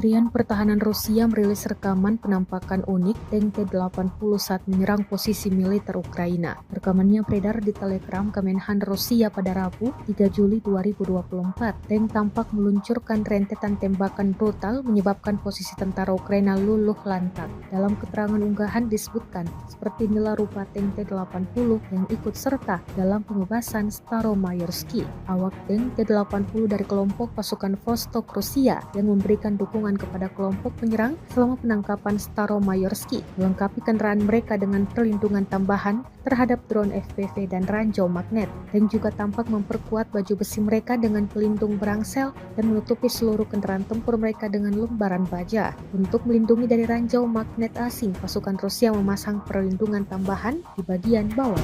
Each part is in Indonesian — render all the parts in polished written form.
Kementerian Pertahanan Rusia merilis rekaman penampakan unik tank T-80 saat menyerang posisi militer Ukraina. Rekamannya beredar di Telegram Kemenhan Rusia pada Rabu, 3 Juli 2024. Tank tampak meluncurkan rentetan tembakan brutal menyebabkan posisi tentara Ukraina luluh lantak. Dalam keterangan unggahan disebutkan, seperti inilah rupa tank T-80 yang ikut serta dalam pengebasan Staromayorski. Awak tank T-80 dari kelompok pasukan Vostok Rusia yang memberikan dukungan kepada kelompok penyerang selama penangkapan Staromayorski, melengkapi kendaraan mereka dengan perlindungan tambahan terhadap drone FPV dan ranjau magnet, dan juga tampak memperkuat baju besi mereka dengan pelindung berangsel dan menutupi seluruh kendaraan tempur mereka dengan lembaran baja. Untuk melindungi dari ranjau magnet asing, pasukan Rusia memasang perlindungan tambahan di bagian bawah.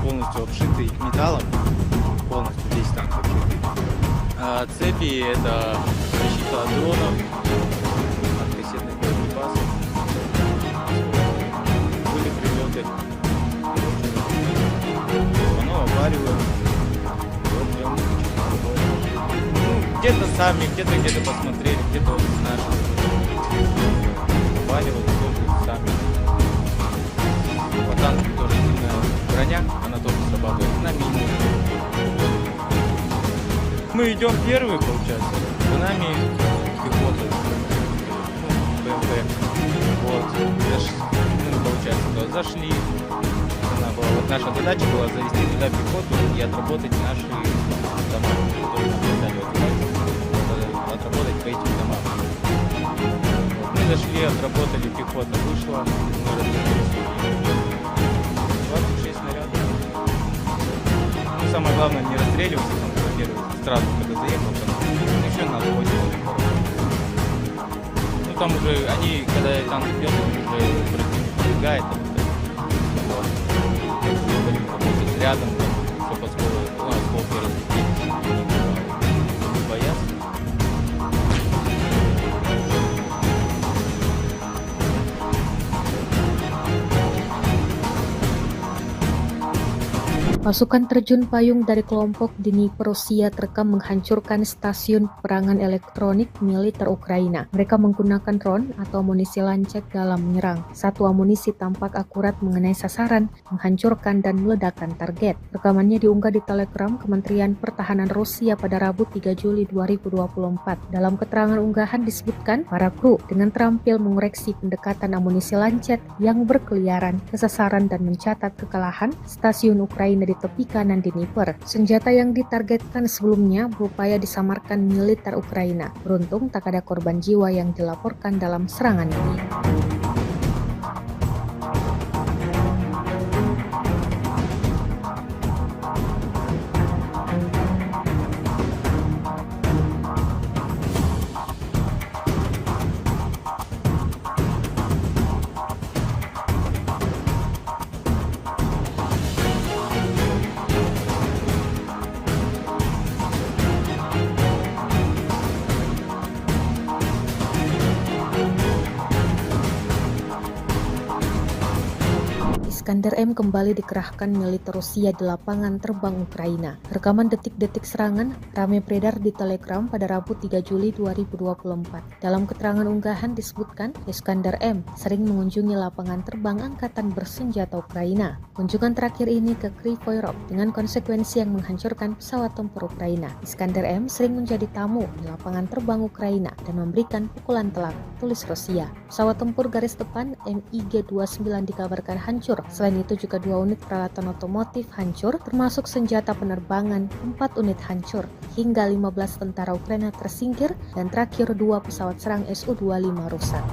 Полностью обшитый металлом, полностью весь танк обшитый. Цепи — это защита от дронов, от кассетных боеприпасов. Были прилеты, оно оваривает. Вот прям где-то сами, где-то посмотрели, где-то вот наши оваривают тоже сами. По танку тоже сильная броня, она тоже срабатывает на минимум. Мы идем первые, получается, за нами пехота, БМП. Вот, получается, зашли. Вот наша задача была завести туда пехоту и отработать наши дома, которые нам дали отработать по этим домам. Вот, мы зашли, отработали, пехота вышла, мы развернулись. 26 снарядов. Ну, самое главное не расстреливаться, там, во-первых, сразу, когда заехал, там, еще надо 8. Ну, там уже, они, когда танк идет, уже противник побегает, вот. Работать рядом, чтобы осколки разлететь, не бояться. Pasukan terjun payung dari kelompok Dnipro Rusia terekam menghancurkan stasiun peperangan elektronik militer Ukraina. Mereka menggunakan drone atau amunisi lancet dalam menyerang. Satu amunisi tampak akurat mengenai sasaran, menghancurkan dan meledakkan target. Rekamannya diunggah di Telegram Kementerian Pertahanan Rusia pada Rabu 3 Juli 2024. Dalam keterangan unggahan disebutkan, para kru dengan terampil mengoreksi pendekatan amunisi lancet yang berkeliaran ke sasaran dan mencatat kekalahan stasiun Ukraina di tepi kanan Dnipro. Senjata yang ditargetkan sebelumnya berupaya disamarkan militer Ukraina. Beruntung tak ada korban jiwa yang dilaporkan dalam serangan ini. Iskander M kembali dikerahkan militer Rusia di lapangan terbang Ukraina. Rekaman detik-detik serangan ramai beredar di Telegram pada Rabu 3 Juli 2024. Dalam keterangan unggahan disebutkan, Iskander M sering mengunjungi lapangan terbang angkatan bersenjata Ukraina. Kunjungan terakhir ini ke Kryvyi Rih dengan konsekuensi yang menghancurkan pesawat tempur Ukraina. Iskander M sering menjadi tamu di lapangan terbang Ukraina dan memberikan pukulan telak, tulis Rusia. Pesawat tempur garis depan MiG-29 dikabarkan hancur. Selain itu juga 2 unit peralatan otomotif hancur, termasuk senjata penerbangan, 4 unit hancur, hingga 15 tentara Ukraina tersingkir, dan terakhir 2 pesawat serang Su-25 rusak.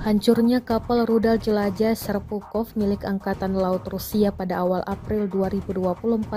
Hancurnya kapal rudal jelajah Serpukov milik Angkatan Laut Rusia pada awal April 2024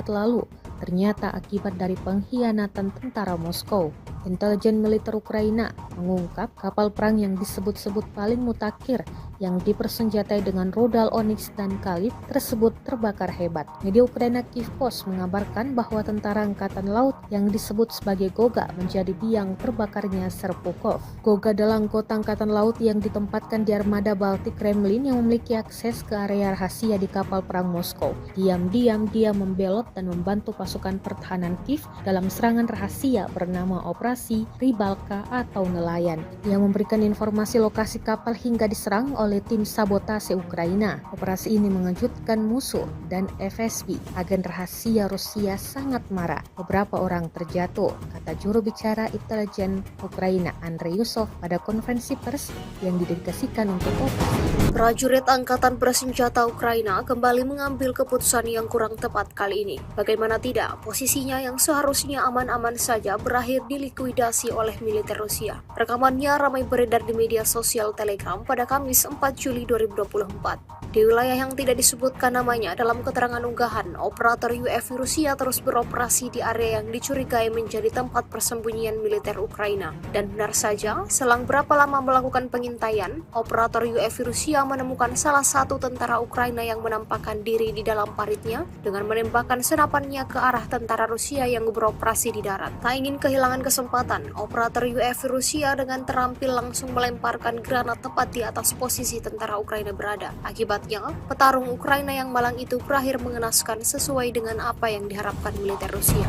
lalu ternyata akibat dari pengkhianatan tentara Moskow. Intelijen militer Ukraina mengungkap kapal perang yang disebut-sebut paling mutakhir yang dipersenjatai dengan rudal Onyx dan Khalid tersebut terbakar hebat. Media Ukraina Kyiv Post mengabarkan bahwa tentara angkatan laut yang disebut sebagai Goga menjadi biang terbakarnya Serpukhov. Goga adalah anggota angkatan laut yang ditempatkan di armada Baltik Kremlin yang memiliki akses ke area rahasia di kapal perang Moskow. Diam-diam dia membelot dan membantu pasukan pertahanan Kiev dalam serangan rahasia bernama Operasi Rybalka atau Nelayan. Dia memberikan informasi lokasi kapal hingga diserang oleh tim sabotase Ukraina. Operasi ini mengejutkan musuh dan FSB. Agen rahasia Rusia sangat marah. Beberapa orang terjatuh, kata juru bicara intelijen Ukraina Andrei Yusov pada konferensi pers yang didedikasikan untuk operasi. Prajurit Angkatan Bersenjata Ukraina kembali mengambil keputusan yang kurang tepat kali ini. Bagaimana tidak, posisinya yang seharusnya aman-aman saja berakhir dilikuidasi oleh militer Rusia. Rekamannya ramai beredar di media sosial Telegram pada Kamis 4 Juli 2024. Di wilayah yang tidak disebutkan namanya dalam keterangan unggahan, operator UAV Rusia terus beroperasi di area yang dicurigai menjadi tempat persembunyian militer Ukraina. Dan benar saja, selang berapa lama melakukan pengintaian, operator UAV Rusia menemukan salah satu tentara Ukraina yang menampakkan diri di dalam paritnya dengan menembakkan senapannya ke arah tentara Rusia yang beroperasi di darat. Tak ingin kehilangan kesempatan, operator UAV Rusia dengan terampil langsung melemparkan granat tepat di atas posisi tentara Ukraina berada. Akibatnya, petarung Ukraina yang malang itu berakhir mengenaskan sesuai dengan apa yang diharapkan militer Rusia.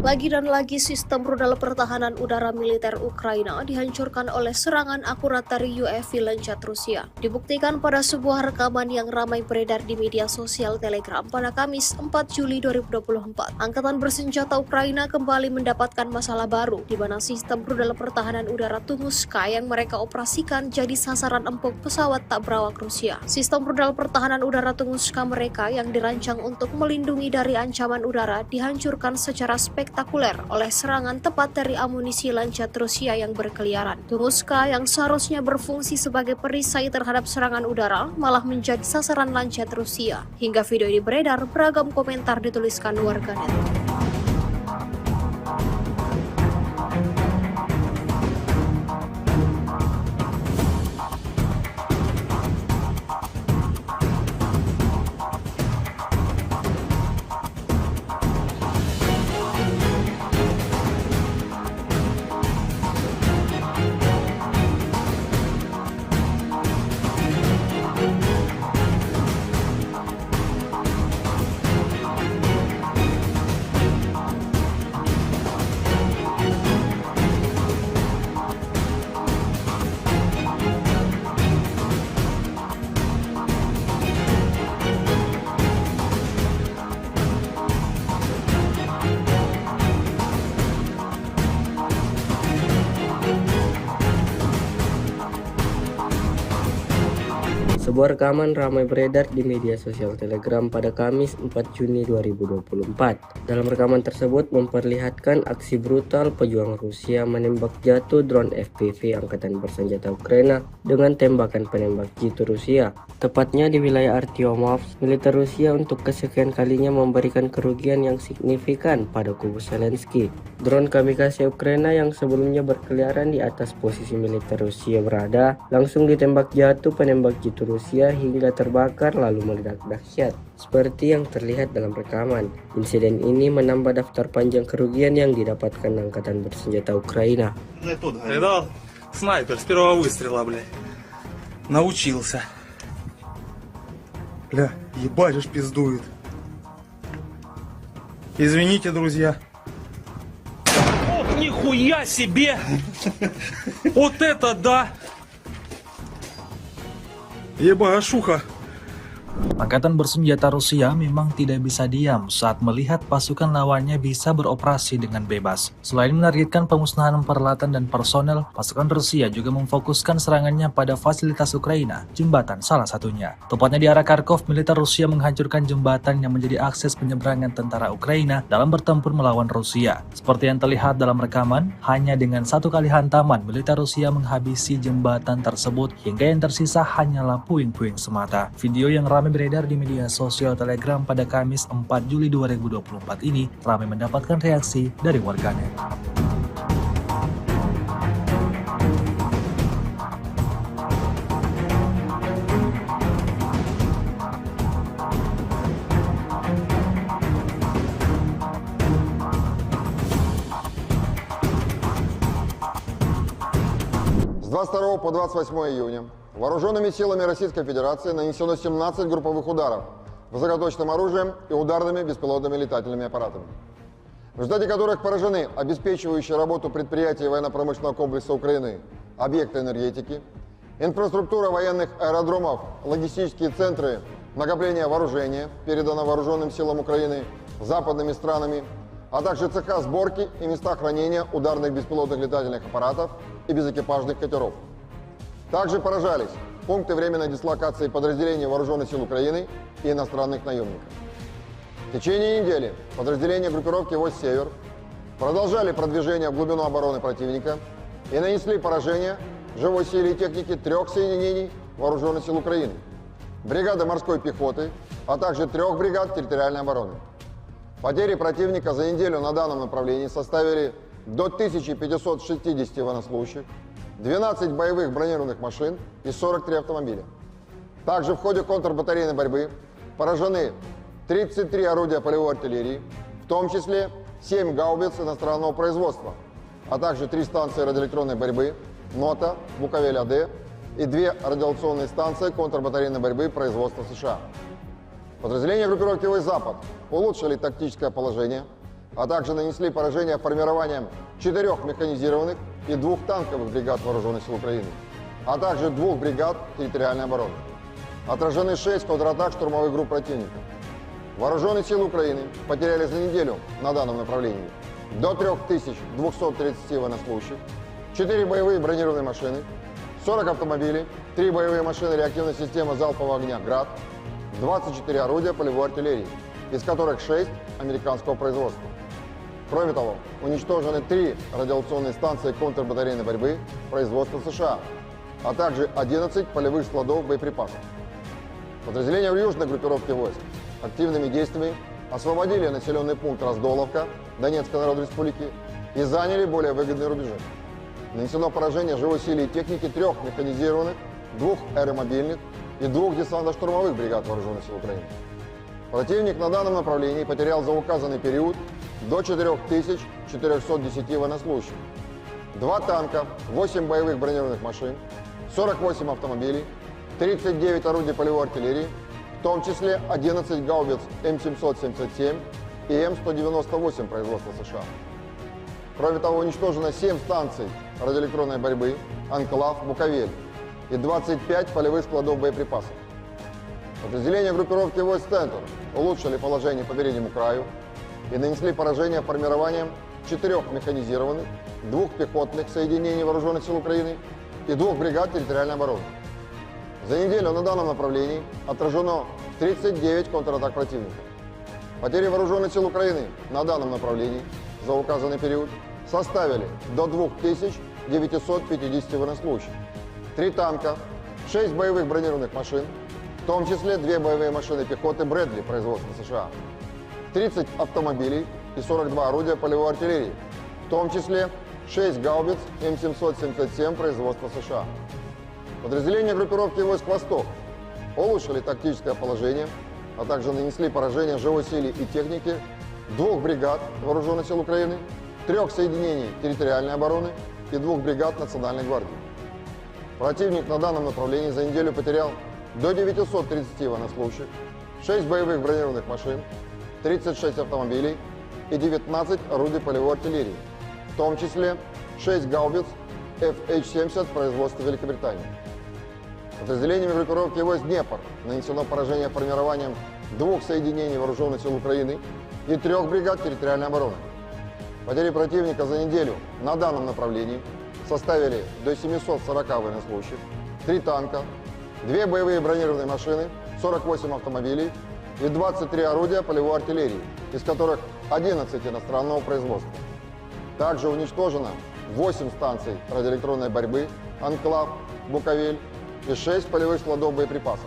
Lagi dan lagi sistem rudal pertahanan udara militer Ukraina dihancurkan oleh serangan akurat dari UAV Lancet Rusia. Dibuktikan pada sebuah rekaman yang ramai beredar di media sosial Telegram pada Kamis 4 Juli 2024. Angkatan bersenjata Ukraina kembali mendapatkan masalah baru di mana sistem rudal pertahanan udara Tunguska yang mereka operasikan jadi sasaran empuk pesawat tak berawak Rusia. Sistem rudal pertahanan udara Tunguska mereka yang dirancang untuk melindungi dari ancaman udara dihancurkan secara spektakuler oleh serangan tepat dari amunisi Lancet Rusia yang berkeliaran. Tunguska yang seharusnya berfungsi sebagai perisai terhadap serangan udara malah menjadi sasaran Lancet Rusia. Hingga video ini beredar, beragam komentar dituliskan warganet. Sebuah rekaman ramai beredar di media sosial Telegram pada Kamis 4 Juni 2024. Dalam rekaman tersebut memperlihatkan aksi brutal pejuang Rusia menembak jatuh drone FPV Angkatan Bersenjata Ukraina dengan tembakan penembak jitu Rusia. Tepatnya di wilayah Artyomovsk, militer Rusia untuk kesekian kalinya memberikan kerugian yang signifikan pada kubu Zelensky. Drone kamikaze Ukraina yang sebelumnya berkeliaran di atas posisi militer Rusia berada, langsung ditembak jatuh penembak jitu Rusia hingga terbakar lalu meledak dahsyat. Seperti yang terlihat dalam rekaman, insiden ini menambah daftar panjang kerugian yang didapatkan Angkatan Bersenjata Ukraina. Это снайпер с первого выстрела, блядь. Научился. Бля, ебать, аж пиздует. Извините, друзья. Ох, нихуя себе! Вот это да! Ебашуха! Angkatan bersenjata Rusia memang tidak bisa diam saat melihat pasukan lawannya bisa beroperasi dengan bebas. Selain menargetkan pemusnahan peralatan dan personel, pasukan Rusia juga memfokuskan serangannya pada fasilitas Ukraina, jembatan salah satunya. Tepatnya di arah Kharkov, militer Rusia menghancurkan jembatan yang menjadi akses penyeberangan tentara Ukraina dalam bertempur melawan Rusia. Seperti yang terlihat dalam rekaman, hanya dengan satu kali hantaman, militer Rusia menghabisi jembatan tersebut hingga yang tersisa hanyalah puing-puing semata. Video yang ramai beredar di media sosial Telegram pada Kamis 4 Juli 2024 ini ramai mendapatkan reaksi dari warganet. С 22 по 28 июня вооруженными силами Российской Федерации нанесено 17 групповых ударов высокоточным оружием и ударными беспилотными летательными аппаратами, в результате которых поражены обеспечивающие работу предприятий военно-промышленного комплекса Украины, объекты энергетики, инфраструктура военных аэродромов, логистические центры накопления вооружения, передано вооруженным силам Украины западными странами, а также цеха сборки и места хранения ударных беспилотных летательных аппаратов и безэкипажных катеров. Также поражались пункты временной дислокации подразделений Вооруженных сил Украины и иностранных наемников. В течение недели подразделения группировки «Войск Север» продолжали продвижение в глубину обороны противника и нанесли поражение живой силе и технике 3 соединений Вооруженных сил Украины, бригады морской пехоты, а также 3 бригад территориальной обороны. Потери противника за неделю на данном направлении составили до 1560 военнослужащих, 12 боевых бронированных машин и 43 автомобиля. Также в ходе контрбатарейной борьбы поражены 33 орудия полевой артиллерии, в том числе 7 гаубиц иностранного производства, а также 3 станции радиоэлектронной борьбы НОТА, Буковель-АД и 2 радиационные станции контрбатарейной борьбы производства США. Подразделения группировки «Войск Запад» улучшили тактическое положение, а также нанесли поражение формированием 4 механизированных и 2 танковых бригад Вооруженных сил Украины, а также 2 бригад территориальной обороны. Отражены 6 контратак штурмовых групп противника. Вооруженные силы Украины потеряли за неделю на данном направлении до 3230 военнослужащих, 4 боевые бронированные машины, 40 автомобилей, 3 боевые машины реактивной системы залпового огня «Град», 24 орудия полевой артиллерии, из которых 6 американского производства. Кроме того, уничтожены 3 радиационные станции контрбатарейной борьбы производства США, а также 11 полевых складов боеприпасов. Подразделения южной группировки войск активными действиями освободили населенный пункт Раздоловка Донецкой Народной Республики и заняли более выгодные рубежи. Нанесено поражение живой силе и техники 3 механизированных, 2 аэромобильных и 2 десантно-штурмовых бригад Вооруженных сил Украины. Противник на данном направлении потерял за указанный период до 4410 военнослужащих, 2 танка, 8 боевых бронированных машин, 48 автомобилей, 39 орудий полевой артиллерии, в том числе 11 гаубиц М777 и М198 производства США. Кроме того, уничтожено 7 станций радиоэлектронной борьбы «Анклав», «Буковель» и 25 полевых складов боеприпасов. Подразделения группировки «Войск Центр» улучшили положение по переднему краю и нанесли поражение формированием 4 механизированных, 2 пехотных соединений Вооруженных сил Украины и 2 бригад территориальной обороны. За неделю на данном направлении отражено 39 контратак противника. Потери Вооруженных сил Украины на данном направлении за указанный период составили до 2950 военнослужащих, 3 танка, 6 боевых бронированных машин, в том числе 2 боевые машины пехоты «Брэдли» производства США, 30 автомобилей и 42 орудия полевой артиллерии, в том числе 6 гаубиц М777 производства США. Подразделения группировки «Войск Восток» улучшили тактическое положение, а также нанесли поражение живой силе и технике 2 бригад Вооруженных сил Украины, 3 соединений территориальной обороны и 2 бригад Национальной гвардии. Противник на данном направлении за неделю потерял до 930 военнослужащих, 6 боевых бронированных машин, 36 автомобилей и 19 орудий полевой артиллерии, в том числе 6 гаубиц FH-70 производства Великобритании. Подразделениями группировки войск «Днепр» нанесено поражение формированием 2 соединений вооруженных сил Украины и 3 бригад территориальной обороны. Потери противника за неделю на данном направлении составили до 740 военнослужащих, 3 танка, 2 боевые бронированные машины, 48 автомобилей и 23 орудия полевой артиллерии, из которых 11 иностранного производства. Также уничтожено 8 станций радиоэлектронной борьбы, «Анклав», «Буковель» и 6 полевых складов боеприпасов.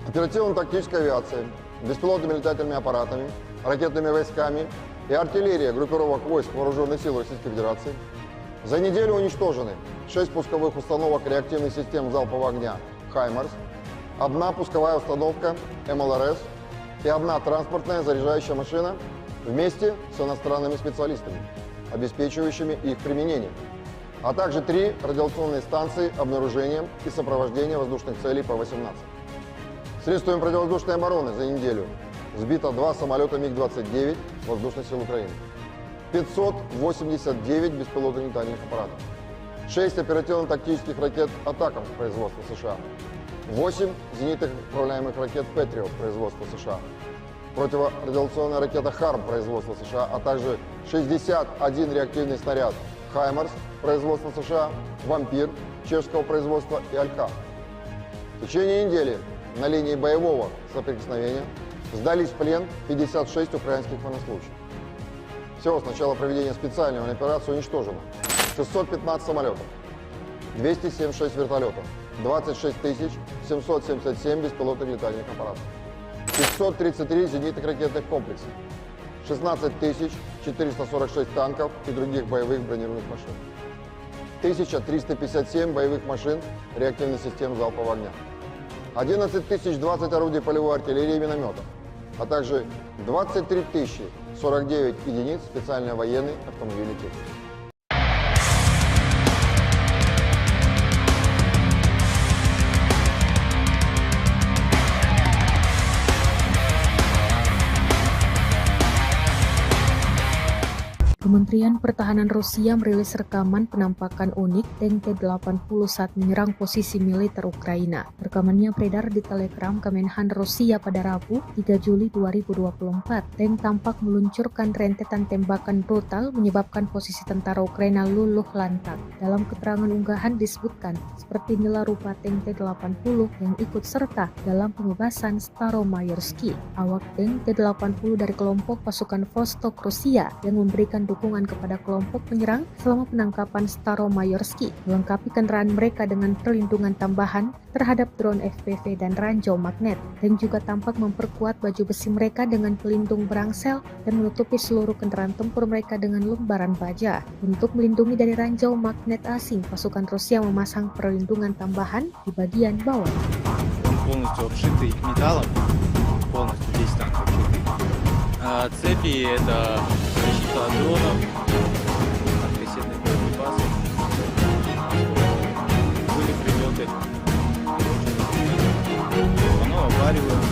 Оперативно-тактическая авиация, беспилотными летательными аппаратами, ракетными войсками и артиллерия группировок войск Вооруженных сил Российской Федерации за неделю уничтожены 6 пусковых установок реактивных систем залпового огня «Хаймарс», 1 пусковая установка МЛРС и 1 транспортная заряжающая машина вместе с иностранными специалистами, обеспечивающими их применение, а также 3 радиационные станции обнаружения и сопровождения воздушных целей П-18. Средствами противовоздушной обороны за неделю сбито 2 самолета МиГ-29 Воздушных сил Украины, 589 беспилотных летательных аппаратов, 6 оперативно-тактических ракет «Атакамс» производства США, 8 зенитных управляемых ракет «Патриот» производства США, противорадиационная ракета «Харм» производства США, а также 61 реактивный снаряд «Хаймарс» производства США, «Вампир» чешского производства и «Алька». В течение недели на линии боевого соприкосновения сдались в плен 56 украинских военнослужащих. Всего с начала проведения специальной военной операции уничтожено 615 самолетов, 276 вертолетов, 26 777 беспилотных летательных аппаратов, 533 зенитных ракетных комплексов, 16 446 танков и других боевых бронированных машин, 1357 боевых машин реактивных систем залпового огня, 11 020 орудий полевой артиллерии и минометов, а также 23 049 единиц специальной военной автомобильной техники. Kementerian Pertahanan Rusia merilis rekaman penampakan unik tank T-80 saat menyerang posisi militer Ukraina. Rekamannya beredar di Telegram Kemenhan Rusia pada Rabu, 3 Juli 2024. Tank tampak meluncurkan rentetan tembakan brutal menyebabkan posisi tentara Ukraina luluh lantak. Dalam keterangan unggahan disebutkan, seperti inilah rupa tank T-80 yang ikut serta dalam pembebasan Staromayorski. Awak tank T-80 dari kelompok pasukan Vostok Rusia yang memberikan dukungan kepada kelompok penyerang selama penangkapan Staromayorski, melengkapi kendaraan mereka dengan perlindungan tambahan terhadap drone FPV dan ranjau magnet, dan juga tampak memperkuat baju besi mereka dengan pelindung berangsel dan menutupi seluruh kendaraan tempur mereka dengan lembaran baja. Untuk melindungi dari ranjau magnet asing, pasukan Rusia memasang perlindungan tambahan di bagian bawah. Он полностью обшитый металлом, полностью весь танк обшитый. А цепи это защита от дронов, от кассетных боеприпасов. Были прилеты, оно обваривает.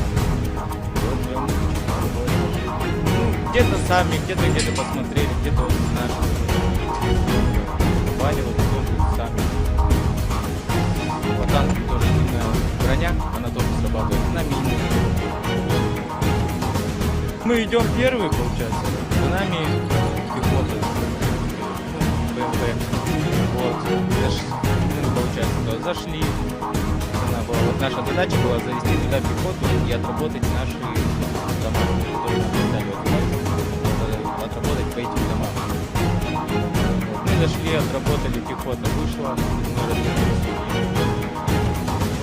Где-то сами, где-то посмотрели, где-то вот наши обваливали тоже сами. По танку тоже броня, она тоже срабатывает на мины. Мы идем первые, получается, за нами пехота, БМП. Вот, получается, зашли. Вот наша задача была завести туда пехоту и отработать наши дома, которые летали отработать по этим домам. Вот, мы зашли, отработали, пехота вышла, мы развернулись.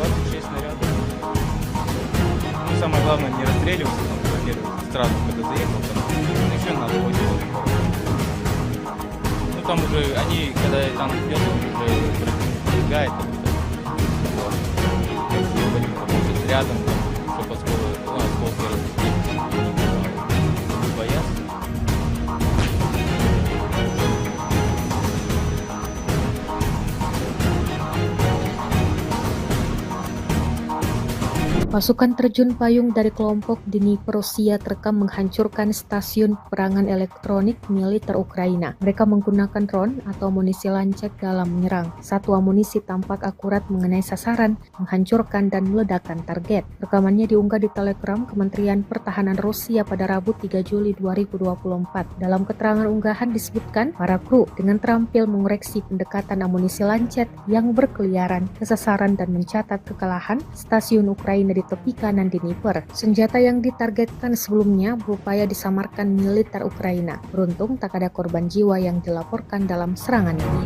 26 снарядов. Ну, самое главное, не расстреливаться, там, сразу, когда заехал, там, еще надо очень далеко. Ну, там уже, они, когда танк идет, уже пробегает, вот. Рядом, чтобы осколки разлетелись, не боятся. Pasukan terjun payung dari kelompok Dnipro Rusia terekam menghancurkan stasiun peperangan elektronik militer Ukraina. Mereka menggunakan drone atau amunisi lancet dalam menyerang. Satu amunisi tampak akurat mengenai sasaran, menghancurkan dan meledakkan target. Rekamannya diunggah di Telegram Kementerian Pertahanan Rusia pada Rabu 3 Juli 2024. Dalam keterangan unggahan disebutkan, para kru dengan terampil mengoreksi pendekatan amunisi lancet yang berkeliaran ke sasaran dan mencatat kekalahan stasiun Ukraina di tepi kanan Dnipro. Senjata yang ditargetkan sebelumnya berupaya disamarkan militer Ukraina. Beruntung tak ada korban jiwa yang dilaporkan dalam serangan ini.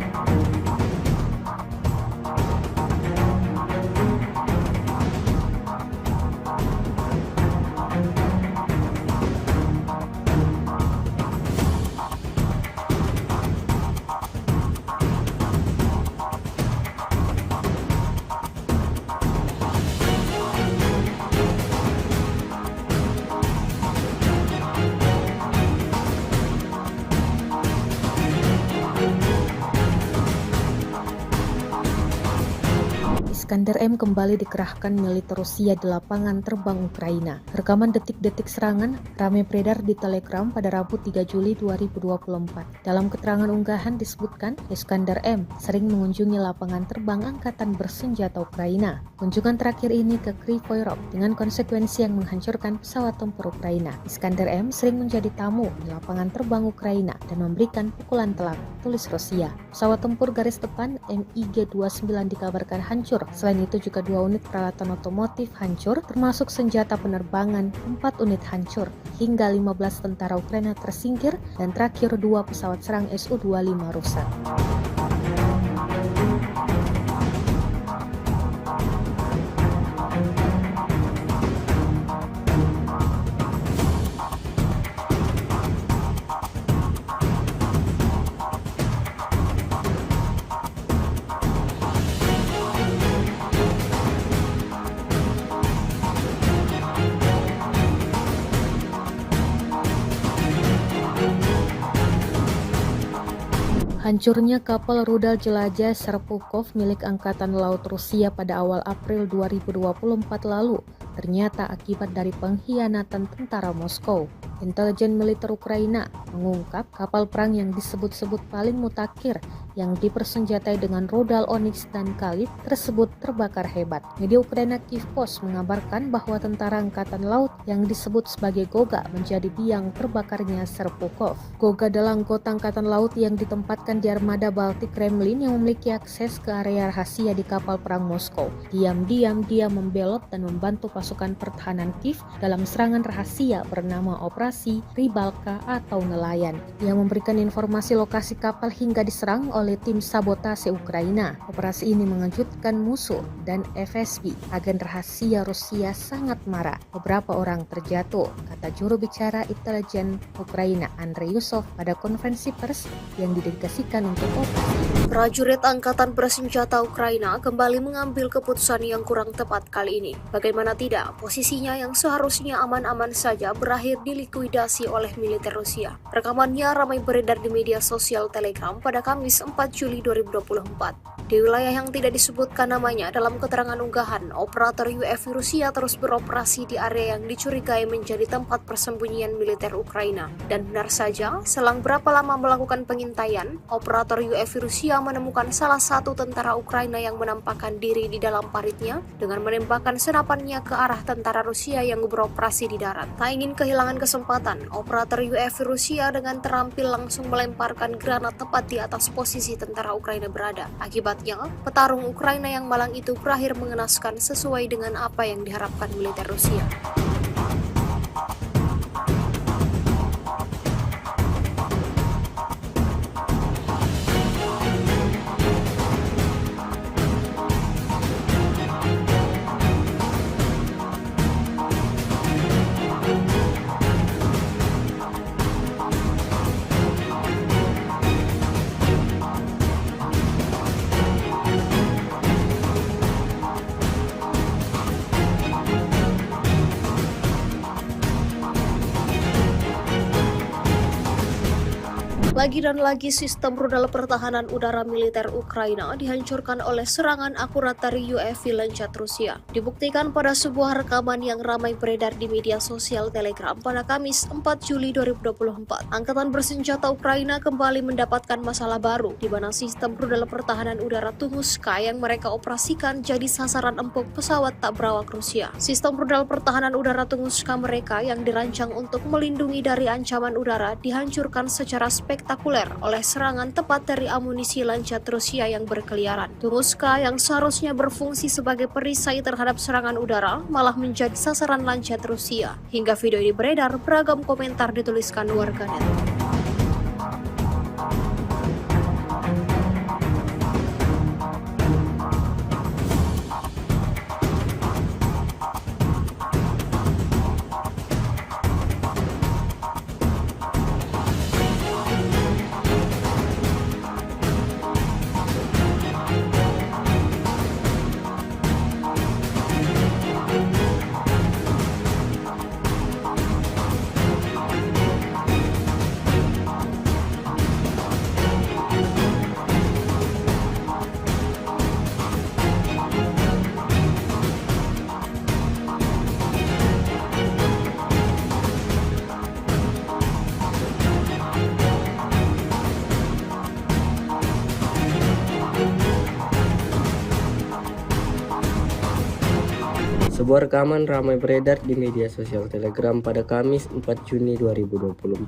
Iskander M kembali dikerahkan militer Rusia di lapangan terbang Ukraina. Rekaman detik-detik serangan ramai beredar di Telegram pada Rabu 3 Juli 2024. Dalam keterangan unggahan disebutkan, Iskander M sering mengunjungi lapangan terbang angkatan bersenjata Ukraina. Kunjungan terakhir ini ke Kryvyi Rih dengan konsekuensi yang menghancurkan pesawat tempur Ukraina. Iskander M sering menjadi tamu di lapangan terbang Ukraina dan memberikan pukulan telak, tulis Rusia. Pesawat tempur garis depan MiG-29 dikabarkan hancur. Selain itu juga 2 unit peralatan otomotif hancur, termasuk senjata penerbangan, 4 unit hancur, hingga 15 tentara Ukraina tersingkir, dan terakhir 2 pesawat serang Su-25 rusak. Hancurnya kapal rudal jelajah Serpukhov milik Angkatan Laut Rusia pada awal April 2024 lalu ternyata akibat dari pengkhianatan tentara Moskow. Intelijen militer Ukraina mengungkap kapal perang yang disebut-sebut paling mutakhir yang dipersenjatai dengan rudal Onyx dan Khalid tersebut terbakar hebat. Media Ukraina Kyiv Post mengabarkan bahwa tentara angkatan laut yang disebut sebagai Goga menjadi biang terbakarnya Serpukhov. Goga adalah anggota angkatan laut yang ditempatkan di armada Baltik Kremlin yang memiliki akses ke area rahasia di kapal perang Moskow. Diam-diam dia membelot dan membantu pasukan pertahanan Kiev dalam serangan rahasia bernama Operasi Rybalka atau nelayan. Dia memberikan informasi lokasi kapal hingga diserang oleh tim sabotase Ukraina. Operasi ini mengejutkan musuh dan FSB, agen rahasia Rusia, sangat marah. Beberapa orang terjatuh, kata juru bicara intelijen Ukraina Andrei Yusov pada konferensi pers yang didedikasikan untuk operasi. Prajurit Angkatan Bersenjata Ukraina kembali mengambil keputusan yang kurang tepat kali ini. Bagaimana tidak, posisinya yang seharusnya aman-aman saja berakhir dilikuidasi oleh militer Rusia. Rekamannya ramai beredar di media sosial Telegram pada Kamis 4 Juli 2024. Di wilayah yang tidak disebutkan namanya dalam keterangan unggahan, operator UAV Rusia terus beroperasi di area yang dicurigai menjadi tempat persembunyian militer Ukraina. Dan benar saja, selang berapa lama melakukan pengintaian, operator UAV Rusia menemukan salah satu tentara Ukraina yang menampakkan diri di dalam paritnya dengan menembakkan senapannya ke arah tentara Rusia yang beroperasi di darat. Tak ingin kehilangan kesempatan, operator UAV Rusia dengan terampil langsung melemparkan granat tepat di atas posisi tentara Ukraina berada. Akibatnya, petarung Ukraina yang malang itu berakhir mengenaskan sesuai dengan apa yang diharapkan militer Rusia. Lagi dan lagi sistem rudal pertahanan udara militer Ukraina dihancurkan oleh serangan akurat dari UAV Lancet Rusia. Dibuktikan pada sebuah rekaman yang ramai beredar di media sosial Telegram pada Kamis 4 Juli 2024. Angkatan bersenjata Ukraina kembali mendapatkan masalah baru, di mana sistem rudal pertahanan udara Tunguska yang mereka operasikan jadi sasaran empuk pesawat tak berawak Rusia. Sistem rudal pertahanan udara Tunguska mereka yang dirancang untuk melindungi dari ancaman udara dihancurkan secara spektakuler oleh serangan tepat dari amunisi Lancet Rusia yang berkeliaran. Tunguska yang seharusnya berfungsi sebagai perisai terhadap serangan udara malah menjadi sasaran Lancet Rusia. Hingga video ini beredar, beragam komentar dituliskan warganet. Sebuah rekaman ramai beredar di media sosial Telegram pada Kamis 4 Juni 2024.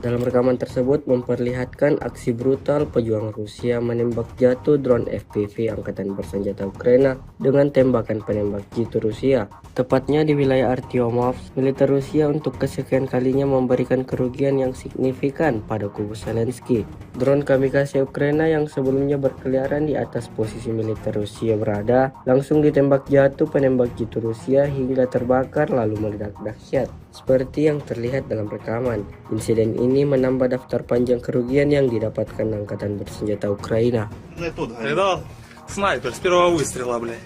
Dalam rekaman tersebut memperlihatkan aksi brutal pejuang Rusia menembak jatuh drone FPV Angkatan Bersenjata Ukraina dengan tembakan penembak jitu Rusia. Tepatnya di wilayah Artyomovsk, militer Rusia untuk kesekian kalinya memberikan kerugian yang signifikan pada kubu Zelensky. Drone kamikaze Ukraina yang sebelumnya berkeliaran di atas posisi militer Rusia berada, langsung ditembak jatuh penembak jitu Rusia hingga terbakar lalu meledak dahsyat. Seperti yang terlihat dalam rekaman, insiden ini menambah daftar panjang kerugian yang didapatkan Angkatan Bersenjata Ukraina. Видал? Снайпер с первого выстрела, блядь.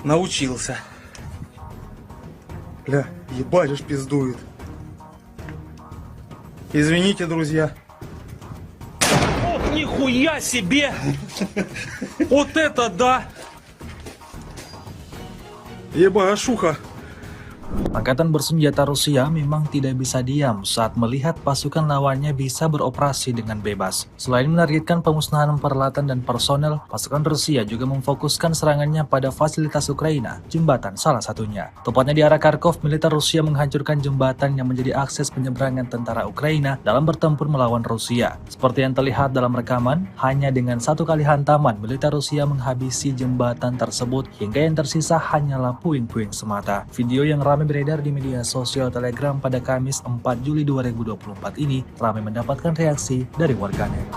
Научился. Бля, ебать ж пиздует. Извините, друзья. Ох, нихуя себе! Вот это да! Ебашуха. Angkatan bersenjata Rusia memang tidak bisa diam saat melihat pasukan lawannya bisa beroperasi dengan bebas. Selain menargetkan pemusnahan peralatan dan personel, pasukan Rusia juga memfokuskan serangannya pada fasilitas Ukraina, jembatan salah satunya. Tepatnya di arah Kharkov, militer Rusia menghancurkan jembatan yang menjadi akses penyeberangan tentara Ukraina dalam bertempur melawan Rusia. Seperti yang terlihat dalam rekaman, hanya dengan satu kali hantaman, militer Rusia menghabisi jembatan tersebut hingga yang tersisa hanyalah puing-puing semata. Video yang ramai beredar di media sosial Telegram pada Kamis 4 Juli 2024 ini ramai mendapatkan reaksi dari warganet.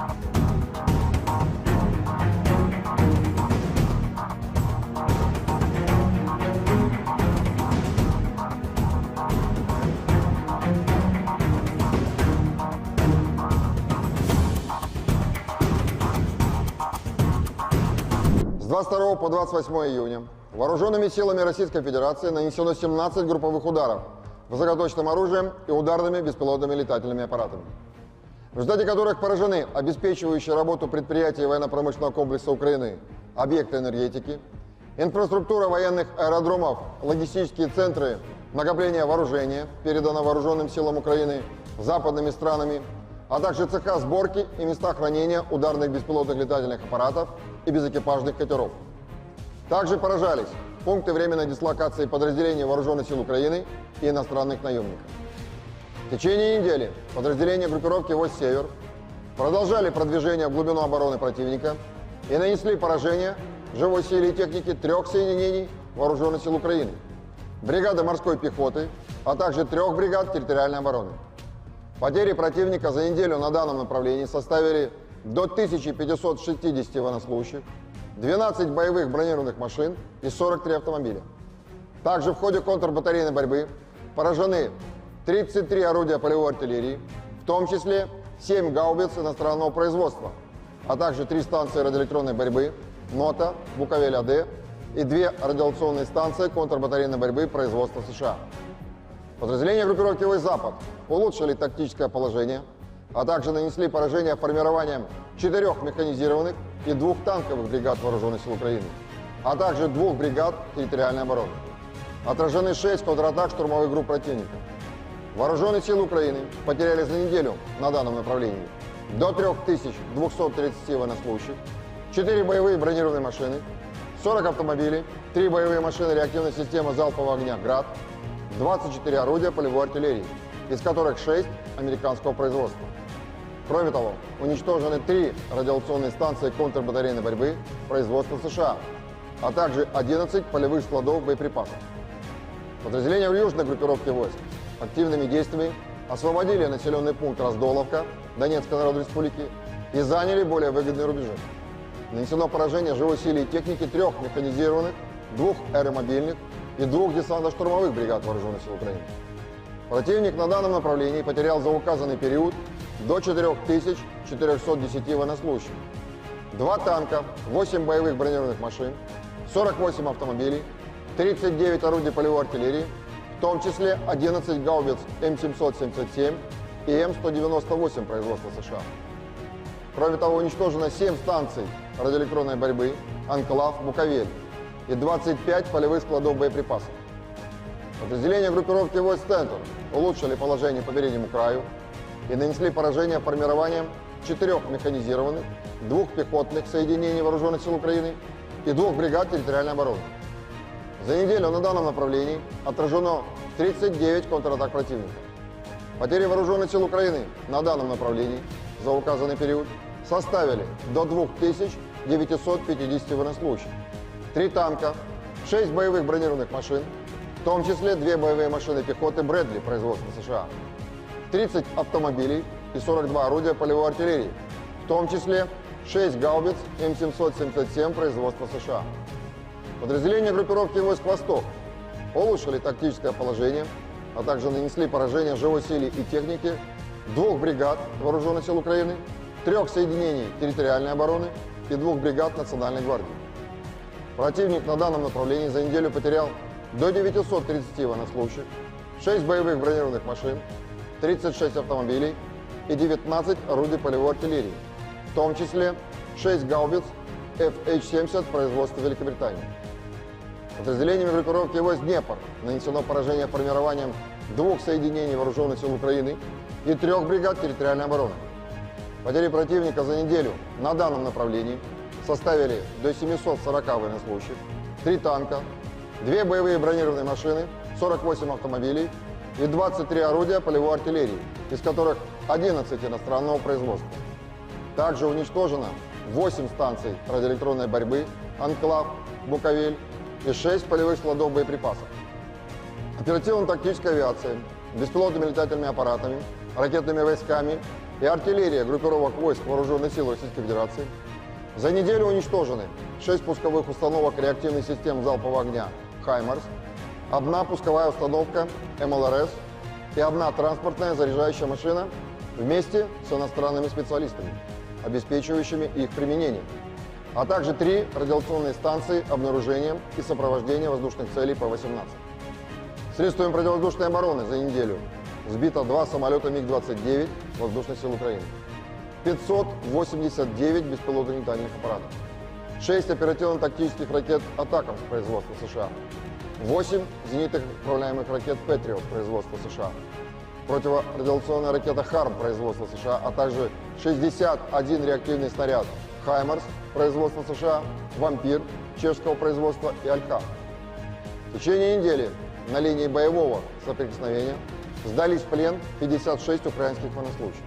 С 22 по 28 июня вооруженными силами Российской Федерации нанесено 17 групповых ударов высокоточным оружием и ударными беспилотными летательными аппаратами, в результате которых поражены обеспечивающие работу предприятий военно-промышленного комплекса Украины, объекты энергетики, инфраструктура военных аэродромов, логистические центры накопления вооружения, передано вооруженным силам Украины западными странами, а также цеха сборки и места хранения ударных беспилотных летательных аппаратов и безэкипажных катеров. Также поражались пункты временной дислокации подразделений Вооруженных сил Украины и иностранных наемников. В течение недели подразделения группировки «Войск Север» продолжали продвижение в глубину обороны противника и нанесли поражение живой силе и технике 3 соединений Вооруженных сил Украины, бригады морской пехоты, а также 3 бригад территориальной обороны. Потери противника за неделю на данном направлении составили до 1560 военнослужащих, 12 боевых бронированных машин и 43 автомобиля. Также в ходе контрбатарейной борьбы поражены 33 орудия полевой артиллерии, в том числе 7 гаубиц иностранного производства, а также 3 станции радиоэлектронной борьбы НОТА, Буковель-АД и 2 радиолокационные станции контрбатарейной борьбы производства США. Подразделения группировки «Войск Запад» улучшили тактическое положение, а также нанесли поражение формированием 4 механизированных и 2 танковых бригад Вооруженных сил Украины, а также 2 бригад территориальной обороны. Отражены 6 контратак штурмовых групп противника. Вооруженные силы Украины потеряли за неделю на данном направлении до 3230 военнослужащих, 4 боевые бронированные машины, 40 автомобилей, 3 боевые машины реактивной системы залпового огня «Град», 24 орудия полевой артиллерии, из которых 6 американского производства. Кроме того, уничтожены 3 радиационные станции контрбатарейной борьбы производства США, а также 11 полевых складов боеприпасов. Подразделения в южной группировке войск активными действиями освободили населенный пункт Раздоловка Донецкой Народной Республики и заняли более выгодные рубежи. Нанесено поражение живой силе и техники 3 механизированных, 2 аэромобильных и 2 десантно-штурмовых бригад Вооруженных сил Украины. Противник на данном направлении потерял за указанный период до 4410 военнослужащих, 2 танка, 8 боевых бронированных машин, 48 автомобилей, 39 орудий полевой артиллерии, в том числе 11 гаубиц М777 и М198 производства США. Кроме того, уничтожено 7 станций радиоэлектронной борьбы «Анклав», «Буковель» и 25 полевых складов боеприпасов. Подразделения группировки войск «Центр» улучшили положение по переднему краю и нанесли поражение формированием 4 механизированных, 2 пехотных соединений Вооруженных сил Украины и 2 бригад территориальной обороны. За неделю на данном направлении отражено 39 контратак противника. Потери Вооруженных сил Украины на данном направлении за указанный период составили до 2950 военнослужащих, 3 танка, 6 боевых бронированных машин, в том числе 2 боевые машины пехоты Брэдли производства США, 30 автомобилей и 42 орудия полевой артиллерии, в том числе 6 гаубиц М777 производства США. Подразделения группировки войск «Восток» улучшили тактическое положение, а также нанесли поражение живой силе и технике 2 бригад Вооруженных сил Украины, 3 соединений территориальной обороны и 2 бригад Национальной гвардии. Противник на данном направлении за неделю потерял до 930 военнослужащих, 6 боевых бронированных машин, 36 автомобилей и 19 орудий полевой артиллерии, в том числе 6 гаубиц FH-70 производства Великобритании. Подразделениями группировки войск «Днепр» нанесено поражение формированием 2 соединений Вооруженных сил Украины и 3 бригад территориальной обороны. Потери противника за неделю на данном направлении составили до 740 военнослужащих, 3 танка, 2 боевые бронированные машины, 48 автомобилей и 23 орудия полевой артиллерии, из которых 11 иностранного производства. Также уничтожено 8 станций радиоэлектронной борьбы «Анклав», «Буковель» и 6 полевых складов боеприпасов. Оперативно-тактическая авиация, беспилотными летательными аппаратами, ракетными войсками и артиллерия группировок войск Вооруженных сил Российской Федерации за неделю уничтожены 6 пусковых установок реактивных систем залпового огня «Хаймарс», 1 пусковая установка МЛРС и 1 транспортная заряжающая машина вместе с иностранными специалистами, обеспечивающими их применение, а также 3 радиационные станции обнаружения и сопровождения воздушных целей П-18. Средствами противовоздушной обороны за неделю сбито 2 самолета МиГ-29 Воздушных сил Украины, 589 беспилотных летательных аппаратов, 6 оперативно-тактических ракет «Атакамс» производства США, 8 зенитных управляемых ракет «Патриот» производства США, противорадиационная ракета «Харм» производства США, а также 61 реактивный снаряд «Хаймарс» производства США, «Вампир» чешского производства и «Алька». В течение недели на линии боевого соприкосновения сдались в плен 56 украинских военнослужащих.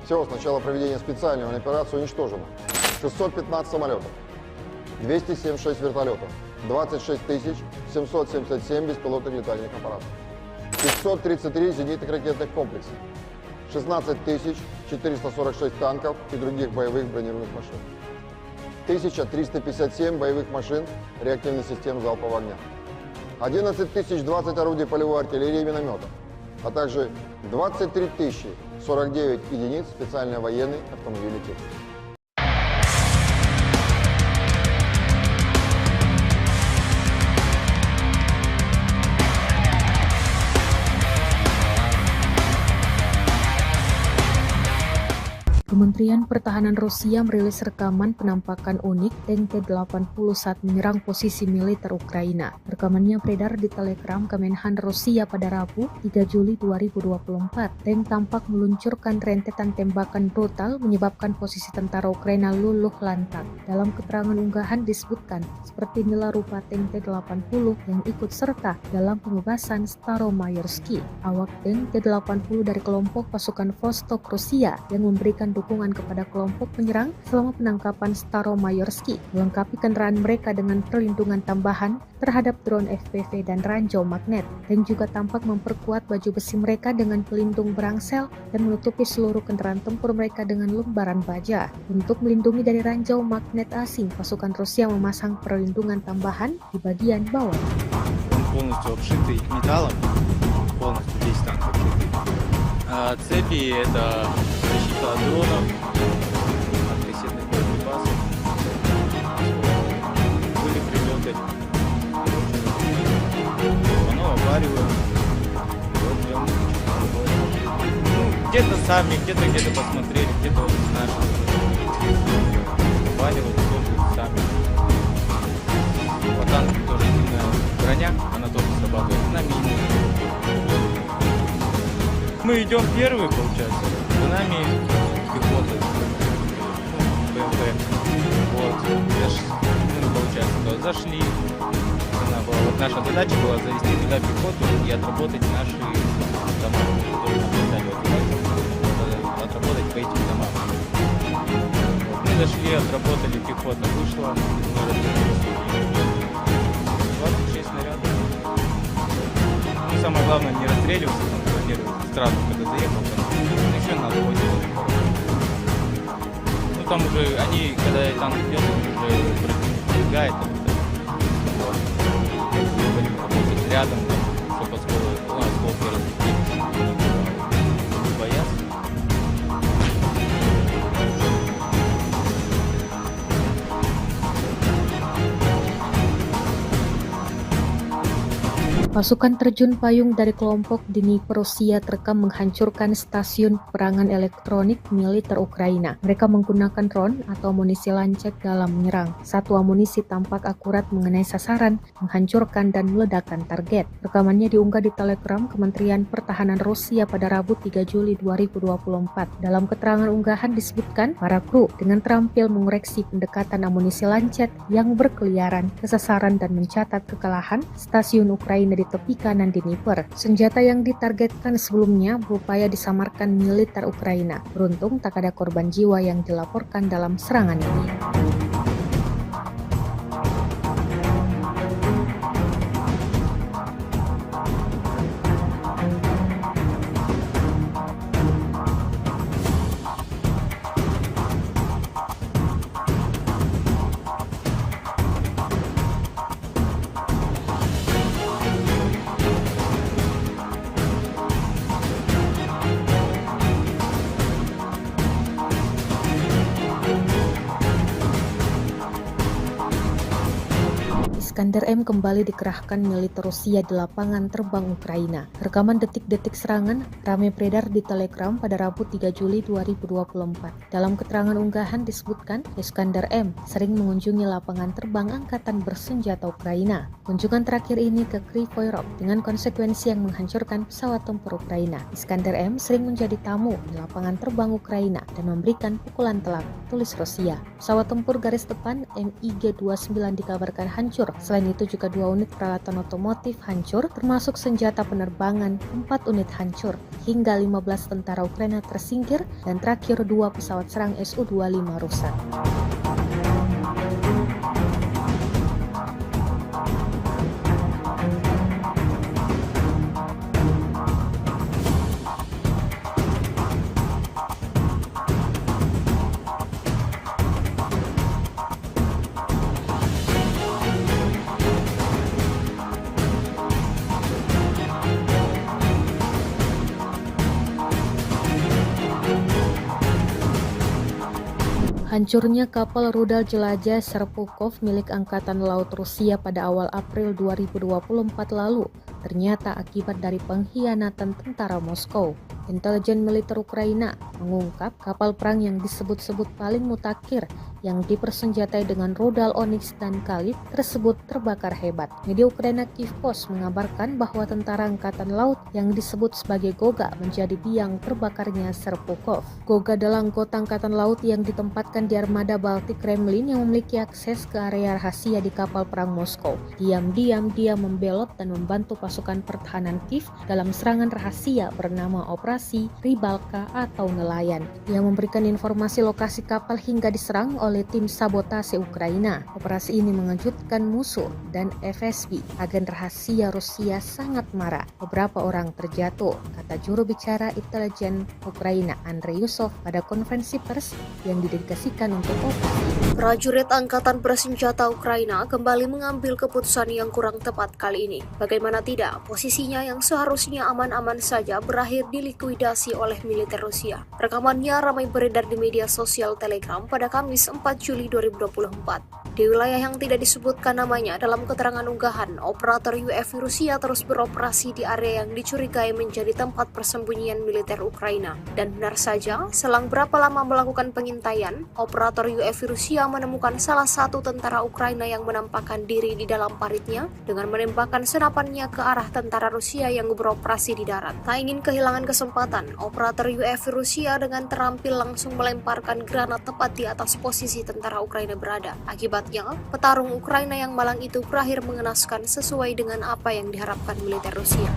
Всего с начала проведения специальной военной операции уничтожено 615 самолетов, 276 вертолетов, 26 777 беспилотных летательных аппаратов, 533 зенитных ракетных комплексов, 16 446 танков и других боевых бронированных машин, 1357 боевых машин реактивных систем залпового огня, 11 020 орудий полевой артиллерии и минометов, а также 23 049 единиц специальной военной автомобильной техники. Kementerian Pertahanan Rusia merilis rekaman penampakan unik tank T-80 saat menyerang posisi militer Ukraina. Rekamannya beredar di Telegram Kemenhan Rusia pada Rabu, 3 Juli 2024. Tank tampak meluncurkan rentetan tembakan brutal menyebabkan posisi tentara Ukraina luluh lantak. Dalam keterangan unggahan disebutkan, seperti inilah rupa tank T-80 yang ikut serta dalam pembebasan Staromayorski. Awak tank T-80 dari kelompok pasukan Vostok Rusia yang memberikan dukungan kepada kelompok penyerang selama penangkapan Staromayorski, melengkapi kendaraan mereka dengan perlindungan tambahan terhadap drone FPV dan ranjau magnet, dan juga tampak memperkuat baju besi mereka dengan pelindung berangsel dan menutupi seluruh kendaraan tempur mereka dengan lembaran baja. Untuk melindungi dari ranjau magnet asing, pasukan Rusia memasang perlindungan tambahan di bagian bawah. Он полностью обшитый металлом, полностью весь танк обшитый. Цепи это защита от дронов, от кассетных боеприпасов. Были прилеты, оно авариевое. Вот в нем где-то сами, где-то посмотрели, где-то вот наши авариевые, тоже сами. По танку тоже сильная броня, она тоже срабатывает на мины. Мы идем первые, получается, за нами пехота, БМП. Вот, получается, зашли. Вот наша задача была завести туда пехоту и отработать наши дома, которые нам дали отработать по этим домам. Вот, мы зашли, отработали, пехота вышла, мы развернулись. 26 снарядов. Ну, самое главное, не расстреливаться, там, сразу, когда заехал, там, еще надо будет. Ну, там уже, они, когда танк идет, они уже пробегает, там, вот. Будем работать рядом, там, чтобы осколки разлетелись, не бояться. Pasukan terjun payung dari kelompok Dnipro Rusia terekam menghancurkan stasiun perangan elektronik militer Ukraina. Mereka menggunakan drone atau amunisi lancet dalam menyerang. Satu amunisi tampak akurat mengenai sasaran, menghancurkan dan meledakkan target. Rekamannya diunggah di Telegram Kementerian Pertahanan Rusia pada Rabu 3 Juli 2024. Dalam keterangan unggahan disebutkan, para kru dengan terampil mengoreksi pendekatan amunisi lancet yang berkeliaran ke sasaran dan mencatat kekalahan stasiun Ukraina di tepi kanan Dnipro. Senjata yang ditargetkan sebelumnya berupaya disamarkan militer Ukraina. Beruntung tak ada korban jiwa yang dilaporkan dalam serangan ini. Iskander M kembali dikerahkan militer Rusia di lapangan terbang Ukraina. Rekaman detik-detik serangan ramai beredar di Telegram pada Rabu 3 Juli 2024. Dalam keterangan unggahan disebutkan, Iskander M sering mengunjungi lapangan terbang angkatan bersenjata Ukraina. Kunjungan terakhir ini ke Kryvyi dengan konsekuensi yang menghancurkan pesawat tempur Ukraina. Iskander M sering menjadi tamu di lapangan terbang Ukraina dan memberikan pukulan telak, tulis Rusia. Pesawat tempur garis depan MiG-29 dikabarkan hancur. Selain itu juga 2 unit peralatan otomotif hancur, termasuk senjata penerbangan, 4 unit hancur, hingga 15 tentara Ukraina tersingkir, dan terakhir 2 pesawat serang Su-25 rusak. Hancurnya kapal rudal jelajah Serpukov milik Angkatan Laut Rusia pada awal April 2024 lalu ternyata akibat dari pengkhianatan tentara Moskow. Intelijen militer Ukraina mengungkap kapal perang yang disebut-sebut paling mutakhir yang dipersenjatai dengan rudal Onyx dan Khalid tersebut terbakar hebat. Media Ukraina Kyiv Post mengabarkan bahwa tentara angkatan laut yang disebut sebagai Goga menjadi biang terbakarnya Serpukov. Goga adalah anggota angkatan laut yang ditempatkan di armada Baltik Kremlin yang memiliki akses ke area rahasia di kapal perang Moskow. Diam-diam dia membelot dan membantu pasukan pertahanan Kiev dalam serangan rahasia bernama Operasi Rybalka atau nelayan. Ia memberikan informasi lokasi kapal hingga diserang oleh tim sabotase Ukraina. Operasi ini mengejutkan musuh dan FSB. Agen rahasia Rusia sangat marah. Beberapa orang terjatuh, kata juru bicara intelijen Ukraina Andrei Yusov pada konferensi pers yang didedikasikan untuk operasi. Prajurit Angkatan Bersenjata Ukraina kembali mengambil keputusan yang kurang tepat kali ini. Bagaimana tidak, posisinya yang seharusnya aman-aman saja berakhir dilikuidasi oleh militer Rusia. Rekamannya ramai beredar di media sosial Telegram pada Kamis 4 Juli 2024. Di wilayah yang tidak disebutkan namanya dalam keterangan unggahan, operator UAV Rusia terus beroperasi di area yang dicurigai menjadi tempat persembunyian militer Ukraina. Dan benar saja, selang berapa lama melakukan pengintaian, operator UAV Rusia menemukan salah satu tentara Ukraina yang menampakkan diri di dalam paritnya dengan menembakkan senapannya ke arah tentara Rusia yang beroperasi di darat. Tak ingin kehilangan kesempatan, operator UAV Rusia dengan terampil langsung melemparkan granat tepat di atas posisi tentara Ukraina berada. Akibatnya, petarung Ukraina yang malang itu berakhir mengenaskan sesuai dengan apa yang diharapkan militer Rusia.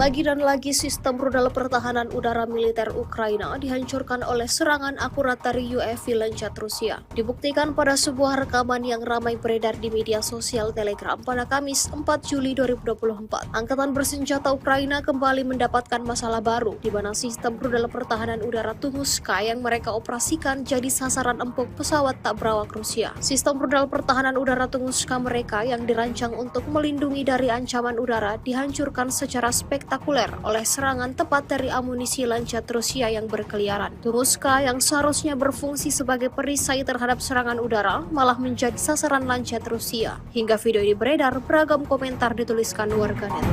Lagi dan lagi sistem rudal pertahanan udara militer Ukraina dihancurkan oleh serangan akurat dari UAV Lancet Rusia. Dibuktikan pada sebuah rekaman yang ramai beredar di media sosial Telegram pada Kamis 4 Juli 2024. Angkatan bersenjata Ukraina kembali mendapatkan masalah baru, di mana sistem rudal pertahanan udara Tunguska yang mereka operasikan jadi sasaran empuk pesawat tak berawak Rusia. Sistem rudal pertahanan udara Tunguska mereka yang dirancang untuk melindungi dari ancaman udara dihancurkan secara spektakuler oleh serangan tepat dari amunisi Lancet Rusia yang berkeliaran. Tunguska yang seharusnya berfungsi sebagai perisai terhadap serangan udara malah menjadi sasaran Lancet Rusia. Hingga video ini beredar, beragam komentar dituliskan warganet.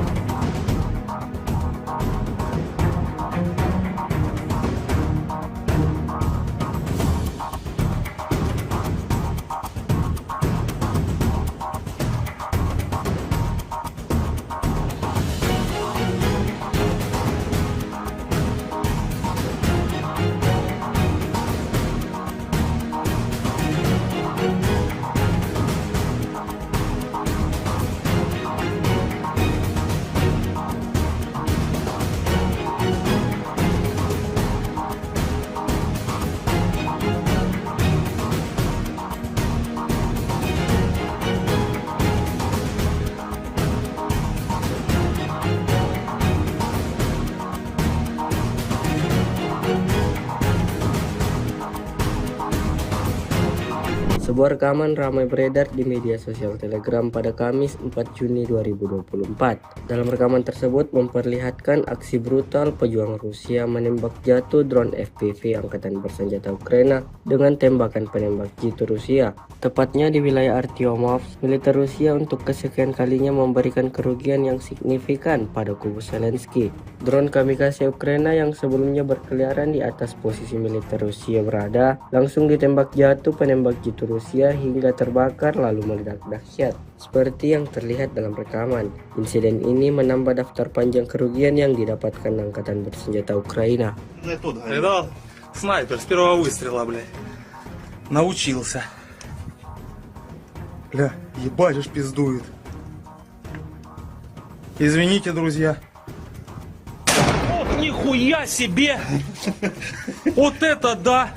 Sebuah rekaman ramai beredar di media sosial Telegram pada Kamis 4 Juni 2024. Dalam rekaman tersebut memperlihatkan aksi brutal pejuang Rusia menembak jatuh drone FPV Angkatan Bersenjata Ukraina dengan tembakan penembak jitu Rusia. Tepatnya di wilayah Artyomovsk, militer Rusia untuk kesekian kalinya memberikan kerugian yang signifikan pada kubu Zelensky. Drone kamikaze Ukraina yang sebelumnya berkeliaran di atas posisi militer Rusia berada, langsung ditembak jatuh penembak jitu Rusia hingga terbakar lalu meledak dahsyat. Seperti yang terlihat dalam rekaman, insiden ini menambah daftar panjang kerugian yang didapatkan Angkatan Bersenjata Ukraina. Видал? Снайпер с первого выстрела, блядь. Научился. Бля, ебать аж пиздует. Извините, друзья. Ох, нихуя! Нихуя себе! Вот это да!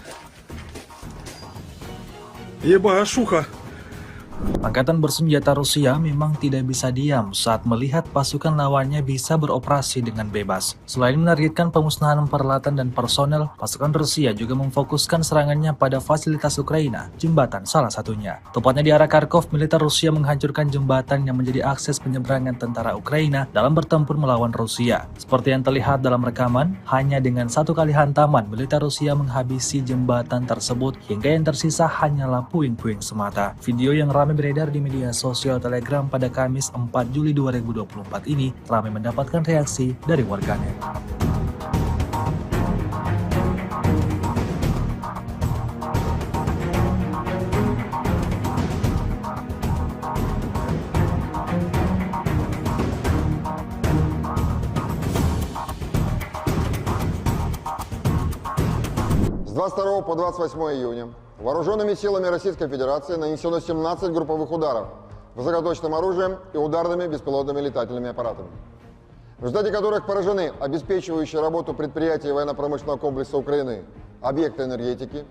Ебашуха! Angkatan bersenjata Rusia memang tidak bisa diam saat melihat pasukan lawannya bisa beroperasi dengan bebas. Selain menargetkan pemusnahan peralatan dan personel, pasukan Rusia juga memfokuskan serangannya pada fasilitas Ukraina, jembatan salah satunya. Tepatnya di arah Kharkov, militer Rusia menghancurkan jembatan yang menjadi akses penyeberangan tentara Ukraina dalam bertempur melawan Rusia. Seperti yang terlihat dalam rekaman, hanya dengan satu kali hantaman, militer Rusia menghabisi jembatan tersebut hingga yang tersisa hanyalah puing-puing semata. Video yang ramai beredar di media sosial Telegram pada Kamis 4 Juli 2024 ini ramai mendapatkan reaksi dari warganet. С 22 по 28 июня вооруженными силами Российской Федерации нанесено 17 групповых ударов высокоточным оружием и ударными беспилотными летательными аппаратами, в результате которых поражены обеспечивающие работу предприятий военно-промышленного комплекса Украины, объекты энергетики,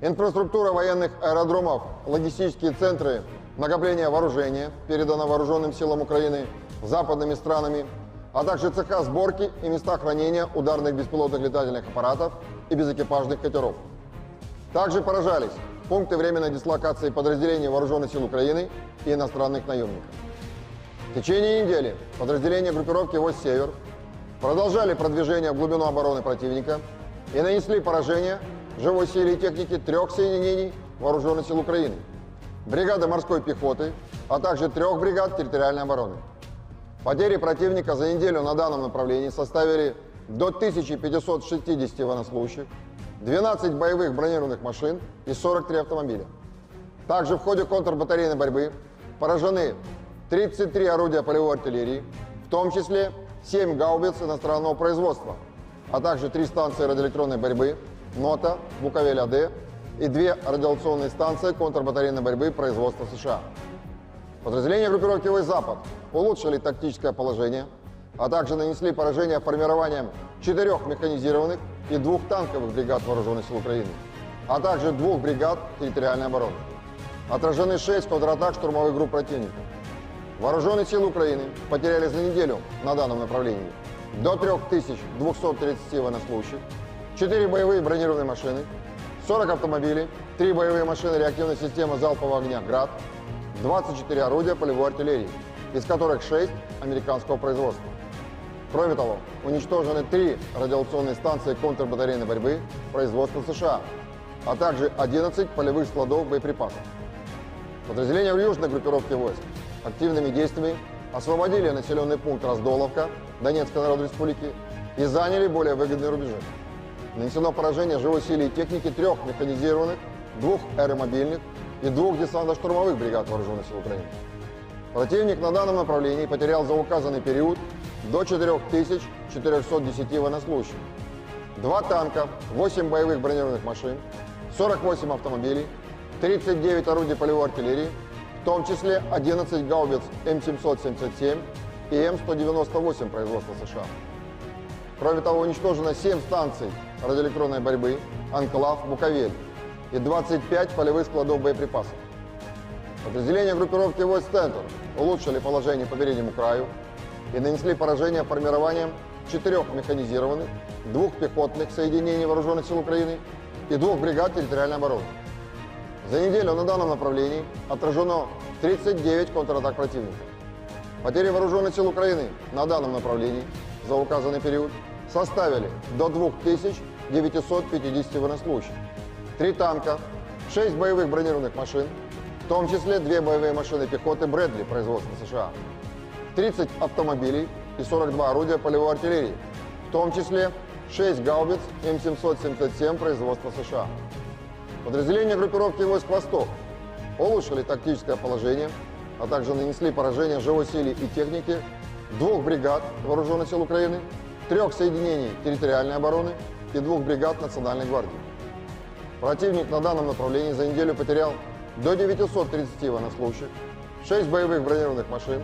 инфраструктура военных аэродромов, логистические центры накопления вооружения, передано вооруженным силам Украины западными странами, а также цеха сборки и места хранения ударных беспилотных летательных аппаратов и безэкипажных катеров. Также поражались пункты временной дислокации подразделений Вооруженных сил Украины и иностранных наемников. В течение недели подразделения группировки войск «Север» продолжали продвижение в глубину обороны противника и нанесли поражение живой силе и технике 3 соединений Вооруженных сил Украины, бригады морской пехоты, а также 3 бригад территориальной обороны. Потери противника за неделю на данном направлении составили до 1560 военнослужащих, 12 боевых бронированных машин и 43 автомобиля. Также в ходе контрбатарейной борьбы поражены 33 орудия полевой артиллерии, в том числе 7 гаубиц иностранного производства, а также 3 станции радиоэлектронной борьбы НОТА, Буковель-АД и 2 радиационные станции контрбатарейной борьбы производства США. Подразделения группировки войск «Запад» улучшили тактическое положение, а также нанесли поражение формированием 4 механизированных и 2 танковых бригад Вооруженных сил Украины, а также 2 бригад территориальной обороны. Отражены 6 контратак штурмовых групп противника. Вооруженные силы Украины потеряли за неделю на данном направлении до 3230 военнослужащих, 4 боевые бронированные машины, 40 автомобилей, 3 боевые машины реактивной системы залпового огня «Град», 24 орудия полевой артиллерии, из которых 6 американского производства. Кроме того, уничтожены 3 радиационные станции контрбатарейной борьбы производства США, а также 11 полевых складов боеприпасов. Подразделения в южной группировке войск активными действиями освободили населенный пункт Раздоловка Донецкой Народной Республики и заняли более выгодные рубежи. Нанесено поражение живой силе и техники 3 механизированных, 2 аэромобильных и 2 десантно-штурмовых бригад Вооруженных сил Украины. Противник на данном направлении потерял за указанный период до 4410 военнослужащих, 2 танка, 8 боевых бронированных машин, 48 автомобилей, 39 орудий полевой артиллерии, в том числе 11 гаубиц М777 и М198 производства США. Кроме того, уничтожено 7 станций радиоэлектронной борьбы, Анклав, Буковель и 25 полевых складов боеприпасов. Подразделения группировки войск «Центр» улучшили положение по переднему краю и нанесли поражение формированием 4 механизированных, 2 пехотных соединений Вооруженных сил Украины и 2 бригад территориальной обороны. За неделю на данном направлении отражено 39 контратак противника. Потери Вооруженных сил Украины на данном направлении за указанный период составили до 2950 военнослужащих, 3 танка, 6 боевых бронированных машин, в том числе 2 боевые машины пехоты Брэдли производства США, 30 автомобилей и 42 орудия полевой артиллерии, в том числе 6 гаубиц М777 производства США. Подразделения группировки войск «Восток» улучшили тактическое положение, а также нанесли поражение живой силе и технике 2 бригад Вооруженных сил Украины, 3 соединений территориальной обороны и 2 бригад Национальной гвардии. Противник на данном направлении за неделю потерял до 930 военнослужащих, 6 боевых бронированных машин,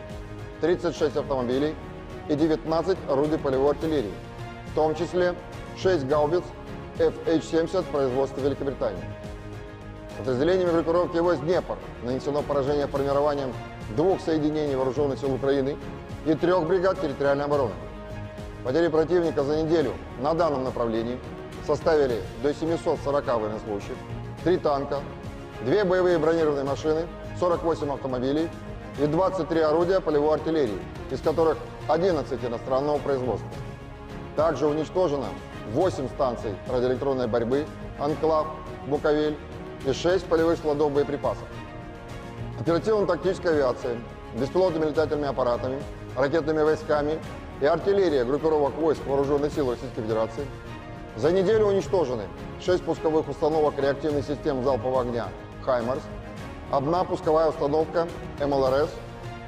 36 автомобилей и 19 орудий полевой артиллерии, в том числе 6 гаубиц FH-70 производства Великобритании. Подразделениями группировки войск «Днепр» нанесено поражение формированием 2 соединений вооруженных сил Украины и 3 бригад территориальной обороны. Потери противника за неделю на данном направлении составили до 740 военнослужащих, 3 танка, 2 боевые бронированные машины, 48 автомобилей и 23 орудия полевой артиллерии, из которых 11 иностранного производства. Также уничтожено 8 станций радиоэлектронной борьбы, «Анклав», «Буковель» и 6 полевых складов боеприпасов. Оперативно-тактическая авиация, беспилотными летательными аппаратами, ракетными войсками и артиллерия группировок войск Вооруженных сил Российской Федерации за неделю уничтожены 6 пусковых установок реактивных систем залпового огня «Хаймарс», 1 пусковая установка МЛРС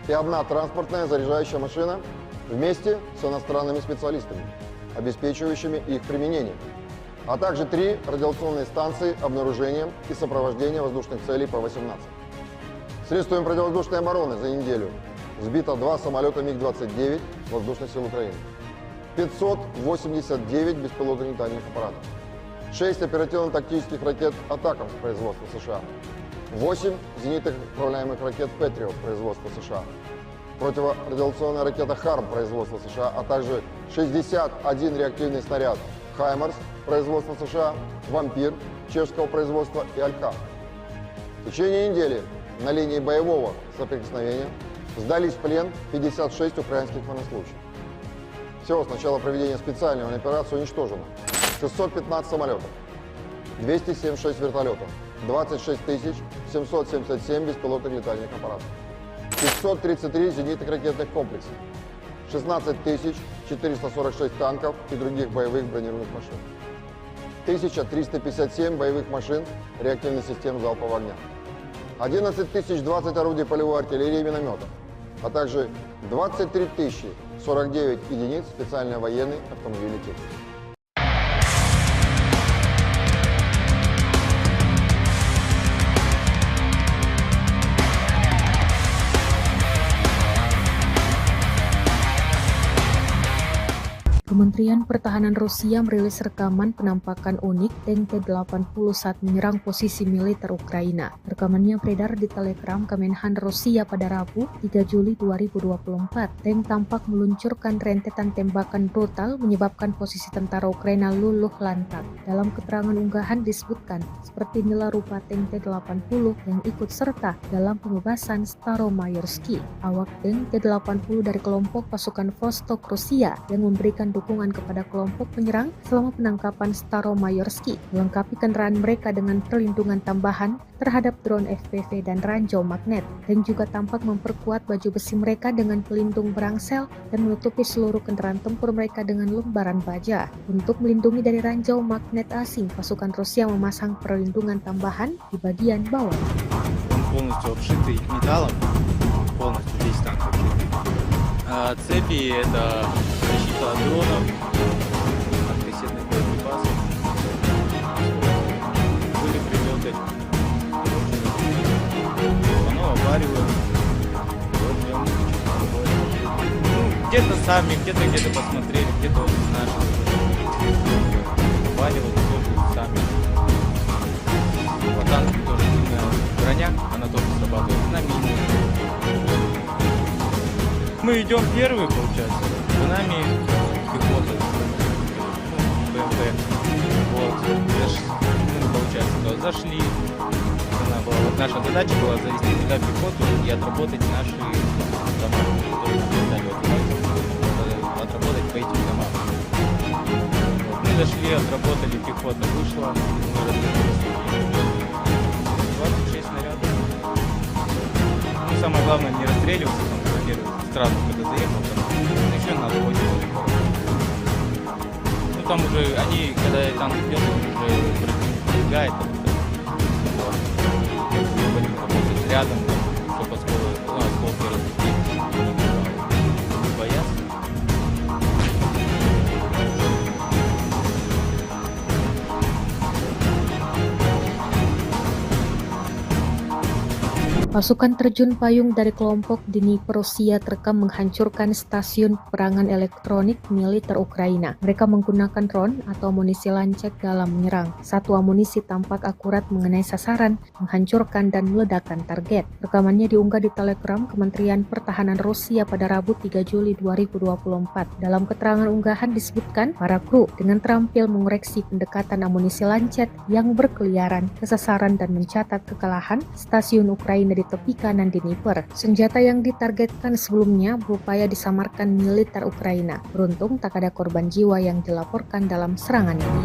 и 1 транспортная заряжающая машина вместе с иностранными специалистами, обеспечивающими их применение, а также 3 радиационные станции обнаружения и сопровождения воздушных целей П-18. Средствами противовоздушной обороны за неделю сбито 2 самолета МиГ-29 воздушных сил Украины, 589 беспилотных летательных аппаратов, 6 оперативно-тактических ракет «Атакамс» производства США, 8 зенитных управляемых ракет «Патриот» производства США, противорадиационная ракета «Харм» производства США, а также 61 реактивный снаряд «Хаймарс» производства США, «Вампир» чешского производства и «Алька». В течение недели на линии боевого соприкосновения сдались в плен 56 украинских военнослужащих. Всего с начала проведения специальной военной операции уничтожено 615 самолетов, 276 вертолетов, 26 777 беспилотных летательных аппаратов, 533 зенитных ракетных комплексов, 16 446 танков и других боевых бронированных машин, 1357 боевых машин реактивных систем залпового огня, 11 020 орудий полевой артиллерии и минометов, а также 23 049 единиц специальной военной автомобильной техники. Kementerian Pertahanan Rusia merilis rekaman penampakan unik tank T-80 saat menyerang posisi militer Ukraina. Rekamannya beredar di Telegram Kemenhan Rusia pada Rabu, 3 Juli 2024. Tank tampak meluncurkan rentetan tembakan brutal menyebabkan posisi tentara Ukraina luluh lantak. Dalam keterangan unggahan disebutkan, seperti inilah rupa tank T-80 yang ikut serta dalam pembebasan Staromayorsky. Awak tank T-80 dari kelompok pasukan Vostok Rusia yang memberikan dukungan kepada kelompok penyerang selama penangkapan Staromayorsky, melengkapi kendaraan mereka dengan perlindungan tambahan terhadap drone FPV dan ranjau magnet, dan juga tampak memperkuat baju besi mereka dengan pelindung berangsel dan menutupi seluruh kendaraan tempur mereka dengan lembaran baja. Untuk melindungi dari ranjau magnet asing, pasukan Rusia memasang perlindungan tambahan di bagian bawah. Полностью обшитый металлом, полностью весь танк обшитый. Цепи — это защита от дронов, от кассетных боеприпасов. Были прилеты, оно авариваем, где-то сами, где-то посмотрели, где-то вот наши аваривают тоже сами. По танку тоже броня, она тоже срабатывает на мине. Мы идем первые, получается, за нами пехота, БМП, вот, получается, зашли, наша задача была завести туда пехоту и отработать наши дома, отработать по этим домам. Вот, мы зашли, отработали, пехота вышла, мы развернулись, 26 снарядов. Ну, самое главное не расстреливаться, сразу, когда заехал, там еще надо очень. Ну там уже они, когда танк идет, уже пробегает, работать рядом, чтобы осколки разлететь, не бояться. Pasukan terjun payung dari kelompok Dnipro Rusia terekam menghancurkan stasiun peperangan elektronik militer Ukraina. Mereka menggunakan drone atau amunisi lancet dalam menyerang. Satu amunisi tampak akurat mengenai sasaran, menghancurkan dan meledakkan target. Rekamannya diunggah di Telegram Kementerian Pertahanan Rusia pada Rabu 3 Juli 2024. Dalam keterangan unggahan disebutkan, para kru dengan terampil mengoreksi pendekatan amunisi lancet yang berkeliaran ke sasaran dan mencatat kekalahan stasiun Ukraina di tepi kanan Dnipro. Senjata yang ditargetkan sebelumnya berupaya disamarkan militer Ukraina. Beruntung tak ada korban jiwa yang dilaporkan dalam serangan ini.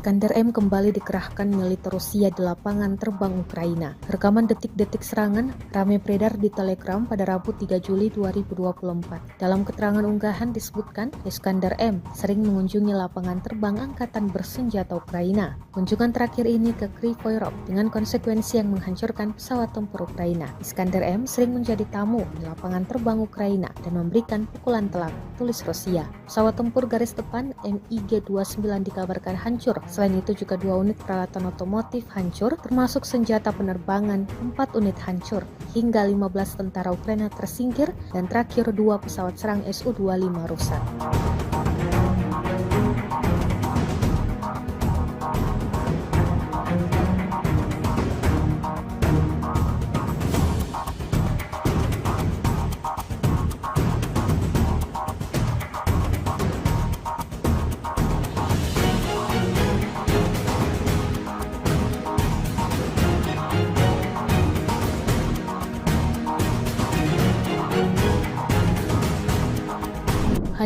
Iskander M kembali dikerahkan militer Rusia di lapangan terbang Ukraina. Rekaman detik-detik serangan ramai beredar di Telegram pada Rabu 3 Juli 2024. Dalam keterangan unggahan disebutkan, Iskander M sering mengunjungi lapangan terbang angkatan bersenjata Ukraina. Kunjungan terakhir ini ke Kryvyi-Rih dengan konsekuensi yang menghancurkan pesawat tempur Ukraina. Iskander M sering menjadi tamu di lapangan terbang Ukraina dan memberikan pukulan telak, tulis Rusia. Pesawat tempur garis depan MiG-29 dikabarkan hancur. Selain itu juga 2 unit peralatan otomotif hancur, termasuk senjata penerbangan, 4 unit hancur, hingga 15 tentara Ukraina tersingkir, dan terakhir 2 pesawat serang Su-25 rusak.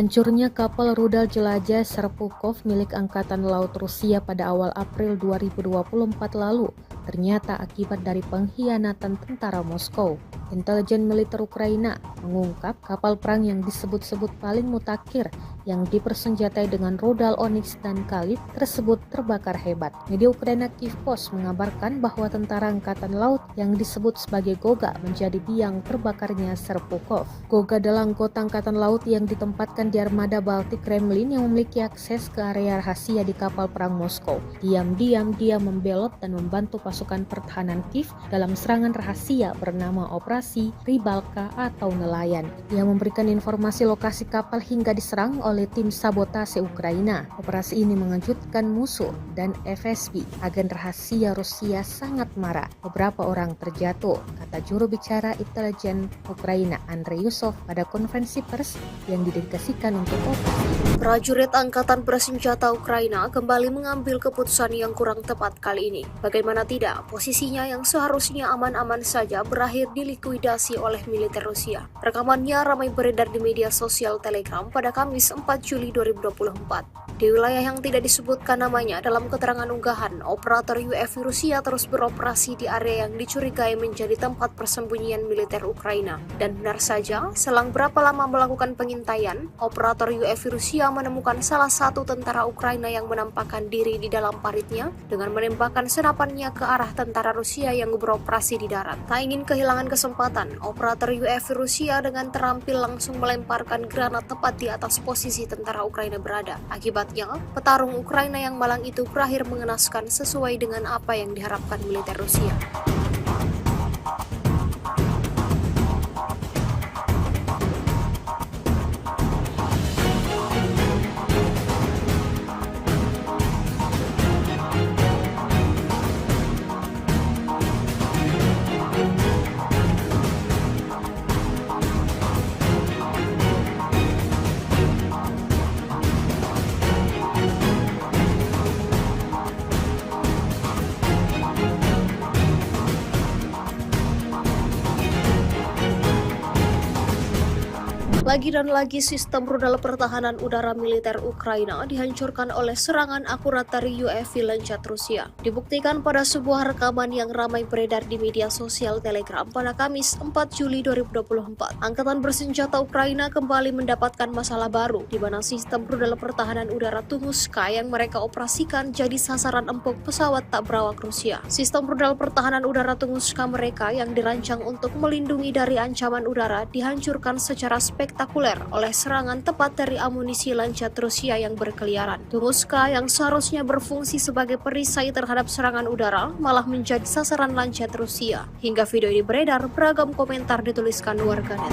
Hancurnya kapal rudal jelajah Serpukov milik Angkatan Laut Rusia pada awal April 2024 lalu ternyata akibat dari pengkhianatan tentara Moskow. Intelijen militer Ukraina mengungkap kapal perang yang disebut-sebut paling mutakhir yang dipersenjatai dengan rudal Onyx dan Khalid tersebut terbakar hebat. Media Ukraina Kyiv Post mengabarkan bahwa tentara angkatan laut yang disebut sebagai Goga menjadi biang terbakarnya Serpukov. Goga adalah anggota angkatan laut yang ditempatkan di armada Baltik Kremlin yang memiliki akses ke area rahasia di kapal perang Moskow. Diam-diam dia membelot dan membantu pasukan pertahanan Kiev dalam serangan rahasia bernama Operasi Rybalka atau Nelayan. Dia memberikan informasi lokasi kapal hingga diserang oleh tim sabotase Ukraina. Operasi ini mengejutkan musuh dan FSB. Agen rahasia Rusia sangat marah. Beberapa orang terjatuh, kata juru bicara intelijen Ukraina Andrei Yusov pada konferensi pers yang didedikasikan untuk operasi. Prajurit Angkatan Bersenjata Ukraina kembali mengambil keputusan yang kurang tepat kali ini. Bagaimana tidak, posisinya yang seharusnya aman-aman saja berakhir dilikuidasi oleh militer Rusia. Rekamannya ramai beredar di media sosial Telegram pada Kamis 4 Juli 2024. Di wilayah yang tidak disebutkan namanya dalam keterangan unggahan, operator UAV Rusia terus beroperasi di area yang dicurigai menjadi tempat persembunyian militer Ukraina. Dan benar saja, selang berapa lama melakukan pengintaian, operator UAV Rusia menemukan salah satu tentara Ukraina yang menampakkan diri di dalam paritnya dengan menembakkan senapannya ke arah tentara Rusia yang beroperasi di darat. Tak ingin kehilangan kesempatan, operator UAV Rusia dengan terampil langsung melemparkan granat tepat di atas posisi tentara Ukraina berada. Akibatnya, petarung Ukraina yang malang itu berakhir mengenaskan sesuai dengan apa yang diharapkan militer Rusia. Lagi dan lagi sistem rudal pertahanan udara militer Ukraina dihancurkan oleh serangan akurat dari UAV Lancet Rusia. Dibuktikan pada sebuah rekaman yang ramai beredar di media sosial Telegram pada Kamis 4 Juli 2024. Angkatan bersenjata Ukraina kembali mendapatkan masalah baru, di mana sistem rudal pertahanan udara Tunguska yang mereka operasikan jadi sasaran empuk pesawat tak berawak Rusia. Sistem rudal pertahanan udara Tunguska mereka yang dirancang untuk melindungi dari ancaman udara dihancurkan secara spektakuler oleh serangan tepat dari amunisi Lancet Rusia yang berkeliaran. Tunguska yang seharusnya berfungsi sebagai perisai terhadap serangan udara malah menjadi sasaran Lancet Rusia. Hingga video ini beredar, beragam komentar dituliskan warganet.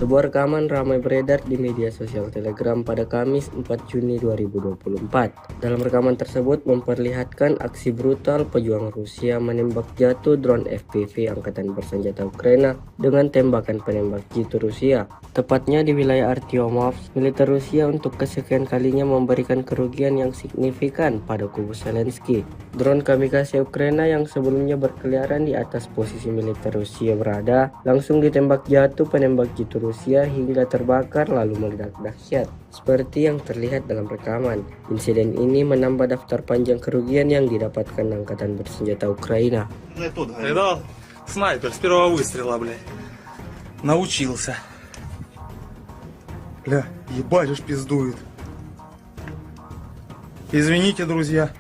Sebuah rekaman ramai beredar di media sosial Telegram pada Kamis 4 Juni 2024. Dalam rekaman tersebut memperlihatkan aksi brutal pejuang Rusia menembak jatuh drone FPV Angkatan Bersenjata Ukraina dengan tembakan penembak jitu Rusia. Tepatnya di wilayah Artyomovsk, militer Rusia untuk kesekian kalinya memberikan kerugian yang signifikan pada kubu Zelensky. Drone kamikaze Ukraina yang sebelumnya berkeliaran di atas posisi militer Rusia berada, langsung ditembak jatuh penembak jitu Rusia hingga terbakar lalu meledak dahsyat. Seperti yang terlihat dalam rekaman, insiden ini menambah daftar panjang kerugian yang didapatkan Angkatan Bersenjata Ukraina. Это снайпер с первого выстрела, блядь. Научился. Бля, ебать уж пиздует. Извините, друзья.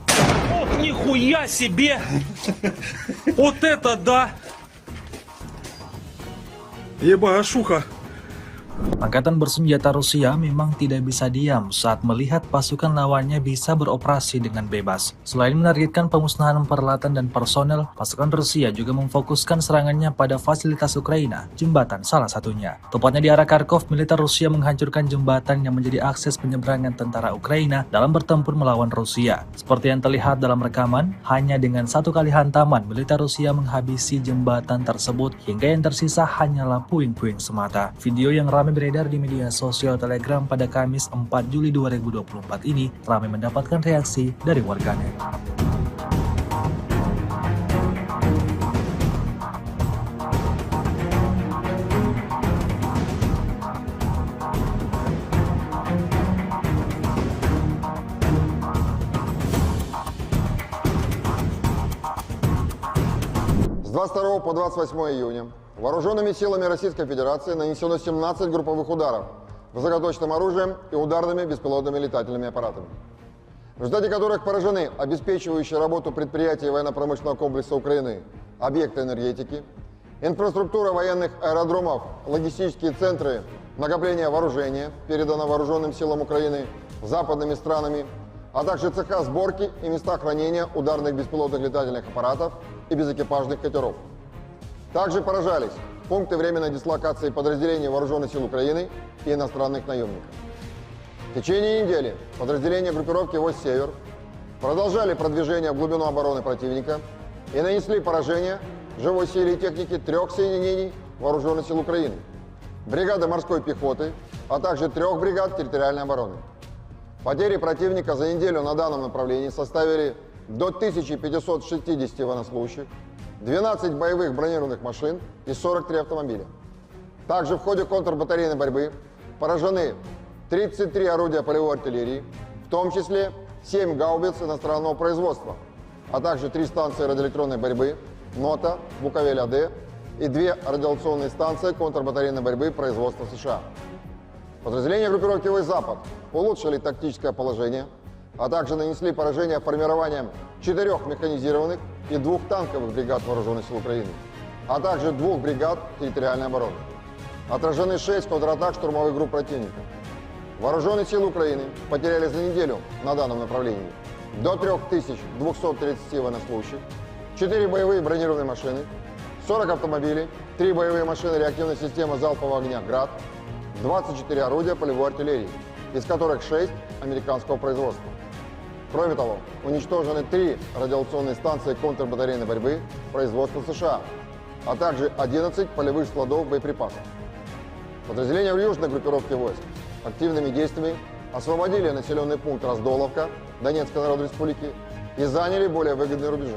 Ох, нихуя себе! Вот это да! Ебашуха. Angkatan bersenjata Rusia memang tidak bisa diam saat melihat pasukan lawannya bisa beroperasi dengan bebas. Selain menargetkan pemusnahan peralatan dan personel, pasukan Rusia juga memfokuskan serangannya pada fasilitas Ukraina, jembatan salah satunya. Tepatnya di arah Kharkov, militer Rusia menghancurkan jembatan yang menjadi akses penyeberangan tentara Ukraina dalam bertempur melawan Rusia. Seperti yang terlihat dalam rekaman, hanya dengan satu kali hantaman, militer Rusia menghabisi jembatan tersebut hingga yang tersisa hanyalah puing-puing semata. Video yang ramai beredar di media sosial Telegram pada Kamis 4 Juli 2024 ini ramai mendapatkan reaksi dari warganet. С 22 по 28 июня вооруженными силами Российской Федерации нанесено 17 групповых ударов высокоточным оружием и ударными беспилотными летательными аппаратами, в результате которых поражены обеспечивающие работу предприятий военно-промышленного комплекса Украины, объекты энергетики, инфраструктура военных аэродромов, логистические центры накопления вооружения, передано вооруженным силам Украины западными странами, а также цеха сборки и места хранения ударных беспилотных летательных аппаратов и безэкипажных катеров. Также поражались пункты временной дислокации подразделений Вооруженных сил Украины и иностранных наемников. В течение недели подразделения группировки «Войск Север» продолжали продвижение в глубину обороны противника и нанесли поражение живой силе и технике 3 соединений Вооруженных сил Украины, бригады морской пехоты, а также 3 бригад территориальной обороны. Потери противника за неделю на данном направлении составили до 1560 военнослужащих, 12 боевых бронированных машин и 43 автомобиля. Также в ходе контрбатарейной борьбы поражены 33 орудия полевой артиллерии, в том числе 7 гаубиц иностранного производства, а также 3 станции радиоэлектронной борьбы НОТА, Буковель-АД и 2 радиационные станции контрбатарейной борьбы производства США. Подразделения группировки «Войск Запад» улучшили тактическое положение, а также нанесли поражение формированием 4 механизированных и 2 танковых бригад Вооруженных сил Украины, а также 2 бригад территориальной обороны. Отражены 6 контратак штурмовых групп противника. Вооруженные силы Украины потеряли за неделю на данном направлении до 3230 военнослужащих, 4 боевые бронированные машины, 40 автомобилей, 3 боевые машины реактивной системы залпового огня «Град», 24 орудия полевой артиллерии, из которых 6 американского производства. Кроме того, уничтожены 3 радиационные станции контрбатарейной борьбы производства США, а также 11 полевых складов боеприпасов. Подразделения южной группировки войск активными действиями освободили населенный пункт Раздоловка Донецкой Народной Республики и заняли более выгодные рубежи.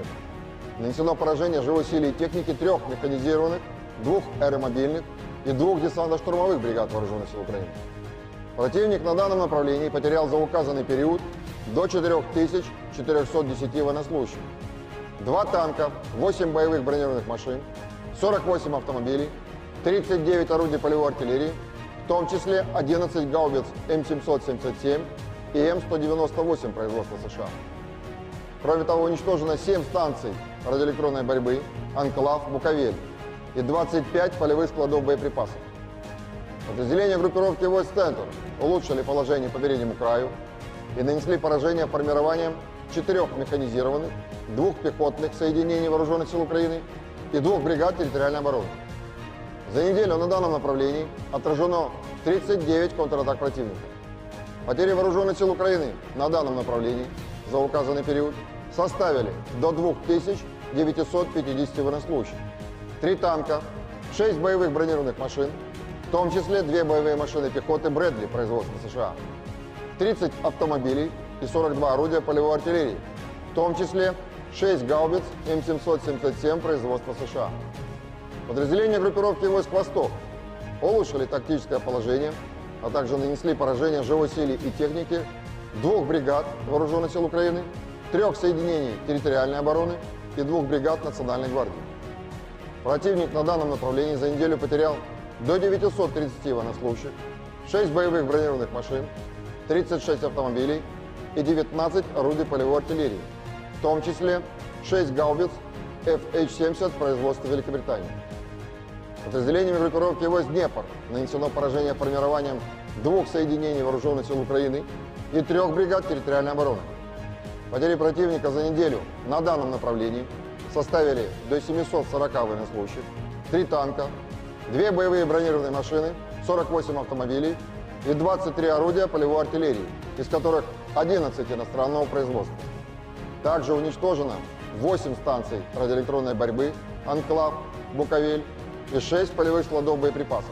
Нанесено поражение живой силе и техники 3 механизированных, 2 аэромобильных и 2 десантно-штурмовых бригад Вооруженных сил Украины. Противник на данном направлении потерял за указанный период до 4410 военнослужащих, 2 танка, 8 боевых бронированных машин, 48 автомобилей, 39 орудий полевой артиллерии, в том числе 11 гаубиц М777 и М198 производства США. Кроме того, уничтожено 7 станций радиоэлектронной борьбы, Анклав, Буковель и 25 полевых складов боеприпасов. Подразделения группировки войск «Центр» улучшили положение по переднему краю и нанесли поражение формированием 4 механизированных, 2 пехотных соединений Вооруженных сил Украины и 2 бригад территориальной обороны. За неделю на данном направлении отражено 39 контратак противника. Потери Вооруженных сил Украины на данном направлении за указанный период составили до 2950 военнослужащих, 3 танка, 6 боевых бронированных машин, в том числе 2 боевые машины пехоты Брэдли производства США, 30 автомобилей и 42 орудия полевой артиллерии, в том числе 6 гаубиц М777 производства США. Подразделения группировки войск «Восток» улучшили тактическое положение, а также нанесли поражение живой силе и технике 2 бригад Вооруженных сил Украины, 3 соединений территориальной обороны и 2 бригад Национальной гвардии. Противник на данном направлении за неделю потерял до 930 военнослужащих, 6 боевых бронированных машин, 36 автомобилей и 19 орудий полевой артиллерии, в том числе 6 гаубиц FH-70 производства Великобритании. Подразделениями группировки войск «Днепр» нанесено поражение формированием 2 соединений Вооруженных сил Украины и 3 бригад территориальной обороны. Потери противника за неделю на данном направлении составили до 740 военнослужащих, 3 танка, 2 боевые бронированные машины, 48 автомобилей и 23 орудия полевой артиллерии, из которых 11 иностранного производства. Также уничтожено 8 станций радиоэлектронной борьбы, Анклав, Буковель и 6 полевых складов боеприпасов.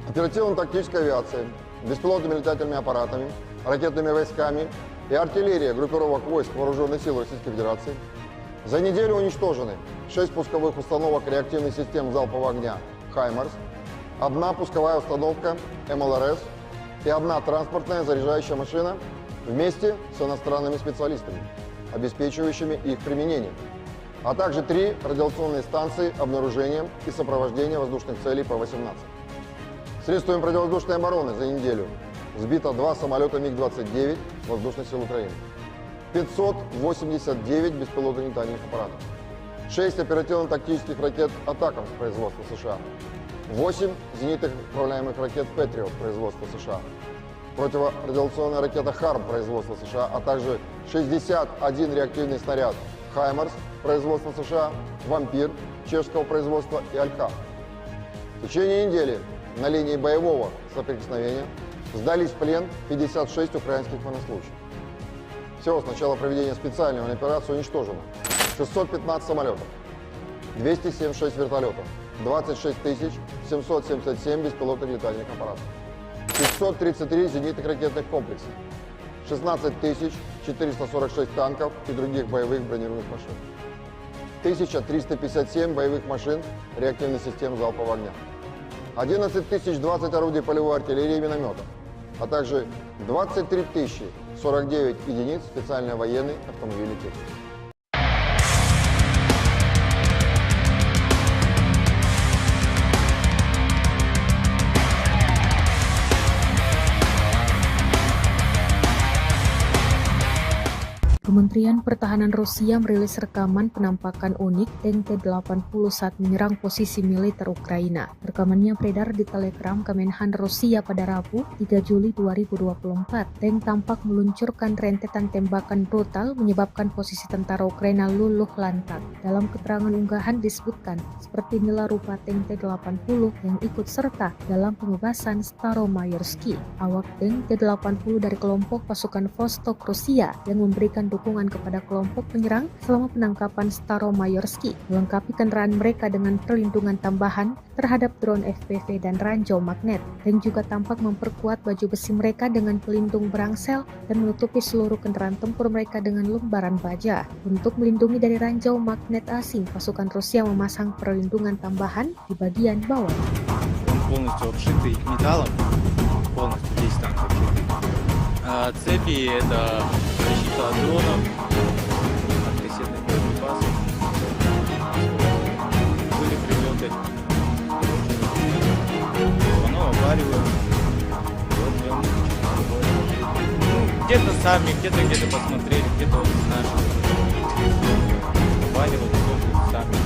Оперативно-тактическая авиация, беспилотными летательными аппаратами, ракетными войсками и артиллерия группировок войск Вооруженных сил Российской Федерации за неделю уничтожены 6 пусковых установок реактивных систем залпового огня «Хаймарс», 1 пусковая установка МЛРС и 1 транспортная заряжающая машина вместе с иностранными специалистами, обеспечивающими их применение, а также 3 радиационные станции обнаружения и сопровождения воздушных целей П-18. Средствами противовоздушной обороны за неделю сбито 2 самолета МиГ-29 Воздушных сил Украины, 589 беспилотных летательных аппаратов, 6 оперативно-тактических ракет «Атакамс» производства США, 8 зенитных управляемых ракет «Патриот» производства США, противорадиационная ракета «Харм» производства США, а также 61 реактивный снаряд «Хаймарс» производства США, «Вампир» чешского производства и «Алька». В течение недели на линии боевого соприкосновения сдались в плен 56 украинских военнослужащих. Всего с начала проведения специальной военной операции уничтожено 615 самолетов, 276 вертолетов, 26 777 беспилотных летательных аппаратов, 533 зенитных ракетных комплексов, 16 446 танков и других боевых бронированных машин, 1357 боевых машин реактивной системы залпового огня, 11 020 орудий полевой артиллерии и минометов, а также 23 049 единиц специальной военной автомобильной техники. Kementerian Pertahanan Rusia merilis rekaman penampakan unik tank T-80 saat menyerang posisi militer Ukraina. Rekamannya beredar di Telegram Kemenhan Rusia pada Rabu, 3 Juli 2024. Tank tampak meluncurkan rentetan tembakan brutal menyebabkan posisi tentara Ukraina luluh lantak. Dalam keterangan unggahan disebutkan, seperti inilah rupa tank T-80 yang ikut serta dalam pembebasan Staromayorski. Awak tank T-80 dari kelompok pasukan Vostok Rusia yang memberikan dukungan kepada kelompok penyerang selama penangkapan Staromayorski, melengkapi kendaraan mereka dengan perlindungan tambahan terhadap drone FPV dan ranjau magnet, dan juga tampak memperkuat baju besi mereka dengan pelindung berangsel dan menutupi seluruh kendaraan tempur mereka dengan lembaran baja. Untuk melindungi dari ranjau magnet asing, pasukan Rusia memasang perlindungan tambahan di bagian bawah. Он полностью обшитый металлом, полностью весь танк обшитый. Цепи — это защита от дронов, от кассетных боеприпасов. Были прилеты, оно оваривает. Вот ждем. Ну, где-то сами, где-то посмотрели, где-то вот наши оваривают, сами.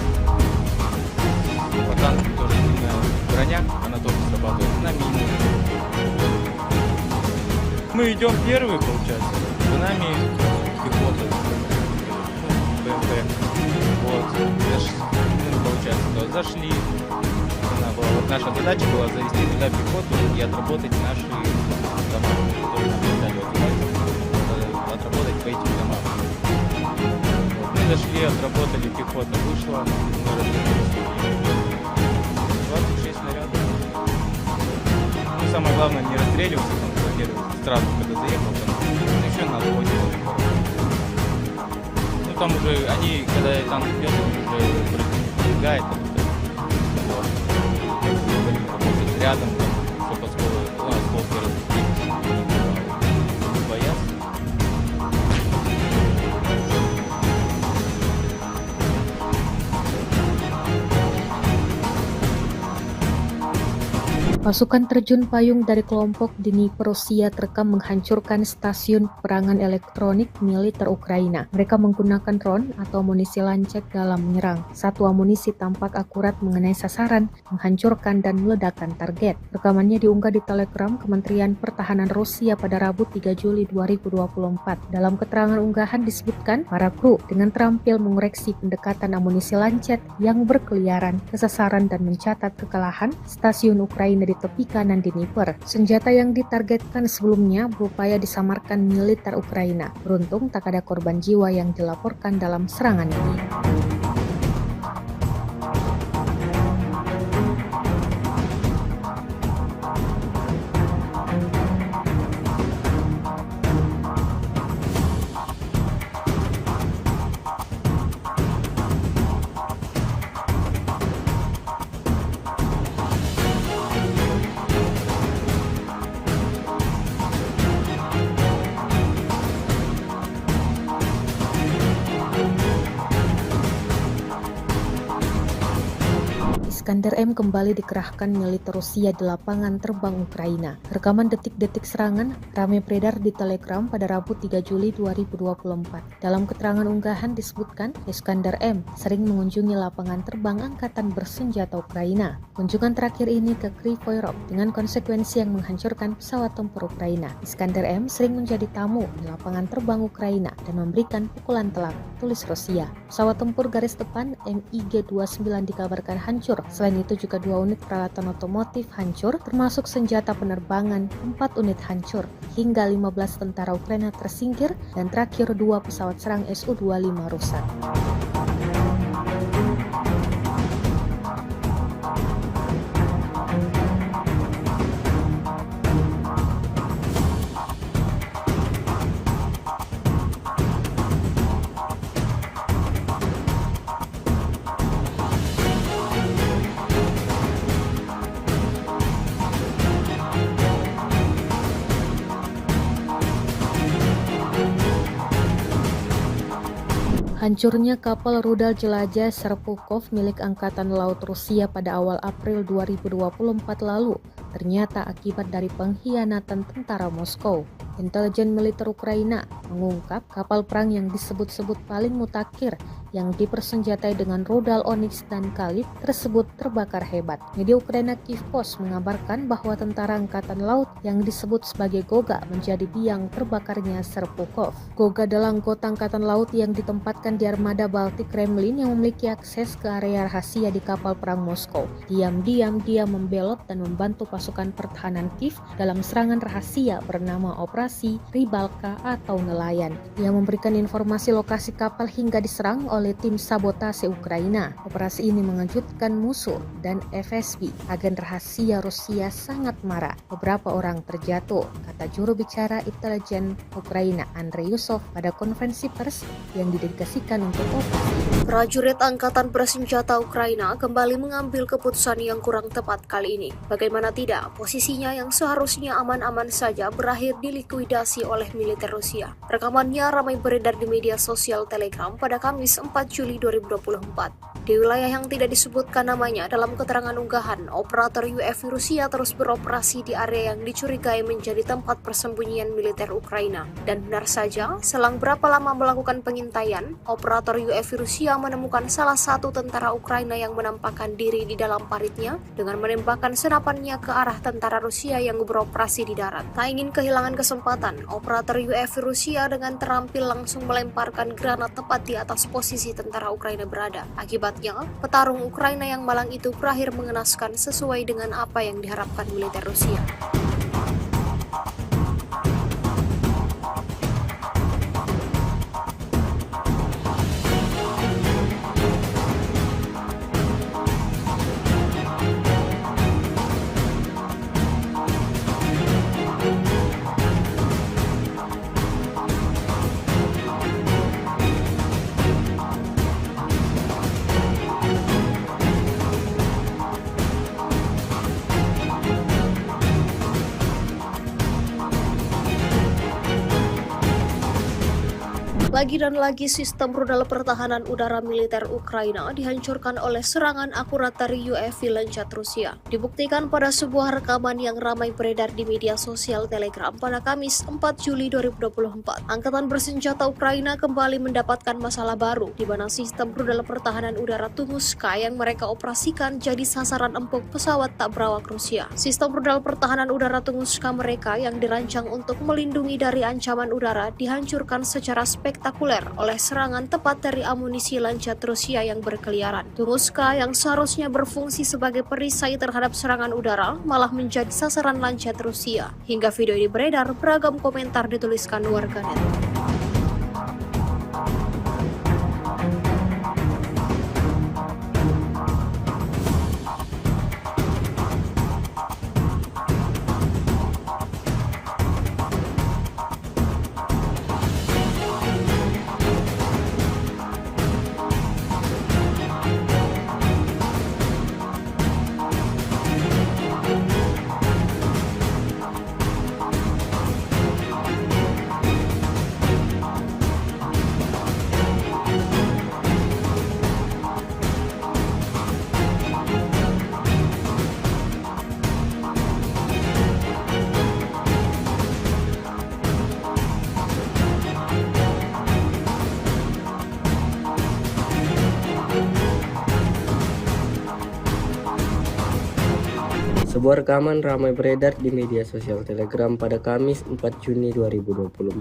По танку тоже сильная броня, она тоже срабатывает на мины. Мы идем первые, получается, за нами пехота, БМП. Вот, получается, зашли. Вот наша задача была завести туда пехоту и отработать наши дома, которые нам дали отработать по этим домам. Вот, мы зашли, отработали, пехота вышла, мы развернулись. 26 снарядов. Ну, самое главное не расстреливаться, там блокировать сразу, когда заехал, там, еще надо будет. Ну, там уже, они, когда танк идет, уже пробегает, вот. Работать рядом, там, чтобы осколки разбить, не бояться. Pasukan terjun payung dari kelompok Dnipro Rusia terekam menghancurkan stasiun peperangan elektronik militer Ukraina. Mereka menggunakan drone atau amunisi lancet dalam menyerang. Satu amunisi tampak akurat mengenai sasaran, menghancurkan dan meledakkan target. Rekamannya diunggah di Telegram Kementerian Pertahanan Rusia pada Rabu 3 Juli 2024. Dalam keterangan unggahan disebutkan, para kru dengan terampil mengoreksi pendekatan amunisi lancet yang berkeliaran ke sasaran dan mencatat kekalahan stasiun Ukraina di tepi kanan Dnipro. Senjata yang ditargetkan sebelumnya berupaya disamarkan militer Ukraina. Beruntung tak ada korban jiwa yang dilaporkan dalam serangan ini. Iskander M kembali dikerahkan militer Rusia di lapangan terbang Ukraina. Rekaman detik-detik serangan ramai beredar di Telegram pada Rabu 3 Juli 2024. Dalam keterangan unggahan disebutkan, Iskander M sering mengunjungi lapangan terbang angkatan bersenjata Ukraina. Kunjungan terakhir ini ke Kryvyi Rih dengan konsekuensi yang menghancurkan pesawat tempur Ukraina. Iskander M sering menjadi tamu di lapangan terbang Ukraina dan memberikan pukulan telak, tulis Rusia. Pesawat tempur garis depan MiG-29 dikabarkan hancur. Selain itu juga 2 unit peralatan otomotif hancur, termasuk senjata penerbangan, 4 unit hancur, hingga 15 tentara Ukraina tersingkir, dan terakhir 2 pesawat serang Su-25 rusak. Hancurnya kapal rudal jelajah Serpukov milik Angkatan Laut Rusia pada awal April 2024 lalu ternyata akibat dari pengkhianatan tentara Moskow. Intelijen militer Ukraina mengungkap kapal perang yang disebut-sebut paling mutakhir yang dipersenjatai dengan rudal Onyx dan Khalid tersebut terbakar hebat. Media Ukraina Kyiv Post mengabarkan bahwa tentara angkatan laut yang disebut sebagai Goga menjadi biang terbakarnya Serpukhov. Goga adalah anggota angkatan laut yang ditempatkan di armada Baltik Kremlin yang memiliki akses ke area rahasia di kapal perang Moskow. Diam-diam dia membelot dan membantu pasukan pertahanan Kiev dalam serangan rahasia bernama Operasi Rybalka atau Nelayan. Dia memberikan informasi lokasi kapal hingga diserang oleh tim sabotase Ukraina. Operasi ini mengejutkan musuh dan FSB. Agen rahasia Rusia sangat marah. Beberapa orang terjatuh, kata juru bicara intelijen Ukraina Andrei Yusov pada konferensi pers yang didedikasikan untuk operasi. Prajurit Angkatan Bersenjata Ukraina kembali mengambil keputusan yang kurang tepat kali ini. Bagaimana tidak, posisinya yang seharusnya aman-aman saja berakhir dilikuidasi oleh militer Rusia. Rekamannya ramai beredar di media sosial Telegram pada Kamis 4 Juli 2024. Di wilayah yang tidak disebutkan namanya dalam keterangan unggahan, operator UAV Rusia terus beroperasi di area yang dicurigai menjadi tempat persembunyian militer Ukraina. Dan benar saja, selang berapa lama melakukan pengintaian, operator UAV Rusia menemukan salah satu tentara Ukraina yang menampakkan diri di dalam paritnya dengan menembakkan senapannya ke arah tentara Rusia yang beroperasi di darat. Tak ingin kehilangan kesempatan, operator UAV Rusia dengan terampil langsung melemparkan granat tepat di atas posisi tentara Ukraina berada. Akibatnya, petarung Ukraina yang malang itu berakhir mengenaskan sesuai dengan apa yang diharapkan militer Rusia. Lagi dan lagi sistem rudal pertahanan udara militer Ukraina dihancurkan oleh serangan akurat dari UAV Lancet Rusia. Dibuktikan pada sebuah rekaman yang ramai beredar di media sosial Telegram pada Kamis 4 Juli 2024. Angkatan bersenjata Ukraina kembali mendapatkan masalah baru di mana sistem rudal pertahanan udara Tunguska yang mereka operasikan jadi sasaran empuk pesawat tak berawak Rusia. Sistem rudal pertahanan udara Tunguska mereka yang dirancang untuk melindungi dari ancaman udara dihancurkan secara spektakuler oleh serangan tepat dari amunisi Lancet Rusia yang berkeliaran. Tunguska yang seharusnya berfungsi sebagai perisai terhadap serangan udara malah menjadi sasaran Lancet Rusia. Hingga video ini beredar, beragam komentar dituliskan warganet. Sebuah rekaman ramai beredar di media sosial Telegram pada Kamis 4 Juni 2024.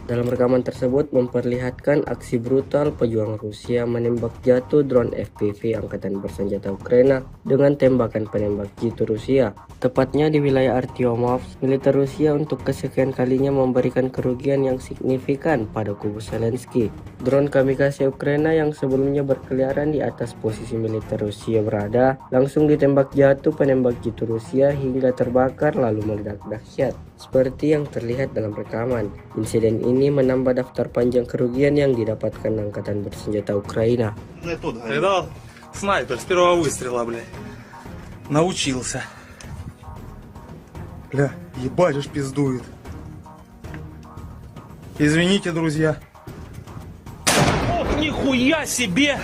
Dalam rekaman tersebut memperlihatkan aksi brutal pejuang Rusia menembak jatuh drone FPV Angkatan Bersenjata Ukraina dengan tembakan penembak jitu Rusia. Tepatnya di wilayah Artyomovsk, militer Rusia untuk kesekian kalinya memberikan kerugian yang signifikan pada kubu Zelensky. Drone kamikaze Ukraina yang sebelumnya berkeliaran di atas posisi militer Rusia berada, langsung ditembak jatuh penembak jitu Rusia hingga terbakar lalu meledak dahsyat. Seperti yang terlihat dalam rekaman, insiden ini menambah daftar panjang kerugian yang didapatkan Angkatan Bersenjata Ukraina. Видал? Снайпер с первого выстрела, блядь. Научился. Бля, ебать уж пиздует. Извините, друзья. Ох, нихуя себе!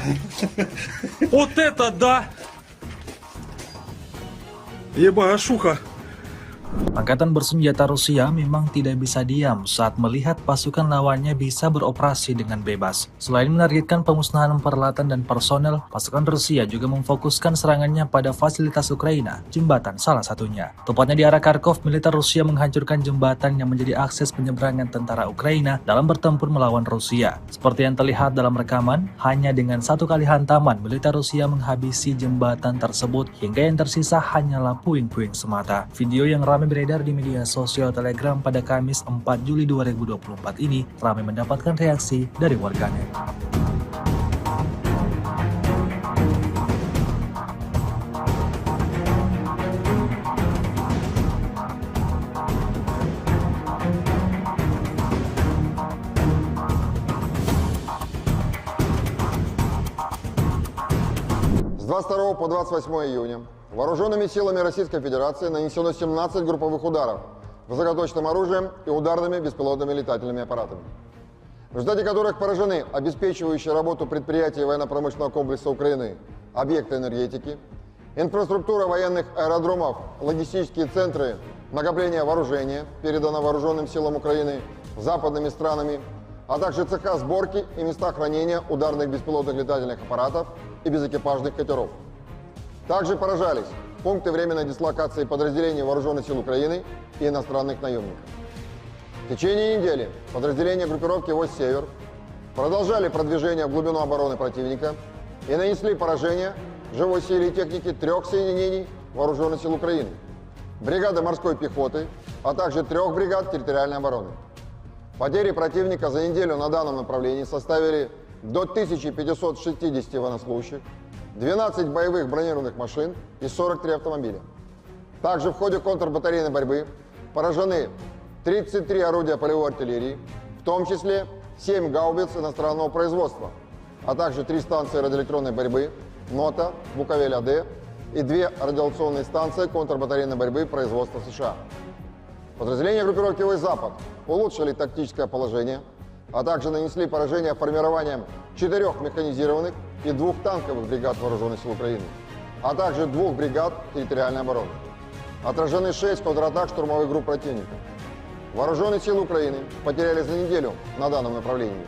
Вот это да! Ебашуха! Angkatan bersenjata Rusia memang tidak bisa diam saat melihat pasukan lawannya bisa beroperasi dengan bebas. Selain menargetkan pemusnahan peralatan dan personel, pasukan Rusia juga memfokuskan serangannya pada fasilitas Ukraina, jembatan salah satunya. Tepatnya di arah Kharkov, militer Rusia menghancurkan jembatan yang menjadi akses penyeberangan tentara Ukraina dalam bertempur melawan Rusia. Seperti yang terlihat dalam rekaman, hanya dengan satu kali hantaman, militer Rusia menghabisi jembatan tersebut hingga yang tersisa hanyalah puing-puing semata. Video yang ramai beredar di media sosial Telegram pada Kamis 4 Juli 2024 ini ramai mendapatkan reaksi dari warganet. С 22 по 28 июня вооруженными силами Российской Федерации нанесено 17 групповых ударов высокоточным оружием и ударными беспилотными летательными аппаратами, в результате которых поражены обеспечивающие работу предприятий военно-промышленного комплекса Украины, объекты энергетики, инфраструктура военных аэродромов, логистические центры накопления вооружения, передано вооруженным силам Украины западными странами, а также цеха сборки и места хранения ударных беспилотных летательных аппаратов и безэкипажных катеров. Также поражались пункты временной дислокации подразделений Вооруженных сил Украины и иностранных наемников. В течение недели подразделения группировки «Войск-Север» продолжали продвижение в глубину обороны противника и нанесли поражение живой силе и технике 3 соединений Вооруженных сил Украины, бригады морской пехоты, а также 3 бригад территориальной обороны. Потери противника за неделю на данном направлении составили до 1560 военнослужащих, 12 боевых бронированных машин и 43 автомобиля. Также в ходе контрбатарейной борьбы поражены 33 орудия полевой артиллерии, в том числе 7 гаубиц иностранного производства, а также 3 станции радиоэлектронной борьбы НОТА, Буковель-АД и 2 радиационные станции контрбатарейной борьбы производства США. Подразделения группировки «Войск Запад» улучшили тактическое положение, а также нанесли поражение формированием 4 механизированных и 2 танковых бригад Вооруженных сил Украины, а также 2 бригад территориальной обороны. Отражены 6 контратак штурмовых групп противника. Вооруженные силы Украины потеряли за неделю на данном направлении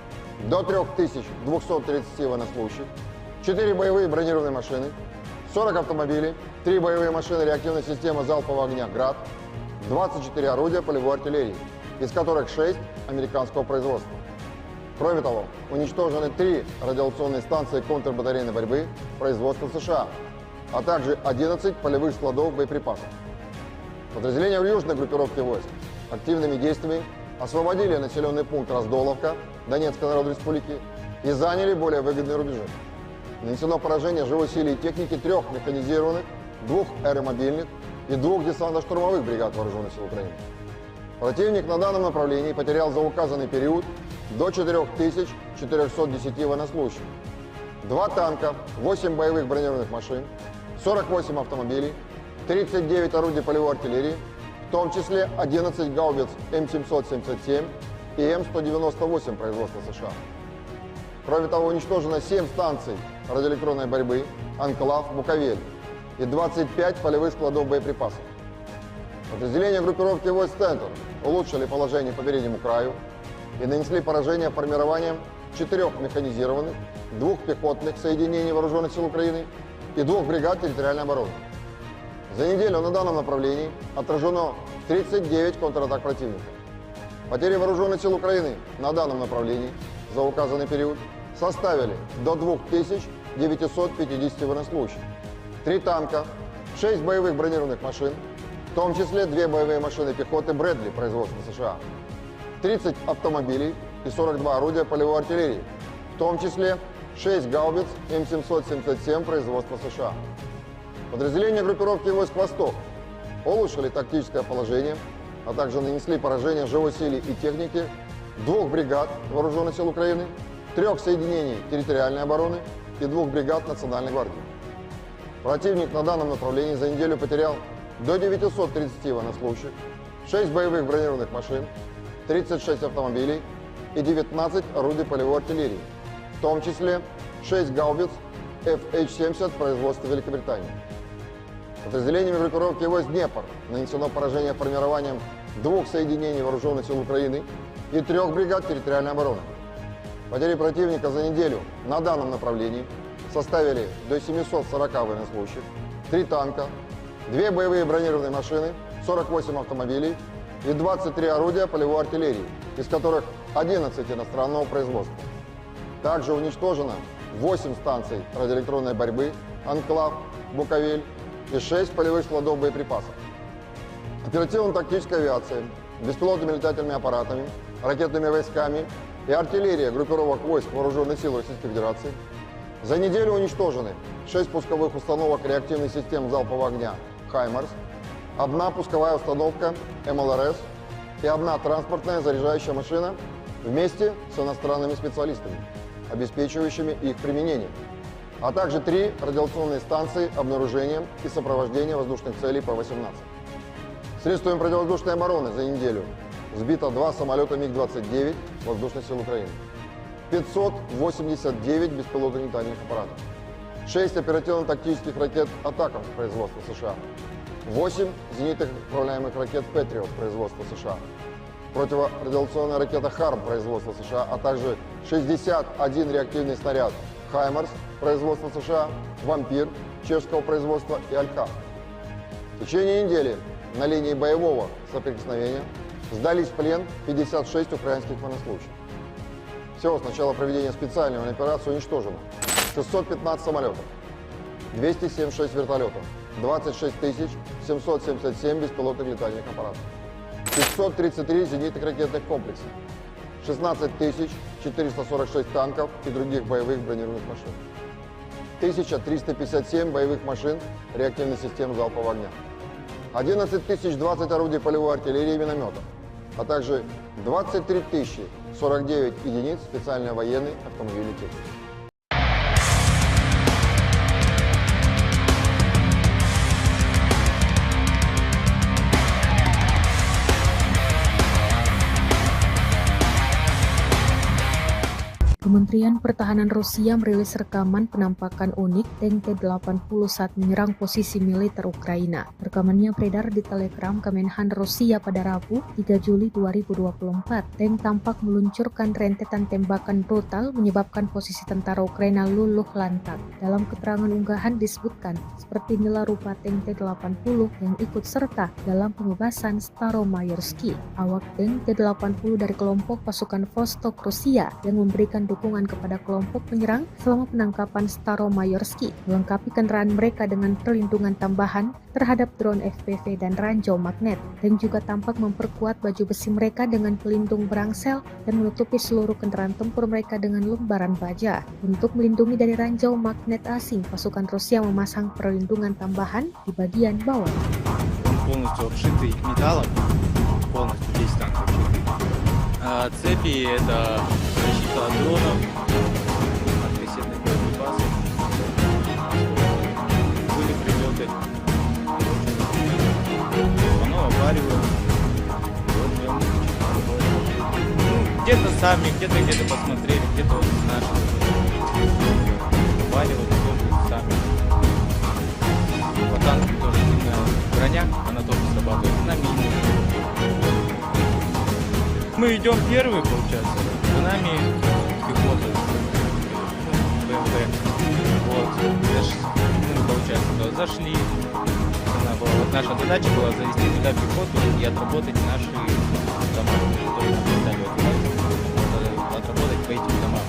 до 3230 военнослужащих, 4 боевые бронированные машины, 40 автомобилей, 3 боевые машины реактивной системы залпового огня «Град», 24 орудия полевой артиллерии, из которых 6 американского производства. Кроме того, уничтожены 3 радиационные станции контрбатарейной борьбы производства США, а также 11 полевых складов боеприпасов. Подразделения в южной группировке войск активными действиями освободили населенный пункт Раздоловка Донецкой Народной Республики и заняли более выгодные рубежи. Нанесено поражение живой силе и технике 3 механизированных, 2 аэромобильных и 2 десантно-штурмовых бригад Вооруженных сил Украины. Противник на данном направлении потерял за указанный период до 4410 военнослужащих, 2 танка, 8 боевых бронированных машин, 48 автомобилей, 39 орудий полевой артиллерии, в том числе 11 гаубиц М777 и М198 производства США. Кроме того, уничтожено 7 станций радиоэлектронной борьбы «Анклав», «Буковель» и 25 полевых складов боеприпасов. Подразделения группировки «Войск Центр» улучшили положение по переднему краю и нанесли поражение формированием 4 механизированных, 2 пехотных соединений Вооруженных сил Украины и 2 бригад территориальной обороны. За неделю на данном направлении отражено 39 контратак противника. Потери Вооруженных сил Украины на данном направлении за указанный период составили до 2950 военнослужащих, 3 танка, 6 боевых бронированных машин, в том числе 2 боевые машины пехоты «Брэдли» производства США, 30 автомобилей и 42 орудия полевой артиллерии, в том числе 6 гаубиц М777 производства США. Подразделения группировки «Войск Восток» улучшили тактическое положение, а также нанесли поражение живой силе и технике 2 бригад Вооруженных сил Украины, 3 соединений территориальной обороны и 2 бригад Национальной гвардии. Противник на данном направлении за неделю потерял до 930 военнослужащих, 6 боевых бронированных машин, 36 автомобилей и 19 орудий полевой артиллерии, в том числе 6 гаубиц FH-70 производства Великобритании. Подразделениями группировки войск «Днепр» нанесено поражение формированием 2 соединений вооруженных сил Украины и 3 бригад территориальной обороны. Потери противника за неделю на данном направлении составили до 740 военнослужащих, 3 танка, 2 боевые бронированные машины, 48 автомобилей и 23 орудия полевой артиллерии, из которых 11 иностранного производства. Также уничтожено 8 станций радиоэлектронной борьбы, «Анклав», «Буковель» и 6 полевых складов боеприпасов. Оперативно-тактическая авиация, беспилотными летательными аппаратами, ракетными войсками и артиллерия группировок войск Вооруженных сил Российской Федерации за неделю уничтожены 6 пусковых установок реактивных систем залпового огня «Хаймарс», 1 пусковая установка МЛРС и 1 транспортная заряжающая машина вместе с иностранными специалистами, обеспечивающими их применение, а также 3 радиационные станции обнаружения и сопровождения воздушных целей П-18. Средствами противовоздушной обороны за неделю сбито 2 самолета МиГ-29 воздушных сил Украины, 589 беспилотных летательных аппаратов, 6 оперативно-тактических ракет «Атакамс» производства США, 8 зенитных управляемых ракет «Патриот» производства США, противорадиационная ракета «Харм» производства США, а также 61 реактивный снаряд «Хаймарс» производства США, «Вампир» чешского производства и «Алька». В течение недели на линии боевого соприкосновения сдались в плен 56 украинских военнослужащих. Всего с начала проведения специальной военной операции уничтожено 615 самолетов, 276 вертолетов, 26 777 беспилотных летательных аппаратов, 533 зенитных ракетных комплекса, 16 446 танков и других боевых бронированных машин, 1357 боевых машин реактивных систем залпового огня, 11 020 орудий полевой артиллерии и минометов, а также 23 049 единиц специальной военной автомобильной техники. Kementerian Pertahanan Rusia merilis rekaman penampakan unik tank T-80 saat menyerang posisi militer Ukraina. Rekamannya beredar di Telegram Kemenhan Rusia pada Rabu, 3 Juli 2024. Tank tampak meluncurkan rentetan tembakan brutal menyebabkan posisi tentara Ukraina luluh lantak. Dalam keterangan unggahan disebutkan, seperti inilah rupa tank T-80 yang ikut serta dalam pembebasan Staromayorsky. Awak tank T-80 dari kelompok pasukan Vostok Rusia yang memberikan dukungan kepada kelompok penyerang selama penangkapan Staromayorsky, melengkapi kendaraan mereka dengan perlindungan tambahan terhadap drone FPV dan ranjau magnet, dan juga tampak memperkuat baju besi mereka dengan pelindung berangsel dan menutupi seluruh kendaraan tempur mereka dengan lembaran baja. Untuk melindungi dari ranjau magnet asing, pasukan Rusia memasang perlindungan tambahan di bagian bawah. Полностью обшитый металлом, полностью весь танк обшитый. Цепи — это защита от дронов, от кассетных боеприпасов. Были прилеты, оно оваривает. Где-то сами, где-то посмотрели, где-то вот наши оваривают, сами. По танку тоже сильная броня, она тоже срабатывает на мине. Мы идем первые, получается, за нами пехота, БМП. Вот, получается, зашли. Наша задача была завести туда пехоту и отработать наши дома, которые нам дали отработать по этим домам.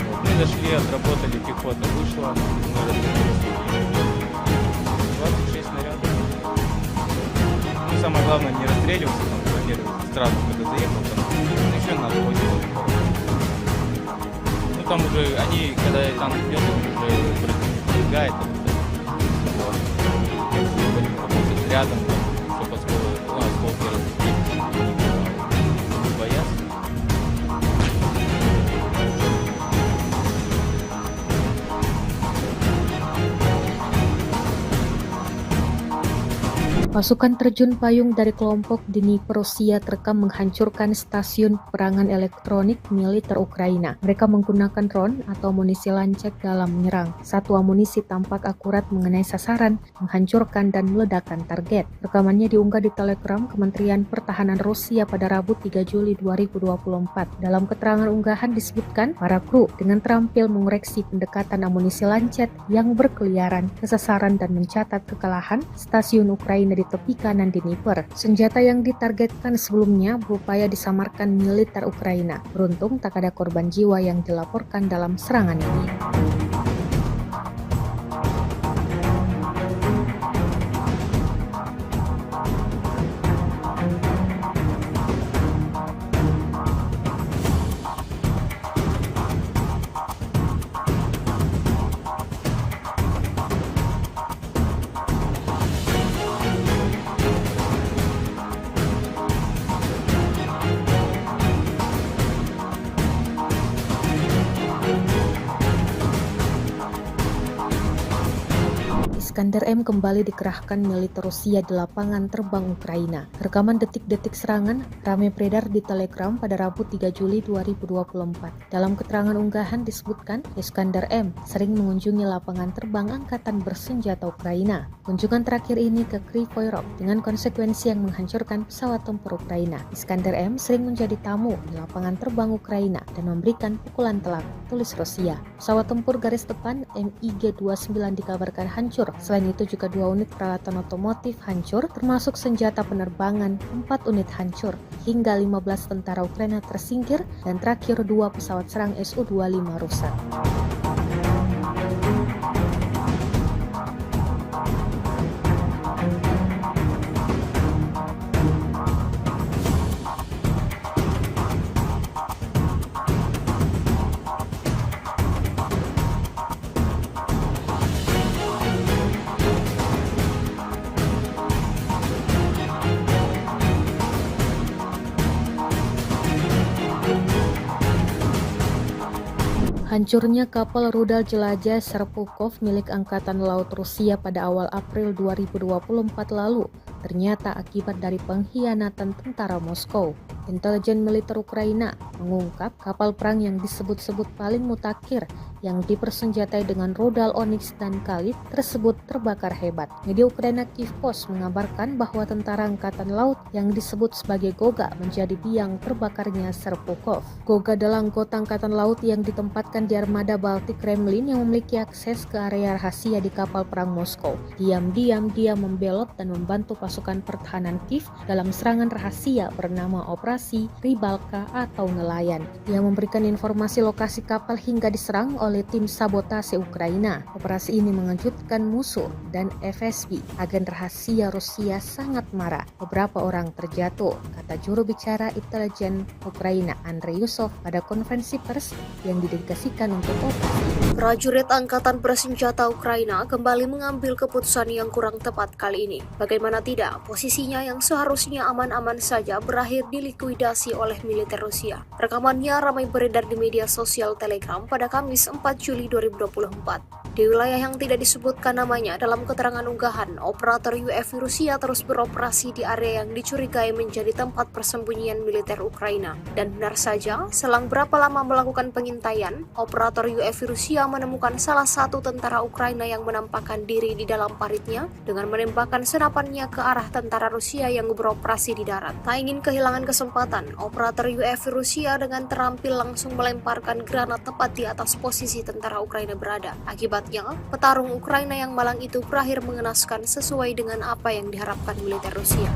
Вот, мы зашли, отработали, пехота вышла, мы развернулись. 26 снарядов. Ну, самое главное, не расстреливаться, там, во-первых, сразу, когда заехал, там, еще надо хватило. Ну, там уже, они, когда танк идет, они уже пробегает, вот. Работать рядом, чтобы осколки разбить, не бояться. Pasukan terjun payung dari kelompok Dnipro Rusia terekam menghancurkan stasiun perangan elektronik militer Ukraina. Mereka menggunakan drone atau amunisi lancet dalam menyerang. Satu amunisi tampak akurat mengenai sasaran, menghancurkan dan meledakkan target. Rekamannya diunggah di Telegram Kementerian Pertahanan Rusia pada Rabu 3 Juli 2024. Dalam keterangan unggahan disebutkan, para kru dengan terampil mengoreksi pendekatan amunisi lancet yang berkeliaran ke sasaran dan mencatat kekalahan stasiun Ukraina di tepi kanan Dnipro. Senjata yang ditargetkan sebelumnya berupaya disamarkan militer Ukraina. Beruntung tak ada korban jiwa yang dilaporkan dalam serangan ini. Iskander M kembali dikerahkan militer Rusia di lapangan terbang Ukraina. Rekaman detik-detik serangan ramai beredar di Telegram pada Rabu 3 Juli 2024. Dalam keterangan unggahan disebutkan, Iskander M sering mengunjungi lapangan terbang angkatan bersenjata Ukraina. Kunjungan terakhir ini ke Kryvyi Rih dengan konsekuensi yang menghancurkan pesawat tempur Ukraina. Iskander M sering menjadi tamu di lapangan terbang Ukraina dan memberikan pukulan telak, tulis Rusia. Pesawat tempur garis depan MiG-29 dikabarkan hancur. Selain itu juga 2 unit peralatan otomotif hancur, termasuk senjata penerbangan, 4 unit hancur, hingga 15 tentara Ukraina tersingkir, dan terakhir 2 pesawat serang Su-25 rusak. Hancurnya kapal rudal jelajah Serpukov milik Angkatan Laut Rusia pada awal April 2024 lalu ternyata akibat dari pengkhianatan tentara Moskow. Intelijen militer Ukraina mengungkap kapal perang yang disebut-sebut paling mutakhir yang dipersenjatai dengan rudal Onyx dan Khalid tersebut terbakar hebat. Media Ukraina Kyiv Post mengabarkan bahwa tentara angkatan laut yang disebut sebagai Goga menjadi biang terbakarnya Serpukov. Goga adalah anggota angkatan laut yang ditempatkan di armada Baltik Kremlin yang memiliki akses ke area rahasia di kapal perang Moskow. Diam-diam dia membelot dan membantu pasukan pertahanan Kiev dalam serangan rahasia bernama Operasi Rybalka atau Nelayan. Dia memberikan informasi lokasi kapal hingga diserang oleh tim sabotase Ukraina. Operasi ini mengejutkan musuh dan FSB. Agen rahasia Rusia sangat marah. Beberapa orang terjatuh, kata juru bicara intelijen Ukraina Andrei Yusov pada konferensi pers yang didedikasikan untuk operasi. Prajurit Angkatan Bersenjata Ukraina kembali mengambil keputusan yang kurang tepat kali ini. Bagaimana tidak, posisinya yang seharusnya aman-aman saja berakhir dilikuidasi oleh militer Rusia. Rekamannya ramai beredar di media sosial Telegram pada Kamis 4 Juli 2024. Di wilayah yang tidak disebutkan namanya dalam keterangan unggahan, operator UAV Rusia terus beroperasi di area yang dicurigai menjadi tempat persembunyian militer Ukraina. Dan benar saja, selang berapa lama melakukan pengintaian, operator UAV Rusia menemukan salah satu tentara Ukraina yang menampakkan diri di dalam paritnya dengan menembakkan senapannya ke arah tentara Rusia yang beroperasi di darat. Tak ingin kehilangan kesempatan, operator UAV Rusia dengan terampil langsung melemparkan granat tepat di atas posisi tentara Ukraina berada. Akibatnya, petarung Ukraina yang malang itu berakhir mengenaskan sesuai dengan apa yang diharapkan militer Rusia.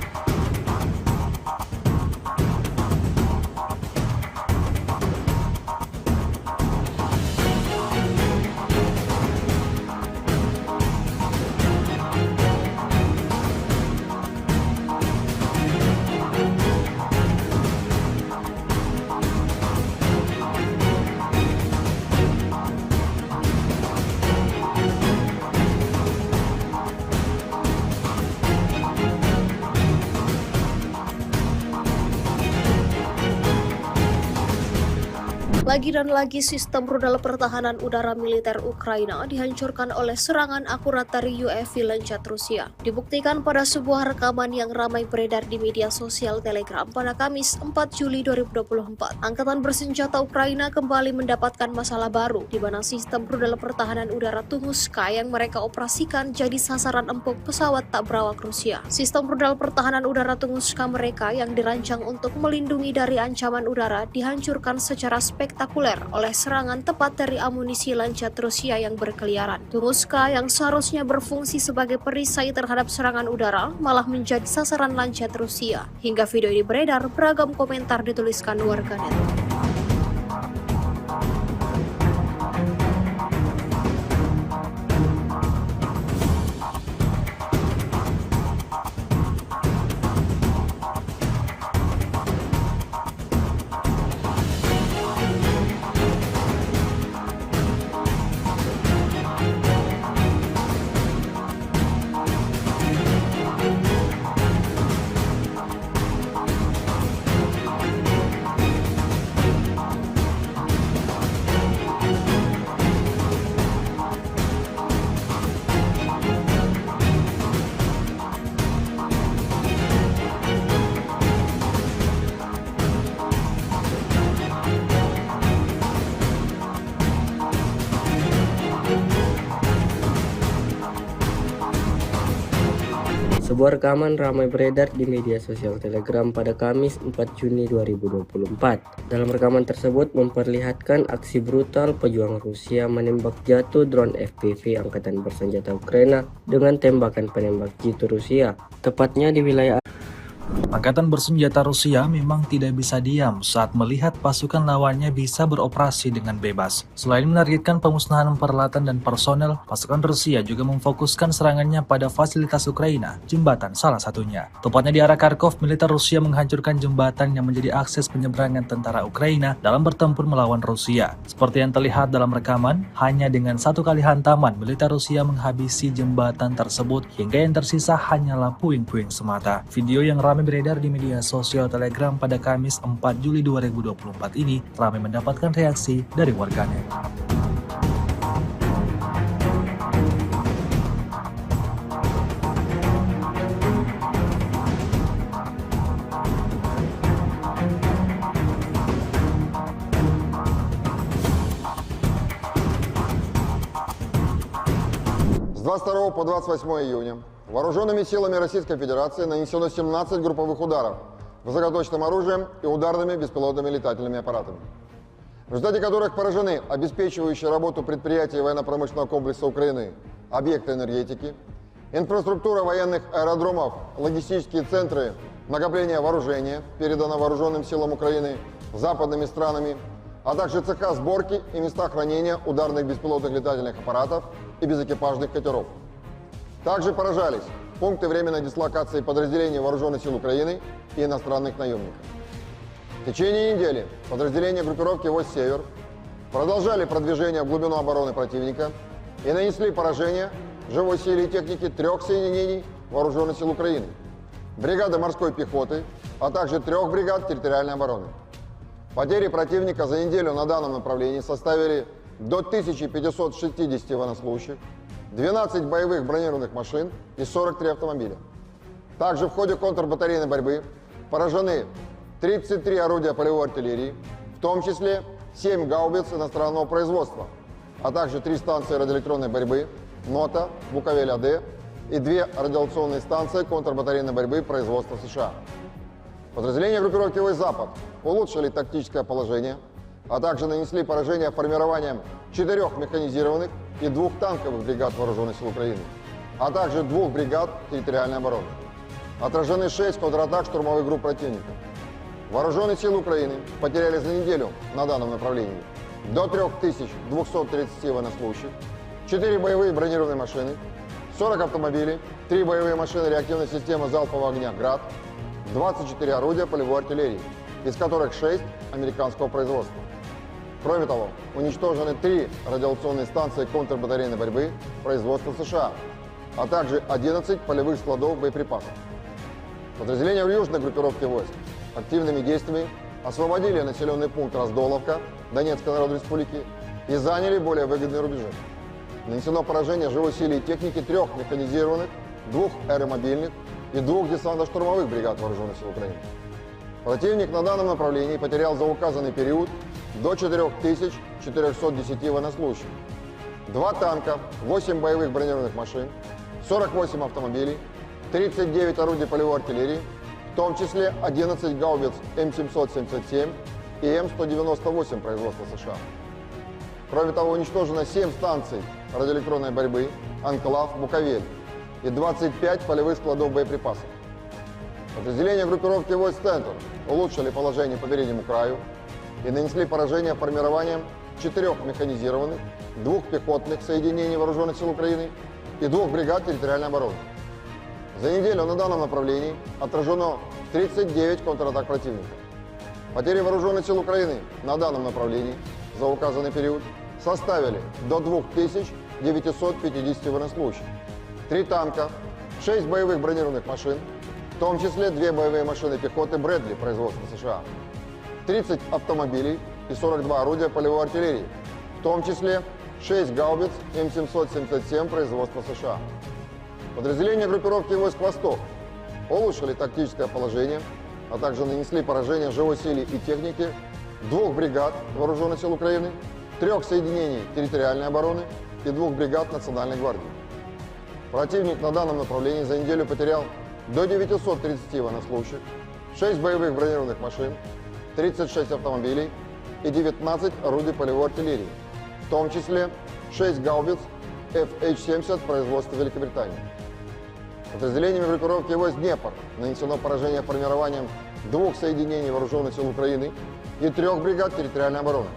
Lagi dan lagi sistem rudal pertahanan udara militer Ukraina dihancurkan oleh serangan akurat dari UAV Lancet Rusia. Dibuktikan pada sebuah rekaman yang ramai beredar di media sosial Telegram pada Kamis 4 Juli 2024. Angkatan bersenjata Ukraina kembali mendapatkan masalah baru, di mana sistem rudal pertahanan udara Tunguska yang mereka operasikan jadi sasaran empuk pesawat tak berawak Rusia. Sistem rudal pertahanan udara Tunguska mereka yang dirancang untuk melindungi dari ancaman udara dihancurkan secara spektakuler oleh serangan tepat dari amunisi Lancet Rusia yang berkeliaran. Tunguska yang seharusnya berfungsi sebagai perisai terhadap serangan udara malah menjadi sasaran Lancet Rusia. Hingga video ini beredar, beragam komentar dituliskan warganet. Sebuah rekaman ramai beredar di media sosial Telegram pada Kamis 4 Juni 2024. Dalam rekaman tersebut memperlihatkan aksi brutal pejuang Rusia menembak jatuh drone FPV Angkatan Bersenjata Ukraina dengan tembakan penembak jitu Rusia, tepatnya di wilayah Angkatan bersenjata Rusia memang tidak bisa diam saat melihat pasukan lawannya bisa beroperasi dengan bebas. Selain menargetkan pemusnahan peralatan dan personel, pasukan Rusia juga memfokuskan serangannya pada fasilitas Ukraina, jembatan salah satunya. Tepatnya di arah Kharkov, militer Rusia menghancurkan jembatan yang menjadi akses penyeberangan tentara Ukraina dalam bertempur melawan Rusia. Seperti yang terlihat dalam rekaman, hanya dengan satu kali hantaman, militer Rusia menghabisi jembatan tersebut hingga yang tersisa hanyalah puing-puing semata. Video yang ramai beredar di media sosial Telegram pada Kamis 4 Juli 2024 ini ramai mendapatkan reaksi dari warganet. С 22 по 28 июня вооруженными силами Российской Федерации нанесено 17 групповых ударов высокоточным оружием и ударными беспилотными летательными аппаратами, в результате которых поражены обеспечивающие работу предприятий военно-промышленного комплекса Украины, объекты энергетики, инфраструктура военных аэродромов, логистические центры накопления вооружения, передано вооруженным силам Украины западными странами, а также цеха сборки и места хранения ударных беспилотных летательных аппаратов и безэкипажных катеров. Также поражались пункты временной дислокации подразделений Вооруженных сил Украины и иностранных наемников. В течение недели подразделения группировки «Войск Север» продолжали продвижение в глубину обороны противника и нанесли поражение живой силе и технике 3 соединений Вооруженных сил Украины, бригады морской пехоты, а также 3 бригад территориальной обороны. Потери противника за неделю на данном направлении составили до 1560 военнослужащих, 12 боевых бронированных машин и 43 автомобиля. Также в ходе контрбатарейной борьбы поражены 33 орудия полевой артиллерии, в том числе 7 гаубиц иностранного производства, а также 3 станции радиоэлектронной борьбы НОТА, Буковель-АД и 2 радиационные станции контрбатарейной борьбы производства США. Подразделения группировки «Войск Запад» улучшили тактическое положение, а также нанесли поражение формированием 4 механизированных и 2 танковых бригад Вооруженных сил Украины, а также 2 бригад территориальной обороны. Отражены 6 контратак штурмовых групп противника. Вооруженные силы Украины потеряли за неделю на данном направлении до 3230 военнослужащих, 4 боевые бронированные машины, 40 автомобилей, 3 боевые машины реактивной системы залпового огня «Град», 24 орудия полевой артиллерии, из которых 6 американского производства. Кроме того, уничтожены 3 радиационные станции контрбатарейной борьбы производства США, а также 11 полевых складов боеприпасов. Подразделения в южной группировке войск активными действиями освободили населенный пункт Раздоловка Донецкой Народной Республики и заняли более выгодные рубежи. Нанесено поражение живой силе и техники 3 механизированных, 2 аэромобильных и 2 десантно-штурмовых бригад Вооруженных сил Украины. Противник на данном направлении потерял за указанный период до 4410 военнослужащих, 2 танка, 8 боевых бронированных машин, 48 автомобилей, 39 орудий полевой артиллерии, в том числе 11 гаубиц М777 и М198 производства США. Кроме того, уничтожено 7 станций радиоэлектронной борьбы, Анклав, Буковель и 25 полевых складов боеприпасов. Подразделения группировки войск «Центр» улучшили положение по переднему краю и нанесли поражение формированием 4 механизированных, 2 пехотных соединений Вооруженных сил Украины и 2 бригад территориальной обороны. За неделю на данном направлении отражено 39 контратак противника. Потери Вооруженных сил Украины на данном направлении за указанный период составили до 2950 военнослужащих, 3 танка, 6 боевых бронированных машин, в том числе 2 боевые машины пехоты Брэдли производства США, 30 автомобилей и 42 орудия полевой артиллерии, в том числе 6 гаубиц М777 производства США. Подразделения группировки войск «Восток» улучшили тактическое положение, а также нанесли поражение живой силе и технике 2 бригад Вооруженных сил Украины, 3 соединений территориальной обороны и 2 бригад Национальной гвардии. Противник на данном направлении за неделю потерял до 930 военнослужащих, 6 боевых бронированных машин, 36 автомобилей и 19 орудий полевой артиллерии, в том числе 6 гаубиц FH-70 производства Великобритании. Подразделениями группировки войск «Днепр» нанесено поражение формированием 2 соединений Вооруженных сил Украины и 3 бригад территориальной обороны.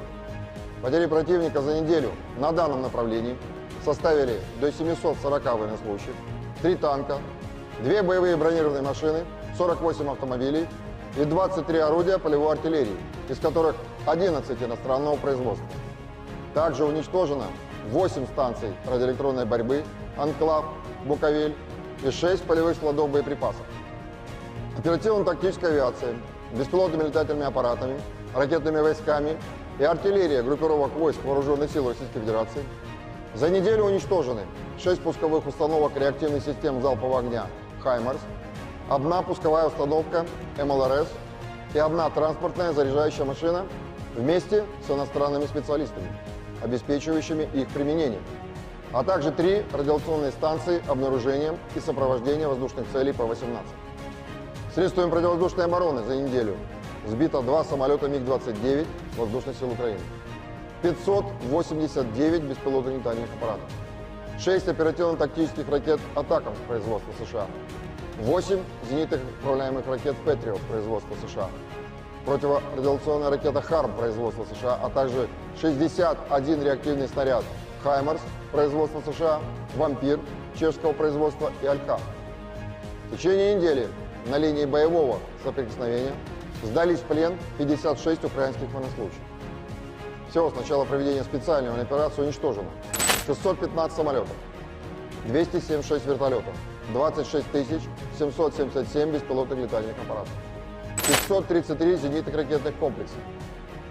Потери противника за неделю на данном направлении составили до 740 военнослужащих, 3 танка, 2 боевые бронированные машины, 48 автомобилей и 23 орудия полевой артиллерии, из которых 11 иностранного производства. Также уничтожено 8 станций радиоэлектронной борьбы, Анклав, Буковель и 6 полевых складов боеприпасов. Оперативно-тактическая авиация, беспилотными летательными аппаратами, ракетными войсками и артиллерия группировок войск Вооруженных сил Российской Федерации за неделю уничтожены 6 пусковых установок реактивных систем залпового огня «Хаймарс», 1 пусковая установка МЛРС и 1 транспортная заряжающая машина вместе с иностранными специалистами, обеспечивающими их применение, а также 3 радиационные станции обнаружения и сопровождения воздушных целей П-18. Средствами противовоздушной обороны за неделю сбито 2 самолета МиГ-29 Воздушных сил Украины, 589 беспилотных летательных аппаратов, 6 оперативно-тактических ракет «Атакамс» производства США, 8 зенитных управляемых ракет «Патриот» производства США, противорадиационная ракета «Харм» производства США, а также 61 реактивный снаряд «Хаймарс» производства США, «Вампир» чешского производства и «Алька». В течение недели на линии боевого соприкосновения сдались в плен 56 украинских военнослужащих. Всего с начала проведения специальной военной операции уничтожено 615 самолетов, 276 вертолетов, 26 777 беспилотных летательных аппаратов, 533 зенитных ракетных комплексов,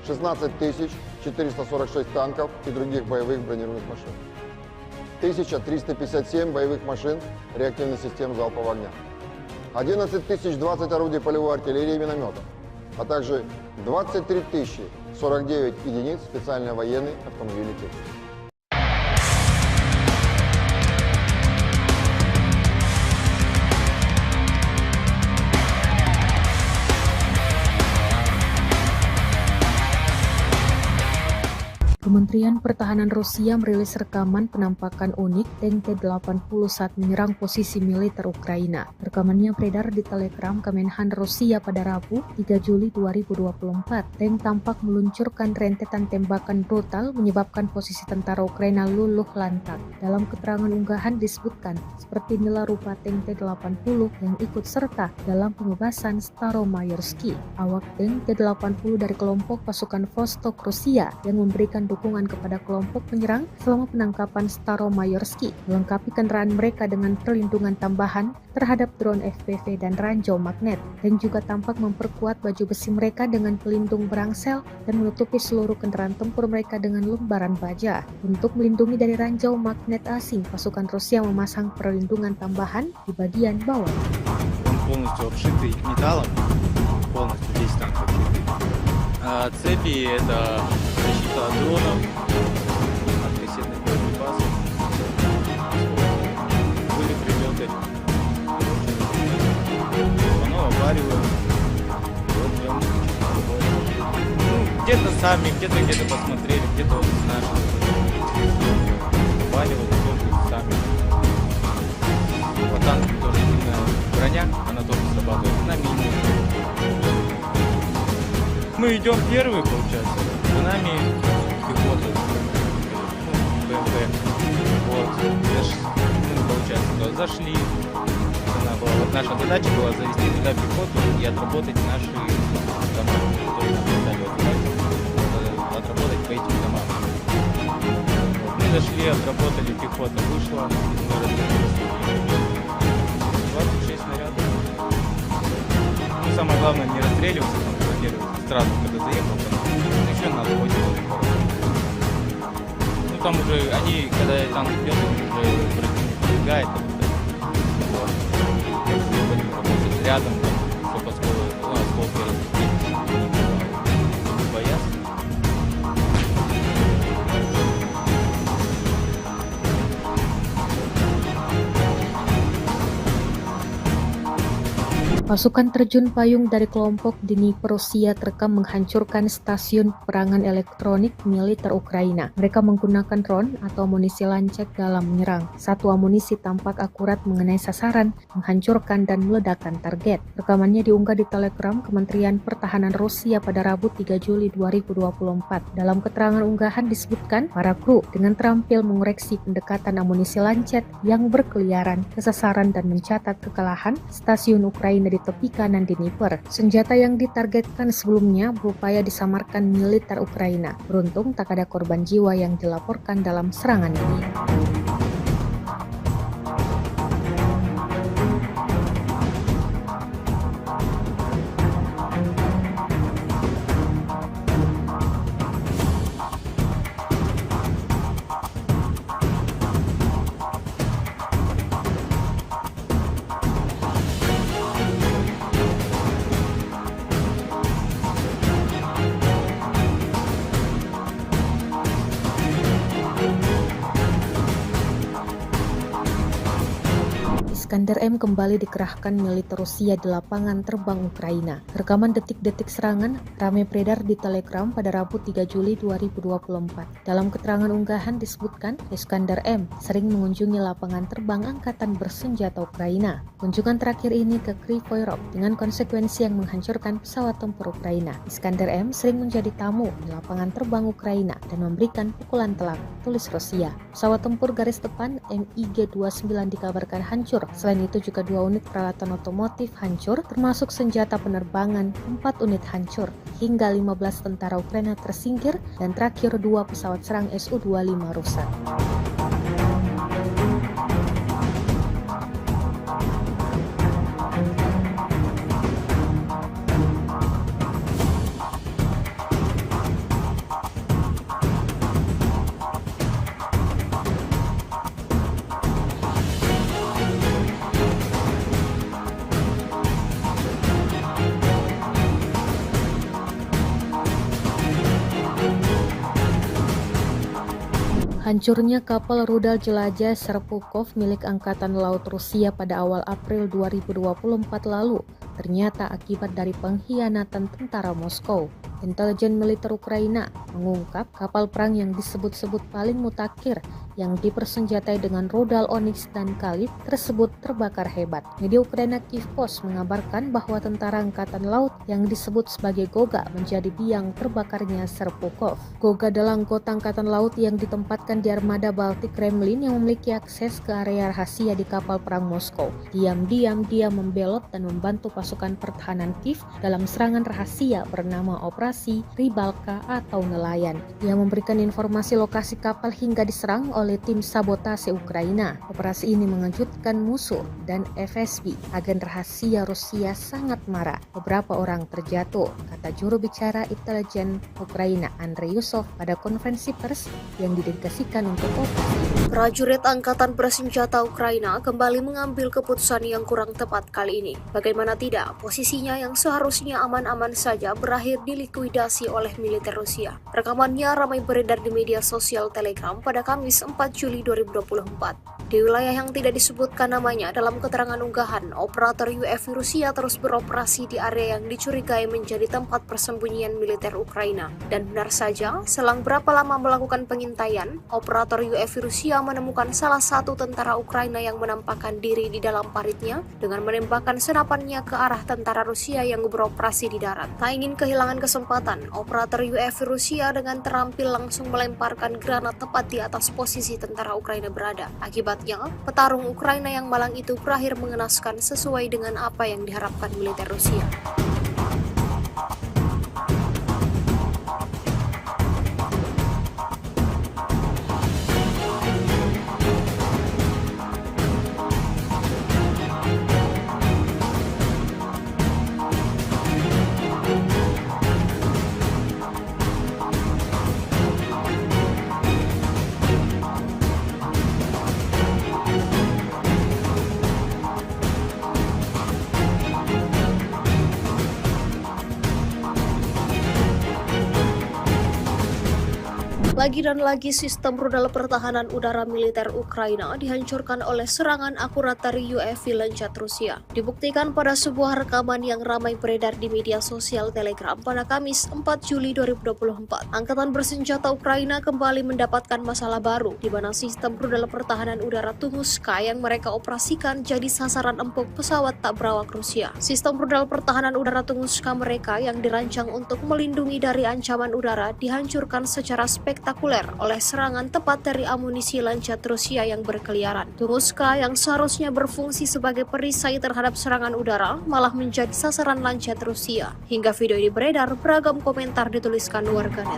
16 446 танков и других боевых бронированных машин, 1357 боевых машин реактивных систем залпового огня, 11 020 орудий полевой артиллерии и минометов, а также 23 049 единиц специальной военной автомобильной техники. Kementerian Pertahanan Rusia merilis rekaman penampakan unik tank T-80 saat menyerang posisi militer Ukraina. Rekamannya beredar di Telegram Kemenhan Rusia pada Rabu, 3 Juli 2024. Tank tampak meluncurkan rentetan tembakan brutal menyebabkan posisi tentara Ukraina luluh lantak. Dalam keterangan unggahan disebutkan, seperti inilah rupa tank T-80 yang ikut serta dalam pengebasan Staromayorsky. Awak tank T-80 dari kelompok pasukan Vostok Rusia yang memberikan dukungan dukungan kepada kelompok penyerang selama penangkapan Staromayorsky, melengkapi kendaraan mereka dengan perlindungan tambahan terhadap drone FPV dan ranjau magnet, dan juga tampak memperkuat baju besi mereka dengan pelindung berangsel dan menutupi seluruh kendaraan tempur mereka dengan lembaran baja. Untuk melindungi dari ranjau magnet asing, pasukan Rusia memasang perlindungan tambahan di bagian bawah. Он полностью обшитый металлом, полностью весь танк обшитый. Цепи — это защита от дронов, от кассетных боеприпасов, были прилеты, оно аваривает. Вот прям ну, где-то сами, где-то посмотрели, где-то вот с нашим аваривают, сами. По танку тоже сильная броня, она тоже срабатывает на мине. Мы идем первые, получается, за нами пехота, БМП. Вот, получается, туда зашли. Вот наша задача была завести туда пехоту и отработать наши дома, которые нам дали отработать по этим домам. Вот, мы зашли, отработали, пехота вышла, мы развернулись. 26 снарядов. Ну, самое главное не расстреливаться, там, сразу, когда заехал, еще надо будет. Ну, там уже, они, когда танк идет, они уже пробегает, вот. Рядом, чтобы осколки разбить, не боятся. Pasukan terjun payung dari kelompok Dnipro Rusia terekam menghancurkan stasiun perangan elektronik militer Ukraina. Mereka menggunakan drone atau amunisi lancet dalam menyerang. Satu amunisi tampak akurat mengenai sasaran, menghancurkan dan meledakkan target. Rekamannya diunggah di Telegram Kementerian Pertahanan Rusia pada Rabu 3 Juli 2024. Dalam keterangan unggahan disebutkan, para kru dengan terampil mengoreksi pendekatan amunisi lancet yang berkeliaran ke sasaran dan mencatat kekalahan stasiun Ukraina di tepi kanan Dnipro. Senjata yang ditargetkan sebelumnya berupaya disamarkan militer Ukraina. Beruntung tak ada korban jiwa yang dilaporkan dalam serangan ini. Iskander M kembali dikerahkan militer Rusia di lapangan terbang Ukraina. Rekaman detik-detik serangan ramai beredar di Telegram pada Rabu 3 Juli 2024. Dalam keterangan unggahan disebutkan, Iskander M sering mengunjungi lapangan terbang angkatan bersenjata Ukraina. Kunjungan terakhir ini ke Kryvyi Rih dengan konsekuensi yang menghancurkan pesawat tempur Ukraina. Iskander M sering menjadi tamu di lapangan terbang Ukraina dan memberikan pukulan telak, tulis Rusia. Pesawat tempur garis depan MiG-29 dikabarkan hancur. Selain itu juga 2 unit peralatan otomotif hancur, termasuk senjata penerbangan, 4 unit hancur, hingga 15 tentara Ukraina tersingkir, dan terakhir 2 pesawat serang Su-25 rusak. Hancurnya kapal rudal jelajah Serpukov milik Angkatan Laut Rusia pada awal April 2024 lalu ternyata akibat dari pengkhianatan tentara Moskow. Intelijen militer Ukraina mengungkap kapal perang yang disebut-sebut paling mutakhir yang dipersenjatai dengan rudal Onyx dan Kalib tersebut terbakar hebat. Media Ukraina Kyiv Post mengabarkan bahwa tentara angkatan laut yang disebut sebagai Goga menjadi biang terbakarnya Serpukov. Goga adalah anggota angkatan laut yang ditempatkan di armada Baltik Kremlin yang memiliki akses ke area rahasia di kapal perang Moskow. Diam-diam dia membelot dan membantu pasukan pertahanan Kiev dalam serangan rahasia bernama Operasi Rybalka atau Nelayan. Ia memberikan informasi lokasi kapal hingga diserang oleh tim sabotase Ukraina. Operasi ini mengejutkan musuh dan FSB. Agen rahasia Rusia sangat marah. Beberapa orang terjatuh, kata juru bicara intelijen Ukraina Andrei Yusov pada konferensi pers yang didedikasikan untuk operasi. Prajurit Angkatan Bersenjata Ukraina kembali mengambil keputusan yang kurang tepat kali ini. Bagaimana tidak, posisinya yang seharusnya aman-aman saja berakhir dilikuidasi oleh militer Rusia. Rekamannya ramai beredar di media sosial Telegram pada Kamis 4 Juli 2024. Di wilayah yang tidak disebutkan namanya dalam keterangan unggahan, operator UAV Rusia terus beroperasi di area yang dicurigai menjadi tempat persembunyian militer Ukraina. Dan benar saja, selang berapa lama melakukan pengintaian, operator UAV Rusia menemukan salah satu tentara Ukraina yang menampakkan diri di dalam paritnya dengan menembakkan senapannya ke arah tentara Rusia yang beroperasi di darat. Tak ingin kehilangan kesempatan, operator UAV Rusia dengan terampil langsung melemparkan granat tepat di atas posisi tentara Ukraina berada. Akibatnya, petarung Ukraina yang malang itu berakhir mengenaskan sesuai dengan apa yang diharapkan militer Rusia. Lagi dan lagi sistem rudal pertahanan udara militer Ukraina dihancurkan oleh serangan akurat dari UAV Lancet Rusia. Dibuktikan pada sebuah rekaman yang ramai beredar di media sosial Telegram pada Kamis 4 Juli 2024. Angkatan Bersenjata Ukraina kembali mendapatkan masalah baru, di mana sistem rudal pertahanan udara Tunguska yang mereka operasikan jadi sasaran empuk pesawat tak berawak Rusia. Sistem rudal pertahanan udara Tunguska mereka yang dirancang untuk melindungi dari ancaman udara dihancurkan secara spektakuler oleh serangan tepat dari amunisi Lancet Rusia yang berkeliaran. Tunguska yang seharusnya berfungsi sebagai perisai terhadap serangan udara malah menjadi sasaran Lancet Rusia. Hingga video ini beredar, beragam komentar dituliskan warganet.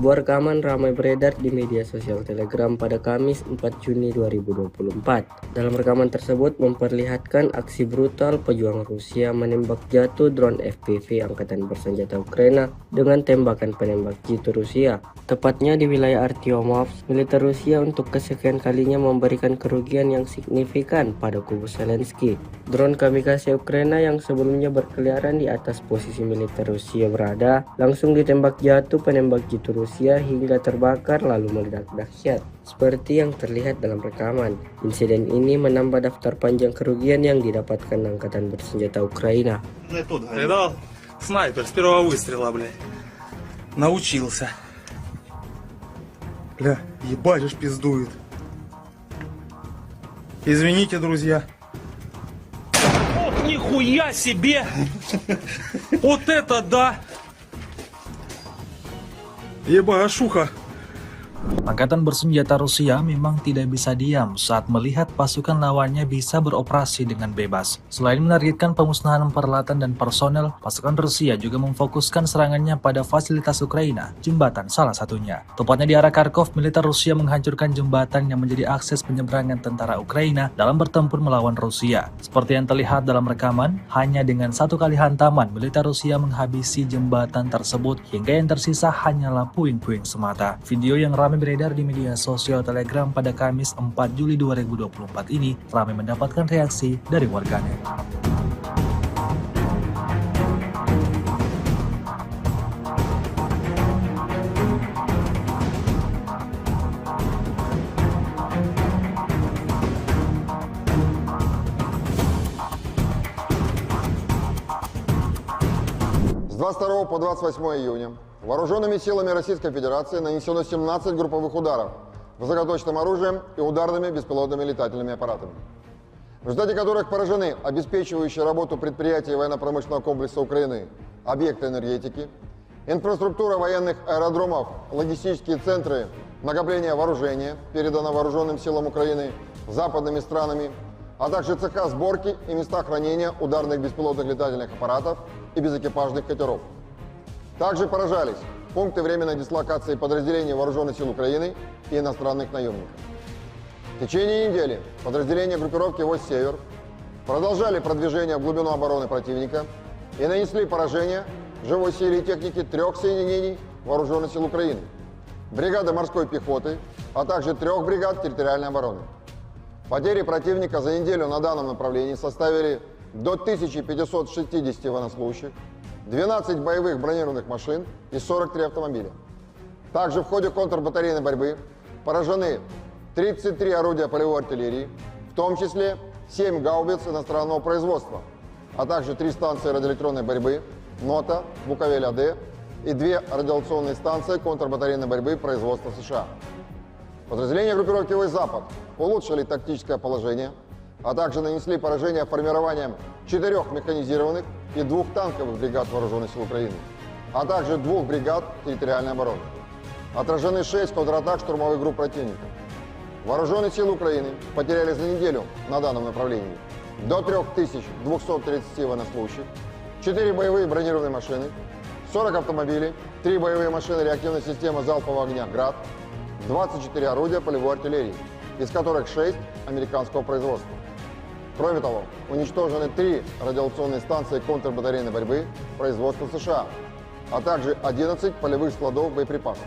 Sebuah rekaman ramai beredar di media sosial Telegram pada Kamis 4 Juni 2024. Dalam rekaman tersebut memperlihatkan aksi brutal pejuang Rusia menembak jatuh drone FPV Angkatan Bersenjata Ukraina dengan tembakan penembak jitu Rusia. Tepatnya di wilayah Artyomov, militer Rusia untuk kesekian kalinya memberikan kerugian yang signifikan pada kubu Zelensky. Drone kamikaze Ukraina yang sebelumnya berkeliaran di atas posisi militer Rusia berada, langsung ditembak jatuh penembak jitu Rusia hingga terbakar lalu meledak dahsyat. Seperti yang terlihat dalam rekaman, insiden ini menambah daftar panjang kerugian yang didapatkan Angkatan Bersenjata Ukraina. Видал? Снайпер с первого выстрела, блядь. Научился. Бля, ебать уж пиздует. Извините, друзья. Ох, нихуя себе! Вот это да! Ебашуха! Angkatan bersenjata Rusia memang tidak bisa diam saat melihat pasukan lawannya bisa beroperasi dengan bebas. Selain menargetkan pemusnahan peralatan dan personel, pasukan Rusia juga memfokuskan serangannya pada fasilitas Ukraina, jembatan salah satunya. Tepatnya di arah Kharkov, militer Rusia menghancurkan jembatan yang menjadi akses penyeberangan tentara Ukraina dalam bertempur melawan Rusia. Seperti yang terlihat dalam rekaman, hanya dengan satu kali hantaman, militer Rusia menghabisi jembatan tersebut hingga yang tersisa hanyalah puing-puing semata. Video yang ramai beredar di media sosial Telegram pada Kamis 4 Juli 2024 ini ramai mendapatkan reaksi dari warganet. С 22 по 28 июня вооруженными силами Российской Федерации нанесено 17 групповых ударов высокоточным оружием и ударными беспилотными летательными аппаратами, в результате которых поражены обеспечивающие работу предприятий военно-промышленного комплекса Украины, объекты энергетики, инфраструктура военных аэродромов, логистические центры накопления вооружения, передано вооруженным силам Украины западными странами, а также цеха сборки и места хранения ударных беспилотных летательных аппаратов и безэкипажных катеров. Также поражались пункты временной дислокации подразделений Вооруженных сил Украины и иностранных наемников. В течение недели подразделения группировки «Войск Север» продолжали продвижение в глубину обороны противника и нанесли поражение живой силе и технике 3 соединений Вооруженных сил Украины, бригады морской пехоты, а также 3 бригад территориальной обороны. Потери противника за неделю на данном направлении составили до 1560 военнослужащих, 12 боевых бронированных машин и 43 автомобиля. Также в ходе контрбатарейной борьбы поражены 33 орудия полевой артиллерии, в том числе 7 гаубиц иностранного производства, а также 3 станции радиоэлектронной борьбы НОТА, Буковель-АД и 2 радиационные станции контрбатарейной борьбы производства США. Подразделения группировки «Войск Запад» улучшили тактическое положение, а также нанесли поражение формированием 4 механизированных и 2 танковых бригад Вооруженных сил Украины, а также 2 бригад территориальной обороны. Отражены 6 контратак штурмовых групп противника. Вооруженные силы Украины потеряли за неделю на данном направлении до 3230 военнослужащих, 4 боевые бронированные машины, 40 автомобилей, 3 боевые машины реактивной системы залпового огня «Град», 24 орудия полевой артиллерии, из которых 6 американского производства. Кроме того, уничтожены 3 радиационные станции контрбатарейной борьбы производства США, а также 11 полевых складов боеприпасов.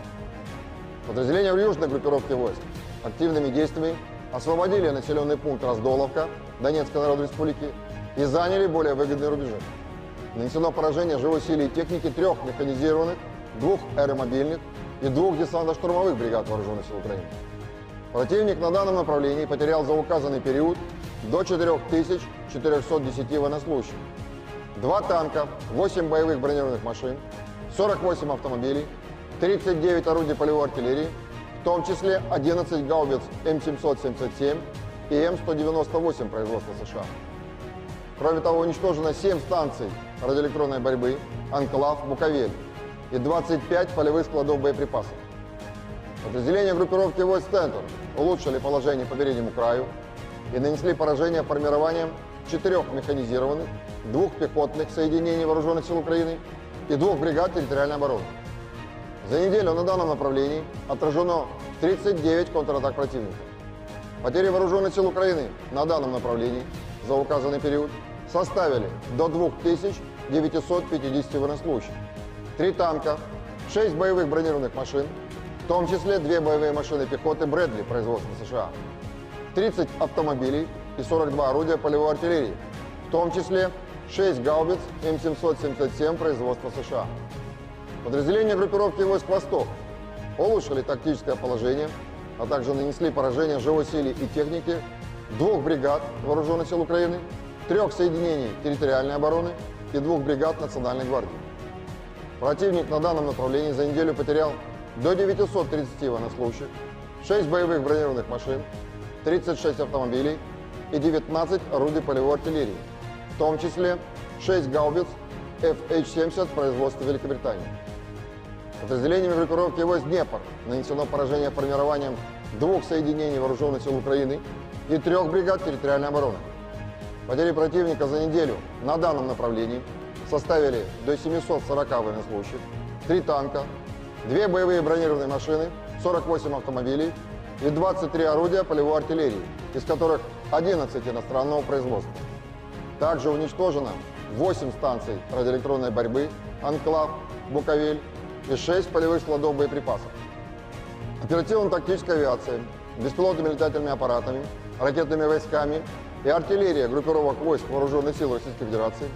Подразделения в южной группировке войск активными действиями освободили населенный пункт Раздоловка Донецкой Народной Республики и заняли более выгодные рубежи. Нанесено поражение живой силе и техники 3 механизированных, 2 аэромобильных и 2 десантно-штурмовых бригад Вооруженных сил Украины. Противник на данном направлении потерял за указанный период до 4410 военнослужащих, 2 танка, 8 боевых бронированных машин, 48 автомобилей, 39 орудий полевой артиллерии, в том числе 11 гаубиц М777 и М198 производства США. Кроме того, уничтожено 7 станций радиоэлектронной борьбы «Анклав», «Буковель» и 25 полевых складов боеприпасов. Подразделения группировки «Войск Центр» улучшили положение по переднему краю и нанесли поражение формированием 4 механизированных, 2 пехотных соединений Вооруженных сил Украины и 2 бригад территориальной обороны. За неделю на данном направлении отражено 39 контратак противника. Потери Вооруженных сил Украины на данном направлении за указанный период составили до 2950 военнослужащих, 3 танка, 6 боевых бронированных машин, в том числе 2 боевые машины пехоты «Брэдли» производства США, 30 автомобилей и 42 орудия полевой артиллерии, в том числе 6 гаубиц М777 производства США. Подразделения группировки «Войск Восток» улучшили тактическое положение, а также нанесли поражение живой силе и технике 2 бригад Вооруженных сил Украины, 3 соединений территориальной обороны и 2 бригад Национальной гвардии. Противник на данном направлении за неделю потерял до 930 военнослужащих, 6 боевых бронированных машин, 36 автомобилей и 19 орудий полевой артиллерии, в том числе 6 гаубиц FH-70 производства Великобритании. Подразделениями группировки войск «Днепр» нанесено поражение формированием 2 соединений вооруженных сил Украины и 3 бригад территориальной обороны. Потери противника за неделю на данном направлении составили до 740 военнослужащих, 3 танка, 2 боевые бронированные машины, 48 автомобилей и 23 орудия полевой артиллерии, из которых 11 иностранного производства. Также уничтожено 8 станций радиоэлектронной борьбы, «Анклав», «Буковель» и 6 полевых складов боеприпасов. Оперативно-тактическая авиация, беспилотными летательными аппаратами, ракетными войсками и артиллерия группировок войск Вооруженных сил Российской Федерации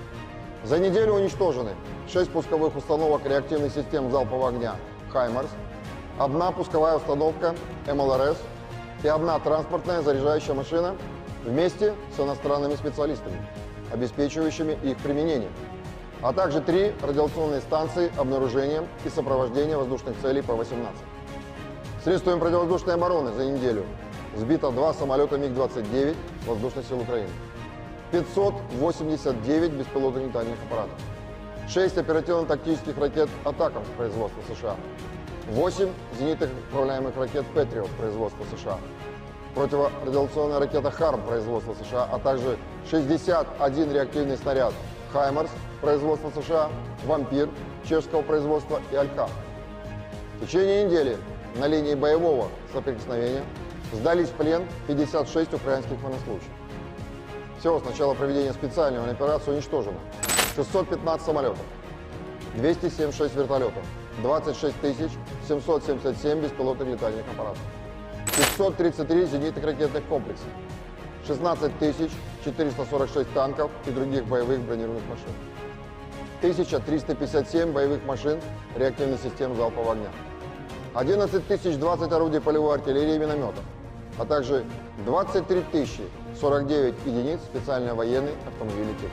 за неделю уничтожены 6 пусковых установок реактивных систем залпового огня «Хаймарс», 1 пусковая установка МЛРС и 1 транспортная заряжающая машина вместе с иностранными специалистами, обеспечивающими их применение, а также 3 радиационные станции обнаружения и сопровождения воздушных целей П-18. Средствами противовоздушной обороны за неделю сбито 2 самолета МиГ-29 Воздушных сил Украины, 589 беспилотных летательных аппаратов, 6 оперативно-тактических ракет «Атакамс» производства США, 8 зенитных управляемых ракет «Патриот» производства США, противорадиационная ракета «Харм» производства США, а также 61 реактивный снаряд «Хаймарс» производства США, «Вампир» чешского производства и «Алькав». В течение недели на линии боевого соприкосновения сдались в плен 56 украинских военнослужащих. Всего с начала проведения специальной военной операции уничтожено 615 самолетов, 276 вертолетов, 26 777 беспилотных летательных аппаратов, 533 зенитных ракетных комплексов, 16 446 танков и других боевых бронированных машин, 1357 боевых машин реактивных систем залпового огня, 11 020 орудий полевой артиллерии и минометов, а также 23 049 единиц специальной военной автомобильной техники.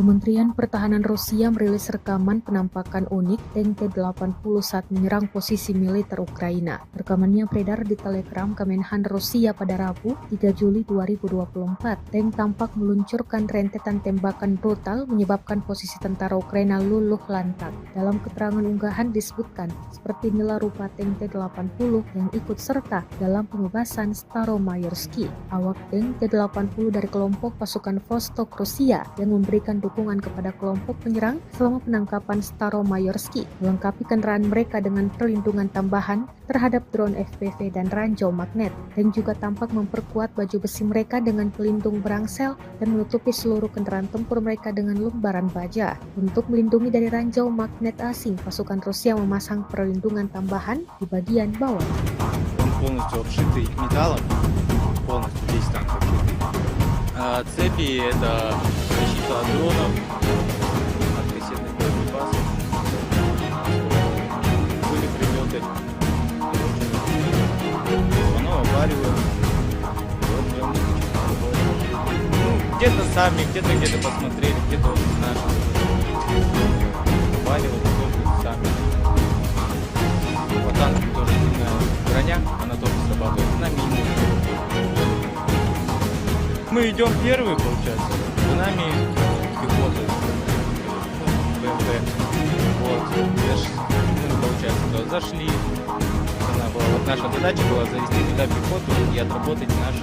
Kementerian Pertahanan Rusia merilis rekaman penampakan unik tank T-80 saat menyerang posisi militer Ukraina. Rekamannya beredar di Telegram Kemenhan Rusia pada Rabu, 3 Juli 2024. Tank tampak meluncurkan rentetan tembakan brutal menyebabkan posisi tentara Ukraina luluh lantak. Dalam keterangan unggahan disebutkan, seperti inilah rupa tank T-80 yang ikut serta dalam pembebasan Staromayorski. Awak tank T-80 dari kelompok pasukan Vostok Rusia yang memberikan dukungan kepada kelompok penyerang selama penangkapan Staromayorski, melengkapi kendaraan mereka dengan perlindungan tambahan terhadap drone FPV dan ranjau magnet, dan juga tampak memperkuat baju besi mereka dengan pelindung berangsel dan menutupi seluruh kendaraan tempur mereka dengan lembaran baja. Untuk melindungi dari ranjau magnet asing, pasukan Rusia memasang perlindungan tambahan di bagian bawah. Он полностью обшитый металлом, полностью весь танк обшитый. А цепи — это защита от дронов, от кассетных боеприпасов. Были прилеты, оно обваривает. Где-то сами, где-то посмотрели, где-то наши. Обваривают тоже сами. По танку тоже сильная броня, она тоже срабатывает на мину. Мы идем первые, получается, за нами пехота, БМП. Вот, мы, получается, зашли. Наша задача была завести туда пехоту и отработать наши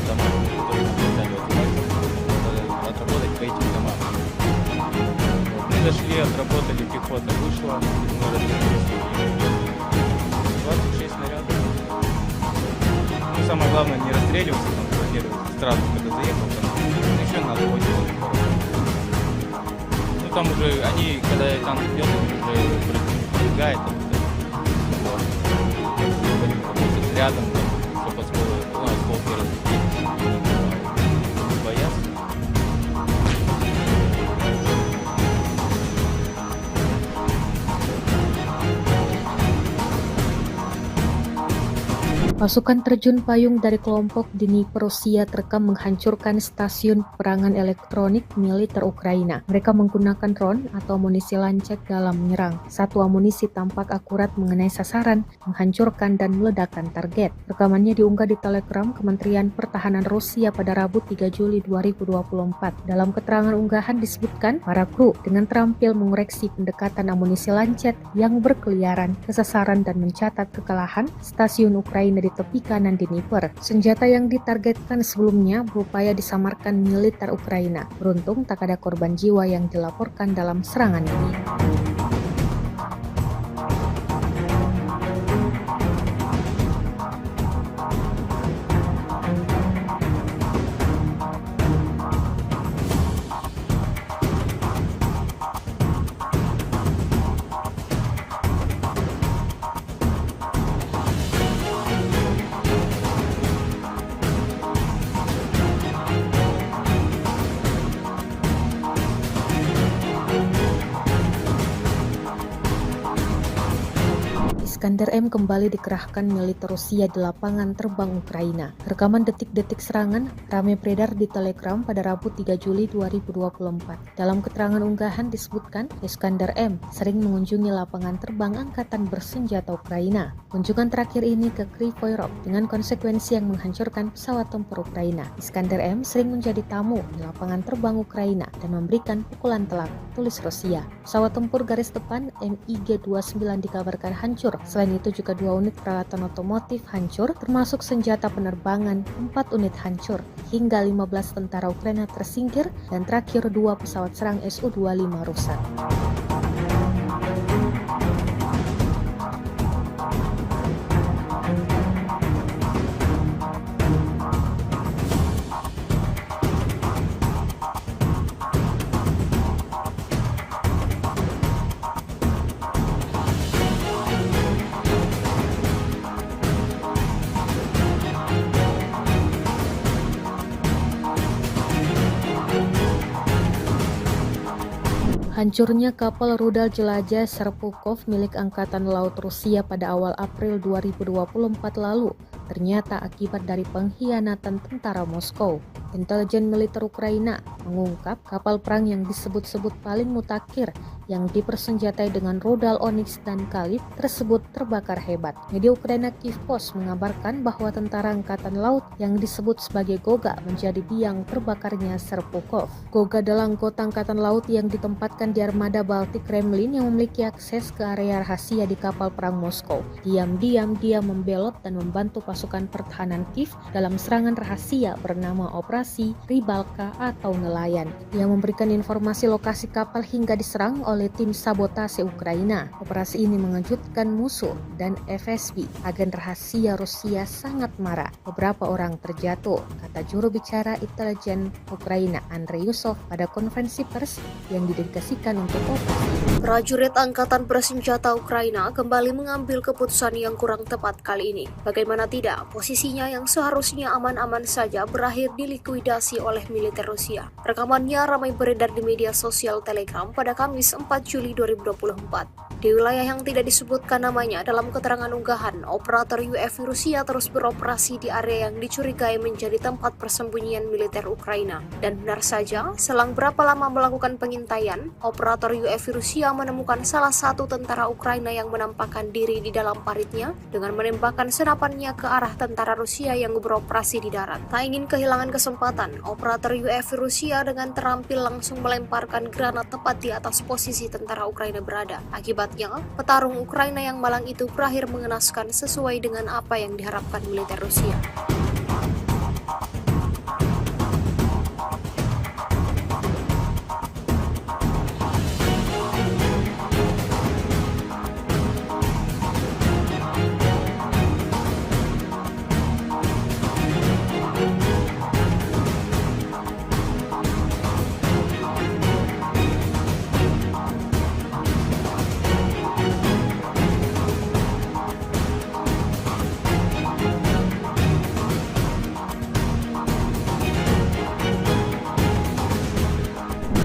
дома, которые стали отработать по этим домам. Вот, мы зашли, отработали, пехота вышла, мы развернулись. 26 снарядов. Ну, самое главное, не расстреливаться, там, сразу, когда заехал, там, еще надо ходить. Ну, там уже, они, когда танк идет, они уже пробегает, вот. Рядом, чтобы осколки разлетелись, боятся. Pasukan terjun payung dari kelompok Dnipro Rusia terekam menghancurkan stasiun peperangan elektronik militer Ukraina. Mereka menggunakan drone atau amunisi lancet dalam menyerang. Satu amunisi tampak akurat mengenai sasaran, menghancurkan dan meledakkan target. Rekamannya diunggah di Telegram Kementerian Pertahanan Rusia pada Rabu 3 Juli 2024. Dalam keterangan unggahan disebutkan, para kru dengan terampil mengoreksi pendekatan amunisi lancet yang berkeliaran ke sasaran dan mencatat kekalahan stasiun Ukraina di tepi kanan Dnipro. Senjata yang ditargetkan sebelumnya berupaya disamarkan militer Ukraina. Beruntung tak ada korban jiwa yang dilaporkan dalam serangan ini. Iskander M kembali dikerahkan militer Rusia di lapangan terbang Ukraina. Rekaman detik-detik serangan ramai beredar di Telegram pada Rabu 3 Juli 2024. Dalam keterangan unggahan disebutkan, Iskander M sering mengunjungi lapangan terbang angkatan bersenjata Ukraina. Kunjungan terakhir ini ke Kryvyi Rih dengan konsekuensi yang menghancurkan pesawat tempur Ukraina. Iskander M sering menjadi tamu di lapangan terbang Ukraina dan memberikan pukulan telak, tulis Rusia. Pesawat tempur garis depan MiG-29 dikabarkan hancur. Selain itu juga 2 unit peralatan otomotif hancur, termasuk senjata penerbangan, 4 unit hancur, hingga 15 tentara Ukraina tersingkir, dan terakhir 2 pesawat serang Su-25 rusak. Hancurnya kapal rudal jelajah Serpukov milik Angkatan Laut Rusia pada awal April 2024 lalu ternyata akibat dari pengkhianatan tentara Moskow. Intelijen militer Ukraina mengungkap kapal perang yang disebut-sebut paling mutakhir yang dipersenjatai dengan rudal Onyx dan Kalib tersebut terbakar hebat. Media Ukraina Kyiv Post mengabarkan bahwa tentara angkatan laut yang disebut sebagai Goga menjadi biang terbakarnya Serpukov. Goga adalah anggota angkatan laut yang ditempatkan di armada Baltik Kremlin yang memiliki akses ke area rahasia di kapal perang Moskow. Diam-diam dia membelot dan membantu pasukan pertahanan Kiev dalam serangan rahasia bernama Operasi Rybalka atau nelayan. Dia memberikan informasi lokasi kapal hingga diserang oleh tim sabotase Ukraina. Operasi ini mengejutkan musuh dan FSB, agen rahasia Rusia, sangat marah. Beberapa orang terjatuh, kata juru bicara intelijen Ukraina Andrei Yusov pada konferensi pers yang didedikasikan untuk operasi. Prajurit Angkatan Bersenjata Ukraina kembali mengambil keputusan yang kurang tepat kali ini. Bagaimana tidak, posisinya yang seharusnya aman-aman saja berakhir dilikuidasi oleh militer Rusia. Rekamannya ramai beredar di media sosial Telegram pada Kamis 4 Juli 2024. Di wilayah yang tidak disebutkan namanya dalam keterangan unggahan, operator UAV Rusia terus beroperasi di area yang dicurigai menjadi tempat persembunyian militer Ukraina. Dan benar saja, selang berapa lama melakukan pengintaian, operator UAV Rusia menemukan salah satu tentara Ukraina yang menampakkan diri di dalam paritnya dengan menembakkan senapannya ke arah tentara Rusia yang beroperasi di darat. Tak ingin kehilangan kesempatan, operator UAV Rusia dengan terampil langsung melemparkan granat tepat di atas posisi tentara Ukraina berada. Akibatnya, petarung Ukraina yang malang itu berakhir mengenaskan sesuai dengan apa yang diharapkan militer Rusia.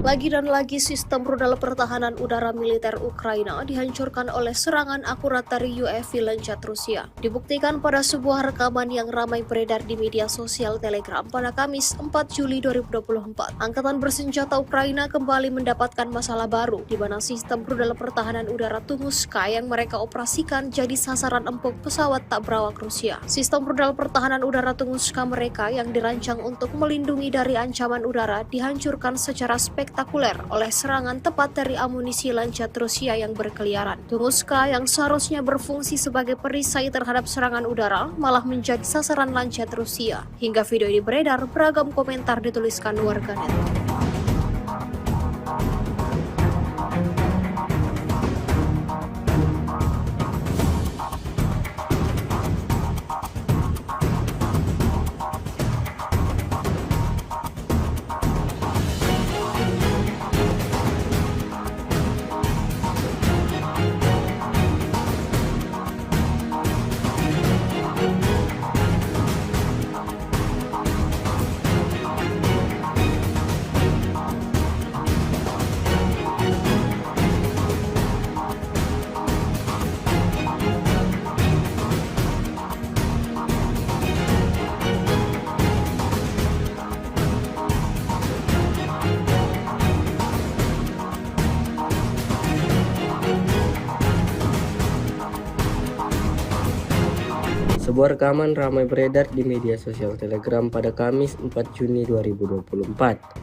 Lagi dan lagi sistem rudal pertahanan udara militer Ukraina dihancurkan oleh serangan akurat dari UAV Lancet Rusia. Dibuktikan pada sebuah rekaman yang ramai beredar di media sosial Telegram pada Kamis 4 Juli 2024. Angkatan bersenjata Ukraina kembali mendapatkan masalah baru, di mana sistem rudal pertahanan udara Tunguska yang mereka operasikan jadi sasaran empuk pesawat tak berawak Rusia. Sistem rudal pertahanan udara Tunguska mereka yang dirancang untuk melindungi dari ancaman udara dihancurkan secara spektakuler oleh serangan tepat dari amunisi Lancet Rusia yang berkeliaran. Tunguska yang seharusnya berfungsi sebagai perisai terhadap serangan udara malah menjadi sasaran Lancet Rusia. Hingga video ini beredar, beragam komentar dituliskan warganet. Sebuah rekaman ramai beredar di media sosial Telegram pada Kamis 4 Juni 2024.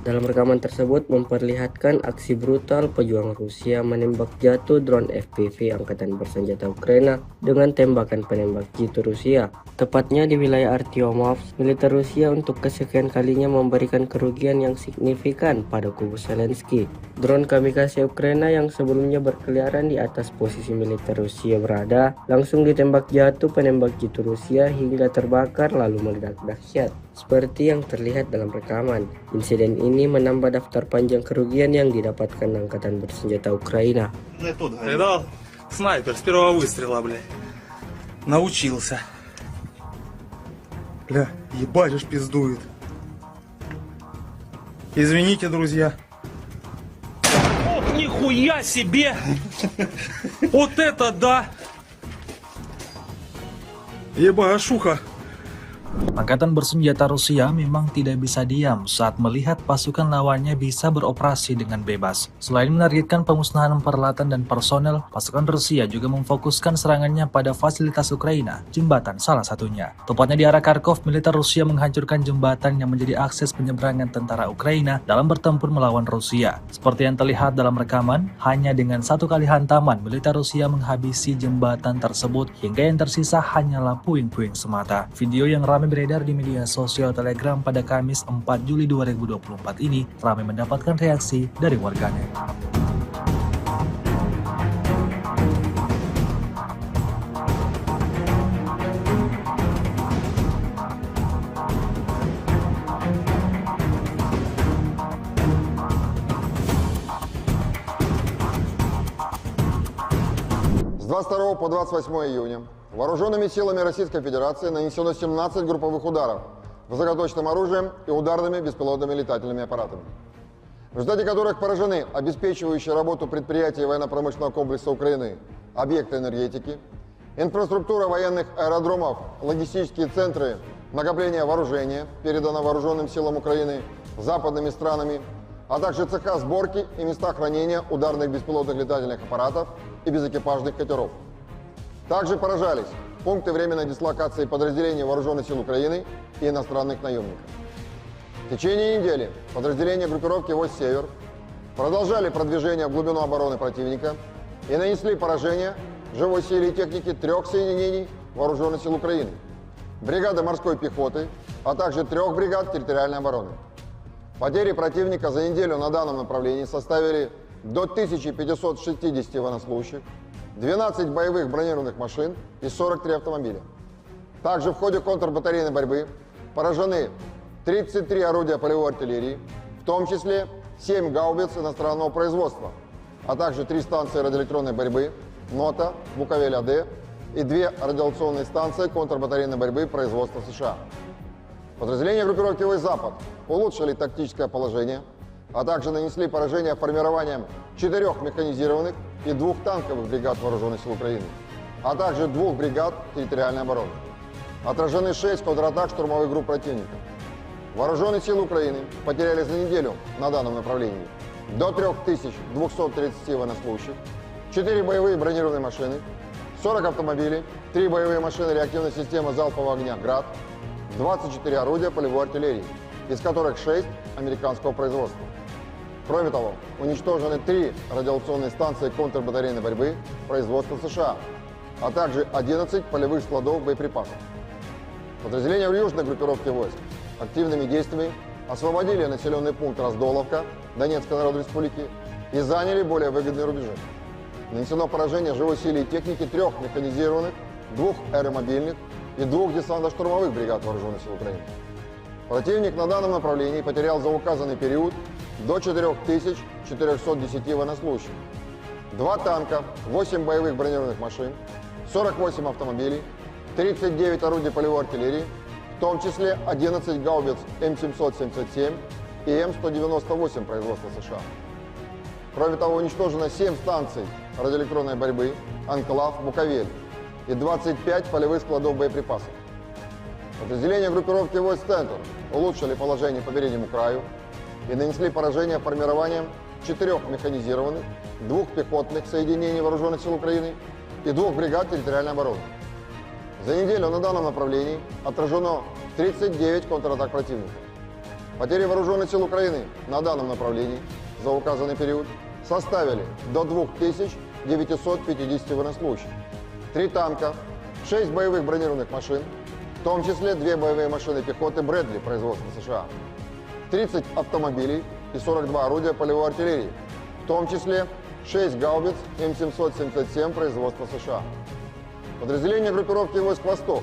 Dalam rekaman tersebut memperlihatkan aksi brutal pejuang Rusia menembak jatuh drone FPV Angkatan Bersenjata Ukraina dengan tembakan penembak jitu Rusia. Tepatnya di wilayah Artyomovsk, militer Rusia untuk kesekian kalinya memberikan kerugian yang signifikan pada kubu Zelensky. Drone kamikaze Ukraina yang sebelumnya berkeliaran di atas posisi militer Rusia berada, langsung ditembak jatuh penembak jitu Rusia hingga terbakar lalu meledak dahsyat. Seperti yang terlihat dalam rekaman, insiden ini menambah daftar panjang kerugian yang didapatkan Angkatan Bersenjata Ukraina. Видал? Снайпер с первого выстрела, блядь. Научился. Бля, ебать уж пиздует. Извините, друзья. Ох, нихуя себе! Вот это да! Ебашуха! Angkatan bersenjata Rusia memang tidak bisa diam saat melihat pasukan lawannya bisa beroperasi dengan bebas. Selain menargetkan pemusnahan peralatan dan personel, pasukan Rusia juga memfokuskan serangannya pada fasilitas Ukraina, jembatan salah satunya. Tepatnya di arah Kharkov, militer Rusia menghancurkan jembatan yang menjadi akses penyeberangan tentara Ukraina dalam bertempur melawan Rusia. Seperti yang terlihat dalam rekaman, hanya dengan satu kali hantaman, militer Rusia menghabisi jembatan tersebut hingga yang tersisa hanyalah puing-puing semata. Video yang ramai beredar di media sosial Telegram pada Kamis 4 Juli 2024 ini ramai mendapatkan reaksi dari warganet. С 22 по 28 июня вооруженными силами Российской Федерации нанесено 17 групповых ударов высокоточным оружием и ударными беспилотными летательными аппаратами, в результате которых поражены обеспечивающие работу предприятий военно-промышленного комплекса Украины, объекты энергетики, инфраструктура военных аэродромов, логистические центры накопления вооружения, передано вооруженным силам Украины западными странами, а также цеха сборки и места хранения ударных беспилотных летательных аппаратов и безэкипажных катеров. Также поражались пункты временной дислокации подразделений Вооруженных сил Украины и иностранных наемников. В течение недели подразделения группировки «Войск Север» продолжали продвижение в глубину обороны противника и нанесли поражение живой силе и технике 3 соединений Вооруженных сил Украины, бригады морской пехоты, а также 3 бригад территориальной обороны. Потери противника за неделю на данном направлении составили до 1560 военнослужащих, 12 боевых бронированных машин и 43 автомобиля. Также в ходе контрбатарейной борьбы поражены 33 орудия полевой артиллерии, в том числе 7 гаубиц иностранного производства, а также 3 станции радиоэлектронной борьбы НОТА, Буковель-АД и 2 радиационные станции контрбатарейной борьбы производства США. Подразделения группировки «Войск Запад» улучшили тактическое положение, а также нанесли поражение формированием 4 механизированных и 2 танковых бригад Вооруженных сил Украины, а также 2 бригад территориальной обороны. Отражены 6 контратак штурмовых групп противника. Вооруженные силы Украины потеряли за неделю на данном направлении до 3230 военнослужащих, 4 боевые бронированные машины, 40 автомобилей, 3 боевые машины реактивной системы залпового огня «Град», 24 орудия полевой артиллерии, из которых 6 американского производства. Кроме того, уничтожены 3 радиационные станции контрбатарейной борьбы производства США, а также 11 полевых складов боеприпасов. Подразделения в южной группировке войск активными действиями освободили населенный пункт Раздоловка Донецкой Народной Республики и заняли более выгодные рубежи. Нанесено поражение живой силе и техники 3 механизированных, 2 аэромобильных и 2 десантно-штурмовых бригад Вооруженных сил Украины. Противник на данном направлении потерял за указанный период до 4410 военнослужащих, 2 танка, 8 боевых бронированных машин, 48 автомобилей, 39 орудий полевой артиллерии, в том числе 11 гаубиц М777 и М198 производства США. Кроме того, уничтожено 7 станций радиоэлектронной борьбы «Анклав», «Буковель» и 25 полевых складов боеприпасов. Подразделения группировки войск «Центр» улучшили положение по переднему краю и нанесли поражение формированием 4 механизированных, 2 пехотных соединений Вооруженных сил Украины и 2 бригад территориальной обороны. За неделю на данном направлении отражено 39 контратак противника. Потери Вооруженных сил Украины на данном направлении за указанный период составили до 2950 военнослужащих, 3 танка, 6 боевых бронированных машин, в том числе 2 боевые машины пехоты «Брэдли» производства США, 30 автомобилей и 42 орудия полевой артиллерии, в том числе 6 гаубиц М777 производства США. Подразделения группировки войск «Восток»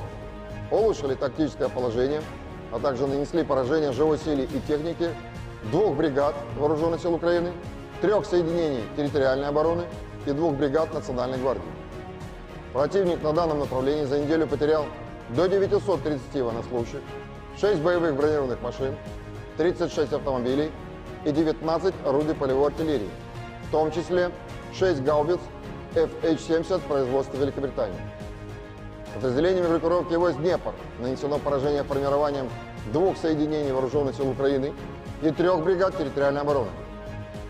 улучшили тактическое положение, а также нанесли поражение живой силе и технике 2 бригад Вооруженных сил Украины, 3 соединений территориальной обороны и 2 бригад Национальной гвардии. Противник на данном направлении за неделю потерял до 930 военнослужащих, 6 боевых бронированных машин, 36 автомобилей и 19 орудий полевой артиллерии, в том числе 6 гаубиц FH-70 производства Великобритании. Подразделениями группировки войск «Днепр» нанесено поражение формированием 2 соединений Вооруженных сил Украины и 3 бригад территориальной обороны.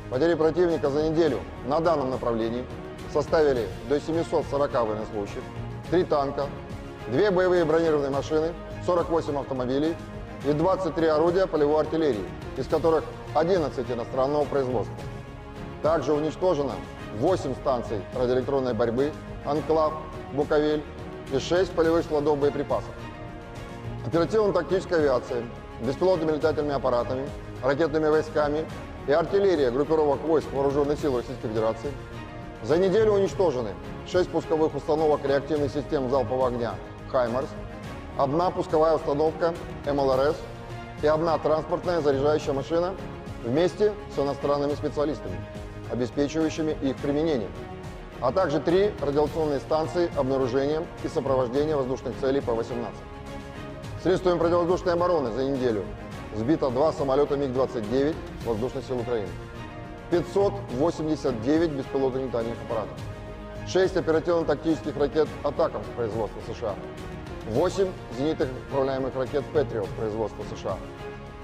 Потери противника за неделю на данном направлении составили до 740 военнослужащих, 3 танка, 2 боевые бронированные машины, 48 автомобилей и 23 орудия полевой артиллерии, из которых 11 иностранного производства. Также уничтожено 8 станций радиоэлектронной борьбы «Анклав», «Буковель» и 6 полевых складов боеприпасов. Оперативно-тактическая авиация, беспилотными летательными аппаратами, ракетными войсками и артиллерия группировок войск Вооруженных сил Российской Федерации за неделю уничтожены 6 пусковых установок реактивных систем залпового огня «Хаймарс», 1 пусковая установка МЛРС и 1 транспортная заряжающая машина вместе с иностранными специалистами, обеспечивающими их применение, а также 3 радиационные станции обнаружения и сопровождения воздушных целей П-18. Средствами противовоздушной обороны за неделю сбито 2 самолета МиГ-29 Воздушных сил Украины, 589 беспилотных летательных аппаратов, 6 оперативно-тактических ракет «Атакамс» производства США, 8 зенитных управляемых ракет «Патриот» производства США,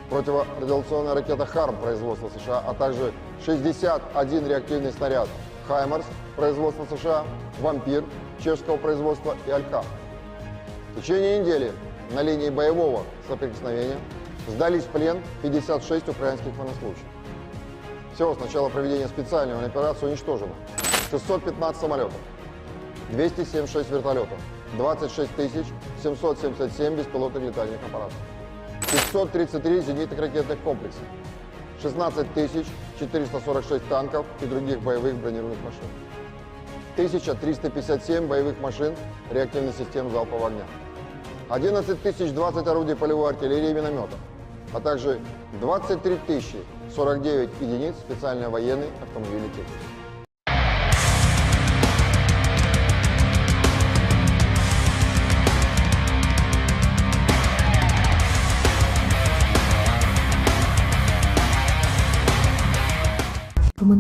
противорадиационная ракета «Харм» производства США, а также 61 реактивный снаряд «Хаймарс» производства США, «Вампир» чешского производства и «Алька». В течение недели на линии боевого соприкосновения сдались в плен 56 украинских военнослужащих. Всего с начала проведения специальной военной операции уничтожено 615 самолетов, 276 вертолетов, 26 777 беспилотных летательных аппаратов, 533 зенитных ракетных комплексов, 16 446 танков и других боевых бронированных машин, 1357 боевых машин реактивных систем залпового огня, 11 020 орудий полевой артиллерии и минометов, а также 23 049 единиц специальной военной автомобильной техники.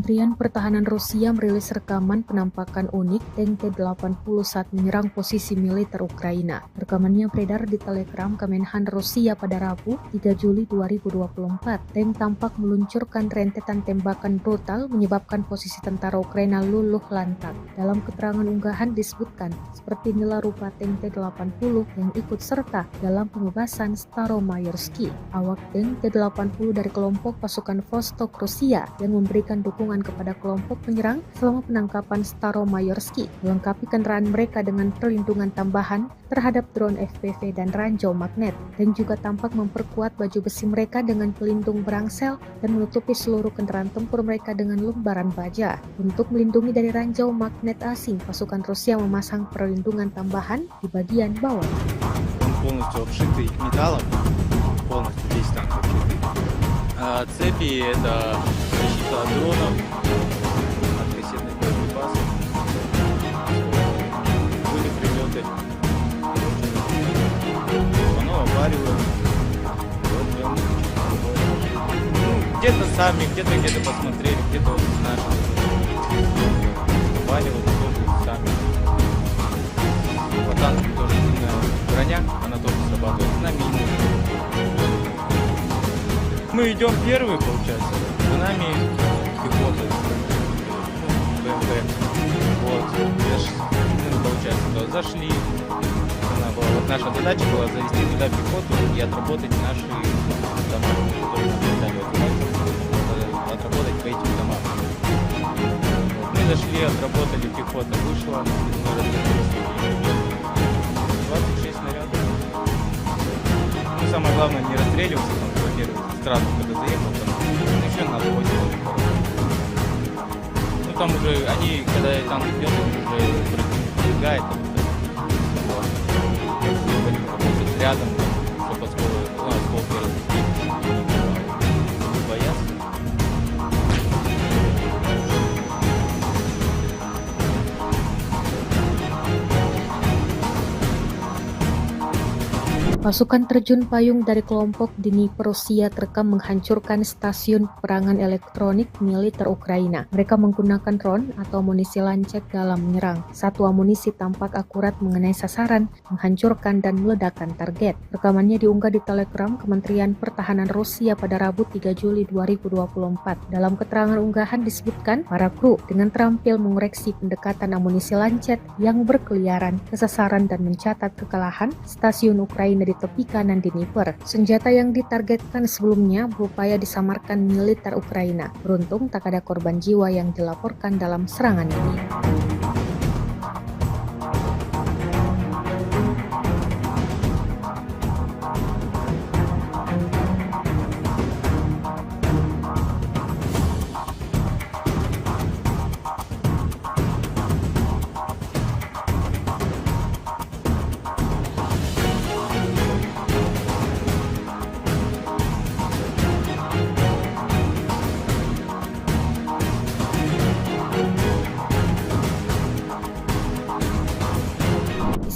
Kementerian Pertahanan Rusia merilis rekaman penampakan unik tank T-80 saat menyerang posisi militer Ukraina. Rekamannya beredar di Telegram Kemenhan Rusia pada Rabu, 3 Juli 2024. Tank tampak meluncurkan rentetan tembakan brutal menyebabkan posisi tentara Ukraina luluh lantak. Dalam keterangan unggahan disebutkan, seperti inilah rupa tank T-80 yang ikut serta dalam pembebasan Staromayorsky. Awak tank T-80 dari kelompok pasukan Vostok Rusia yang memberikan dukungan kepada kelompok penyerang selama penangkapan Staromayorsky, melengkapi kendaraan mereka dengan perlindungan tambahan terhadap drone FPV dan ranjau magnet, dan juga tampak memperkuat baju besi mereka dengan pelindung berangsel dan menutupi seluruh kendaraan tempur mereka dengan lembaran baja. Untuk melindungi dari ranjau magnet asing, pasukan Rusia memasang perlindungan tambahan di bagian bawah. Он полностью обшитый металлом, полностью весь танк обшитый. Цепи — это защита от дронов, от кассетных боеприпасов. Были прилеты, оно обвариваем. Вот прям где-то сами, где-то посмотрели, где-то вот наши обваривали тоже сами. По танку тоже броня, она тоже срабатывает на мины. Мы идем первые, получается, за нами пехота, БМП. Вот, получается, то зашли. Вот наша задача была завести туда пехоту и отработать наши дома, которые нам дали отработать по этим домам. Вот, мы зашли, отработали, пехота вышла, мы развернулись. 26 снарядов. Ну, самое главное, не расстреливаться, там, во-первых, сразу, когда заехал, там, еще нас возили. Ну, там уже, они, когда танк идет, они уже пробегает, там, работать рядом, чтобы осколки разбить. Боятся. Pasukan terjun payung dari kelompok Dnipro Rusia terekam menghancurkan stasiun peperangan elektronik militer Ukraina. Mereka menggunakan drone atau amunisi lancet dalam menyerang. Satu amunisi tampak akurat mengenai sasaran, menghancurkan dan meledakkan target. Rekamannya diunggah di Telegram Kementerian Pertahanan Rusia pada Rabu 3 Juli 2024. Dalam keterangan unggahan disebutkan, para kru dengan terampil mengoreksi pendekatan amunisi lancet yang berkeliaran ke sasaran dan mencatat kekalahan stasiun Ukraina di tepi kanan Dnipro. Senjata yang ditargetkan sebelumnya berupaya disamarkan militer Ukraina. Beruntung tak ada korban jiwa yang dilaporkan dalam serangan ini.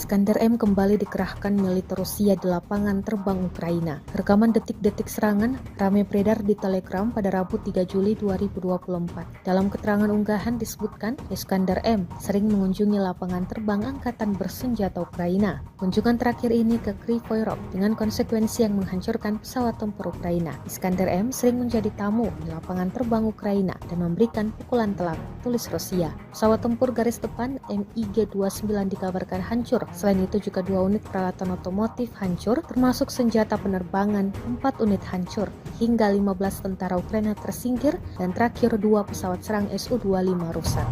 Iskander M kembali dikerahkan militer Rusia di lapangan terbang Ukraina. Rekaman detik-detik serangan ramai beredar di Telegram pada Rabu 3 Juli 2024. Dalam keterangan unggahan disebutkan, Iskander M sering mengunjungi lapangan terbang angkatan bersenjata Ukraina. Kunjungan terakhir ini ke Kryvyi Rih dengan konsekuensi yang menghancurkan pesawat tempur Ukraina. Iskander M sering menjadi tamu di lapangan terbang Ukraina dan memberikan pukulan telak, tulis Rusia. Pesawat tempur garis depan MiG-29 dikabarkan hancur. Selain itu juga 2 unit peralatan otomotif hancur, termasuk senjata penerbangan, 4 unit hancur, hingga 15 tentara Ukraina tersingkir, dan terakhir 2 pesawat serang Su-25 rusak.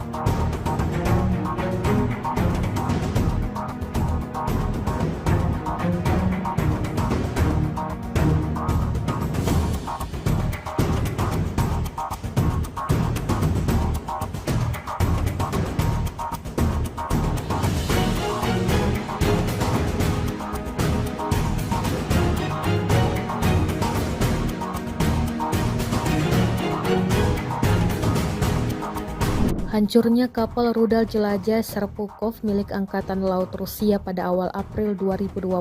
Hancurnya kapal rudal jelajah Serpukov milik Angkatan Laut Rusia pada awal April 2024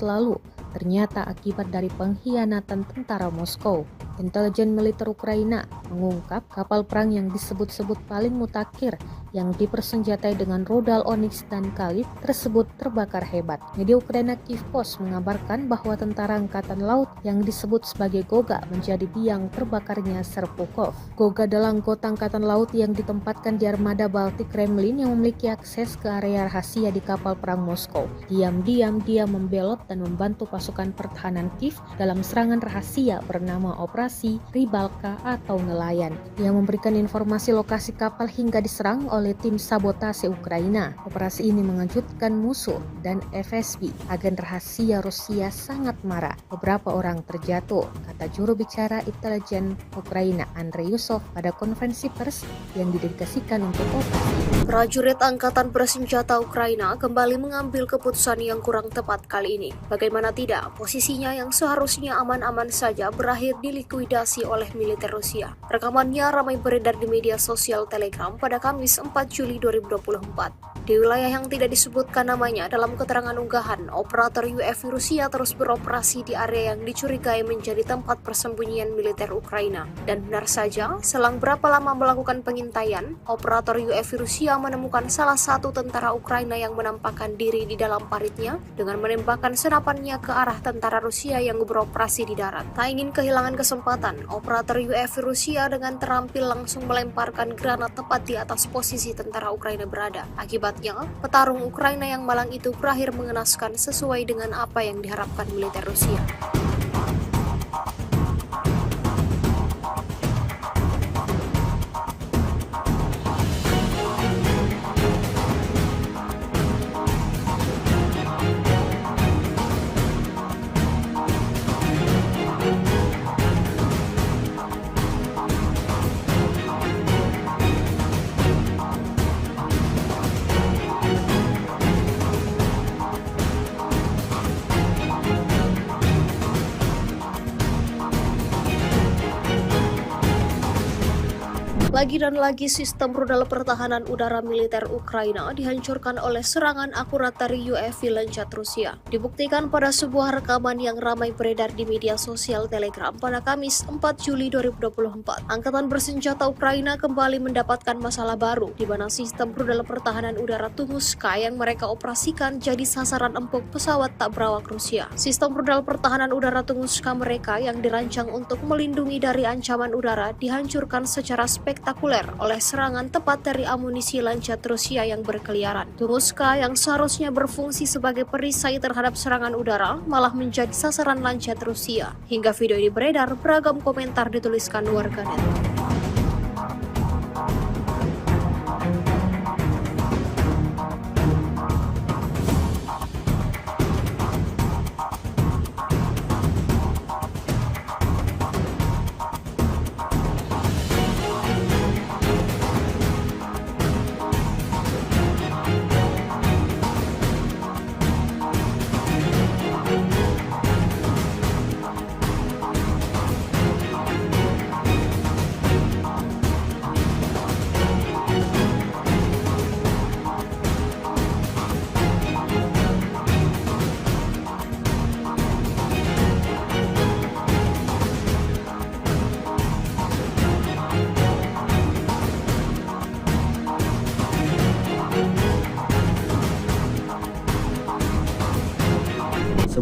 lalu ternyata akibat dari pengkhianatan tentara Moskow. Intelijen militer Ukraina mengungkap kapal perang yang disebut-sebut paling mutakhir yang dipersenjatai dengan rudal Onyx dan Kalib tersebut terbakar hebat. Media Ukraina Kyiv Post mengabarkan bahwa tentara angkatan laut yang disebut sebagai Goga menjadi biang terbakarnya Serpukhov. Goga adalah anggota angkatan laut yang ditempatkan di armada Baltik Kremlin yang memiliki akses ke area rahasia di kapal perang Moskow. Diam-diam dia membelot dan membantu pasukan pertahanan Kiev dalam serangan rahasia bernama Operasi Rybalka atau nelayan. Ia memberikan informasi lokasi kapal hingga diserang oleh tim sabotase Ukraina. Operasi ini mengejutkan musuh dan FSB. Agen rahasia Rusia sangat marah. Beberapa orang terjatuh, kata juru bicara intelijen Ukraina Andrei Yusov pada konferensi pers yang didedikasikan untuk operasi. Prajurit Angkatan Bersenjata Ukraina kembali mengambil keputusan yang kurang tepat kali ini. Bagaimana tidak, posisinya yang seharusnya aman-aman saja berakhir dilikuidasi oleh militer Rusia. Rekamannya ramai beredar di media sosial Telegram pada Kamis 4 Juli 2024. Di wilayah yang tidak disebutkan namanya dalam keterangan unggahan, operator UAV Rusia terus beroperasi di area yang dicurigai menjadi tempat persembunyian militer Ukraina. Dan benar saja, selang berapa lama melakukan pengintaian, operator UAV Rusia menemukan salah satu tentara Ukraina yang menampakkan diri di dalam paritnya dengan menembakkan senapannya ke arah tentara Rusia yang beroperasi di darat. Tak ingin kehilangan kesempatan, operator UAV Rusia dengan terampil langsung melemparkan granat tepat di atas posisi tentara Ukraina berada. Akibatnya, petarung Ukraina yang malang itu berakhir mengenaskan sesuai dengan apa yang diharapkan militer Rusia. Lagi dan lagi sistem rudal pertahanan udara militer Ukraina dihancurkan oleh serangan akurat dari UAV Lancet Rusia. Dibuktikan pada sebuah rekaman yang ramai beredar di media sosial Telegram pada Kamis 4 Juli 2024. Angkatan Bersenjata Ukraina kembali mendapatkan masalah baru, di mana sistem rudal pertahanan udara Tunguska yang mereka operasikan jadi sasaran empuk pesawat tak berawak Rusia. Sistem rudal pertahanan udara Tunguska mereka yang dirancang untuk melindungi dari ancaman udara dihancurkan secara spektakuler oleh serangan tepat dari amunisi Lancet Rusia yang berkeliaran. Tunguska yang seharusnya berfungsi sebagai perisai terhadap serangan udara malah menjadi sasaran Lancet Rusia. Hingga video ini beredar, beragam komentar dituliskan warganet.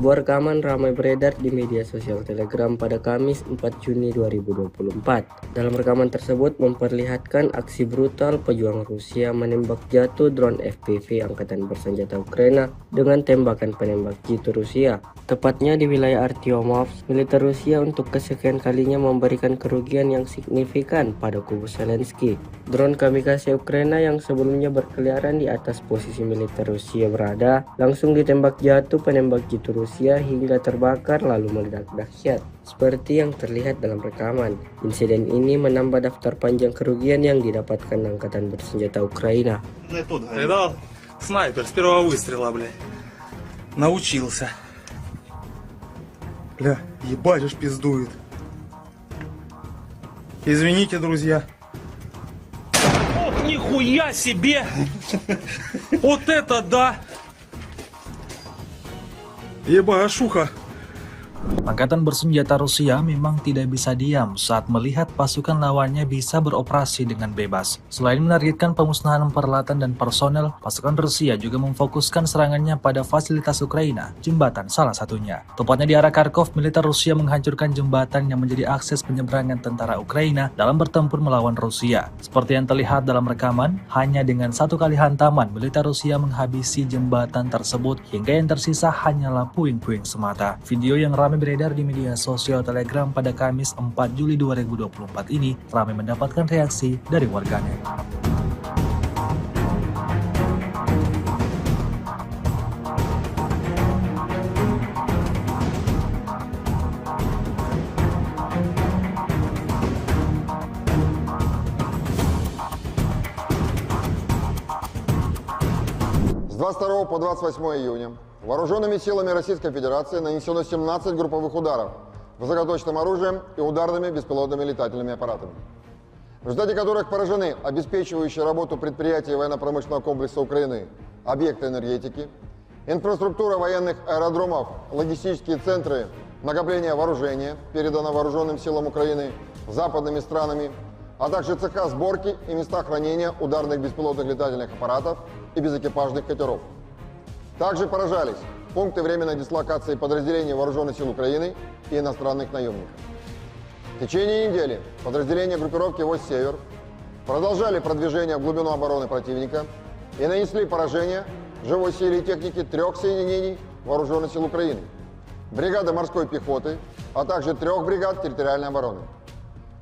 Sebuah rekaman ramai beredar di media sosial Telegram pada Kamis 4 Juni 2024. Dalam rekaman tersebut memperlihatkan aksi brutal pejuang Rusia menembak jatuh drone FPV Angkatan Bersenjata Ukraina dengan tembakan penembak jitu Rusia. Tepatnya di wilayah Artyomovsk, militer Rusia untuk kesekian kalinya memberikan kerugian yang signifikan pada kubu Zelensky. Drone kamikaze Ukraina yang sebelumnya berkeliaran di atas posisi militer Rusia berada, langsung ditembak jatuh penembak jitu Rusia hingga terbakar lalu meledak dahsyat. Seperti yang terlihat dalam rekaman, insiden ini menambah daftar panjang kerugian yang didapatkan Angkatan Bersenjata Ukraina. Видал? Снайпер с первого выстрела, блядь. Научился. Бля, ебать уж пиздует. Извините, друзья. Ох, нихуя себе! Вот это да! Ебашуха! Angkatan bersenjata Rusia memang tidak bisa diam saat melihat pasukan lawannya bisa beroperasi dengan bebas. Selain menargetkan pemusnahan peralatan dan personel, pasukan Rusia juga memfokuskan serangannya pada fasilitas Ukraina, jembatan salah satunya. Tepatnya di arah Kharkov, militer Rusia menghancurkan jembatan yang menjadi akses penyeberangan tentara Ukraina dalam bertempur melawan Rusia. Seperti yang terlihat dalam rekaman, hanya dengan satu kali hantaman, militer Rusia menghabisi jembatan tersebut hingga yang tersisa hanyalah puing-puing semata. Video yang ramai beredar di media sosial Telegram pada Kamis 4 Juli 2024 ini ramai mendapatkan reaksi dari warganet. С 22 по 28 июня вооруженными силами Российской Федерации нанесено 17 групповых ударов высокоточным оружием и ударными беспилотными летательными аппаратами, в результате которых поражены обеспечивающие работу предприятий военно-промышленного комплекса Украины, объекты энергетики, инфраструктура военных аэродромов, логистические центры накопления вооружения, передано вооруженным силам Украины западными странами, а также цеха сборки и места хранения ударных беспилотных летательных аппаратов и безэкипажных катеров. Также поражались пункты временной дислокации подразделений Вооруженных сил Украины и иностранных наемников. В течение недели подразделения группировки «Войск Север» продолжали продвижение в глубину обороны противника и нанесли поражение живой силе и технике 3 соединений Вооруженных сил Украины, бригады морской пехоты, а также 3 бригад территориальной обороны.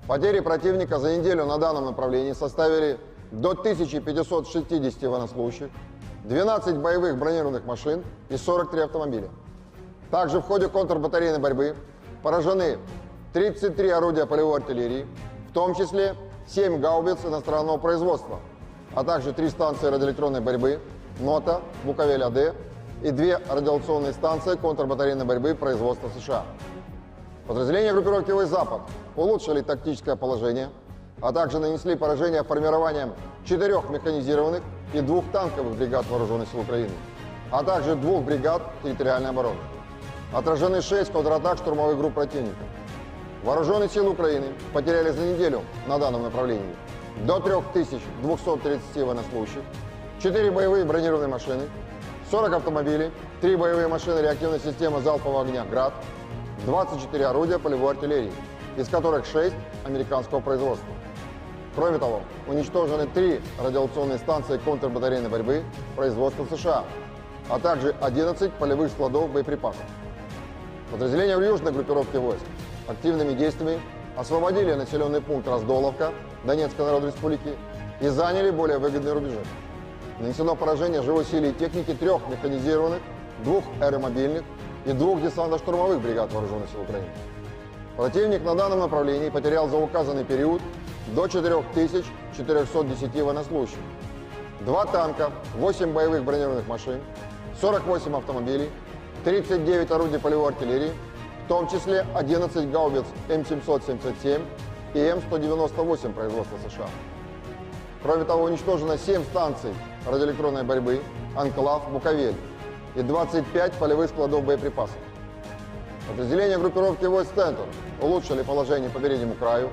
Потери противника за неделю на данном направлении составили до 1560 военнослужащих, 12 боевых бронированных машин и 43 автомобиля. Также в ходе контрбатарейной борьбы поражены 33 орудия полевой артиллерии, в том числе 7 гаубиц иностранного производства, а также 3 станции радиоэлектронной борьбы НОТА, Буковель-АД и 2 радиационные станции контрбатарейной борьбы производства США. Подразделения группировки «Войск Запад» улучшили тактическое положение, а также нанесли поражение формированием 4 механизированных и 2 танковых бригад Вооруженных сил Украины, а также 2 бригад территориальной обороны. Отражены 6 контратак штурмовых групп противника. Вооруженные силы Украины потеряли за неделю на данном направлении до 3230 военнослужащих, 4 боевые бронированные машины, 40 автомобилей, 3 боевые машины реактивной системы залпового огня «Град», 24 орудия полевой артиллерии, из которых 6 американского производства. Кроме того, уничтожены 3 радиационные станции контрбатарейной борьбы производства США, а также 11 полевых складов боеприпасов. Подразделения в южной группировке войск активными действиями освободили населенный пункт Раздоловка Донецкой Народной Республики и заняли более выгодные рубежи. Нанесено поражение живой силе и техники 3 механизированных, 2 аэромобильных и 2 десантно-штурмовых бригад Вооруженных сил Украины. Противник на данном направлении потерял за указанный период до 4410 военнослужащих, 2 танка, 8 боевых бронированных машин, 48 автомобилей, 39 орудий полевой артиллерии, в том числе 11 гаубиц М777 и М198 производства США. Кроме того, уничтожено 7 станций радиоэлектронной борьбы, Анклав, Буковель и 25 полевых складов боеприпасов. Подразделения группировки «Войск Центр» улучшили положение по переднему краю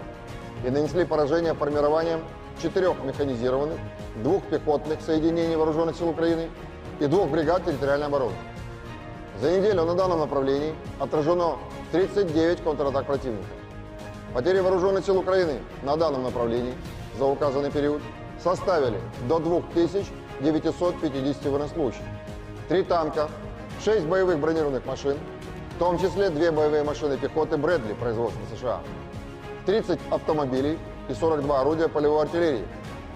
и нанесли поражение формированием 4 механизированных, 2 пехотных соединений Вооруженных сил Украины и 2 бригад территориальной обороны. За неделю на данном направлении отражено 39 контратак противника. Потери Вооруженных сил Украины на данном направлении за указанный период составили до 2950 военнослужащих, 3 танка, 6 боевых бронированных машин, в том числе 2 боевые машины пехоты Брэдли производства США, 30 автомобилей и 42 орудия полевой артиллерии,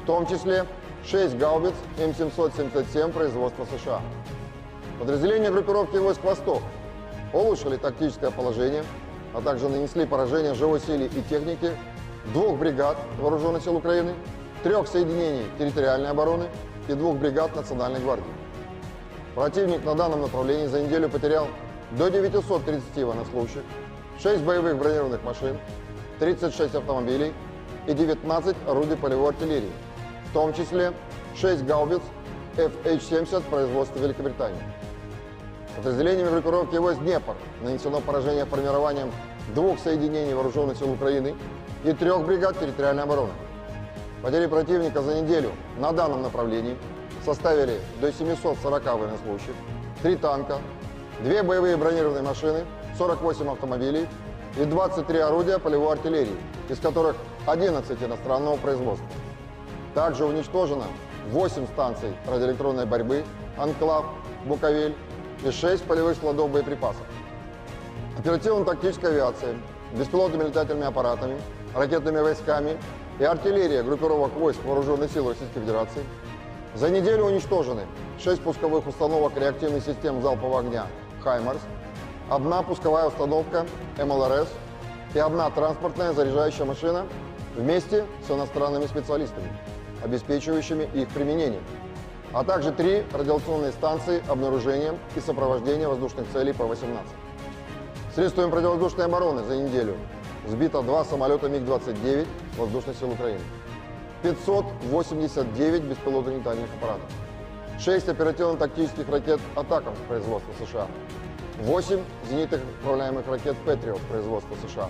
в том числе 6 гаубиц М777 производства США. Подразделения группировки «Войск Восток» улучшили тактическое положение, а также нанесли поражение живой силе и технике 2 бригад Вооруженных сил Украины, 3 соединений территориальной обороны и 2 бригад Национальной гвардии. Противник на данном направлении за неделю потерял до 930 военнослужащих, 6 боевых бронированных машин, 36 автомобилей и 19 орудий полевой артиллерии, в том числе 6 гаубиц FH-70 производства Великобритании. Подразделениями группировки войск «Днепр» нанесено поражение формированием 2 соединений вооруженных сил Украины и 3 бригад территориальной обороны. Потери противника за неделю на данном направлении составили до 740 военнослужащих, 3 танка, 2 боевые бронированные машины, 48 автомобилей и 23 орудия полевой артиллерии, из которых 11 иностранного производства. Также уничтожено 8 станций радиоэлектронной борьбы, «Анклав», «Буковель» и 6 полевых складов боеприпасов. Оперативно-тактическая авиация, беспилотными летательными аппаратами, ракетными войсками и артиллерия группировок войск Вооруженных сил Российской Федерации за неделю уничтожены 6 пусковых установок реактивных систем залпового огня «Хаймарс», 1 пусковая установка МЛРС и 1 транспортная заряжающая машина вместе с иностранными специалистами, обеспечивающими их применение, а также 3 радиационные станции обнаружения и сопровождения воздушных целей П-18. Средствами противовоздушной обороны за неделю сбито 2 самолета МиГ-29 воздушных сил Украины, 589 беспилотных летательных аппаратов, 6 оперативно-тактических ракет «Атакамс» производства США, 8 зенитных управляемых ракет «Патриот» производства США,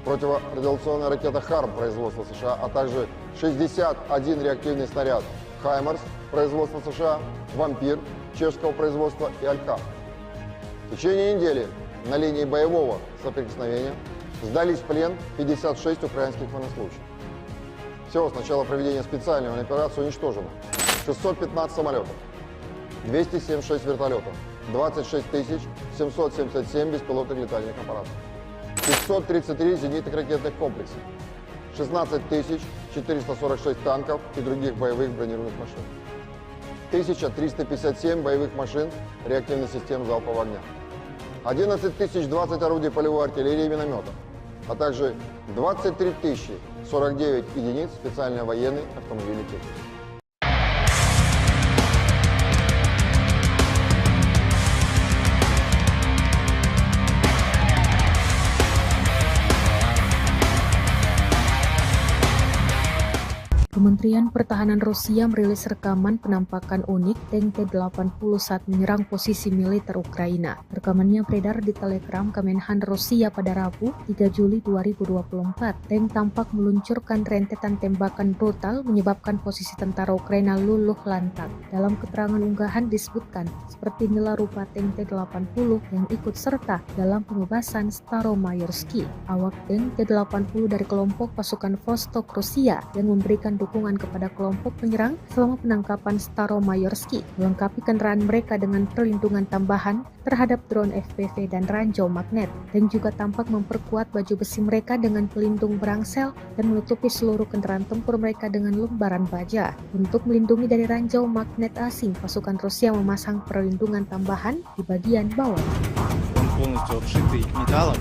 противорадиационная ракета «Харм» производства США, а также 61 реактивный снаряд «Хаймарс» производства США, «Вампир» чешского производства и «Алькав». В течение недели на линии боевого соприкосновения сдались в плен 56 украинских военнослужащих. Всего с начала проведения специальной военной операции уничтожено 615 самолетов, 276 вертолетов, 26 777 беспилотных летательных аппаратов, 533 зенитных ракетных комплексов, 16 446 танков и других боевых бронированных машин, 1357 боевых машин реактивных систем залпового огня, 11 020 орудий полевой артиллерии и минометов, а также 23 049 единиц специальной военной автомобильной техники. Kementerian Pertahanan Rusia merilis rekaman penampakan unik tank T-80 saat menyerang posisi militer Ukraina. Rekamannya beredar di Telegram Kemenhan Rusia pada Rabu, 3 Juli 2024. Tank tampak meluncurkan rentetan tembakan brutal menyebabkan posisi tentara Ukraina luluh lantak. Dalam keterangan unggahan disebutkan, seperti inilah rupa tank T-80 yang ikut serta dalam pembebasan Staromayorski. Awak tank T-80 dari kelompok pasukan Vostok Rusia yang memberikan dukungan kepada kelompok penyerang selama penangkapan Staromayorski, melengkapi kendaraan mereka dengan perlindungan tambahan terhadap drone FPV dan ranjau magnet, dan juga tampak memperkuat baju besi mereka dengan pelindung berangsel dan menutupi seluruh kendaraan tempur mereka dengan lembaran baja. Untuk melindungi dari ranjau magnet asing, pasukan Rusia memasang perlindungan tambahan di bagian bawah. Он полностью обшитый металлом,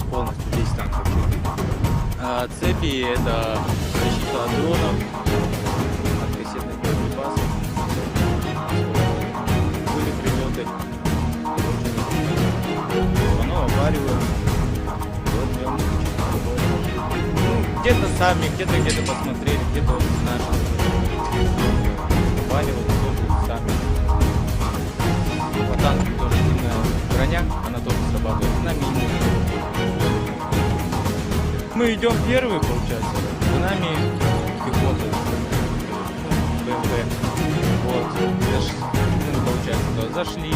полностью весь танк обшитый. Цепи — это защита от дронов, от кассетных боеприпасов, были прилеты, оно обваривает. Вот я где-то сами, где-то посмотрели, где-то вот наши обваривают тоже сами. По танку тоже сильная броня, она тоже срабатывает на мине. Мы идем первые, получается, за нами пехота, БМП, вот, получается, зашли,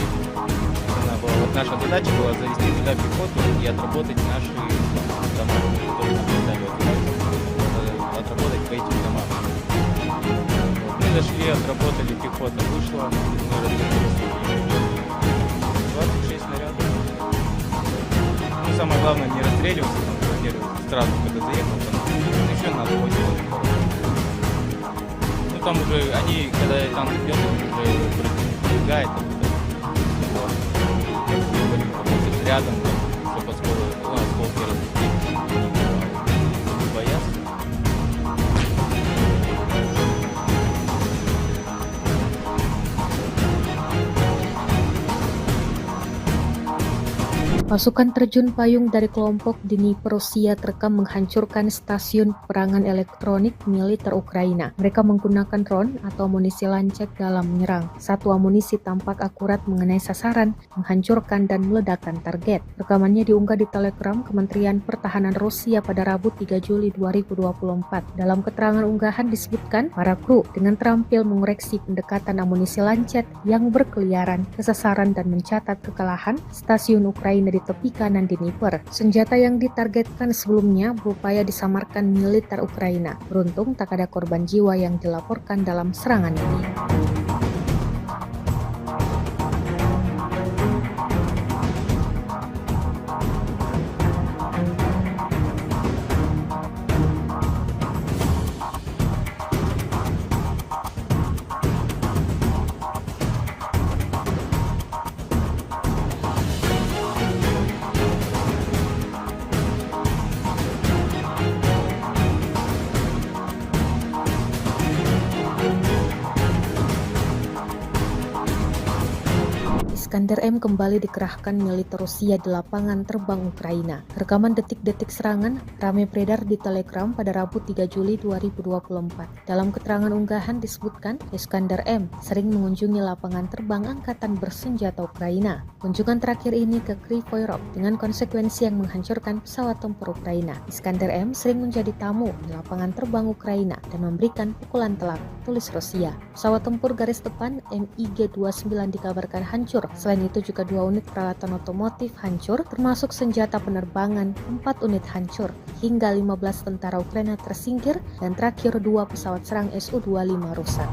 вот наша задача была завести туда пехоту и отработать наши дома, которые нам дали, отработать по этим домам. Вот, мы зашли, отработали, пехота вышла, мы развернулись, 26 снарядов. Ну, самое главное не расстреливаться, сразу, когда заехал, там еще надо будет. Ну там уже они, когда танк идет, уже пробегает, рядом, чтобы осколки разлететь, не боятся. Pasukan terjun payung dari kelompok Dnipro Rusia terekam menghancurkan stasiun peperangan elektronik militer Ukraina. Mereka menggunakan drone atau amunisi lancet dalam menyerang. Satu amunisi tampak akurat mengenai sasaran, menghancurkan dan meledakkan target. Rekamannya diunggah di Telegram Kementerian Pertahanan Rusia pada Rabu 3 Juli 2024. Dalam keterangan unggahan disebutkan, para kru dengan terampil mengoreksi pendekatan amunisi lancet yang berkeliaran ke sasaran dan mencatat kekalahan stasiun Ukraina di tepi kanan Dnipro. Senjata yang ditargetkan sebelumnya berupaya disamarkan militer Ukraina. Beruntung tak ada korban jiwa yang dilaporkan dalam serangan ini. Iskander M kembali dikerahkan militer Rusia di lapangan terbang Ukraina. Rekaman detik-detik serangan ramai beredar di Telegram pada Rabu 3 Juli 2024. Dalam keterangan unggahan disebutkan, Iskander M sering mengunjungi lapangan terbang angkatan bersenjata Ukraina. Kunjungan terakhir ini ke Kryvyi Rih dengan konsekuensi yang menghancurkan pesawat tempur Ukraina. Iskander M sering menjadi tamu di lapangan terbang Ukraina dan memberikan pukulan telak, tulis Rusia. Pesawat tempur garis depan MiG-29 dikabarkan hancur. Selain itu juga 2 unit peralatan otomotif hancur, termasuk senjata penerbangan, 4 unit hancur, hingga 15 tentara Ukraina tersingkir, dan terakhir 2 pesawat serang Su-25 rusak.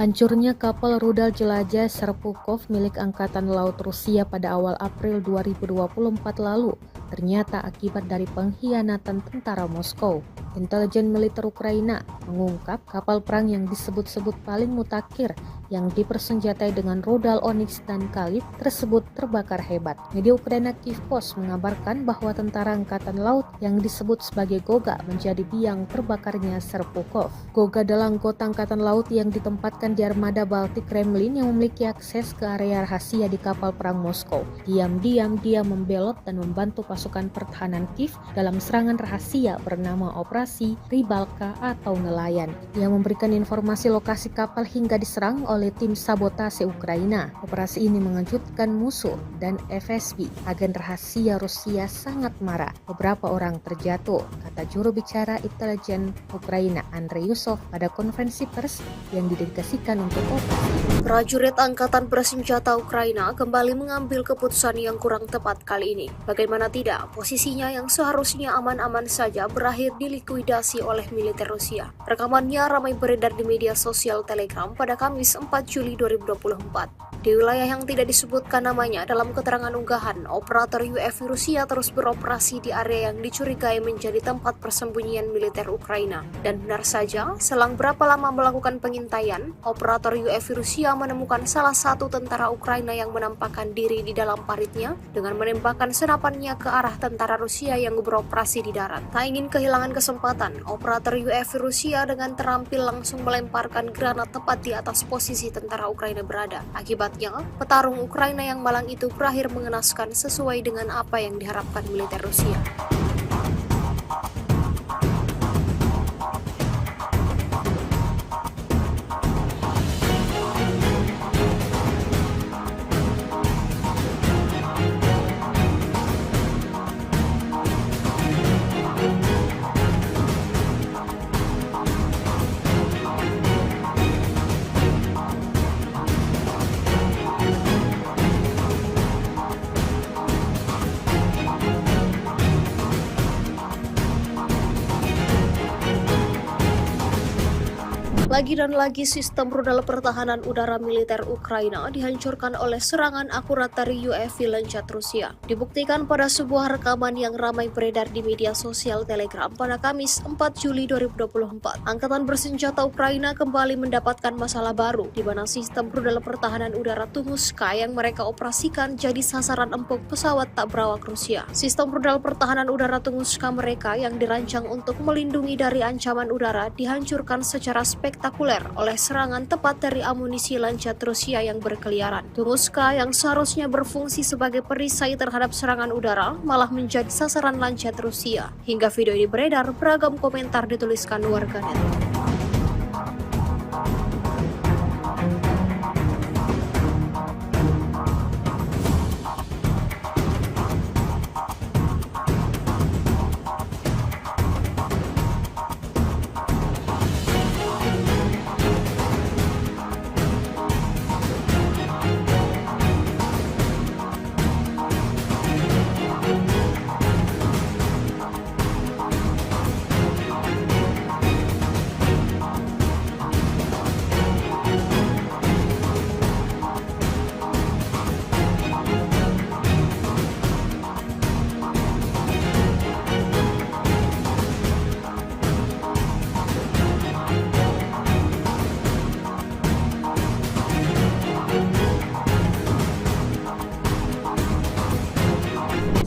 Hancurnya kapal rudal jelajah Serpukov milik Angkatan Laut Rusia pada awal April 2024 lalu ternyata akibat dari pengkhianatan tentara Moskow. Intelijen militer Ukraina mengungkap kapal perang yang disebut-sebut paling mutakhir yang dipersenjatai dengan rudal Onyx dan Khalid tersebut terbakar hebat. Media Ukraina Kyiv Post mengabarkan bahwa tentara angkatan laut yang disebut sebagai Goga menjadi biang terbakarnya Serpukov. Goga adalah anggota angkatan laut yang ditempatkan di armada Baltik Kremlin yang memiliki akses ke area rahasia di kapal perang Moskow. Diam-diam dia membelot dan membantu pasukan pertahanan Kiev dalam serangan rahasia bernama Operasi Rybalka atau Nelayan, yang memberikan informasi lokasi kapal hingga diserang oleh tim sabotase Ukraina. Operasi ini mengejutkan musuh dan FSB. Agen rahasia Rusia sangat marah. Beberapa orang terjatuh, kata juru bicara intelijen Ukraina Andrei Yusov pada konferensi pers yang didedikasikan untuk operasi. Prajurit Angkatan Bersenjata Ukraina kembali mengambil keputusan yang kurang tepat kali ini. Bagaimana tidak, posisinya yang seharusnya aman-aman saja berakhir dilikuidasi oleh militer Rusia. Rekamannya ramai beredar di media sosial Telegram pada Kamis 4 Juli 2024. Di wilayah yang tidak disebutkan namanya dalam keterangan unggahan, operator UAV Rusia terus beroperasi di area yang dicurigai menjadi tempat persembunyian militer Ukraina. Dan benar saja, selang berapa lama melakukan pengintaian, operator UAV Rusia menemukan salah satu tentara Ukraina yang menampakkan diri di dalam paritnya dengan menembakkan senapannya ke arah tentara Rusia yang beroperasi di darat. Tak ingin kehilangan kesempatan, operator UAV Rusia dengan terampil langsung melemparkan granat tepat di atas posisi tentara Ukraina berada. Akibatnya, petarung Ukraina yang malang itu berakhir mengenaskan sesuai dengan apa yang diharapkan militer Rusia. Lagi dan lagi sistem rudal pertahanan udara militer Ukraina dihancurkan oleh serangan akurat dari UAV Lancet Rusia. Dibuktikan pada sebuah rekaman yang ramai beredar di media sosial Telegram pada Kamis 4 Juli 2024. Angkatan bersenjata Ukraina kembali mendapatkan masalah baru, di mana sistem rudal pertahanan udara Tunguska yang mereka operasikan jadi sasaran empuk pesawat tak berawak Rusia. Sistem rudal pertahanan udara Tunguska mereka yang dirancang untuk melindungi dari ancaman udara dihancurkan secara spektakuler oleh serangan tepat dari amunisi Lancet Rusia yang berkeliaran. Tunguska yang seharusnya berfungsi sebagai perisai terhadap serangan udara malah menjadi sasaran Lancet Rusia. Hingga video ini beredar, beragam komentar dituliskan warganet.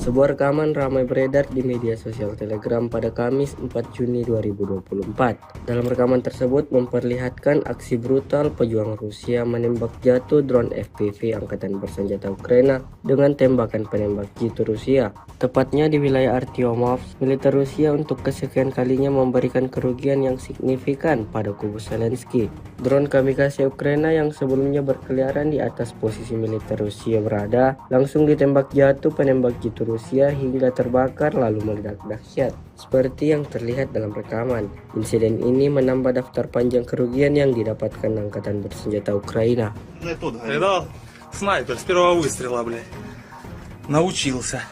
Sebuah rekaman ramai beredar di media sosial Telegram pada Kamis 4 Juni 2024. Dalam rekaman tersebut memperlihatkan aksi brutal pejuang Rusia menembak jatuh drone FPV Angkatan Bersenjata Ukraina dengan tembakan penembak jitu Rusia. Tepatnya di wilayah Artyomovsk, militer Rusia untuk kesekian kalinya memberikan kerugian yang signifikan pada kubu Zelensky. Drone kamikaze Ukraina yang sebelumnya berkeliaran di atas posisi militer Rusia berada, langsung ditembak jatuh penembak jitu Rusia hingga terbakar lalu meledak dahsyat. Seperti yang terlihat dalam rekaman, insiden ini menambah daftar panjang kerugian yang didapatkan Angkatan Bersenjata Ukraina. Видал? Снайпер с первого выстрела, блядь. Научился.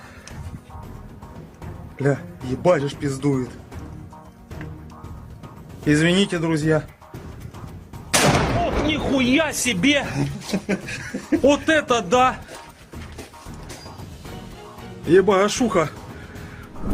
Бля, ебать ж пиздует. Извините, друзья. Ох, нихуя себе! Вот это да! Ебашуха!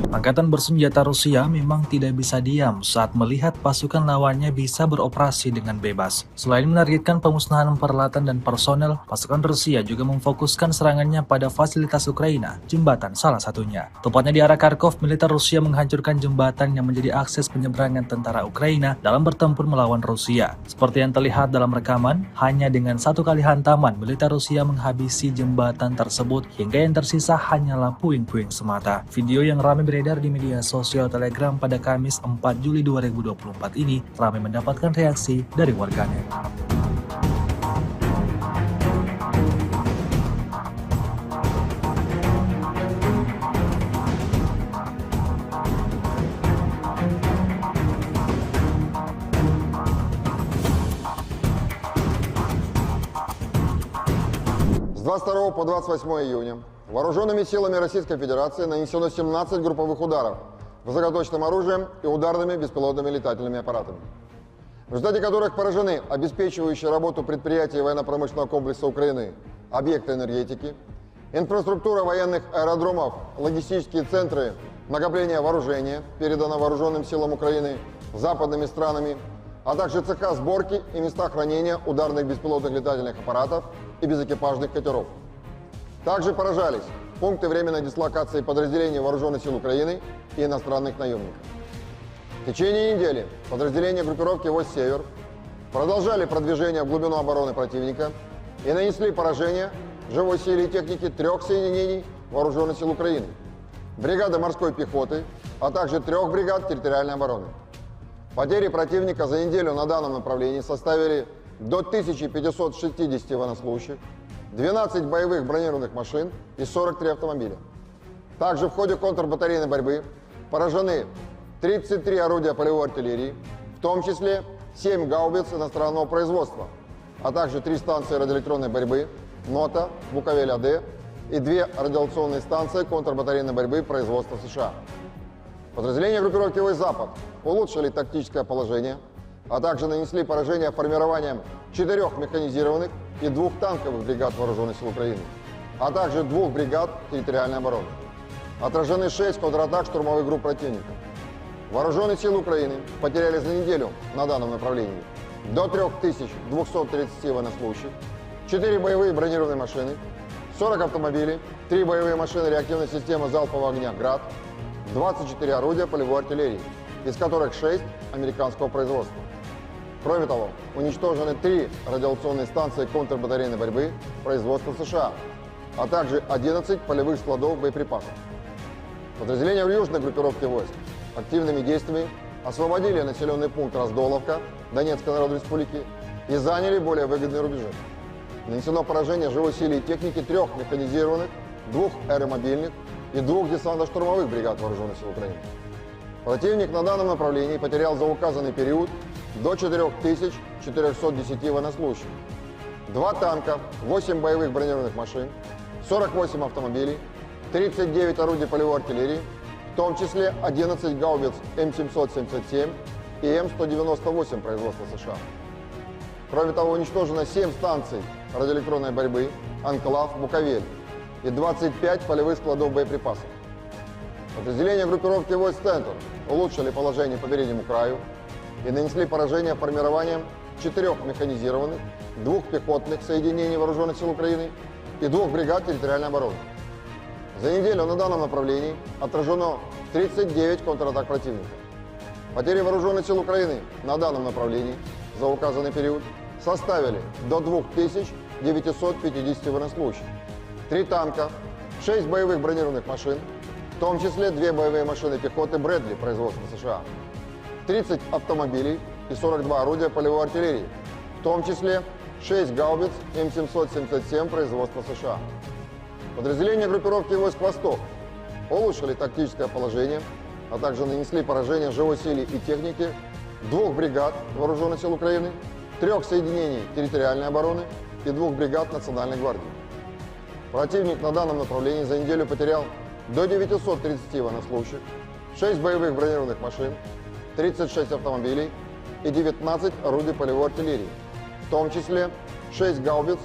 Angkatan bersenjata Rusia memang tidak bisa diam saat melihat pasukan lawannya bisa beroperasi dengan bebas. Selain menargetkan pemusnahan peralatan dan personel, pasukan Rusia juga memfokuskan serangannya pada fasilitas Ukraina, jembatan salah satunya. Tepatnya di arah Kharkov, militer Rusia menghancurkan jembatan yang menjadi akses penyeberangan tentara Ukraina dalam bertempur melawan Rusia. Seperti yang terlihat dalam rekaman, hanya dengan satu kali hantaman, militer Rusia menghabisi jembatan tersebut hingga yang tersisa hanyalah puing-puing semata. Video yang ramai beredar di media sosial Telegram pada Kamis 4 Juli 2024 ini ramai mendapatkan reaksi dari warganet. С 22 по 28 июня вооруженными силами Российской Федерации нанесено 17 групповых ударов высокоточным оружием и ударными беспилотными летательными аппаратами, в результате которых поражены обеспечивающие работу предприятий военно-промышленного комплекса Украины, объекты энергетики, инфраструктура военных аэродромов, логистические центры накопления вооружения, передано вооруженным силам Украины западными странами, а также цеха сборки и места хранения ударных беспилотных летательных аппаратов и безэкипажных катеров. Также поражались пункты временной дислокации подразделений Вооруженных сил Украины и иностранных наемников. В течение недели подразделения группировки «Войск Север» продолжали продвижение в глубину обороны противника и нанесли поражение живой силе и технике 3 соединений Вооруженных сил Украины, бригады морской пехоты, а также 3 бригад территориальной обороны. Потери противника за неделю на данном направлении составили до 1560 военнослужащих, 12 боевых бронированных машин и 43 автомобиля. Также в ходе контрбатарейной борьбы поражены 33 орудия полевой артиллерии, в том числе 7 гаубиц иностранного производства, а также 3 станции радиоэлектронной борьбы НОТА, Буковель-АД и 2 радиолокационные станции контрбатарейной борьбы производства США. Подразделения группировки «Войск Запад» улучшили тактическое положение, а также нанесли поражение формированием 4 механизированных и 2 танковых бригад Вооруженных сил Украины, а также 2 бригад территориальной обороны. Отражены 6 контратак штурмовых групп противника. Вооруженные силы Украины потеряли за неделю на данном направлении до 3230 военнослужащих, 4 боевые бронированные машины, 40 автомобилей, 3 боевые машины реактивной системы залпового огня «Град», 24 орудия полевой артиллерии, из которых 6 американского производства. Кроме того, уничтожены 3 радиационные станции контрбатарейной борьбы производства США, а также 11 полевых складов боеприпасов. Подразделения в южной группировке войск активными действиями освободили населенный пункт Раздоловка Донецкой Народной Республики и заняли более выгодные рубежи. Нанесено поражение живой силе и техники 3 механизированных, 2 аэромобильных и 2 десантно-штурмовых бригад Вооруженных сил Украины. Противник на данном направлении потерял за указанный период до 4410 военнослужащих, 2 танка, 8 боевых бронированных машин, 48 автомобилей, 39 орудий полевой артиллерии, в том числе 11 гаубиц М777 и М198 производства США. Кроме того, уничтожено 7 станций радиоэлектронной борьбы, Анклав, Буковель и 25 полевых складов боеприпасов. Подразделения группировки войск «Центр» улучшили положение по переднему краю и нанесли поражение формированием 4 механизированных, 2 пехотных соединений Вооруженных сил Украины и 2 бригад территориальной обороны. За неделю на данном направлении отражено 39 контратак противника. Потери Вооруженных сил Украины на данном направлении за указанный период составили до 2950 военнослужащих, 3 танка, 6 боевых бронированных машин, в том числе 2 боевые машины пехоты Брэдли производства США, 30 автомобилей и 42 орудия полевой артиллерии, в том числе 6 гаубиц М777 производства США. Подразделения группировки войск «Восток» улучшили тактическое положение, а также нанесли поражение живой силе и технике 2 бригад Вооруженных сил Украины, 3 соединений территориальной обороны и 2 бригад Национальной гвардии. Противник на данном направлении за неделю потерял до 930 военнослужащих, 6 боевых бронированных машин, 36 автомобилей и 19 орудий полевой артиллерии, в том числе 6 гаубиц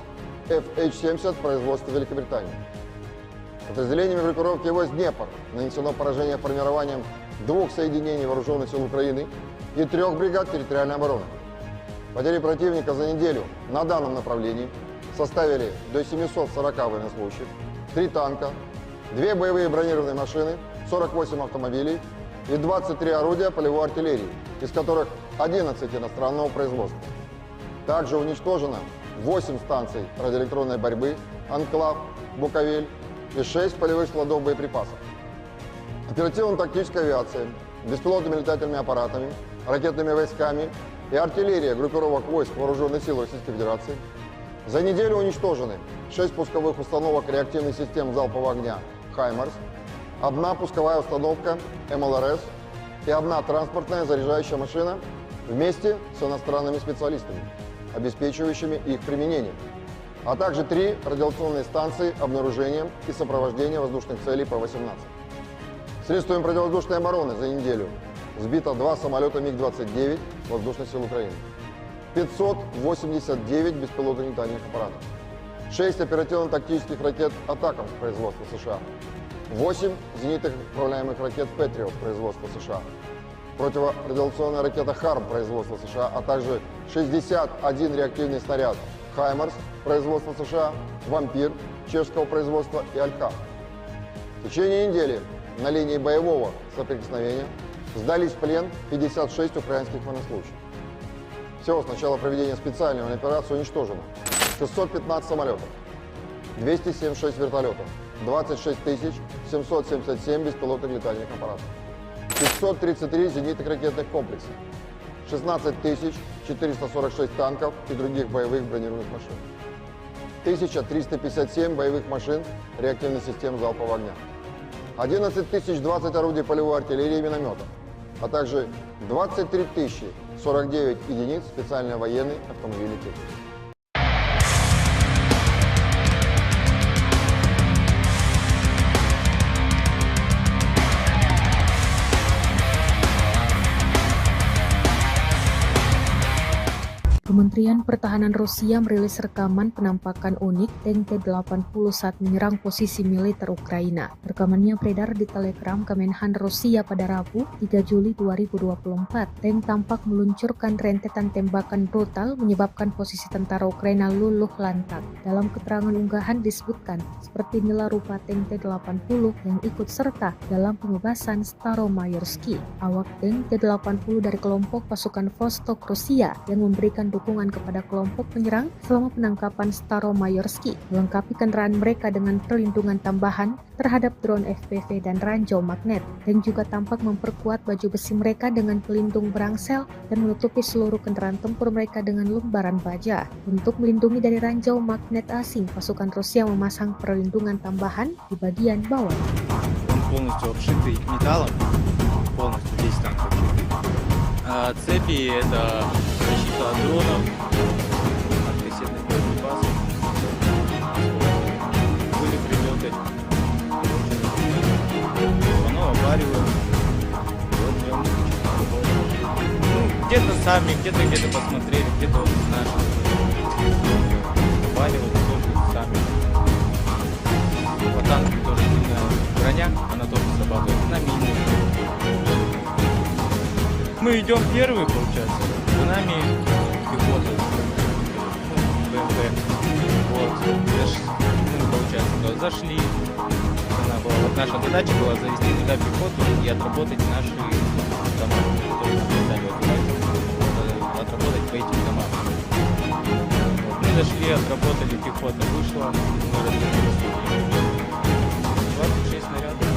FH-70 производства Великобритании. Подразделениями группировки войск «Днепр» нанесено поражение формированием 2 соединений Вооруженных сил Украины и 3 бригад территориальной обороны. Потери противника за неделю на данном направлении составили до 740 военнослужащих, 3 танка, 2 боевые бронированные машины, 48 автомобилей и 23 орудия полевой артиллерии, из которых 11 иностранного производства. Также уничтожено 8 станций радиоэлектронной борьбы, Анклав, Буковель и 6 полевых складов боеприпасов. Оперативно-тактическая авиация, беспилотными летательными аппаратами, ракетными войсками и артиллерия группировок войск Вооруженных сил Российской Федерации за неделю уничтожены 6 пусковых установок реактивных систем залпового огня «Хаймарс», 1 пусковая установка МЛРС и 1 транспортная заряжающая машина вместе с иностранными специалистами, обеспечивающими их применение, а также 3 радиационные станции обнаружения и сопровождения воздушных целей П-18. Средствами противовоздушной обороны за неделю сбито 2 самолета МиГ-29 Воздушных сил Украины, 589 беспилотных летательных аппаратов, 6 оперативно-тактических ракет «Атакамс» производства США, 8 зенитных управляемых ракет «Патриот» производства США, противорадиационная ракета «Харм» производства США, а также 61 реактивный снаряд «Хаймарс» производства США, «Вампир» чешского производства и «Алькав». В течение недели на линии боевого соприкосновения сдались в плен 56 украинских военнослужащих. Всего с начала проведения специальной операции уничтожено 615 самолетов, 276 вертолетов, 26 777 беспилотных летательных аппаратов, 533 зенитных ракетных комплексов, 16 446 танков и других боевых бронированных машин, 1357 боевых машин реактивных систем залпового огня, 11 020 орудий полевой артиллерии и минометов, а также 23 049 единиц специальной военной автомобильной техники. Kementerian Pertahanan Rusia merilis rekaman penampakan unik tank T-80 saat menyerang posisi militer Ukraina. Rekamannya beredar di Telegram Kemenhan Rusia pada Rabu, 3 Juli 2024. Tank tampak meluncurkan rentetan tembakan brutal menyebabkan posisi tentara Ukraina luluh lantak. Dalam keterangan unggahan disebutkan, seperti inilah rupa tank T-80 yang ikut serta dalam pengebasan Staromayorski. Awak tank T-80 dari kelompok pasukan Vostok Rusia yang memberikan dukungan kepada kelompok penyerang selama penangkapan Staromayorski, melengkapi kendaraan mereka dengan perlindungan tambahan terhadap drone FPV dan ranjau magnet, dan juga tampak memperkuat baju besi mereka dengan pelindung berangsel dan menutupi seluruh kendaraan tempur mereka dengan lembaran baja. Untuk melindungi dari ranjau magnet asing, pasukan Rusia memasang perlindungan tambahan di bagian bawah. Он полностью обшитый металлом, полностью весь танк обшитый. Цепи — это защита от дронов, от кассетных боеприпасов. Были прилеты, оно обваривает. Вот прям где-то сами, где-то посмотрели, где-то вот наши обваривают сами. По танку тоже сильная броня, она тоже срабатывает на мины. Мы идем первые, получается, за нами пехота, БМП. Вот, получается, зашли. Вот наша задача была завести туда пехоту и отработать наши дома, которые нам дали отработать по этим домам. Вот, мы зашли, отработали, пехота вышла, мы развернулись. 26 снарядов.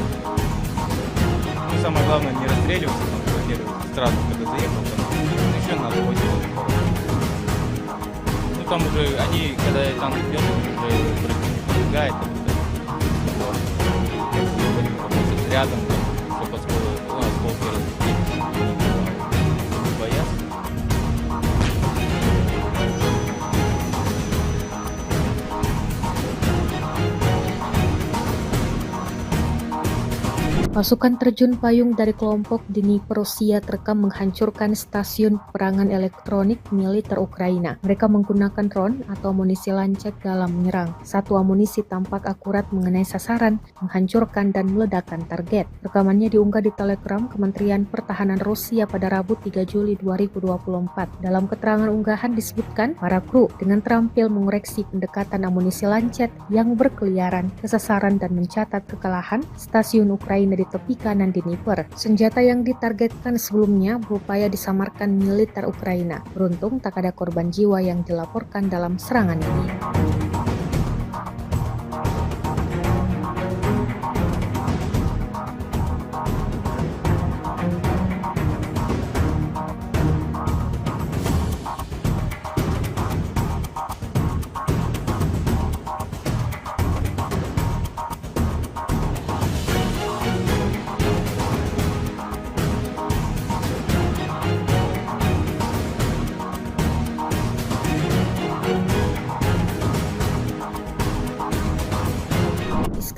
Ну, самое главное не расстреливаться, там, сразу, когда заехал, там, еще надо 8. Ну, там уже, они, когда танк идет, уже пробегает, рядом, чтобы осколки разбить, боятся. Pasukan terjun payung dari kelompok Dnipro Rusia terekam menghancurkan stasiun peperangan elektronik militer Ukraina. Mereka menggunakan drone atau amunisi lancet dalam menyerang. Satu amunisi tampak akurat mengenai sasaran, menghancurkan dan meledakkan target. Rekamannya diunggah di Telegram Kementerian Pertahanan Rusia pada Rabu 3 Juli 2024. Dalam keterangan unggahan disebutkan, para kru dengan terampil mengoreksi pendekatan amunisi lancet yang berkeliaran ke sasaran dan mencatat kekalahan stasiun Ukraina di tepi kanan Dnipro. Senjata yang ditargetkan sebelumnya berupaya disamarkan militer Ukraina. Beruntung tak ada korban jiwa yang dilaporkan dalam serangan ini.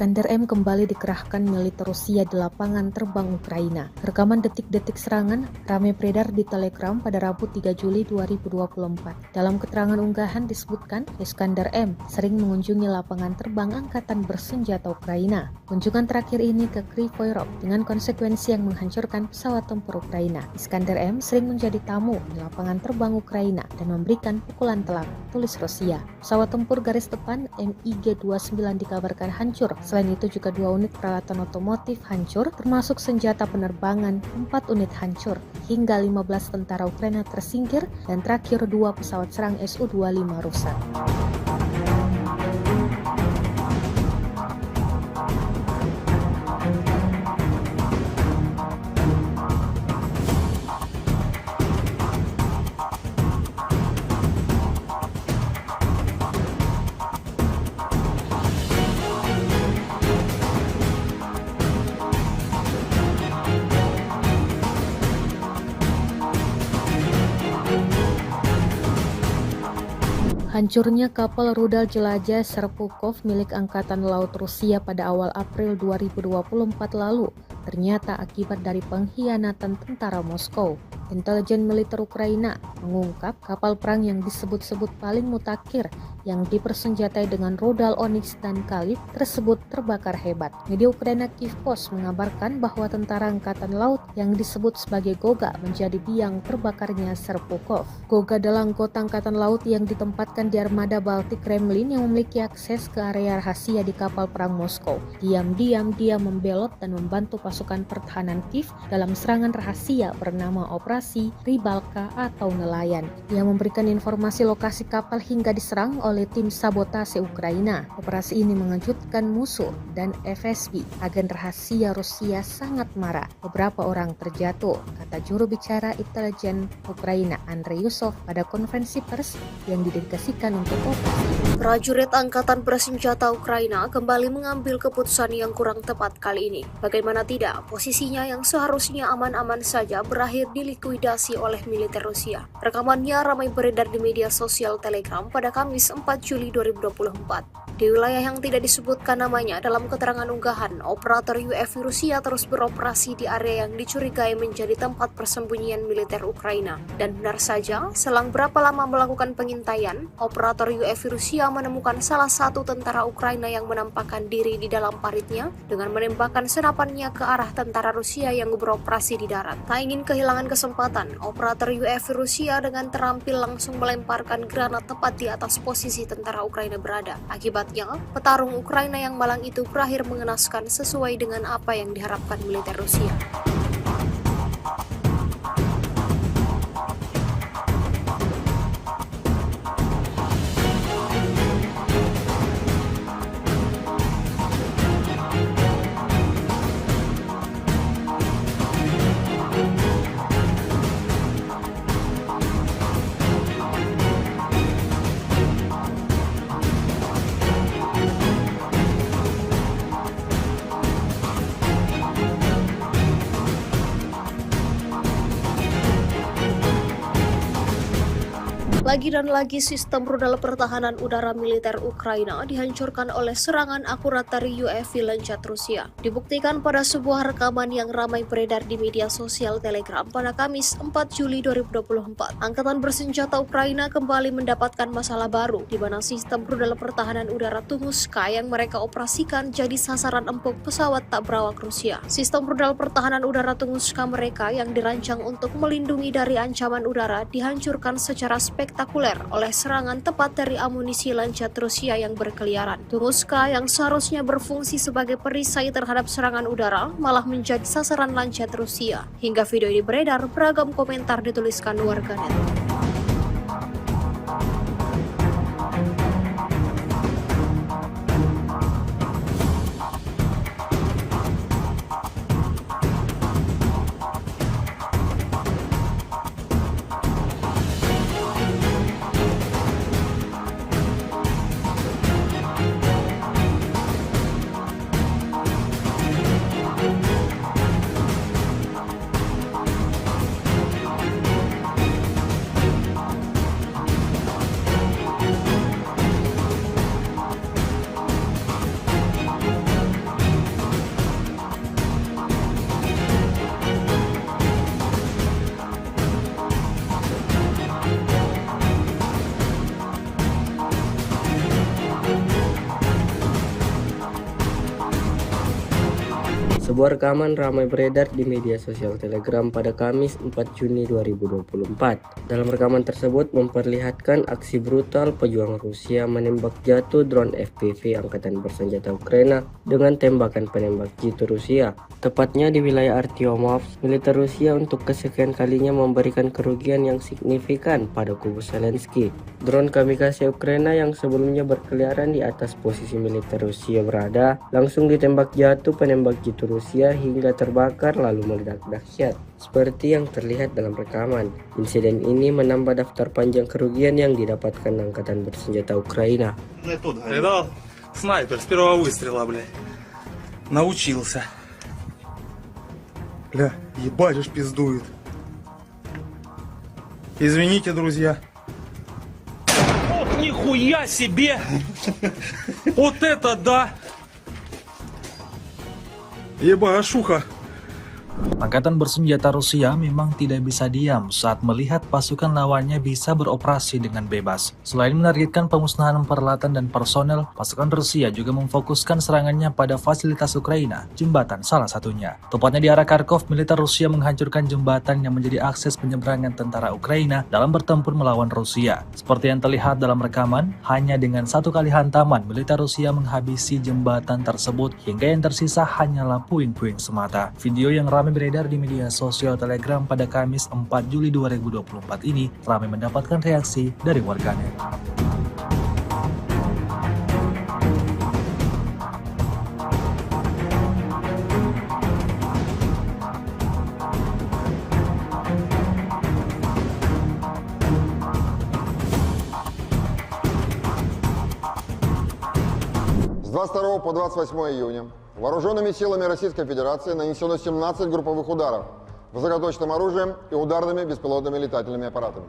Iskander M kembali dikerahkan militer Rusia di lapangan terbang Ukraina. Rekaman detik-detik serangan ramai beredar di Telegram pada Rabu 3 Juli 2024. Dalam keterangan unggahan disebutkan, Iskander M sering mengunjungi lapangan terbang angkatan bersenjata Ukraina. Kunjungan terakhir ini ke Kryvyi Rih dengan konsekuensi yang menghancurkan pesawat tempur Ukraina. Iskander M sering menjadi tamu di lapangan terbang Ukraina dan memberikan pukulan telak, tulis Rusia. Pesawat tempur garis depan MiG-29 dikabarkan hancur. Selain itu juga 2 unit peralatan otomotif hancur, termasuk senjata penerbangan, 4 unit hancur, hingga 15 tentara Ukraina tersingkir, dan terakhir 2 pesawat serang Su-25 rusak. Hancurnya kapal rudal jelajah Serpukov milik Angkatan Laut Rusia pada awal April 2024 lalu ternyata akibat dari pengkhianatan tentara Moskow. Intelijen militer Ukraina mengungkap kapal perang yang disebut-sebut paling mutakhir yang dipersenjatai dengan rudal Onyx dan Kalib tersebut terbakar hebat. Media Ukraina Kyiv Post mengabarkan bahwa tentara angkatan laut yang disebut sebagai Goga menjadi biang terbakarnya Serpukhov. Goga adalah anggota angkatan laut yang ditempatkan di armada Baltik Kremlin yang memiliki akses ke area rahasia di kapal perang Moskow. Diam-diam dia membelot dan membantu pasukan pertahanan Kiev dalam serangan rahasia bernama Operasi Rybalka atau Nelayan. Dia memberikan informasi lokasi kapal hingga diserang oleh tim sabotase Ukraina. Operasi ini mengejutkan musuh dan FSB. Agen rahasia Rusia sangat marah. Beberapa orang terjatuh, kata juru bicara intelijen Ukraina Andrei Yusov pada konferensi pers yang didedikasikan untuk operasi. Prajurit Angkatan Bersenjata Ukraina kembali mengambil keputusan yang kurang tepat kali ini. Bagaimana tidak, posisinya yang seharusnya aman-aman saja berakhir dilikuidasi oleh militer Rusia. Rekamannya ramai beredar di media sosial Telegram pada Kamis 4 Juli 2024. Di wilayah yang tidak disebutkan namanya dalam keterangan unggahan, operator UAV Rusia terus beroperasi di area yang dicurigai menjadi tempat persembunyian militer Ukraina. Dan benar saja, selang berapa lama melakukan pengintaian, operator UAV Rusia menemukan salah satu tentara Ukraina yang menampakkan diri di dalam paritnya dengan menembakkan senapannya ke arah tentara Rusia yang beroperasi di darat. Tak ingin kehilangan kesempatan, operator UAV Rusia dengan terampil langsung melemparkan granat tepat di atas posisi tentara Ukraina berada. Akibatnya, petarung Ukraina yang malang itu berakhir mengenaskan sesuai dengan apa yang diharapkan militer Rusia. Lagi dan lagi sistem rudal pertahanan udara militer Ukraina dihancurkan oleh serangan akurat dari UAV Lancet Rusia. Dibuktikan pada sebuah rekaman yang ramai beredar di media sosial Telegram pada Kamis 4 Juli 2024. Angkatan bersenjata Ukraina kembali mendapatkan masalah baru di mana sistem rudal pertahanan udara Tunguska yang mereka operasikan jadi sasaran empuk pesawat tak berawak Rusia. Sistem rudal pertahanan udara Tunguska mereka yang dirancang untuk melindungi dari ancaman udara dihancurkan secara spektakuler oleh serangan tepat dari amunisi Lancet Rusia yang berkeliaran. Tunguska yang seharusnya berfungsi sebagai perisai terhadap serangan udara malah menjadi sasaran Lancet Rusia. Hingga video ini beredar, beragam komentar dituliskan warganet. Sebuah rekaman ramai beredar di media sosial Telegram pada Kamis 4 Juni 2024. Dalam rekaman tersebut memperlihatkan aksi brutal pejuang Rusia menembak jatuh drone FPV Angkatan Bersenjata Ukraina dengan tembakan penembak jitu Rusia. Tepatnya di wilayah Artyomovsk, militer Rusia untuk kesekian kalinya memberikan kerugian yang signifikan pada kubu Zelensky. Drone kamikaze Ukraina yang sebelumnya berkeliaran di atas posisi militer Rusia berada, langsung ditembak jatuh penembak jitu Rusia hingga terbakar lalu meledak dahsyat. Seperti yang terlihat dalam rekaman, insiden ini menambah daftar panjang kerugian yang didapatkan Angkatan Bersenjata Ukraina. Видал? Снайпер с первого выстрела, блядь. Научился. Бля, ебать уж пиздует. Извините, друзья. Ох, нихуя себе! Вот это да! Ебашуха! Angkatan bersenjata Rusia memang tidak bisa diam saat melihat pasukan lawannya bisa beroperasi dengan bebas. Selain menargetkan pemusnahan peralatan dan personel, pasukan Rusia juga memfokuskan serangannya pada fasilitas Ukraina, jembatan salah satunya. Tepatnya di arah Kharkov, militer Rusia menghancurkan jembatan yang menjadi akses penyeberangan tentara Ukraina dalam bertempur melawan Rusia. Seperti yang terlihat dalam rekaman, hanya dengan satu kali hantaman, militer Rusia menghabisi jembatan tersebut hingga yang tersisa hanyalah puing-puing semata. Video yang ramai beredar di media sosial Telegram pada Kamis 4 Juli 2024 ini ramai mendapatkan reaksi dari warganet. С 22 по 28 июня вооруженными силами Российской Федерации нанесено 17 групповых ударов высокоточным оружием и ударными беспилотными летательными аппаратами,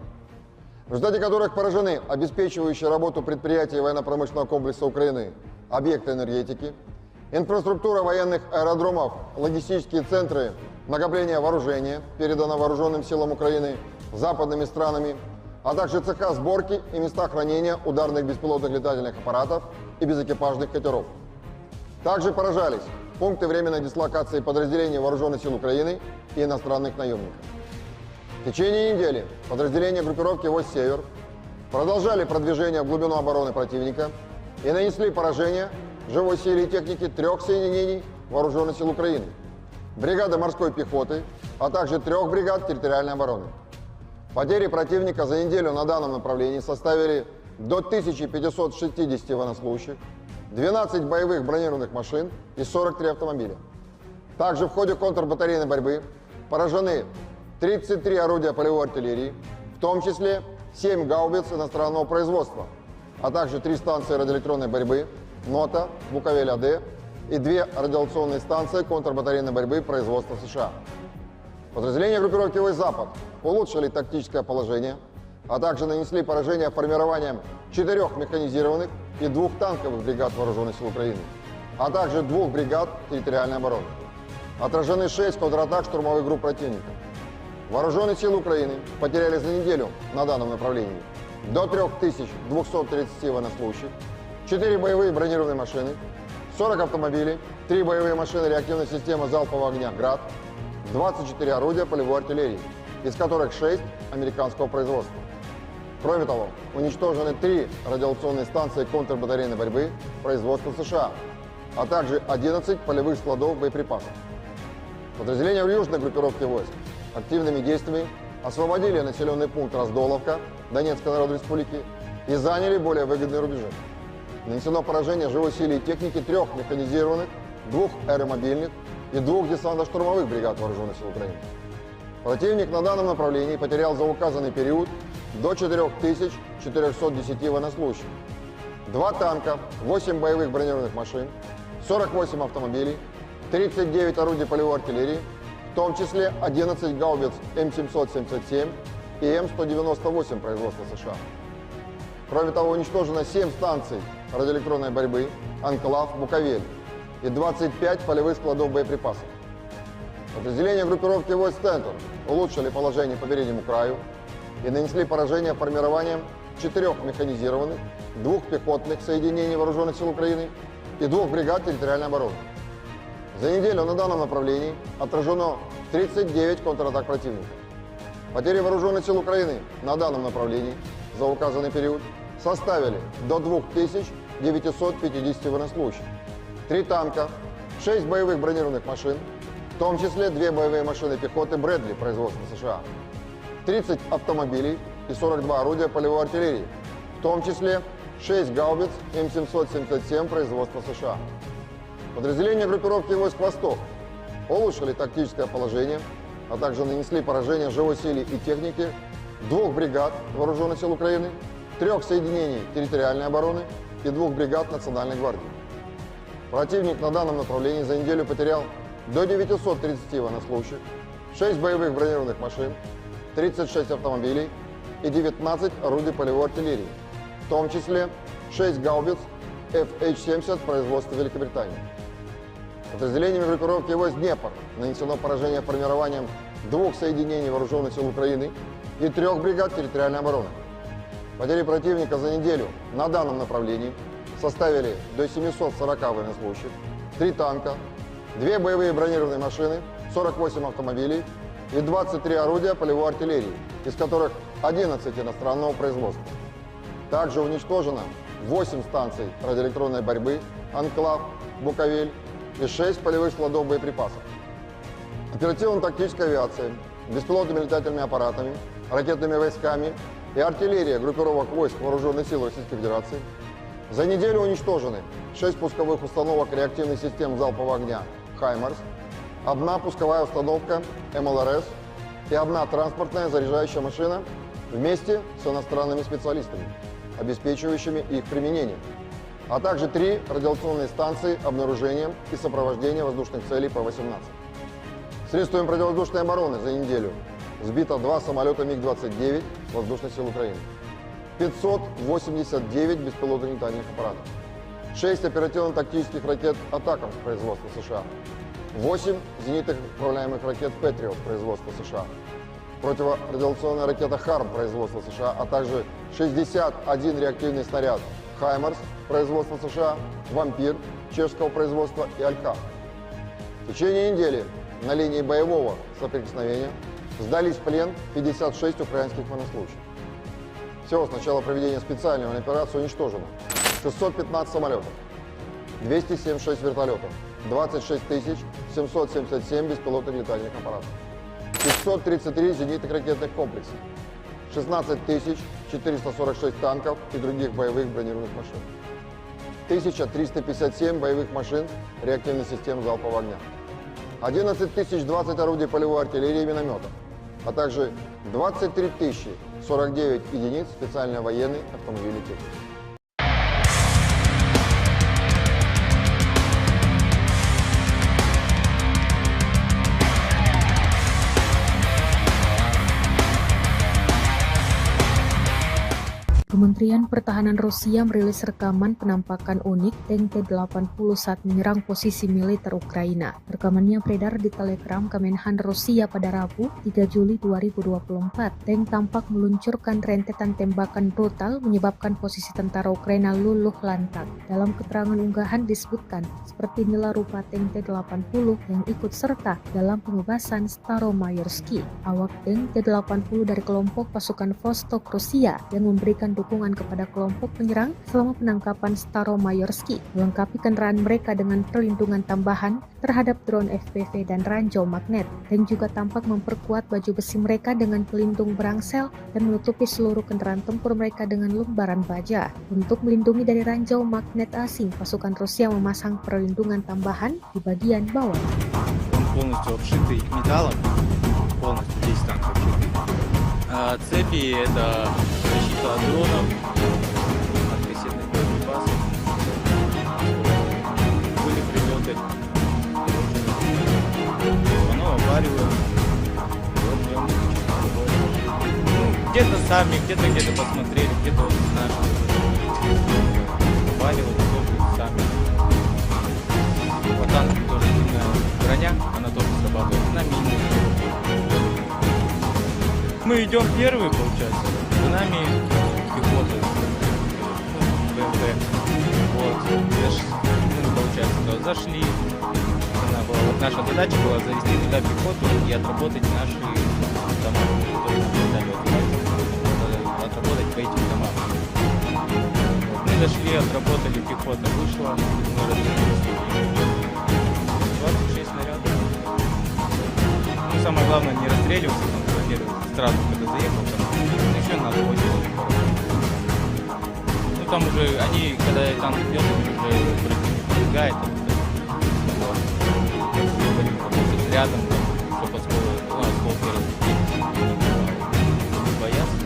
в результате которых поражены обеспечивающие работу предприятий военно-промышленного комплекса Украины, объекты энергетики, инфраструктура военных аэродромов, логистические центры накопления вооружения, передано вооруженным силам Украины западными странами, а также цеха сборки и места хранения ударных беспилотных летательных аппаратов и безэкипажных катеров. Также поражались пункты временной дислокации подразделений Вооруженных сил Украины и иностранных наемников. В течение недели подразделения группировки «Войск-Север» продолжали продвижение в глубину обороны противника и нанесли поражение живой силе и технике 3 соединений Вооруженных сил Украины, бригады морской пехоты, а также 3 бригад территориальной обороны. Потери противника за неделю на данном направлении составили до 1560 военнослужащих, 12 боевых бронированных машин и 43 автомобиля. Также в ходе контрбатарейной борьбы поражены 33 орудия полевой артиллерии, в том числе 7 гаубиц иностранного производства, а также 3 станции радиоэлектронной борьбы НОТА, Буковель-АД и 2 радиационные станции контрбатарейной борьбы производства США. Подразделения группировки «Войск Запад» улучшили тактическое положение, а также нанесли поражение формированием 4 механизированных и 2 танковых бригад Вооруженных сил Украины, а также 2 бригад территориальной обороны. Отражены 6 контратак штурмовых групп противника. Вооруженные силы Украины потеряли за неделю на данном направлении до 3230 военнослужащих, 4 боевые бронированные машины, 40 автомобилей, 3 боевые машины реактивной системы залпового огня «Град», 24 орудия полевой артиллерии, из которых 6 американского производства. Кроме того, уничтожены 3 радиационные станции контрбатарейной борьбы производства США, а также 11 полевых складов боеприпасов. Подразделения в южной группировке войск активными действиями освободили населенный пункт Раздоловка Донецкой Народной Республики и заняли более выгодные рубежи. Нанесено поражение живой силе и техники 3 механизированных, 2 аэромобильных и 2 десантно-штурмовых бригад Вооруженных сил Украины. Противник на данном направлении потерял за указанный период до 4410 военнослужащих, 2 танка, 8 боевых бронированных машин, 48 автомобилей, 39 орудий полевой артиллерии, в том числе 11 гаубиц М777 и М198 производства США. Кроме того, уничтожено 7 станций радиоэлектронной борьбы «Анклав», «Буковель» и 25 полевых складов боеприпасов. Подразделения группировки «Войск Центр» улучшили положение по переднему краю и нанесли поражение формированием 4 механизированных, 2 пехотных соединений Вооруженных сил Украины и 2 бригад территориальной обороны. За неделю на данном направлении отражено 39 контратак противника. Потери Вооруженных сил Украины на данном направлении за указанный период составили до 2950 военнослужащих, 3 танка, 6 боевых бронированных машин, в том числе 2 боевые машины пехоты «Брэдли» производства США, 30 автомобилей и 42 орудия полевой артиллерии, в том числе 6 гаубиц М777 производства США. Подразделения группировки «Войск Восток» улучшили тактическое положение, а также нанесли поражение живой силе и технике 2 бригад Вооруженных сил Украины, 3 соединений территориальной обороны и 2 бригад Национальной гвардии. Противник на данном направлении за неделю потерял до 930 военнослужащих, 6 боевых бронированных машин, 36 автомобилей и 19 орудий полевой артиллерии, в том числе 6 гаубиц FH-70 производства Великобритании. Подразделениями группировки войск «Днепр» нанесено поражение формированием 2 соединений вооруженных сил Украины и 3 бригад территориальной обороны. Потери противника за неделю на данном направлении составили до 740 военнослужащих, 3 танка, 2 боевые бронированные машины, 48 автомобилей и 23 орудия полевой артиллерии, из которых 11 иностранного производства. Также уничтожено 8 станций радиоэлектронной борьбы, «Анклав», «Буковель» и 6 полевых складов боеприпасов. Оперативно-тактическая авиация, беспилотными летательными аппаратами, ракетными войсками и артиллерия группировок войск Вооруженных сил Российской Федерации за неделю уничтожены 6 пусковых установок реактивных систем залпового огня «Хаймарс», 1 пусковая установка МЛРС и 1 транспортная заряжающая машина вместе с иностранными специалистами, обеспечивающими их применение, а также 3 радиационные станции обнаружения и сопровождения воздушных целей П-18. Средствами противовоздушной обороны за неделю сбито 2 самолета МиГ-29 Воздушных сил Украины, 589 беспилотных летательных аппаратов, 6 оперативно-тактических ракет «Атакамс» производства США, 8 зенитных управляемых ракет «Патриот» производства США, противорадиационная ракета «Харм» производства США, а также 61 реактивный снаряд «Хаймарс» производства США, «Вампир» чешского производства и «Алькав». В течение недели на линии боевого соприкосновения сдались в плен 56 украинских военнослужащих. Всего с начала проведения специальной военной операции уничтожено 615 самолетов, 276 вертолетов, 26 777 беспилотных летательных аппаратов, 533 зенитных ракетных комплексов, 16 446 танков и других боевых бронированных машин, 1357 боевых машин реактивных систем залпового огня, 11 020 орудий полевой артиллерии и минометов, а также 23 049 единиц специальной военной автомобильной техники. Kementerian Pertahanan Rusia merilis rekaman penampakan unik tank T-80 saat menyerang posisi militer Ukraina. Rekamannya beredar di Telegram Kemenhan Rusia pada Rabu, 3 Juli 2024. Tank tampak meluncurkan rentetan tembakan brutal menyebabkan posisi tentara Ukraina luluh lantak. Dalam keterangan unggahan disebutkan, seperti inilah rupa tank T-80 yang ikut serta dalam pembebasan Staromayorski. Awak tank T-80 dari kelompok pasukan Vostok Rusia yang memberikan dukungan kepada kelompok penyerang selama penangkapan Staromayorski, melengkapi kendaraan mereka dengan perlindungan tambahan terhadap drone FPV dan ranjau magnet, dan juga tampak memperkuat baju besi mereka dengan pelindung berangsel dan menutupi seluruh kendaraan tempur mereka dengan lembaran baja. Untuk melindungi dari ranjau magnet asing, pasukan Rusia memasang perlindungan tambahan di bagian bawah. Полностью обшитый металлом, полностью весь танк обшитый. Цепи — это защита от дронов, от кассетных боеприпасов. Были прилеты. Оно опаривает. Где-то сами, где-то посмотрели, где-то наши. Опаривают тоже сами. По танку тоже сильная броня, она тоже срабатывает на мины. Мы идем первые, получается, за нами пехота, БМП. Вот, мы, получается, зашли. Вот наша задача была завести туда пехоту и отработать наши дома, которые отработать по этим домам. Вот, мы зашли, отработали, пехота вышла, мы развернулись. 26 снарядов. Ну, самое главное не расстреливаться, сразу, когда заехал, там еще надо очень. Ну там уже они, когда танк идет, уже пробегает, вот. Рядом, чтобы осколки разбить, боятся.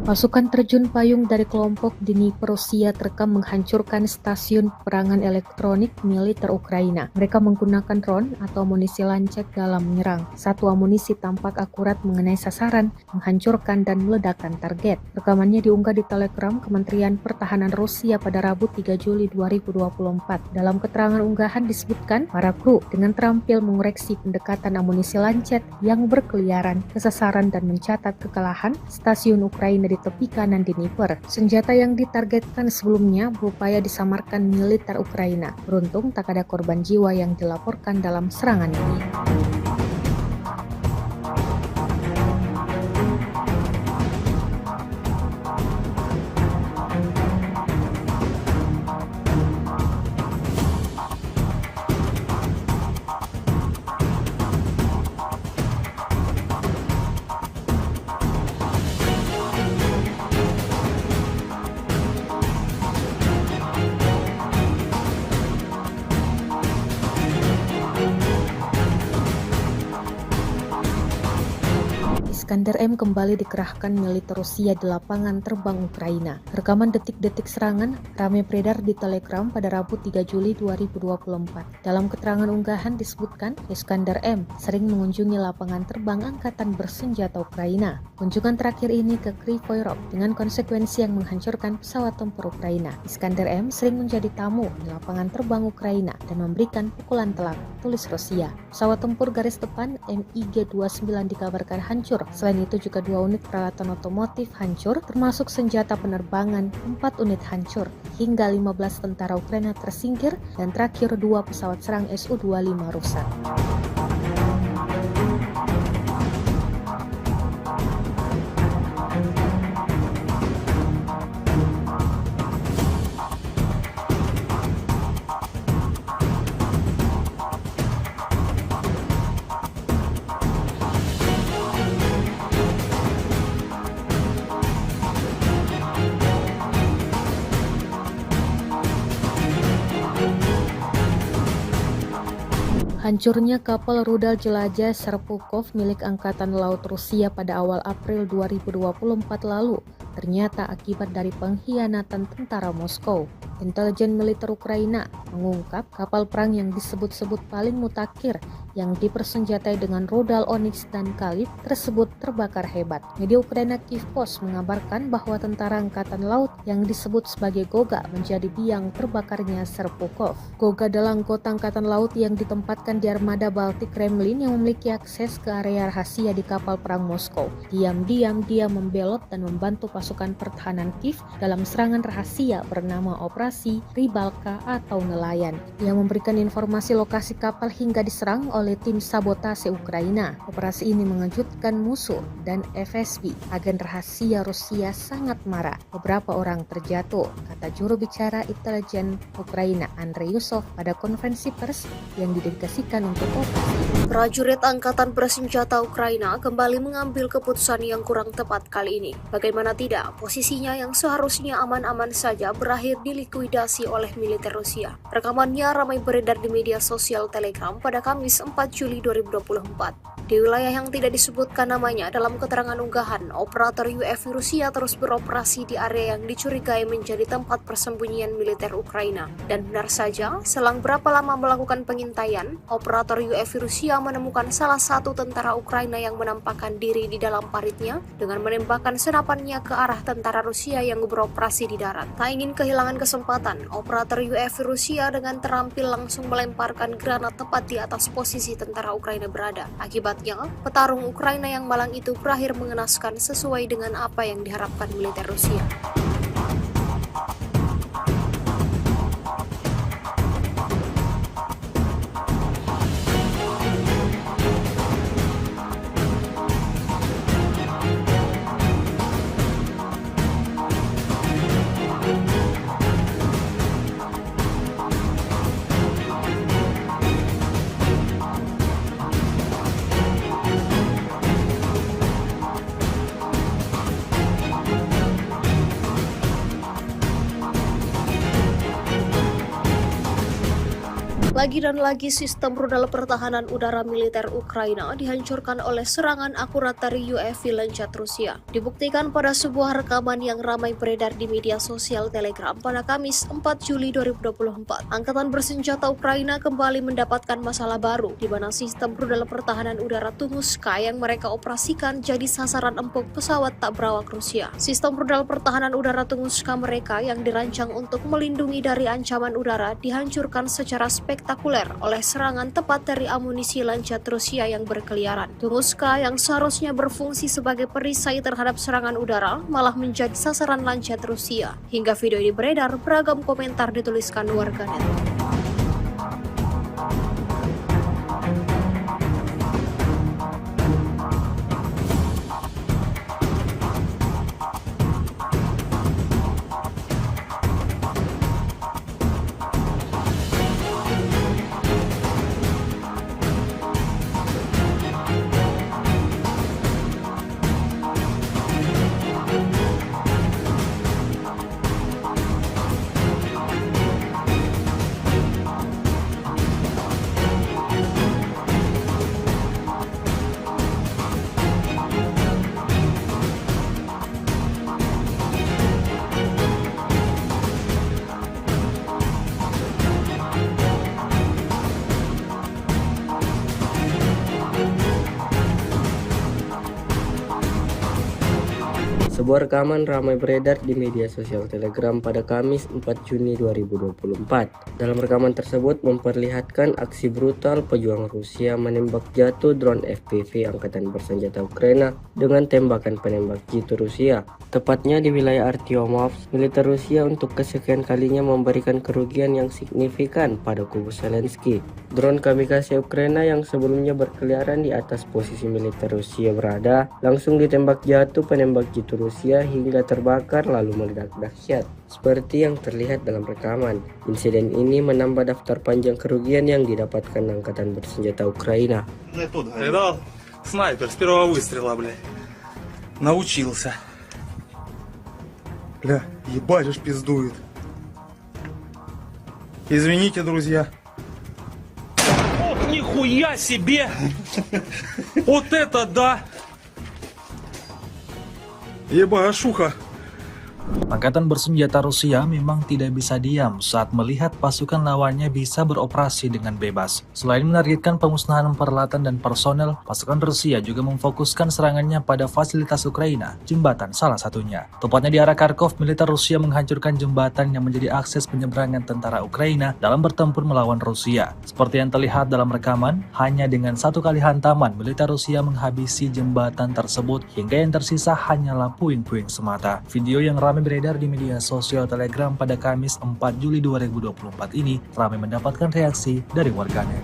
Pasukan terjun payung dari kelompok Dnipro Rusia terekam menghancurkan stasiun peperangan elektronik militer Ukraina. Mereka menggunakan drone atau amunisi lancet dalam menyerang. Satu amunisi tampak akurat mengenai sasaran, menghancurkan dan meledakkan target. Rekamannya diunggah di Telegram Kementerian Pertahanan Rusia pada Rabu 3 Juli 2024. Dalam keterangan unggahan disebutkan, para kru dengan terampil mengoreksi pendekatan amunisi lancet yang berkeliaran ke sasaran dan mencatat kekalahan stasiun Ukraina di tepi kanan Dnipro. Senjata yang ditargetkan sebelumnya berupaya disamarkan militer Ukraina. Beruntung tak ada korban jiwa yang dilaporkan dalam serangan ini. Iskander M kembali dikerahkan militer Rusia di lapangan terbang Ukraina. Rekaman detik-detik serangan ramai beredar di Telegram pada Rabu 3 Juli 2024. Dalam keterangan unggahan disebutkan, Iskander M sering mengunjungi lapangan terbang angkatan bersenjata Ukraina. Kunjungan terakhir ini ke Kryvyi Rih dengan konsekuensi yang menghancurkan pesawat tempur Ukraina. Iskander M sering menjadi tamu di lapangan terbang Ukraina dan memberikan pukulan telak, tulis Rusia. Pesawat tempur garis depan MiG-29 dikabarkan hancur. Selain itu juga 2 unit peralatan otomotif hancur, termasuk senjata penerbangan, 4 unit hancur, hingga 15 tentara Ukraina tersingkir, dan terakhir 2 pesawat serang Su-25 rusak. Hancurnya kapal rudal jelajah Serpukov milik Angkatan Laut Rusia pada awal April 2024 lalu ternyata akibat dari pengkhianatan tentara Moskow. Intelijen militer Ukraina mengungkap kapal perang yang disebut-sebut paling mutakhir yang dipersenjatai dengan rudal Onyx dan Kalib tersebut terbakar hebat. Media Ukraina Kyiv Post mengabarkan bahwa tentara angkatan laut yang disebut sebagai Goga menjadi biang terbakarnya Serpukov. Goga adalah anggota angkatan laut yang ditempatkan di armada Baltik Kremlin yang memiliki akses ke area rahasia di kapal perang Moskow. Diam-diam dia membelot dan membantu pasukan pertahanan Kiev dalam serangan rahasia bernama Operasi Rybalka atau Nelayan. Dia memberikan informasi lokasi kapal hingga diserang oleh tim sabotase Ukraina. Operasi ini mengejutkan musuh dan FSB, agen rahasia Rusia, sangat marah. Beberapa orang terjatuh, kata juru bicara intelijen Ukraina Andrei Yusov pada konferensi pers yang didedikasikan untuk operasi. Prajurit Angkatan Bersenjata Ukraina kembali mengambil keputusan yang kurang tepat kali ini. Bagaimana tidak, posisinya yang seharusnya aman-aman saja berakhir dilikuidasi oleh militer Rusia. Rekamannya ramai beredar di media sosial Telegram pada Kamis 4 Juli 2024. Di wilayah yang tidak disebutkan namanya dalam keterangan unggahan, operator UAV Rusia terus beroperasi di area yang dicurigai menjadi tempat persembunyian militer Ukraina. Dan benar saja, selang berapa lama melakukan pengintaian, operator UAV Rusia menemukan salah satu tentara Ukraina yang menampakkan diri di dalam paritnya dengan menembakkan senapannya ke arah tentara Rusia yang beroperasi di darat. Tak ingin kehilangan kesempatan, operator UAV Rusia dengan terampil langsung melemparkan granat tepat di atas posisi tentara Ukraina berada. Akibatnya, petarung Ukraina yang malang itu berakhir mengenaskan sesuai dengan apa yang diharapkan militer Rusia. Lagi dan lagi sistem rudal pertahanan udara militer Ukraina dihancurkan oleh serangan akurat dari UAV Lancet Rusia. Dibuktikan pada sebuah rekaman yang ramai beredar di media sosial Telegram pada Kamis 4 Juli 2024. Angkatan bersenjata Ukraina kembali mendapatkan masalah baru, di mana sistem rudal pertahanan udara Tunguska yang mereka operasikan jadi sasaran empuk pesawat tak berawak Rusia. Sistem rudal pertahanan udara Tunguska mereka yang dirancang untuk melindungi dari ancaman udara dihancurkan secara spektakuler oleh serangan tepat dari amunisi Lancet Rusia yang berkeliaran. Tunguska yang seharusnya berfungsi sebagai perisai terhadap serangan udara malah menjadi sasaran Lancet Rusia. Hingga video ini beredar, beragam komentar dituliskan warganet. Sebuah rekaman ramai beredar di media sosial Telegram pada Kamis 4 Juni 2024. Dalam rekaman tersebut memperlihatkan aksi brutal pejuang Rusia menembak jatuh drone FPV Angkatan Bersenjata Ukraina dengan tembakan penembak jitu Rusia. Tepatnya di wilayah Artyomovsk, militer Rusia untuk kesekian kalinya memberikan kerugian yang signifikan pada kubu Zelensky. Drone kamikaze Ukraina yang sebelumnya berkeliaran di atas posisi militer Rusia berada, langsung ditembak jatuh penembak jitu Rusia hingga terbakar lalu meledak dahsyat. Seperti yang terlihat dalam rekaman, insiden ini menambah daftar panjang kerugian yang didapatkan Angkatan Bersenjata Ukraina. Видал? Снайпер с первого выстрела, блядь. Научился. Бля, ебать уж пиздует. Извините, друзья. Ох, нихуя себе! Вот это да! Ебашуха. Angkatan bersenjata Rusia memang tidak bisa diam saat melihat pasukan lawannya bisa beroperasi dengan bebas. Selain menargetkan pemusnahan peralatan dan personel, pasukan Rusia juga memfokuskan serangannya pada fasilitas Ukraina, jembatan salah satunya. Tepatnya di arah Kharkov, militer Rusia menghancurkan jembatan yang menjadi akses penyeberangan tentara Ukraina dalam bertempur melawan Rusia. Seperti yang terlihat dalam rekaman, hanya dengan satu kali hantaman, militer Rusia menghabisi jembatan tersebut hingga yang tersisa hanyalah puing-puing semata. Video yang ramai beredar di media sosial Telegram pada Kamis 4 Juli 2024 ini ramai mendapatkan reaksi dari warganet.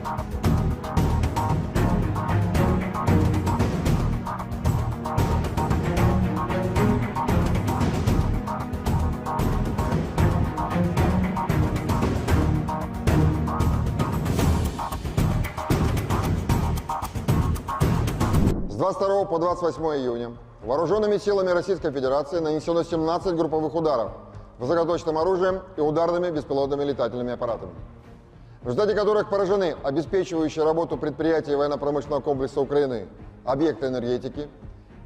С 22 по 28 июня вооруженными силами Российской Федерации нанесено 17 групповых ударов высокоточным оружием и ударными беспилотными летательными аппаратами, в результате которых поражены обеспечивающие работу предприятий военно-промышленного комплекса Украины, объекты энергетики,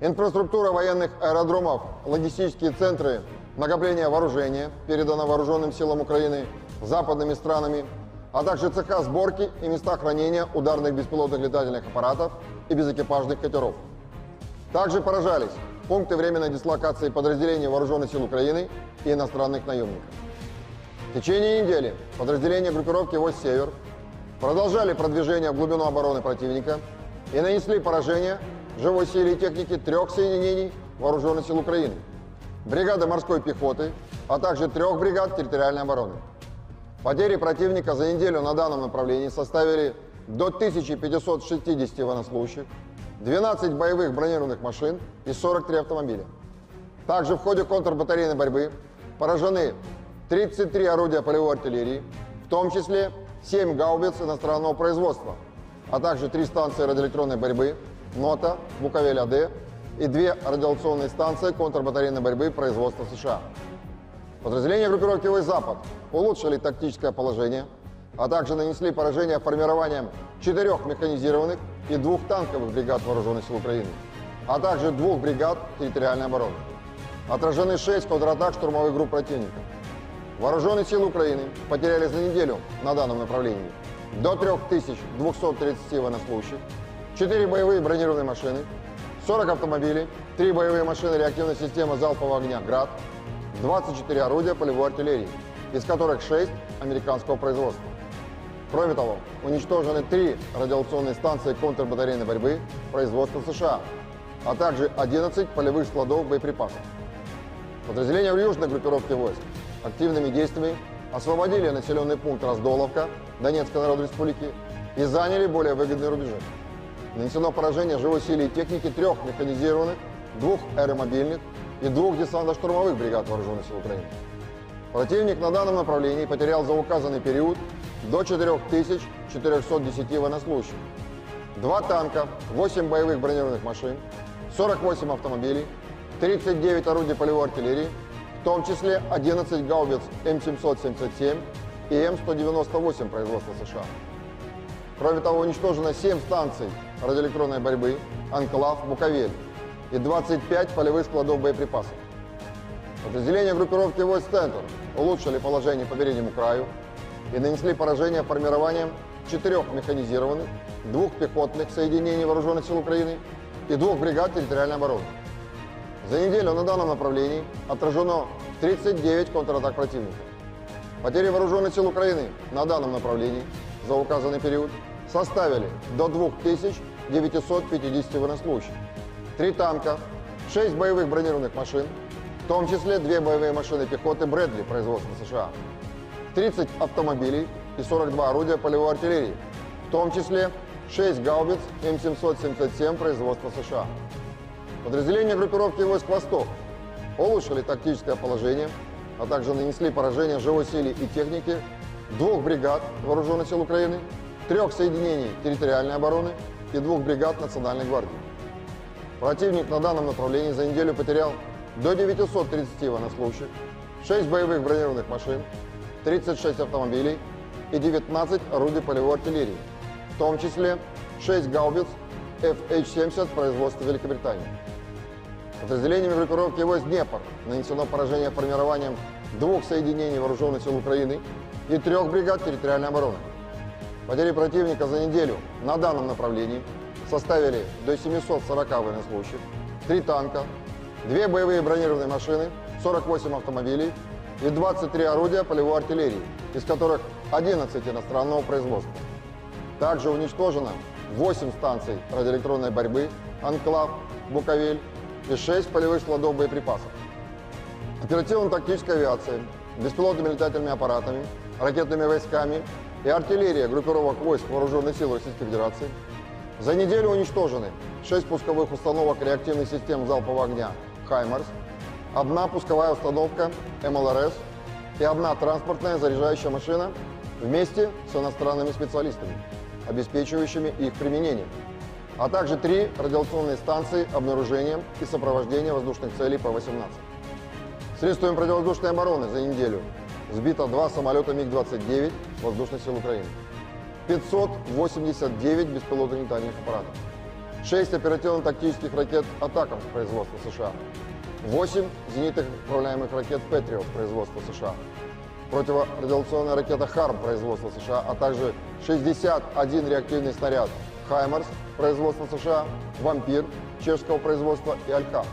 инфраструктура военных аэродромов, логистические центры накопления вооружения, передано вооруженным силам Украины западными странами, а также цеха сборки и места хранения ударных беспилотных летательных аппаратов и безэкипажных катеров. Также поражались пункты временной дислокации подразделений Вооруженных сил Украины и иностранных наемников. В течение недели подразделения группировки «Войск Север» продолжали продвижение в глубину обороны противника и нанесли поражение живой силе и технике 3 соединений Вооруженных сил Украины, бригады морской пехоты, а также 3 бригад территориальной обороны. Потери противника за неделю на данном направлении составили до 1560 военнослужащих, 12 боевых бронированных машин и 43 автомобиля. Также в ходе контрбатарейной борьбы поражены 33 орудия полевой артиллерии, в том числе 7 гаубиц иностранного производства, а также 3 станции радиоэлектронной борьбы НОТА, Буковель-АД и 2 радиолокационные станции контрбатарейной борьбы производства США. Подразделения группировки «Войск Запад» улучшили тактическое положение, а также нанесли поражение формированием 4 механизированных и 2 танковых бригад Вооруженных сил Украины, а также 2 бригад территориальной обороны. Отражены 6 контратак штурмовых групп противника. Вооруженные силы Украины потеряли за неделю на данном направлении до 3230 военнослужащих, 4 боевые бронированные машины, 40 автомобилей, 3 боевые машины реактивной системы залпового огня «Град», 24 орудия полевой артиллерии, из которых 6 американского производства. Кроме того, уничтожены 3 радиационные станции контрбатарейной борьбы производства США, а также 11 полевых складов боеприпасов. Подразделения в южной группировке войск активными действиями освободили населенный пункт Раздоловка Донецкой Народной Республики и заняли более выгодные рубежи. Нанесено поражение живой силе и техники 3 механизированных, 2 аэромобильных и 2 десантно-штурмовых бригад Вооруженных сил Украины. Противник на данном направлении потерял за указанный период до 4410 военнослужащих, 2 танка, 8 боевых бронированных машин, 48 автомобилей, 39 орудий полевой артиллерии, в том числе 11 гаубиц М777 и М198 производства США. Кроме того, уничтожено 7 станций радиоэлектронной борьбы «Анклав», «Буковель» и 25 полевых складов боеприпасов. Подразделения группировки войск «Центр» улучшили положение по переднему краю и нанесли поражение формированием 4 механизированных, 2 пехотных соединений Вооруженных сил Украины и 2 бригад территориальной обороны. За неделю на данном направлении отражено 39 контратак противника. Потери Вооруженных сил Украины на данном направлении за указанный период составили до 2950 военнослужащих, 3 танка, 6 боевых бронированных машин, в том числе 2 боевые машины пехоты Брэдли производства США, 30 автомобилей и 42 орудия полевой артиллерии, в том числе 6 гаубиц М777 производства США. Подразделения группировки войск «Восток» улучшили тактическое положение, а также нанесли поражение живой силе и технике 2 бригад Вооруженных сил Украины, 3 соединений территориальной обороны и 2 бригад Национальной гвардии. Противник на данном направлении за неделю потерял до 930 военнослужащих, 6 боевых бронированных машин, 36 автомобилей и 19 орудий полевой артиллерии, в том числе 6 гаубиц FH-70 производства Великобритании. Подразделениями группировки войск «Днепр» нанесено поражение формированием 2 соединений Вооруженных сил Украины и 3 бригад территориальной обороны. Потери противника за неделю на данном направлении составили до 740 военнослужащих, 3 танка, 2 боевые бронированные машины, 48 автомобилей и 23 орудия полевой артиллерии, из которых 11 иностранного производства. Также уничтожено 8 станций радиоэлектронной борьбы «Анклав», «Буковель» и 6 полевых складов боеприпасов. Оперативно-тактическая авиация, беспилотными летательными аппаратами, ракетными войсками и артиллерия группировок войск Вооруженных сил Российской Федерации за неделю уничтожены 6 пусковых установок реактивных систем залпового огня «Хаймарс», 1 пусковая установка МЛРС и 1 транспортная заряжающая машина вместе с иностранными специалистами, обеспечивающими их применение, а также 3 радиационные станции обнаружения и сопровождения воздушных целей П-18. Средствами противовоздушной обороны за неделю сбито 2 самолета МиГ-29 Воздушных сил Украины, 589 беспилотных летательных аппаратов, 6 оперативно-тактических ракет «Атакамс» производства США, 8 зенитных управляемых ракет «Патриот» производства США, противорадиационная ракета «Харм» производства США, а также 61 реактивный снаряд «Хаймарс» производства США, «Вампир» чешского производства и «Алькав».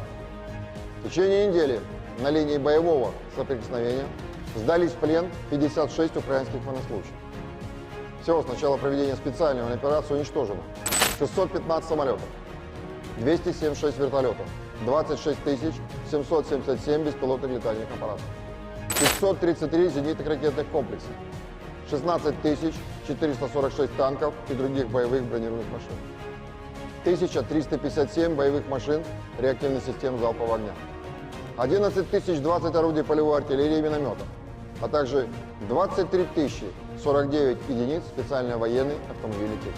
В течение недели на линии боевого соприкосновения сдались в плен 56 украинских военнослужащих. Всего с начала проведения специальной военной операции уничтожено 615 самолетов, 276 вертолетов, 26 777 беспилотных летательных аппаратов, 533 зенитных ракетных комплексов, 16 446 танков и других боевых бронированных машин, 1357 боевых машин реактивных систем залпового огня, 11 020 орудий полевой артиллерии и минометов, а также 23 049 единиц специальной военной автомобильной техники.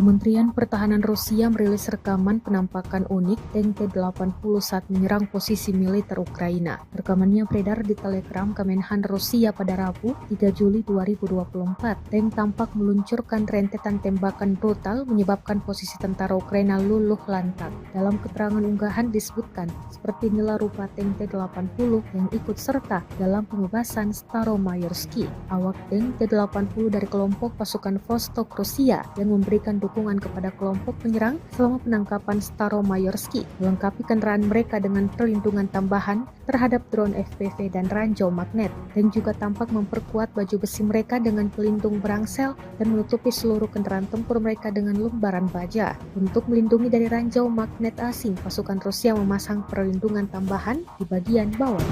Kementerian Pertahanan Rusia merilis rekaman penampakan unik tank T-80 saat menyerang posisi militer Ukraina. Rekamannya beredar di Telegram Kemenhan Rusia pada Rabu, 3 Juli 2024. Tank tampak meluncurkan rentetan tembakan brutal menyebabkan posisi tentara Ukraina luluh lantak. Dalam keterangan unggahan disebutkan, seperti inilah rupa tank T-80 yang ikut serta dalam pembebasan Staromayorski. Awak tank T-80 dari kelompok pasukan Vostok Rusia yang memberikan dukungan kepada kelompok penyerang selama penangkapan Staromayorski, melengkapi kendaraan mereka dengan perlindungan tambahan terhadap drone FPV dan ranjau magnet, dan juga tampak memperkuat baju besi mereka dengan pelindung berangsel dan menutupi seluruh kendaraan tempur mereka dengan lembaran baja. Untuk melindungi dari ranjau magnet asing, pasukan Rusia memasang perlindungan tambahan di bagian bawah.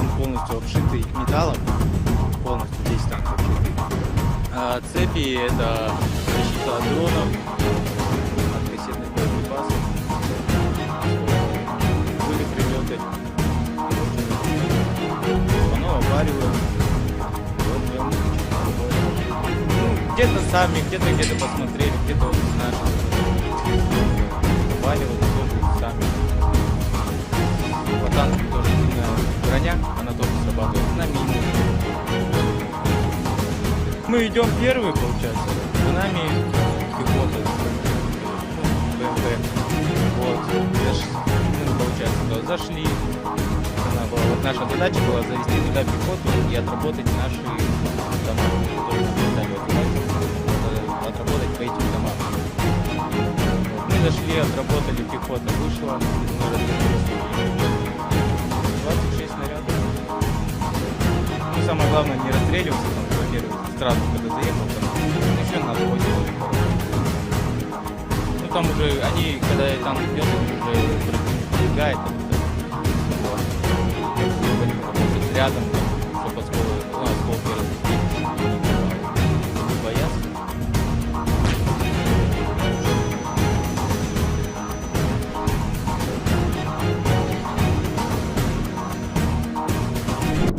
Он полностью обшитый металлом, полностью весь танк обшитый. А цепи это защита от дронов, от кассетных боеприпасов. Были прилеты, оно обвариваем. Вот прям где-то сами, где-то посмотрели, где-то вот наши обваливали тоже сами. По танку тоже длинная броня, она тоже срабатывает на мины. Мы идем первые, получается, за нами пехота, БМП. Вот, получается, зашли. Вот наша задача была завести туда пехоту и отработать наши дома, которые мы стали отработать по этим домам. Вот, мы зашли, отработали, пехота вышла, мы развернулись. 26 снарядов. Ну, самое главное, не расстреливаться, там, во-первых, сразу, когда заехал, там, еще на входе. Ну, там уже, они, когда танк идет, они уже пробегает, там, рядом, чтобы осколки разлетелись, не боятся.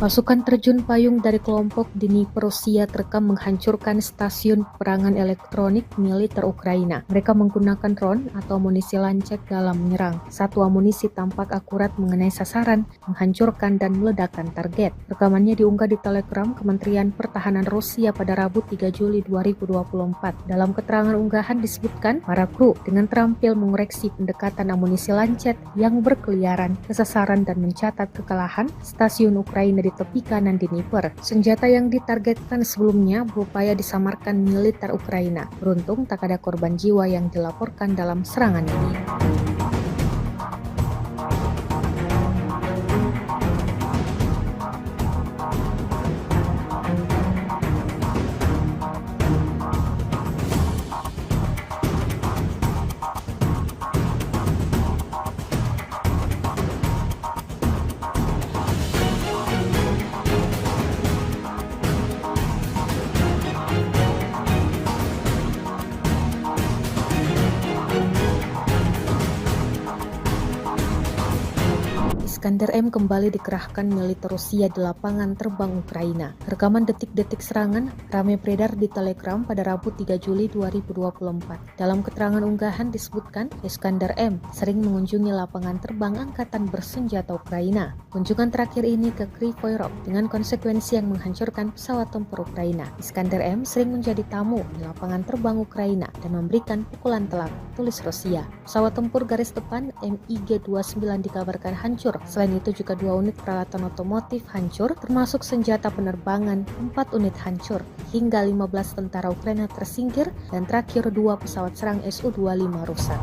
Pasukan terjun payung dari kelompok Dnipro Rusia terekam menghancurkan stasiun peperangan elektronik militer Ukraina. Mereka menggunakan drone atau amunisi lancet dalam menyerang. Satu amunisi tampak akurat mengenai sasaran, menghancurkan dan meledakkan target. Rekamannya diunggah di Telegram Kementerian Pertahanan Rusia pada Rabu 3 Juli 2024. Dalam keterangan unggahan disebutkan, para kru dengan terampil mengoreksi pendekatan amunisi lancet yang berkeliaran ke sasaran dan mencatat kekalahan stasiun Ukraina di tepi kanan Dnipro. Senjata yang ditargetkan sebelumnya berupaya disamarkan militer Ukraina. Beruntung tak ada korban jiwa yang dilaporkan dalam serangan ini. Iskander M kembali dikerahkan militer Rusia di lapangan terbang Ukraina. Rekaman detik-detik serangan ramai beredar di Telegram pada Rabu 3 Juli 2024. Dalam keterangan unggahan disebutkan, Iskander M sering mengunjungi lapangan terbang angkatan bersenjata Ukraina. Kunjungan terakhir ini ke Kryvyi Rih dengan konsekuensi yang menghancurkan pesawat tempur Ukraina. Iskander M sering menjadi tamu di lapangan terbang Ukraina dan memberikan pukulan telak, tulis Rusia. Pesawat tempur garis depan MiG-29 dikabarkan hancur. Selain itu juga 2 unit peralatan otomotif hancur, termasuk senjata penerbangan, 4 unit hancur, hingga 15 tentara Ukraina tersingkir, dan terakhir 2 pesawat serang Su-25 rusak.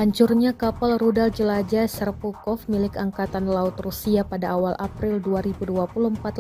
Hancurnya kapal rudal jelajah Serpukov milik Angkatan Laut Rusia pada awal April 2024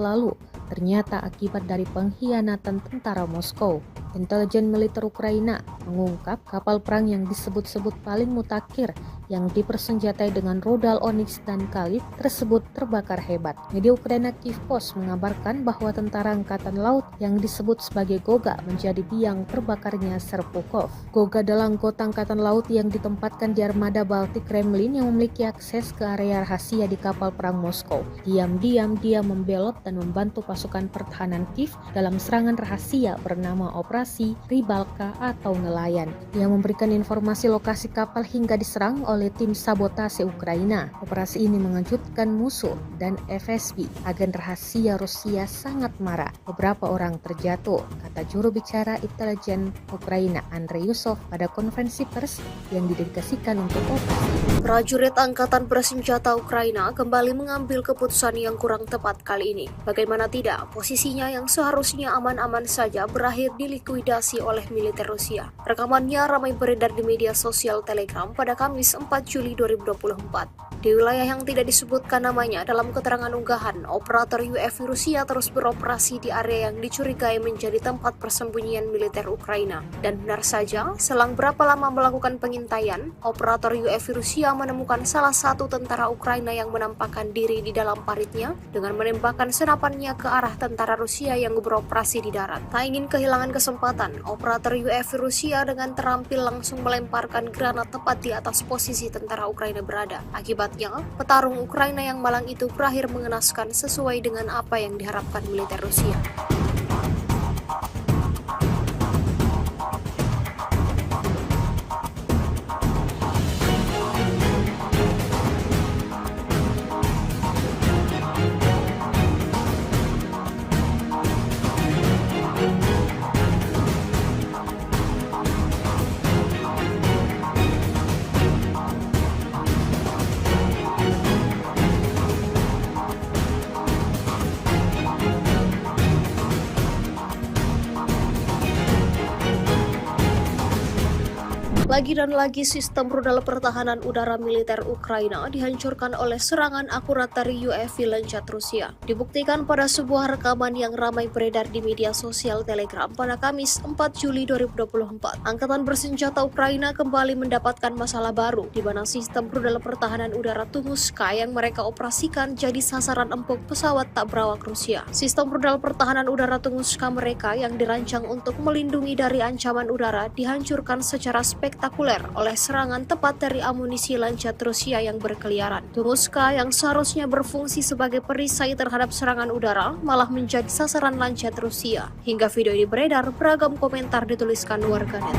lalu ternyata akibat dari pengkhianatan tentara Moskow. Intelijen militer Ukraina mengungkap kapal perang yang disebut-sebut paling mutakhir yang dipersenjatai dengan rudal Onyx dan Kalib tersebut terbakar hebat. Media Ukraina Kyiv Post mengabarkan bahwa tentara angkatan laut yang disebut sebagai Goga menjadi biang terbakarnya Serpukhov. Goga adalah anggota angkatan laut yang ditempatkan di armada Baltik Kremlin yang memiliki akses ke area rahasia di kapal perang Moskow. Diam-diam dia membelot dan membantu pasukan pertahanan Kiev dalam serangan rahasia bernama Operasi Rybalka atau nelayan. Dia memberikan informasi lokasi kapal hingga diserang oleh tim sabotase Ukraina. Operasi ini mengejutkan musuh dan FSB. Agen rahasia Rusia sangat marah. Beberapa orang terjatuh, kata juru bicara intelijen Ukraina Andrei Yusov pada konferensi pers yang didedikasikan untuk operasi. Prajurit Angkatan Bersenjata Ukraina kembali mengambil keputusan yang kurang tepat kali ini. Bagaimana tidak, posisinya yang seharusnya aman-aman saja berakhir dilikuidasi oleh militer Rusia. Rekamannya ramai beredar di media sosial Telegram pada Kamis 4 Juli 2024. Di wilayah yang tidak disebutkan namanya dalam keterangan unggahan, operator UAV Rusia terus beroperasi di area yang dicurigai menjadi tempat persembunyian militer Ukraina. Dan benar saja, selang berapa lama melakukan pengintaian, operator UAV Rusia menemukan salah satu tentara Ukraina yang menampakkan diri di dalam paritnya dengan menembakkan senapannya ke arah tentara Rusia yang beroperasi di darat. Tak ingin kehilangan kesempatan, operator UAV Rusia dengan terampil langsung melemparkan granat tepat di atas posisi tentara Ukraina berada. Akibatnya, petarung Ukraina yang malang itu berakhir mengenaskan sesuai dengan apa yang diharapkan militer Rusia. Lagi dan lagi sistem rudal pertahanan udara militer Ukraina dihancurkan oleh serangan akurat dari UAV Lancet Rusia. Dibuktikan pada sebuah rekaman yang ramai beredar di media sosial Telegram pada Kamis 4 Juli 2024. Angkatan bersenjata Ukraina kembali mendapatkan masalah baru, di mana sistem rudal pertahanan udara Tunguska yang mereka operasikan jadi sasaran empuk pesawat tak berawak Rusia. Sistem rudal pertahanan udara Tunguska mereka yang dirancang untuk melindungi dari ancaman udara dihancurkan secara spektakuler oleh serangan tepat dari amunisi Lancet Rusia yang berkeliaran. Tunguska yang seharusnya berfungsi sebagai perisai terhadap serangan udara malah menjadi sasaran Lancet Rusia. Hingga video ini beredar, beragam komentar dituliskan warganet.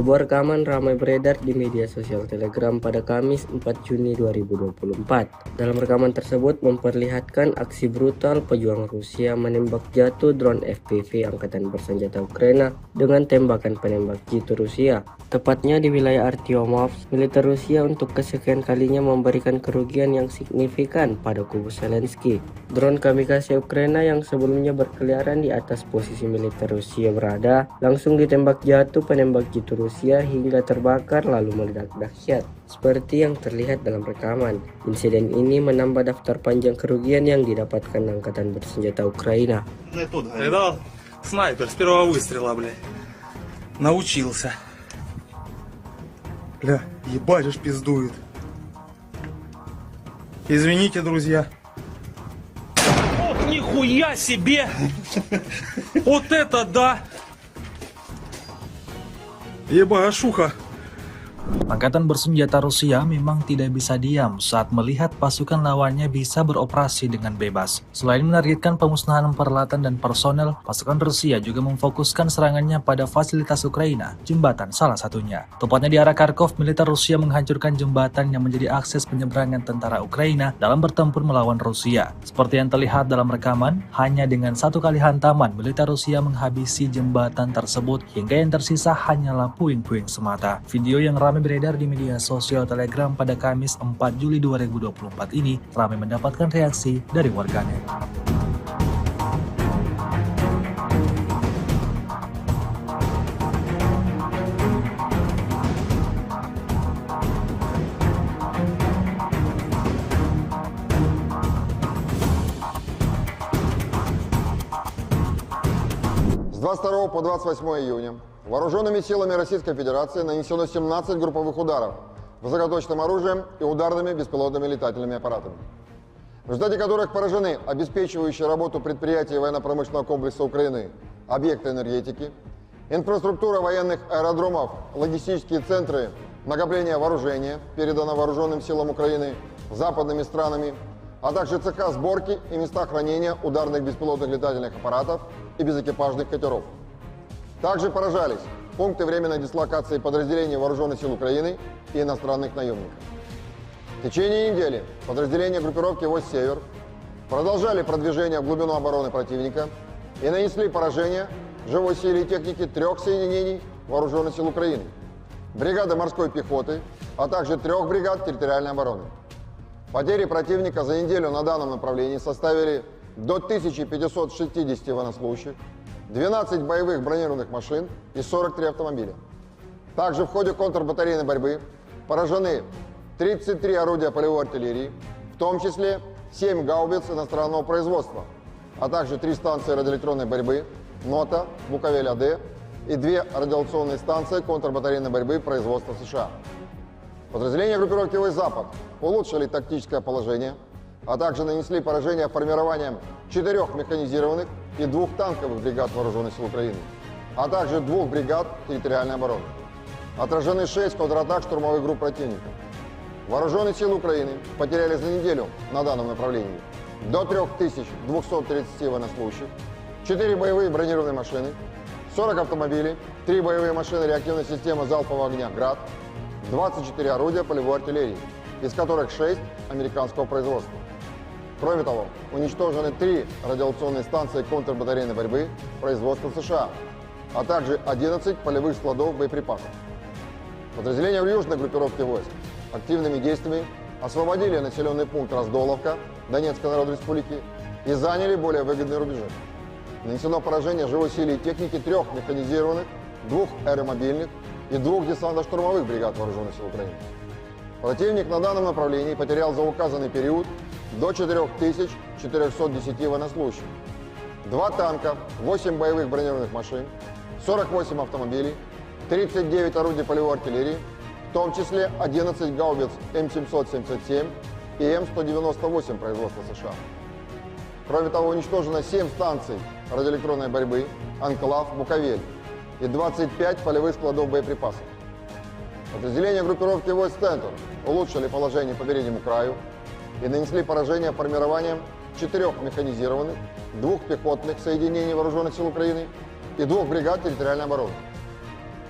Sebuah rekaman ramai beredar di media sosial Telegram pada Kamis 4 Juni 2024. Dalam rekaman tersebut memperlihatkan aksi brutal pejuang Rusia menembak jatuh drone FPV Angkatan Bersenjata Ukraina dengan tembakan penembak jitu Rusia. Tepatnya di wilayah Artyomovsk, militer Rusia untuk kesekian kalinya memberikan kerugian yang signifikan pada kubu Zelensky. Drone kamikaze Ukraina yang sebelumnya berkeliaran di atas posisi militer Rusia berada, langsung ditembak jatuh penembak jitu Rusia hingga terbakar lalu meledak dahsyat. Seperti yang terlihat dalam rekaman, insiden ini menambah daftar panjang kerugian yang didapatkan Angkatan Bersenjata Ukraina. Видал? Снайпер с первого выстрела, блядь. Научился. Бля, ебать уж пиздует. Извините, друзья. Ох, нихуя себе! Вот это да! Ебашуха Angkatan bersenjata Rusia memang tidak bisa diam saat melihat pasukan lawannya bisa beroperasi dengan bebas. Selain menargetkan pemusnahan peralatan dan personel, pasukan Rusia juga memfokuskan serangannya pada fasilitas Ukraina, jembatan salah satunya. Tepatnya di arah Kharkov, militer Rusia menghancurkan jembatan yang menjadi akses penyeberangan tentara Ukraina dalam bertempur melawan Rusia. Seperti yang terlihat dalam rekaman, hanya dengan satu kali hantaman, militer Rusia menghabisi jembatan tersebut hingga yang tersisa hanyalah puing-puing semata. Video yang ramai beredar di media sosial Telegram pada Kamis 4 Juli 2024 ini ramai mendapatkan reaksi dari warganet. С 22 по 28 июня вооруженными силами Российской Федерации нанесено 17 групповых ударов высокоточным оружием и ударными беспилотными летательными аппаратами, в результате которых поражены обеспечивающие работу предприятий военно-промышленного комплекса Украины, объекты энергетики, инфраструктура военных аэродромов, логистические центры накопления вооружения, передано вооруженным силам Украины западными странами, а также цеха сборки и места хранения ударных беспилотных летательных аппаратов и безэкипажных катеров. Также поражались пункты временной дислокации подразделений Вооруженных сил Украины и иностранных наемников. В течение недели подразделения группировки войск «Север» продолжали продвижение в глубину обороны противника и нанесли поражение живой силе и технике 3 соединений Вооруженных сил Украины, бригады морской пехоты, а также 3 бригад территориальной обороны. Потери противника за неделю на данном направлении составили до 1560 военнослужащих, 12 боевых бронированных машин и 43 автомобиля. Также в ходе контрбатарейной борьбы поражены 33 орудия полевой артиллерии, в том числе 7 гаубиц иностранного производства, а также 3 станции радиоэлектронной борьбы НОТА, Буковель-АД и 2 радиационные станции контрбатарейной борьбы производства США. Подразделения группировки войск «Запад» улучшили тактическое положение, а также нанесли поражение формированием 4 механизированных и 2 танковых бригад Вооруженных сил Украины, а также 2 бригад территориальной обороны. Отражены 6 контратак штурмовых групп противника. Вооруженные силы Украины потеряли за неделю на данном направлении до 3230 военнослужащих, 4 боевые бронированные машины, 40 автомобилей, 3 боевые машины реактивной системы залпового огня «Град», 24 орудия полевой артиллерии, из которых 6 американского производства. Кроме того, уничтожены 3 радиационные станции контрбатарейной борьбы производства США, а также 11 полевых складов боеприпасов. Подразделения в южной группировке войск активными действиями освободили населенный пункт Раздоловка Донецкой Народной Республики и заняли более выгодные рубежи. Нанесено поражение живой силе и техники 3 механизированных, 2 аэромобильных и 2 десантно-штурмовых бригад Вооруженных сил Украины. Противник на данном направлении потерял за указанный период до 4410 военнослужащих, 2 танка, 8 боевых бронированных машин, 48 автомобилей, 39 орудий полевой артиллерии, в том числе 11 гаубиц М777 и М198 производства США. Кроме того, уничтожено 7 станций радиоэлектронной борьбы, Анклав, Буковель и 25 полевых складов боеприпасов. Подразделения группировки войск «Центр» улучшили положение по переднему краю и нанесли поражение формированием 4 механизированных, 2 пехотных соединений Вооруженных сил Украины и 2 бригад территориальной обороны.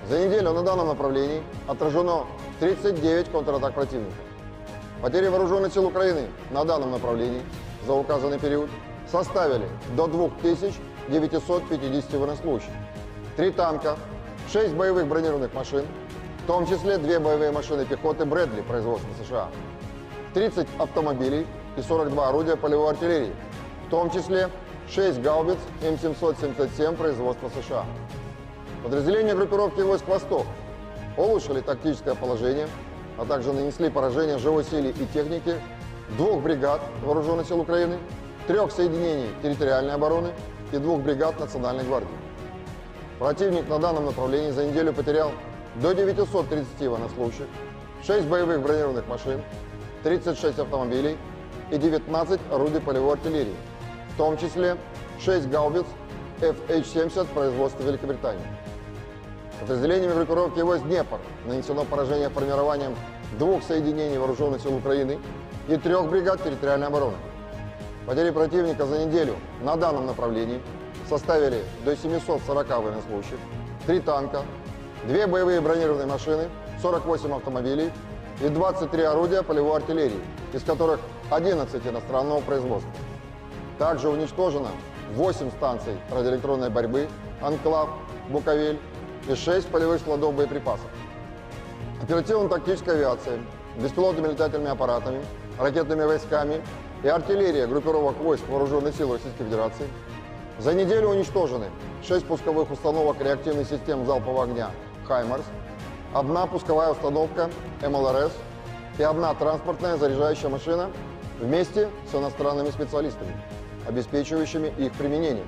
За неделю на данном направлении отражено 39 контратак противника. Потери Вооруженных сил Украины на данном направлении за указанный период составили до 2950 военнослужащих, 3 танка, 6 боевых бронированных машин, в том числе 2 боевые машины пехоты «Брэдли» производства США, 30 автомобилей и 42 орудия полевой артиллерии, в том числе 6 гаубиц М777 производства США. Подразделения группировки войск «Восток» улучшили тактическое положение, а также нанесли поражение живой силе и технике 2 бригад Вооруженных сил Украины, 3 соединений территориальной обороны и 2 бригад Национальной гвардии. Противник на данном направлении за неделю потерял до 930 военнослужащих, 6 боевых бронированных машин, 36 автомобилей и 19 орудий полевой артиллерии, в том числе 6 гаубиц FH-70 производства Великобритании. Подразделениями группировки войск «Днепр» нанесено поражение формированием 2 соединений вооруженных сил Украины и 3 бригад территориальной обороны. Потери противника за неделю на данном направлении составили до 740 военнослужащих, 3 танка, 2 боевые бронированные машины, 48 автомобилей и 23 орудия полевой артиллерии, из которых 11 иностранного производства. Также уничтожено 8 станций радиоэлектронной борьбы, «Анклав», «Буковель» и 6 полевых складов боеприпасов. Оперативно-тактическая авиация, беспилотными летательными аппаратами, ракетными войсками и артиллерия группировок войск Вооруженных сил Российской Федерации за неделю уничтожены 6 пусковых установок реактивных систем залпового огня «Хаймарс», 1 пусковая установка МЛРС и 1 транспортная заряжающая машина вместе с иностранными специалистами, обеспечивающими их применение,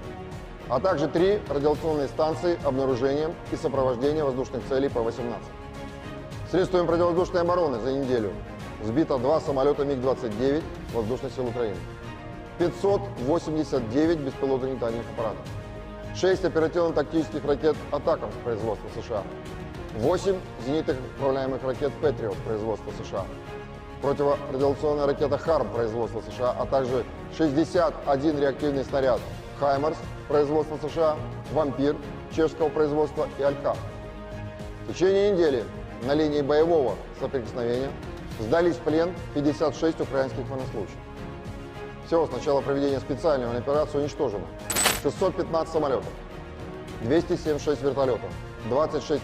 а также 3 радиационные станции обнаружения и сопровождения воздушных целей П-18. Средствами противовоздушной обороны за неделю сбито 2 самолета МиГ-29 Воздушных сил Украины, 589 беспилотных летательных аппаратов, 6 оперативно-тактических ракет «Атакамс» производства США, 8 зенитных управляемых ракет «Патриот» производства США, противорадиационная ракета «Харм» производства США, а также 61 реактивный снаряд «Хаймарс» производства США, «Вампир» чешского производства и «Алька». В течение недели на линии боевого соприкосновения сдались в плен 56 украинских военнослужащих. Всего с начала проведения специальной военной операции уничтожено 615 самолетов, 276 вертолетов, 26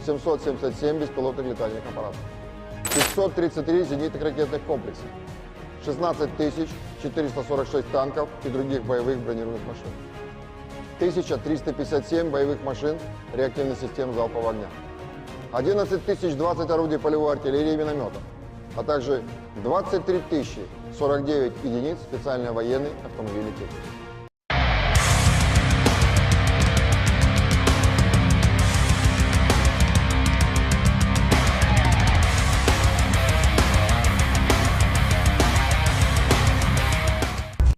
777 беспилотных летательных аппаратов, 533 зенитных ракетных комплексов, 16 446 танков и других боевых бронированных машин, 1357 боевых машин реактивных систем залпового огня, 11 020 орудий полевой артиллерии и минометов, а также 23 049 единиц специальной военной автомобильной техники.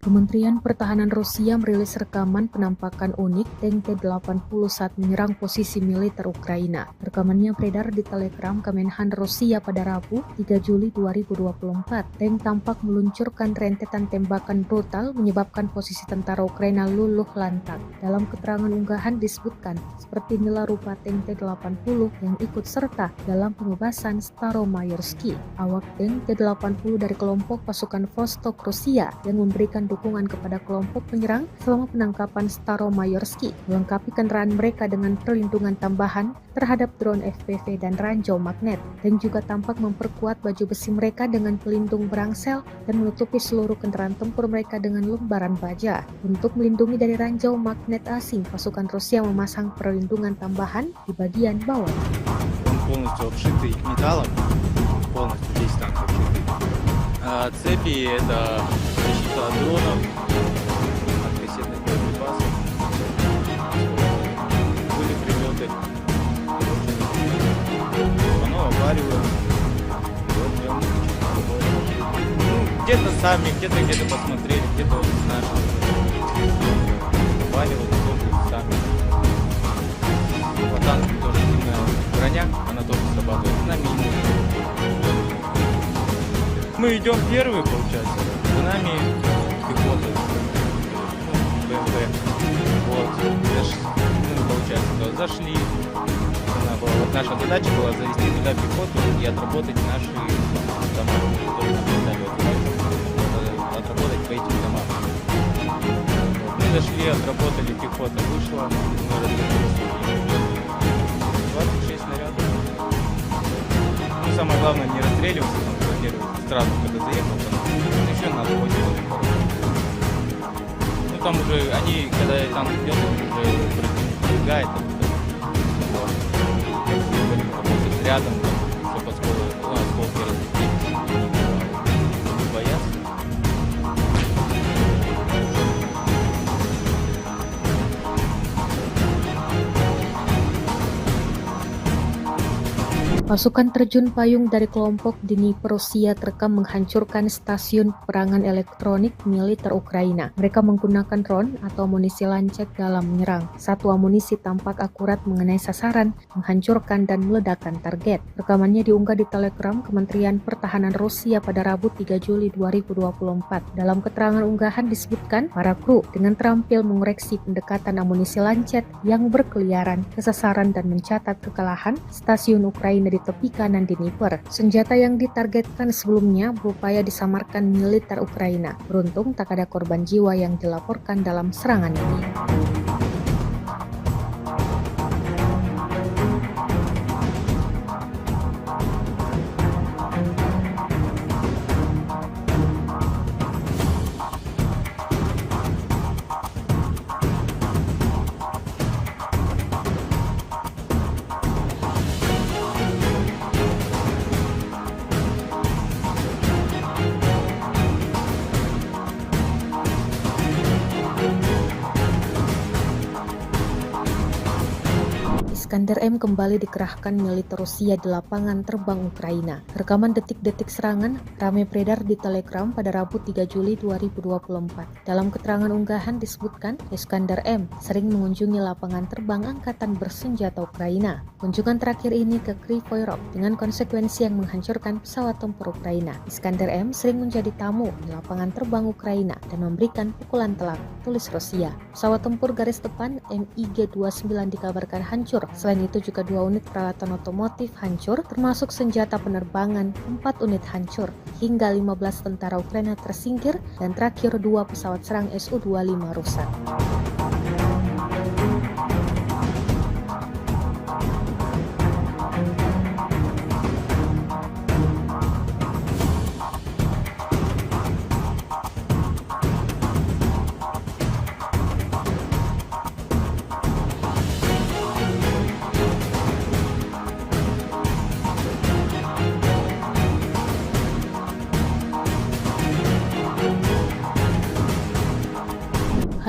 Kementerian Pertahanan Rusia merilis rekaman penampakan unik tank T-80 saat menyerang posisi militer Ukraina. Rekamannya beredar di Telegram Kemenhan Rusia pada Rabu, 3 Juli 2024. Tank tampak meluncurkan rentetan tembakan brutal menyebabkan posisi tentara Ukraina luluh lantak. Dalam keterangan unggahan disebutkan, seperti inilah rupa tank T-80 yang ikut serta dalam pembebasan Staromayorsky. Awak tank T-80 dari kelompok pasukan Vostok Rusia yang memberikan dukungan kepada kelompok penyerang selama penangkapan Staromayorsky, melengkapi kendaraan mereka dengan perlindungan tambahan terhadap drone FPV dan ranjau magnet, dan juga tampak memperkuat baju besi mereka dengan pelindung berangsel dan menutupi seluruh kendaraan tempur mereka dengan lembaran baja. Untuk melindungi dari ranjau magnet asing, pasukan Rusia memasang perlindungan tambahan di bagian bawah. Он полностью обшитый металлом, полностью весь танк обшитый. Цепи — это защита от дронов, от кассетных боеприпасов. Были прилеты, оно аварию. Где-то сами, где-то посмотрели, где-то вот наши аваривали тоже сами. По танку тоже сильная броня, она тоже срабатывает на минус. Мы идем первые, получается, за нами пехота, БМП. Вот, получается, зашли. Вот наша задача была завести туда пехоту и отработать наши дома, которые нам передали, отработать по этим домам. Мы зашли, отработали, пехота вышла, мы развернулись. 26 снарядов. Ну, самое главное, не расстреливаться, сразу, когда заехал, там еще надо будет. Ну там уже они, когда танк идет, уже пробегает, работать рядом, чтобы осколки разлетелись, боятся. Pasukan terjun payung dari kelompok Dnipro Rusia terekam menghancurkan stasiun peperangan elektronik militer Ukraina. Mereka menggunakan drone atau amunisi lancet dalam menyerang. Satu amunisi tampak akurat mengenai sasaran, menghancurkan dan meledakkan target. Rekamannya diunggah di Telegram Kementerian Pertahanan Rusia pada Rabu 3 Juli 2024. Dalam keterangan unggahan disebutkan, para kru dengan terampil mengoreksi pendekatan amunisi lancet yang berkeliaran ke sasaran dan mencatat kekalahan stasiun Ukraina di tepi kanan Dnipro. Senjata yang ditargetkan sebelumnya berupaya disamarkan militer Ukraina. Beruntung tak ada korban jiwa yang dilaporkan dalam serangan ini. Iskander M kembali dikerahkan militer Rusia di lapangan terbang Ukraina. Rekaman detik-detik serangan ramai beredar di Telegram pada Rabu 3 Juli 2024. Dalam keterangan unggahan disebutkan, Iskander M sering mengunjungi lapangan terbang angkatan bersenjata Ukraina. Kunjungan terakhir ini ke Kryvyi dengan konsekuensi yang menghancurkan pesawat tempur Ukraina. Iskander M sering menjadi tamu di lapangan terbang Ukraina dan memberikan pukulan telak, tulis Rusia. Pesawat tempur garis depan MiG-29 dikabarkan hancur. Selain itu juga 2 unit peralatan otomotif hancur, termasuk senjata penerbangan, 4 unit hancur, hingga 15 tentara Ukraina tersingkir, dan terakhir 2 pesawat serang Su-25 rusak.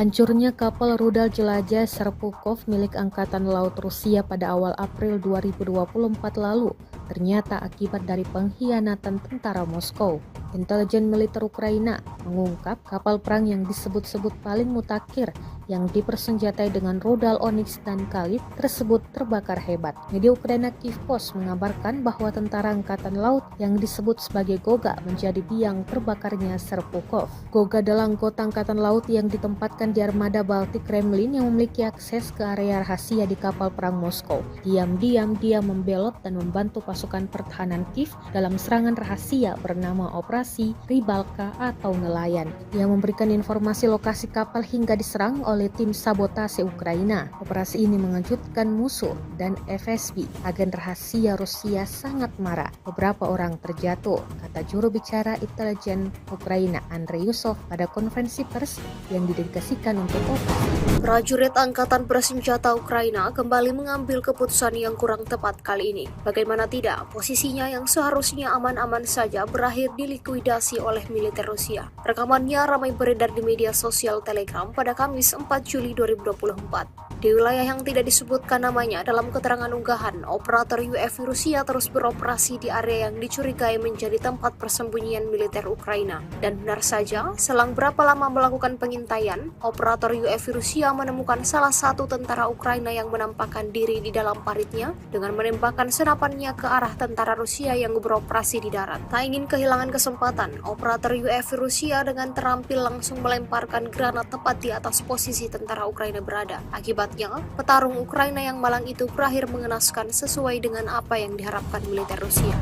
Hancurnya kapal rudal jelajah Serpukov milik Angkatan Laut Rusia pada awal April 2024 lalu ternyata akibat dari pengkhianatan tentara Moskow. Intelijen militer Ukraina mengungkap kapal perang yang disebut-sebut paling mutakhir yang dipersenjatai dengan rudal Onyx dan Kalib tersebut terbakar hebat. Media Ukraina Kyiv Post mengabarkan bahwa tentara angkatan laut yang disebut sebagai Goga menjadi biang terbakarnya Serpukov. Goga adalah anggota angkatan laut yang ditempatkan di armada Baltik Kremlin yang memiliki akses ke area rahasia di kapal perang Moskow. Diam-diam dia membelot dan membantu pasukan pertahanan Kiev dalam serangan rahasia bernama Operasi Rybalka atau nelayan. Dia memberikan informasi lokasi kapal hingga diserang oleh tim sabotase Ukraina. Operasi ini mengejutkan musuh dan FSB. Agen rahasia Rusia sangat marah. Beberapa orang terjatuh, kata juru bicara intelijen Ukraina Andrei Yusov pada konferensi pers yang didedikasikan untuk operasi. Prajurit Angkatan Bersenjata Ukraina kembali mengambil keputusan yang kurang tepat kali ini. Bagaimana tidak, posisinya yang seharusnya aman-aman saja berakhir dilikuidasi oleh militer Rusia. Rekamannya ramai beredar di media sosial Telegram pada Kamis 4 Juli 2024. Di wilayah yang tidak disebutkan namanya dalam keterangan unggahan, operator UAV Rusia terus beroperasi di area yang dicurigai menjadi tempat persembunyian militer Ukraina. Dan benar saja, selang berapa lama melakukan pengintaian, operator UAV Rusia menemukan salah satu tentara Ukraina yang menampakkan diri di dalam paritnya dengan menembakkan senapannya ke arah tentara Rusia yang beroperasi di darat. Tak ingin kehilangan kesempatan, operator UAV Rusia dengan terampil langsung melemparkan granat tepat di atas posisi tentara Ukraina berada. Akibatnya, petarung Ukraina yang malang itu berakhir mengenaskan sesuai dengan apa yang diharapkan militer Rusia.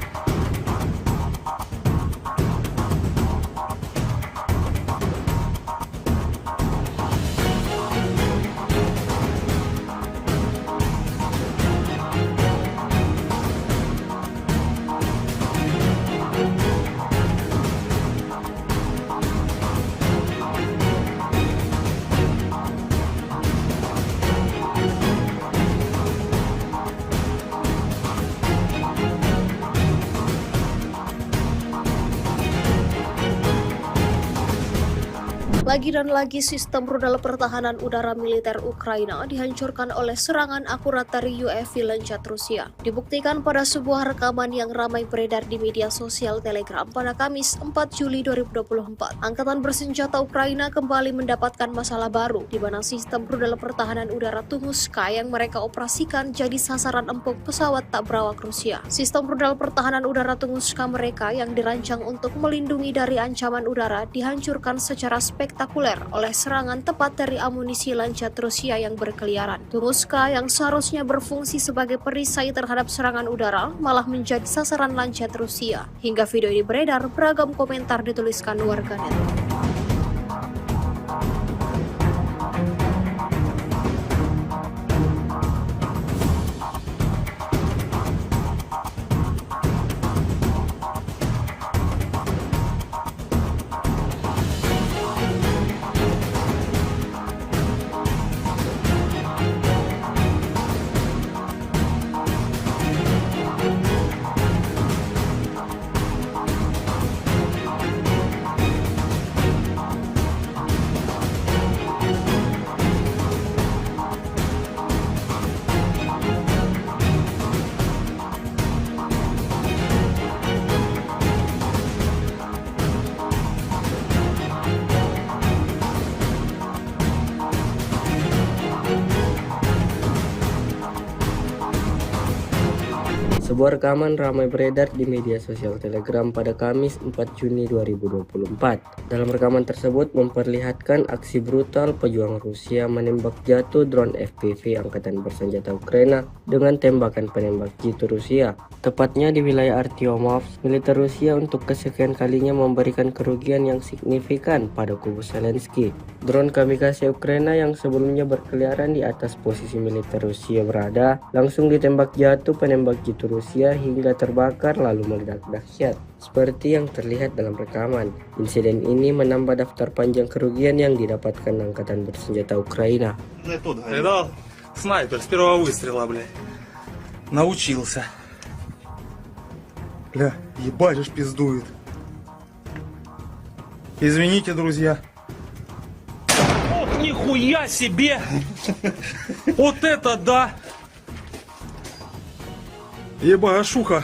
Lagi dan lagi sistem rudal pertahanan udara militer Ukraina dihancurkan oleh serangan akurat dari UAV Lancet Rusia. Dibuktikan pada sebuah rekaman yang ramai beredar di media sosial Telegram pada Kamis 4 Juli 2024. Angkatan bersenjata Ukraina kembali mendapatkan masalah baru, di mana sistem rudal pertahanan udara Tunguska yang mereka operasikan jadi sasaran empuk pesawat tak berawak Rusia. Sistem rudal pertahanan udara Tunguska mereka yang dirancang untuk melindungi dari ancaman udara dihancurkan secara spektakuler oleh serangan tepat dari amunisi Lancet Rusia yang berkeliaran. Tunguska yang seharusnya berfungsi sebagai perisai terhadap serangan udara malah menjadi sasaran Lancet Rusia. Hingga video ini beredar, beragam komentar dituliskan warganet. Sebuah rekaman ramai beredar di media sosial Telegram pada Kamis 4 Juni 2024. Dalam rekaman tersebut memperlihatkan aksi brutal pejuang Rusia menembak jatuh drone FPV Angkatan Bersenjata Ukraina dengan tembakan penembak jitu Rusia. Tepatnya di wilayah Artyomov, militer Rusia untuk kesekian kalinya memberikan kerugian yang signifikan pada kubu Zelensky. Drone kamikaze Ukraina yang sebelumnya berkeliaran di atas posisi militer Rusia berada, langsung ditembak jatuh penembak jitu Rusia hingga terbakar lalu meledak dahsyat. Seperti yang terlihat dalam rekaman, insiden ini menambah daftar panjang kerugian yang didapatkan Angkatan Bersenjata Ukraina. Видал? Снайпер с первого выстрела, блядь. Научился. Бля, ебать ж пиздует. Извините, друзья. Ох, нихуя себе! Вот это да! Ебашуха!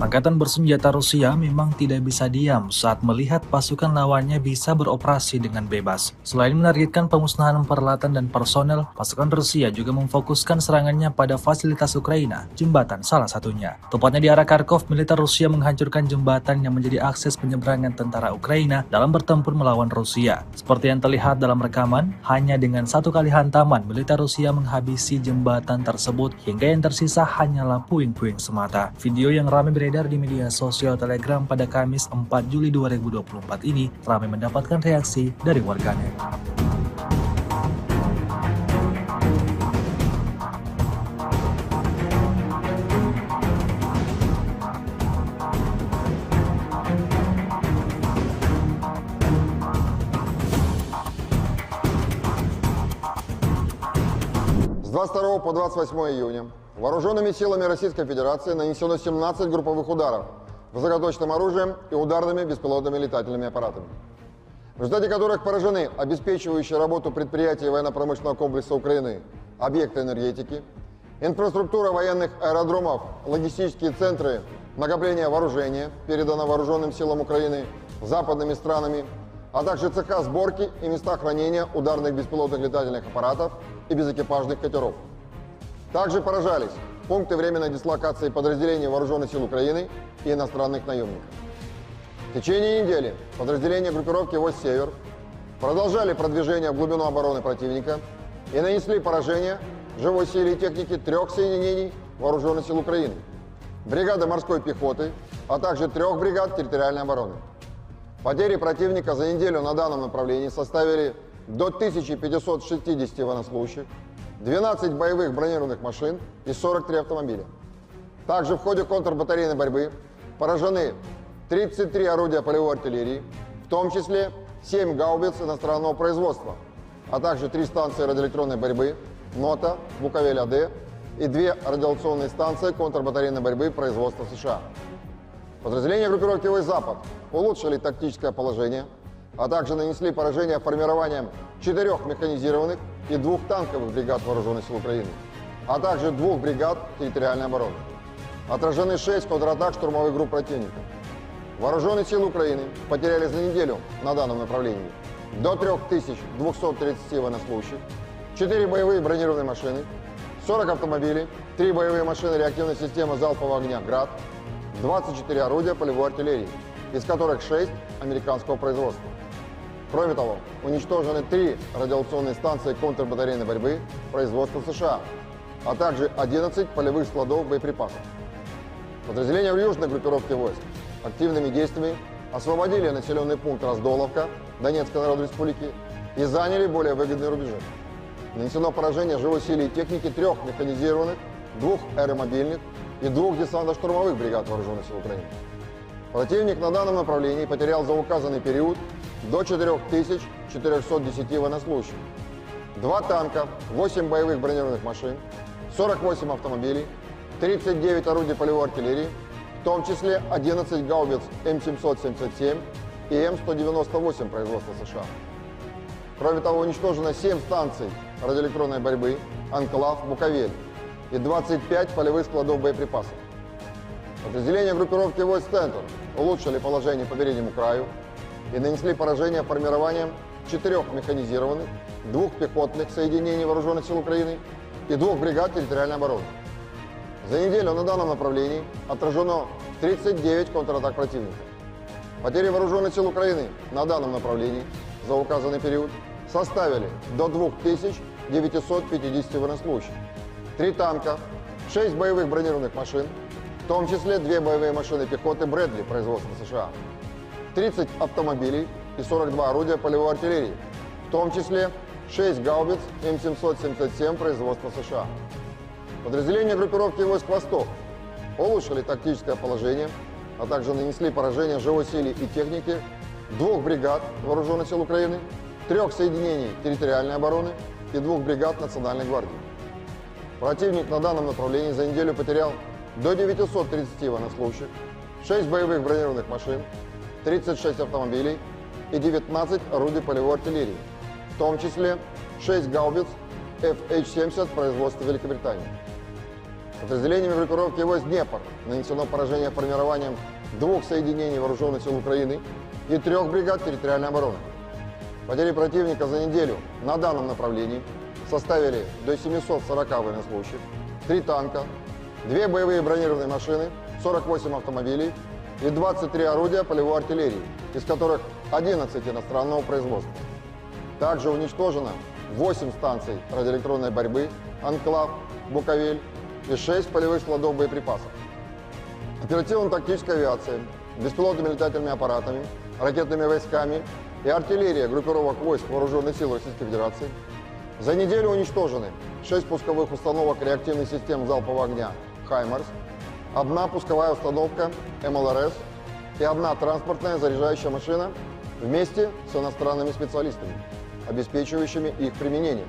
Angkatan bersenjata Rusia memang tidak bisa diam saat melihat pasukan lawannya bisa beroperasi dengan bebas. Selain menargetkan pemusnahan peralatan dan personel, pasukan Rusia juga memfokuskan serangannya pada fasilitas Ukraina, jembatan salah satunya. Tepatnya di arah Kharkov, militer Rusia menghancurkan jembatan yang menjadi akses penyeberangan tentara Ukraina dalam bertempur melawan Rusia. Seperti yang terlihat dalam rekaman, hanya dengan satu kali hantaman, militer Rusia menghabisi jembatan tersebut hingga yang tersisa hanyalah puing-puing semata. Video yang ramai beredar di media sosial Telegram pada Kamis 4 Juli 2024 ini ramai mendapatkan reaksi dari warganet. С 22 по 28 июня вооруженными силами Российской Федерации нанесено 17 групповых ударов высокоточным оружием и ударными беспилотными летательными аппаратами, в результате которых поражены обеспечивающие работу предприятий военно-промышленного комплекса Украины, объекты энергетики, инфраструктура военных аэродромов, логистические центры накопления вооружения, передано вооруженным силам Украины западными странами, а также цеха сборки и места хранения ударных беспилотных летательных аппаратов и безэкипажных катеров. Также поражались пункты временной дислокации подразделений Вооруженных сил Украины и иностранных наемников. В течение недели подразделения группировки войск «Север» продолжали продвижение в глубину обороны противника и нанесли поражение живой силе и технике 3 соединений Вооруженных сил Украины, бригады морской пехоты, а также 3 бригад территориальной обороны. Потери противника за неделю на данном направлении составили до 1560 военнослужащих, 12 боевых бронированных машин и 43 автомобиля. Также в ходе контрбатарейной борьбы поражены 33 орудия полевой артиллерии, в том числе 7 гаубиц иностранного производства, а также 3 станции радиоэлектронной борьбы НОТА, Буковель-АД и 2 радиационные станции контрбатарейной борьбы производства США. Подразделения группировки войск «Запад» улучшили тактическое положение, а также нанесли поражение формированием 4 механизированных и 2 танковых бригад Вооруженных сил Украины, а также 2 бригад территориальной обороны. Отражены 6 контратак штурмовых групп противника. Вооруженные силы Украины потеряли за неделю на данном направлении до 3230 военнослужащих, 4 боевые бронированные машины, 40 автомобилей, 3 боевые машины реактивной системы залпового огня «Град», 24 орудия полевой артиллерии, из которых 6 американского производства. Кроме того, уничтожены 3 радиационные станции контрбатарейной борьбы производства США, а также 11 полевых складов боеприпасов. Подразделения в южной группировке войск активными действиями освободили населенный пункт Раздоловка Донецкой Народной Республики и заняли более выгодные рубежи. Нанесено поражение живой силе и техники 3 механизированных, 2 аэромобильных и 2 десантно-штурмовых бригад Вооруженных сил Украины. Противник на данном направлении потерял за указанный период до 4410 военнослужащих, 2 танка, 8 боевых бронированных машин, 48 автомобилей, 39 орудий полевой артиллерии, в том числе 11 гаубиц М777 и М198 производства США. Кроме того, уничтожено 7 станций радиоэлектронной борьбы, Анклав, Буковель и 25 полевых складов боеприпасов. Подразделения группировки войск «Центр» улучшили положение по переднему краю и нанесли поражение формированием 4 механизированных, 2 пехотных соединений Вооруженных сил Украины и 2 бригад территориальной обороны. За неделю на данном направлении отражено 39 контратак противника. Потери Вооруженных сил Украины на данном направлении за указанный период составили до 2950 военнослужащих, 3 танка, 6 боевых бронированных машин, в том числе 2 боевые машины пехоты Брэдли производства США, 30 автомобилей и 42 орудия полевой артиллерии, в том числе 6 гаубиц М777 производства США. Подразделения группировки войск «Восток» улучшили тактическое положение, а также нанесли поражение живой силе и технике 2 бригад Вооруженных сил Украины, 3 соединений территориальной обороны и 2 бригад Национальной гвардии. Противник на данном направлении за неделю потерял до 930 военнослужащих, 6 боевых бронированных машин, 36 автомобилей и 19 орудий полевой артиллерии, в том числе 6 гаубиц FH-70 производства Великобритании. Подразделениями группировки войск «Днепр» нанесено поражение формированием 2 соединений Вооруженных сил Украины и 3 бригад территориальной обороны. Потери противника за неделю на данном направлении составили до 740 военнослужащих, 3 танка, 2 боевые бронированные машины, 48 автомобилей и 23 орудия полевой артиллерии, из которых 11 иностранного производства. Также уничтожено 8 станций радиоэлектронной борьбы, Анклав, Буковель и 6 полевых складов боеприпасов. Оперативно-тактическая авиация, беспилотными летательными аппаратами, ракетными войсками и артиллерия группировок войск Вооруженных сил Российской Федерации за неделю уничтожены 6 пусковых установок реактивных систем залпового огня «Хаймарс», 1 пусковая установка МЛРС и 1 транспортная заряжающая машина вместе с иностранными специалистами, обеспечивающими их применение,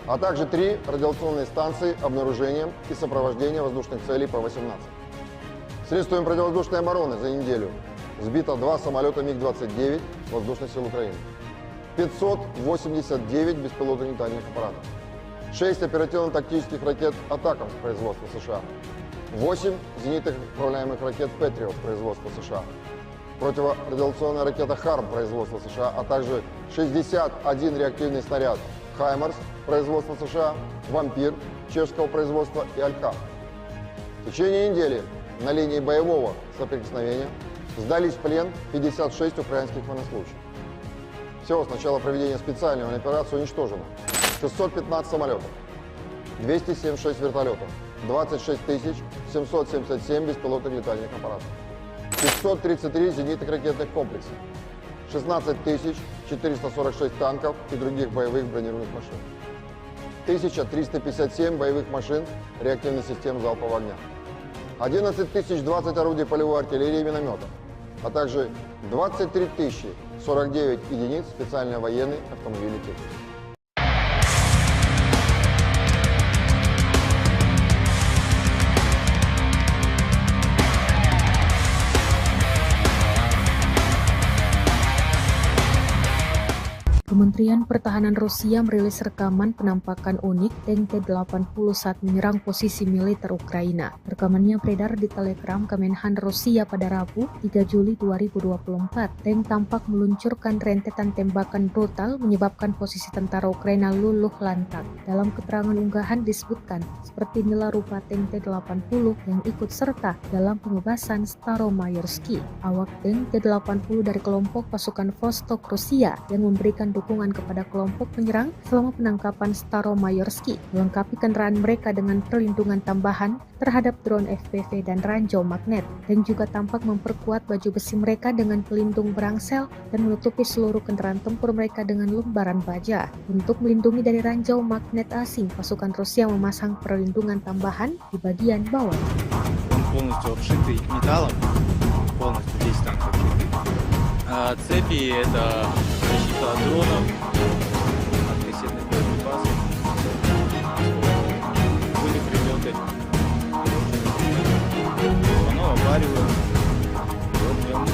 а также 3 радиационные станции обнаружения и сопровождения воздушных целей П-18. Средствами противовоздушной обороны за неделю сбито 2 самолета МиГ-29 Воздушных сил Украины, 589 беспилотных летательных аппаратов, 6 оперативно-тактических ракет «Атакамс» производства США, 8 зенитных управляемых ракет «Патриот» производства США, противорадиационная ракета «Харм» производства США, а также 61 реактивный снаряд «Хаймарс» производства США, «Вампир» чешского производства и «Алькав». В течение недели на линии боевого соприкосновения сдались в плен 56 украинских военнослужащих. Всего с начала проведения специальной военной операции уничтожено 615 самолетов, 276 вертолетов, 26 777 беспилотных летательных аппаратов, 533 зенитных ракетных комплексов, 16 446 танков и других боевых бронированных машин, 1357 боевых машин реактивных систем залпового огня, 11 020 орудий полевой артиллерии и минометов, а также 23 049 единиц специальной военной автомобильной техники. Kementerian Pertahanan Rusia merilis rekaman penampakan unik tank T-80 saat menyerang posisi militer Ukraina. Rekamannya beredar di Telegram Kemenhan Rusia pada Rabu, 3 Juli 2024. Tank tampak meluncurkan rentetan tembakan brutal menyebabkan posisi tentara Ukraina luluh lantak. Dalam keterangan unggahan disebutkan, seperti inilah rupa tank T-80 yang ikut serta dalam pengebasan Staromayorski. Awak tank T-80 dari kelompok pasukan Vostok Rusia yang memberikan dukungan kepada kelompok penyerang selama penangkapan Staromayorski, melengkapi kendaraan mereka dengan perlindungan tambahan terhadap drone FPV dan ranjau magnet, dan juga tampak memperkuat baju besi mereka dengan pelindung berangsel dan menutupi seluruh kendaraan tempur mereka dengan lembaran baja. Untuk melindungi dari ranjau magnet asing, pasukan Rusia memasang perlindungan tambahan di bagian bawah. Он полностью обшитый металлом, полностью весь танк обшитый. Цепи — это защита от дронов, от кассетных боеприпасов. Были прилеты, оно обваривает. Вот прям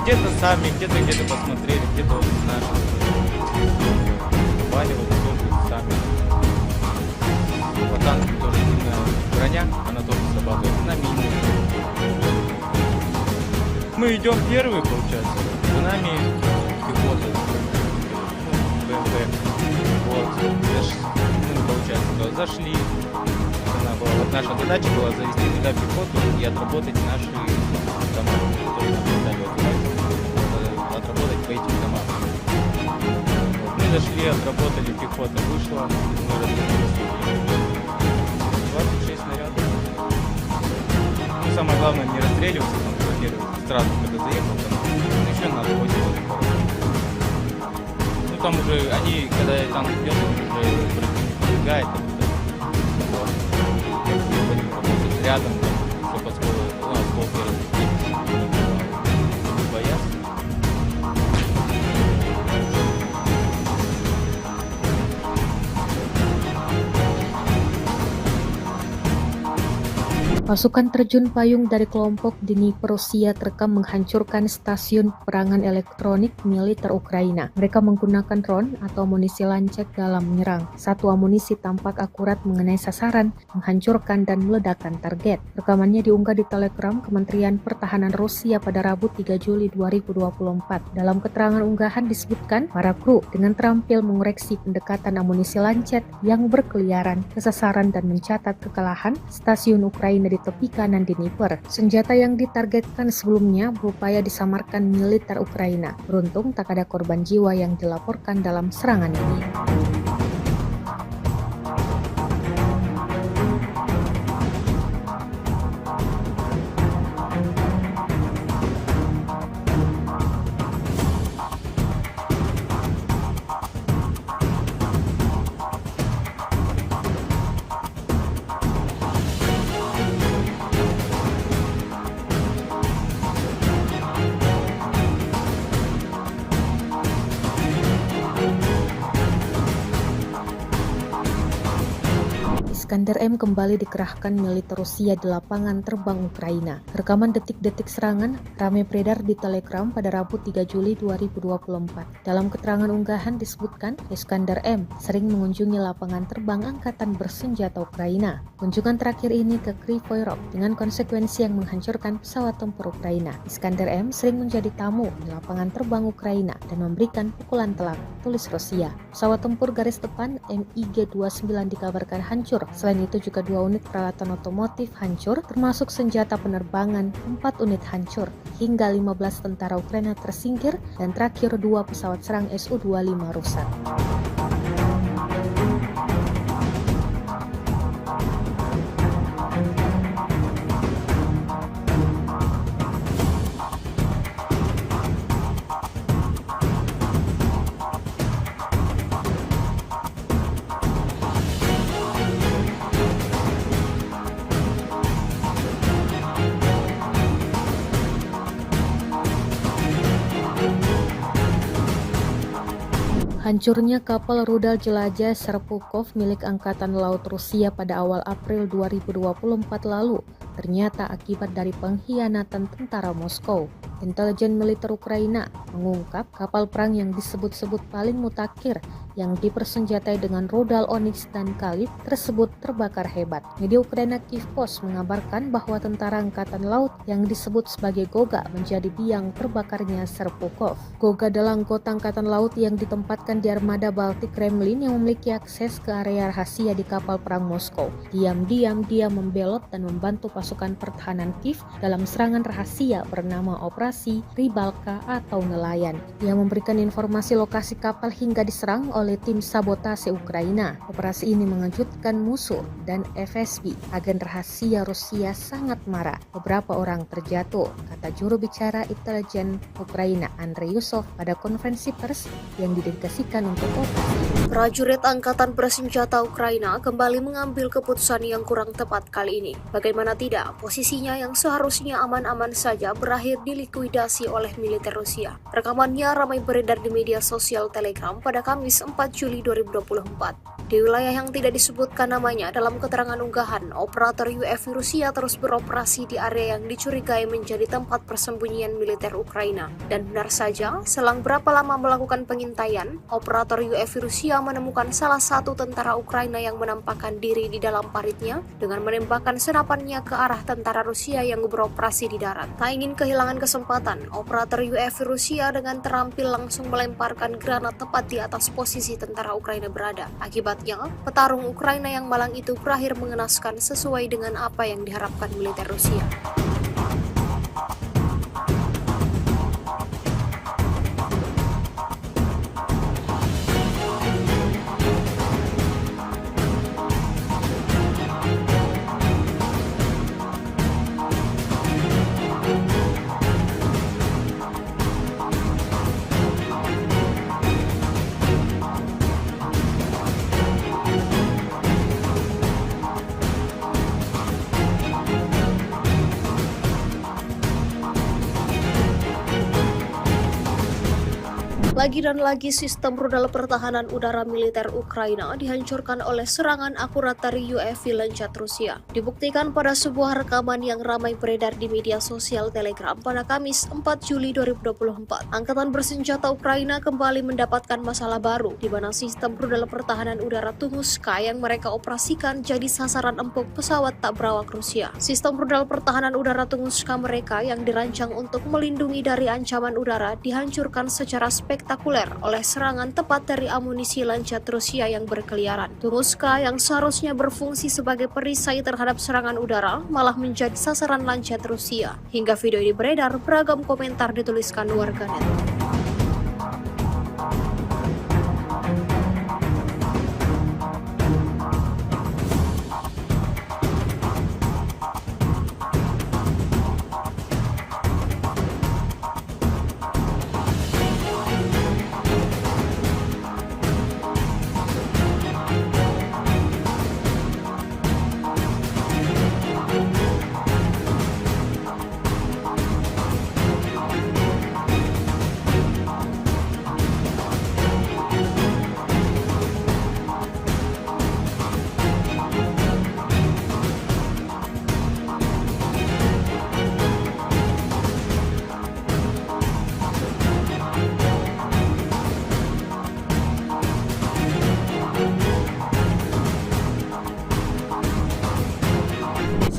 где-то сами, где-то посмотрели, где-то вот наши обваривают тоже сами. По танку тоже сильная броня, она тоже срабатывает на мины. Мы идем первые, получается, за нами пехота, БМП. Вот, получается, зашли. Наша задача была завести туда пехоту и отработать наши дома, которые нам дали отработать по этим домам. Вот, мы зашли, отработали, пехота вышла, мы развернулись. 26 снарядов. Ну, самое главное не расстреливаться, там, сразу, когда заехал, там, еще надо 8 Ну, там уже, они, когда танк идет, уже пробегает, вот. Рядом, чтобы осколки разлетелись, не боятся. Pasukan terjun payung dari kelompok Dnipro Rusia terekam menghancurkan stasiun perangan elektronik militer Ukraina. Mereka menggunakan drone atau amunisi lancet dalam menyerang. Satu amunisi tampak akurat mengenai sasaran, menghancurkan dan meledakkan target. Rekamannya diunggah di Telegram Kementerian Pertahanan Rusia pada Rabu 3 Juli 2024. Dalam keterangan unggahan disebutkan, para kru dengan terampil mengoreksi pendekatan amunisi lancet yang berkeliaran ke sasaran dan mencatat kekalahan stasiun Ukraina di tepi kanan Dnipro. Senjata yang ditargetkan sebelumnya berupaya disamarkan militer Ukraina. Beruntung tak ada korban jiwa yang dilaporkan dalam serangan ini. Iskander M kembali dikerahkan militer Rusia di lapangan terbang Ukraina. Rekaman detik-detik serangan ramai beredar di Telegram pada Rabu 3 Juli 2024. Dalam keterangan unggahan disebutkan, Iskander M sering mengunjungi lapangan terbang angkatan bersenjata Ukraina. Kunjungan terakhir ini ke Kryvyi Rih dengan konsekuensi yang menghancurkan pesawat tempur Ukraina. Iskander M sering menjadi tamu di lapangan terbang Ukraina dan memberikan pukulan telak, tulis Rusia. Pesawat tempur garis depan MiG-29 dikabarkan hancur. Selain itu juga 2 unit peralatan otomotif hancur, termasuk senjata penerbangan, 4 unit hancur, hingga 15 tentara Ukraina tersingkir, dan terakhir 2 pesawat serang Su-25 rusak. Hancurnya kapal rudal jelajah Serpukov milik Angkatan Laut Rusia pada awal April 2024 lalu ternyata akibat dari pengkhianatan tentara Moskow. Intelijen militer Ukraina mengungkap kapal perang yang disebut-sebut paling mutakhir yang dipersenjatai dengan rudal Onyx dan Khalid tersebut terbakar hebat. Media Ukraina Kyiv Post mengabarkan bahwa tentara angkatan laut yang disebut sebagai Goga menjadi biang terbakarnya Serpukhov. Goga adalah anggota angkatan laut yang ditempatkan di armada Baltik Kremlin yang memiliki akses ke area rahasia di kapal perang Moskow. Diam-diam dia membelot dan membantu pasukan pertahanan Kiev dalam serangan rahasia bernama Operasi Rybalka atau nelayan. Dia memberikan informasi lokasi kapal hingga diserang oleh tim sabotase Ukraina. Operasi ini mengejutkan musuh dan FSB. Agen rahasia Rusia sangat marah. Beberapa orang terjatuh, kata juru bicara intelijen Ukraina Andrei Yusov pada konferensi pers yang didedikasikan untuk operasi. Prajurit Angkatan Bersenjata Ukraina kembali mengambil keputusan yang kurang tepat kali ini. Bagaimana tidak, posisinya yang seharusnya aman-aman saja berakhir dilikuidasi oleh militer Rusia. Rekamannya ramai beredar di media sosial Telegram pada Kamis 4 Juli 2024. Di wilayah yang tidak disebutkan namanya dalam keterangan unggahan, operator UAV Rusia terus beroperasi di area yang dicurigai menjadi tempat persembunyian militer Ukraina. Dan benar saja, selang berapa lama melakukan pengintaian, operator UAV Rusia menemukan salah satu tentara Ukraina yang menampakkan diri di dalam paritnya dengan menembakkan senapannya ke arah tentara Rusia yang beroperasi di darat. Tak ingin kehilangan kesempatan, operator UAV Rusia dengan terampil langsung melemparkan granat tepat di atas posisi tentara Ukraina berada. Akibatnya, petarung Ukraina yang malang itu berakhir mengenaskan sesuai dengan apa yang diharapkan militer Rusia. Lagi dan lagi sistem rudal pertahanan udara militer Ukraina dihancurkan oleh serangan akurat dari UAV Lancet Rusia. Dibuktikan pada sebuah rekaman yang ramai beredar di media sosial Telegram pada Kamis 4 Juli 2024. Angkatan bersenjata Ukraina kembali mendapatkan masalah baru, di mana sistem rudal pertahanan udara Tunguska yang mereka operasikan jadi sasaran empuk pesawat tak berawak Rusia. Sistem rudal pertahanan udara Tunguska mereka yang dirancang untuk melindungi dari ancaman udara dihancurkan secara spektakuler oleh serangan tepat dari amunisi Lancet Rusia yang berkeliaran. Tunguska yang seharusnya berfungsi sebagai perisai terhadap serangan udara malah menjadi sasaran Lancet Rusia. Hingga video ini beredar, beragam komentar dituliskan warganet.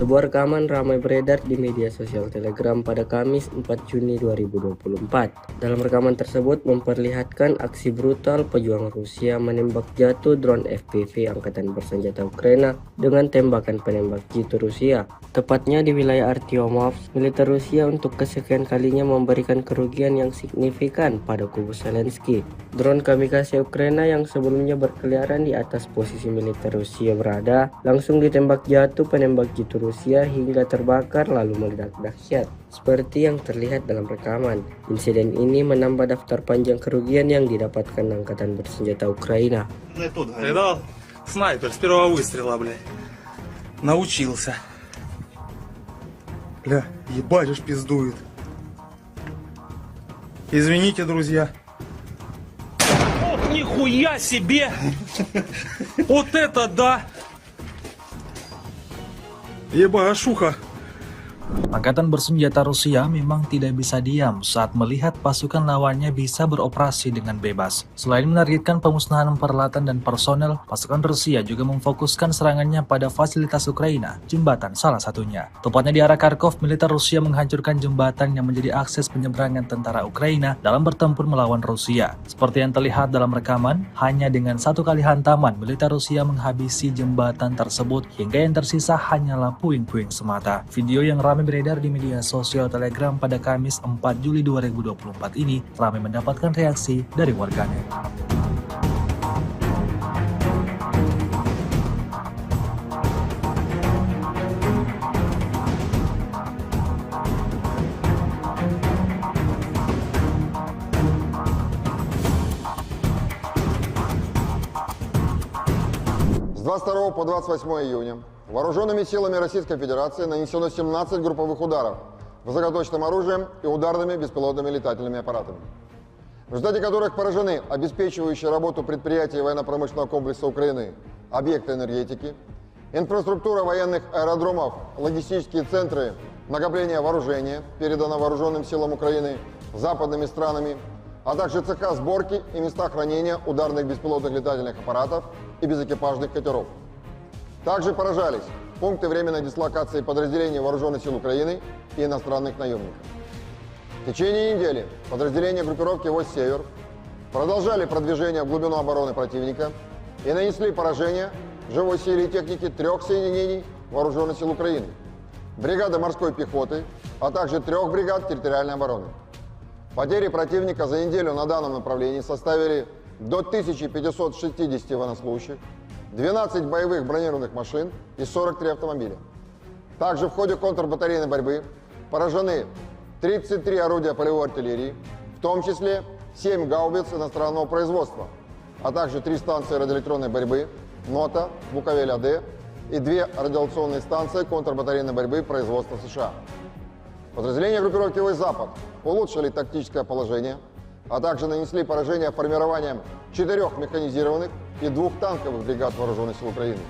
Sebuah rekaman ramai beredar di media sosial Telegram pada Kamis 4 Juni 2024. Dalam rekaman tersebut memperlihatkan aksi brutal pejuang Rusia menembak jatuh drone FPV Angkatan Bersenjata Ukraina dengan tembakan penembak jitu Rusia. Tepatnya di wilayah Artyomovsk, militer Rusia untuk kesekian kalinya memberikan kerugian yang signifikan pada kubu Zelensky. Drone kamikaze Ukraina yang sebelumnya berkeliaran di atas posisi militer Rusia berada, langsung ditembak jatuh penembak jitu Rusia hingga terbakar lalu meledak dahsyat. Seperti yang terlihat dalam rekaman, insiden ini menambah daftar panjang kerugian yang didapatkan Angkatan Bersenjata Ukraina. Видал? Снайпер с первого выстрела, блядь. Научился. Бля, ебать ж пиздует. Извините, друзья. Ох, нихуя себе! Вот это да! Ебашуха! Angkatan bersenjata Rusia memang tidak bisa diam saat melihat pasukan lawannya bisa beroperasi dengan bebas. Selain menargetkan pemusnahan peralatan dan personel, pasukan Rusia juga memfokuskan serangannya pada fasilitas Ukraina, jembatan salah satunya. Tepatnya di arah Kharkov, militer Rusia menghancurkan jembatan yang menjadi akses penyeberangan tentara Ukraina dalam bertempur melawan Rusia. Seperti yang terlihat dalam rekaman, hanya dengan satu kali hantaman, militer Rusia menghabisi jembatan tersebut hingga yang tersisa hanyalah puing-puing semata. Video yang ramai beredar di media sosial Telegram pada Kamis 4 Juli 2024 ini ramai mendapatkan reaksi dari warganet. С 22 по 28 июня вооруженными силами Российской Федерации нанесено 17 групповых ударов высокоточным оружием и ударными беспилотными летательными аппаратами, в результате которых поражены обеспечивающие работу предприятий военно-промышленного комплекса Украины, объекты энергетики, инфраструктура военных аэродромов, логистические центры накопления вооружения, передано вооруженным силам Украины западными странами, а также цеха сборки и места хранения ударных беспилотных летательных аппаратов и безэкипажных катеров. Также поражались пункты временной дислокации подразделений Вооруженных сил Украины и иностранных наемников. В течение недели подразделения группировки «Войск Север» продолжали продвижение в глубину обороны противника и нанесли поражение живой силе и технике 3 соединений Вооруженных сил Украины, бригады морской пехоты, а также 3 бригад территориальной обороны. Потери противника за неделю на данном направлении составили до 1560 военнослужащих, 12 боевых бронированных машин и 43 автомобиля. Также в ходе контрбатарейной борьбы поражены 33 орудия полевой артиллерии, в том числе 7 гаубиц иностранного производства, а также 3 станции радиоэлектронной борьбы НОТА, Буковель-АД и 2 радиационные станции контрбатарейной борьбы производства США. Подразделения группировки «Войск Запад» улучшили тактическое положение, а также нанесли поражение формированием 4 механизированных и 2 танковых бригад Вооруженных сил Украины,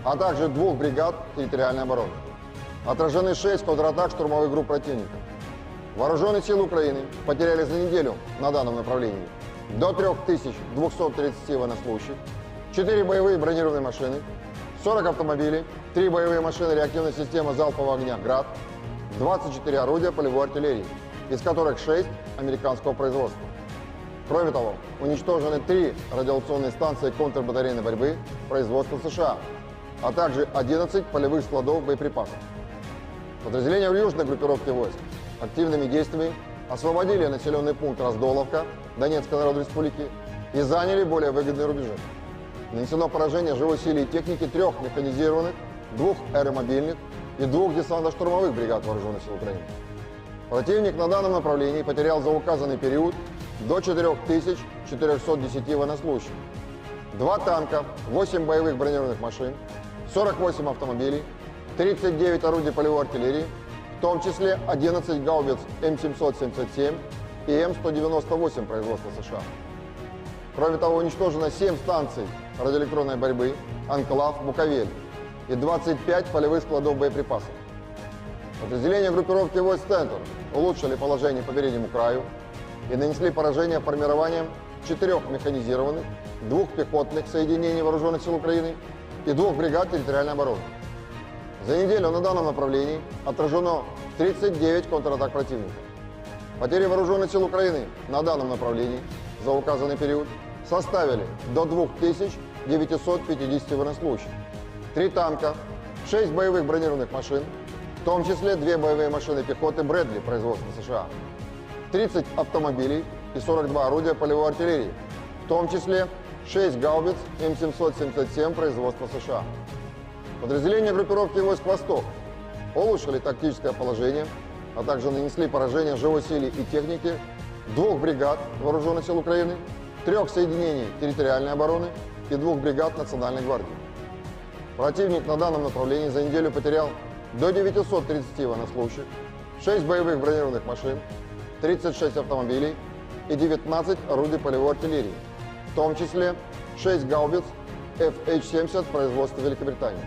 а также 2 бригад территориальной обороны. Отражены 6 контратак штурмовых групп противника. Вооруженные силы Украины потеряли за неделю на данном направлении до 3230 военнослужащих, 4 боевые бронированные машины, 40 автомобилей, 3 боевые машины реактивной системы залпового огня «Град», 24 орудия полевой артиллерии, из которых 6 американского производства. Кроме того, уничтожены 3 радиационные станции контрбатарейной борьбы производства США, а также 11 полевых складов боеприпасов. Подразделения в южной группировке войск активными действиями освободили населенный пункт Раздоловка Донецкой Народной Республики и заняли более выгодные рубежи. Нанесено поражение живой силе и техники 3 механизированных, 2 аэромобильных и 2 десантно-штурмовых бригад Вооруженных сил Украины. Противник на данном направлении потерял за указанный период до 4410 военнослужащих, 2 танка, 8 боевых бронированных машин, 48 автомобилей, 39 орудий полевой артиллерии, в том числе 11 гаубиц М777 и М198 производства США. Кроме того, уничтожено 7 станций радиоэлектронной борьбы, Анклав, Буковель и 25 полевых складов боеприпасов. Подразделения группировки «Войск Центр» улучшили положение по переднему краю и нанесли поражение формированием 4 механизированных, 2 пехотных соединений Вооруженных сил Украины и 2 бригад территориальной обороны. За неделю на данном направлении отражено 39 контратак противника. Потери Вооруженных сил Украины на данном направлении за указанный период составили до 2950 военнослужащих, 3 танка, 6 боевых бронированных машин, в том числе 2 боевые машины пехоты Брэдли производства США, 30 автомобилей и 42 орудия полевой артиллерии, в том числе 6 гаубиц М777 производства США. Подразделения группировки «Войск Восток» улучшили тактическое положение, а также нанесли поражение живой силе и технике 2 бригад Вооруженных сил Украины, 3 соединений территориальной обороны и 2 бригад Национальной гвардии. Противник на данном направлении за неделю потерял до 930 военнослужащих, 6 боевых бронированных машин, 36 автомобилей и 19 орудий полевой артиллерии, в том числе 6 гаубиц FH-70 производства Великобритании.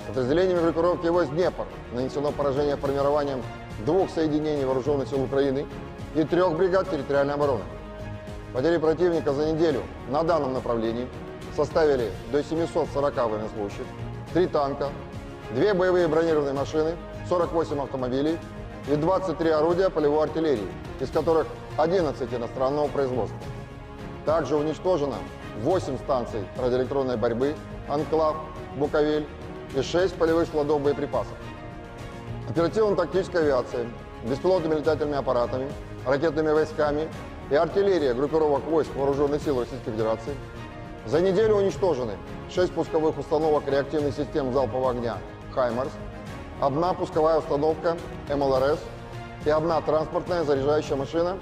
Подразделениями группировки войск «Днепр» нанесено поражение формированием 2 соединений вооруженных сил Украины и 3 бригад территориальной обороны. Потери противника за неделю на данном направлении составили до 740 военнослужащих, 3 танка, 2 боевые бронированные машины, 48 автомобилей и 23 орудия полевой артиллерии, из которых 11 иностранного производства. Также уничтожено 8 станций радиоэлектронной борьбы, «Анклав», «Буковель» и 6 полевых складов боеприпасов. Оперативно-тактической авиацией, беспилотными летательными аппаратами, ракетными войсками и артиллерией группировок войск Вооруженных сил Российской Федерации за неделю уничтожены 6 пусковых установок реактивных систем залпового огня «Хаймарс», 1 пусковая установка МЛРС и 1 транспортная заряжающая машина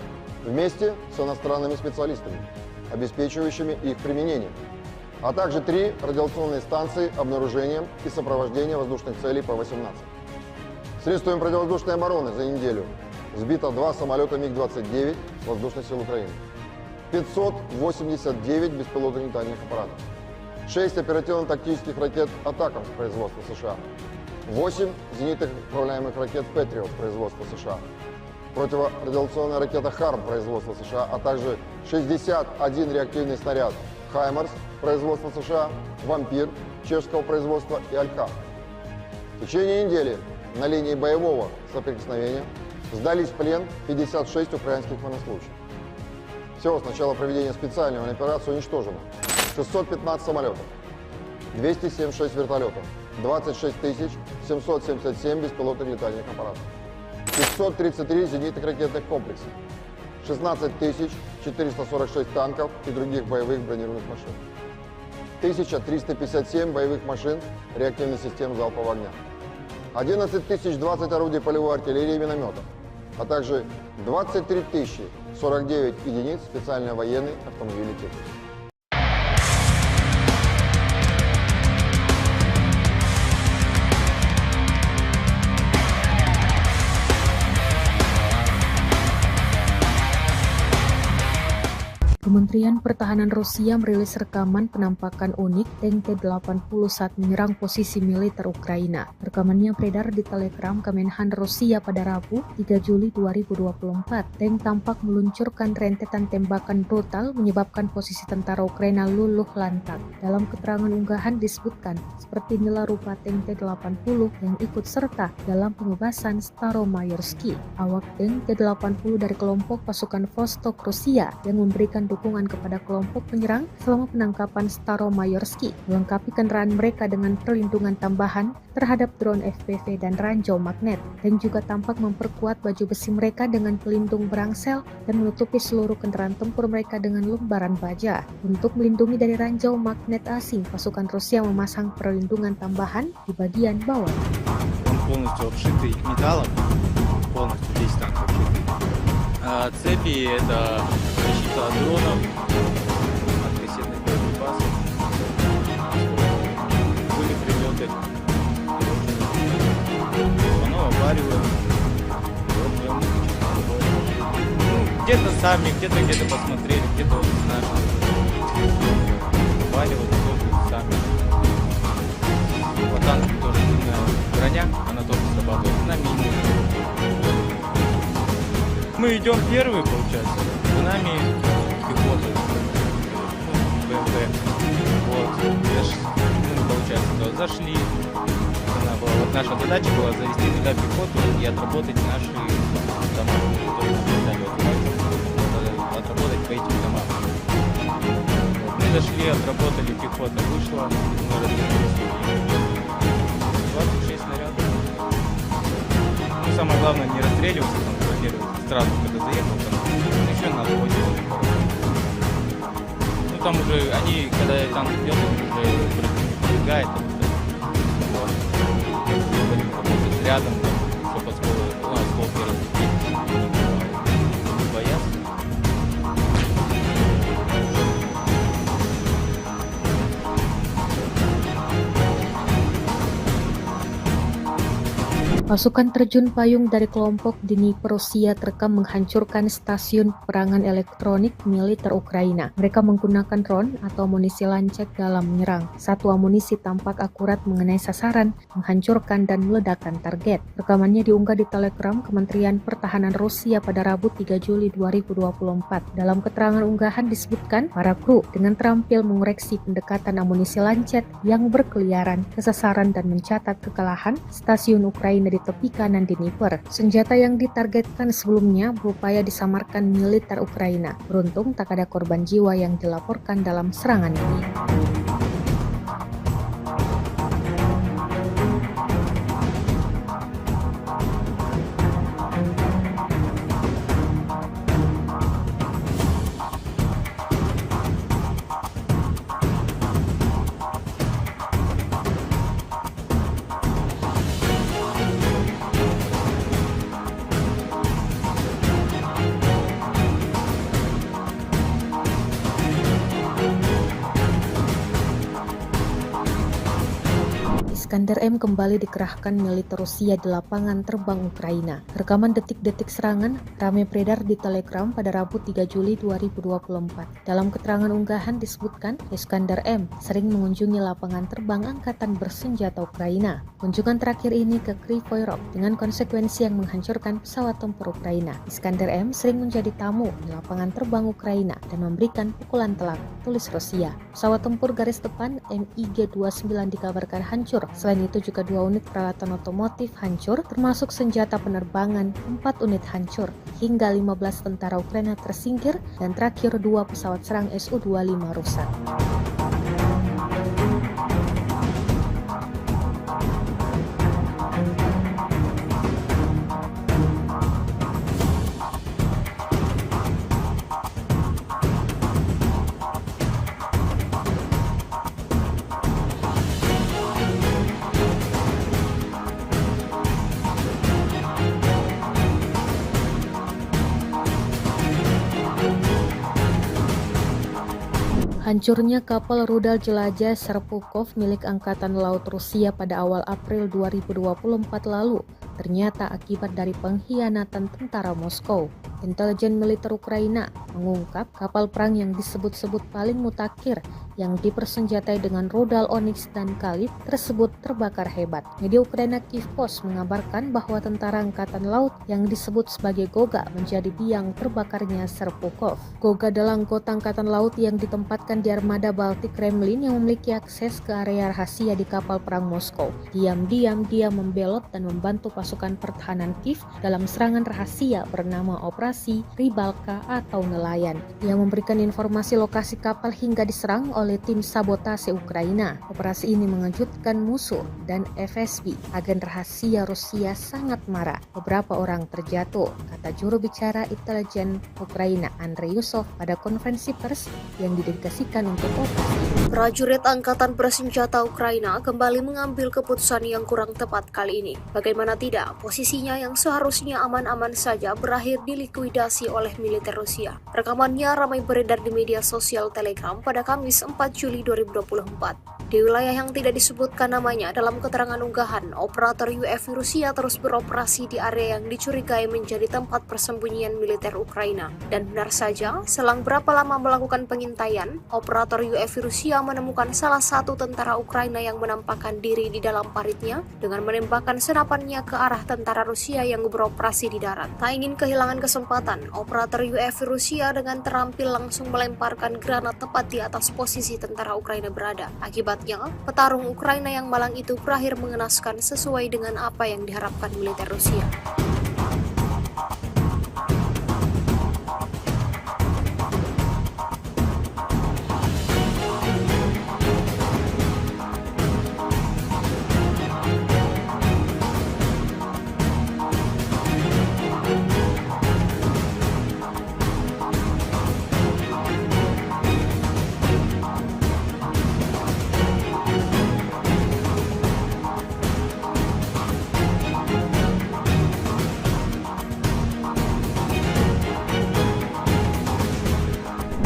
вместе с иностранными специалистами, обеспечивающими их применение, а также 3 радиационные станции обнаружения и сопровождения воздушных целей П-18. Средствами противовоздушной обороны за неделю сбито 2 самолета МиГ-29 Воздушных сил Украины, 589 беспилотных летательных аппаратов, 6 оперативно-тактических ракет «Атакамс» производства США, 8 зенитных управляемых ракет «Патриот» производства США, противорадиационная ракета «Харм» производства США, а также 61 реактивный снаряд «Хаймарс» производства США, «Вампир» чешского производства и «Алькав». В течение недели на линии боевого соприкосновения сдались в плен 56 украинских военнослужащих. Всего с начала проведения специальной военной операции уничтожено 615 самолетов, 276 вертолетов, 26 777 беспилотных летательных аппаратов, 533 зенитных ракетных комплексов, 16 446 танков и других боевых бронированных машин, 1357 боевых машин реактивных систем залпового огня, 11 020 орудий полевой артиллерии и минометов, а также 23 049 единиц специальной военной автомобильной техники. Kementerian Pertahanan Rusia merilis rekaman penampakan unik tank T-80 saat menyerang posisi militer Ukraina. Rekamannya beredar di Telegram Kemenhan Rusia pada Rabu, 3 Juli 2024. Tank tampak meluncurkan rentetan tembakan brutal menyebabkan posisi tentara Ukraina luluh lantak. Dalam keterangan unggahan disebutkan, seperti inilah rupa tank T-80 yang ikut serta dalam pembebasan Staromayorski. Awak tank T-80 dari kelompok pasukan Vostok Rusia yang memberikan dukungan kepada kelompok penyerang selama penangkapan Staromayorski, melengkapi kendaraan mereka dengan perlindungan tambahan terhadap drone FPV dan ranjau magnet, dan juga tampak memperkuat baju besi mereka dengan pelindung berangsel dan menutupi seluruh kendaraan tempur mereka dengan lembaran baja. Untuk melindungi dari ranjau magnet asing, pasukan Rusia memasang perlindungan tambahan di bagian bawah. Он полностью обшитый металлом, полностью весь танк обшитый. Цепи — это защита от дронов, от кассетных боеприпасов, были прилеты, оно обваривает. Где-то сами, где-то посмотрели, где-то вот наши обваривают, сами. По танку тоже броня, она тоже срабатывает на мини. Мы идем первые, получается, за нами пехота, БМП. Вот, получается, зашли. Вот наша задача была завести туда пехоту и отработать наши дома, которые отработать по этим домам. Вот, мы зашли, отработали, пехота вышла, мы развернулись. 26 снарядов. Ну, самое главное не расстреливаться, контролировать сразу, когда заехал, там еще надо очень. Ну там уже они, когда танк идет, уже пробегает, вот. Рядом, чтобы осколки разбить, не боятся. Pasukan terjun payung dari kelompok Dnipro Rusia terekam menghancurkan stasiun peperangan elektronik militer Ukraina. Mereka menggunakan drone atau amunisi lancet dalam menyerang. Satu amunisi tampak akurat mengenai sasaran, menghancurkan dan meledakkan target. Rekamannya diunggah di Telegram Kementerian Pertahanan Rusia pada Rabu 3 Juli 2024. Dalam keterangan unggahan disebutkan, para kru dengan terampil mengoreksi pendekatan amunisi lancet yang berkeliaran ke sasaran dan mencatat kekalahan stasiun Ukraina di tepi kanan Dnipro. Senjata yang ditargetkan sebelumnya berupaya disamarkan militer Ukraina. Beruntung tak ada korban jiwa yang dilaporkan dalam serangan ini. Iskander M kembali dikerahkan militer Rusia di lapangan terbang Ukraina. Rekaman detik-detik serangan ramai beredar di Telegram pada Rabu 3 Juli 2024. Dalam keterangan unggahan disebutkan, Iskander M sering mengunjungi lapangan terbang angkatan bersenjata Ukraina. Kunjungan terakhir ini ke Kryvyi Rih dengan konsekuensi yang menghancurkan pesawat tempur Ukraina. Iskander M sering menjadi tamu di lapangan terbang Ukraina dan memberikan pukulan telak, tulis Rusia. Pesawat tempur garis depan MiG-29 dikabarkan hancur. Selain itu juga 2 unit peralatan otomotif hancur, termasuk senjata penerbangan, 4 unit hancur, hingga 15 tentara Ukraina tersingkir, dan terakhir 2 pesawat serang Su-25 rusak. Hancurnya kapal rudal jelajah Serpukhov milik Angkatan Laut Rusia pada awal April 2024 lalu ternyata akibat dari pengkhianatan tentara Moskow. Intelijen militer Ukraina mengungkap kapal perang yang disebut-sebut paling mutakhir yang dipersenjatai dengan rudal Onyx dan Kalib tersebut terbakar hebat. Media Ukraina Kyiv Post mengabarkan bahwa tentara angkatan laut yang disebut sebagai Goga menjadi biang terbakarnya Serpukhov. Goga adalah anggota angkatan laut yang ditempatkan di armada Baltik Kremlin yang memiliki akses ke area rahasia di kapal perang Moskow. Diam-diam dia membelot dan membantu pasukan pertahanan Kiev dalam serangan rahasia bernama Operasi Rybalka atau Nelayan. Dia memberikan informasi lokasi kapal hingga diserang oleh tim sabotase Ukraina. Operasi ini mengejutkan musuh dan FSB. Agen rahasia Rusia sangat marah. Beberapa orang terjatuh, kata juru bicara intelijen Ukraina Andrei Yusov pada konferensi pers yang didedikasikan untuk operasi. Prajurit Angkatan Bersenjata Ukraina kembali mengambil keputusan yang kurang tepat kali ini. Bagaimana tidak, posisinya yang seharusnya aman-aman saja berakhir dilikuidasi oleh militer Rusia. Rekamannya ramai beredar di media sosial Telegram pada Kamis 4 Juli 2024. Di wilayah yang tidak disebutkan namanya dalam keterangan unggahan, operator UAV Rusia terus beroperasi di area yang dicurigai menjadi tempat persembunyian militer Ukraina. Dan benar saja, selang berapa lama melakukan pengintaian, operator UAV Rusia menemukan salah satu tentara Ukraina yang menampakkan diri di dalam paritnya dengan menembakkan senapannya ke arah tentara Rusia yang beroperasi di darat. Tak ingin kehilangan kesempatan, operator UAV Rusia dengan terampil langsung melemparkan granat tepat di atas posisi tentara Ukraina berada. Akibatnya, petarung Ukraina yang malang itu berakhir mengenaskan sesuai dengan apa yang diharapkan militer Rusia.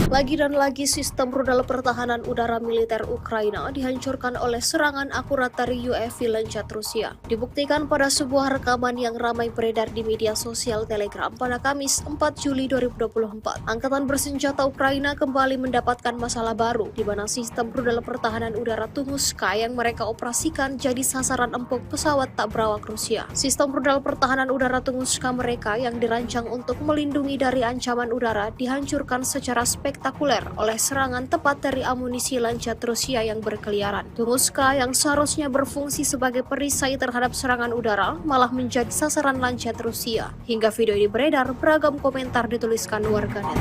Lagi dan lagi sistem rudal pertahanan udara militer Ukraina dihancurkan oleh serangan akurat dari UAV Lancet Rusia. Dibuktikan pada sebuah rekaman yang ramai beredar di media sosial Telegram pada Kamis 4 Juli 2024. Angkatan bersenjata Ukraina kembali mendapatkan masalah baru, di mana sistem rudal pertahanan udara Tunguska yang mereka operasikan jadi sasaran empuk pesawat tak berawak Rusia. Sistem rudal pertahanan udara Tunguska mereka yang dirancang untuk melindungi dari ancaman udara dihancurkan secara spektakuler oleh serangan tepat dari amunisi Lancet Rusia yang berkeliaran. Tunguska yang seharusnya berfungsi sebagai perisai terhadap serangan udara malah menjadi sasaran Lancet Rusia. Hingga video ini beredar, beragam komentar dituliskan warganet.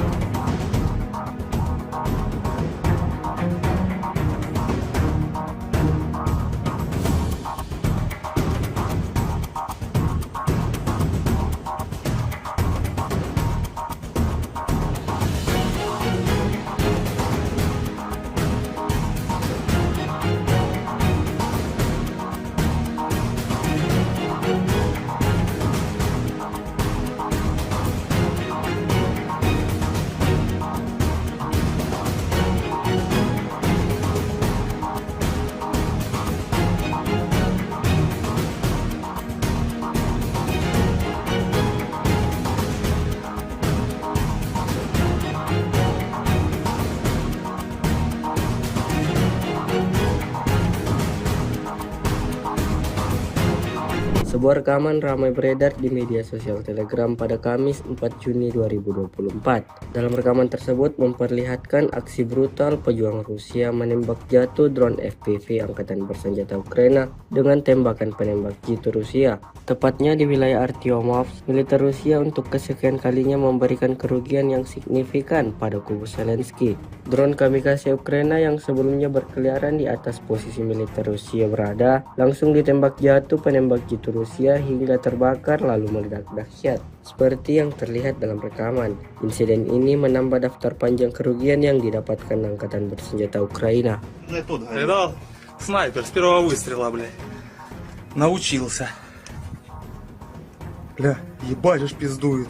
Sebuah rekaman ramai beredar di media sosial Telegram pada Kamis 4 Juni 2024. Dalam rekaman tersebut memperlihatkan aksi brutal pejuang Rusia menembak jatuh drone FPV Angkatan Bersenjata Ukraina dengan tembakan penembak jitu Rusia. Tepatnya di wilayah Artyomovsk, militer Rusia untuk kesekian kalinya memberikan kerugian yang signifikan pada kubu Zelensky. Drone kamikaze Ukraina yang sebelumnya berkeliaran di atas posisi militer Rusia berada, langsung ditembak jatuh penembak jitu Rusia hingga terbakar lalu meledak dahsyat. Seperti yang terlihat dalam rekaman, insiden ini menambah daftar panjang kerugian yang didapatkan Angkatan Bersenjata Ukraina. Видал? Снайпер с первого выстрела, блядь. Научился. Бля, ебать уж пиздует.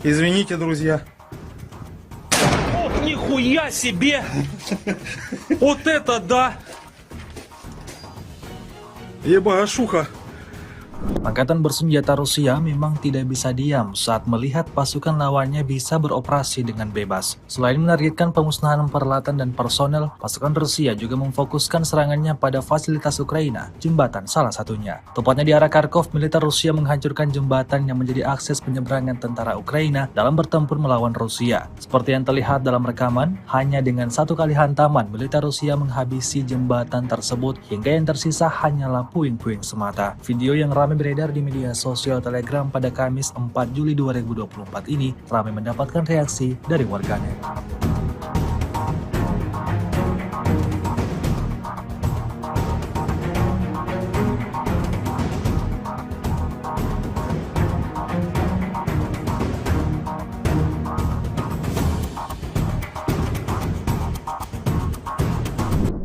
Извините, друзья. Ох, нихуя себе! Вот это да! Ебашуха. Angkatan bersenjata Rusia memang tidak bisa diam saat melihat pasukan lawannya bisa beroperasi dengan bebas. Selain menargetkan pemusnahan peralatan dan personel, pasukan Rusia juga memfokuskan serangannya pada fasilitas Ukraina, jembatan salah satunya. Tepatnya di arah Kharkov, militer Rusia menghancurkan jembatan yang menjadi akses penyeberangan tentara Ukraina dalam bertempur melawan Rusia. Seperti yang terlihat dalam rekaman, hanya dengan satu kali hantaman, militer Rusia menghabisi jembatan tersebut hingga yang tersisa hanyalah puing-puing semata. Video yang ramai beredar di media sosial Telegram pada Kamis 4 Juli 2024 ini ramai mendapatkan reaksi dari warganet.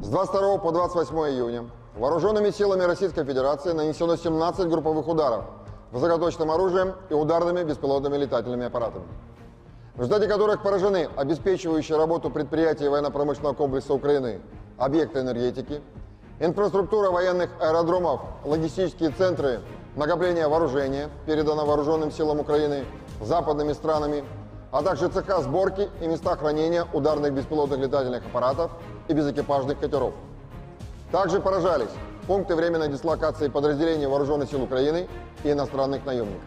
С 22 по 28 июня вооруженными силами Российской Федерации нанесено 17 групповых ударов высокоточным оружием и ударными беспилотными летательными аппаратами, в результате которых поражены обеспечивающие работу предприятий военно-промышленного комплекса Украины, объекты энергетики, инфраструктура военных аэродромов, логистические центры накопления вооружения, передано вооруженным силам Украины западными странами, а также цеха сборки и места хранения ударных беспилотных летательных аппаратов и безэкипажных катеров. Также поражались пункты временной дислокации подразделений Вооруженных сил Украины и иностранных наемников.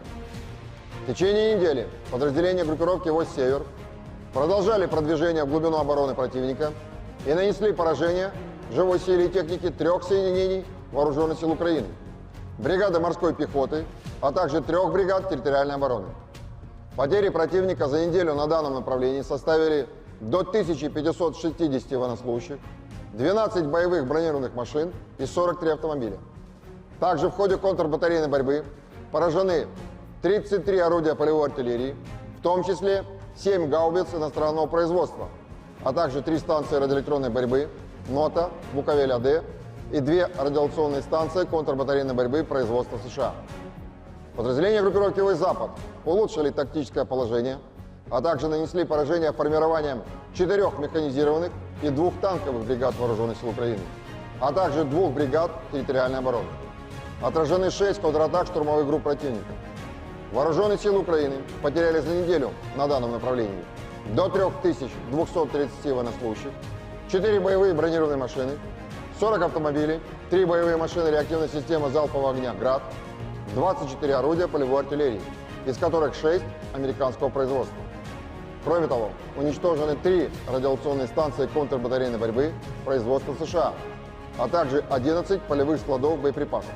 В течение недели подразделения группировки «Вось-Север» продолжали продвижение в глубину обороны противника и нанесли поражение живой силе и технике 3 соединений Вооруженных сил Украины, бригады морской пехоты, а также 3 бригад территориальной обороны. Потери противника за неделю на данном направлении составили до 1560 военнослужащих, 12 боевых бронированных машин и 43 автомобиля. Также в ходе контрбатарейной борьбы поражены 33 орудия полевой артиллерии, в том числе 7 гаубиц иностранного производства, а также 3 станции радиоэлектронной борьбы НОТА, Буковель-АД и 2 радиационные станции контрбатарейной борьбы производства США. Подразделения группировки «Вось-Запад» улучшили тактическое положение, а также нанесли поражение формированием 4 механизированных и 2 танковых бригад Вооруженных сил Украины, а также 2 бригад территориальной обороны. Отражены 6 контратак штурмовых групп противника. Вооруженные силы Украины потеряли за неделю на данном направлении до 3230 военнослужащих, 4 боевые бронированные машины, 40 автомобилей, 3 боевые машины реактивной системы залпового огня «Град», 24 орудия полевой артиллерии, из которых 6 американского производства. Кроме того, уничтожены 3 радиационные станции контрбатарейной борьбы производства США, а также 11 полевых складов боеприпасов.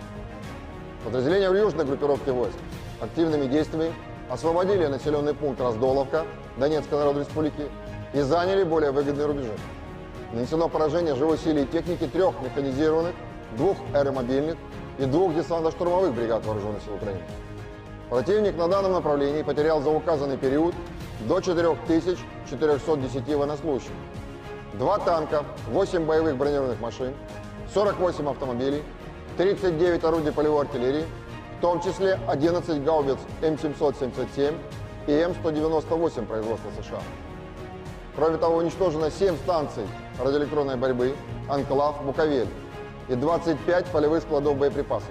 Подразделения южной группировки войск активными действиями освободили населенный пункт Раздоловка Донецкой Народной Республики и заняли более выгодные рубежи. Нанесено поражение живой силе и техники 3 механизированных, 2 аэромобильных и 2 десантно-штурмовых бригад Вооруженных сил Украины. Противник на данном направлении потерял за указанный период до 4410 военнослужащих, 2 танка, 8 боевых бронированных машин, 48 автомобилей, 39 орудий полевой артиллерии, в том числе 11 гаубиц М777 и М198 производства США. Кроме того, уничтожено 7 станций радиоэлектронной борьбы «Анклав», «Буковель» и 25 полевых складов боеприпасов.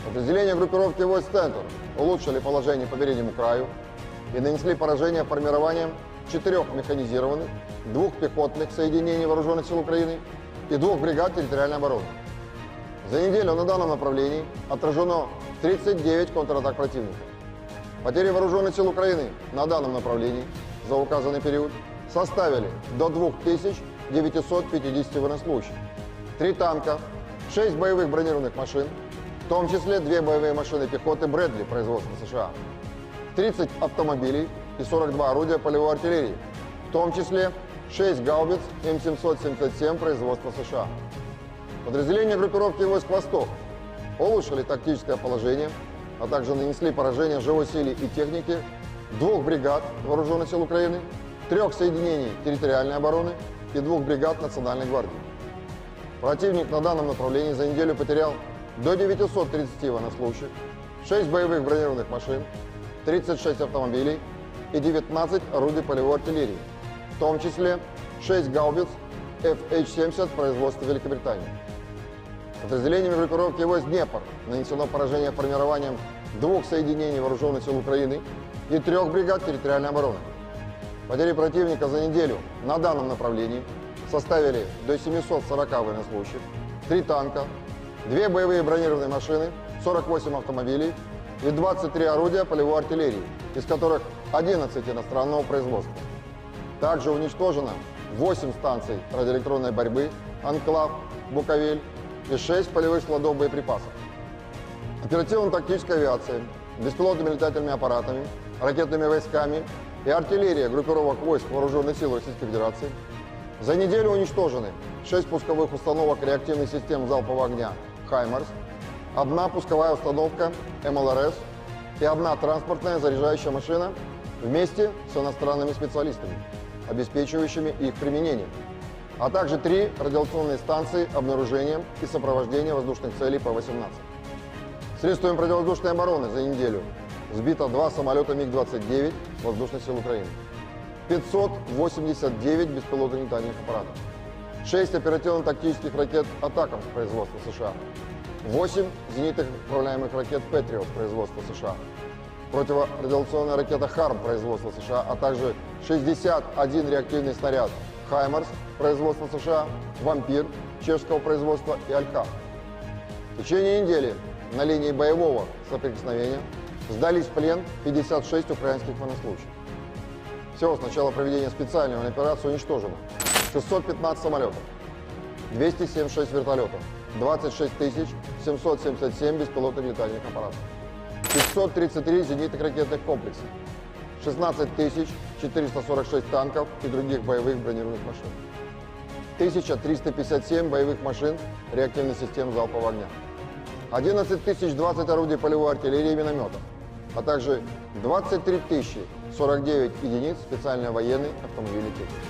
Подразделения группировки войск «Центр» улучшили положение по переднему краю и нанесли поражение формированием 4 механизированных, 2 пехотных соединений Вооруженных сил Украины и 2 бригад территориальной обороны. За неделю на данном направлении отражено 39 контратак противника. Потери Вооруженных сил Украины на данном направлении за указанный период составили до 2950 военнослужащих, 3 танка, 6 боевых бронированных машин, в том числе 2 боевые машины пехоты Брэдли производства США, 30 автомобилей и 42 орудия полевой артиллерии, в том числе 6 гаубиц М777 производства США. Подразделения группировки войск «Восток» улучшили тактическое положение, а также нанесли поражение живой силе и технике 2 бригад Вооруженных сил Украины, 3 соединений территориальной обороны и 2 бригад Национальной гвардии. Противник на данном направлении за неделю потерял до 930 военнослужащих, 6 боевых бронированных машин, 36 автомобилей и 19 орудий полевой артиллерии, в том числе 6 гаубиц FH-70 производства Великобритании. Подразделениями группировки войск «Днепр» нанесено поражение формированием 2 соединений Вооруженных сил Украины и 3 бригад территориальной обороны. Потери противника за неделю на данном направлении составили до 740 военнослужащих, 3 танка, 2 боевые бронированные машины, 48 автомобилей и 23 орудия полевой артиллерии, из которых 11 иностранного производства. Также уничтожено 8 станций радиоэлектронной борьбы «Анклав», «Буковель» и 6 полевых складов боеприпасов. Оперативно-тактическая авиация, беспилотными летательными аппаратами, ракетными войсками и артиллерия группировок войск Вооруженных сил Российской Федерации за неделю уничтожены 6 пусковых установок реактивных систем залпового огня «Хаймарс», 1 пусковая установка МЛРС и 1 транспортная заряжающая машина вместе с иностранными специалистами, обеспечивающими их применение, а также 3 радиационные станции обнаружения и сопровождения воздушных целей П-18. Средствами противовоздушной обороны за неделю сбито 2 самолета МиГ-29 Воздушных сил Украины, 589 беспилотных летательных аппаратов, 6 оперативно-тактических ракет «Атакамс» производства США, 8 зенитных управляемых ракет «Патриот» производства США, противорадиационная ракета «Харм» производства США, а также 61 реактивный снаряд «Хаймарс» производства США, «Вампир» чешского производства и «Алька». В течение недели на линии боевого соприкосновения сдались в плен 56 украинских военнослужащих. Всего с начала проведения специальной военной операции уничтожено 615 самолетов, 276 вертолетов, 26 777 беспилотных летательных аппаратов, 533 зенитных ракетных комплексов, 16 446 танков и других боевых бронированных машин, 1357 боевых машин реактивных систем залпового огня, 11 020 орудий полевой артиллерии и минометов, а также 23 049 единиц специальной военной автомобильной техники.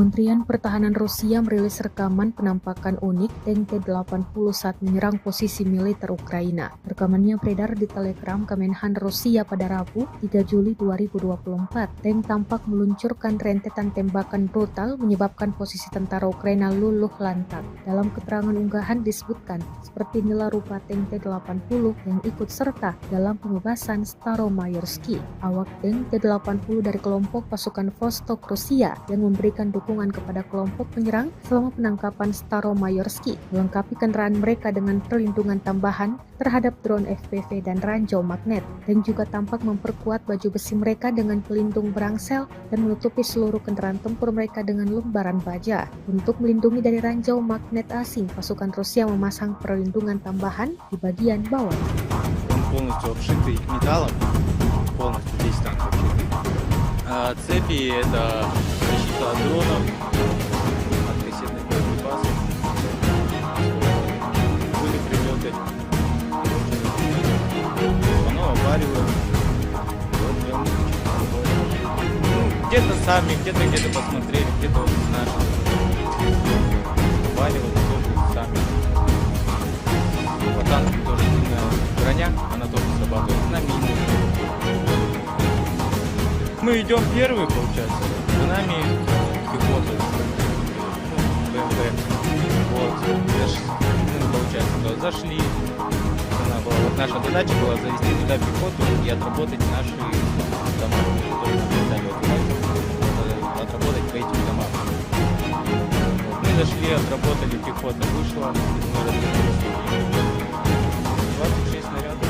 Kementerian Pertahanan Rusia merilis rekaman penampakan unik tank T-80 saat menyerang posisi militer Ukraina. Rekamannya beredar di Telegram Kemenhan Rusia pada Rabu, 3 Juli 2024. Tank tampak meluncurkan rentetan tembakan brutal menyebabkan posisi tentara Ukraina luluh lantak. Dalam keterangan unggahan disebutkan, seperti inilah rupa tank T-80 yang ikut serta dalam pembebasan Staromayorski. Awak tank T-80 dari kelompok pasukan Vostok Rusia yang memberikan dukungan kepada kelompok penyerang selama penangkapan Staromayorski, melengkapi kendaraan mereka dengan perlindungan tambahan terhadap drone FPV dan ranjau magnet, dan juga tampak memperkuat baju besi mereka dengan pelindung berangsel dan menutupi seluruh kendaraan tempur mereka dengan lembaran baja. Untuk melindungi dari ranjau magnet asing, pasukan Rusia memasang perlindungan tambahan di bagian bawah. Он полностью обшитый металлом, полностью весь танк обшитый. Цепи — это защита от дронов, от кассетных боеприпасов. Были прилеты, оно опаривает. Вот прям где-то сами, где-то посмотрели, где-то вот наши опаривают тоже сами. По танку тоже длинная броня, она тоже срабатывает на мины. Мы идем первые, получается, за нами пехота, БМП. Вот, получается, зашли. Вот наша задача была завести туда пехоту и отработать наши дома, которые нам дали отработать по этим домам. Вот, мы зашли, отработали, пехота вышла, мы развернулись. 26 снарядов.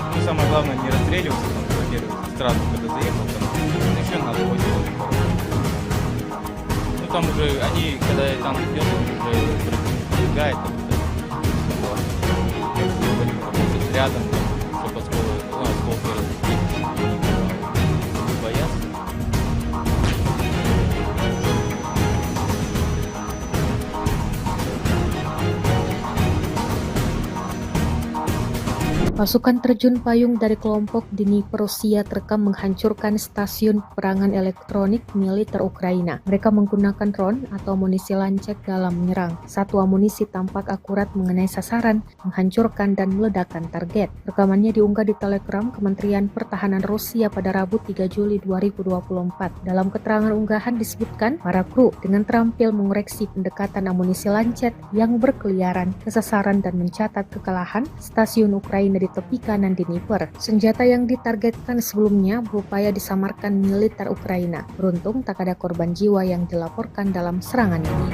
Ну, самое главное не расстреливаться, там, во-первых, сразу, когда заехал, там, еще на отходе. Ну, там уже, они, когда танк идет, уже пробегает, вот. Работать рядом, чтобы осколки разлетелись, не бояться. Pasukan terjun payung dari kelompok Dnipro Rusia terekam menghancurkan stasiun peperangan elektronik militer Ukraina. Mereka menggunakan drone atau amunisi lancet dalam menyerang. Satu amunisi tampak akurat mengenai sasaran, menghancurkan dan meledakkan target. Rekamannya diunggah di Telegram Kementerian Pertahanan Rusia pada Rabu 3 Juli 2024. Dalam keterangan unggahan disebutkan, para kru dengan terampil mengoreksi pendekatan amunisi lancet yang berkeliaran ke sasaran dan mencatat kekalahan stasiun Ukraina di tepi kanan Dnipro. Senjata yang ditargetkan sebelumnya berupaya disamarkan militer Ukraina. Beruntung tak ada korban jiwa yang dilaporkan dalam serangan ini.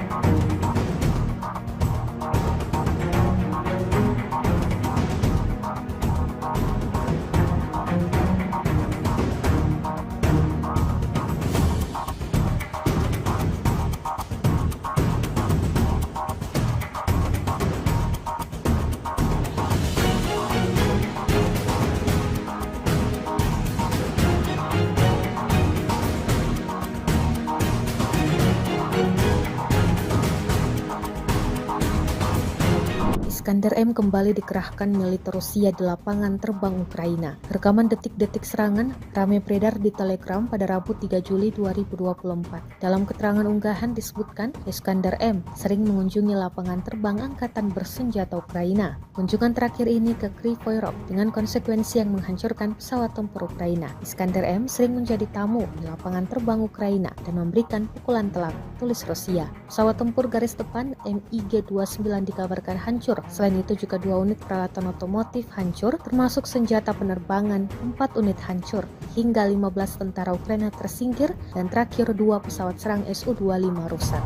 Iskander M kembali dikerahkan militer Rusia di lapangan terbang Ukraina. Rekaman detik-detik serangan ramai beredar di Telegram pada Rabu 3 Juli 2024. Dalam keterangan unggahan disebutkan, Iskander M sering mengunjungi lapangan terbang angkatan bersenjata Ukraina. Kunjungan terakhir ini ke Kryvyi Rih dengan konsekuensi yang menghancurkan pesawat tempur Ukraina. Iskander M sering menjadi tamu di lapangan terbang Ukraina dan memberikan pukulan telak, tulis Rusia. Pesawat tempur garis depan MiG-29 dikabarkan hancur. Selain itu juga 2 unit peralatan otomotif hancur, termasuk senjata penerbangan, 4 unit hancur, hingga 15 tentara Ukraina tersingkir, dan terakhir 2 pesawat serang Su-25 rusak.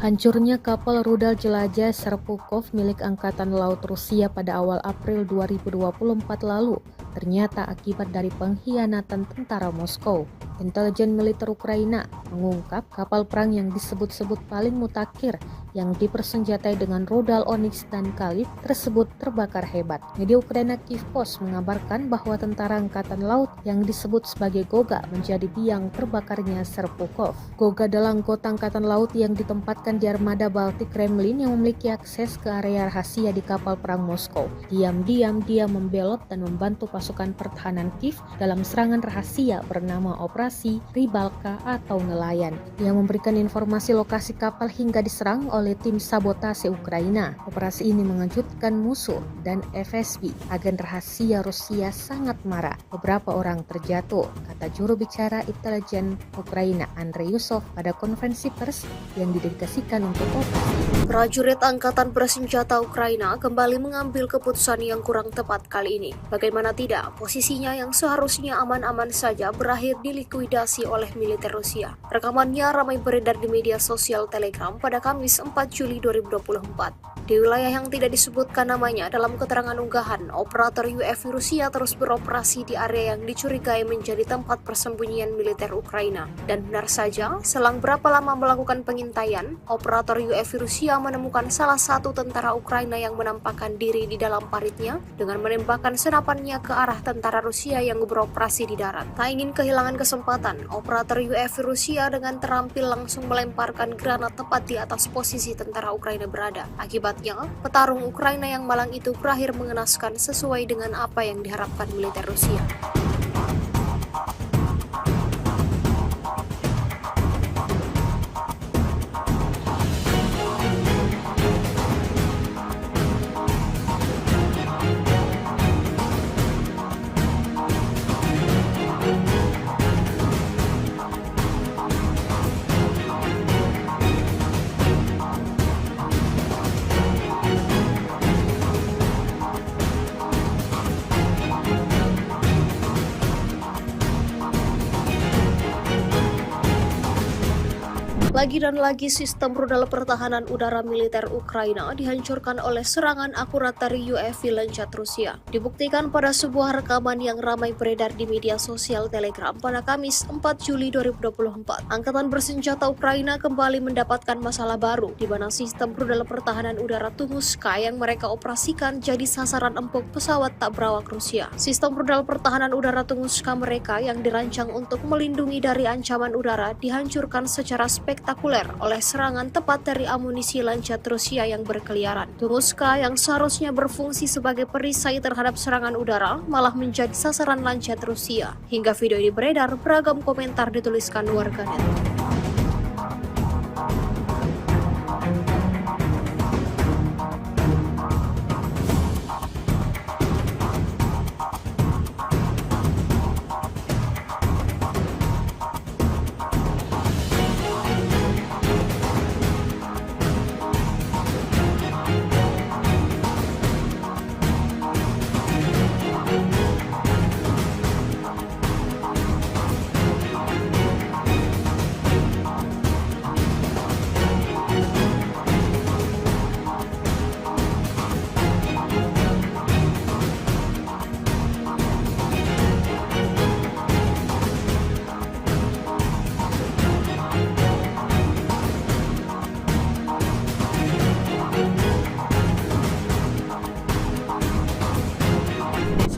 Hancurnya kapal rudal jelajah Serpukov milik Angkatan Laut Rusia pada awal April 2024 lalu ternyata akibat dari pengkhianatan tentara Moskow. Intelijen militer Ukraina mengungkap kapal perang yang disebut-sebut paling mutakhir yang dipersenjatai dengan rudal Onyx dan Kalib tersebut terbakar hebat. Media Ukraina Kyiv Post mengabarkan bahwa tentara angkatan laut yang disebut sebagai Goga menjadi biang terbakarnya Serpukhov. Goga adalah anggota angkatan laut yang ditempatkan di armada Baltik Kremlin yang memiliki akses ke area rahasia di kapal perang Moskow. Diam-diam dia membelot dan membantu pasukan pertahanan Kiev dalam serangan rahasia bernama Operasi Rybalka atau Nelayan. Dia memberikan informasi lokasi kapal hingga diserang oleh tim sabotase Ukraina. Operasi ini mengejutkan musuh dan FSB. Agen rahasia Rusia sangat marah. Beberapa orang terjatuh, kata juru bicara intelijen Ukraina Andrei Yusov pada konferensi pers yang didedikasikan untuk operasi. Prajurit Angkatan Bersenjata Ukraina kembali mengambil keputusan yang kurang tepat kali ini. Bagaimana tidak, posisinya yang seharusnya aman-aman saja berakhir dilikuidasi oleh militer Rusia. Rekamannya ramai beredar di media sosial Telegram pada Kamis 4 Juli 2024. Di wilayah yang tidak disebutkan namanya dalam keterangan unggahan, operator UAV Rusia terus beroperasi di area yang dicurigai menjadi tempat persembunyian militer Ukraina. Dan benar saja, selang berapa lama melakukan pengintaian, operator UAV Rusia menemukan salah satu tentara Ukraina yang menampakkan diri di dalam paritnya dengan menembakkan senapannya ke arah tentara Rusia yang beroperasi di darat. Tak ingin kehilangan kesempatan, operator UAV Rusia dengan terampil langsung melemparkan granat tepat di atas posisi tentara Ukraina berada. Akibatnya, petarung Ukraina yang malang itu berakhir mengenaskan sesuai dengan apa yang diharapkan militer Rusia. Lagi dan lagi sistem rudal pertahanan udara militer Ukraina dihancurkan oleh serangan akurat dari UAV Lancet Rusia. Dibuktikan pada sebuah rekaman yang ramai beredar di media sosial Telegram pada Kamis 4 Juli 2024. Angkatan bersenjata Ukraina kembali mendapatkan masalah baru, di mana sistem rudal pertahanan udara Tunguska yang mereka operasikan jadi sasaran empuk pesawat tak berawak Rusia. Sistem rudal pertahanan udara Tunguska mereka yang dirancang untuk melindungi dari ancaman udara dihancurkan secara spektakuler oleh serangan tepat dari amunisi Lancet Rusia yang berkeliaran. Tunguska yang seharusnya berfungsi sebagai perisai terhadap serangan udara malah menjadi sasaran Lancet Rusia. Hingga video ini beredar, beragam komentar dituliskan warganet.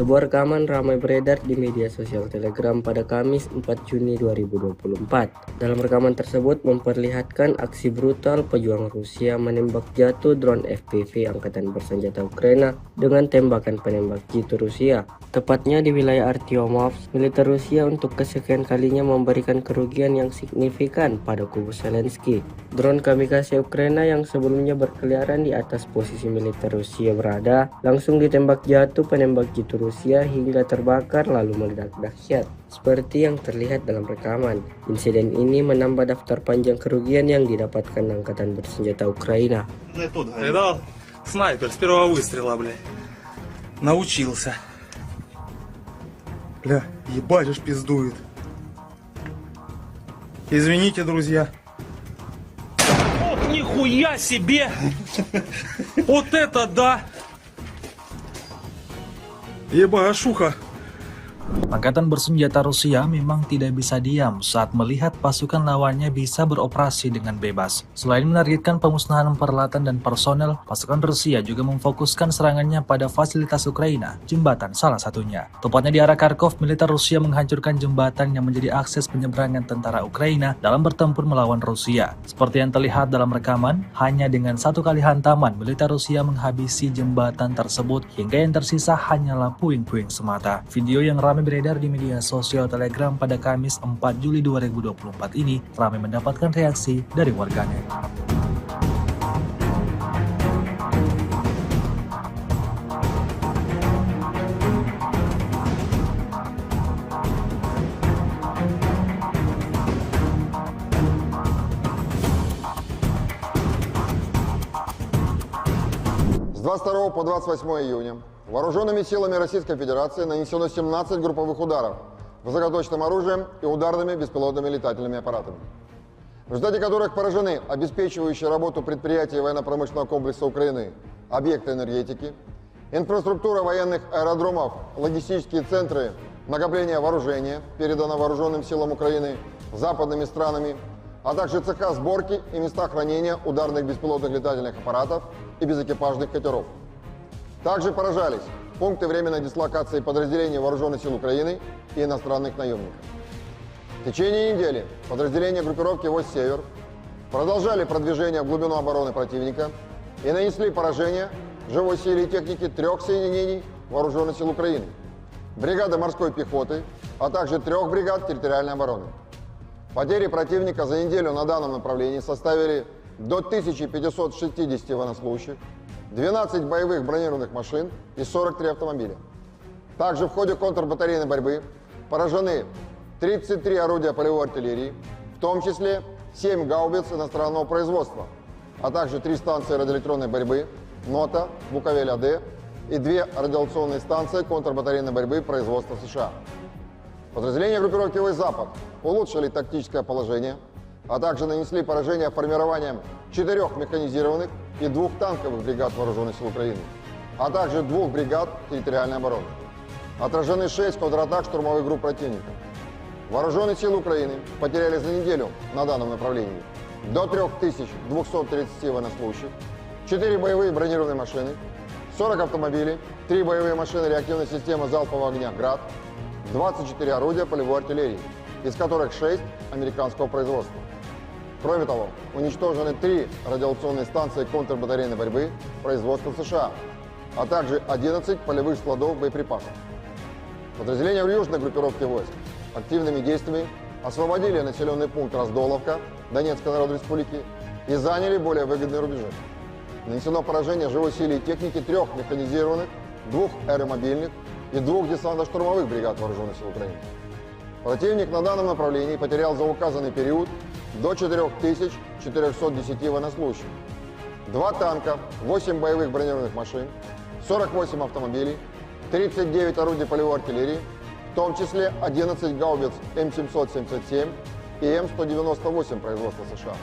Sebuah rekaman ramai beredar di media sosial Telegram pada Kamis 4 Juni 2024. Dalam rekaman tersebut memperlihatkan aksi brutal pejuang Rusia menembak jatuh drone FPV Angkatan Bersenjata Ukraina dengan tembakan penembak jitu Rusia. Tepatnya di wilayah Artyomovsk, militer Rusia untuk kesekian kalinya memberikan kerugian yang signifikan pada kubu Zelensky. Drone kamikaze Ukraina yang sebelumnya berkeliaran di atas posisi militer Rusia berada, langsung ditembak jatuh penembak jitu Rusia hingga terbakar lalu meledak dahsyat. Seperti yang terlihat dalam rekaman, insiden ini menambah daftar panjang kerugian yang didapatkan Angkatan Bersenjata Ukraina. Видал? Снайпер с первого выстрела, блядь. Научился. Бля, ебать уж пиздует. Извините, друзья. Ох, нихуя себе! Вот это да! Ебашуха Angkatan bersenjata Rusia memang tidak bisa diam saat melihat pasukan lawannya bisa beroperasi dengan bebas. Selain menargetkan pemusnahan peralatan dan personel, pasukan Rusia juga memfokuskan serangannya pada fasilitas Ukraina, jembatan salah satunya. Tepatnya di arah Kharkov, militer Rusia menghancurkan jembatan yang menjadi akses penyeberangan tentara Ukraina dalam bertempur melawan Rusia. Seperti yang terlihat dalam rekaman, hanya dengan satu kali hantaman, militer Rusia menghabisi jembatan tersebut hingga yang tersisa hanyalah puing-puing semata. Video yang ramai beredar di media sosial Telegram pada Kamis 4 Juli 2024 ini ramai mendapatkan reaksi dari warganet. С 22 по 28 июня вооруженными силами Российской Федерации нанесено 17 групповых ударов высокоточным оружием и ударными беспилотными летательными аппаратами, в результате которых поражены обеспечивающие работу предприятий военно-промышленного комплекса Украины, объекты энергетики, инфраструктура военных аэродромов, логистические центры накопления вооружения, передано вооруженным силам Украины западными странами, а также цеха сборки и места хранения ударных беспилотных летательных аппаратов и безэкипажных катеров. Также поражались пункты временной дислокации подразделений Вооруженных сил Украины и иностранных наемников. В течение недели подразделения группировки «Войск Север» продолжали продвижение в глубину обороны противника и нанесли поражение живой силе и технике 3 соединений Вооруженных сил Украины, бригады морской пехоты, а также 3 бригад территориальной обороны. Потери противника за неделю на данном направлении составили до 1560 военнослужащих, 12 боевых бронированных машин и 43 автомобиля. Также в ходе контрбатарейной борьбы поражены 33 орудия полевой артиллерии, в том числе 7 гаубиц иностранного производства, а также 3 станции радиоэлектронной борьбы НОТА, Буковель-АД и 2 радиационные станции контрбатарейной борьбы производства США. Подразделения группировки «Войск Запад» улучшили тактическое положение, а также нанесли поражение формированием 4 механизированных и 2 танковых бригад Вооруженных сил Украины, а также 2 бригад территориальной обороны. Отражены 6 контратак штурмовых групп противника. Вооруженные силы Украины потеряли за неделю на данном направлении до 3230 военнослужащих, 4 боевые бронированные машины, 40 автомобилей, 3 боевые машины реактивной системы залпового огня «Град», 24 орудия полевой артиллерии, из которых 6 американского производства. Кроме того, уничтожены 3 радиационные станции контрбатарейной борьбы производства США, а также 11 полевых складов боеприпасов. Подразделения в южной группировке войск активными действиями освободили населенный пункт Раздоловка Донецкой Народной Республики и заняли более выгодные рубежи. Нанесено поражение живой силе и техники 3 механизированных, 2 аэромобильных и 2 десантно-штурмовых бригад Вооруженных сил Украины. Противник на данном направлении потерял за указанный период до 4410 военнослужащих, 2 танка, 8 боевых бронированных машин, 48 автомобилей, 39 орудий полевой артиллерии, в том числе 11 гаубиц М777 и М198 производства США.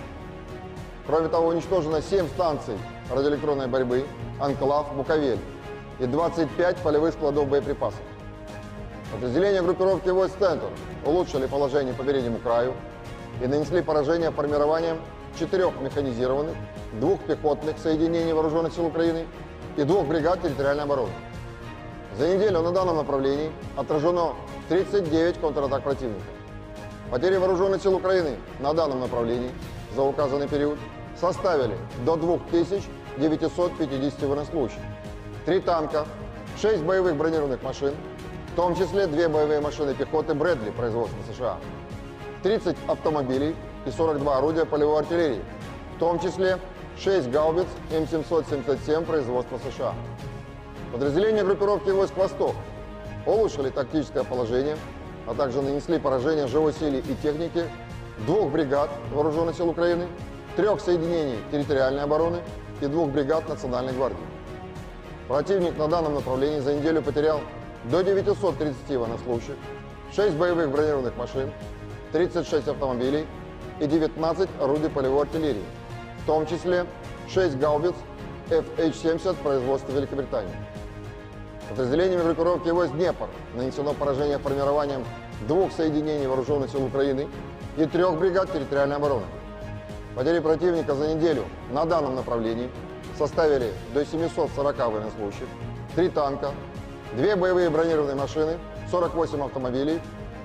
Кроме того, уничтожено 7 станций радиоэлектронной борьбы «Анклав», «Буковель» и 25 полевых складов боеприпасов. Подразделения группировки «Войск Центр» улучшили положение по переднему краю и нанесли поражение формированием 4 механизированных, 2 пехотных соединений Вооруженных сил Украины и 2 бригад территориальной обороны. За неделю на данном направлении отражено 39 контратак противника. Потери Вооруженных сил Украины на данном направлении за указанный период составили до 2950 военнослужащих, 3 танка, 6 боевых бронированных машин, в том числе 2 боевые машины пехоты «Брэдли» производства США, 30 автомобилей и 42 орудия полевой артиллерии, в том числе 6 гаубиц М777 производства США. Подразделения группировки «Войск Восток» улучшили тактическое положение, а также нанесли поражение живой силе и технике 2 бригад Вооруженных сил Украины, 3 соединений территориальной обороны и 2 бригад Национальной гвардии. Противник на данном направлении за неделю потерял до 930 военнослужащих, 6 боевых бронированных машин, 36 автомобилей и 19 орудий полевой артиллерии, в том числе 6 гаубиц FH-70 производства Великобритании. Подразделениями группировки войск «Днепр» нанесено поражение формированием 2 соединений вооруженных сил Украины и 3 бригад территориальной обороны. Потери противника за неделю на данном направлении составили до 740 военнослужащих, 3 танка, 2 боевые бронированные машины, 48 автомобилей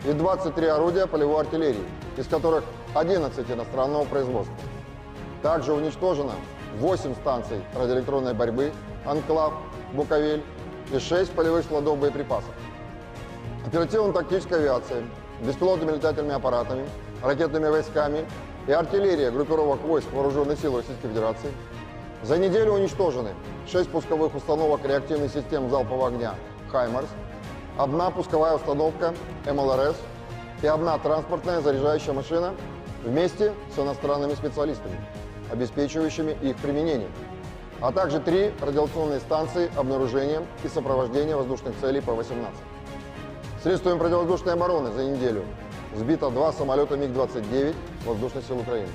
и 23 орудия полевой артиллерии, из которых 11 иностранного производства. Также уничтожено 8 станций радиоэлектронной борьбы, «Анклав», «Буковель» и 6 полевых складов боеприпасов. Оперативно-тактическая авиация, беспилотными летательными аппаратами, ракетными войсками и артиллерия группировок войск Вооруженных сил Российской Федерации за неделю уничтожены 6 пусковых установок реактивных систем залпового огня «Хаймарс», 1 пусковая установка МЛРС и 1 транспортная заряжающая машина вместе с иностранными специалистами, обеспечивающими их применение, а также 3 радиационные станции обнаружения и сопровождения воздушных целей П-18. Средствами противовоздушной обороны за неделю сбито 2 самолета МиГ-29 Воздушных сил Украины,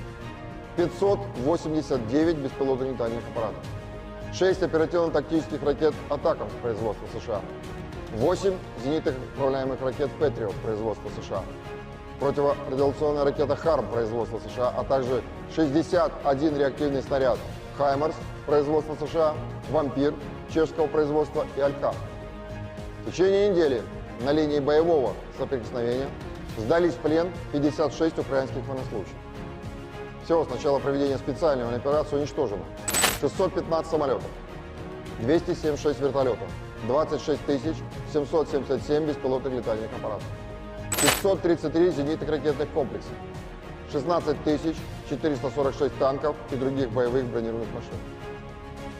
589 беспилотных летательных аппаратов, 6 оперативно-тактических ракет «Атакамс» производства США, 8 зенитных управляемых ракет «Патриот» производства США, противорадиационная ракета «Харм» производства США, а также 61 реактивный снаряд «Хаймарс» производства США, «Вампир» чешского производства и «Алькав». В течение недели на линии боевого соприкосновения сдались в плен 56 украинских военнослужащих. Всего с начала проведения специальной военной операции уничтожено 615 самолетов, 276 вертолетов, 26 777 беспилотных летательных аппаратов, 533 зенитных ракетных комплексов, 16 446 танков и других боевых бронированных машин,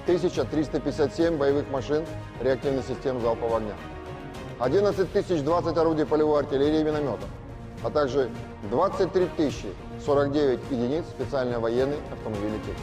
1357 боевых машин реактивных систем залпового огня, 11 020 орудий полевой артиллерии и минометов, а также 23 049 единиц специальной военной автомобильной техники.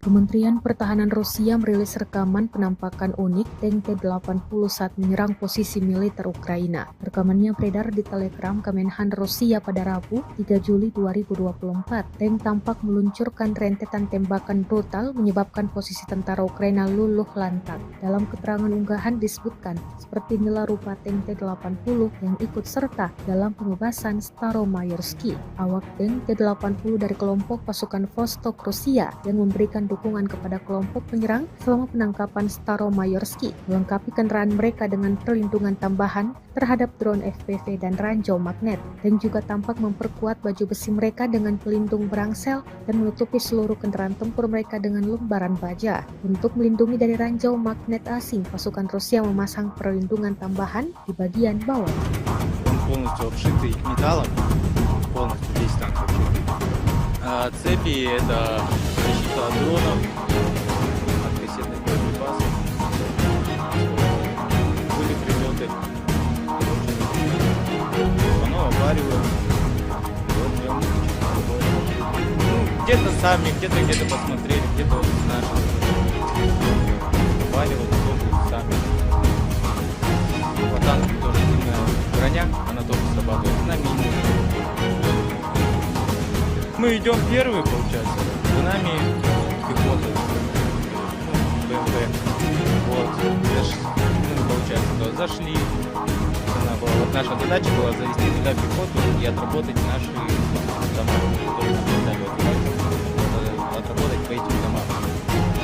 Kementerian Pertahanan Rusia merilis rekaman penampakan unik tank T-80 saat menyerang posisi militer Ukraina. Rekamannya beredar di Telegram Kemenhan Rusia pada Rabu, 3 Juli 2024. Tank tampak meluncurkan rentetan tembakan brutal menyebabkan posisi tentara Ukraina luluh lantak. Dalam keterangan unggahan disebutkan, seperti inilah rupa tank T-80 yang ikut serta dalam pembebasan Staromayorski. Awak tank T-80 dari kelompok pasukan Vostok Rusia yang memberikan dukungan kepada kelompok penyerang selama penangkapan Staromayorski, melengkapi kendaraan mereka dengan perlindungan tambahan terhadap drone FPV dan ranjau magnet, dan juga tampak memperkuat baju besi mereka dengan pelindung berangsel dan menutupi seluruh kendaraan tempur mereka dengan lembaran baja. Untuk melindungi dari ranjau magnet asing, pasukan Rusia memasang perlindungan tambahan di bagian bawah. Он полностью обшитый металлом, полностью весь танк обшитый. А цепи это защита от дронов, от кассетных боеприпасов. Были прилеты, оно аваривает. Вот прям где-то сами, где-то посмотрели, где-то вот наши аваривают, сами. По танку тоже сильная броня, она тоже срабатывает на мини. Мы идем первые, получается, за нами пехота, БМП. Вот, получается, то зашли. Вот наша задача была завести туда пехоту и отработать наши дома, которые нам дали отработать по этим домам.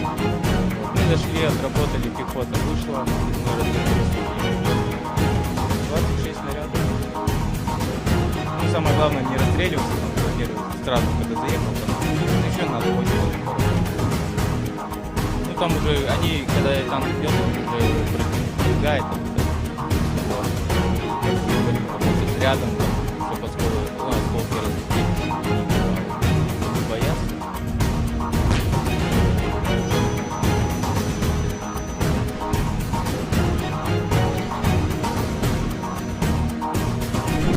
Вот, мы зашли, отработали, пехота вышла, мы развернулись. 26 снарядов. Ну, самое главное не расстреливаться, сразу, когда заехал, там еще надо очень. Ну там уже они, когда танк идет, уже пробегает, работать рядом, чтобы осколки разлететь, боятся.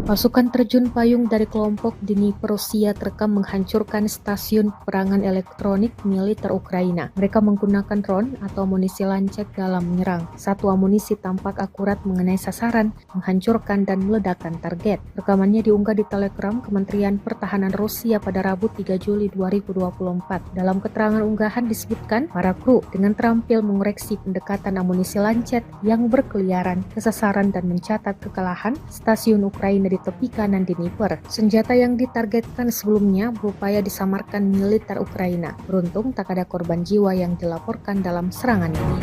Pasukan terjun payung dari kelompok Dnipro Rusia terekam menghancurkan stasiun peperangan elektronik militer Ukraina. Mereka menggunakan drone atau amunisi lancet dalam menyerang. Satu amunisi tampak akurat mengenai sasaran, menghancurkan dan meledakkan target. Rekamannya diunggah di Telegram Kementerian Pertahanan Rusia pada Rabu 3 Juli 2024. Dalam keterangan unggahan disebutkan, para kru dengan terampil mengoreksi pendekatan amunisi lancet yang berkeliaran ke sasaran dan mencatat kekalahan stasiun Ukraina di tepi kanan Dnipro. Senjata yang ditargetkan sebelumnya berupaya disamarkan militer Ukraina. Beruntung tak ada korban jiwa yang dilaporkan dalam serangan ini.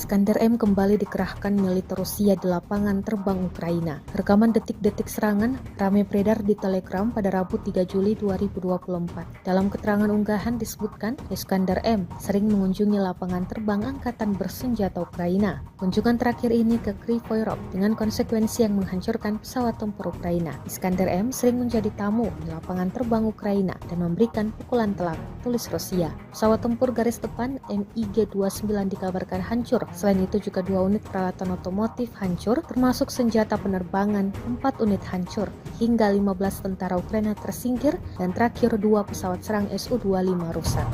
Iskander M kembali dikerahkan militer Rusia di lapangan terbang Ukraina. Rekaman detik-detik serangan ramai beredar di Telegram pada Rabu 3 Juli 2024. Dalam keterangan unggahan disebutkan, Iskander M sering mengunjungi lapangan terbang angkatan bersenjata Ukraina. Kunjungan terakhir ini ke Kryvyi dengan konsekuensi yang menghancurkan pesawat tempur Ukraina. Iskander M sering menjadi tamu di lapangan terbang Ukraina dan memberikan pukulan telak, tulis Rusia. Pesawat tempur garis depan MiG-29 dikabarkan hancur. Selain itu juga 2 unit peralatan otomotif hancur, termasuk senjata penerbangan, 4 unit hancur, hingga 15 tentara Ukraina tersingkir, dan terakhir 2 pesawat serang Su-25 rusak.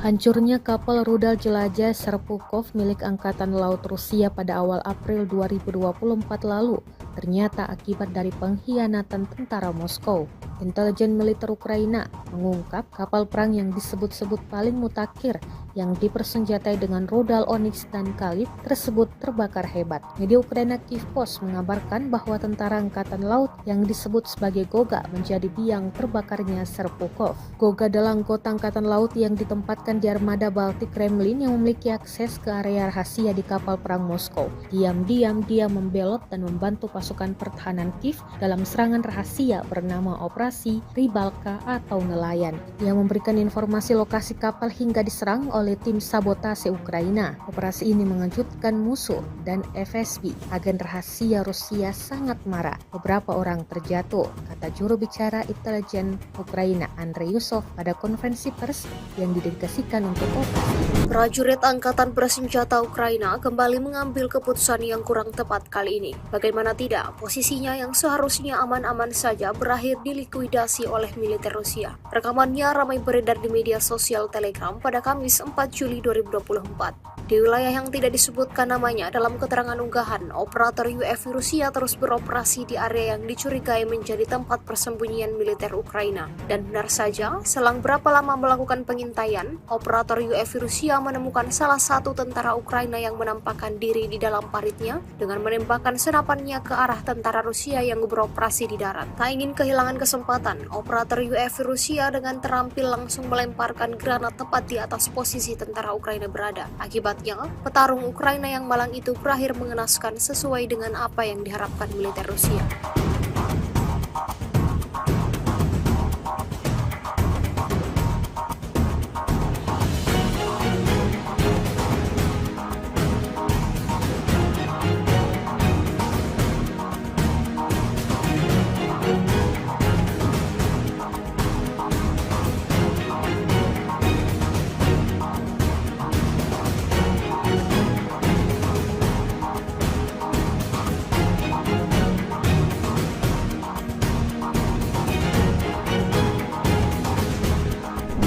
Hancurnya kapal rudal jelajah Serpukov milik Angkatan Laut Rusia pada awal April 2024 lalu ternyata akibat dari pengkhianatan tentara Moskow. Intelijen militer Ukraina mengungkap kapal perang yang disebut-sebut paling mutakhir yang dipersenjatai dengan rudal Onyx dan Kalib tersebut terbakar hebat. Media Ukraina Kyiv Post mengabarkan bahwa tentara angkatan laut yang disebut sebagai Goga menjadi biang terbakarnya Serpukov. Goga adalah anggota angkatan laut yang ditempatkan di armada Baltik Kremlin yang memiliki akses ke area rahasia di kapal perang Moskow. Diam-diam dia membelot dan membantu pasukan pertahanan Kiev dalam serangan rahasia bernama Operasi Rybalka atau nelayan. Dia memberikan informasi lokasi kapal hingga diserang oleh tim sabotase Ukraina. Operasi ini mengejutkan musuh dan FSB, agen rahasia Rusia, sangat marah. Beberapa orang terjatuh, kata juru bicara intelijen Ukraina Andrei Yusov pada konferensi pers yang didedikasikan untuk operasi. Prajurit Angkatan Bersenjata Ukraina kembali mengambil keputusan yang kurang tepat kali ini. Bagaimana tidak, posisinya yang seharusnya aman-aman saja berakhir dilikuidasi oleh militer Rusia. Rekamannya ramai beredar di media sosial Telegram pada Kamis 4 Juli 2024. Di wilayah yang tidak disebutkan namanya dalam keterangan unggahan, operator UAV Rusia terus beroperasi di area yang dicurigai menjadi tempat persembunyian militer Ukraina. Dan benar saja, selang berapa lama melakukan pengintaian, operator UAV Rusia menemukan salah satu tentara Ukraina yang menampakkan diri di dalam paritnya dengan menembakkan senapannya ke arah tentara Rusia yang beroperasi di darat. Tak ingin kehilangan kesempatan, operator UAV Rusia dengan terampil langsung melemparkan granat tepat di atas posisi tentara Ukraina berada. Akibatnya, petarung Ukraina yang malang itu berakhir mengenaskan sesuai dengan apa yang diharapkan militer Rusia.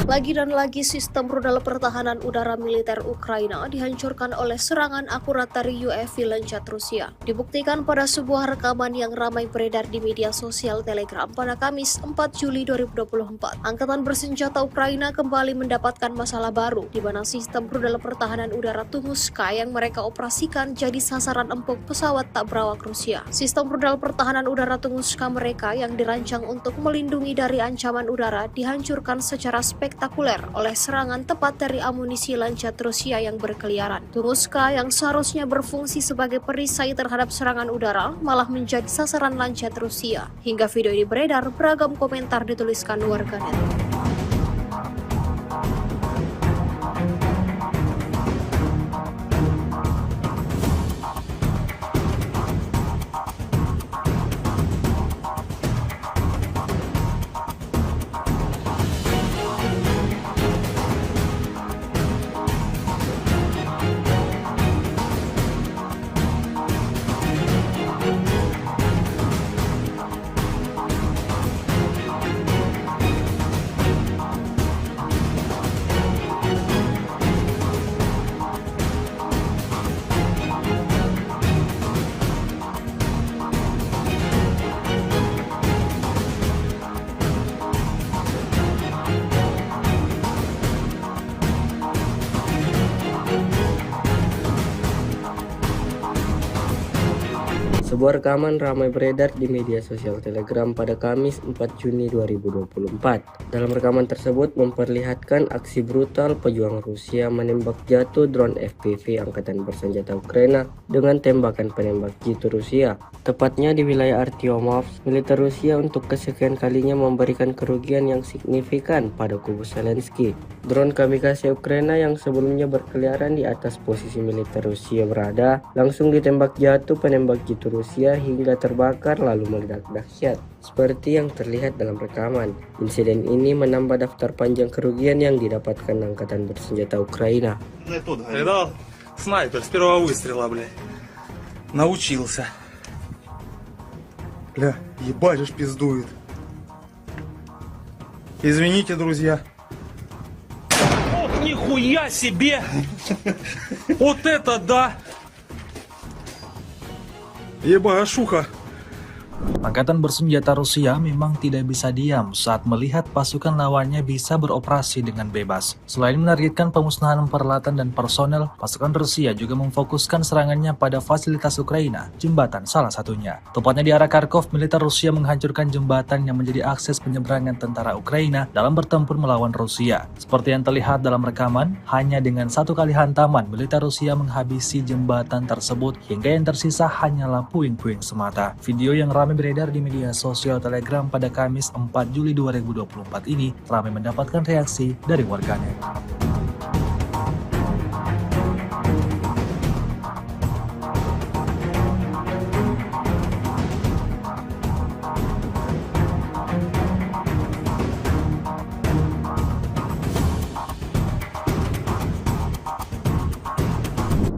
Lagi dan lagi sistem rudal pertahanan udara militer Ukraina dihancurkan oleh serangan akurat dari UAV Lancet Rusia. Dibuktikan pada sebuah rekaman yang ramai beredar di media sosial Telegram pada Kamis 4 Juli 2024. Angkatan bersenjata Ukraina kembali mendapatkan masalah baru, di mana sistem rudal pertahanan udara Tunguska yang mereka operasikan jadi sasaran empuk pesawat tak berawak Rusia. Sistem rudal pertahanan udara Tunguska mereka yang dirancang untuk melindungi dari ancaman udara dihancurkan secara spektakuler oleh serangan tepat dari amunisi Lancet Rusia yang berkeliaran. Tunguska yang seharusnya berfungsi sebagai perisai terhadap serangan udara malah menjadi sasaran Lancet Rusia. Hingga video ini beredar, beragam komentar dituliskan warganet. Sebuah rekaman ramai beredar di media sosial Telegram pada Kamis 4 Juni 2024. Dalam rekaman tersebut memperlihatkan aksi brutal pejuang Rusia menembak jatuh drone FPV Angkatan Bersenjata Ukraina dengan tembakan penembak jitu Rusia. Tepatnya di wilayah Artyomovsk, militer Rusia untuk kesekian kalinya memberikan kerugian yang signifikan pada kubu Zelensky. Drone kamikaze Ukraina yang sebelumnya berkeliaran di atas posisi militer Rusia berada, langsung ditembak jatuh penembak jitu Rusia hingga terbakar lalu meledak dahsyat. Seperti yang terlihat dalam rekaman, insiden ini menambah daftar panjang kerugian yang didapatkan Angkatan Bersenjata Ukraina. Видал? Снайпер с первого выстрела, блядь. Научился. Бля, ебать ж пиздует. Извините, друзья. Ох, нихуя себе! Вот это да! Ебашуха! Angkatan bersenjata Rusia memang tidak bisa diam saat melihat pasukan lawannya bisa beroperasi dengan bebas. Selain menargetkan pemusnahan peralatan dan personel, pasukan Rusia juga memfokuskan serangannya pada fasilitas Ukraina, jembatan salah satunya. Tepatnya di arah Kharkov, militer Rusia menghancurkan jembatan yang menjadi akses penyeberangan tentara Ukraina dalam bertempur melawan Rusia. Seperti yang terlihat dalam rekaman, hanya dengan satu kali hantaman, militer Rusia menghabisi jembatan tersebut hingga yang tersisa hanyalah puing-puing semata. Video yang ramai beredar di media sosial Telegram pada Kamis 4 Juli 2024 ini ramai mendapatkan reaksi dari warganet.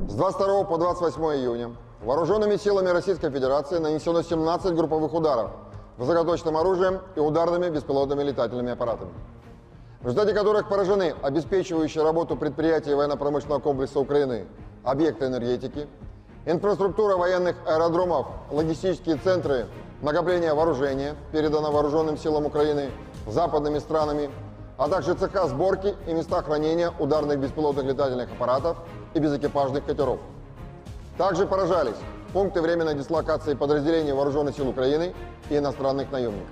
С 22 по 28 июня вооруженными силами Российской Федерации нанесено 17 групповых ударов высокоточным оружием и ударными беспилотными летательными аппаратами, в результате которых поражены обеспечивающие работу предприятий военно-промышленного комплекса Украины, объекты энергетики, инфраструктура военных аэродромов, логистические центры накопления вооружения, передано вооруженным силам Украины западными странами, а также цеха сборки и места хранения ударных беспилотных летательных аппаратов и безэкипажных катеров. Также поражались пункты временной дислокации подразделений Вооруженных сил Украины и иностранных наемников.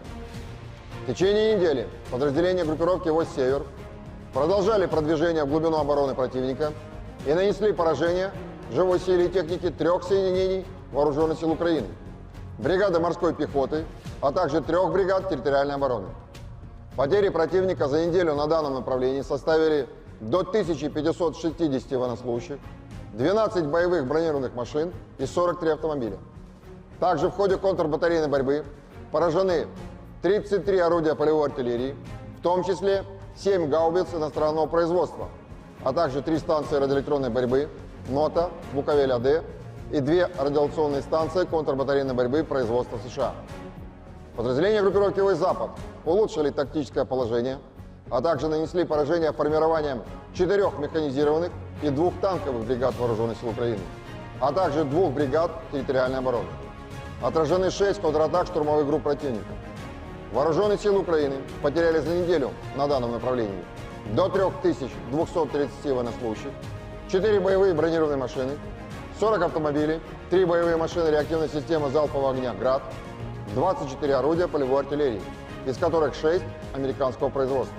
В течение недели подразделения группировки «Войск Север» продолжали продвижение в глубину обороны противника и нанесли поражение живой силе и технике 3 соединений Вооруженных сил Украины, бригады морской пехоты, а также 3 бригад территориальной обороны. Потери противника за неделю на данном направлении составили до 1560 военнослужащих, 12 боевых бронированных машин и 43 автомобиля. Также в ходе контрбатарейной борьбы поражены 33 орудия полевой артиллерии, в том числе 7 гаубиц иностранного производства, а также 3 станции радиоэлектронной борьбы НОТА, Буковель-АД и 2 радиационные станции контрбатарейной борьбы производства США. Подразделения группировки «Войск Запад» улучшили тактическое положение, а также нанесли поражение формированием 4 механизированных и 2 танковых бригад Вооруженных сил Украины, а также 2 бригад территориальной обороны. Отражены 6 контратак штурмовых групп противника. Вооруженные силы Украины потеряли за неделю на данном направлении до 3230 военнослужащих, 4 боевые бронированные машины, 40 автомобилей, 3 боевые машины реактивной системы залпового огня «Град», 24 орудия полевой артиллерии, из которых 6 американского производства.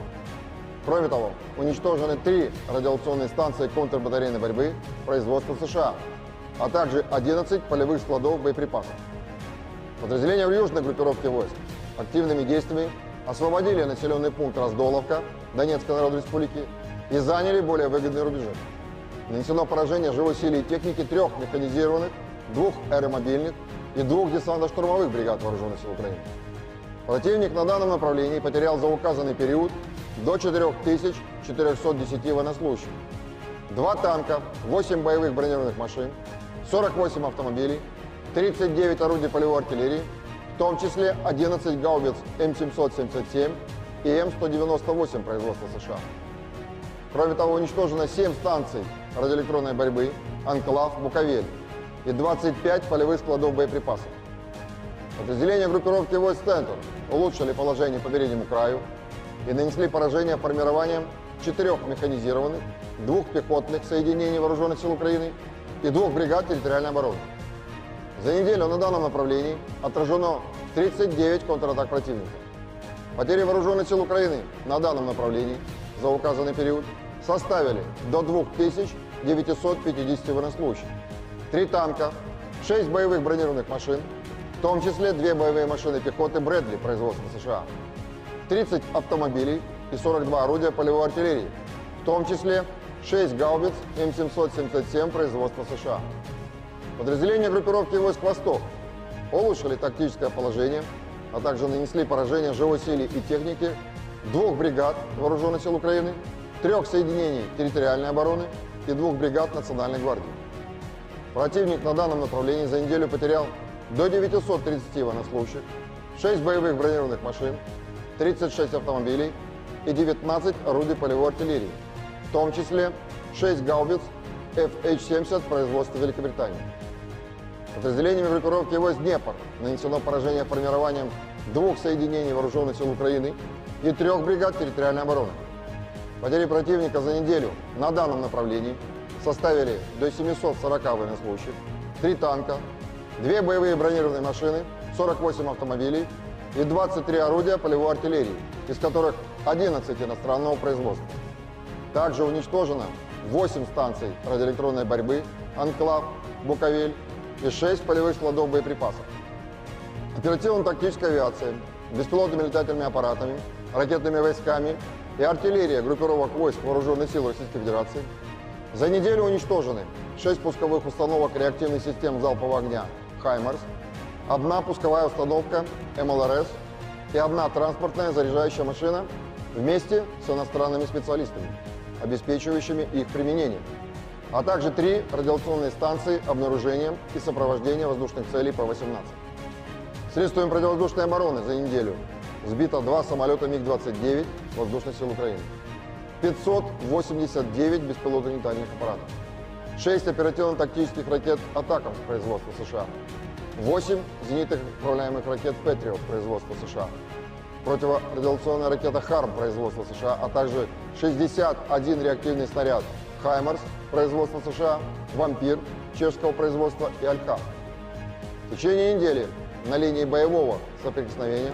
Кроме того, уничтожены 3 радиационные станции контрбатарейной борьбы производства США, а также 11 полевых складов боеприпасов. Подразделения в южной группировке войск активными действиями освободили населенный пункт Раздоловка Донецкой Народной Республики и заняли более выгодные рубежи. Нанесено поражение живой силе и техники 3 механизированных, 2 аэромобильных и 2 десантно-штурмовых бригад Вооруженных сил Украины. Противник на данном направлении потерял за указанный период до 4410 военнослужащих, 2 танка, 8 боевых бронированных машин, 48 автомобилей, 39 орудий полевой артиллерии, в том числе 11 гаубиц М777 и М198 производства США. Кроме того, уничтожено 7 станций радиоэлектронной борьбы «Анклав», «Буковель» и 25 полевых складов боеприпасов. Подразделения группировки войск «Центр» улучшили положение по переднему краю и нанесли поражение формированием 4 механизированных, 2 пехотных соединений Вооруженных сил Украины и 2 бригад территориальной обороны. За неделю на данном направлении отражено 39 контратак противника. Потери Вооруженных сил Украины на данном направлении за указанный период составили до 2950 военнослужащих, 3 танка, 6 боевых бронированных машин, в том числе 2 боевые машины пехоты «Брэдли» производства США, 30 автомобилей и 42 орудия полевой артиллерии, в том числе 6 гаубиц М777 производства США. Подразделения группировки войск «Восток» улучшили тактическое положение, а также нанесли поражение живой силе и технике 2 бригад Вооруженных сил Украины, 3 соединений территориальной обороны и 2 бригад Национальной гвардии. Противник на данном направлении за неделю потерял до 930 военнослужащих, 6 боевых бронированных машин, 36 автомобилей и 19 орудий полевой артиллерии, в том числе 6 гаубиц FH-70 производства Великобритании. Подразделениями группировки войск «Днепр» нанесено поражение формированием 2 соединений Вооруженных сил Украины и 3 бригад территориальной обороны. Потери противника за неделю на данном направлении составили до 740 военнослужащих, 3 танка, 2 боевые бронированные машины, 48 автомобилей и 23 орудия полевой артиллерии, из которых 11 иностранного производства. Также уничтожено 8 станций радиоэлектронной борьбы «Анклав», «Буковель» и 6 полевых складов боеприпасов. Оперативно-тактическая авиация, беспилотными летательными аппаратами, ракетными войсками и артиллерия группировок войск Вооруженных сил Российской Федерации за неделю уничтожены 6 пусковых установок реактивных систем залпового огня «Хаймарс», 1 пусковая установка МЛРС и 1 транспортная заряжающая машина вместе с иностранными специалистами, обеспечивающими их применение, а также 3 радиационные станции обнаружения и сопровождения воздушных целей П-18. Средствами противовоздушной обороны за неделю сбито 2 самолета МиГ-29 Воздушных сил Украины, 589 беспилотных летательных аппаратов, 6 оперативно-тактических ракет «Атакамс» производства США, 8 зенитных управляемых ракет «Патриот» производства США, противорадиационная ракета «Харм» производства США, а также 61 реактивный снаряд «Хаймарс» производства США, «Вампир» чешского производства и «Алька». В течение недели на линии боевого соприкосновения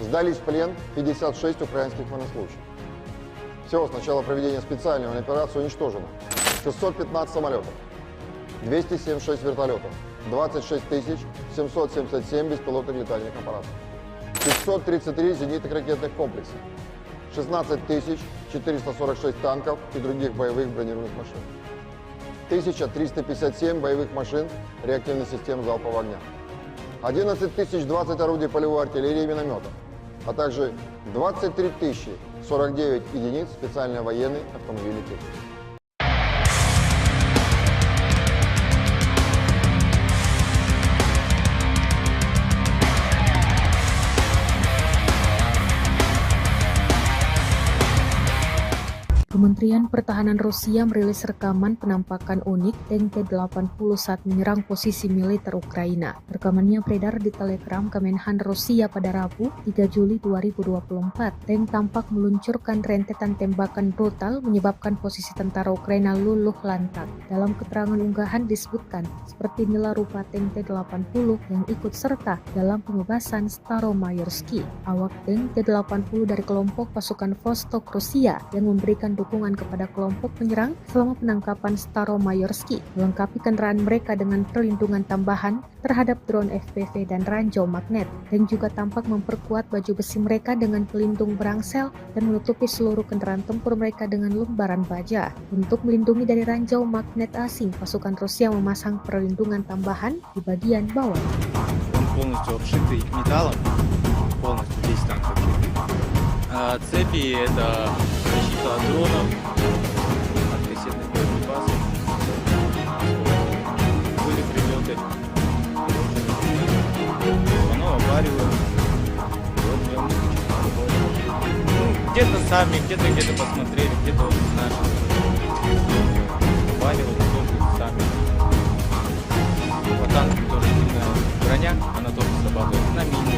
сдались в плен 56 украинских военнослужащих. Всего с начала проведения специальной военной операции уничтожено 615 самолетов, 276 вертолетов, 26 777 беспилотных летательных аппаратов, 533 зенитных ракетных комплексов, 16 446 танков и других боевых бронированных машин, 1357 боевых машин реактивных систем залпового огня, 11 020 орудий полевой артиллерии и минометов, а также 23 049 единиц специальной военной автомобильной техники. Kementerian Pertahanan Rusia merilis rekaman penampakan unik tank T-80 saat menyerang posisi militer Ukraina. Rekamannya beredar di Telegram Kemenhan Rusia pada Rabu, 3 Juli 2024. Tank tampak meluncurkan rentetan tembakan brutal menyebabkan posisi tentara Ukraina luluh lantak. Dalam keterangan unggahan disebutkan, seperti inilah rupa tank T-80 yang ikut serta dalam pengebasan Staromayorsky. Awak tank T-80 dari kelompok pasukan Vostok Rusia yang memberikan dukungan kepada kelompok penyerang selama penangkapan Staromayorsky, melengkapi kendaraan mereka dengan perlindungan tambahan terhadap drone FPV dan ranjau magnet, dan juga tampak memperkuat baju besi mereka dengan pelindung berangsel dan menutupi seluruh kendaraan tempur mereka dengan lembaran baja. Untuk melindungi dari ranjau magnet asing, pasukan Rusia memasang perlindungan tambahan di bagian bawah. Он полностью обшитый металлом, полностью весь танк обшитый. Цепи — это защита от дронов, от кассетных боеприпасов. Были прилеты, оно аварию. Вот в нем где-то сами, где-то посмотрели, где-то вот наши аварию, тоже сами. По танку тоже сильная броня, она тоже срабатывает на мине.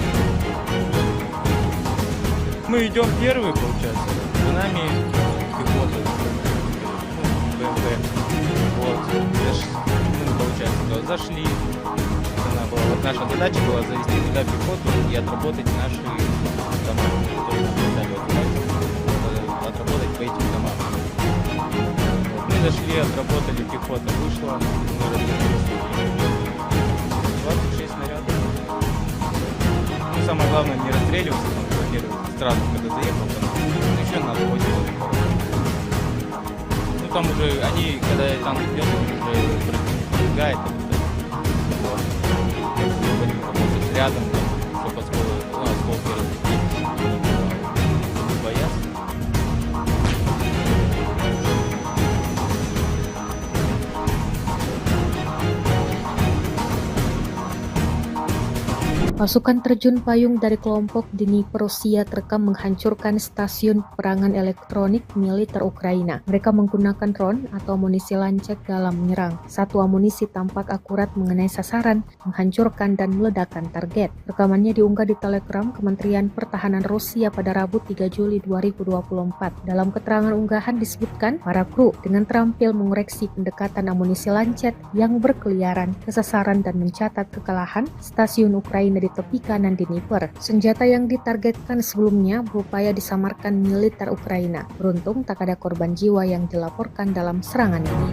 Мы идем первые, получается, за нами пехота, БМП. Вот, мы, получается, зашли. Вот наша задача была завести туда пехоту и отработать наши дома, которые нам дали отработать по этим домам. Вот, мы зашли, отработали, пехота вышла, мы развернулись. 26 снарядов. Ну, самое главное, не расстреливаться, там, во-первых, сразу, когда заехал, там, еще нас 8 было. Ну, там уже, они, когда танк идет, они уже пробегает, вот. Работать рядом, там, чтобы осколки разлететь, боятся. Pasukan terjun payung dari kelompok Dnipro Rusia terekam menghancurkan stasiun perangan elektronik militer Ukraina. Mereka menggunakan drone atau amunisi lancet dalam menyerang. Satu amunisi tampak akurat mengenai sasaran, menghancurkan dan meledakkan target. Rekamannya diunggah di Telegram Kementerian Pertahanan Rusia pada Rabu 3 Juli 2024. Dalam keterangan unggahan disebutkan, para kru dengan terampil mengoreksi pendekatan amunisi lancet yang berkeliaran ke sasaran dan mencatat kekalahan stasiun Ukraina di tepi kanan Dnipro. Senjata yang ditargetkan sebelumnya berupaya disamarkan militer Ukraina. Beruntung tak ada korban jiwa yang dilaporkan dalam serangan ini.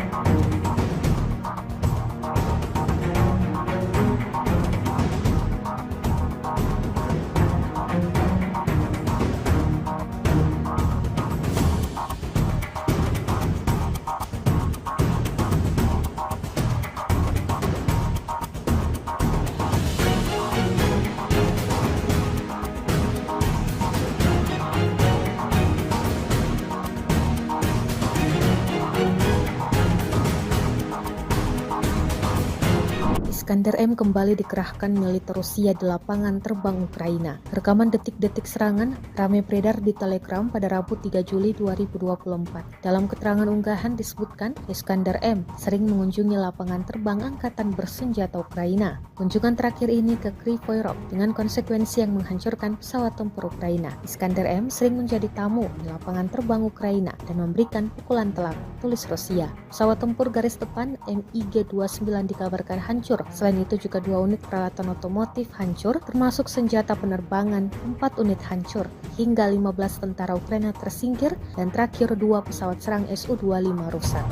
Iskander M kembali dikerahkan militer Rusia di lapangan terbang Ukraina. Rekaman detik-detik serangan ramai beredar di Telegram pada Rabu 3 Juli 2024. Dalam keterangan unggahan disebutkan, Iskander M sering mengunjungi lapangan terbang angkatan bersenjata Ukraina. Kunjungan terakhir ini ke Kryvyi Rih dengan konsekuensi yang menghancurkan pesawat tempur Ukraina. Iskander M sering menjadi tamu di lapangan terbang Ukraina dan memberikan pukulan telak, tulis Rusia. Pesawat tempur garis depan MiG-29 dikabarkan hancur. Selain itu juga 2 unit peralatan otomotif hancur, termasuk senjata penerbangan, 4 unit hancur, hingga 15 tentara Ukraina tersingkir, dan terakhir 2 pesawat serang Su-25 rusak.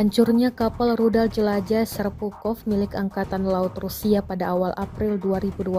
Hancurnya kapal rudal jelajah Serpukov milik Angkatan Laut Rusia pada awal April 2024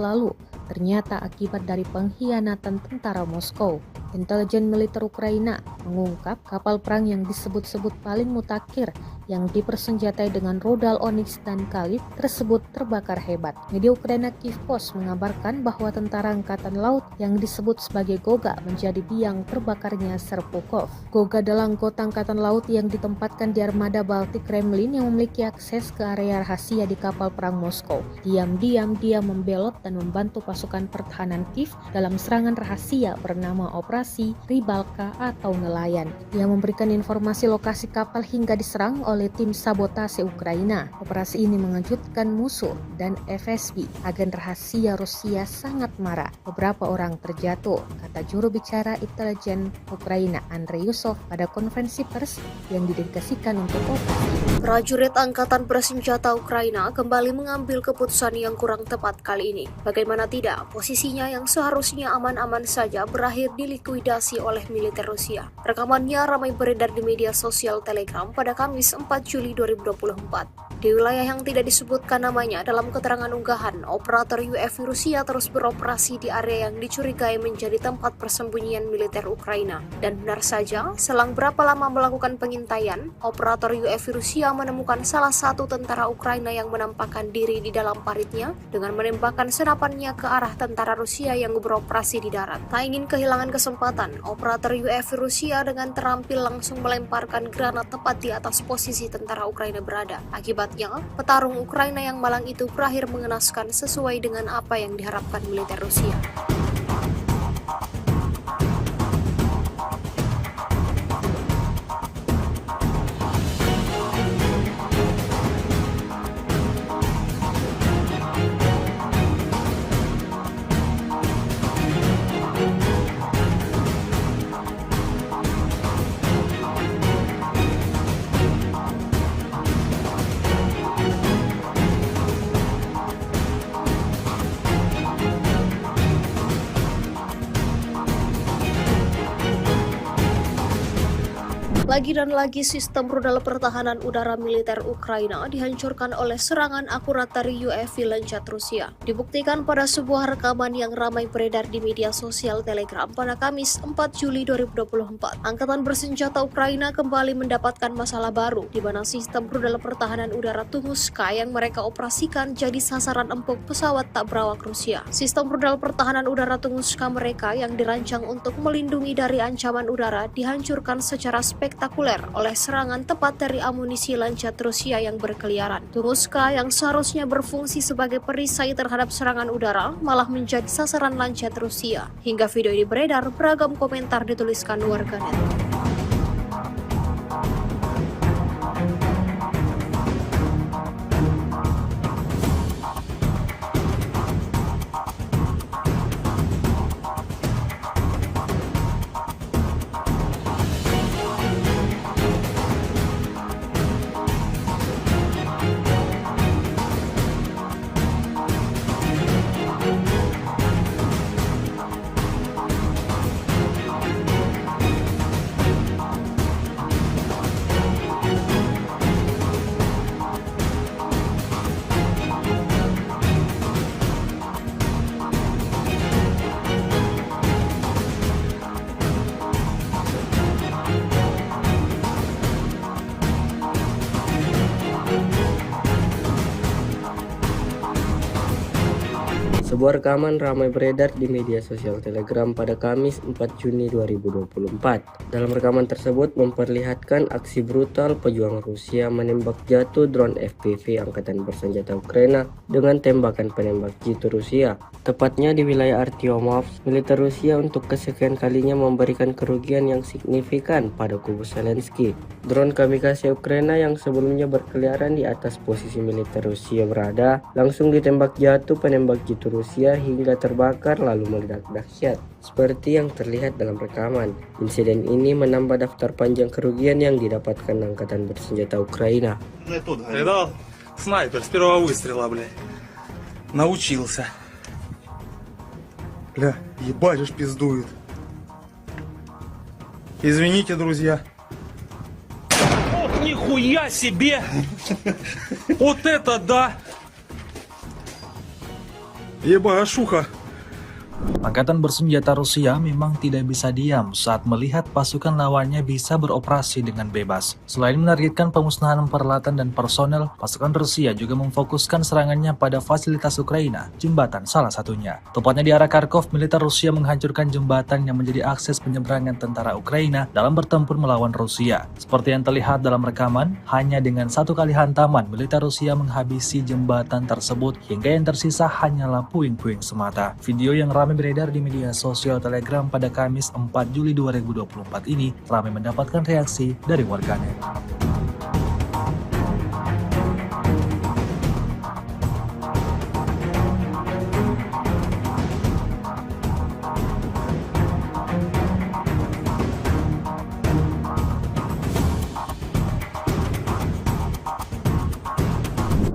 lalu ternyata akibat dari pengkhianatan tentara Moskow. Intelijen militer Ukraina mengungkap kapal perang yang disebut-sebut paling mutakhir yang dipersenjatai dengan rudal Onyx dan Kalib tersebut terbakar hebat. Media Ukraina Kyiv Post mengabarkan bahwa tentara angkatan laut yang disebut sebagai Goga menjadi biang terbakarnya Serpukhov. Goga adalah anggota angkatan laut yang ditempatkan di armada Baltik Kremlin yang memiliki akses ke area rahasia di kapal perang Moskow. Diam-diam dia membelot dan membantu pasukan pertahanan Kiev dalam serangan rahasia bernama Operasi Rybalka atau nelayan. Dia memberikan informasi lokasi kapal hingga diserang oleh tim sabotase Ukraina. Operasi ini mengejutkan musuh dan FSB. Agen rahasia Rusia sangat marah. Beberapa orang terjatuh, kata juru bicara intelijen Ukraina Andrei Yusov pada konferensi pers yang didedikasikan untuk operasi. Prajurit Angkatan Bersenjata Ukraina kembali mengambil keputusan yang kurang tepat kali ini. Bagaimana tidak, posisinya yang seharusnya aman-aman saja berakhir dilikuidasi oleh militer Rusia. Rekamannya ramai beredar di media sosial Telegram pada Kamis 4 Juli 2024. Di wilayah yang tidak disebutkan namanya dalam keterangan unggahan, operator UAV Rusia terus beroperasi di area yang dicurigai menjadi tempat persembunyian militer Ukraina. Dan benar saja, selang berapa lama melakukan pengintaian, operator UAV Rusia menemukan salah satu tentara Ukraina yang menampakkan diri di dalam paritnya dengan menembakkan senapannya ke arah tentara Rusia yang beroperasi di darat. Tak ingin kehilangan kesempatan, operator UAV Rusia dengan terampil langsung melemparkan granat tepat di atas posisi tentara Ukraina berada. Akibatnya, petarung Ukraina yang malang itu berakhir mengenaskan sesuai dengan apa yang diharapkan militer Rusia. Lagi dan lagi sistem rudal pertahanan udara militer Ukraina dihancurkan oleh serangan akurat dari UAV Lancet Rusia. Dibuktikan pada sebuah rekaman yang ramai beredar di media sosial Telegram pada Kamis 4 Juli 2024. Angkatan bersenjata Ukraina kembali mendapatkan masalah baru, di mana sistem rudal pertahanan udara Tunguska yang mereka operasikan jadi sasaran empuk pesawat tak berawak Rusia. Sistem rudal pertahanan udara Tunguska mereka yang dirancang untuk melindungi dari ancaman udara dihancurkan secara spektakuler oleh serangan tepat dari amunisi Lancet Rusia yang berkeliaran. Tunguska yang seharusnya berfungsi sebagai perisai terhadap serangan udara malah menjadi sasaran Lancet Rusia. Hingga video ini beredar, beragam komentar dituliskan warganet. Sebuah rekaman ramai beredar di media sosial Telegram pada Kamis 4 Juni 2024. Dalam rekaman tersebut memperlihatkan aksi brutal pejuang Rusia menembak jatuh drone FPV Angkatan Bersenjata Ukraina dengan tembakan penembak jitu Rusia. Tepatnya di wilayah Artyomovsk, militer Rusia untuk kesekian kalinya memberikan kerugian yang signifikan pada kubu Zelensky. Drone kamikaze Ukraina yang sebelumnya berkeliaran di atas posisi militer Rusia berada, langsung ditembak jatuh penembak jitu Rusia hingga terbakar lalu meledak dahsyat. Seperti yang terlihat dalam rekaman, insiden ini menambah daftar panjang kerugian yang didapatkan Angkatan Bersenjata Ukraina. Видал? Снайпер с первого выстрела, блядь. Научился. Бля, ебать же пиздует. Извините, друзья. Ох, нихуя себе! Вот это да! Ебашуха! Angkatan bersenjata Rusia memang tidak bisa diam saat melihat pasukan lawannya bisa beroperasi dengan bebas. Selain menargetkan pemusnahan peralatan dan personel, pasukan Rusia juga memfokuskan serangannya pada fasilitas Ukraina, jembatan salah satunya. Tepatnya di arah Kharkov, militer Rusia menghancurkan jembatan yang menjadi akses penyeberangan tentara Ukraina dalam bertempur melawan Rusia. Seperti yang terlihat dalam rekaman, hanya dengan satu kali hantaman, militer Rusia menghabisi jembatan tersebut hingga yang tersisa hanyalah puing-puing semata. Video yang ramai beredar di media sosial Telegram pada Kamis 4 Juli 2024 ini ramai mendapatkan reaksi dari warganet.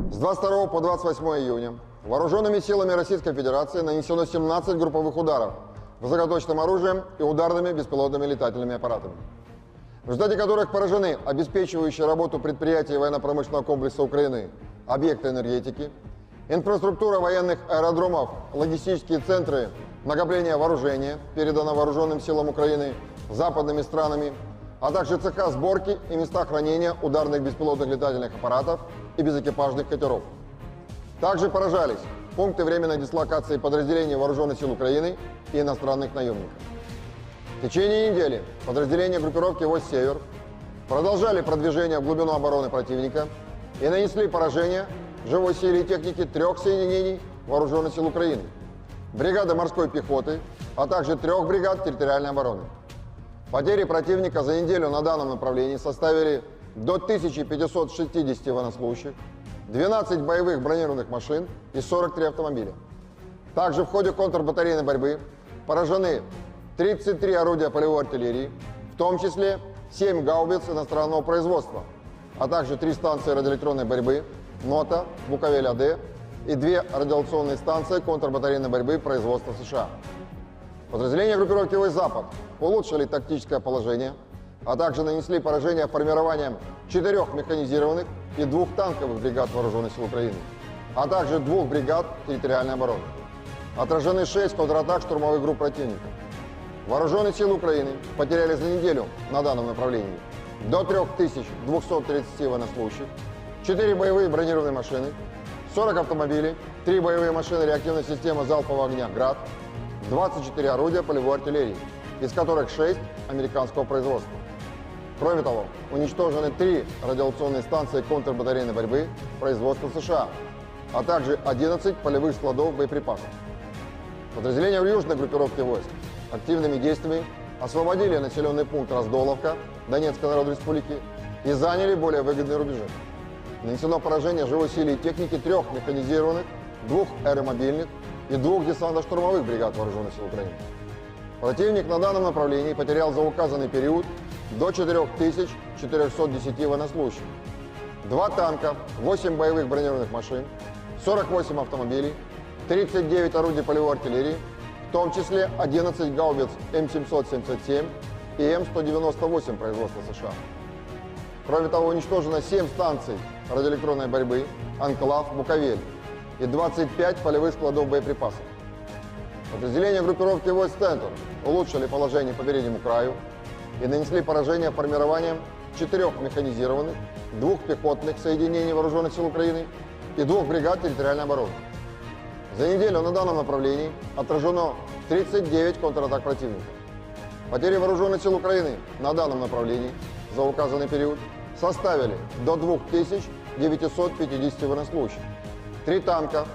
С 22 по 28 июня вооруженными силами Российской Федерации нанесено 17 групповых ударов высокоточным оружием и ударными беспилотными летательными аппаратами, в результате которых поражены обеспечивающие работу предприятий военно-промышленного комплекса Украины, объекты энергетики, инфраструктура военных аэродромов, логистические центры накопления вооружения, передано вооруженным силам Украины западными странами, а также цеха сборки и места хранения ударных беспилотных летательных аппаратов и безэкипажных катеров. Также поражались пункты временной дислокации подразделений Вооруженных сил Украины и иностранных наемников. В течение недели подразделения группировки войск «Север» продолжали продвижение в глубину обороны противника и нанесли поражение живой силе и технике 3 соединений Вооруженных сил Украины, бригады морской пехоты, а также 3 бригад территориальной обороны. Потери противника за неделю на данном направлении составили до 1560 военнослужащих, 12 боевых бронированных машин и 43 автомобиля. Также в ходе контрбатарейной борьбы поражены 33 орудия полевой артиллерии, в том числе 7 гаубиц иностранного производства, а также 3 станции радиоэлектронной борьбы НОТА, Буковель-АД и 2 радиационные станции контрбатарейной борьбы производства США. Подразделения группировки войск «Запад» улучшили тактическое положение, а также нанесли поражение формированием 4 механизированных и 2 танковых бригад Вооруженных сил Украины, а также 2 бригад территориальной обороны. Отражены 6 контратак штурмовых групп противника. Вооруженные силы Украины потеряли за неделю на данном направлении до 3230 военнослужащих, 4 боевые бронированные машины, 40 автомобилей, 3 боевые машины реактивной системы залпового огня «Град», 24 орудия полевой артиллерии, из которых 6 американского производства. Кроме того, уничтожены 3 радиационные станции контрбатарейной борьбы производства США, а также 11 полевых складов боеприпасов. Подразделения в южной группировке войск активными действиями освободили населенный пункт Раздоловка Донецкой Народной Республики и заняли более выгодные рубежи. Нанесено поражение живой силе и техники 3 механизированных, 2 аэромобильных и 2 десантно-штурмовых бригад Вооруженных сил Украины. Противник на данном направлении потерял за указанный период до 4410 военнослужащих, 2 танка, 8 боевых бронированных машин, 48 автомобилей, 39 орудий полевой артиллерии, в том числе 11 гаубиц М777 и М198 производства США. Кроме того, уничтожено 7 станций радиоэлектронной борьбы, Анклав, Буковель и 25 полевых складов боеприпасов. Подразделения группировки войск «Центр» улучшили положение по переднему краю и нанесли поражение формированием 4 механизированных, 2 пехотных соединений Вооруженных сил Украины и 2 бригад территориальной обороны. За неделю на данном направлении отражено 39 контратак противника. Потери Вооруженных сил Украины на данном направлении за указанный период составили до 2950 военнослужащих, 3 танка,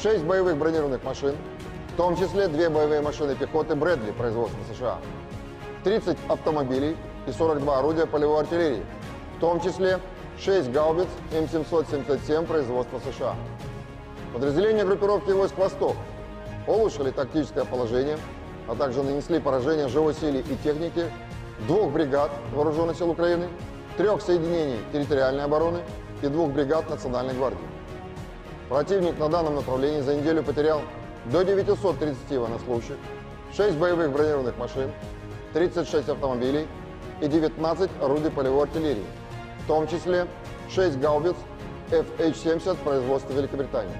6 боевых бронированных машин, в том числе 2 боевые машины пехоты Брэдли производства США, 30 автомобилей и 42 орудия полевой артиллерии, в том числе 6 гаубиц М777 производства США. Подразделения группировки войск «Восток» улучшили тактическое положение, а также нанесли поражение живой силе и технике 2 бригад Вооруженных сил Украины, 3 соединений территориальной обороны и 2 бригад Национальной гвардии. Противник на данном направлении за неделю потерял до 930 военнослужащих, 6 боевых бронированных машин, 36 автомобилей и 19 орудий полевой артиллерии, в том числе 6 гаубиц FH-70 производства Великобритании.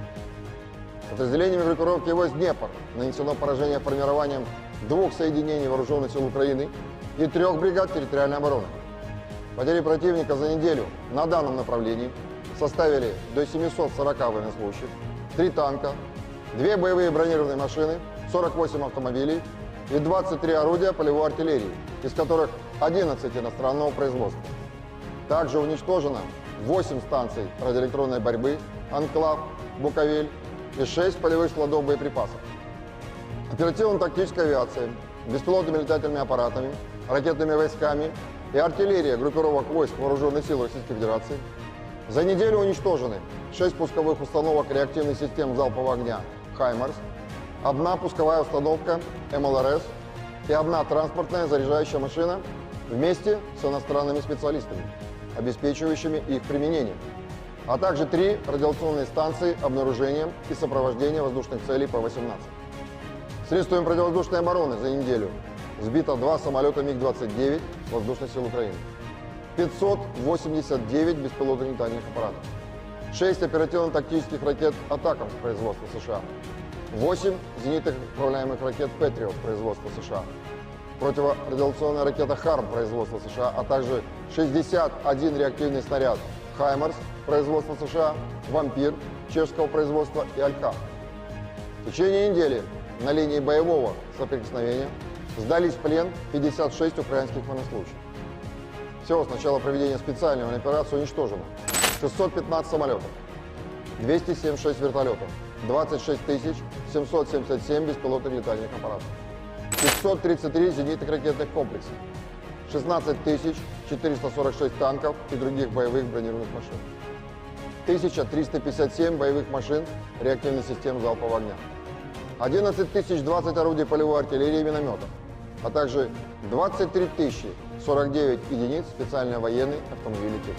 Подразделениями группировки войск «Днепр» нанесено поражение формированием 2 соединений вооруженных сил Украины и 3 бригад территориальной обороны. Потери противника за неделю на данном направлении составили до 740 военнослужащих, 3 танка, 2 боевые бронированные машины, 48 автомобилей и 23 орудия полевой артиллерии, из которых 11 иностранного производства. Также уничтожено 8 станций радиоэлектронной борьбы, «Анклав», «Буковель» и 6 полевых складов боеприпасов. Оперативно-тактическая авиация, беспилотными летательными аппаратами, ракетными войсками и артиллерия группировок войск Вооруженных сил Российской Федерации за неделю уничтожены 6 пусковых установок реактивных систем залпового огня «Хаймарс», 1 пусковая установка МЛРС и 1 транспортная заряжающая машина вместе с иностранными специалистами, обеспечивающими их применение, а также 3 радиационные станции обнаружения и сопровождения воздушных целей П-18. Средствами противовоздушной обороны за неделю сбито 2 самолета МиГ-29 Воздушных сил Украины, 589 беспилотных летательных аппаратов, 6 оперативно-тактических ракет «Атакамс» производства США, 8 зенитных управляемых ракет «Патриот» производства США, противорадиационная ракета «Харм» производства США, а также 61 реактивный снаряд «Хаймарс» производства США, «Вампир» чешского производства и «Алька». В течение недели на линии боевого соприкосновения сдались в плен 56 украинских военнослужащих. Всего с начала проведения специальной военной операции уничтожено 615 самолетов, 276 вертолетов, 26 777 беспилотных летательных аппаратов, 533 зенитных ракетных комплексов, 16 446 танков и других боевых бронированных машин, 1357 боевых машин реактивных систем залпового огня, 11 020 орудий полевой артиллерии и минометов, а также 23 049 единиц специальной военной автомобильной техники.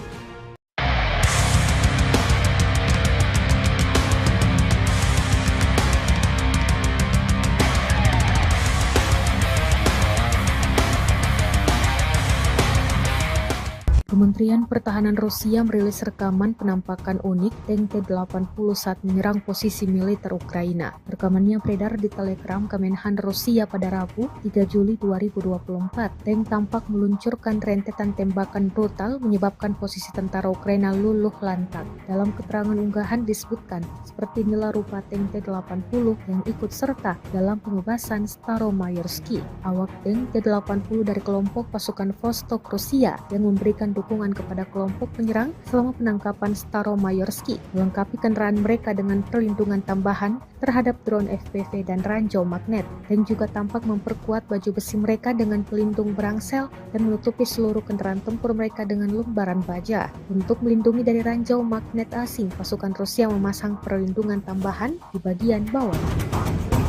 Kementerian Pertahanan Rusia merilis rekaman penampakan unik tank T-80 saat menyerang posisi militer Ukraina. Rekamannya beredar di Telegram Kemenhan Rusia pada Rabu, 3 Juli 2024. Tank tampak meluncurkan rentetan tembakan brutal menyebabkan posisi tentara Ukraina luluh lantak. Dalam keterangan unggahan disebutkan, seperti inilah rupa tank T-80 yang ikut serta dalam pengebasan Staromayorsky. Awak tank T-80 dari kelompok pasukan Vostok Rusia yang memberikan dukungan kepada kelompok penyerang selama penangkapan Staromayorsky, melengkapi kendaraan mereka dengan perlindungan tambahan terhadap drone FPV dan ranjau magnet, dan juga tampak memperkuat baju besi mereka dengan pelindung berangsel dan menutupi seluruh kendaraan tempur mereka dengan lembaran baja. Untuk melindungi dari ranjau magnet asing, pasukan Rusia memasang perlindungan tambahan di bagian bawah.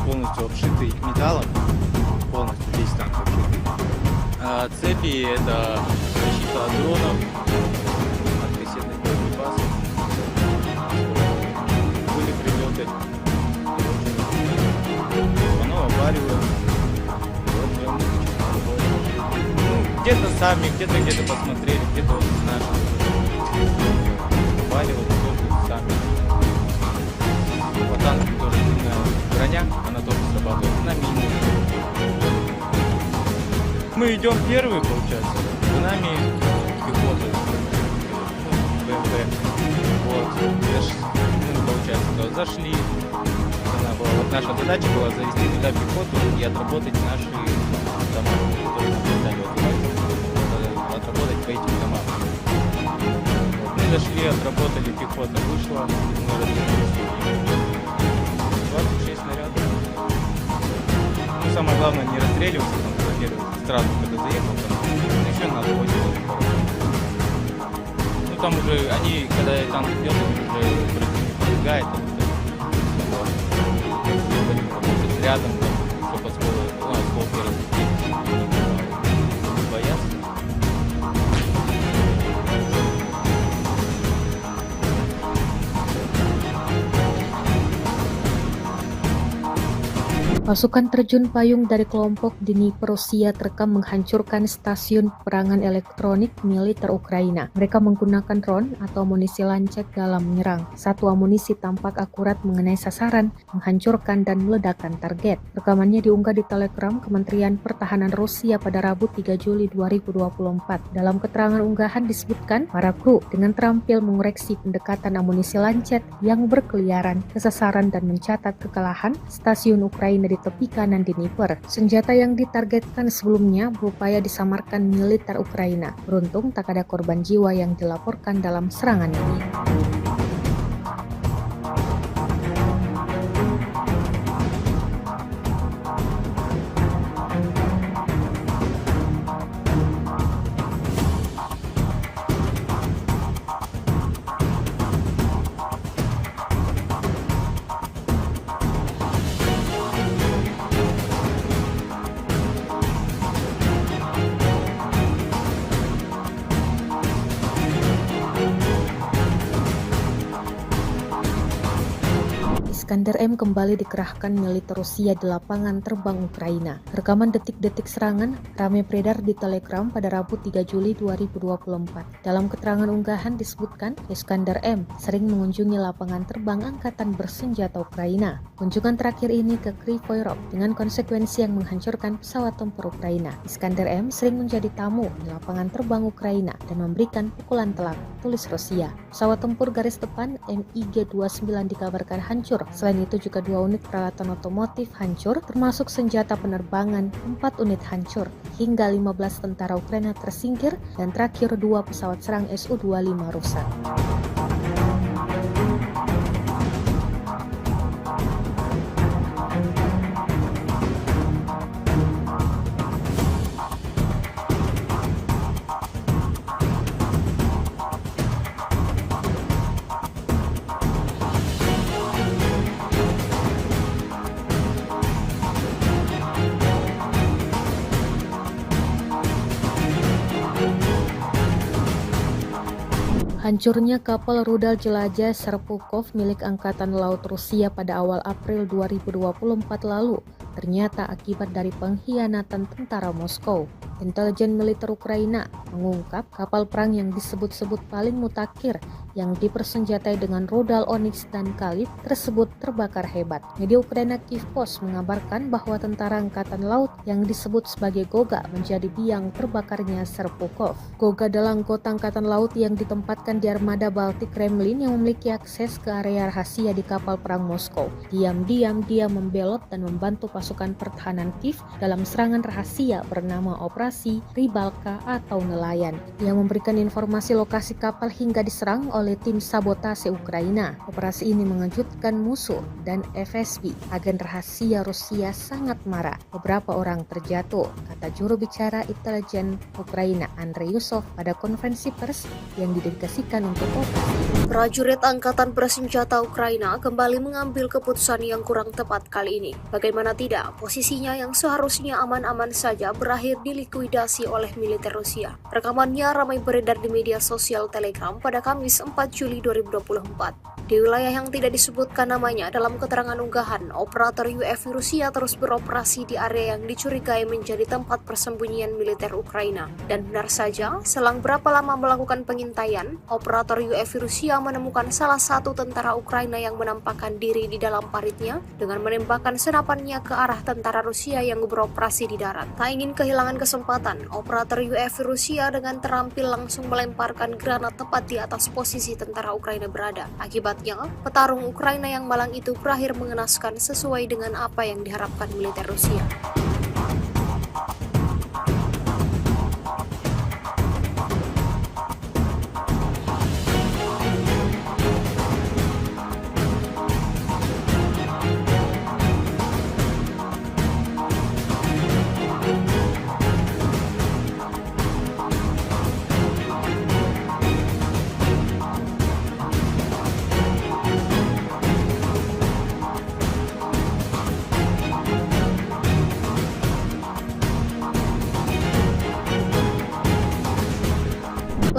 Полностью обшитый металлом, полностью весь танк обшитый. Цепи — это защита от дронов, от кассетных боеприпасов. Были прилеты, оно обваривает. Где-то сами, где-то посмотрели, где-то вот наши обваривают тоже сами. По танку тоже броня, она тоже срабатывает на мины. Мы идем первые, получается, за нами пехота, БМП, вот, получается, зашли, вот наша задача была завести туда пехоту и отработать наши дома, которые нам дали, отработать по этим домам. Вот, мы зашли, отработали, пехота вышла, мы развернулись, 26 снарядов. Ну, самое главное, не расстреливаться, сразу, когда заехал, там еще надо будет. Ну там уже они, когда танк идет, уже пробегает, рядом, чтобы осколки разлететь, боятся. Pasukan terjun payung dari kelompok Dnipro Rusia terekam menghancurkan stasiun peperangan elektronik militer Ukraina. Mereka menggunakan drone atau amunisi lancet dalam menyerang. Satu amunisi tampak akurat mengenai sasaran, menghancurkan dan meledakkan target. Rekamannya diunggah di Telegram Kementerian Pertahanan Rusia pada Rabu 3 Juli 2024. Dalam keterangan unggahan disebutkan, para kru dengan terampil mengoreksi pendekatan amunisi lancet yang berkeliaran ke sasaran dan mencatat kekalahan stasiun Ukraina di tepi kanan Dnipro. Senjata yang ditargetkan sebelumnya berupaya disamarkan militer Ukraina. Beruntung tak ada korban jiwa yang dilaporkan dalam serangan ini. Iskander M kembali dikerahkan militer Rusia di lapangan terbang Ukraina. Rekaman detik-detik serangan ramai beredar di Telegram pada Rabu 3 Juli 2024. Dalam keterangan unggahan disebutkan, Iskander M sering mengunjungi lapangan terbang angkatan bersenjata Ukraina. Kunjungan terakhir ini ke Kryvyi Rih dengan konsekuensi yang menghancurkan pesawat tempur Ukraina. Iskander M sering menjadi tamu di lapangan terbang Ukraina dan memberikan pukulan telak, tulis Rusia. Pesawat tempur garis depan MiG-29 dikabarkan hancur. Selain itu juga 2 unit peralatan otomotif hancur, termasuk senjata penerbangan, 4 unit hancur, hingga 15 tentara Ukraina tersingkir, dan terakhir 2 pesawat serang Su-25 rusak. Hancurnya kapal rudal jelajah Serpukov milik Angkatan Laut Rusia pada awal April 2024 lalu ternyata akibat dari pengkhianatan tentara Moskow. Intelijen militer Ukraina mengungkap kapal perang yang disebut-sebut paling mutakhir yang dipersenjatai dengan rudal Onyx dan Kalib tersebut terbakar hebat. Media Ukraina Kyiv Post mengabarkan bahwa tentara angkatan laut yang disebut sebagai Goga menjadi biang terbakarnya Serpukov. Goga adalah anggota angkatan laut yang ditempatkan di armada Baltik Kremlin yang memiliki akses ke area rahasia di kapal perang Moskow. Diam-diam dia membelot dan membantu pasukan pertahanan Kiev dalam serangan rahasia bernama Operasi Rybalka atau Nelayan, yang memberikan informasi lokasi kapal hingga diserang oleh tim sabotase Ukraina. Operasi ini mengejutkan musuh dan FSB. Agen rahasia Rusia sangat marah. Beberapa orang terjatuh, kata juru bicara intelijen Ukraina Andrei Yusov pada konferensi pers yang didedikasikan untuk operasi. Prajurit Angkatan Bersenjata Ukraina kembali mengambil keputusan yang kurang tepat kali ini. Bagaimana tidak, posisinya yang seharusnya aman-aman saja berakhir dilikuidasi oleh militer Rusia. Rekamannya ramai beredar di media sosial Telegram pada Kamis 4 Juli 2024. Di wilayah yang tidak disebutkan namanya dalam keterangan unggahan, operator UAV Rusia terus beroperasi di area yang dicurigai menjadi tempat persembunyian militer Ukraina. Dan benar saja, selang berapa lama melakukan pengintaian, operator UAV Rusia menemukan salah satu tentara Ukraina yang menampakkan diri di dalam paritnya dengan menembakkan senapannya ke arah tentara Rusia yang beroperasi di darat. Tak ingin kehilangan kesempatan, operator UAV Rusia dengan terampil langsung melemparkan granat tepat di atas posisi tentara Ukraina berada. Akibatnya, petarung Ukraina yang malang itu berakhir mengenaskan sesuai dengan apa yang diharapkan militer Rusia.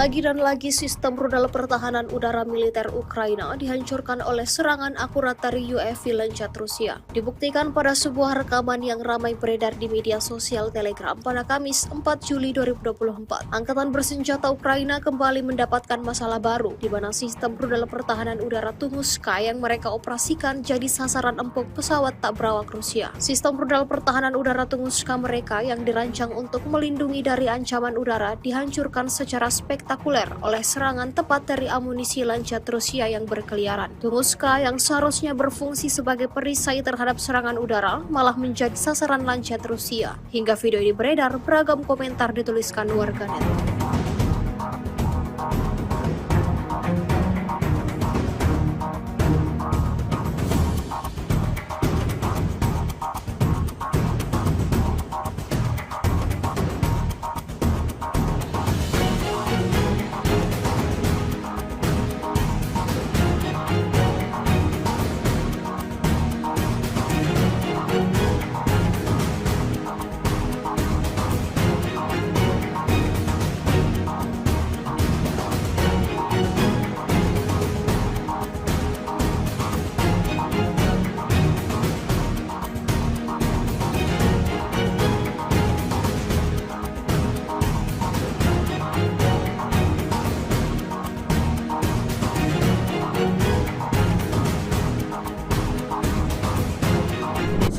Lagi dan lagi sistem rudal pertahanan udara militer Ukraina dihancurkan oleh serangan akurat dari UAV Lancet Rusia. Dibuktikan pada sebuah rekaman yang ramai beredar di media sosial Telegram pada Kamis 4 Juli 2024. Angkatan bersenjata Ukraina kembali mendapatkan masalah baru, di mana sistem rudal pertahanan udara Tunguska yang mereka operasikan jadi sasaran empuk pesawat tak berawak Rusia. Sistem rudal pertahanan udara Tunguska mereka yang dirancang untuk melindungi dari ancaman udara dihancurkan secara spektakuler oleh serangan tepat dari amunisi Lancet Rusia yang berkeliaran. Tunguska yang seharusnya berfungsi sebagai perisai terhadap serangan udara malah menjadi sasaran Lancet Rusia. Hingga video ini beredar, beragam komentar dituliskan warganet.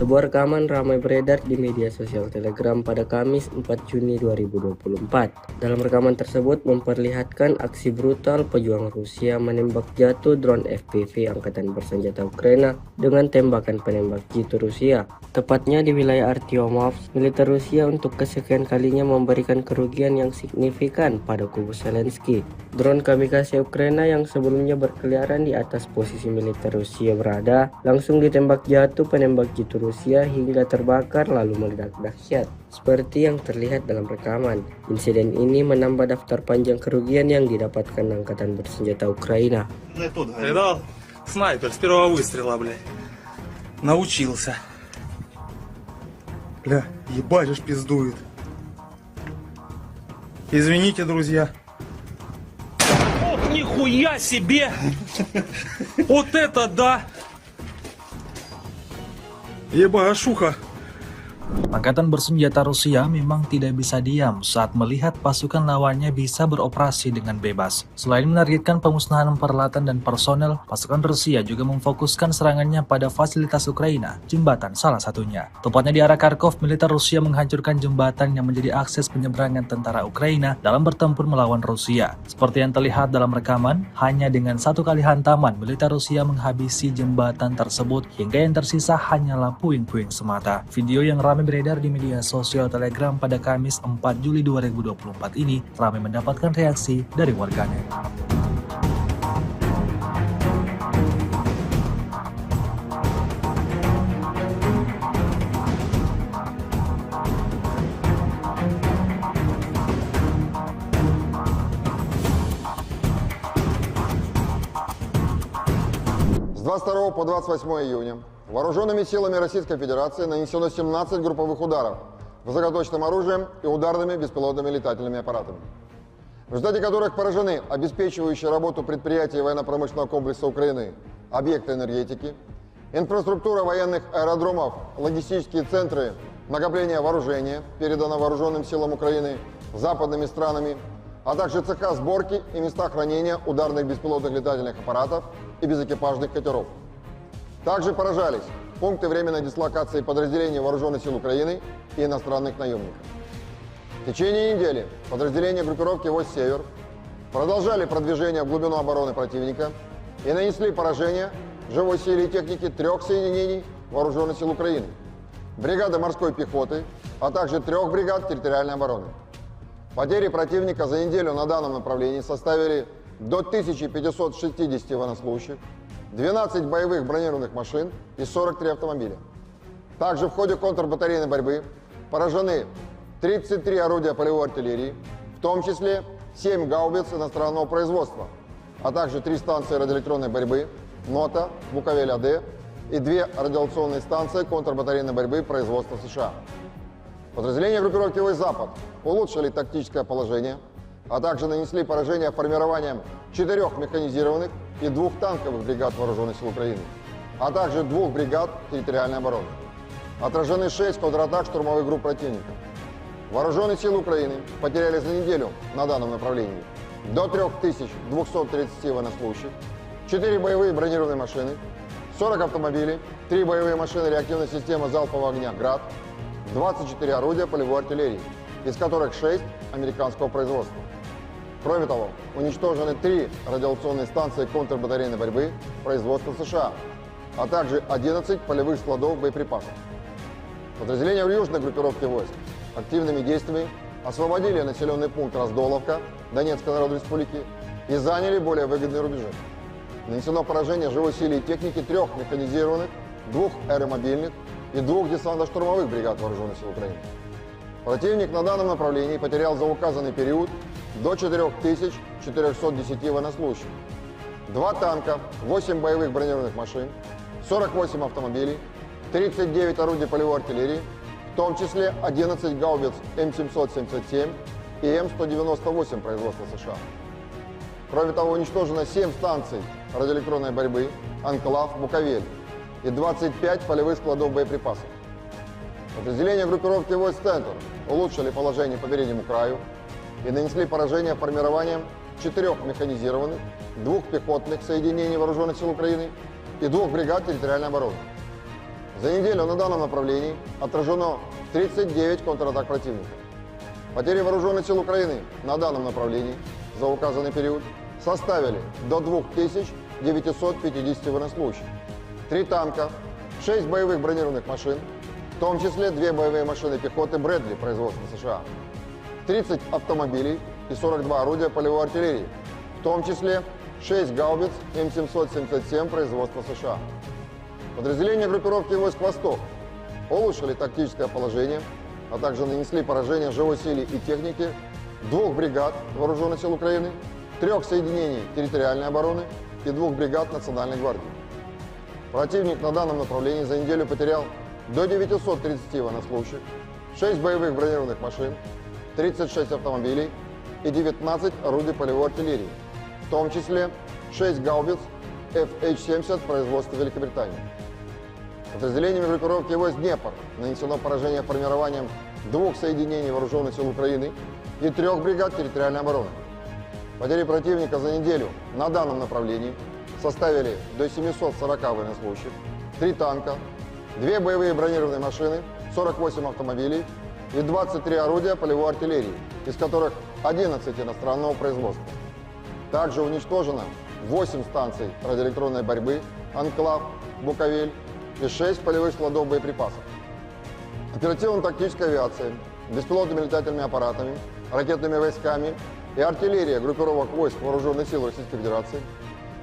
Sebuah rekaman ramai beredar di media sosial Telegram pada Kamis 4 Juni 2024. Dalam rekaman tersebut memperlihatkan aksi brutal pejuang Rusia menembak jatuh drone FPV Angkatan Bersenjata Ukraina dengan tembakan penembak jitu Rusia. Tepatnya di wilayah Artyomovsk, militer Rusia untuk kesekian kalinya memberikan kerugian yang signifikan pada kubu Zelensky. Drone kamikaze Ukraina yang sebelumnya berkeliaran di atas posisi militer Rusia berada, langsung ditembak jatuh penembak jitu Rusia hingga terbakar lalu meledak dahsyat. Seperti yang terlihat dalam rekaman, insiden ini menambah daftar panjang kerugian yang didapatkan Angkatan Bersenjata Ukraina. Видал? Снайпер с первого выстрела, блядь. Научился. Бля, ебать ж пиздует. Извините, друзья. Ох, нихуя себе! Вот это да! Ебашуха. Angkatan bersenjata Rusia memang tidak bisa diam saat melihat pasukan lawannya bisa beroperasi dengan bebas. Selain menargetkan pemusnahan peralatan dan personel, pasukan Rusia juga memfokuskan serangannya pada fasilitas Ukraina, jembatan salah satunya. Tepatnya di arah Kharkov, militer Rusia menghancurkan jembatan yang menjadi akses penyeberangan tentara Ukraina dalam bertempur melawan Rusia. Seperti yang terlihat dalam rekaman, hanya dengan satu kali hantaman, militer Rusia menghabisi jembatan tersebut hingga yang tersisa hanyalah puing-puing semata. Video yang ramai beredar di media sosial Telegram pada Kamis 4 Juli 2024 ini ramai mendapatkan reaksi dari warganet. С 22 по 28 июня вооруженными силами Российской Федерации нанесено 17 групповых ударов высокоточным оружием и ударными беспилотными летательными аппаратами, в результате которых поражены обеспечивающие работу предприятий военно-промышленного комплекса Украины, объекты энергетики, инфраструктура военных аэродромов, логистические центры накопления вооружения, передано вооруженным силам Украины западными странами, а также цеха сборки и места хранения ударных беспилотных летательных аппаратов и безэкипажных катеров. Также поражались пункты временной дислокации подразделений Вооруженных сил Украины и иностранных наемников. В течение недели подразделения группировки «Войск Север» продолжали продвижение в глубину обороны противника и нанесли поражение живой силе и технике 3 соединений Вооруженных сил Украины, бригады морской пехоты, а также 3 бригад территориальной обороны. Потери противника за неделю на данном направлении составили до 1560 военнослужащих, 12 боевых бронированных машин и 43 автомобиля. Также в ходе контрбатарейной борьбы поражены 33 орудия полевой артиллерии, в том числе 7 гаубиц иностранного производства, а также 3 станции радиоэлектронной борьбы НОТА, Буковель-АД и 2 радиационные станции контрбатарейной борьбы производства США. Подразделения группировки «Войск Запад» улучшили тактическое положение, а также нанесли поражение формированием 4 механизированных и 2 танковых бригад Вооруженных сил Украины, а также 2 бригад территориальной обороны. Отражены 6 контратак штурмовых групп противника. Вооруженные силы Украины потеряли за неделю на данном направлении до 3230 военнослужащих, 4 боевые бронированные машины, 40 автомобилей, 3 боевые машины реактивной системы залпового огня «Град», 24 орудия полевой артиллерии, из которых 6 американского производства. Кроме того, уничтожены 3 радиационные станции контрбатарейной борьбы производства США, а также 11 полевых складов боеприпасов. Подразделения южной группировки войск активными действиями освободили населенный пункт Раздоловка Донецкой Народной Республики и заняли более выгодные рубежи. Нанесено поражение живой силе и техники 3 механизированных, 2 аэромобильных и 2 десантно-штурмовых бригад Вооруженных сил Украины. Противник на данном направлении потерял за указанный период до 4410 военнослужащих, 2 танка, 8 боевых бронированных машин, 48 автомобилей, 39 орудий полевой артиллерии, в том числе 11 гаубиц М777 и М198 производства США. Кроме того, уничтожено 7 станций радиоэлектронной борьбы, Анклав, Буковель и 25 полевых складов боеприпасов. Подразделения группировки войск «Центр» улучшили положение по переднему краю и нанесли поражение формированием 4 механизированных, 2 пехотных соединений Вооруженных сил Украины и 2 бригад территориальной обороны. За неделю на данном направлении отражено 39 контратак противника. Потери Вооруженных сил Украины на данном направлении за указанный период составили до 2950 военнослужащих, 3 танка, 6 боевых бронированных машин, в том числе 2 боевые машины пехоты Брэдли производства США, 30 автомобилей и 42 орудия полевой артиллерии, в том числе 6 гаубиц М777 производства США. Подразделения группировки войск «Восток» улучшили тактическое положение, а также нанесли поражение живой силе и технике 2 бригад Вооруженных сил Украины, 3 соединений территориальной обороны и 2 бригад Национальной гвардии. Противник на данном направлении за неделю потерял до 930 военнослужащих, 6 боевых бронированных машин, 36 автомобилей и 19 орудий полевой артиллерии, в том числе 6 гаубиц FH-70 производства Великобритании. Подразделениями группировки войск «Днепр» нанесено поражение формированием 2 соединений Вооруженных сил Украины и 3 бригад территориальной обороны. Потери противника за неделю на данном направлении составили до 740 военнослужащих, 3 танка, 2 боевые бронированные машины, 48 автомобилей и 23 орудия полевой артиллерии, из которых 11 иностранного производства. Также уничтожено 8 станций радиоэлектронной борьбы, Анклав, Буковель и 6 полевых складов боеприпасов. Оперативно-тактической авиацией, беспилотными летательными аппаратами, ракетными войсками и артиллерией группировок войск Вооруженных сил Российской Федерации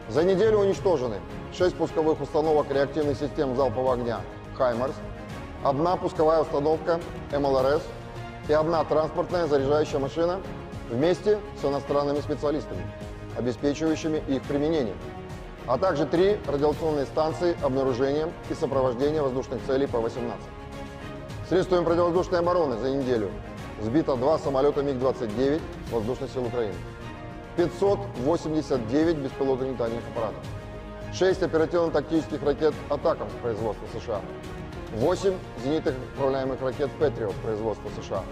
за неделю уничтожены 6 пусковых установок реактивных систем залпового огня «Хаймарс», 1 пусковая установка МЛРС и 1 транспортная заряжающая машина вместе с иностранными специалистами, обеспечивающими их применение, а также 3 радиационные станции обнаружения и сопровождения воздушных целей П-18. Средствами противовоздушной обороны за неделю сбито 2 самолета МиГ-29 Воздушных сил Украины, 589 беспилотных летательных аппаратов, 6 оперативно-тактических ракет «Атакамс» производства США, 8 зенитных управляемых ракет «Патриот» производства США,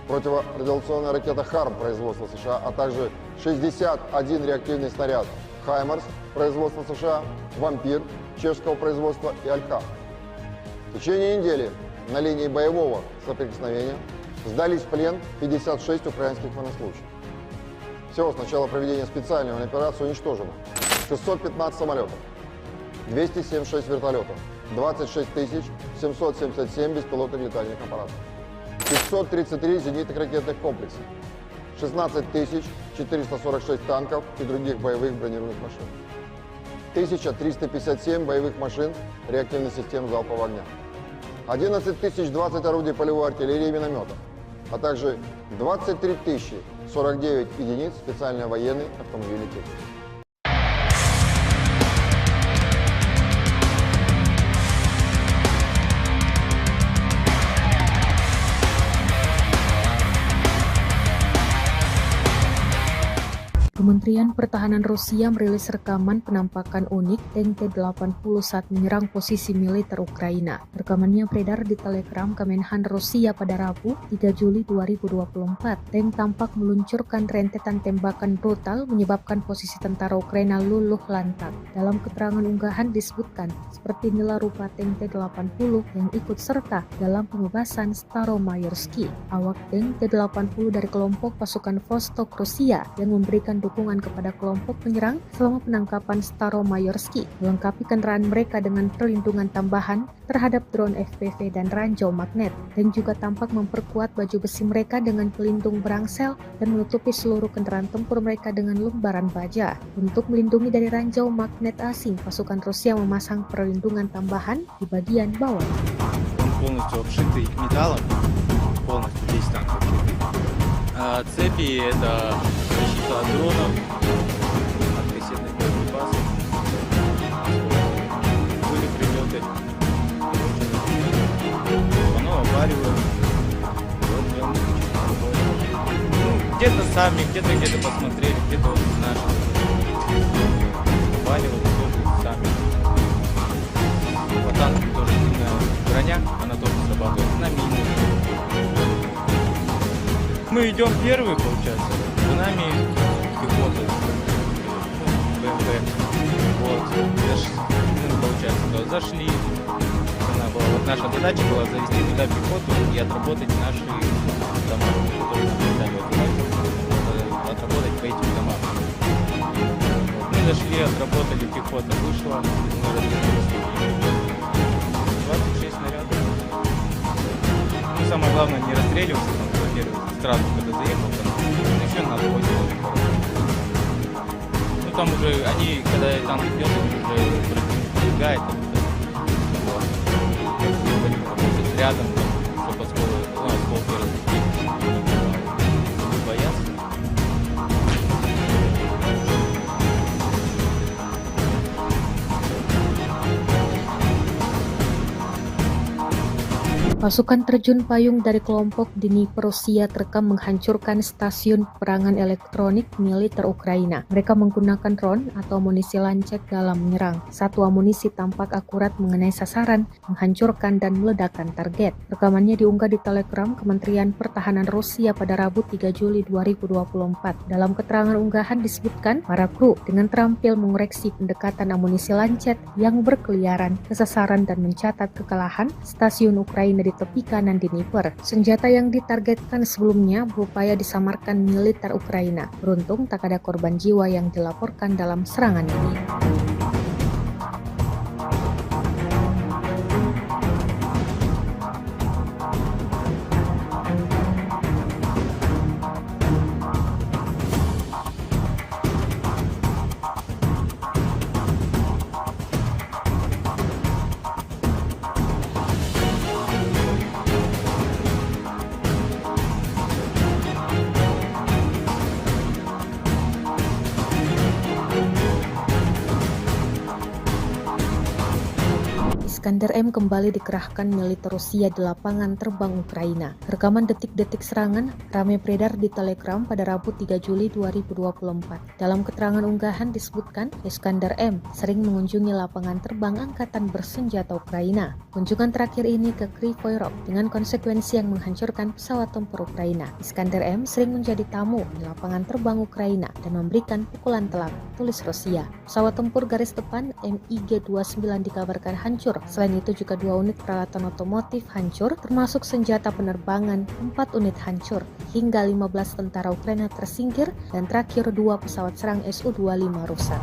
противорадиационная ракета «Харм» производства США, а также 61 реактивный снаряд «Хаймарс» производства США, «Вампир» чешского производства и «Алькав». В течение недели на линии боевого соприкосновения сдались в плен 56 украинских военнослужащих. Всего с начала проведения специальной операции уничтожено 615 самолетов, 276 вертолетов, 26 777 беспилотных летательных аппаратов, 533 зенитных ракетных комплексов, 16 446 танков и других боевых бронированных машин, 1357 боевых машин реактивных систем залпового огня, 11 020 орудий полевой артиллерии и минометов, а также 23 049 единиц специальной военной автомобильной техники. Kementerian Pertahanan Rusia merilis rekaman penampakan unik tank T-80 saat menyerang posisi militer Ukraina. Rekamannya beredar di Telegram Kemenhan Rusia pada Rabu, 3 Juli 2024. Tank tampak meluncurkan rentetan tembakan brutal menyebabkan posisi tentara Ukraina luluh lantak. Dalam keterangan unggahan disebutkan, seperti inilah rupa tank T-80 yang ikut serta dalam pembebasan Staromayorski. Awak tank T-80 dari kelompok pasukan Vostok Rusia yang memberikan dukungan kepada kelompok penyerang selama penangkapan Staromayorski, melengkapi kendaraan mereka dengan perlindungan tambahan terhadap drone FPV dan ranjau magnet, dan juga tampak memperkuat baju besi mereka dengan pelindung berangsel dan menutupi seluruh kendaraan tempur mereka dengan lembaran baja. Untuk melindungi dari ranjau magnet asing, pasukan Rusia memasang perlindungan tambahan di bagian bawah. Он полностью обшитый металлом, полностью весь танк обшитый. Цепи — это защита от дронов, от кассетных боеприпасов. Были прилеты, оно опаривает. Вот прям где-то сами, где-то посмотрели, где-то вот наши опаривают тоже сами. По танку тоже сильная броня, она тоже срабатывает на мины. Мы идем первые, получается, за нами пехота, БМП. Вот, получается, зашли. Вот наша задача была завести туда пехоту и отработать наши дома, которые нам дали отработать по этим домам. Вот, мы зашли, отработали, пехота вышла, мы развернулись. 26 снарядов. Ну, самое главное не расстреливаться, там, во-первых, сразу, когда заехал, там, еще на отходе. Ну, там уже, они, когда танк идет, они уже пробегает, вот. Работать рядом, чтобы осколки разлететь, не бояться. Pasukan terjun payung dari kelompok Dnipro Rusia terekam menghancurkan stasiun peperangan elektronik militer Ukraina. Mereka menggunakan drone atau amunisi lancet dalam menyerang. Satu amunisi tampak akurat mengenai sasaran, menghancurkan dan meledakkan target. Rekamannya diunggah di Telegram Kementerian Pertahanan Rusia pada Rabu 3 Juli 2024. Dalam keterangan unggahan disebutkan, para kru dengan terampil mengoreksi pendekatan amunisi lancet yang berkeliaran ke sasaran dan mencatat kekalahan stasiun Ukraina di tepi kanan Dnipro. Senjata yang ditargetkan sebelumnya berupaya disamarkan militer Ukraina. Beruntung tak ada korban jiwa yang dilaporkan dalam serangan ini. Iskander M kembali dikerahkan militer Rusia di lapangan terbang Ukraina. Rekaman detik-detik serangan ramai beredar di Telegram pada Rabu 3 Juli 2024. Dalam keterangan unggahan disebutkan, Iskander M sering mengunjungi lapangan terbang angkatan bersenjata Ukraina. Kunjungan terakhir ini ke Kryvyi Rih dengan konsekuensi yang menghancurkan pesawat tempur Ukraina. Iskander M sering menjadi tamu di lapangan terbang Ukraina dan memberikan pukulan telak, tulis Rusia. Pesawat tempur garis depan MiG-29 dikabarkan hancur. Selain itu juga 2 unit peralatan otomotif hancur, termasuk senjata penerbangan, 4 unit hancur, hingga 15 tentara Ukraina tersingkir, dan terakhir 2 pesawat serang Su-25 rusak.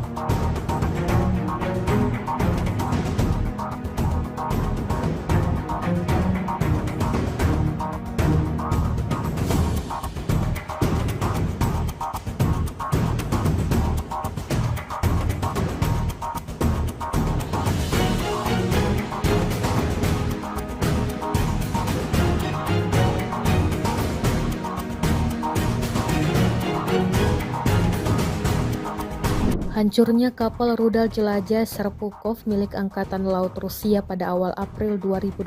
Hancurnya kapal rudal jelajah Serpukov milik Angkatan Laut Rusia pada awal April 2024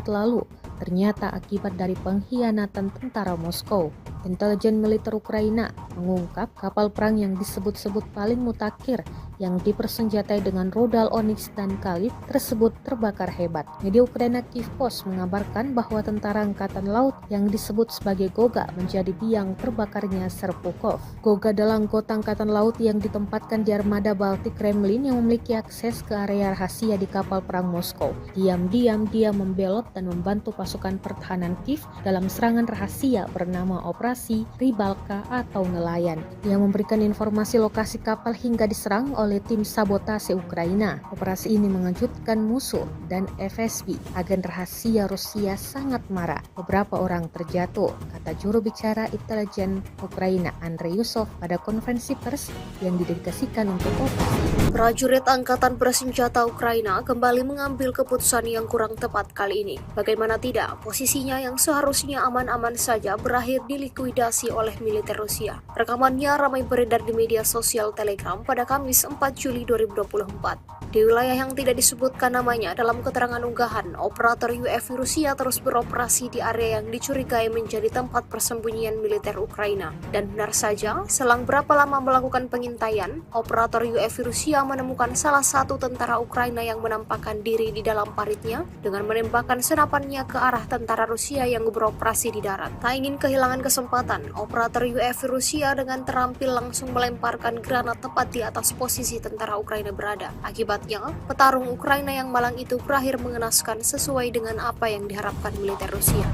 lalu ternyata akibat dari pengkhianatan tentara Moskow. Intelijen militer Ukraina mengungkap kapal perang yang disebut-sebut paling mutakhir yang dipersenjatai dengan rudal Onyx dan Khalid tersebut terbakar hebat. Media Ukraina Kyiv Post mengabarkan bahwa tentara angkatan laut yang disebut sebagai Goga menjadi biang terbakarnya Serpukhov. Goga adalah anggota angkatan laut yang ditempatkan di armada Baltik Kremlin yang memiliki akses ke area rahasia di kapal perang Moskow. Diam-diam dia membelot dan membantu pasukan pertahanan Kiev dalam serangan rahasia bernama Operasi Rybalka atau Nelayan. Dia memberikan informasi lokasi kapal hingga diserang oleh tim sabotase Ukraina. Operasi ini mengejutkan musuh dan FSB. Agen rahasia Rusia sangat marah. Beberapa orang terjatuh, kata juru bicara intelijen Ukraina Andrei Yusov pada konferensi pers yang didedikasikan untuk operasi. Prajurit Angkatan Bersenjata Ukraina kembali mengambil keputusan yang kurang tepat kali ini. Bagaimana tidak, posisinya yang seharusnya aman-aman saja berakhir dilikuidasi oleh militer Rusia. Rekamannya ramai beredar di media sosial Telegram pada Kamis 4 Juli 2024. Di wilayah yang tidak disebutkan namanya dalam keterangan unggahan, operator UAV Rusia terus beroperasi di area yang dicurigai menjadi tempat persembunyian militer Ukraina. Dan benar saja, selang berapa lama melakukan pengintaian, operator UAV Rusia menemukan salah satu tentara Ukraina yang menampakkan diri di dalam paritnya dengan menembakkan senapannya ke arah tentara Rusia yang beroperasi di darat. Tak ingin kehilangan kesempatan, operator UAV Rusia dengan terampil langsung melemparkan granat tepat di atas posisi tentara Ukraina berada. Akibatnya, petarung Ukraina yang malang itu berakhir mengenaskan sesuai dengan apa yang diharapkan militer Rusia.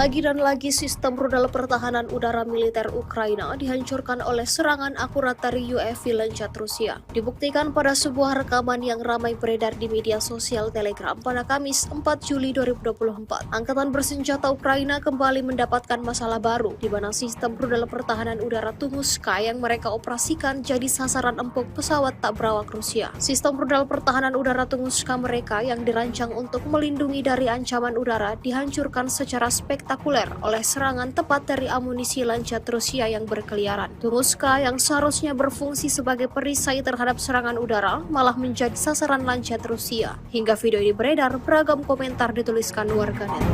Lagi dan lagi sistem rudal pertahanan udara militer Ukraina dihancurkan oleh serangan akurat dari UAV Lancet Rusia. Dibuktikan pada sebuah rekaman yang ramai beredar di media sosial Telegram pada Kamis 4 Juli 2024. Angkatan bersenjata Ukraina kembali mendapatkan masalah baru, di mana sistem rudal pertahanan udara Tunguska yang mereka operasikan jadi sasaran empuk pesawat tak berawak Rusia. Sistem rudal pertahanan udara Tunguska mereka yang dirancang untuk melindungi dari ancaman udara dihancurkan secara spektakuler oleh serangan tepat dari amunisi Lancet Rusia yang berkeliaran. Tunguska yang seharusnya berfungsi sebagai perisai terhadap serangan udara malah menjadi sasaran Lancet Rusia. Hingga video ini beredar, beragam komentar dituliskan warganet.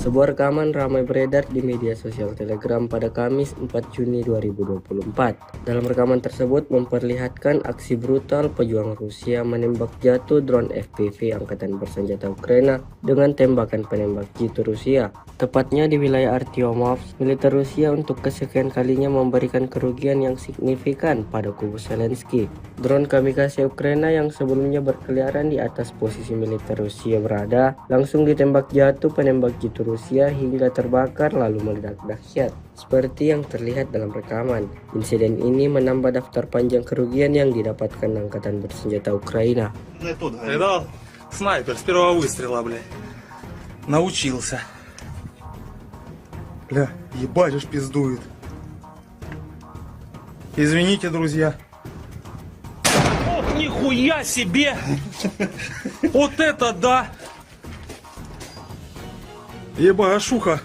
Sebuah rekaman ramai beredar di media sosial Telegram pada Kamis 4 Juni 2024. Dalam rekaman tersebut memperlihatkan aksi brutal pejuang Rusia menembak jatuh drone FPV Angkatan Bersenjata Ukraina dengan tembakan penembak jitu Rusia. Tepatnya di wilayah Artyomovsk, militer Rusia untuk kesekian kalinya memberikan kerugian yang signifikan pada kubu Zelensky. Drone kamikaze Ukraina yang sebelumnya berkeliaran di atas posisi militer Rusia berada, langsung ditembak jatuh penembak jitu Rusia hingga terbakar lalu meledak dahsyat. Seperti yang terlihat dalam rekaman, insiden ini menambah daftar panjang kerugian yang didapatkan Angkatan Bersenjata Ukraina. Видал? Снайпер с первого выстрела, блядь. Научился. Бля, ебать уж пиздует. Извините, друзья. Ох, нихуя себе! Вот это да! Ебашуха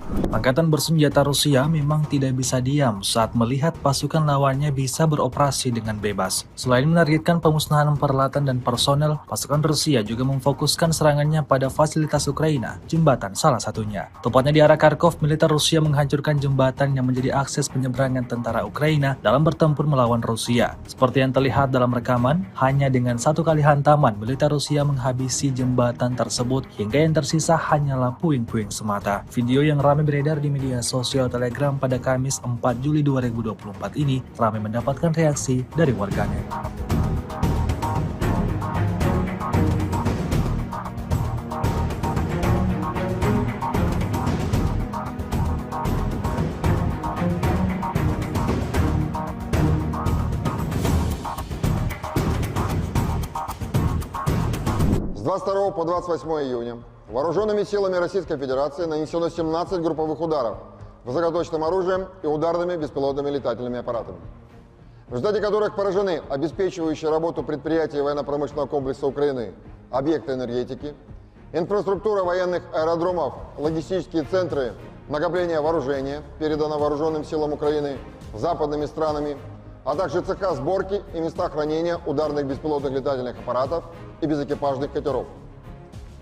Angkatan bersenjata Rusia memang tidak bisa diam saat melihat pasukan lawannya bisa beroperasi dengan bebas. Selain menargetkan pemusnahan peralatan dan personel, pasukan Rusia juga memfokuskan serangannya pada fasilitas Ukraina, jembatan salah satunya. Tepatnya di arah Kharkov, militer Rusia menghancurkan jembatan yang menjadi akses penyeberangan tentara Ukraina dalam bertempur melawan Rusia. Seperti yang terlihat dalam rekaman, hanya dengan satu kali hantaman, militer Rusia menghabisi jembatan tersebut hingga yang tersisa hanyalah puing-puing semata. Video yang ramai beredar di media sosial Telegram pada Kamis 4 Juli 2024 ini ramai mendapatkan reaksi dari warganet. С 22 по 28 июня вооруженными силами Российской Федерации нанесено 17 групповых ударов высокоточным оружием и ударными беспилотными летательными аппаратами, в результате которых поражены обеспечивающие работу предприятий военно-промышленного комплекса Украины, объекты энергетики, инфраструктура военных аэродромов, логистические центры накопления вооружения, передано вооруженным силам Украины западными странами, а также цеха сборки и места хранения ударных беспилотных летательных аппаратов и безэкипажных катеров.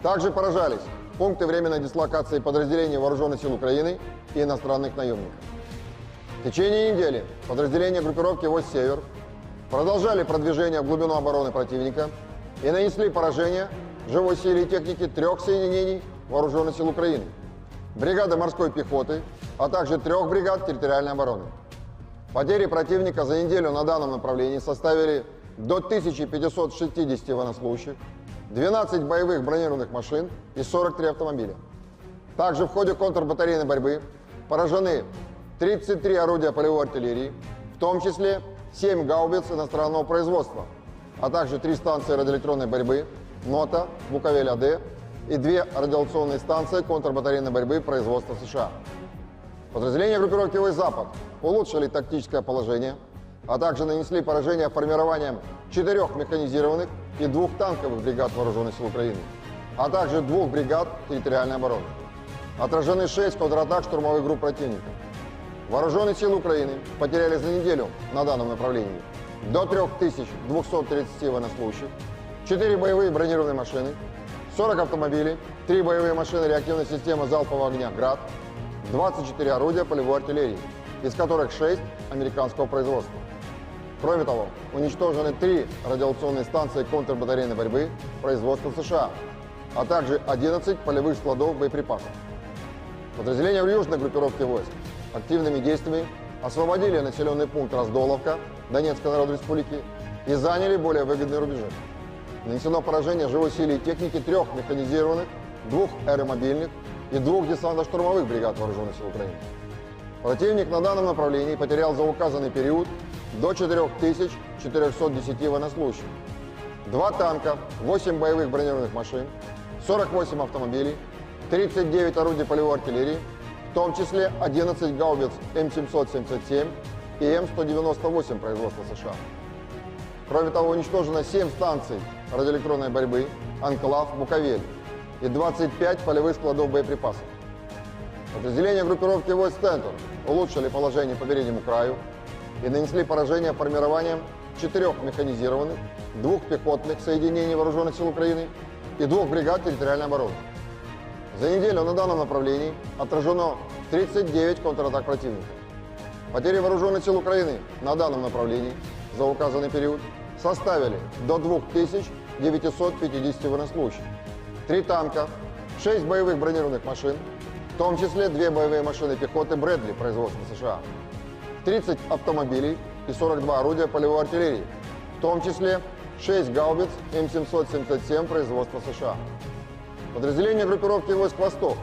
Также поражались пункты временной дислокации подразделений Вооруженных сил Украины и иностранных наемников. В течение недели подразделения группировки «Войск-Север» продолжали продвижение в глубину обороны противника и нанесли поражение живой силе и технике 3 соединений Вооруженных сил Украины, бригады морской пехоты, а также 3 бригад территориальной обороны. Потери противника за неделю на данном направлении составили до 1560 военнослужащих, 12 боевых бронированных машин и 43 автомобиля. Также в ходе контрбатарейной борьбы поражены 33 орудия полевой артиллерии, в том числе 7 гаубиц иностранного производства, а также 3 станции радиоэлектронной борьбы НОТА, Буковель-АД и 2 радиационные станции контрбатарейной борьбы производства США. Подразделения группировки «Войск Запад» улучшили тактическое положение, а также нанесли поражение формированием 4 механизированных и 2 танковых бригад Вооруженных сил Украины, а также 2 бригад территориальной обороны. Отражены 6 контратак штурмовых групп противника. Вооруженные силы Украины потеряли за неделю на данном направлении до 3230 военнослужащих, 4 боевые бронированные машины, 40 автомобилей, 3 боевые машины реактивной системы залпового огня «Град», 24 орудия полевой артиллерии, из которых 6 американского производства. Кроме того, уничтожены 3 радиационные станции контрбатарейной борьбы производства США, а также 11 полевых складов боеприпасов. Подразделения в южной группировке войск активными действиями освободили населенный пункт Раздоловка Донецкой Народной Республики и заняли более выгодные рубежи. Нанесено поражение живой силе и техники 3 механизированных, 2 аэромобильных и 2 десантно-штурмовых бригад Вооруженных сил Украины. Противник на данном направлении потерял за указанный период до 4410 военнослужащих, 2 танка, 8 боевых бронированных машин, 48 автомобилей, 39 орудий полевой артиллерии, в том числе 11 гаубиц М777 и М198 производства США. Кроме того, уничтожено 7 станций радиоэлектронной борьбы «Анклав», «Буковель» и 25 полевых складов боеприпасов. Подразделения группировки «Войск Центр» улучшили положение по переднему краю и нанесли поражение формированием 4 механизированных, 2 пехотных соединений Вооруженных сил Украины и 2 бригад территориальной обороны. За неделю на данном направлении отражено 39 контратак противника. Потери Вооруженных сил Украины на данном направлении за указанный период составили до 2950 военнослужащих, 3 танка, 6 боевых бронированных машин, в том числе 2 боевые машины пехоты «Брэдли» производства США, 30 автомобилей и 42 орудия полевой артиллерии, в том числе 6 гаубиц М777 производства США. Подразделения группировки «Войск Восток»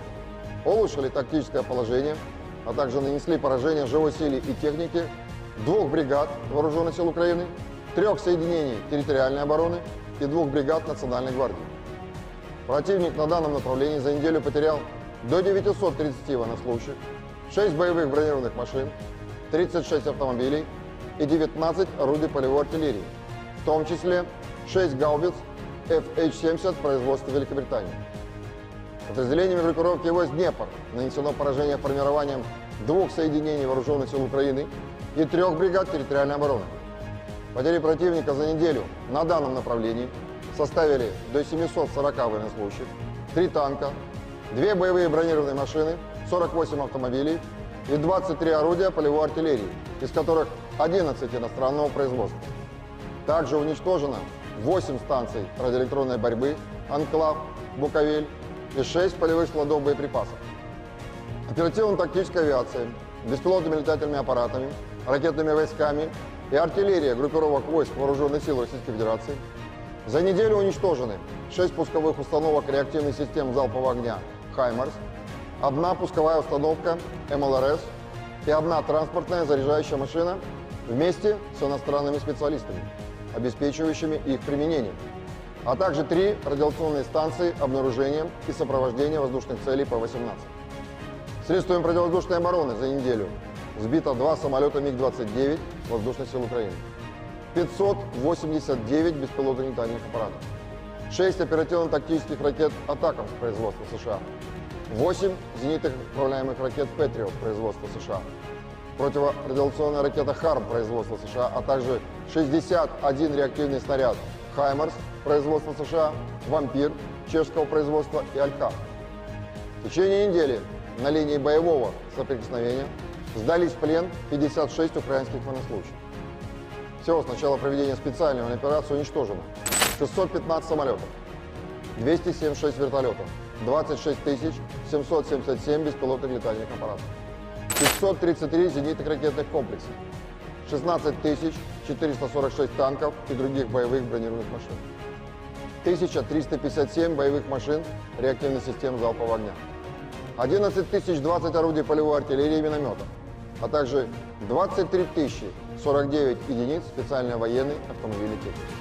улучшили тактическое положение, а также нанесли поражение живой силе и технике 2 бригад Вооруженных сил Украины, 3 соединений территориальной обороны и 2 бригад Национальной гвардии. Противник на данном направлении за неделю потерял до 930 военнослужащих, 6 боевых бронированных машин, 36 автомобилей и 19 орудий полевой артиллерии, в том числе 6 гаубиц FH-70 производства Великобритании. Подразделениями группировки войск «Днепр» нанесено поражение формированием 2 соединений вооруженных сил Украины и 3 бригад территориальной обороны. Потери противника за неделю на данном направлении составили до 740 военнослужащих, 3 танка, 2 боевые бронированные машины, 48 автомобилей и 23 орудия полевой артиллерии, из которых 11 иностранного производства. Также уничтожено 8 станций радиоэлектронной борьбы, «Анклав», «Буковель» и 6 полевых складов боеприпасов. Оперативно-тактическая авиация, беспилотными летательными аппаратами, ракетными войсками и артиллерия группировок войск Вооруженных сил Российской Федерации за неделю уничтожены 6 пусковых установок реактивных систем залпового огня «Хаймарс», 1 пусковая установка МЛРС и 1 транспортная заряжающая машина вместе с иностранными специалистами, обеспечивающими их применение, а также 3 радиационные станции обнаружения и сопровождения воздушных целей П-18. Средствами противовоздушной обороны за неделю сбито 2 самолета МиГ-29 Воздушных сил Украины, 589 беспилотных летательных аппаратов, 6 оперативно-тактических ракет «Атакамс» производства США, 8 зенитных управляемых ракет «Патриот» производства США, противорадиационная ракета «Харм» производства США, а также 61 реактивный снаряд «Хаймарс» производства США, «Вампир» чешского производства и «Алькав». В течение недели на линии боевого соприкосновения сдались в плен 56 украинских военнослужащих. Всего с начала проведения специальной военной операции уничтожено 615 самолетов, 276 вертолетов, 26 777 беспилотных летательных аппаратов, 533 зенитных ракетных комплексов, 16 446 танков и других боевых бронированных машин, 1357 боевых машин реактивных систем залпового огня, 11 020 орудий полевой артиллерии и минометов, а также 23 049 единиц специальной военной автомобильной техники.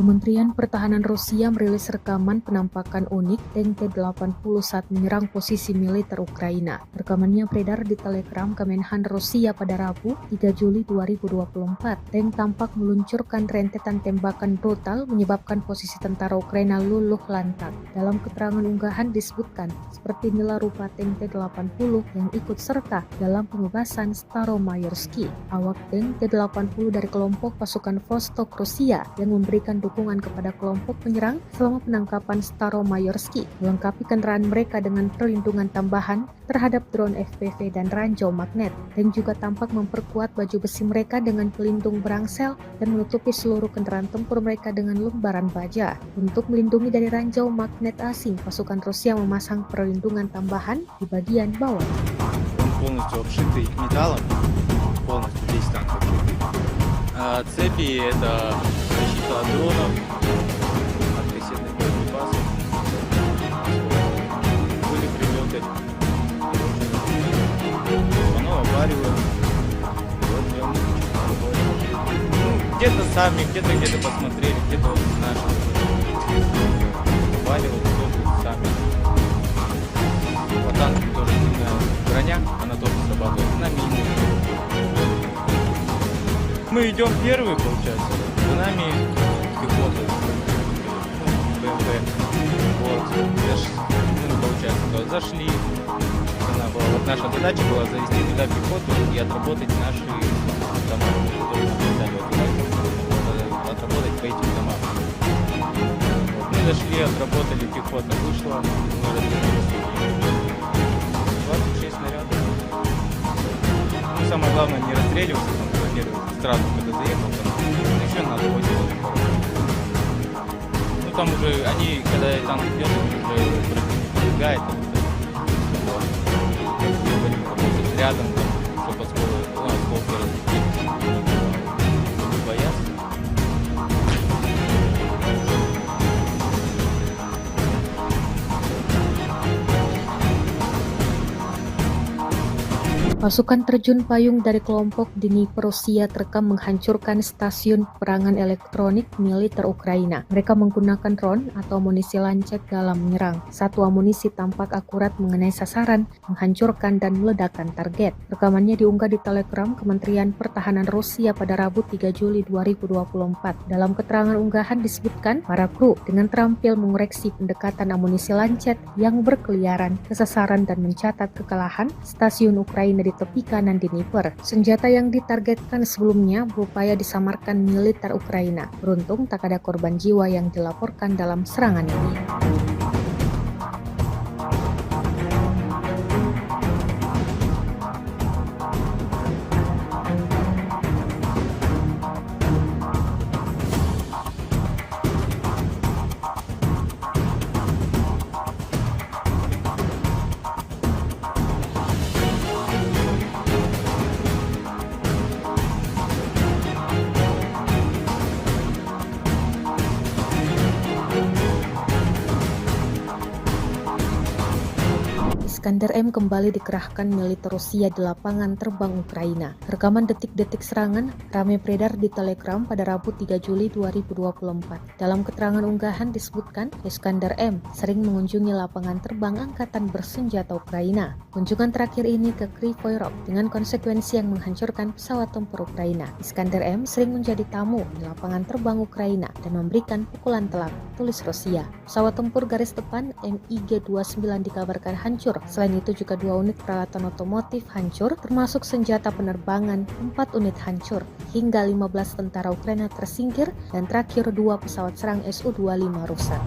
Kementerian Pertahanan Rusia merilis rekaman penampakan unik tank T-80 saat menyerang posisi militer Ukraina. Rekamannya beredar di Telegram Kemenhan Rusia pada Rabu, 3 Juli 2024. Tank tampak meluncurkan rentetan tembakan brutal menyebabkan posisi tentara Ukraina luluh lantak. Dalam keterangan unggahan disebutkan, seperti inilah rupa tank T-80 yang ikut serta dalam pembebasan Staromayorski. Awak tank T-80 dari kelompok pasukan Vostok Rusia yang memberikan dukungan kepada kelompok penyerang selama penangkapan Staromayorski, melengkapi kendaraan mereka dengan perlindungan tambahan terhadap drone FPV dan ranjau magnet. Tank juga tampak memperkuat baju besi mereka dengan pelindung berangsel dan menutupi seluruh kendaraan tempur mereka dengan lembaran baja. Untuk melindungi dari ranjau magnet asing, pasukan Rusia memasang perlindungan tambahan di bagian bawah. Полностью обшитый металлом, полностью весь танк обшитый. Цепи — это защита от дронов, от кассетных боеприпасов. Были прилеты. Оно обваривает. Вот прям где-то сами, где-то посмотрели, где-то вот наши. Обваривают тоже сами. По танку тоже сильная броня, она тоже срабатывает на мины. Мы идем первые, получается, за нами пехота, БМП, вот, получается, зашли, вот наша задача была завести туда пехоту и отработать наши дома, которые нам дали отработать по этим домам. Вот, мы зашли, отработали, пехота вышла, мы развернулись, 26 снарядов. Ну, самое главное не расстреливаться, сразу, когда заехал, там еще надо будет. Ну там уже они, когда танк идет, уже пробегает, рядом, чтобы осколки разлетелись, не боятся. Pasukan terjun payung dari kelompok Dnipro Rusia terekam menghancurkan stasiun perangan elektronik militer Ukraina. Mereka menggunakan drone atau amunisi lancet dalam menyerang. Satu amunisi tampak akurat mengenai sasaran, menghancurkan dan meledakkan target. Rekamannya diunggah di Telegram Kementerian Pertahanan Rusia pada Rabu 3 Juli 2024. Dalam keterangan unggahan disebutkan, para kru dengan terampil mengoreksi pendekatan amunisi lancet yang berkeliaran ke sasaran dan mencatat kekalahan stasiun Ukraina di tepi kanan Dnipro. Senjata yang ditargetkan sebelumnya berupaya disamarkan militer Ukraina. Beruntung tak ada korban jiwa yang dilaporkan dalam serangan ini. Iskander M kembali dikerahkan militer Rusia di lapangan terbang Ukraina. Rekaman detik-detik serangan ramai beredar di Telegram pada Rabu 3 Juli 2024. Dalam keterangan unggahan disebutkan, Iskander M sering mengunjungi lapangan terbang angkatan bersenjata Ukraina. Kunjungan terakhir ini ke Kryvyi Rih dengan konsekuensi yang menghancurkan pesawat tempur Ukraina. Iskander M sering menjadi tamu di lapangan terbang Ukraina dan memberikan pukulan telak, tulis Rusia. Pesawat tempur garis depan MiG-29 dikabarkan hancur. Selain itu juga 2 unit peralatan otomotif hancur, termasuk senjata penerbangan, 4 unit hancur, hingga 15 tentara Ukraina tersingkir, dan terakhir 2 pesawat serang Su-25 rusak.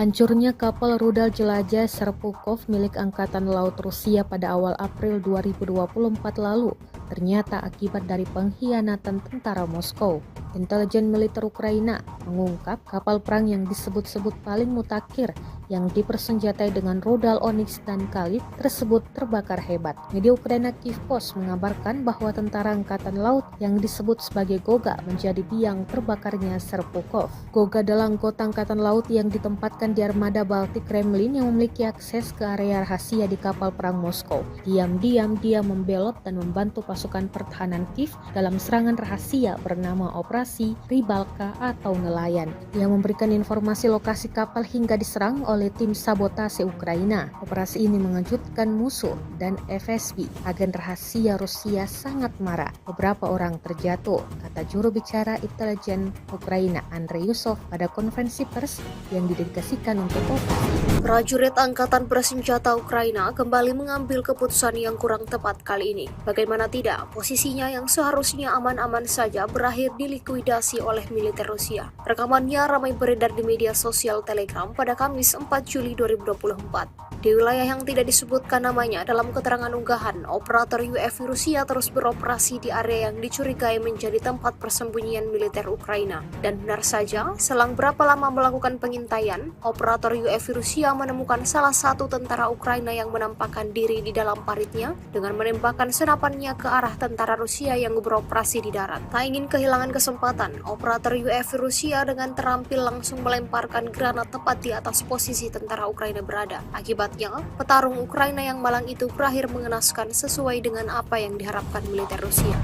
Hancurnya kapal rudal jelajah Serpukov milik Angkatan Laut Rusia pada awal April 2024 lalu ternyata akibat dari pengkhianatan tentara Moskow. Intelijen militer Ukraina mengungkap kapal perang yang disebut-sebut paling mutakhir yang dipersenjatai dengan rudal Onyx dan Khalid tersebut terbakar hebat. Media Ukraina Kyiv Post mengabarkan bahwa tentara angkatan laut yang disebut sebagai Goga menjadi biang terbakarnya Serpukov. Goga adalah anggota angkatan laut yang ditempatkan di armada Baltik Kremlin yang memiliki akses ke area rahasia di kapal perang Moskow. Diam-diam dia membelot dan membantu pasukan pertahanan Kiev dalam serangan rahasia bernama Operasi Rybalka atau nelayan. Dia memberikan informasi lokasi kapal hingga diserang oleh tim sabotase Ukraina. Operasi ini mengejutkan musuh dan FSB, agen rahasia Rusia, sangat marah. Beberapa orang terjatuh, kata juru bicara intelijen Ukraina Andrei Yusov pada konferensi pers yang didedikasikan untuk operasi. Prajurit Angkatan Bersenjata Ukraina kembali mengambil keputusan yang kurang tepat kali ini. Bagaimana tidak, posisinya yang seharusnya aman-aman saja berakhir dilikuidasi oleh militer Rusia. Rekamannya ramai beredar di media sosial Telegram pada Kamis 4 Juli 2024. Di wilayah yang tidak disebutkan namanya dalam keterangan unggahan, operator UAV Rusia terus beroperasi di area yang dicurigai menjadi tempat persembunyian militer Ukraina. Dan benar saja, selang berapa lama melakukan pengintaian, operator UAV Rusia menemukan salah satu tentara Ukraina yang menampakkan diri di dalam paritnya dengan menembakkan senapannya ke arah tentara Rusia yang beroperasi di darat. Tak ingin kehilangan kesempatan, operator UAV Rusia dengan terampil langsung melemparkan granat tepat di atas posisi tentara Ukraina berada. Akibatnya, petarung Ukraina yang malang itu berakhir mengenaskan sesuai dengan apa yang diharapkan militer Rusia.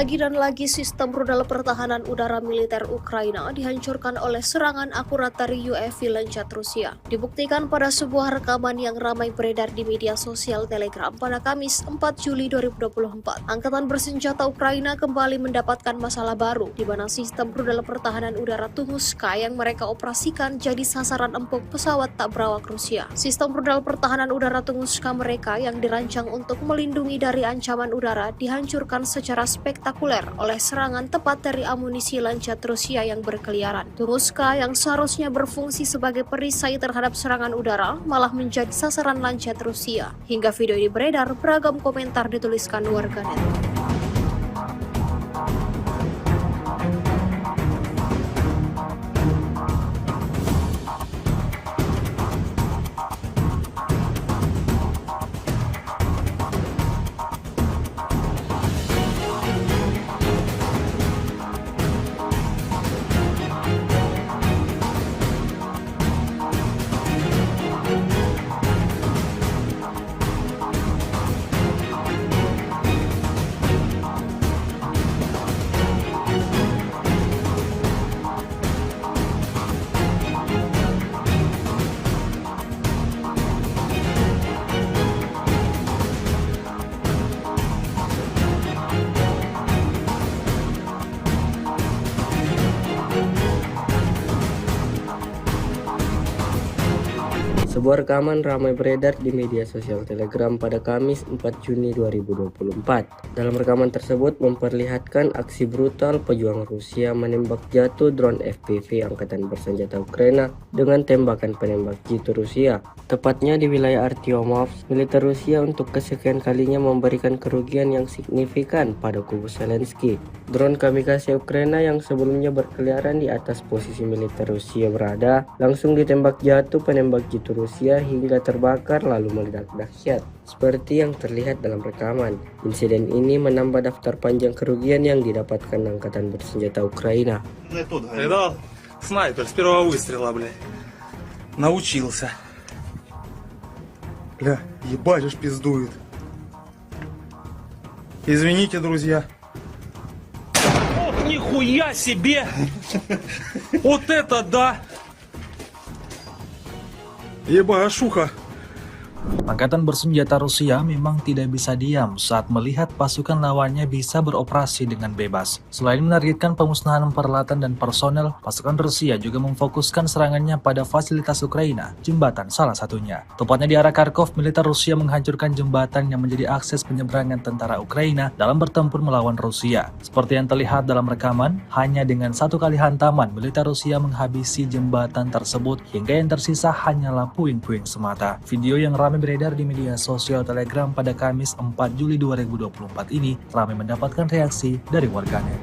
Lagi dan lagi sistem rudal pertahanan udara militer Ukraina dihancurkan oleh serangan akurat dari UAV Lancet Rusia. Dibuktikan pada sebuah rekaman yang ramai beredar di media sosial Telegram pada Kamis 4 Juli 2024. Angkatan bersenjata Ukraina kembali mendapatkan masalah baru, di mana sistem rudal pertahanan udara Tunguska yang mereka operasikan jadi sasaran empuk pesawat tak berawak Rusia. Sistem rudal pertahanan udara Tunguska mereka yang dirancang untuk melindungi dari ancaman udara dihancurkan secara spektakuler oleh serangan tepat dari amunisi Lancet Rusia yang berkeliaran. Tunguska yang seharusnya berfungsi sebagai perisai terhadap serangan udara malah menjadi sasaran Lancet Rusia. Hingga video ini beredar, beragam komentar dituliskan warganet. Sebuah rekaman ramai beredar di media sosial Telegram pada Kamis 4 Juni 2024. Dalam rekaman tersebut memperlihatkan aksi brutal pejuang Rusia menembak jatuh drone FPV Angkatan Bersenjata Ukraina dengan tembakan penembak jitu Rusia. Tepatnya di wilayah Artyomovsk, militer Rusia untuk kesekian kalinya memberikan kerugian yang signifikan pada kubu Zelensky. Drone kamikaze Ukraina yang sebelumnya berkeliaran di atas posisi militer Rusia berada, langsung ditembak jatuh penembak jitu Rusia hingga terbakar lalu meledak dahsyat. Seperti yang terlihat dalam rekaman, insiden ini menambah daftar panjang kerugian yang didapatkan Angkatan Bersenjata Ukraina. Видал? Снайпер с первого выстрела, блядь. Научился. Бля, ебать аж пиздует. Извините, друзья. Ох, нихуя себе! Вот это да! Ебашуха! Angkatan bersenjata Rusia memang tidak bisa diam saat melihat pasukan lawannya bisa beroperasi dengan bebas. Selain menargetkan pemusnahan peralatan dan personel, pasukan Rusia juga memfokuskan serangannya pada fasilitas Ukraina, jembatan salah satunya. Tepatnya di arah Kharkov, militer Rusia menghancurkan jembatan yang menjadi akses penyeberangan tentara Ukraina dalam bertempur melawan Rusia. Seperti yang terlihat dalam rekaman, hanya dengan satu kali hantaman, militer Rusia menghabisi jembatan tersebut hingga yang tersisa hanyalah puing-puing semata. Video yang ramai beredar di media sosial Telegram pada Kamis 4 Juli 2024 ini ramai mendapatkan reaksi dari warganet.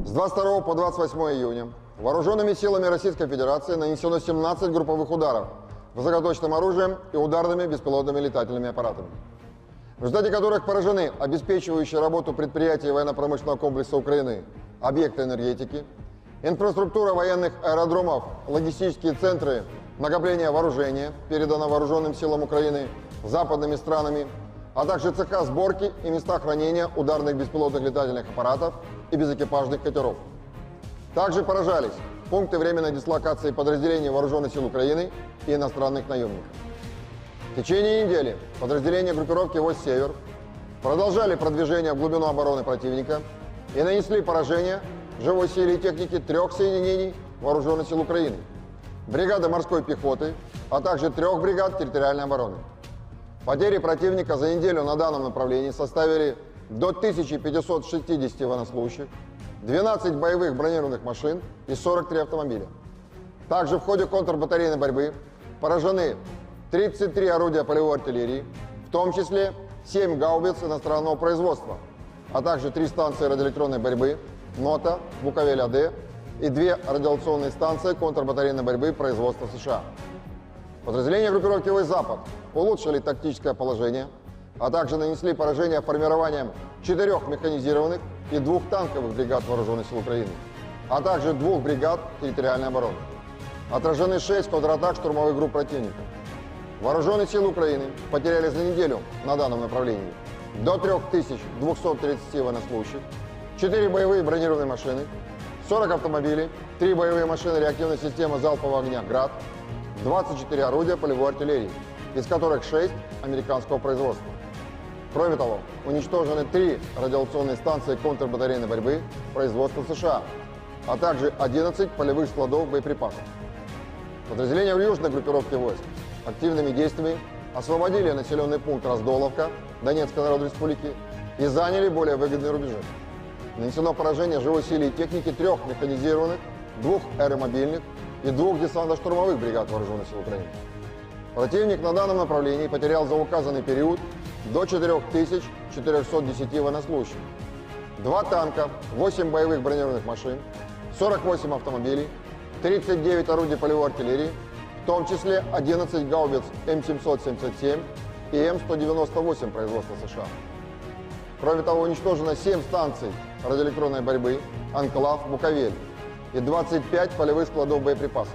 С 22 по 28 июня вооруженными силами Российской Федерации нанесено 17 групповых ударов высокоточным оружием и ударными беспилотными летательными аппаратами, в результате которых поражены обеспечивающие работу предприятий военно-промышленного комплекса Украины, объекты энергетики, инфраструктура военных аэродромов, логистические центры накопления вооружения, передано вооруженным силам Украины западными странами, а также цеха сборки и места хранения ударных беспилотных летательных аппаратов и безэкипажных катеров. Также поражались пункты временной дислокации подразделений Вооруженных сил Украины и иностранных наемников. В течение недели подразделения группировки «Войск Север» продолжали продвижение в глубину обороны противника и нанесли поражение живой силе и технике 3 соединений Вооруженных сил Украины, бригады морской пехоты, а также 3 бригад территориальной обороны. Потери противника за неделю на данном направлении составили до 1560 военнослужащих, 12 боевых бронированных машин и 43 автомобиля. Также в ходе контрбатарейной борьбы поражены 33 орудия полевой артиллерии, в том числе 7 гаубиц иностранного производства, а также 3 станции радиоэлектронной борьбы НОТА, Буковель-АД и 2 радиационные станции контрбатарейной борьбы производства США. Подразделения группировки «Войск Запад» улучшили тактическое положение, а также нанесли поражение формированием 4 механизированных и 2 танковых бригад Вооруженных сил Украины, а также 2 бригад территориальной обороны. Отражены 6 контратак штурмовых групп противника. Вооруженные силы Украины потеряли за неделю на данном направлении до 3230 военнослужащих, 4 боевые бронированные машины, 40 автомобилей, 3 боевые машины реактивной системы залпового огня «Град», 24 орудия полевой артиллерии, из которых 6 американского производства. Кроме того, уничтожены 3 радиационные станции контрбатарейной борьбы производства США, а также 11 полевых складов боеприпасов. Подразделения в южной группировке войск активными действиями освободили населенный пункт Раздоловка Донецкой Народной Республики и заняли более выгодные рубежи. Нанесено поражение живой силе и техники 3 механизированных, 2 аэромобильных и 2 десантно-штурмовых бригад Вооруженных сил Украины. Противник на данном направлении потерял за указанный период до 4410 военнослужащих, 2 танка, 8 боевых бронированных машин, 48 автомобилей, 39 орудий полевой артиллерии, в том числе 11 гаубиц М777 и М198 производства США. Кроме того, уничтожено 7 станций радиоэлектронной борьбы «Анклав», «Буковель» и 25 полевых складов боеприпасов.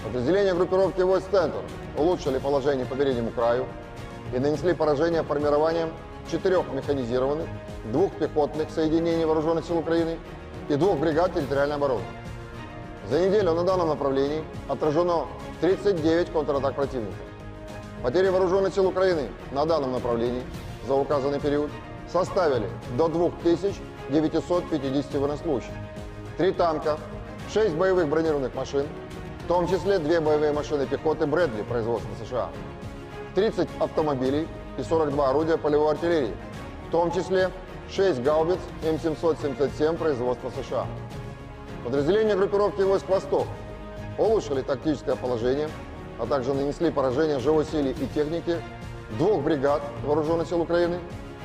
Подразделения группировки войск «Центр» улучшили положение по переднему краю и нанесли поражение формированием 4 механизированных, 2 пехотных соединений Вооруженных сил Украины и 2 бригад территориальной обороны. За неделю на данном направлении отражено 39 контратак противника. Потери Вооруженных сил Украины на данном направлении за указанный период составили до 2950 военнослужащих, 3 танка, 6 боевых бронированных машин, в том числе 2 боевые машины пехоты Брэдли производства США, 30 автомобилей и 42 орудия полевой артиллерии, в том числе 6 гаубиц М777 производства США. Подразделения группировки войск «Восток» улучшили тактическое положение, а также нанесли поражение живой силе и технике 2 бригад Вооруженных сил Украины,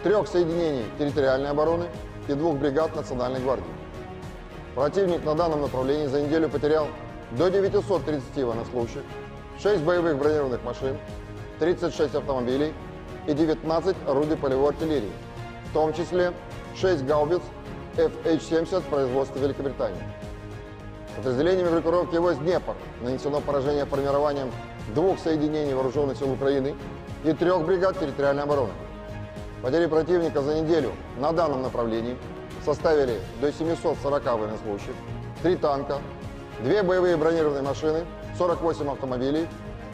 3 соединений территориальной обороны и 2 бригад Национальной гвардии. Противник на данном направлении за неделю потерял до 930 военнослужащих, 6 боевых бронированных машин, 36 автомобилей и 19 орудий полевой артиллерии, в том числе 6 гаубиц FH-70 производства Великобритании. Подразделениями группировки войск «Днепр» нанесено поражение формированием 2 соединений Вооруженных сил Украины и 3 бригад территориальной обороны. Потери противника за неделю на данном направлении составили до 740 военнослужащих, 3 танка, 2 боевые бронированные машины, 48 автомобилей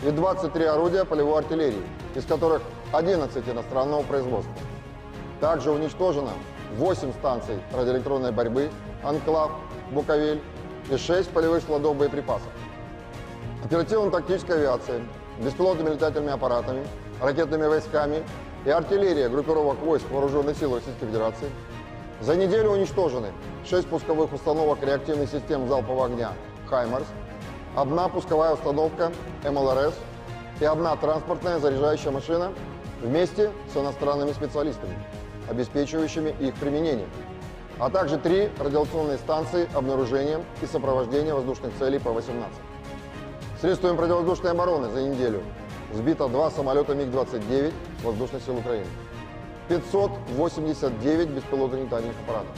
и 23 орудия полевой артиллерии, из которых 11 иностранного производства. Также уничтожено 8 станций радиоэлектронной борьбы «Анклав», «Буковель» и 6 полевых складов боеприпасов. Оперативно-тактическая авиация, беспилотными летательными аппаратами, ракетными войсками и артиллерия группировок войск Вооруженных сил Российской Федерации за неделю уничтожены 6 пусковых установок реактивных систем залпового огня «Хаймарс», 1 пусковая установка МЛРС и 1 транспортная заряжающая машина вместе с иностранными специалистами, обеспечивающими их применение, а также 3 радиационные станции обнаружения и сопровождения воздушных целей П-18. Средствами противовоздушной обороны за неделю сбито 2 самолета МиГ-29 Воздушных сил Украины, 589 беспилотных летательных аппаратов,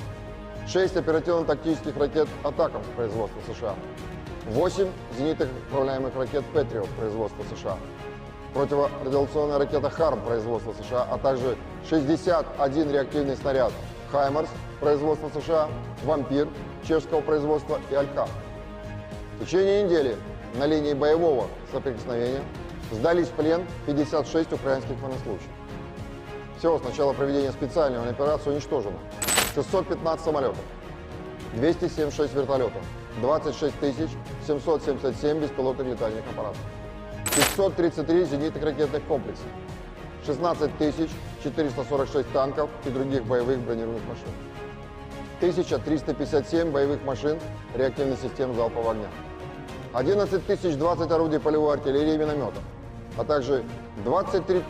6 оперативно-тактических ракет «Атакамс» производства США, 8 зенитных управляемых ракет «Патриот» производства США, противорадиационная ракета «Харм» производства США, а также 61 реактивный снаряд «Хаймарс» производства США, «Вампир» чешского производства и «Алька». В течение недели на линии боевого соприкосновения сдались в плен 56 украинских военнослужащих. Всего с начала проведения специальной операции уничтожено 615 самолетов, 276 вертолетов, 26 777 беспилотных летательных аппаратов, 533 зенитных ракетных комплексов, 16 446 танков и других боевых бронированных машин, 1357 боевых машин реактивных систем залпового огня, 11 020 орудий полевой артиллерии и минометов, а также 23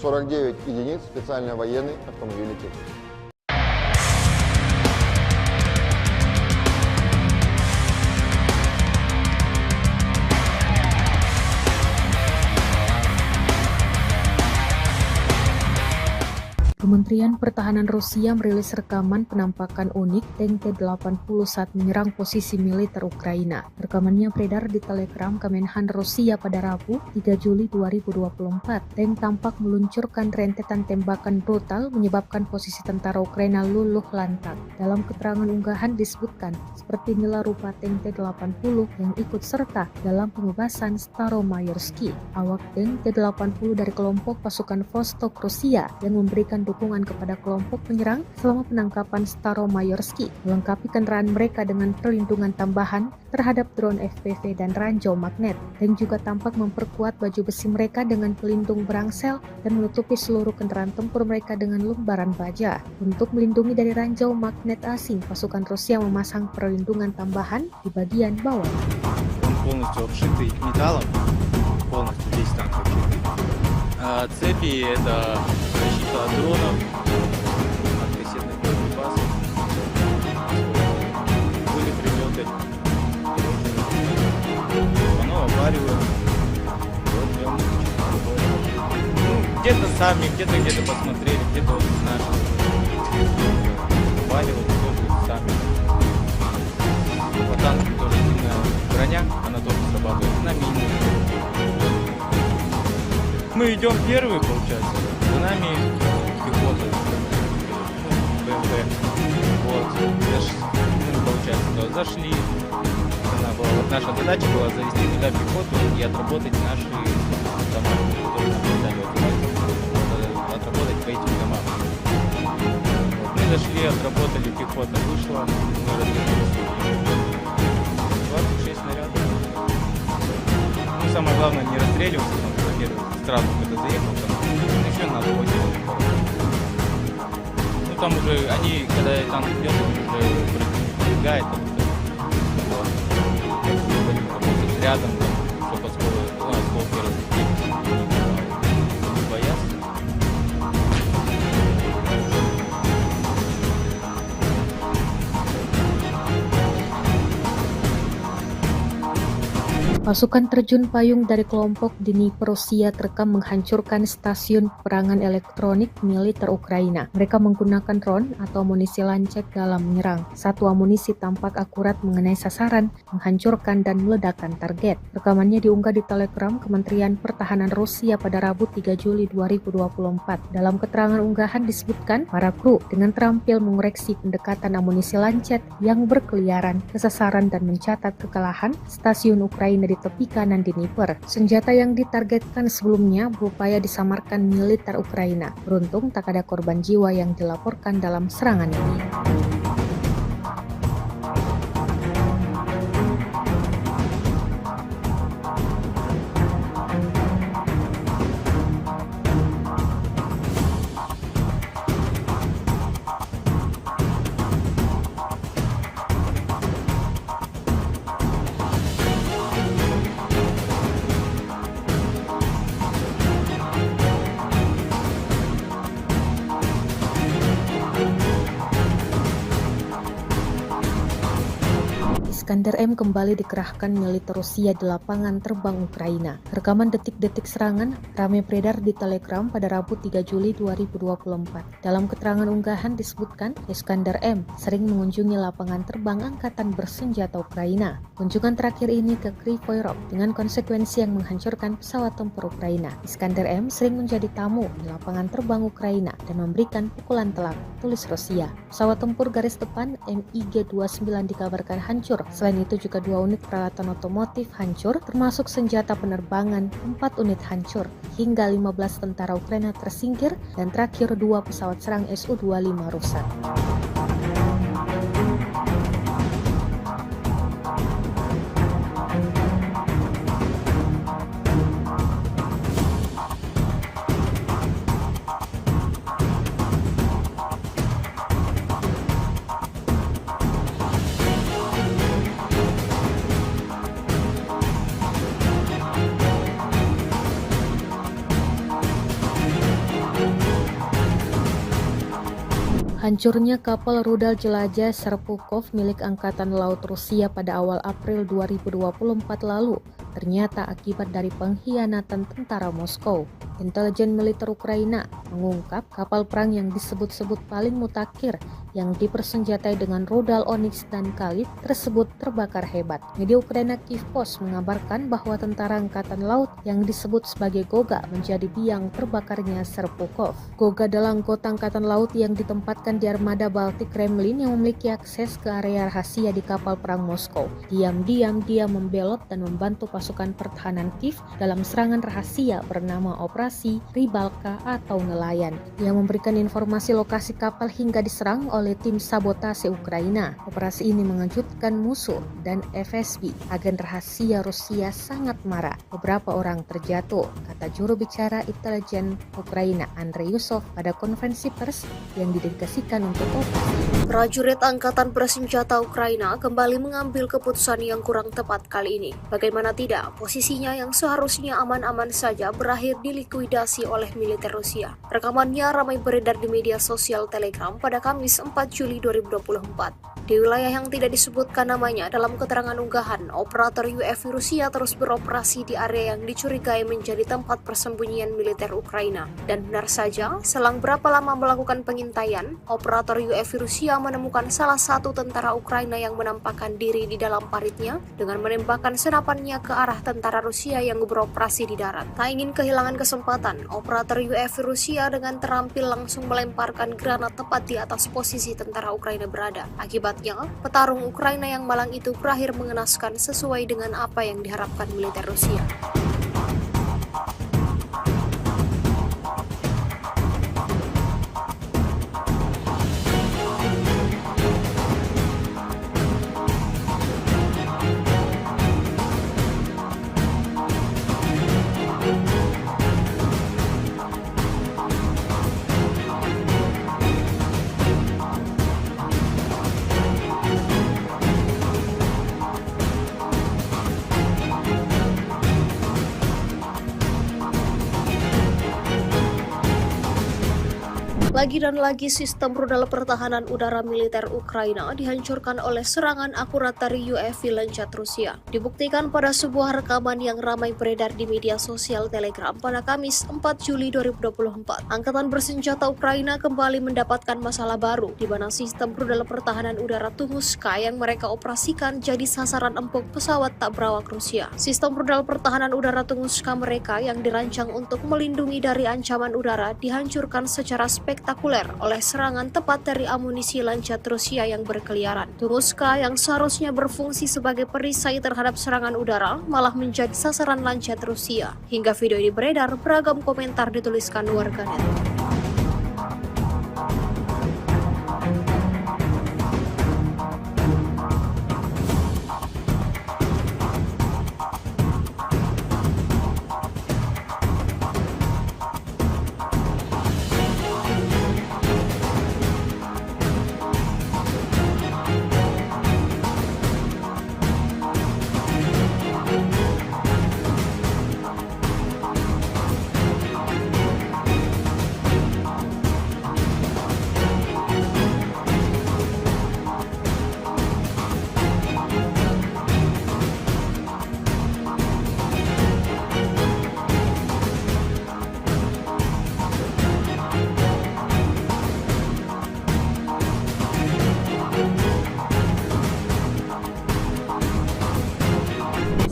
049 единиц специальной военной автомобильной техники. Kementerian Pertahanan Rusia merilis rekaman penampakan unik tank T-80 saat menyerang posisi militer Ukraina. Rekamannya beredar di Telegram Kemenhan Rusia pada Rabu, 3 Juli 2024. Tank tampak meluncurkan rentetan tembakan brutal menyebabkan posisi tentara Ukraina luluh lantak. Dalam keterangan unggahan disebutkan, seperti inilah rupa tank T-80 yang ikut serta dalam pengebasan Staromayorski. Awak tank T-80 dari kelompok pasukan Vostok Rusia yang memberikan dukungan kepada kelompok penyerang selama penangkapan Staromayorski, melengkapi kendaraan mereka dengan perlindungan tambahan terhadap drone FPV dan ranjau magnet, dan juga tampak memperkuat baju besi mereka dengan pelindung berangsel dan menutupi seluruh kendaraan tempur mereka dengan lembaran baja. Untuk melindungi dari ranjau magnet asing, pasukan Rusia memasang perlindungan tambahan di bagian bawah. Он полностью обшитый металлом, полностью весь танк обшитый. Цепи — это защита от дронов, от кассетных боеприпасов, были прилеты, оно опаривает. Вот прям, ну, где-то сами, где-то посмотрели, где-то вот наши опаривают, кто-то сами. По танку тоже сильная броня, она тоже срабатывает на мини. Мы идем первые, получается, за нами пехота, БМП. Вот, получается, то зашли. Вот наша задача была завести туда пехоту и отработать наши дома, которые нам дали отработать по этим домам. Вот, мы зашли, отработали, пехота вышла, мы развернулись. 26 снарядов. Ну, самое главное не расстреливаться, там, во-первых, сразу кто-то заехал, там, еще надо 8. Ну, там уже, они, когда танк идет, уже пробегает, там, вот. Работать рядом, чтобы осколки разлетелись, не бояться. Pasukan terjun payung dari kelompok Dnipro Rusia terekam menghancurkan stasiun peperangan elektronik militer Ukraina. Mereka menggunakan drone atau amunisi lancet dalam menyerang. Satu amunisi tampak akurat mengenai sasaran, menghancurkan dan meledakkan target. Rekamannya diunggah di Telegram Kementerian Pertahanan Rusia pada Rabu 3 Juli 2024. Dalam keterangan unggahan disebutkan, para kru dengan terampil mengoreksi pendekatan amunisi lancet yang berkeliaran ke sasaran dan mencatat kekalahan stasiun Ukraina di tepi kanan Dnipro. Senjata yang ditargetkan sebelumnya berupaya disamarkan militer Ukraina. Beruntung tak ada korban jiwa yang dilaporkan dalam serangan ini. Iskander M kembali dikerahkan militer Rusia di lapangan terbang Ukraina. Rekaman detik-detik serangan ramai beredar di Telegram pada Rabu 3 Juli 2024. Dalam keterangan unggahan disebutkan, Iskander M sering mengunjungi lapangan terbang angkatan bersenjata Ukraina. Kunjungan terakhir ini ke Kryvyi Rih dengan konsekuensi yang menghancurkan pesawat tempur Ukraina. Iskander M sering menjadi tamu di lapangan terbang Ukraina dan memberikan pukulan telak, tulis Rusia. Pesawat tempur garis depan MiG-29 dikabarkan hancur. Selain itu juga 2 unit peralatan otomotif hancur, termasuk senjata penerbangan, 4 unit hancur, hingga 15 tentara Ukraina tersingkir, dan terakhir 2 pesawat serang Su-25 rusak. Hancurnya kapal rudal jelajah Serpukov milik Angkatan Laut Rusia pada awal April 2024 lalu ternyata akibat dari pengkhianatan tentara Moskow. Intelijen militer Ukraina mengungkap kapal perang yang disebut-sebut paling mutakhir yang dipersenjatai dengan rudal Onyx dan Khalid tersebut terbakar hebat. Media Ukraina Kyiv Post mengabarkan bahwa tentara Angkatan Laut yang disebut sebagai Goga menjadi biang terbakarnya Serpukov. Goga adalah anggota Angkatan Laut yang ditempatkan di armada Baltik Kremlin yang memiliki akses ke area rahasia di kapal perang Moskow. Diam-diam dia membelot dan membantu pasukan pertahanan Kiev dalam serangan rahasia bernama Operasi Rybalka atau Nelayan. Dia memberikan informasi lokasi kapal hingga diserang oleh tim sabotase Ukraina. Operasi ini mengejutkan musuh dan FSB. Agen rahasia Rusia sangat marah. Beberapa orang terjatuh, kata juru bicara intelijen Ukraina Andrei Yusov pada konferensi pers yang didedikasikan untuk operasi. Prajurit Angkatan Bersenjata Ukraina kembali mengambil keputusan yang kurang tepat kali ini. Bagaimana tidak, posisinya yang seharusnya aman-aman saja berakhir dilikuidasi oleh militer Rusia. Rekamannya ramai beredar di media sosial Telegram pada Kamis 4 Juli 2024. Di wilayah yang tidak disebutkan namanya dalam keterangan unggahan, operator UAV Rusia terus beroperasi di area yang dicurigai menjadi tempat persembunyian militer Ukraina. Dan benar saja, selang berapa lama melakukan pengintaian, operator UAV Rusia menemukan salah satu tentara Ukraina yang menampakkan diri di dalam paritnya dengan menembakkan senapannya ke arah tentara Rusia yang beroperasi di darat. Tak ingin kehilangan kesempatan, operator UAV Rusia dengan terampil langsung melemparkan granat tepat di atas posisi tentara Ukraina berada. Akibatnya, petarung Ukraina yang malang itu berakhir mengenaskan sesuai dengan apa yang diharapkan militer Rusia. Lagi dan lagi sistem rudal pertahanan udara militer Ukraina dihancurkan oleh serangan akurat dari UAV Lancet Rusia. Dibuktikan pada sebuah rekaman yang ramai beredar di media sosial Telegram pada Kamis 4 Juli 2024. Angkatan Bersenjata Ukraina kembali mendapatkan masalah baru di mana sistem rudal pertahanan udara Tunguska yang mereka operasikan jadi sasaran empuk pesawat tak berawak Rusia. Sistem rudal pertahanan udara Tunguska mereka yang dirancang untuk melindungi dari ancaman udara dihancurkan secara spektakuler oleh serangan tepat dari amunisi Lancet Rusia yang berkeliaran. Tunguska yang seharusnya berfungsi sebagai perisai terhadap serangan udara malah menjadi sasaran Lancet Rusia. Hingga video ini beredar, beragam komentar dituliskan warganet.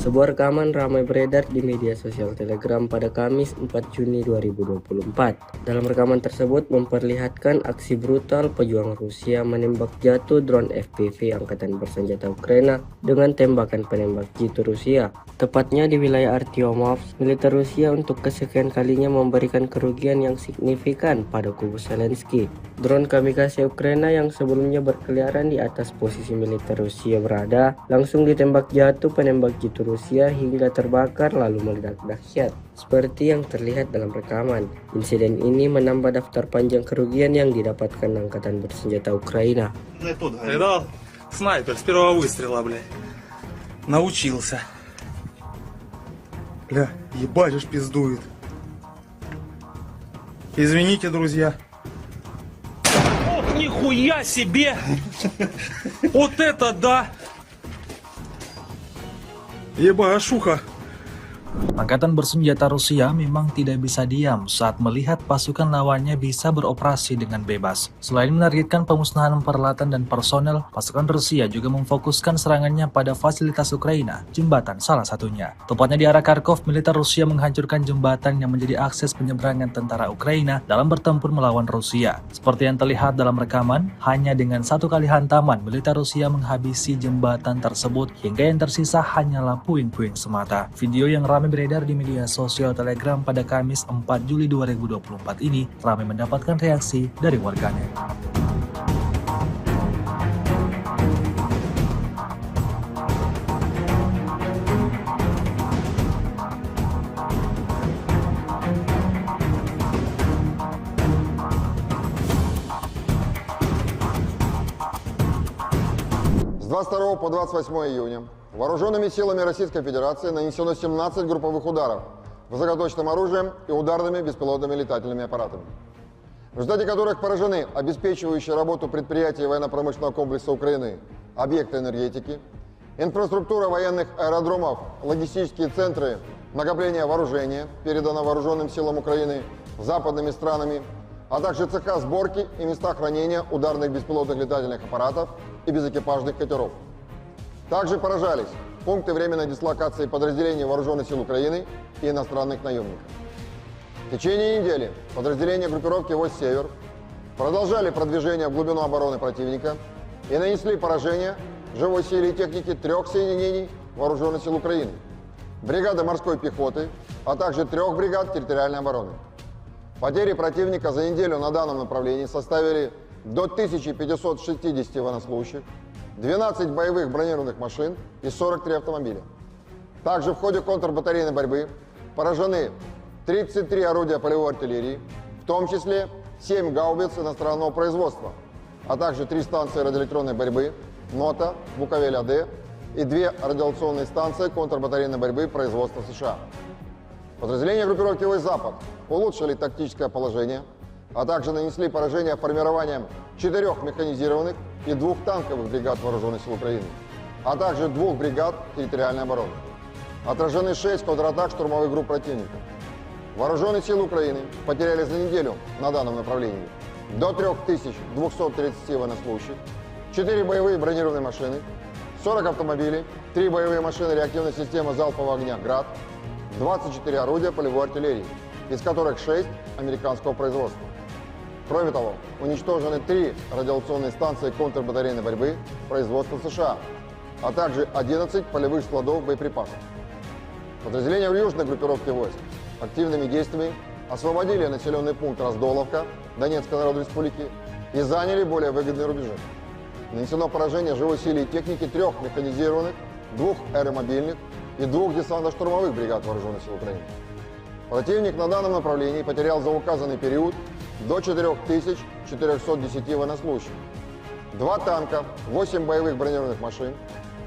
Sebuah rekaman ramai beredar di media sosial Telegram pada Kamis 4 Juni 2024. Dalam rekaman tersebut memperlihatkan aksi brutal pejuang Rusia menembak jatuh drone FPV Angkatan Bersenjata Ukraina dengan tembakan penembak jitu Rusia. Tepatnya di wilayah Artyomovsk, militer Rusia untuk kesekian kalinya memberikan kerugian yang signifikan pada kubu Zelensky. Drone kamikaze Ukraina yang sebelumnya berkeliaran di atas posisi militer Rusia berada, langsung ditembak jatuh penembak jitu Rusia hingga terbakar lalu meledak dahsyat. Seperti yang terlihat dalam rekaman, insiden ini menambah daftar panjang kerugian yang didapatkan Angkatan Bersenjata Ukraina. Видал? Снайпер с первого выстрела, блядь. Научился. Бля, ебать уж пиздует. Извините, друзья. Ох, нихуя! Нихуя себе! Вот это да! Ебашуха! Angkatan bersenjata Rusia memang tidak bisa diam saat melihat pasukan lawannya bisa beroperasi dengan bebas. Selain menargetkan pemusnahan peralatan dan personel, pasukan Rusia juga memfokuskan serangannya pada fasilitas Ukraina, jembatan salah satunya. Tepatnya di arah Kharkov, militer Rusia menghancurkan jembatan yang menjadi akses penyeberangan tentara Ukraina dalam bertempur melawan Rusia. Seperti yang terlihat dalam rekaman, hanya dengan satu kali hantaman, militer Rusia menghabisi jembatan tersebut hingga yang tersisa hanyalah puing-puing semata. Video yang ramai beredar di media sosial Telegram pada Kamis 4 Juli 2024 ini ramai mendapatkan reaksi dari warganet. С 22 по 28 июня вооруженными силами Российской Федерации нанесено 17 групповых ударов высокоточным оружием и ударными беспилотными летательными аппаратами, в результате которых поражены обеспечивающие работу предприятий военно-промышленного комплекса Украины, объекты энергетики, инфраструктура военных аэродромов, логистические центры накопления вооружения, передано вооруженным силам Украины западными странами, а также цеха сборки и места хранения ударных беспилотных летательных аппаратов и безэкипажных катеров. Также поражались пункты временной дислокации подразделений Вооруженных сил Украины и иностранных наемников. В течение недели подразделения группировки «Войск Север» продолжали продвижение в глубину обороны противника и нанесли поражение живой силе и технике 3 соединений Вооруженных сил Украины, бригады морской пехоты, а также 3 бригад территориальной обороны. Потери противника за неделю на данном направлении составили до 1560 военнослужащих, 12 боевых бронированных машин и 43 автомобиля. Также в ходе контрбатарейной борьбы поражены 33 орудия полевой артиллерии, в том числе 7 гаубиц иностранного производства, а также 3 станции радиоэлектронной борьбы НОТА, Буковель-АД и 2 радиационные станции контрбатарейной борьбы производства США. Подразделения группировки «Войск Запад» улучшили тактическое положение, а также нанесли поражение формированием 4 механизированных и 2 танковых бригад Вооруженных сил Украины, а также 2 бригад территориальной обороны. Отражены 6 контратак штурмовых групп противника. Вооруженные силы Украины потеряли за неделю на данном направлении до 3230 военнослужащих, 4 боевые бронированные машины, 40 автомобилей, 3 боевые машины реактивной системы залпового огня «Град», 24 орудия полевой артиллерии, из которых 6 американского производства. Кроме того, уничтожены 3 радиационные станции контрбатарейной борьбы производства США, а также 11 полевых складов боеприпасов. Подразделения в южной группировке войск активными действиями освободили населенный пункт Раздоловка Донецкой Народной Республики и заняли более выгодные рубежи. Нанесено поражение живой силе и техники 3 механизированных, 2 аэромобильных и 2 десантно-штурмовых бригад Вооруженных сил Украины. Противник на данном направлении потерял за указанный период до 4410 военнослужащих, 2 танка, 8 боевых бронированных машин,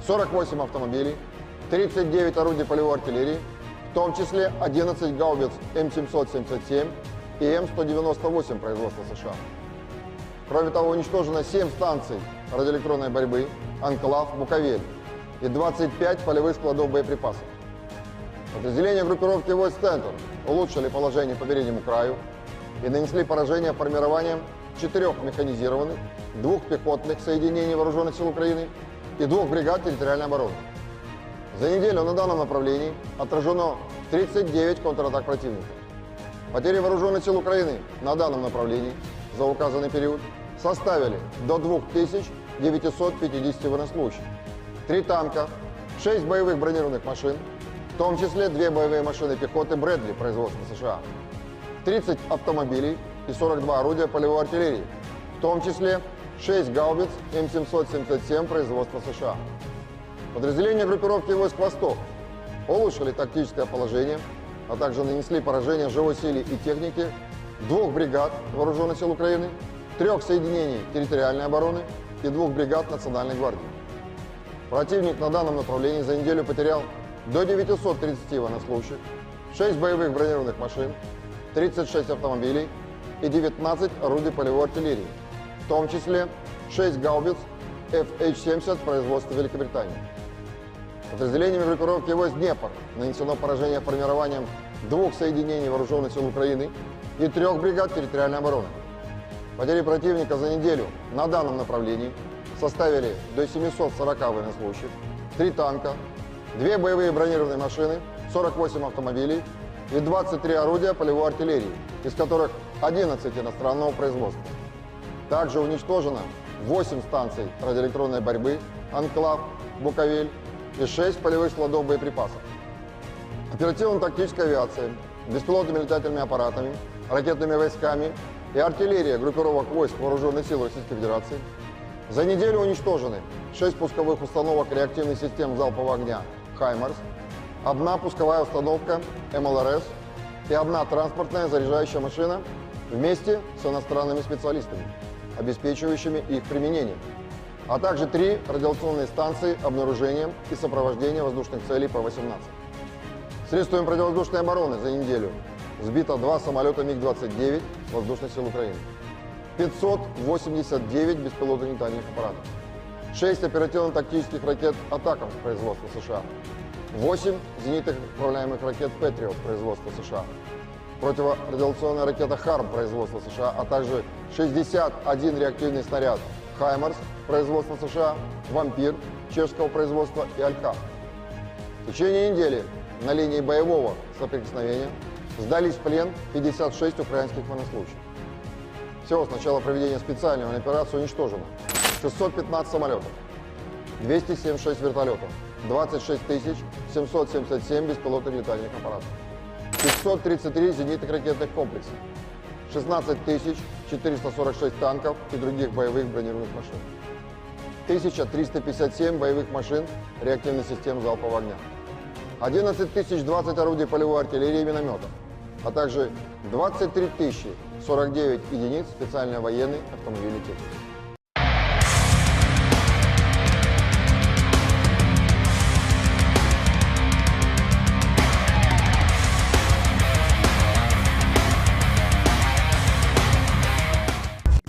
48 автомобилей, 39 орудий полевой артиллерии, в том числе 11 гаубиц М777 и М198 производства США. Кроме того, уничтожено 7 станций радиоэлектронной борьбы, Анклав, Буковель и 25 полевых складов боеприпасов. Подразделения группировки «Войск Центр» улучшили положение по переднему краю и нанесли поражение формированием 4 механизированных, 2 пехотных соединений Вооруженных сил Украины и 2 бригад территориальной обороны. За неделю на данном направлении отражено 39 контратак противника. Потери Вооруженных сил Украины на данном направлении за указанный период составили до 2950 военнослужащих, 3 танка, 6 боевых бронированных машин, в том числе 2 боевые машины пехоты Брэдли производства США, 30 автомобилей и 42 орудия полевой артиллерии, в том числе 6 гаубиц М777 производства США. Подразделения группировки «Войск Восток» улучшили тактическое положение, а также нанесли поражение живой силе и технике 2 бригад Вооруженных сил Украины, 3 соединений территориальной обороны и 2 бригад Национальной гвардии. Противник на данном направлении за неделю потерял до 930 военнослужащих, 6 боевых бронированных машин, 36 автомобилей и 19 орудий полевой артиллерии, в том числе 6 гаубиц FH-70 производства Великобритании. Подразделениями группировки войск «Днепр» нанесено поражение формированием 2 соединений вооруженных сил Украины и 3 бригад территориальной обороны. Потери противника за неделю на данном направлении составили до 740 военнослужащих, 3 танка, 2 боевые бронированные машины, 48 автомобилей и 23 орудия полевой артиллерии, из которых 11 иностранного производства. Также уничтожено 8 станций радиоэлектронной борьбы, «Анклав», «Буковель» и 6 полевых складов боеприпасов. Оперативно-тактическая авиация, беспилотными летательными аппаратами, ракетными войсками и артиллерия группировок войск Вооруженных сил Российской Федерации за неделю уничтожены 6 пусковых установок реактивных систем залпового огня «Хаймарс», 1 пусковая установка МЛРС и 1 транспортная заряжающая машина вместе с иностранными специалистами, обеспечивающими их применение, а также 3 радиационные станции обнаружения и сопровождения воздушных целей П-18. Средствами противовоздушной обороны за неделю сбито 2 самолета МиГ-29 воздушных сил Украины, 589 беспилотных летательных аппаратов, 6 оперативно-тактических ракет «Атакамс» производства США, 8 зенитных управляемых ракет «Патриот» производства США, противорадиационная ракета «Харм» производства США, а также 61 реактивный снаряд «Хаймарс» производства США, «Вампир» чешского производства и «Алькав». В течение недели на линии боевого соприкосновения сдались в плен 56 украинских военнослужащих. Всего с начала проведения специальной военной операции уничтожено 615 самолетов, 276 вертолетов, 26 777 беспилотных летательных аппаратов, 533 зенитных ракетных комплексов, 16 446 танков и других боевых бронированных машин, 1357 боевых машин реактивных систем залпового огня, 11 020 орудий полевой артиллерии и минометов, а также 23 049 единиц специальной военной автомобильной техники.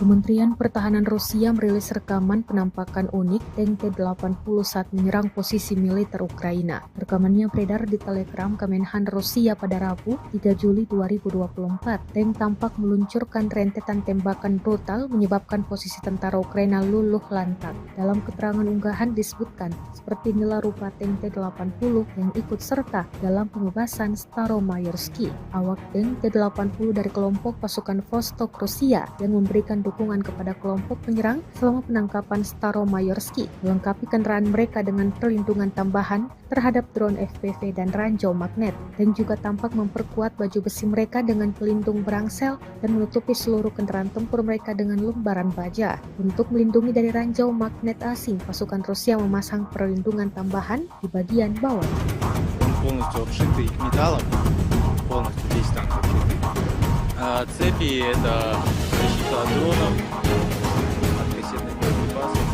Kementerian Pertahanan Rusia merilis rekaman penampakan unik tank T-80 saat menyerang posisi militer Ukraina. Rekamannya beredar di Telegram Kemenhan Rusia pada Rabu, 3 Juli 2024. Tank tampak meluncurkan rentetan tembakan brutal menyebabkan posisi tentara Ukraina luluh lantak. Dalam keterangan unggahan disebutkan, seperti inilah rupa tank T-80 yang ikut serta dalam pembebasan Staromayorski. Awak tank T-80 dari kelompok pasukan Vostok Rusia yang memberikan dukungan kepada kelompok penyerang selama penangkapan Staromayorski, melengkapi kendaraan mereka dengan perlindungan tambahan terhadap drone FPV dan ranjau magnet, dan juga tampak memperkuat baju besi mereka dengan pelindung berangsel dan menutupi seluruh kendaraan tempur mereka dengan lembaran baja. Untuk melindungi dari ranjau magnet asing, pasukan Rusia memasang perlindungan tambahan di bagian bawah. Полностью обшитый металлом, полностью весь танк обшитый. Цепи — это защита от дронов, от кассетных боеприпасов,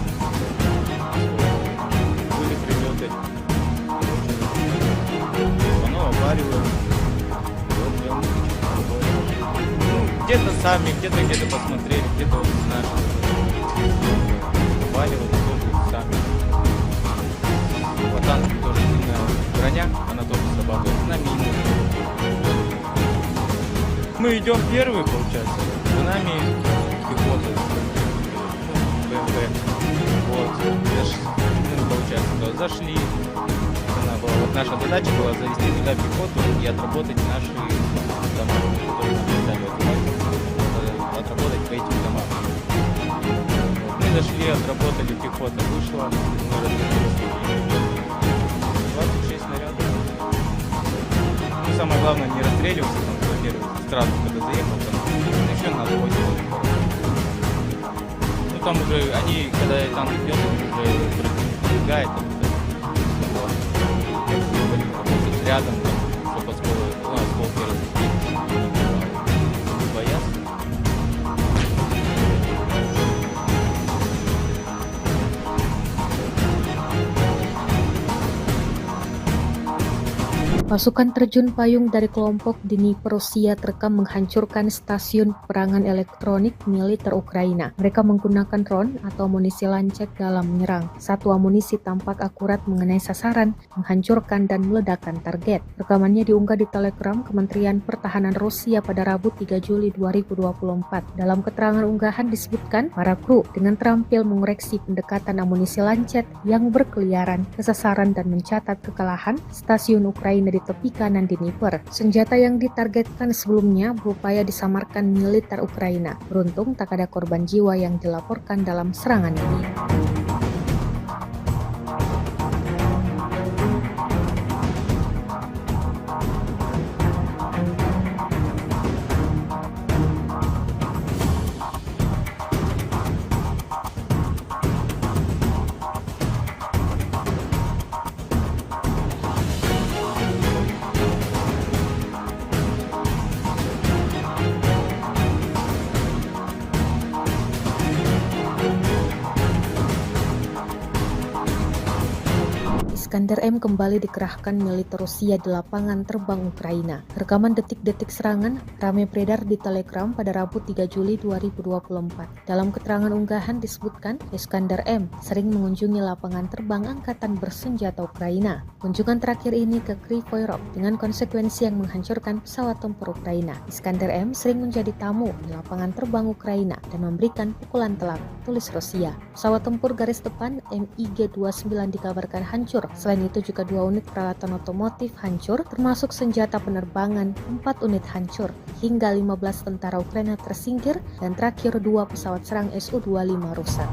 были прилеты, оно обвариваем, где-то сами, где-то посмотрели, где-то наши обваливали тоже сами. По танку тоже сильная броня, она тоже срабатывает на мины. Мы идем первые, получается, за нами пехота, БМП, вот, получается, зашли, вот наша задача была завести туда пехоту и отработать наши дома, которые нам дали отработать по этим домам. Вот, мы зашли, отработали, пехота вышла, мы развернулись, 26 снарядов. Ну, самое главное не расстреливаться, во-первых, сразу, когда заехал, там еще надо ходить. Ну там уже они, когда танк идет, уже пробегает, рядом, чтобы осколки разбить. Боятся. Pasukan terjun payung dari kelompok Dnipro Rusia terekam menghancurkan stasiun peperangan elektronik militer Ukraina. Mereka menggunakan drone atau amunisi lancet dalam menyerang. Satu amunisi tampak akurat mengenai sasaran, menghancurkan dan meledakkan target. Rekamannya diunggah di Telegram Kementerian Pertahanan Rusia pada Rabu 3 Juli 2024. Dalam keterangan unggahan disebutkan, para kru dengan terampil mengoreksi pendekatan amunisi lancet yang berkeliaran ke sasaran dan mencatat kekalahan stasiun Ukraina di tepi kanan Dnipro. Senjata yang ditargetkan sebelumnya berupaya disamarkan militer Ukraina. Beruntung tak ada korban jiwa yang dilaporkan dalam serangan ini. Iskander M kembali dikerahkan militer Rusia di lapangan terbang Ukraina. Rekaman detik-detik serangan ramai beredar di Telegram pada Rabu 3 Juli 2024. Dalam keterangan unggahan disebutkan, Iskander M sering mengunjungi lapangan terbang angkatan bersenjata Ukraina. Kunjungan terakhir ini ke Kryvyi Rih dengan konsekuensi yang menghancurkan pesawat tempur Ukraina. Iskander M sering menjadi tamu di lapangan terbang Ukraina dan memberikan pukulan telak, tulis Rusia. Pesawat tempur garis depan MiG-29 dikabarkan hancur. Selain itu juga 2 unit peralatan otomotif hancur, termasuk senjata penerbangan, 4 unit hancur, hingga 15 tentara Ukraina tersingkir, dan terakhir 2 pesawat serang Su-25 rusak.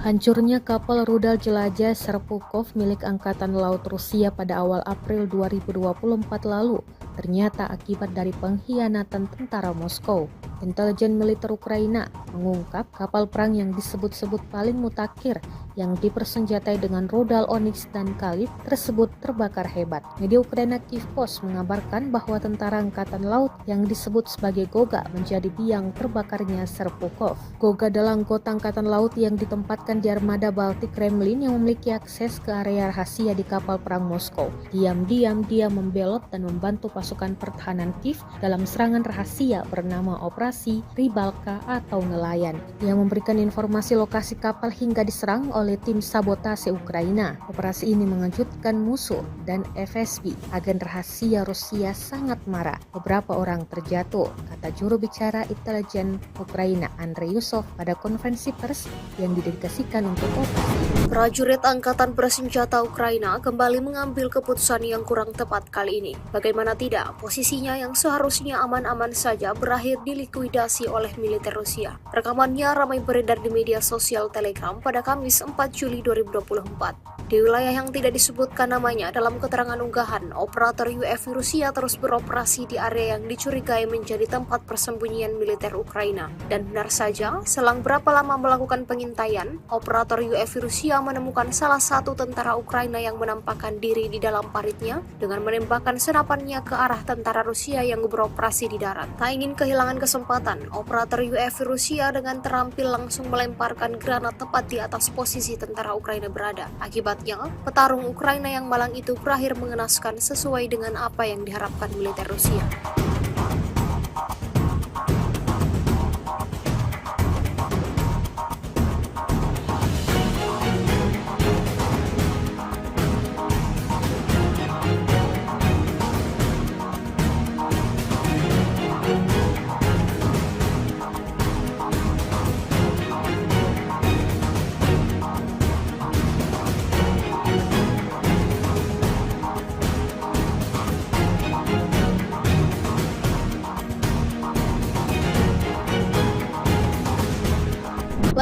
Hancurnya kapal rudal jelajah Serpukhov milik Angkatan Laut Rusia pada awal April 2024 lalu ternyata akibat dari pengkhianatan tentara Moskow. Intelijen militer Ukraina mengungkap kapal perang yang disebut-sebut paling mutakhir yang dipersenjatai dengan rudal Onyx dan Kalib tersebut terbakar hebat. Media Ukraina Kyiv Post mengabarkan bahwa tentara angkatan laut yang disebut sebagai Goga menjadi biang terbakarnya Serpukhov. Goga adalah anggota angkatan laut yang ditempatkan di armada Baltik Kremlin yang memiliki akses ke area rahasia di kapal perang Moskow. Diam-diam dia membelot dan membantu pasukan pertahanan Kiev dalam serangan rahasia bernama Operasi Rybalka atau nelayan. Dia memberikan informasi lokasi kapal hingga diserang oleh tim sabotase Ukraina. Operasi ini mengejutkan musuh dan FSB, agen rahasia Rusia, sangat marah. Beberapa orang terjatuh, kata juru bicara intelijen Ukraina Andrei Yusov pada konferensi pers yang didedikasikan untuk operasi ini. Prajurit Angkatan Bersenjata Ukraina kembali mengambil keputusan yang kurang tepat kali ini. Bagaimana tidak, posisinya yang seharusnya aman-aman saja berakhir dilikuidasi oleh militer Rusia. Rekamannya ramai beredar di media sosial Telegram pada Kamis 4 Juli 2024. Di wilayah yang tidak disebutkan namanya dalam keterangan unggahan, operator UAV Rusia terus beroperasi di area yang dicurigai menjadi tempat persembunyian militer Ukraina. Dan benar saja, selang berapa lama melakukan pengintaian, operator UAV Rusia menemukan salah satu tentara Ukraina yang menampakkan diri di dalam paritnya dengan menembakkan senapannya ke arah tentara Rusia yang beroperasi di darat. Tak ingin kehilangan kesempatan, operator UAV Rusia dengan terampil langsung melemparkan granat tepat di atas posisi tentara Ukraina berada. Akibatnya, petarung Ukraina yang malang itu berakhir mengenaskan sesuai dengan apa yang diharapkan militer Rusia.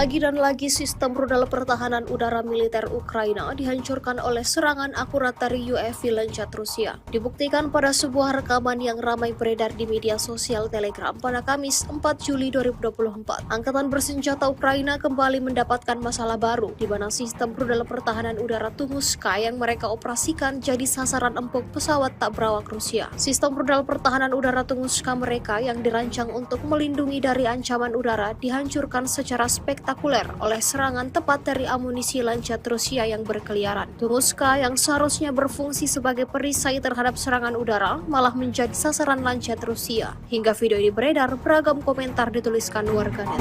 Lagi dan lagi sistem rudal pertahanan udara militer Ukraina dihancurkan oleh serangan akurat dari UAV Lancet Rusia. Dibuktikan pada sebuah rekaman yang ramai beredar di media sosial Telegram pada Kamis 4 Juli 2024. Angkatan bersenjata Ukraina kembali mendapatkan masalah baru, di mana sistem rudal pertahanan udara Tunguska yang mereka operasikan jadi sasaran empuk pesawat tak berawak Rusia. Sistem rudal pertahanan udara Tunguska mereka yang dirancang untuk melindungi dari ancaman udara dihancurkan secara spektakuler oleh serangan tepat dari amunisi Lancet Rusia yang berkeliaran. Tunguska yang seharusnya berfungsi sebagai perisai terhadap serangan udara malah menjadi sasaran Lancet Rusia. Hingga video ini beredar, beragam komentar dituliskan warganet.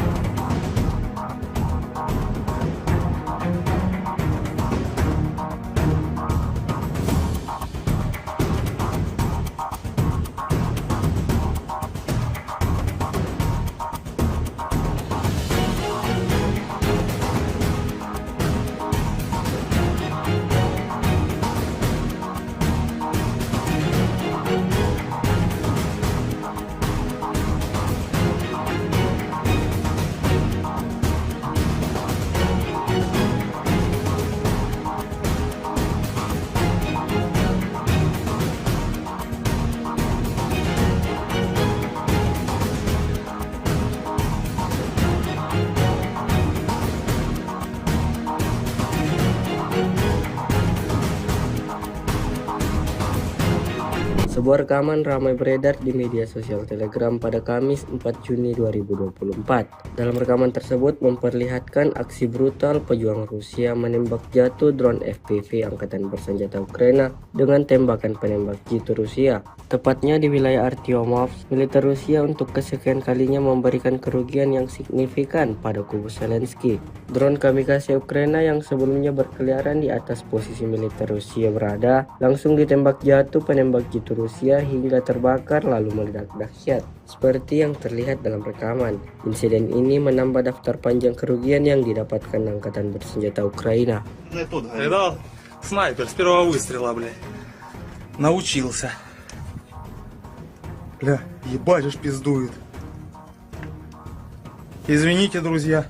Sebuah rekaman ramai beredar di media sosial Telegram pada Kamis 4 Juni 2024. Dalam rekaman tersebut memperlihatkan aksi brutal pejuang Rusia menembak jatuh drone FPV Angkatan Bersenjata Ukraina dengan tembakan penembak jitu Rusia. Tepatnya di wilayah Artyomovsk, militer Rusia untuk kesekian kalinya memberikan kerugian yang signifikan pada kubu Zelensky. Drone kamikaze Ukraina yang sebelumnya berkeliaran di atas posisi militer Rusia berada, langsung ditembak jatuh penembak jitu Rusia hingga terbakar lalu meledak dahsyat. Seperti yang terlihat dalam rekaman, insiden ini menambah daftar panjang kerugian yang didapatkan Angkatan Bersenjata Ukraina. Видал? Снайпер с первого выстрела, блядь. Научился. Бля, ебать уж пиздует. Извините, друзья.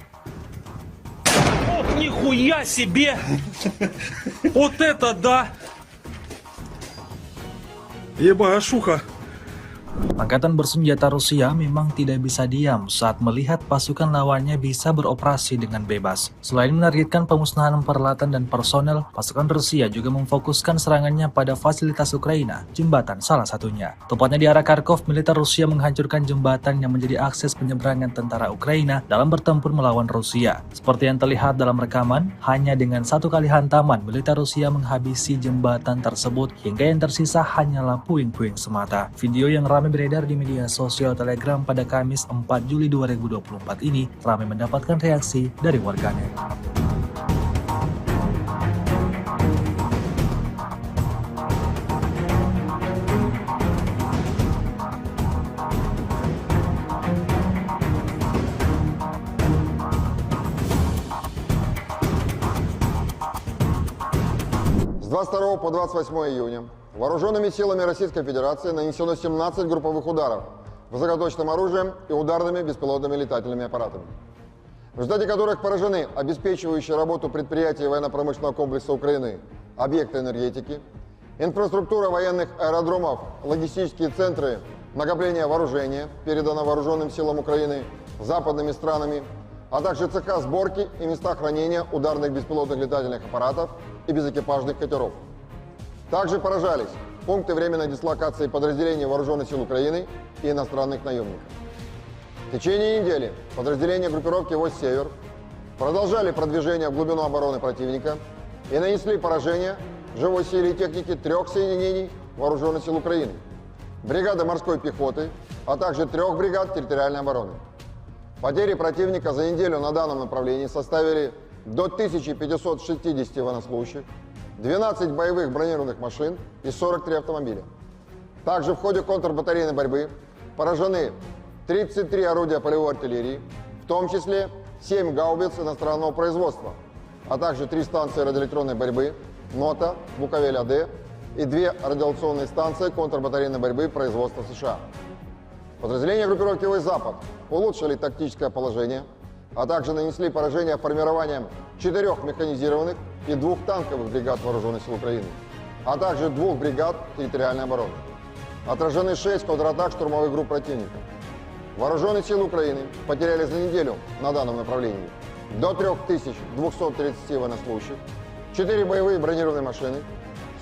Ох, нихуя себе! Вот это да! Ебашуха! Angkatan bersenjata Rusia memang tidak bisa diam saat melihat pasukan lawannya bisa beroperasi dengan bebas. Selain menargetkan pemusnahan peralatan dan personel, pasukan Rusia juga memfokuskan serangannya pada fasilitas Ukraina, jembatan salah satunya. Tepatnya di arah Kharkov, militer Rusia menghancurkan jembatan yang menjadi akses penyeberangan tentara Ukraina dalam bertempur melawan Rusia. Seperti yang terlihat dalam rekaman, hanya dengan satu kali hantaman, militer Rusia menghabisi jembatan tersebut hingga yang tersisa hanyalah puing-puing semata. Video yang ramai beredar di media sosial Telegram pada Kamis 4 Juli 2024 ini ramai mendapatkan reaksi dari warganet. С 22 по 28 июня вооруженными силами Российской Федерации нанесено 17 групповых ударов высокоточным оружием и ударными беспилотными летательными аппаратами, в результате которых поражены обеспечивающие работу предприятий военно-промышленного комплекса Украины, объекты энергетики, инфраструктура военных аэродромов, логистические центры накопления вооружения, передано вооруженным силам Украины западными странами, а также цеха сборки и места хранения ударных беспилотных летательных аппаратов и безэкипажных катеров. Также поражались пункты временной дислокации подразделений Вооруженных сил Украины и иностранных наемников. В течение недели подразделения группировки «Войск Север» продолжали продвижение в глубину обороны противника и нанесли поражение живой силе и технике 3 соединений Вооруженных сил Украины, бригады морской пехоты, а также 3 бригад территориальной обороны. Потери противника за неделю на данном направлении составили до 1560 военнослужащих, 12 боевых бронированных машин и 43 автомобиля. Также в ходе контрбатарейной борьбы поражены 33 орудия полевой артиллерии, в том числе 7 гаубиц иностранного производства, а также 3 станции радиоэлектронной борьбы НОТА, Буковель-АД и 2 радиационные станции контрбатарейной борьбы производства США. Подразделения группировки «Войск Запад» улучшили тактическое положение, а также нанесли поражение формированием 4 механизированных и 2 танковых бригад Вооруженных сил Украины, а также 2 бригад территориальной обороны. Отражены 6 контратак штурмовых групп противника. Вооруженные силы Украины потеряли за неделю на данном направлении до 3230 военнослужащих, 4 боевые бронированные машины,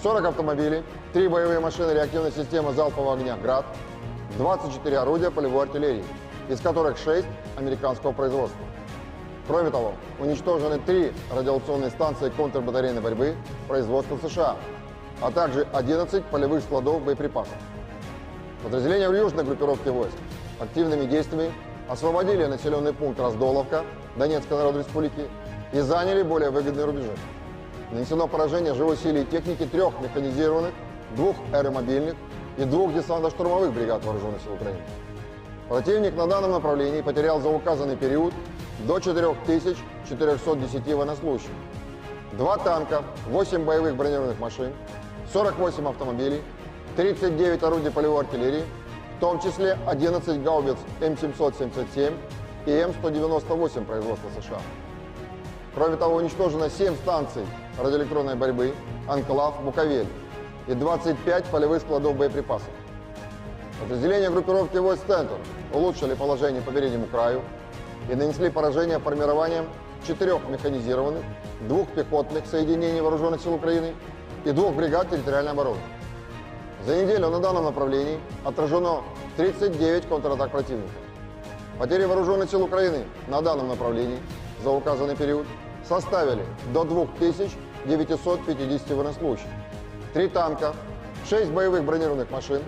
40 автомобилей, 3 боевые машины реактивной системы залпового огня «Град», 24 орудия полевой артиллерии, из которых 6 американского производства. Кроме того, уничтожены 3 радиационные станции контрбатарейной борьбы производства США, а также 11 полевых складов боеприпасов. Подразделения в южной группировке войск активными действиями освободили населенный пункт Раздоловка Донецкой Народной Республики и заняли более выгодные рубежи. Нанесено поражение живой силе и техники 3 механизированных, 2 аэромобильных и 2 десантно-штурмовых бригад Вооруженных сил Украины. Противник на данном направлении потерял за указанный период до 4410 военнослужащих, 2 танка, 8 боевых бронированных машин, 48 автомобилей, 39 орудий полевой артиллерии, в том числе 11 гаубиц М777 и М198 производства США. Кроме того, уничтожено 7 станций радиоэлектронной борьбы «Анклав», «Буковель» и 25 полевых складов боеприпасов. Подразделения группировки войск «Центр» улучшили положение по переднему краю и нанесли поражение формированием 4 механизированных, 2 пехотных соединений Вооруженных сил Украины и 2 бригад территориальной обороны. За неделю на данном направлении отражено 39 контратак противника. Потери Вооруженных сил Украины на данном направлении за указанный период составили до 2950 военнослужащих, 3 танка, 6 боевых бронированных машин,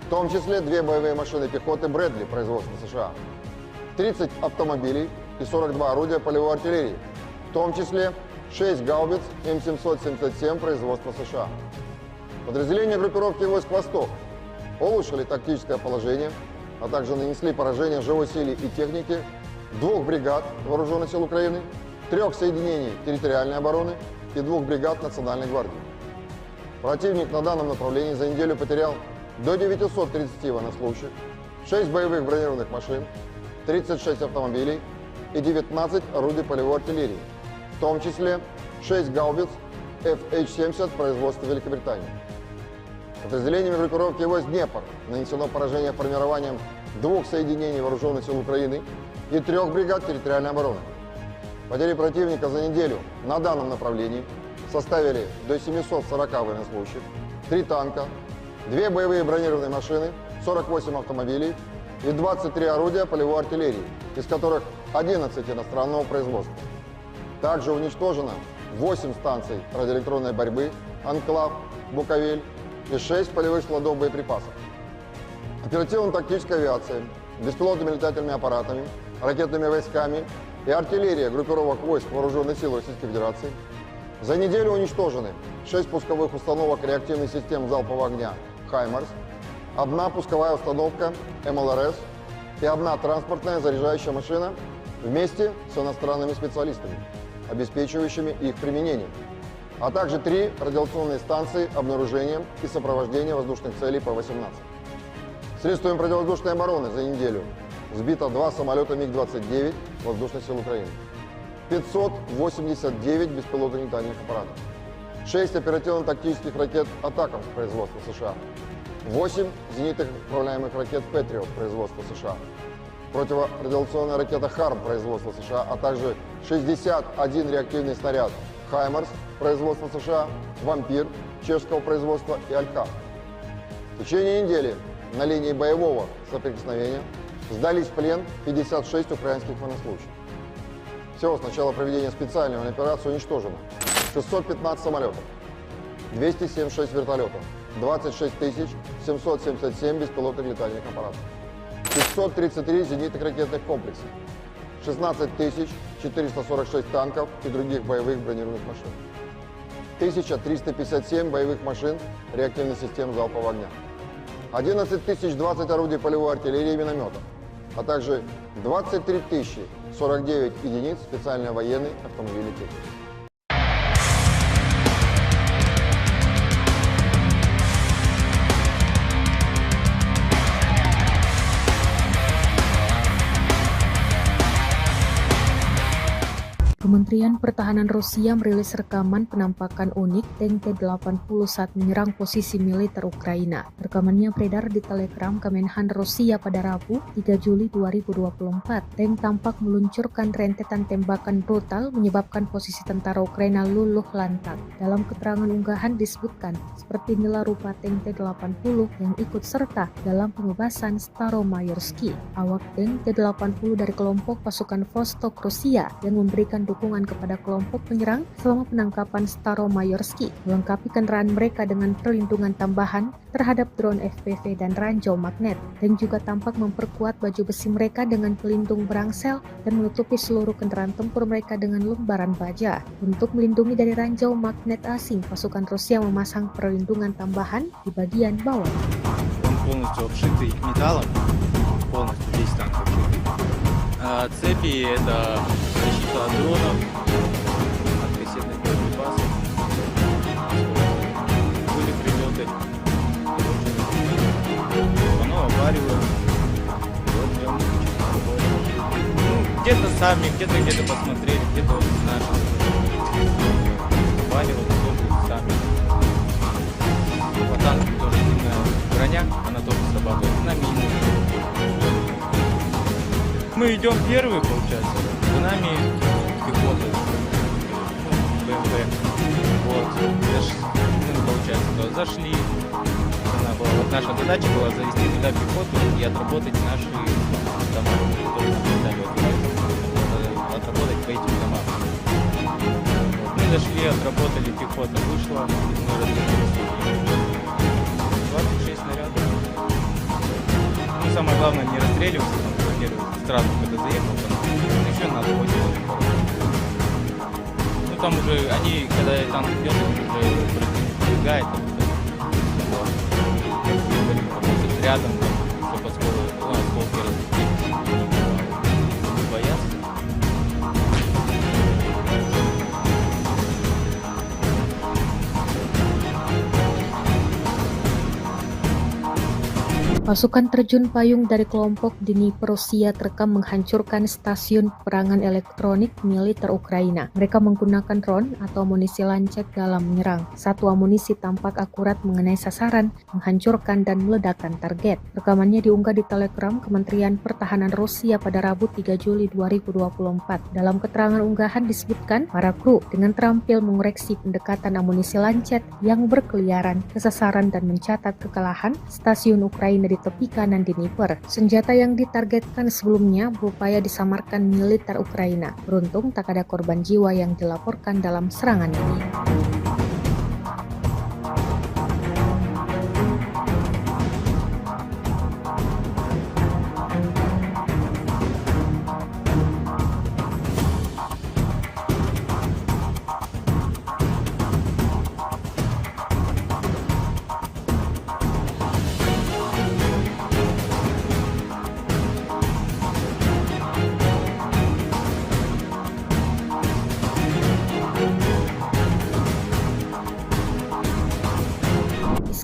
в том числе 2 боевые машины пехоты Брэдли производства США, 30 автомобилей и 42 орудия полевой артиллерии, в том числе 6 гаубиц М777 производства США. Подразделения группировки войск «Восток» улучшили тактическое положение, а также нанесли поражение живой силе и технике 2 бригад Вооруженных сил Украины, 3 соединений территориальной обороны и 2 бригад Национальной гвардии. Противник на данном направлении за неделю потерял до 930 военнослужащих, 6 боевых бронированных машин, 36 автомобилей и 19 орудий полевой артиллерии, в том числе 6 гаубиц FH-70 производства Великобритании. Подразделениями группировки войск «Днепр» нанесено поражение формированием 2 соединений Вооруженных сил Украины и 3 бригад территориальной обороны. Потери противника за неделю на данном направлении составили до 740 военнослужащих, 3 танка, 2 боевые бронированные машины, 48 автомобилей и 23 орудия полевой артиллерии, из которых 11 иностранного производства. Также уничтожено 8 станций радиоэлектронной борьбы «Анклав», «Буковель» и 6 полевых складов боеприпасов. Оперативно-тактическая авиация, беспилотными летательными аппаратами, ракетными войсками и артиллерия группировок войск Вооруженных сил Российской Федерации за неделю уничтожены 6 пусковых установок реактивных систем залпового огня «Хаймарс», 1 пусковая установка МЛРС и 1 транспортная заряжающая машина вместе с иностранными специалистами, обеспечивающими их применение, а также 3 радиационные станции обнаружения и сопровождения воздушных целей П-18. Средствами противовоздушной обороны за неделю сбито 2 самолета МиГ-29 Воздушных сил Украины, 589 беспилотных летательных аппаратов, 6 оперативно-тактических ракет «Атакамс» производства США, 8 зенитных управляемых ракет «Патриот» производства США, противорадиационная ракета «Харм» производства США, а также 61 реактивный снаряд «Хаймарс» производства США, «Вампир» чешского производства и «Алька». В течение недели на линии боевого соприкосновения сдались в плен 56 украинских военнослужащих. Всего с начала проведения специальной военной операции уничтожено 615 самолетов, 276 вертолетов, 26 777 беспилотных летательных аппаратов, 533 зенитных ракетных комплексов, 16 446 танков и других боевых бронированных машин, 1357 боевых машин реактивных систем залпового огня, 11 020 орудий полевой артиллерии и минометов, а также 23 049 единиц специальной военной автомобильной техники. Kementerian Pertahanan Rusia merilis rekaman penampakan unik tank T-80 saat menyerang posisi militer Ukraina. Rekamannya beredar di Telegram Kemenhan Rusia pada Rabu, 3 Juli 2024. Tank tampak meluncurkan rentetan tembakan brutal menyebabkan posisi tentara Ukraina luluh lantak. Dalam keterangan unggahan disebutkan, seperti inilah rupa tank T-80 yang ikut serta dalam pembebasan Staromayorsky. Awak tank T-80 dari kelompok pasukan Vostok Rusia yang memberikan dukungan kepada kelompok penyerang selama penangkapan Staromayorsky, melengkapi kendaraan mereka dengan perlindungan tambahan terhadap drone FPV dan ranjau magnet, dan juga tampak memperkuat baju besi mereka dengan pelindung berangsel dan menutupi seluruh kendaraan tempur mereka dengan lembaran baja. Untuk melindungi dari ranjau magnet asing, pasukan Rusia memasang perlindungan tambahan di bagian bawah. Он полностью обшитый металлом, полностью весь танк обшитый. Цепи — это защита от дронов, от кассетных боеприпасов. Были прилеты, оно аварию. Вот в нем где-то сами, где-то посмотрели, где-то вот наши аварию тоже сами. По танку тоже длинная броня, она тоже срабатывает на мины. Мы идем первые, получается, за нами пехота, БМП. Вот, получается, зашли. Вот наша задача была завести туда пехоту и отработать наши дома, которые нам дали отработать по этим домам. Вот, мы зашли, отработали, пехота вышла, мы развернулись. 26 снарядов. Ну, самое главное, не расстреливаться, там, во-первых, сразу, когда заехал, там, еще нас хватило. Ну, там уже, они, когда танк идет, они уже пробегает, рядом, чтобы осколки разлетелись, не боятся. Pasukan terjun payung dari kelompok Dnipro Rusia terekam menghancurkan stasiun perangan elektronik militer Ukraina. Mereka menggunakan drone atau amunisi lancet dalam menyerang. Satu amunisi tampak akurat mengenai sasaran, menghancurkan dan meledakkan target. Rekamannya diunggah di Telegram Kementerian Pertahanan Rusia pada Rabu 3 Juli 2024. Dalam keterangan unggahan disebutkan, para kru dengan terampil mengoreksi pendekatan amunisi lancet yang berkeliaran ke sasaran dan mencatat kekalahan stasiun Ukraina di tepi kanan Dnipro. Senjata yang ditargetkan sebelumnya berupaya disamarkan militer Ukraina. Beruntung tak ada korban jiwa yang dilaporkan dalam serangan ini.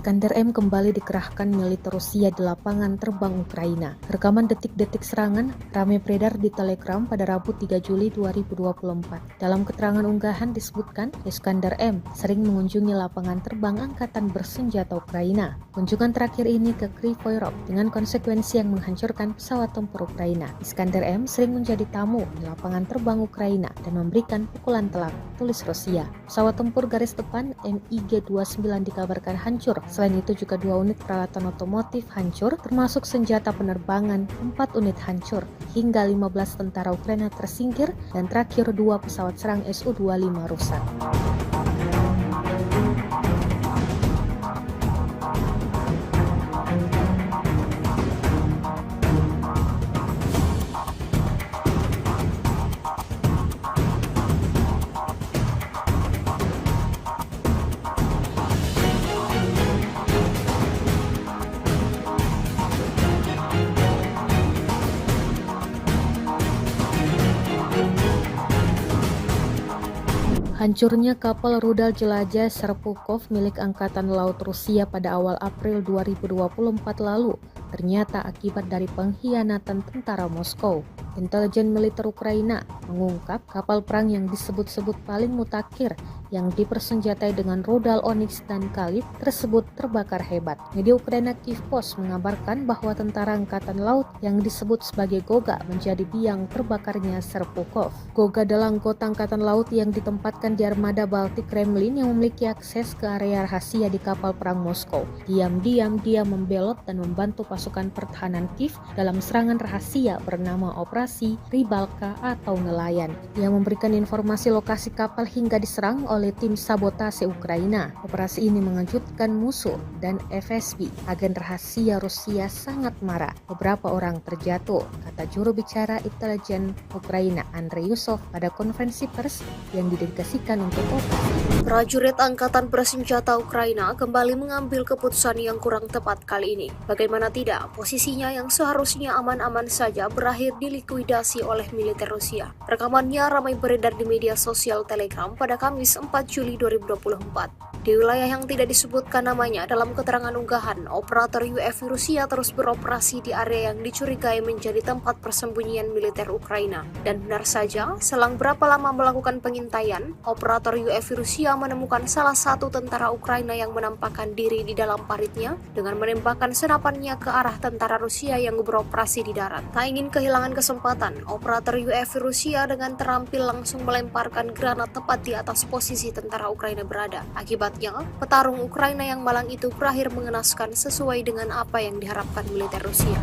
Iskander M kembali dikerahkan militer Rusia di lapangan terbang Ukraina. Rekaman detik-detik serangan ramai beredar di Telegram pada Rabu 3 Juli 2024. Dalam keterangan unggahan disebutkan, Iskander M sering mengunjungi lapangan terbang angkatan bersenjata Ukraina. Kunjungan terakhir ini ke Kryvyi dengan konsekuensi yang menghancurkan pesawat tempur Ukraina. Iskander M sering menjadi tamu di lapangan terbang Ukraina dan memberikan pukulan telak, tulis Rusia. Pesawat tempur garis depan MiG-29 dikabarkan hancur. Selain itu juga 2 unit peralatan otomotif hancur, termasuk senjata penerbangan, 4 unit hancur, hingga 15 tentara Ukraina tersingkir, dan terakhir 2 pesawat serang Su-25 rusak. Hancurnya kapal rudal jelajah Serpukov milik Angkatan Laut Rusia pada awal April 2024 lalu ternyata akibat dari pengkhianatan tentara Moskow. Intelijen militer Ukraina mengungkap kapal perang yang disebut-sebut paling mutakhir yang dipersenjatai dengan rudal Onyx dan Kalib tersebut terbakar hebat. Media Ukraina Kyiv Post mengabarkan bahwa tentara angkatan laut yang disebut sebagai Goga menjadi biang terbakarnya Serpukhov. Goga adalah anggota angkatan laut yang ditempatkan di armada Baltik Kremlin yang memiliki akses ke area rahasia di kapal perang Moskow. Diam-diam dia membelot dan membantu pasukan pertahanan Kiev dalam serangan rahasia bernama Operasi Rybalka atau nelayan. Dia memberikan informasi lokasi kapal hingga diserang oleh tim sabotase Ukraina. Operasi ini mengejutkan musuh dan FSB. Agen rahasia Rusia sangat marah. Beberapa orang terjatuh, kata juru bicara intelijen Ukraina Andrei Yusov pada konferensi pers yang didedikasikan untuk operasi. Prajurit Angkatan Bersenjata Ukraina kembali mengambil keputusan yang kurang tepat kali ini. Bagaimana tidak, posisinya yang seharusnya aman-aman saja berakhir dilikuidasi oleh militer Rusia. Rekamannya ramai beredar di media sosial Telegram pada Kamis 4 Juli 2024. Di wilayah yang tidak disebutkan namanya dalam keterangan unggahan, operator UAV Rusia terus beroperasi di area yang dicurigai menjadi tempat persembunyian militer Ukraina. Dan benar saja, selang berapa lama melakukan pengintaian, operator UAV Rusia menemukan salah satu tentara Ukraina yang menampakkan diri di dalam paritnya dengan menembakkan senapannya ke arah tentara Rusia yang beroperasi di darat. Tak ingin kehilangan kesempatan, operator UAV Rusia dengan terampil langsung melemparkan granat tepat di atas posisi tentara Ukraina berada. Akibatnya, petarung Ukraina yang malang itu berakhir mengenaskan sesuai dengan apa yang diharapkan militer Rusia.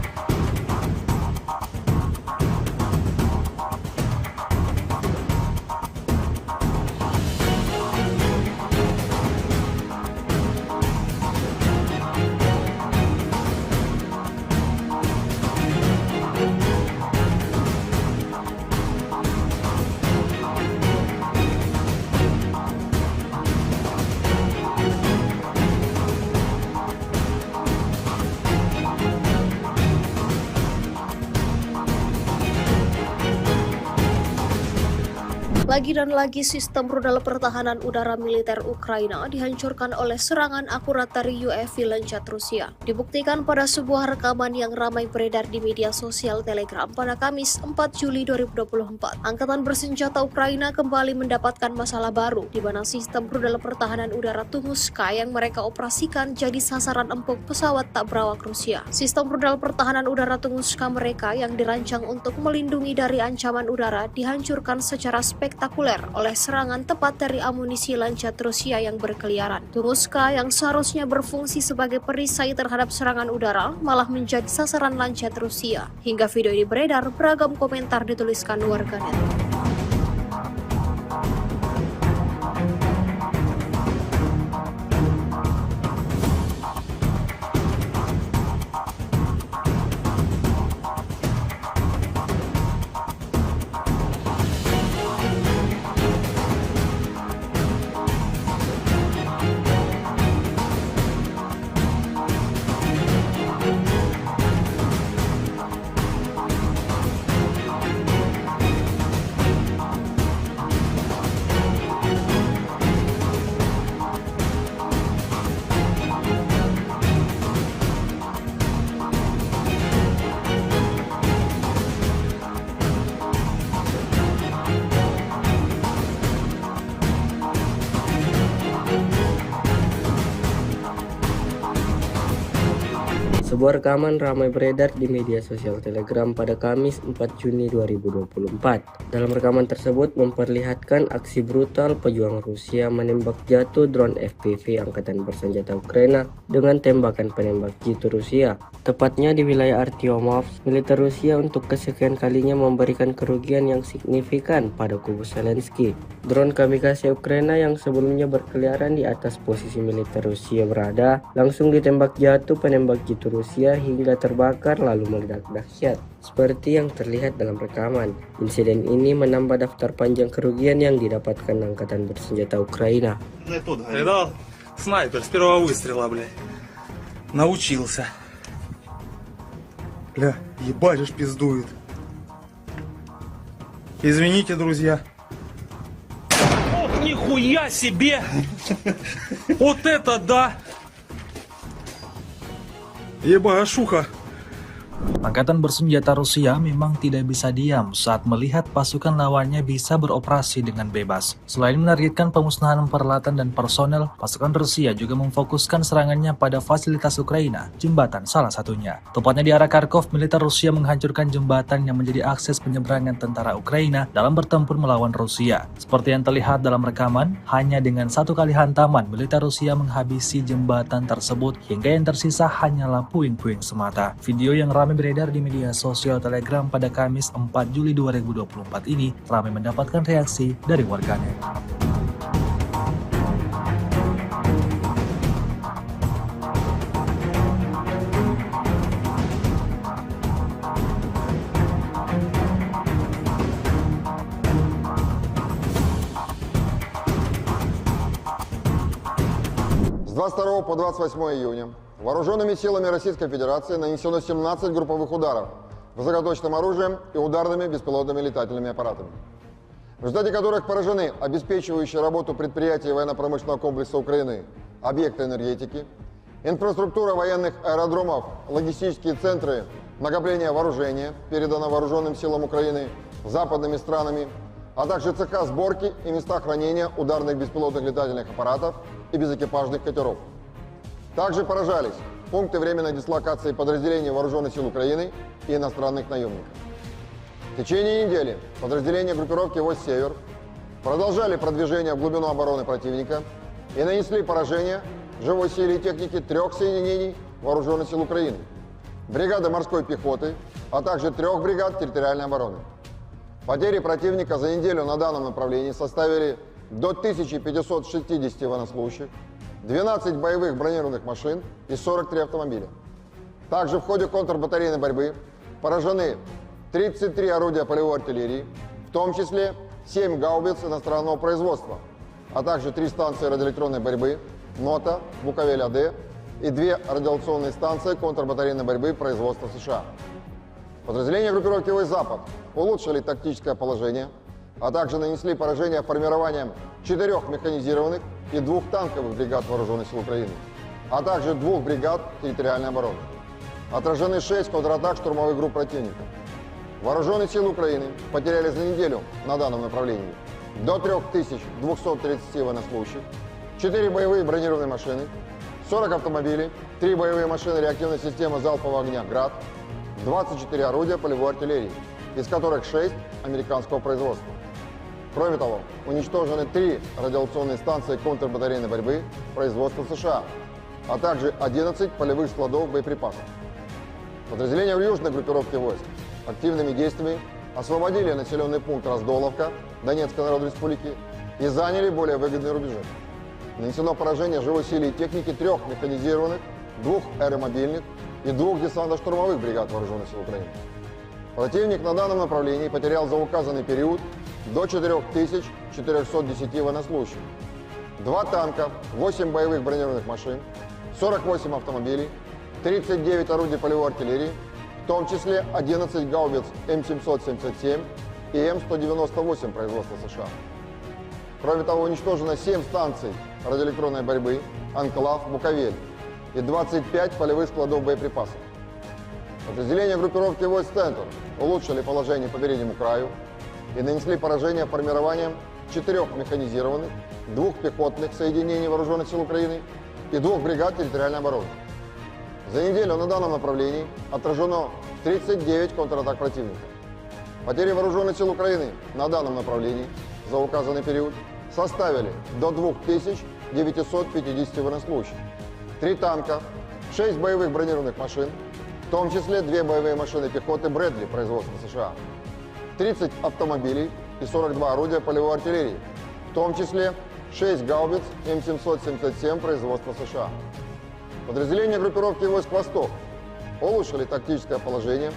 Lagi dan lagi sistem rudal pertahanan udara militer Ukraina dihancurkan oleh serangan akurat dari UAV Lancet Rusia. Dibuktikan pada sebuah rekaman yang ramai beredar di media sosial Telegram pada Kamis 4 Juli 2024. Angkatan bersenjata Ukraina kembali mendapatkan masalah baru, di mana sistem rudal pertahanan udara Tunguska yang mereka operasikan jadi sasaran empuk pesawat tak berawak Rusia. Sistem rudal pertahanan udara Tunguska mereka yang dirancang untuk melindungi dari ancaman udara dihancurkan secara spektakuler oleh serangan tepat dari amunisi Lancet Rusia yang berkeliaran. Tunguska yang seharusnya berfungsi sebagai perisai terhadap serangan udara malah menjadi sasaran Lancet Rusia. Hingga video ini beredar, beragam komentar dituliskan warganet. Sebuah rekaman ramai beredar di media sosial Telegram pada Kamis 4 Juni 2024. Dalam rekaman tersebut memperlihatkan aksi brutal pejuang Rusia menembak jatuh drone FPV Angkatan Bersenjata Ukraina dengan tembakan penembak jitu Rusia. Tepatnya di wilayah Artyomovsk, militer Rusia untuk kesekian kalinya memberikan kerugian yang signifikan pada kubu Zelensky. Drone kamikaze Ukraina yang sebelumnya berkeliaran di atas posisi militer Rusia berada, langsung ditembak jatuh penembak jitu Rusia hingga terbakar lalu meledak dahsyat. Seperti yang terlihat dalam rekaman, insiden ini menambah daftar panjang kerugian yang didapatkan Angkatan Bersenjata Ukraina. Видал? Снайпер с первого выстрела, блядь. Научился. Бля, ебать ж пиздует. Извините, друзья. Ох, нихуя себе! Вот это да! Ебашуха! Angkatan bersenjata Rusia memang tidak bisa diam saat melihat pasukan lawannya bisa beroperasi dengan bebas. Selain menargetkan pemusnahan peralatan dan personel, pasukan Rusia juga memfokuskan serangannya pada fasilitas Ukraina, jembatan salah satunya. Tepatnya di arah Kharkov, militer Rusia menghancurkan jembatan yang menjadi akses penyeberangan tentara Ukraina dalam bertempur melawan Rusia. Seperti yang terlihat dalam rekaman, hanya dengan satu kali hantaman, militer Rusia menghabisi jembatan tersebut hingga yang tersisa hanyalah puing-puing semata. Video yang ramai beredar di media sosial Telegram pada Kamis 4 Juli 2024 ini ramai mendapatkan reaksi dari warganet. С 22 по 28 июня вооруженными силами Российской Федерации нанесено 17 групповых ударов высокоточным оружием и ударными беспилотными летательными аппаратами, в результате которых поражены обеспечивающие работу предприятий военно-промышленного комплекса Украины, объекты энергетики, инфраструктура военных аэродромов, логистические центры накопления вооружения, передано вооруженным силам Украины западными странами, а также цеха сборки и места хранения ударных беспилотных летательных аппаратов и безэкипажных катеров. Также поражались пункты временной дислокации подразделений Вооруженных сил Украины и иностранных наемников. В течение недели подразделения группировки войск «Север» продолжали продвижение в глубину обороны противника и нанесли поражение живой силе и технике 3 соединений Вооруженных сил Украины, бригады морской пехоты, а также 3 бригад территориальной обороны. Потери противника за неделю на данном направлении составили до 1560 военнослужащих, 12 боевых бронированных машин и 43 автомобиля. Также в ходе контрбатарейной борьбы поражены 33 орудия полевой артиллерии, в том числе 7 гаубиц иностранного производства, а также 3 станции радиоэлектронной борьбы НОТА, Буковель-АД и 2 радиационные станции контрбатарейной борьбы производства США. Подразделения группировки войск «Запад» улучшили тактическое положение, а также нанесли поражение формированием 4 механизированных и 2 танковых бригад Вооруженных сил Украины, а также 2 бригад территориальной обороны. Отражены 6 контратак штурмовых групп противника. Вооруженные силы Украины потеряли за неделю на данном направлении до 3230 военнослужащих, 4 боевые бронированные машины, 40 автомобилей, 3 боевые машины реактивной системы залпового огня «Град», 24 орудия полевой артиллерии, из которых 6 американского производства. Кроме того, уничтожены 3 радиационные станции контрбатарейной борьбы производства США, а также 11 полевых складов боеприпасов. Подразделения в южной группировке войск активными действиями освободили населенный пункт Раздоловка Донецкой Народной Республики и заняли более выгодные рубежи. Нанесено поражение живой силе и техники 3 механизированных, 2 аэромобильных и 2 десантно-штурмовых бригад Вооруженных сил Украины. Противник на данном направлении потерял за указанный период до 4410 военнослужащих, 2 танка, 8 боевых бронированных машин, 48 автомобилей, 39 орудий полевой артиллерии, в том числе 11 гаубиц М777 и М198 производства США. Кроме того, уничтожено 7 станций радиоэлектронной борьбы, Анклав, Буковель и 25 полевых складов боеприпасов. Подразделения группировки войск «Центр» улучшили положение по переднему краю и нанесли поражение формированием 4 механизированных, 2 пехотных соединений Вооруженных сил Украины и 2 бригад территориальной обороны. За неделю на данном направлении отражено 39 контратак противника. Потери Вооруженных сил Украины на данном направлении за указанный период составили до 2950 военнослужащих, 3 танка, 6 боевых бронированных машин, в том числе 2 боевые машины пехоты «Брэдли» производства США, 30 автомобилей и 42 орудия полевой артиллерии, в том числе 6 гаубиц М777 производства США. Подразделения группировки войск «Восток» улучшили тактическое положение,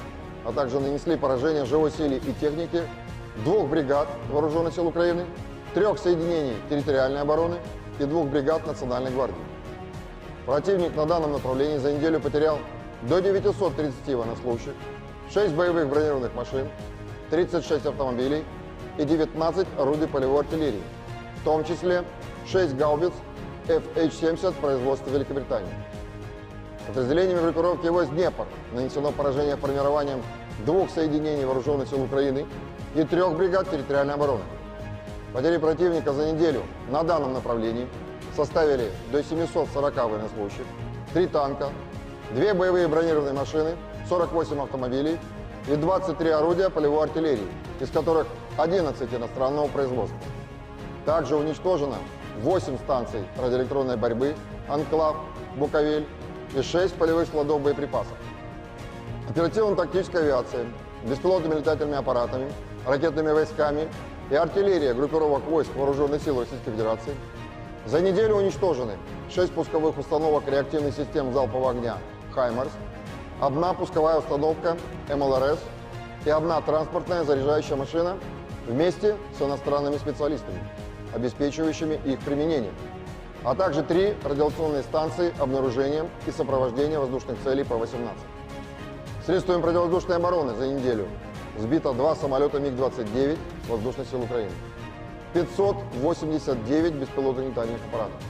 а также нанесли поражение живой силе и технике 2 бригад Вооруженных сил Украины, 3 соединений территориальной обороны и 2 бригад Национальной гвардии. Противник на данном направлении за неделю потерял до 930 военнослужащих, 6 боевых бронированных машин, 36 автомобилей и 19 орудий полевой артиллерии, в том числе 6 гаубиц FH-70 производства Великобритании. Подразделениями группировки войск «Днепр» нанесено поражение формированием 2 соединений вооруженных сил Украины и 3 бригад территориальной обороны. Потери противника за неделю на данном направлении составили до 740 военнослужащих, 3 танка, 2 боевые бронированные машины, 48 автомобилей и 23 орудия полевой артиллерии, из которых 11 иностранного производства. Также уничтожено 8 станций радиоэлектронной борьбы, «Анклав», «Буковель» и 6 полевых складов боеприпасов. Оперативно-тактическая авиация, беспилотными летательными аппаратами, ракетными войсками и артиллерия группировок войск Вооруженных сил Российской Федерации за неделю уничтожены 6 пусковых установок реактивных систем залпового огня «Хаймарс», 1 пусковая установка МЛРС и 1 транспортная заряжающая машина вместе с иностранными специалистами, обеспечивающими их применение, а также 3 радиационные станции обнаружения и сопровождения воздушных целей П-18. Средствами противовоздушной обороны за неделю сбито 2 самолета МиГ-29 Воздушных сил Украины, 589 беспилотных летательных аппаратов,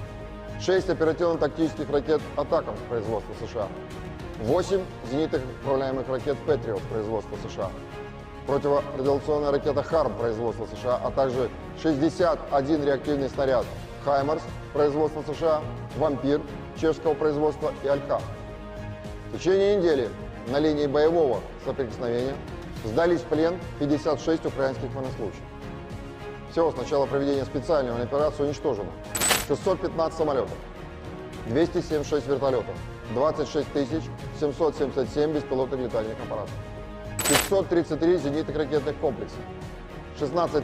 6 оперативно-тактических ракет «Атакамс» производства США, 8 зенитных управляемых ракет «Патриот» производства США, противорадиационная ракета «Харм» производства США, а также 61 реактивный снаряд «Хаймарс» производства США, «Вампир» чешского производства и «Алька». В течение недели на линии боевого соприкосновения сдались в плен 56 украинских военнослужащих. Всего с начала проведения специальной военной операции уничтожено 615 самолетов, 276 вертолетов, 26 777 беспилотных летательных аппаратов, 533 зенитных ракетных комплексов, 16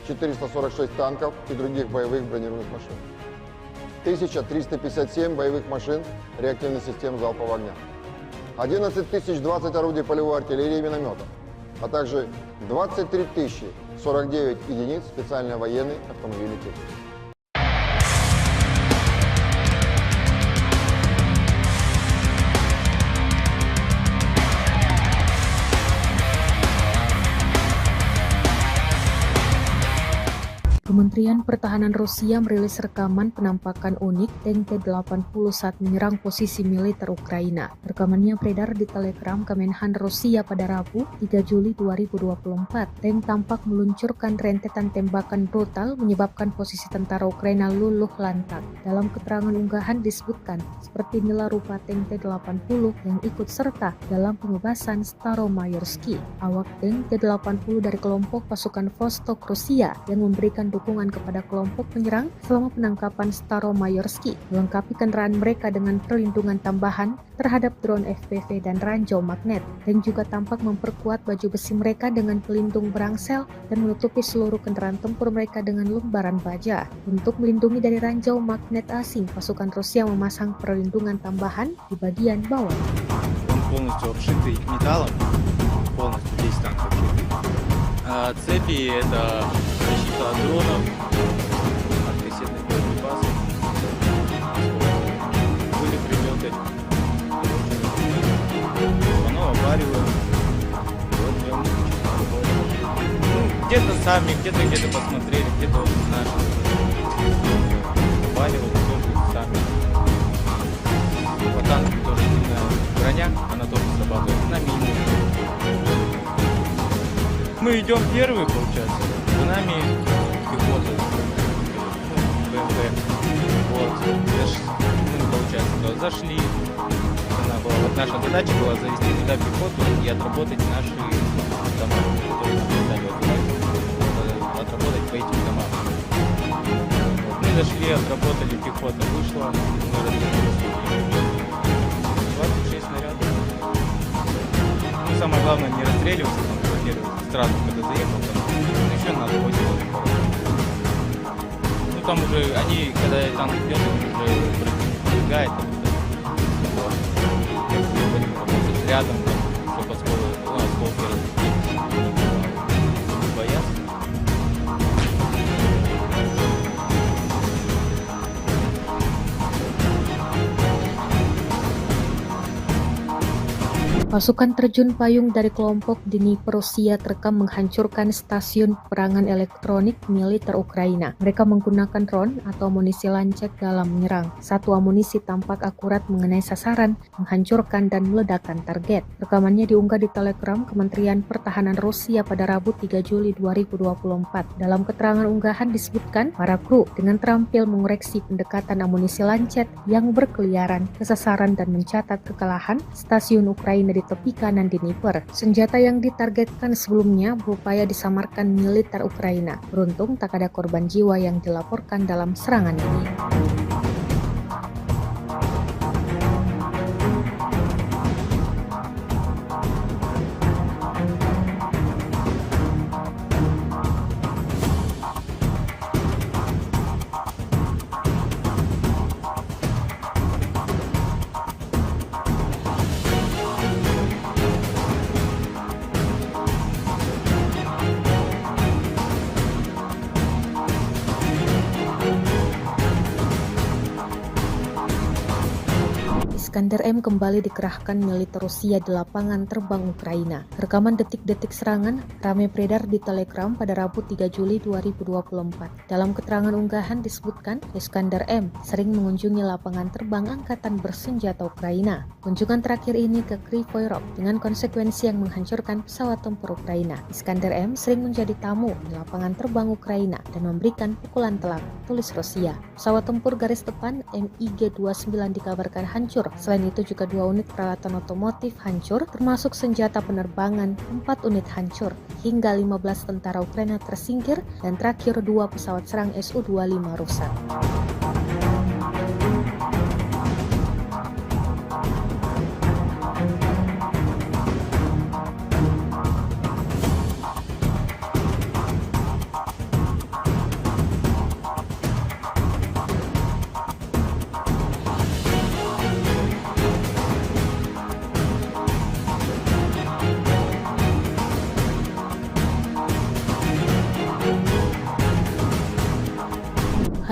446 танков и других боевых бронированных машин, 1357 боевых машин реактивных систем залпового огня, 11 020 орудий полевой артиллерии и минометов, а также 23 049 единиц специальной военной автомобильной техники. Kementerian Pertahanan Rusia merilis rekaman penampakan unik tank T-80 saat menyerang posisi militer Ukraina. Rekamannya beredar di Telegram Kemenhan Rusia pada Rabu, 3 Juli 2024. Tank tampak meluncurkan rentetan tembakan brutal menyebabkan posisi tentara Ukraina luluh lantak. Dalam keterangan unggahan disebutkan, seperti inilah rupa tank T-80 yang ikut serta dalam pengebasan Staromayorsky. Awak tank T-80 dari kelompok pasukan Vostok Rusia yang memberikan dukungan kepada kelompok penyerang selama penangkapan Staromayorsky, melengkapi kendaraan mereka dengan perlindungan tambahan terhadap drone FPV dan ranjau magnet, dan juga tampak memperkuat baju besi mereka dengan pelindung berangsel dan menutupi seluruh kendaraan tempur mereka dengan lembaran baja. Untuk melindungi dari ranjau magnet asing, pasukan Rusia memasang perlindungan tambahan di bagian bawah. Полностью обшитый металлом, полностью весь танк обшитый. Цепи — это защита от дронов, от кассетных боеприпасов. Были прилеты. Оно обвариваем. Вот прям где-то сами, где-то посмотрели, где-то вот наши. Обваривают тоже сами. По танку тоже сильная броня, она тоже срабатывает на минимум. Мы идем первые, получается, за нами пехота, БМП, вот, мы, получается, зашли, наша задача была завести туда пехоту и отработать наши дома, которые нам дали отработать по этим домам. Вот, мы зашли, отработали, пехота вышла, мы развернулись, 26 снарядов. Ну, самое главное не расстреливаться, там, сразу, когда заехал, там, еще надо 8 минут. Ну, там уже, они, когда танк идет, уже пробегает, вот. Работать рядом, чтобы осколки разлетелись, не боятся. Pasukan terjun payung dari kelompok Dnipro Rusia terekam menghancurkan stasiun peperangan elektronik militer Ukraina. Mereka menggunakan drone atau amunisi lancet dalam menyerang. Satu amunisi tampak akurat mengenai sasaran, menghancurkan dan meledakkan target. Rekamannya diunggah di Telegram Kementerian Pertahanan Rusia pada Rabu 3 Juli 2024. Dalam keterangan unggahan disebutkan, para kru dengan terampil mengoreksi pendekatan amunisi lancet yang berkeliaran ke sasaran dan mencatat kekalahan stasiun Ukraina di tepi kanan Dnipro. Senjata yang ditargetkan sebelumnya berupaya disamarkan militer Ukraina. Beruntung tak ada korban jiwa yang dilaporkan dalam serangan ini. Iskander M kembali dikerahkan militer Rusia di lapangan terbang Ukraina. Rekaman detik-detik serangan ramai beredar di Telegram pada Rabu 3 Juli 2024. Dalam keterangan unggahan disebutkan, Iskander M sering mengunjungi lapangan terbang angkatan bersenjata Ukraina. Kunjungan terakhir ini ke Kryvyi Rih dengan konsekuensi yang menghancurkan pesawat tempur Ukraina. Iskander M sering menjadi tamu di lapangan terbang Ukraina dan memberikan pukulan telak, tulis Rusia. Pesawat tempur garis depan MiG-29 dikabarkan hancur. Selain itu juga 2 unit peralatan otomotif hancur, termasuk senjata penerbangan, 4 unit hancur, hingga 15 tentara Ukraina tersingkir, dan terakhir 2 pesawat serang Su-25 rusak.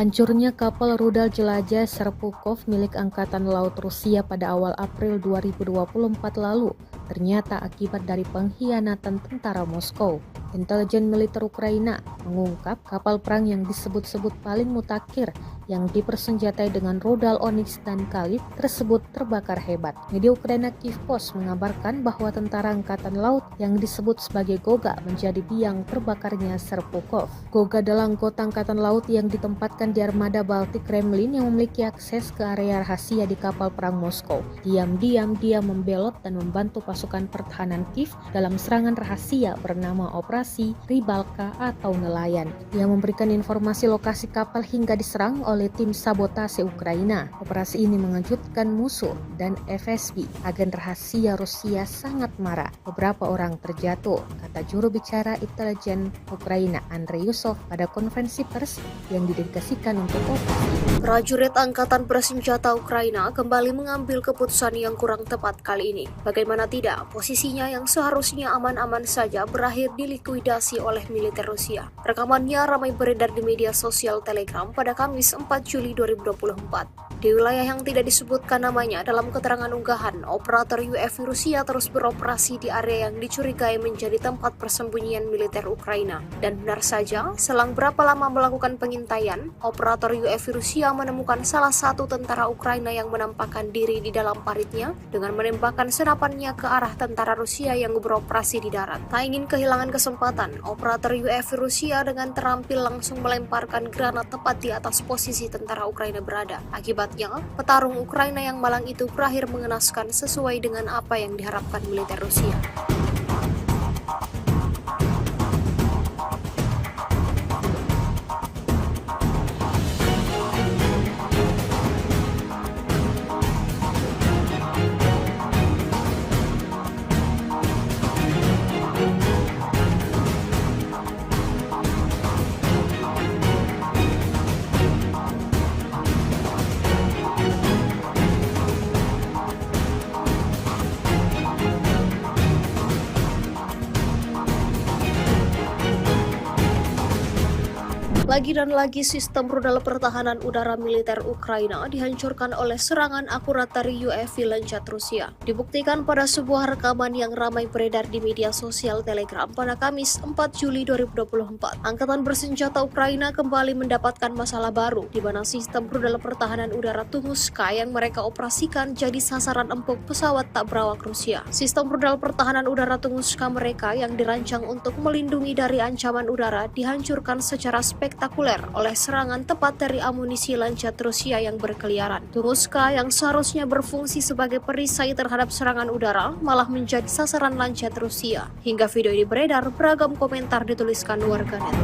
Hancurnya kapal rudal jelajah Serpukov milik Angkatan Laut Rusia pada awal April 2024 lalu ternyata akibat dari pengkhianatan tentara Moskow. Intelijen militer Ukraina mengungkap kapal perang yang disebut-sebut paling mutakhir yang dipersenjatai dengan rudal Onyx dan Khalid tersebut terbakar hebat. Media Ukraina Kyiv Post mengabarkan bahwa tentara angkatan laut yang disebut sebagai Goga menjadi biang terbakarnya Serpukov. Goga adalah anggota angkatan laut yang ditempatkan di armada Baltik Kremlin yang memiliki akses ke area rahasia di kapal perang Moskow. Diam-diam dia membelot dan membantu pasukan pertahanan Kiev dalam serangan rahasia bernama Operasi Rybalka atau Nelayan. Dia memberikan informasi lokasi kapal hingga diserang oleh tim sabotase Ukraina. Operasi ini mengejutkan musuh dan FSB. Agen rahasia Rusia sangat marah. Beberapa orang terjatuh, kata juru bicara intelijen Ukraina Andrei Yusov pada konferensi pers yang didedikasikan untuk operasi. Prajurit Angkatan Bersenjata Ukraina kembali mengambil keputusan yang kurang tepat kali ini. Bagaimana tidak, posisinya yang seharusnya aman-aman saja berakhir dilikuidasi oleh militer Rusia. Rekamannya ramai beredar di media sosial Telegram pada Kamis 4 Juli 2024. Di wilayah yang tidak disebutkan namanya dalam keterangan unggahan, operator UAV Rusia terus beroperasi di area yang dicurigai menjadi tempat persembunyian militer Ukraina. Dan benar saja, selang berapa lama melakukan pengintaian, operator UAV Rusia menemukan salah satu tentara Ukraina yang menampakkan diri di dalam paritnya dengan menembakkan senapannya ke arah tentara Rusia yang beroperasi di darat. Tak ingin kehilangan kesempatan, operator UAV Rusia dengan terampil langsung melemparkan granat tepat di atas posisi tentara Ukraina berada. Akibatnya, petarung Ukraina yang malang itu berakhir mengenaskan sesuai dengan apa yang diharapkan militer Rusia. Lagi dan lagi sistem rudal pertahanan udara militer Ukraina dihancurkan oleh serangan akurat dari UAV Lancet Rusia. Dibuktikan pada sebuah rekaman yang ramai beredar di media sosial Telegram pada Kamis 4 Juli 2024. Angkatan bersenjata Ukraina kembali mendapatkan masalah baru, di mana sistem rudal pertahanan udara Tunguska yang mereka operasikan jadi sasaran empuk pesawat tak berawak Rusia. Sistem rudal pertahanan udara Tunguska mereka yang dirancang untuk melindungi dari ancaman udara dihancurkan secara spektakuler oleh serangan tepat dari amunisi Lancet Rusia yang berkeliaran. Tunguska yang seharusnya berfungsi sebagai perisai terhadap serangan udara malah menjadi sasaran Lancet Rusia. Hingga video ini beredar, beragam komentar dituliskan warganet.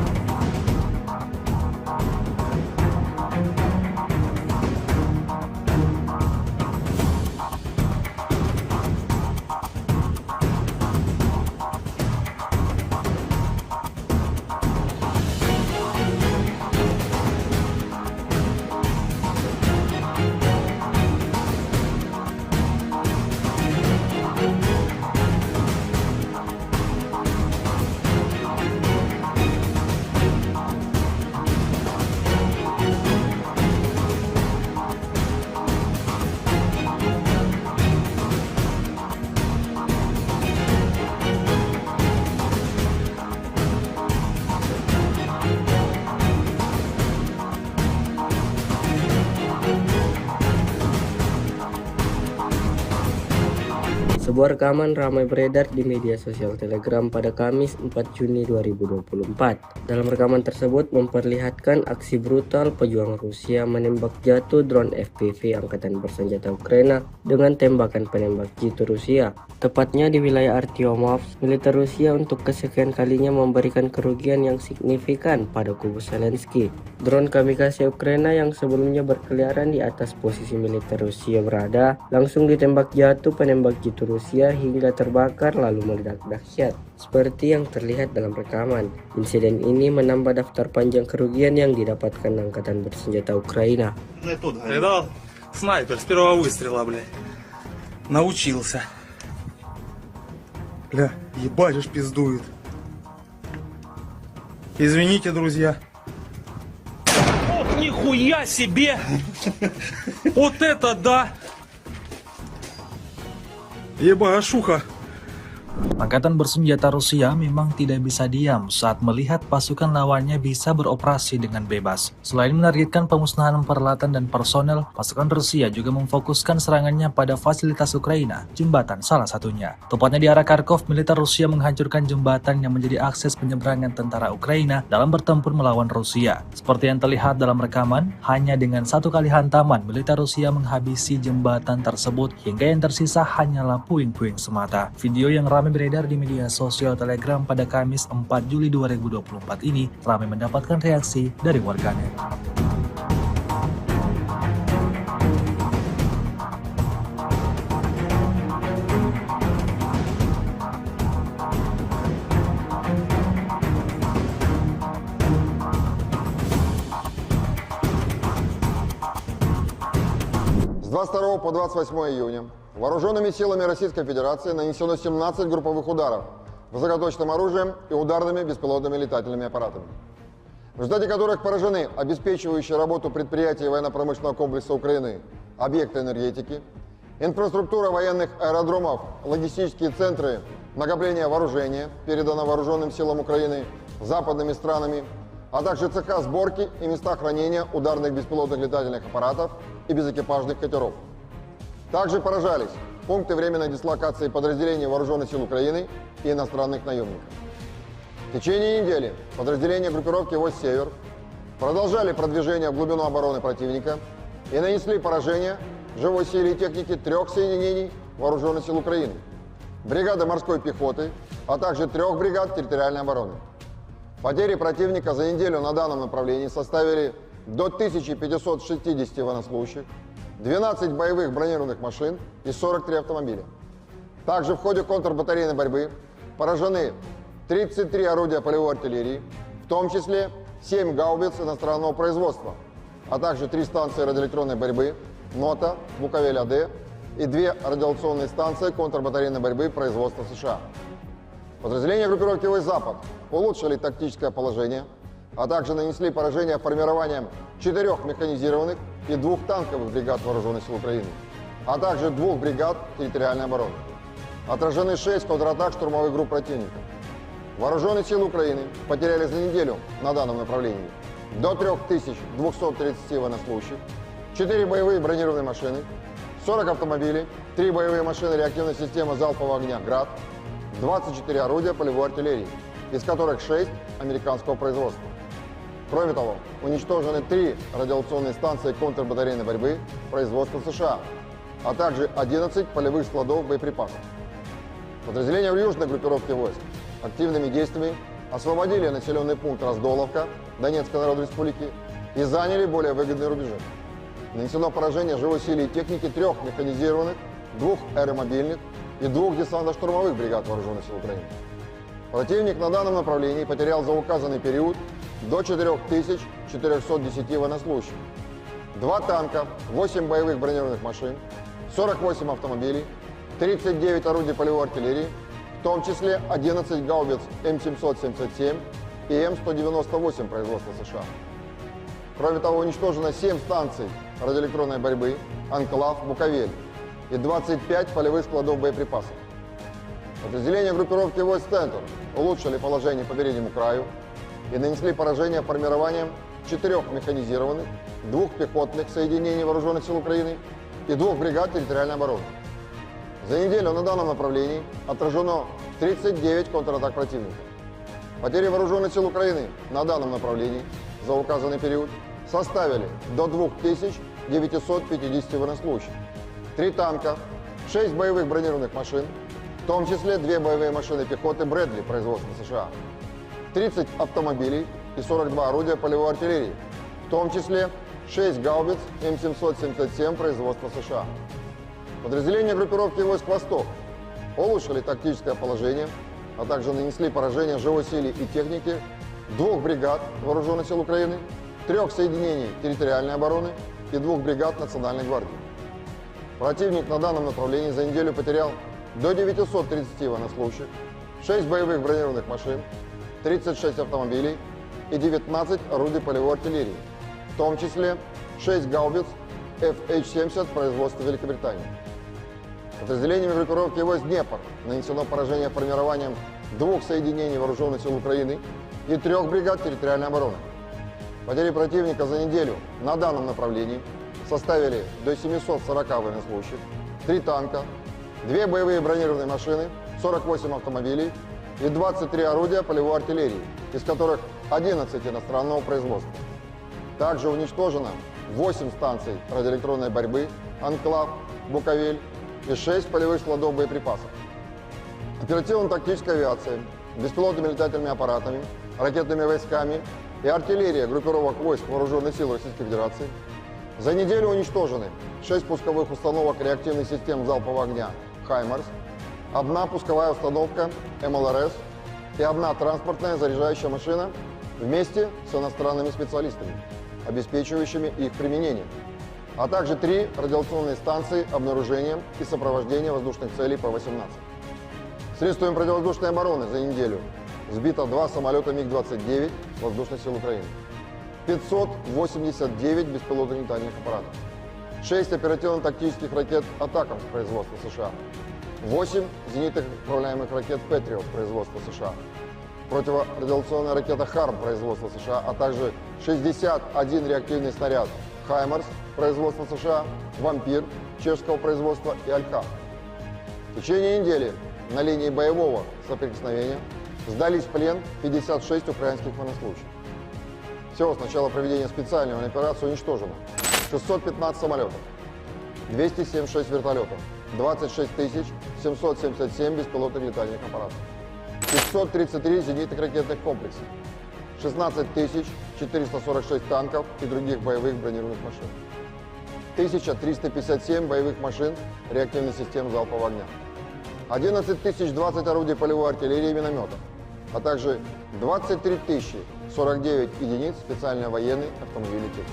Sebuah rekaman ramai beredar di media sosial Telegram pada Kamis 4 Juni 2024. Dalam rekaman tersebut memperlihatkan aksi brutal pejuang Rusia menembak jatuh drone FPV Angkatan Bersenjata Ukraina dengan tembakan penembak jitu Rusia. Tepatnya di wilayah Artyomovsk, militer Rusia untuk kesekian kalinya memberikan kerugian yang signifikan pada kubu Zelensky. Drone kamikaze Ukraina yang sebelumnya berkeliaran di atas posisi militer Rusia berada, langsung ditembak jatuh penembak jitu Rusia hingga terbakar lalu meledak dahsyat. Seperti yang terlihat dalam rekaman, insiden ini menambah daftar panjang kerugian yang didapatkan Angkatan Bersenjata Ukraina. Видал? Снайпер с первого выстрела, блядь. Научился. Бля, ебать уж пиздует. Извините, друзья. Ох, нихуя себе! Вот это да! Ебашуха! Angkatan bersenjata Rusia memang tidak bisa diam saat melihat pasukan lawannya bisa beroperasi dengan bebas. Selain menargetkan pemusnahan peralatan dan personel, pasukan Rusia juga memfokuskan serangannya pada fasilitas Ukraina, jembatan salah satunya. Tepatnya di arah Kharkov, militer Rusia menghancurkan jembatan yang menjadi akses penyeberangan tentara Ukraina dalam bertempur melawan Rusia. Seperti yang terlihat dalam rekaman, hanya dengan satu kali hantaman, militer Rusia menghabisi jembatan tersebut hingga yang tersisa hanyalah puing-puing semata. Video yang ramai beredar di media sosial Telegram pada Kamis 4 Juli 2024 ini ramai mendapatkan reaksi dari warganet. С 22 по 28 июня вооруженными силами Российской Федерации нанесено 17 групповых ударов высокоточным оружием и ударными беспилотными летательными аппаратами, в результате которых поражены обеспечивающие работу предприятий военно-промышленного комплекса Украины, объекты энергетики, инфраструктура военных аэродромов, логистические центры накопления вооружения, передано вооруженным силам Украины западными странами, а также цеха сборки и места хранения ударных беспилотных летательных аппаратов и безэкипажных катеров. Также поражались пункты временной дислокации подразделений Вооруженных сил Украины и иностранных наемников. В течение недели подразделения группировки «Войск Север» продолжали продвижение в глубину обороны противника и нанесли поражение живой силе и технике 3 соединений Вооруженных сил Украины, бригады морской пехоты, а также 3 бригад территориальной обороны. Потери противника за неделю на данном направлении составили до 1560 военнослужащих, 12 боевых бронированных машин и 43 автомобиля. Также в ходе контрбатарейной борьбы поражены 33 орудия полевой артиллерии, в том числе 7 гаубиц иностранного производства, а также 3 станции радиоэлектронной борьбы НОТА, Буковель-АД и 2 радиационные станции контрбатарейной борьбы производства США. Подразделения группировки «Войск Запад» улучшили тактическое положение, а также нанесли поражение формированием 4 механизированных и 2 танковых бригад Вооруженных сил Украины, а также 2 бригад территориальной обороны. Отражены 6 контратак штурмовых групп противника. Вооруженные силы Украины потеряли за неделю на данном направлении до 3230 военнослужащих, 4 боевые бронированные машины, 40 автомобилей, 3 боевые машины реактивной системы залпового огня «Град», 24 орудия полевой артиллерии, из которых 6 американского производства. Кроме того, уничтожены 3 радиационные станции контрбатарейной борьбы производства США, а также 11 полевых складов боеприпасов. Подразделения в южной группировке войск активными действиями освободили населенный пункт Раздоловка Донецкой Народной Республики и заняли более выгодные рубежи. Нанесено поражение живой силе и техники 3 механизированных, 2 аэромобильных и 2 десантно-штурмовых бригад Вооруженных сил Украины. Противник на данном направлении потерял за указанный период до 4410 военнослужащих, 2 танка, 8 боевых бронированных машин, 48 автомобилей, 39 орудий полевой артиллерии, в том числе 11 гаубиц М777 и М198 производства США. Кроме того, уничтожено 7 станций радиоэлектронной борьбы, Анклав, Буковель и 25 полевых складов боеприпасов. Подразделения группировки войск «Центр» улучшили положение по переднему краю и нанесли поражение формированием 4 механизированных, 2 пехотных соединений Вооруженных сил Украины и 2 бригад территориальной обороны. За неделю на данном направлении отражено 39 контратак противника. Потери Вооруженных сил Украины на данном направлении за указанный период составили до 2950 военнослужащих, 3 танка, 6 боевых бронированных машин, в том числе 2 боевые машины пехоты Брэдли производства США, 30 автомобилей и 42 орудия полевой артиллерии, в том числе 6 гаубиц М777 производства США. Подразделения группировки войск «Восток» улучшили тактическое положение, а также нанесли поражение живой силе и технике 2 бригад Вооруженных сил Украины, 3 соединений территориальной обороны и 2 бригад Национальной гвардии. Противник на данном направлении за неделю потерял до 930 военнослужащих, 6 боевых бронированных машин, 36 автомобилей и 19 орудий полевой артиллерии, в том числе 6 гаубиц FH-70 производства Великобритании. Подразделениями группировки войск «Днепр» нанесено поражение формированием 2 соединений Вооруженных сил Украины и 3 бригад территориальной обороны. Потери противника за неделю на данном направлении составили до 740 военнослужащих, 3 танка, 2 боевые бронированные машины, 48 автомобилей и 23 орудия полевой артиллерии, из которых 11 иностранного производства. Также уничтожено 8 станций радиоэлектронной борьбы, Анклав, Буковель и 6 полевых складов боеприпасов. Оперативно-тактическая авиация, беспилотными летательными аппаратами, ракетными войсками и артиллерия группировок войск Вооруженных сил Российской Федерации за неделю уничтожены 6 пусковых установок реактивных систем залпового огня «Хаймарс», 1 пусковая установка МЛРС и 1 транспортная заряжающая машина вместе с иностранными специалистами, обеспечивающими их применение, а также 3 радиационные станции обнаружения и сопровождения воздушных целей П-18. Средствами противовоздушной обороны за неделю сбито 2 самолета МиГ-29 Воздушных сил Украины, 589 беспилотных летательных аппаратов, 6 оперативно-тактических ракет «Атакамс» производства США, 8 зенитных управляемых ракет «Патриот» производства США, противорадиационная ракета «Харм» производства США, а также 61 реактивный снаряд «Хаймарс» производства США, «Вампир» чешского производства и «Алька». В течение недели на линии боевого соприкосновения сдались в плен 56 украинских военнослужащих. Всего с начала проведения специальной военной операции уничтожено 615 самолетов, 276 вертолетов, 26 777 беспилотных летательных аппаратов, 533 зенитных ракетных комплексов, 16 446 танков и других боевых бронированных машин, 1357 боевых машин реактивных систем залпового огня, 11 020 орудий полевой артиллерии и минометов, а также 23 049 единиц специальной военной автомобильной техники.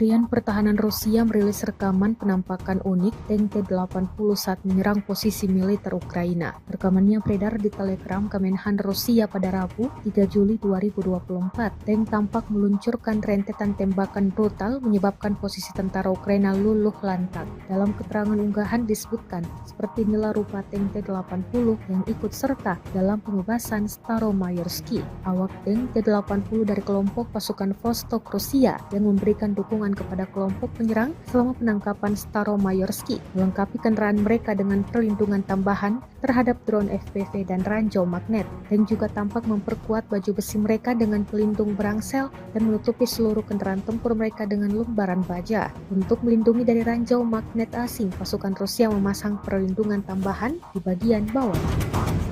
Kementerian Pertahanan Rusia merilis rekaman penampakan unik tank T-80 saat menyerang posisi militer Ukraina. Rekamannya beredar di Telegram Kemenhan Rusia pada Rabu, 3 Juli 2024. Tank tampak meluncurkan rentetan tembakan brutal menyebabkan posisi tentara Ukraina luluh lantak. Dalam keterangan unggahan disebutkan, seperti inilah rupa tank T-80 yang ikut serta dalam pengebasan Staromayorski. Awak tank T-80 dari kelompok pasukan Vostok Rusia yang memberikan dukungan kepada kelompok penyerang selama penangkapan Staromayorski, melengkapi kendaraan mereka dengan perlindungan tambahan terhadap drone FPV dan ranjau magnet, dan juga tampak memperkuat baju besi mereka dengan pelindung berangsel dan menutupi seluruh kendaraan tempur mereka dengan lembaran baja. Untuk melindungi dari ranjau magnet asing, pasukan Rusia memasang perlindungan tambahan di bagian bawah.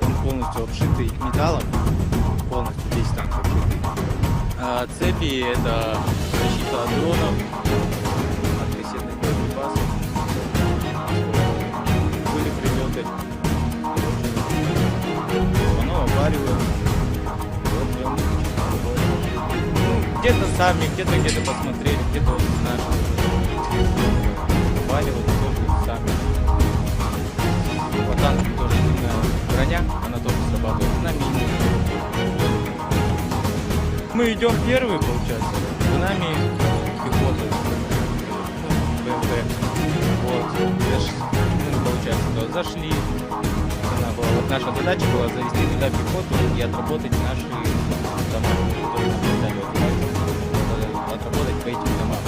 Он полностью обшитый металлом, полностью весь танк обшитый. Цепи — это защита от дронов, от кассетных боеприпасов. Были прилеты, оно обваривает. Вот прям где-то сами, где-то посмотрели, где-то вот наши обваривают тоже сами. По танку тоже сильная броня, она тоже срабатывает на мини. Мы идем первые, получается, за нами пехота, БМП. Вот, получается, то зашли. Вот наша задача была завести туда пехоту и отработать наши дома, которые нам дали отработать по этим домам.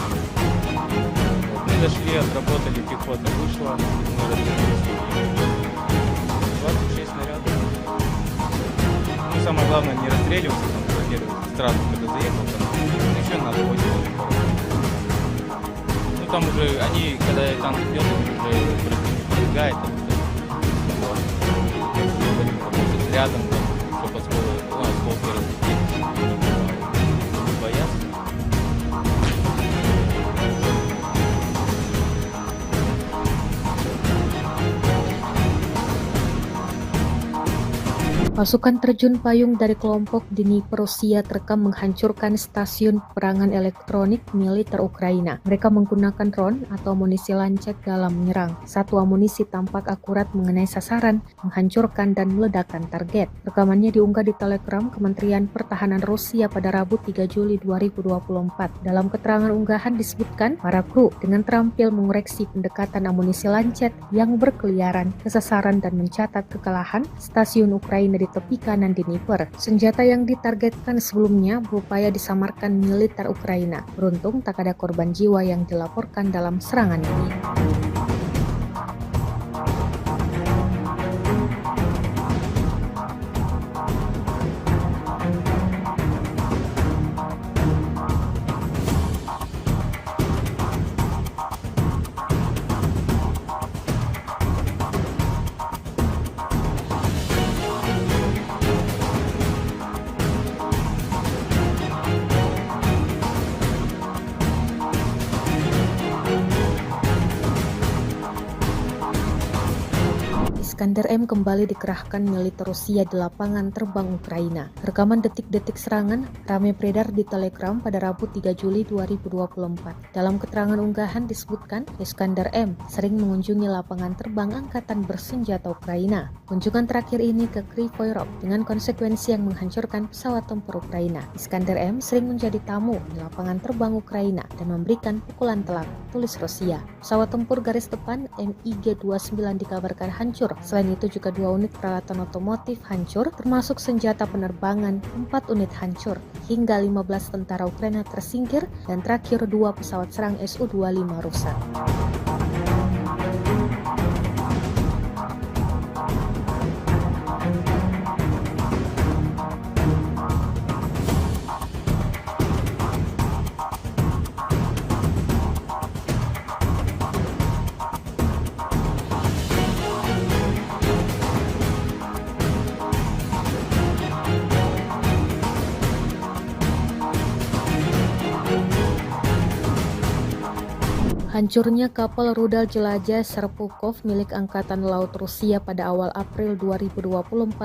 Вот, мы зашли, отработали, пехота вышла, мы развернулись. 26 снарядов. Ну, самое главное не расстреливаться, там, сразу, когда заехал, там, еще надо 8. Ну, там уже, они, когда танк идет, уже пробегает, рядом, чтобы осколки разлетелись, боятся. Pasukan terjun payung dari kelompok Dnipro Rusia terekam menghancurkan stasiun peperangan elektronik militer Ukraina. Mereka menggunakan drone atau amunisi lancet dalam menyerang. Satu amunisi tampak akurat mengenai sasaran, menghancurkan dan meledakkan target. Rekamannya diunggah di Telegram Kementerian Pertahanan Rusia pada Rabu 3 Juli 2024. Dalam keterangan unggahan disebutkan, para kru dengan terampil mengoreksi pendekatan amunisi lancet yang berkeliaran ke sasaran dan mencatat kekalahan stasiun Ukraina di tepi kanan Dnipro. Senjata yang ditargetkan sebelumnya berupaya disamarkan militer Ukraina. Beruntung tak ada korban jiwa yang dilaporkan dalam serangan ini. Iskander M kembali dikerahkan militer Rusia di lapangan terbang Ukraina. Rekaman detik-detik serangan ramai beredar di Telegram pada Rabu 3 Juli 2024. Dalam keterangan unggahan disebutkan, Iskander M sering mengunjungi lapangan terbang angkatan bersenjata Ukraina. Kunjungan terakhir ini ke Kryvyi Rih dengan konsekuensi yang menghancurkan pesawat tempur Ukraina. Iskander M sering menjadi tamu di lapangan terbang Ukraina dan memberikan pukulan telak, tulis Rusia. Pesawat tempur garis depan MiG-29 dikabarkan hancur. Selain itu juga 2 unit peralatan otomotif hancur, termasuk senjata penerbangan, 4 unit hancur, hingga 15 tentara Ukraina tersingkir, dan terakhir 2 pesawat serang Su-25 rusak. Hancurnya kapal rudal jelajah Serpukov milik Angkatan Laut Rusia pada awal April 2024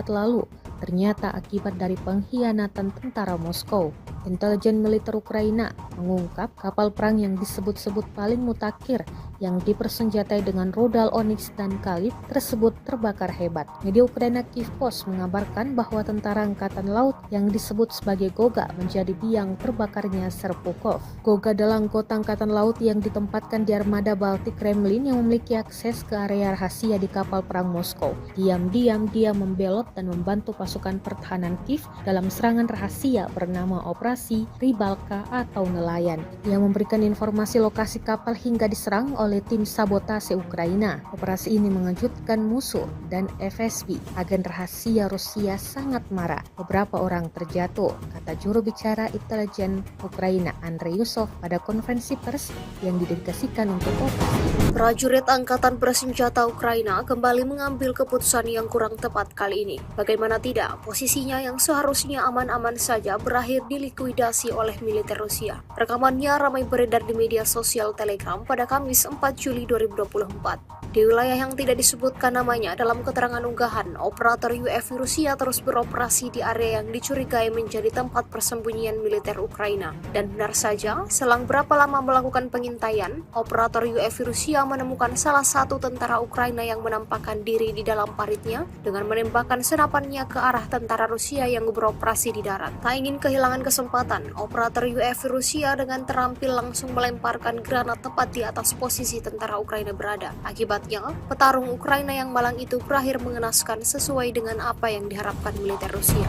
lalu ternyata akibat dari pengkhianatan tentara Moskow. Intelijen militer Ukraina mengungkap kapal perang yang disebut-sebut paling mutakhir yang dipersenjatai dengan rudal Onyx dan Kalib tersebut terbakar hebat. Media Ukraina Kyiv Post mengabarkan bahwa tentara angkatan laut yang disebut sebagai Goga menjadi biang terbakarnya Serpukhov. Goga adalah anggota angkatan laut yang ditempatkan di armada Baltik Kremlin yang memiliki akses ke area rahasia di kapal perang Moskow. Diam-diam dia membelot dan membantu pasukan pertahanan Kiev dalam serangan rahasia bernama Operasi Rybalka atau Nelayan. Dia memberikan informasi lokasi kapal hingga diserang oleh tim sabotase Ukraina. Operasi ini mengejutkan musuh dan FSB. Agen rahasia Rusia sangat marah. Beberapa orang terjatuh, kata juru bicara intelijen Ukraina Andrei Yusov pada konferensi pers yang didedikasikan untuk operasi. Prajurit Angkatan Bersenjata Ukraina kembali mengambil keputusan yang kurang tepat kali ini. Bagaimana tidak, posisinya yang seharusnya aman-aman saja berakhir dilikuidasi oleh militer Rusia. Rekamannya ramai beredar di media sosial Telegram pada Kamis 4 Juli 2024. Di wilayah yang tidak disebutkan namanya dalam keterangan unggahan, operator UAV Rusia terus beroperasi di area yang dicurigai menjadi tempat persembunyian militer Ukraina. Dan benar saja, selang berapa lama melakukan pengintaian, operator UAV Rusia menemukan salah satu tentara Ukraina yang menampakkan diri di dalam paritnya dengan menembakkan senapannya ke arah tentara Rusia yang beroperasi di darat. Tak ingin kehilangan kesempatan, operator UAV Rusia dengan terampil langsung melemparkan granat tepat di atas posisi tentara Ukraina berada. Akibatnya, petarung Ukraina yang malang itu berakhir mengenaskan sesuai dengan apa yang diharapkan militer Rusia.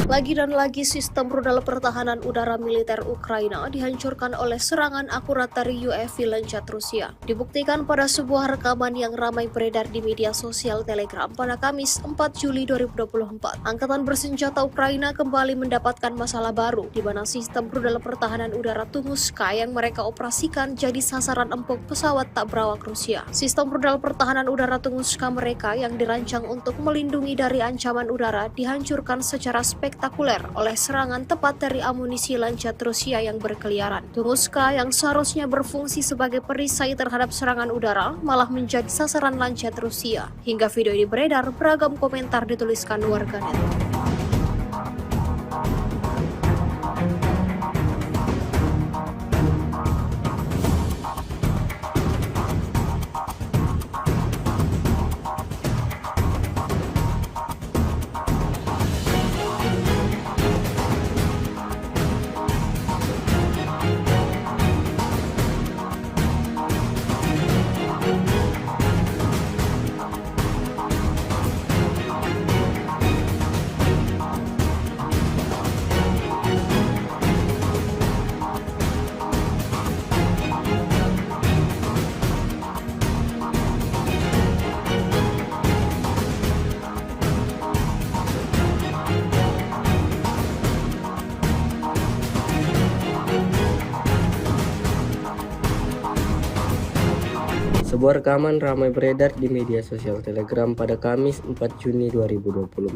Lagi dan lagi sistem rudal pertahanan udara militer Ukraina dihancurkan oleh serangan akurat dari UAV Lancet Rusia. Dibuktikan pada sebuah rekaman yang ramai beredar di media sosial Telegram pada Kamis 4 Juli 2024. Angkatan bersenjata Ukraina kembali mendapatkan masalah baru, di mana sistem rudal pertahanan udara Tunguska yang mereka operasikan jadi sasaran empuk pesawat tak berawak Rusia. Sistem rudal pertahanan udara Tunguska mereka yang dirancang untuk melindungi dari ancaman udara dihancurkan secara spektakuler oleh serangan tepat dari amunisi Lancet Rusia yang berkeliaran. Tunguska yang seharusnya berfungsi sebagai perisai terhadap serangan udara malah menjadi sasaran Lancet Rusia. Hingga video ini beredar, beragam komentar dituliskan warganet. Sebuah rekaman ramai beredar di media sosial Telegram pada Kamis 4 Juni 2024.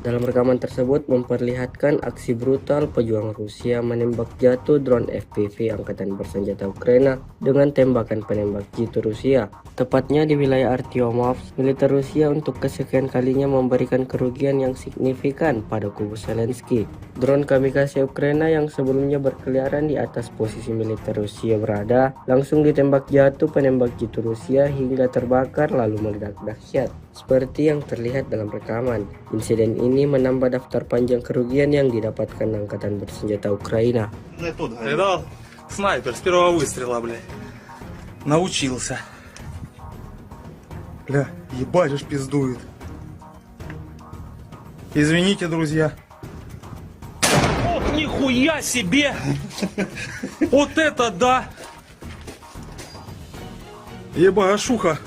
Dalam rekaman tersebut memperlihatkan aksi brutal pejuang Rusia menembak jatuh drone FPV Angkatan Bersenjata Ukraina dengan tembakan penembak jitu Rusia. Tepatnya di wilayah Artyomovsk, militer Rusia untuk kesekian kalinya memberikan kerugian yang signifikan pada kubu Zelensky. Drone kamikaze Ukraina yang sebelumnya berkeliaran di atas posisi militer Rusia berada, langsung ditembak jatuh penembak jitu Rusia hingga terbakar lalu meledak dahsyat. Seperti yang terlihat dalam rekaman, insiden ini menambah daftar panjang kerugian yang didapatkan Angkatan Bersenjata Ukraina. Видал? Снайпер с первого выстрела, блядь. Научился. Бля, ебать уж пиздует. Извините, друзья. Ох, нихуя себе! Вот это да! Ебашуха!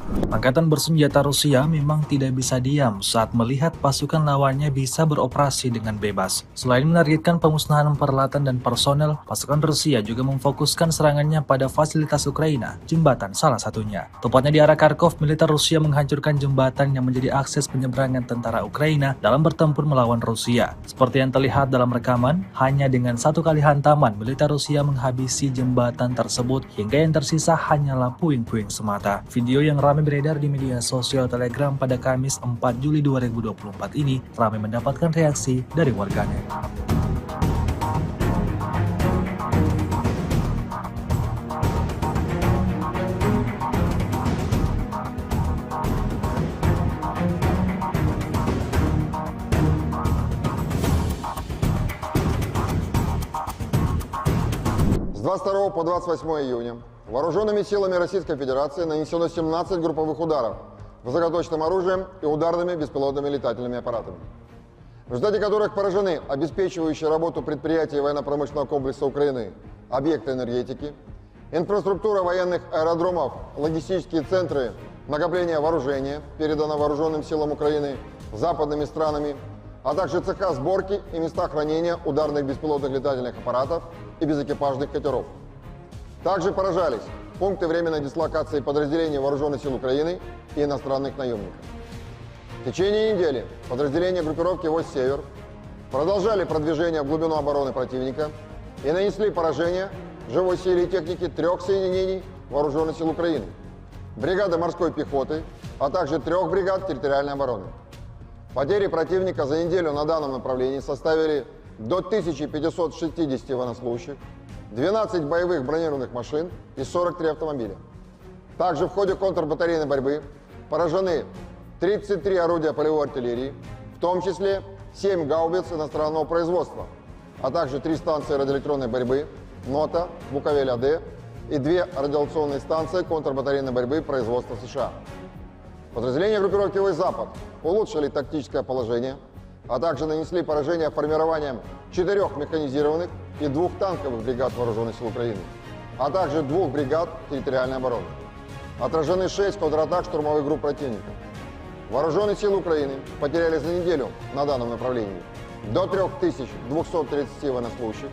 Angkatan bersenjata Rusia memang tidak bisa diam saat melihat pasukan lawannya bisa beroperasi dengan bebas. Selain menargetkan pemusnahan peralatan dan personel, pasukan Rusia juga memfokuskan serangannya pada fasilitas Ukraina, jembatan salah satunya. Tepatnya di arah Kharkov, militer Rusia menghancurkan jembatan yang menjadi akses penyeberangan tentara Ukraina dalam bertempur melawan Rusia. Seperti yang terlihat dalam rekaman, hanya dengan satu kali hantaman, militer Rusia menghabisi jembatan tersebut hingga yang tersisa hanyalah puing-puing semata. Video yang ramai beredar di media sosial Telegram pada Kamis 4 Juli 2024 ini ramai mendapatkan reaksi dari warganet. С 22 по 28 июня вооруженными силами Российской Федерации нанесено 17 групповых ударов высокоточным оружием и ударными беспилотными летательными аппаратами, в результате которых поражены обеспечивающие работу предприятий военно-промышленного комплекса Украины, объекты энергетики, инфраструктура военных аэродромов, логистические центры накопления вооружения, передано вооруженным силам Украины западными странами, а также цеха сборки и места хранения ударных беспилотных летательных аппаратов и безэкипажных катеров. Также поражались пункты временной дислокации подразделений Вооруженных сил Украины и иностранных наемников. В течение недели подразделения группировки «Войск Север» продолжали продвижение в глубину обороны противника и нанесли поражение живой силе и технике 3 соединений Вооруженных сил Украины, бригады морской пехоты, а также 3 бригад территориальной обороны. Потери противника за неделю на данном направлении составили до 1560 военнослужащих, 12 боевых бронированных машин и 43 автомобиля. Также в ходе контрбатарейной борьбы поражены 33 орудия полевой артиллерии, в том числе 7 гаубиц иностранного производства, а также 3 станции радиоэлектронной борьбы НОТА, Буковель-АД и 2 радиационные станции контрбатарейной борьбы производства США. Подразделения группировки «Войск Запад» улучшили тактическое положение, а также нанесли поражение формированием 4 механизированных и 2 танковых бригад Вооруженных сил Украины, а также 2 бригад территориальной обороны. Отражены 6 контратак штурмовых групп противника. Вооруженные силы Украины потеряли за неделю на данном направлении до 3230 военнослужащих,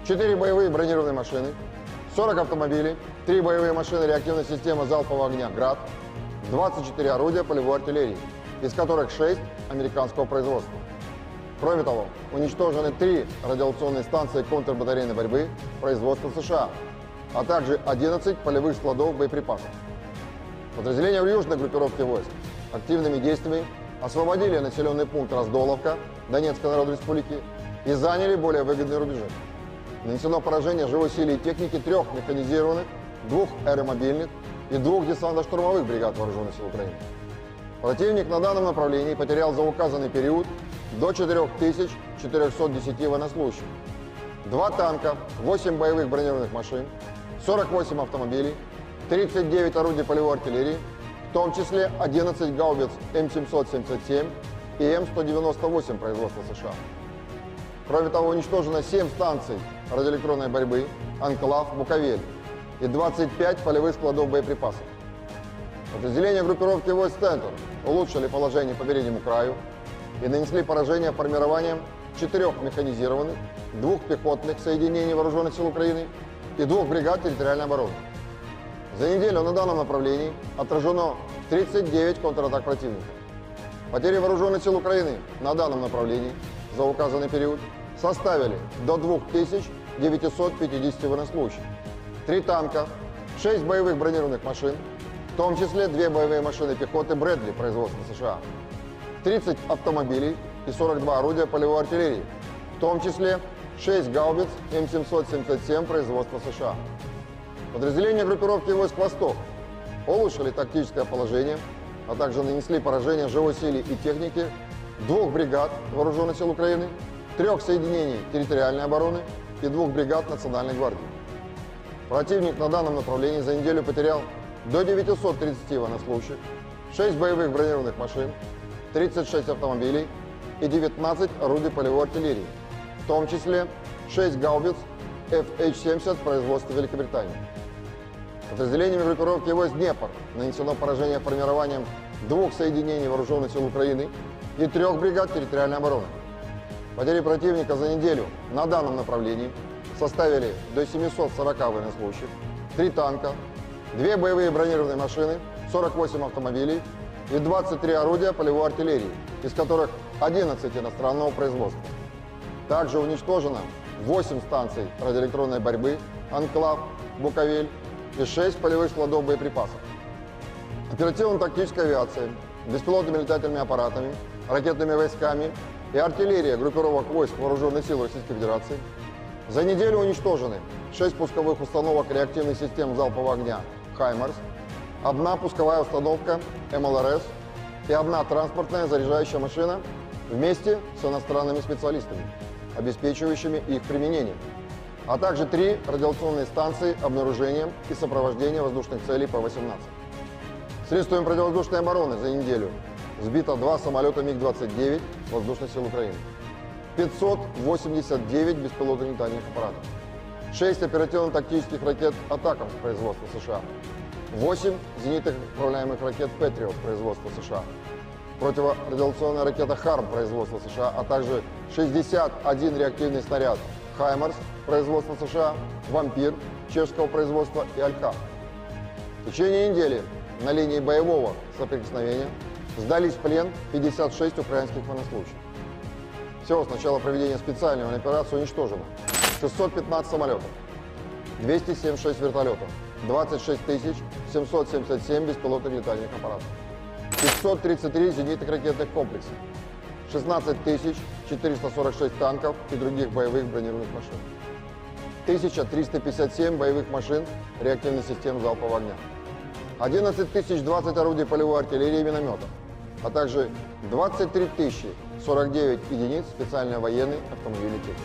4 боевые бронированные машины, 40 автомобилей, 3 боевые машины реактивной системы залпового огня «Град», 24 орудия полевой артиллерии, из которых 6 американского производства. Кроме того, уничтожены 3 радиационные станции контрбатарейной борьбы производства США, а также 11 полевых складов боеприпасов. Подразделения южной группировки войск активными действиями освободили населенный пункт Раздоловка Донецкой Народной Республики и заняли более выгодные рубежи. Нанесено поражение живой силе и техники 3 механизированных, 2 аэромобильных и 2 десантно-штурмовых бригад Вооруженных сил Украины. Противник на данном направлении потерял за указанный период до 4410 военнослужащих, 2 танка, 8 боевых бронированных машин, 48 автомобилей, 39 орудий полевой артиллерии, в том числе 11 гаубиц М777 и М198 производства США. Кроме того, уничтожено 7 станций радиоэлектронной борьбы, Анклав, Буковель и 25 полевых складов боеприпасов. Подразделения группировки «Войск Центр» улучшили положение по переднему краю и нанесли поражение формированием 4 механизированных, 2 пехотных соединений Вооруженных сил Украины и 2 бригад территориальной обороны. За неделю на данном направлении отражено 39 контратак противника. Потери Вооруженных сил Украины на данном направлении за указанный период составили до 2950 военнослужащих, 3 танка, 6 боевых бронированных машин, в том числе 2 боевые машины пехоты Брэдли производства США, 30 автомобилей и 42 орудия полевой артиллерии, в том числе 6 гаубиц М777 производства США. Подразделения группировки «Войск Восток» улучшили тактическое положение, а также нанесли поражение живой силе и технике 2 бригад Вооруженных сил Украины, 3 соединений территориальной обороны и 2 бригад Национальной гвардии. Противник на данном направлении за неделю потерял до 930 военнослужащих, 6 боевых бронированных машин, 36 автомобилей и 19 орудий полевой артиллерии, в том числе 6 гаубиц FH-70 производства Великобритании. Подразделениями группировки войск «Днепр» нанесено поражение формированием 2 соединений вооруженных сил Украины и 3 бригад территориальной обороны. Потери противника за неделю на данном направлении составили до 740 военнослужащих, 3 танка, 2 боевые бронированные машины, 48 автомобилей и 23 орудия полевой артиллерии, из которых 11 иностранного производства. Также уничтожено 8 станций радиоэлектронной борьбы, «Анклав», «Буковель» и 6 полевых складов боеприпасов. Оперативно-тактическая авиация, беспилотными летательными аппаратами, ракетными войсками и артиллерия группировок войск Вооруженных сил Российской Федерации за неделю уничтожены 6 пусковых установок реактивных систем залпового огня «Хаймарс», 1 пусковая установка МЛРС и 1 транспортная заряжающая машина вместе с иностранными специалистами, обеспечивающими их применение, а также 3 радиационные станции обнаружения и сопровождения воздушных целей П-18. Средствами противовоздушной обороны за неделю сбито 2 самолета МиГ-29 Воздушных сил Украины, 589 беспилотных летательных аппаратов, 6 оперативно-тактических ракет «Атакамс» производства США, 8 зенитных управляемых ракет «Патриот» производства США, противорадиационная ракета «Харм» производства США, а также 61 реактивный снаряд «Хаймарс» производства США, «Вампир» чешского производства и «Алька». В течение недели на линии боевого соприкосновения сдались в плен 56 украинских военнослужащих. Всего с начала проведения специальной военной операции уничтожено 615 самолетов, 276 вертолетов, 26 777 беспилотных летательных аппаратов, 533 зенитных ракетных комплекса, 16 446 танков и других боевых бронированных машин, 1357 боевых машин реактивных систем залпового огня, 11 020 орудий полевой артиллерии и минометов, а также 23 049 единиц специальной военной автомобильной техники.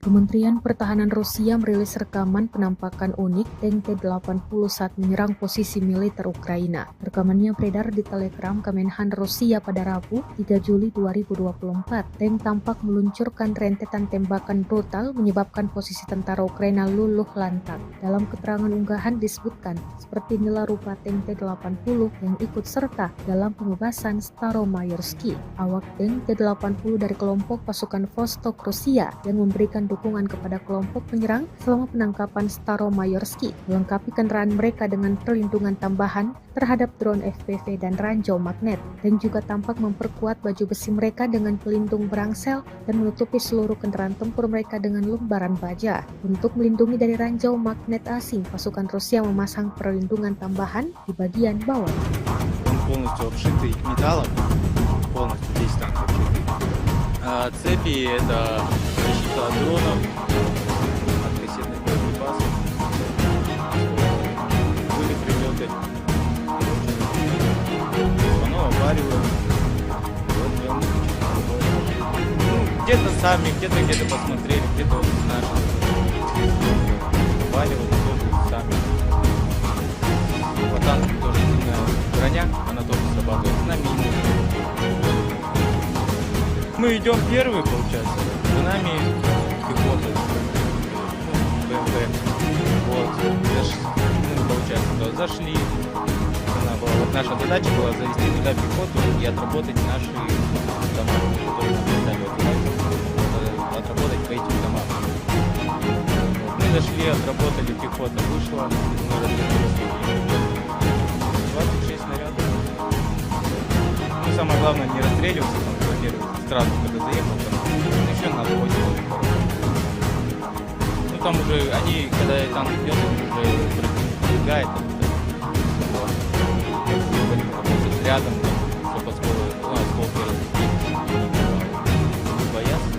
Kementerian Pertahanan Rusia merilis rekaman penampakan unik tank T-80 saat menyerang posisi militer Ukraina. Rekamannya beredar di Telegram Kemenhan Rusia pada Rabu, 3 Juli 2024. Tank tampak meluncurkan rentetan tembakan brutal menyebabkan posisi tentara Ukraina luluh lantak. Dalam keterangan unggahan disebutkan, seperti inilah rupa tank T-80 yang ikut serta dalam pembebasan Staromayorski. Awak tank T-80 dari kelompok pasukan Vostok Rusia yang memberikan dukungan kepada kelompok penyerang selama penangkapan Staromayorski, melengkapi kendaraan mereka dengan perlindungan tambahan terhadap drone FPV dan ranjau magnet, dan juga tampak memperkuat baju besi mereka dengan pelindung berangsel dan menutupi seluruh kendaraan tempur mereka dengan lembaran baja. Untuk melindungi dari ranjau magnet asing, pasukan Rusia memasang perlindungan tambahan di bagian bawah. Полностью обшитый металлом, полностью весь танк обшитый. Цепи — это защита от дронов, от кассетных боеприпасов, были прилеты. Оно опаривает. Где-то сами, где-то посмотрели, где-то наши. Опаривали тоже сами. По танку тоже сильная броня, она тоже срабатывает. На мине. Мы идем первые, получается, за нами пехота, БМП, вот, получается, зашли, вот наша задача была завести туда пехоту и отработать наши дома, которые отработать по этим домам. Мы зашли, отработали, пехота вышла, мы развернулись, 26 снарядов. Ну, самое главное не расстреливаться, там, во-первых, сразу, когда заехал, там, еще надо очень. Ну, там уже, они, когда танк идет, они уже пробегает, вот. Рядом, чтобы осколки боятся.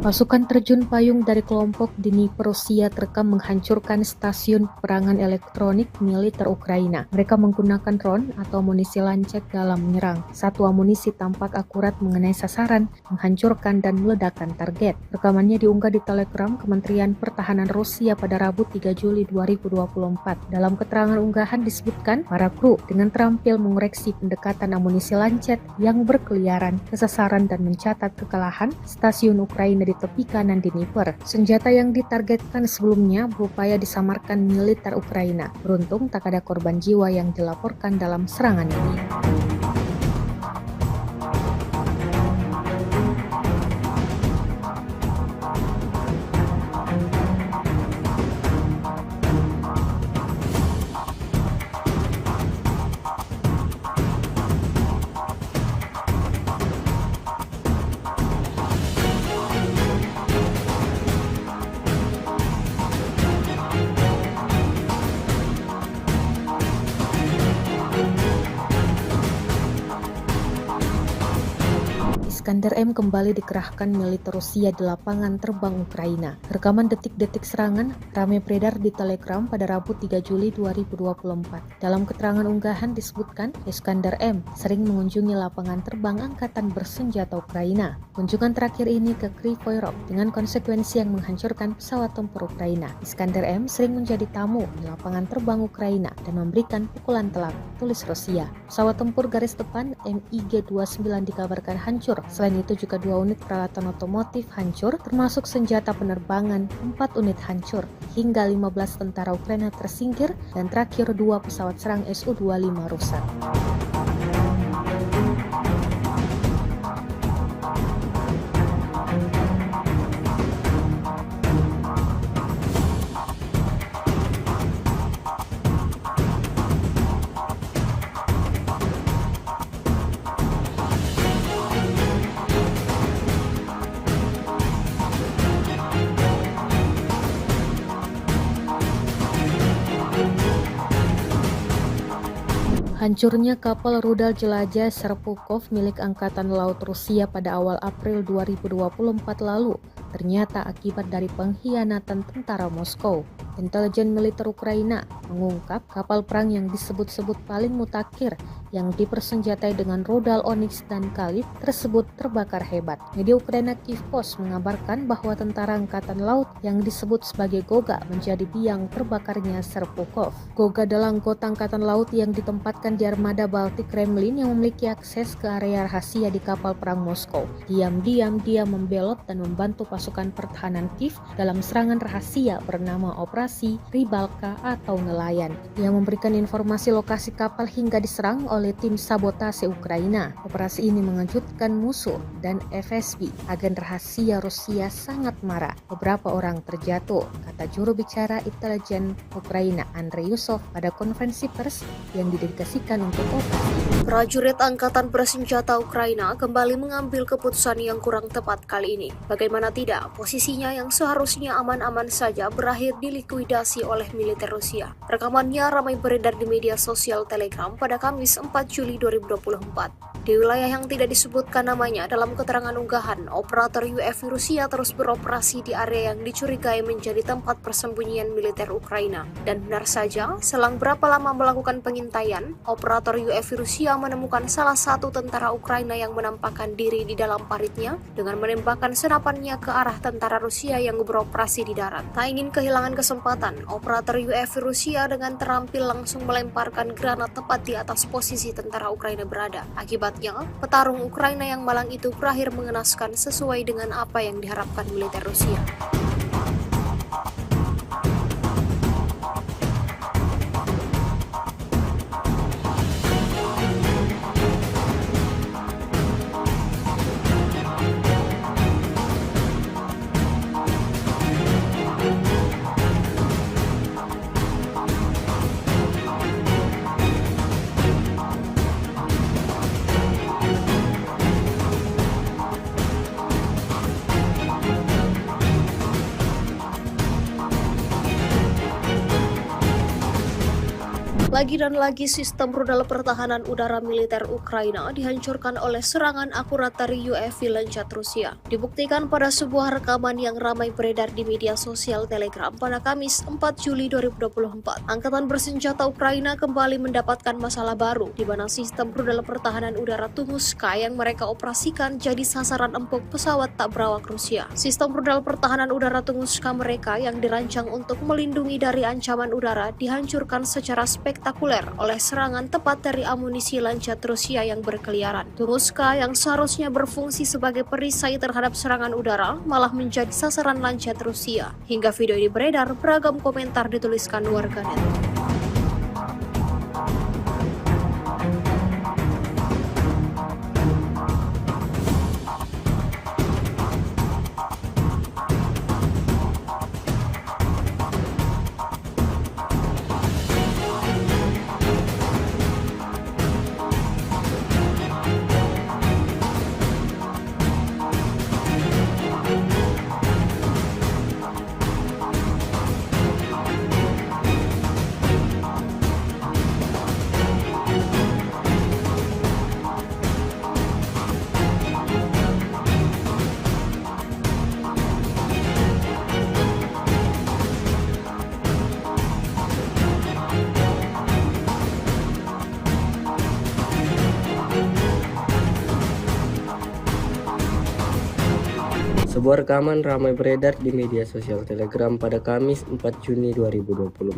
Pasukan terjun payung dari kelompok Dnipro Rusia terekam menghancurkan stasiun peperangan elektronik militer Ukraina. Mereka menggunakan drone atau amunisi lancet dalam menyerang. Satu amunisi tampak akurat mengenai sasaran, menghancurkan dan meledakkan target. Rekamannya diunggah di Telegram Kementerian Pertahanan Rusia pada Rabu 3 Juli 2024. Dalam keterangan unggahan disebutkan, para kru dengan terampil mengoreksi pendekatan amunisi lancet yang berkeliaran ke sasaran dan mencatat kekalahan stasiun Ukraina di tepi kanan Dnipro. Senjata yang ditargetkan sebelumnya berupaya disamarkan militer Ukraina. Beruntung tak ada korban jiwa yang dilaporkan dalam serangan ini. Iskander M kembali dikerahkan militer Rusia di lapangan terbang Ukraina. Rekaman detik-detik serangan ramai beredar di Telegram pada Rabu 3 Juli 2024. Dalam keterangan unggahan disebutkan, Iskander M sering mengunjungi lapangan terbang angkatan bersenjata Ukraina. Kunjungan terakhir ini ke Kryvyi Rih dengan konsekuensi yang menghancurkan pesawat tempur Ukraina. Iskander M sering menjadi tamu di lapangan terbang Ukraina dan memberikan pukulan telak, tulis Rusia. Pesawat tempur garis depan MiG-29 dikabarkan hancur. Selain itu juga 2 unit peralatan otomotif hancur, termasuk senjata penerbangan, 4 unit hancur, hingga 15 tentara Ukraina tersingkir, dan terakhir 2 pesawat serang Su-25 rusak. Hancurnya kapal rudal jelajah Serpukhov milik Angkatan Laut Rusia pada awal April 2024 lalu ternyata akibat dari pengkhianatan tentara Moskow. Intelijen militer Ukraina mengungkap kapal perang yang disebut-sebut paling mutakhir yang dipersenjatai dengan rudal Onyx dan Kalib tersebut terbakar hebat. Media Ukraina Kyiv Post mengabarkan bahwa tentara angkatan laut yang disebut sebagai Goga menjadi biang terbakarnya Serpukhov. Goga adalah anggota angkatan laut yang ditempatkan di armada Baltik Kremlin yang memiliki akses ke area rahasia di kapal perang Moskow. Diam-diam dia membelot dan membantu pasukan pertahanan Kiev dalam serangan rahasia bernama Operasi Rybalka atau Nelayan. Dia memberikan informasi lokasi kapal hingga diserang oleh tim sabotase Ukraina. Operasi ini mengejutkan musuh dan FSB. Agen rahasia Rusia sangat marah. Beberapa orang terjatuh, kata juru bicara intelijen Ukraina Andrei Yusov pada konferensi pers yang didedikasikan untuk operasi. Prajurit Angkatan Bersenjata Ukraina kembali mengambil keputusan yang kurang tepat kali ini. Bagaimana tidak, posisinya yang seharusnya aman-aman saja berakhir dilikuidasi oleh militer Rusia. Rekamannya ramai beredar di media sosial Telegram pada Kamis 4 Juli 2024. Di wilayah yang tidak disebutkan namanya dalam keterangan unggahan, operator UAV Rusia terus beroperasi di area yang dicurigai menjadi tempat persembunyian militer Ukraina. Dan benar saja, selang berapa lama melakukan pengintaian, operator UAV Rusia menemukan salah satu tentara Ukraina yang menampakkan diri di dalam paritnya dengan menembakkan senapannya ke arah tentara Rusia yang beroperasi di darat. Tak ingin kehilangan kesempatan, operator UAV Rusia dengan terampil langsung melemparkan granat tepat di atas posisi tentara Ukraina berada. Akibatnya, petarung Ukraina yang malang itu berakhir mengenaskan sesuai dengan apa yang diharapkan militer Rusia. Lagi dan lagi sistem rudal pertahanan udara militer Ukraina dihancurkan oleh serangan akurat dari UAV Lancet Rusia. Dibuktikan pada sebuah rekaman yang ramai beredar di media sosial Telegram pada Kamis 4 Juli 2024. Angkatan bersenjata Ukraina kembali mendapatkan masalah baru, di mana sistem rudal pertahanan udara Tunguska yang mereka operasikan jadi sasaran empuk pesawat tak berawak Rusia. Sistem rudal pertahanan udara Tunguska mereka yang dirancang untuk melindungi dari ancaman udara dihancurkan secara spektakuler oleh serangan tepat dari amunisi Lancet Rusia yang berkeliaran. Tunguska yang seharusnya berfungsi sebagai perisai terhadap serangan udara malah menjadi sasaran Lancet Rusia. Hingga video ini beredar, beragam komentar dituliskan warganet. Sebuah rekaman ramai beredar di media sosial Telegram pada Kamis 4 Juni 2024.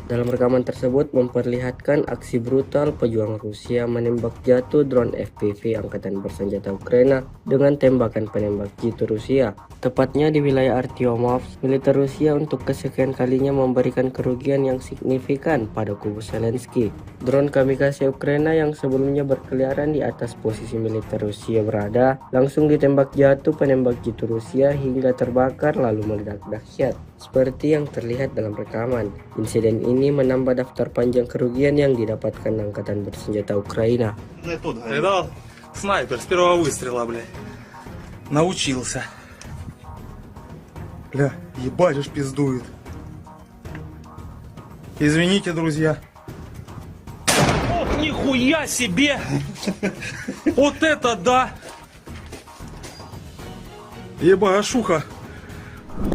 Dalam rekaman tersebut memperlihatkan aksi brutal pejuang Rusia menembak jatuh drone FPV Angkatan Bersenjata Ukraina dengan tembakan penembak jitu Rusia. Tepatnya di wilayah Artyomovsk, militer Rusia untuk kesekian kalinya memberikan kerugian yang signifikan pada kubu Zelensky. Drone kamikaze Ukraina yang sebelumnya berkeliaran di atas posisi militer Rusia berada, langsung ditembak jatuh penembak jitu Rusia hingga terbakar lalu meledak dahsyat. Seperti yang terlihat dalam rekaman, insiden ini menambah daftar panjang kerugian yang didapatkan Angkatan Bersenjata Ukraina. Видал? Снайпер с первого выстрела, блядь. Научился. Бля, ебать уж пиздует. Извините, друзья. Ох, нихуя себе! Вот это да! Ебашуха.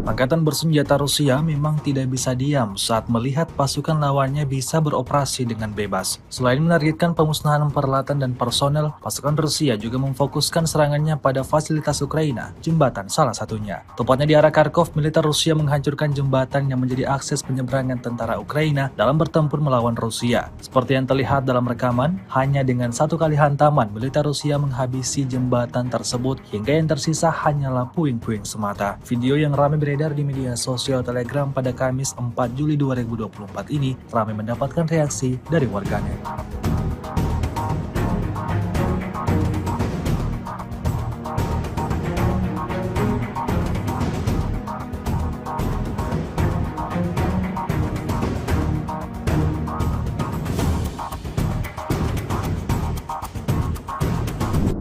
Angkatan bersenjata Rusia memang tidak bisa diam saat melihat pasukan lawannya bisa beroperasi dengan bebas. Selain menargetkan pemusnahan peralatan dan personel, pasukan Rusia juga memfokuskan serangannya pada fasilitas Ukraina, jembatan salah satunya. Tepatnya di arah Kharkov, militer Rusia menghancurkan jembatan yang menjadi akses penyeberangan tentara Ukraina dalam bertempur melawan Rusia. Seperti yang terlihat dalam rekaman, hanya dengan satu kali hantaman, militer Rusia menghabisi jembatan tersebut hingga yang tersisa hanyalah puing-puing semata. Video yang ramai beredar di media sosial Telegram pada Kamis 4 Juli 2024 ini ramai mendapatkan reaksi dari warganet.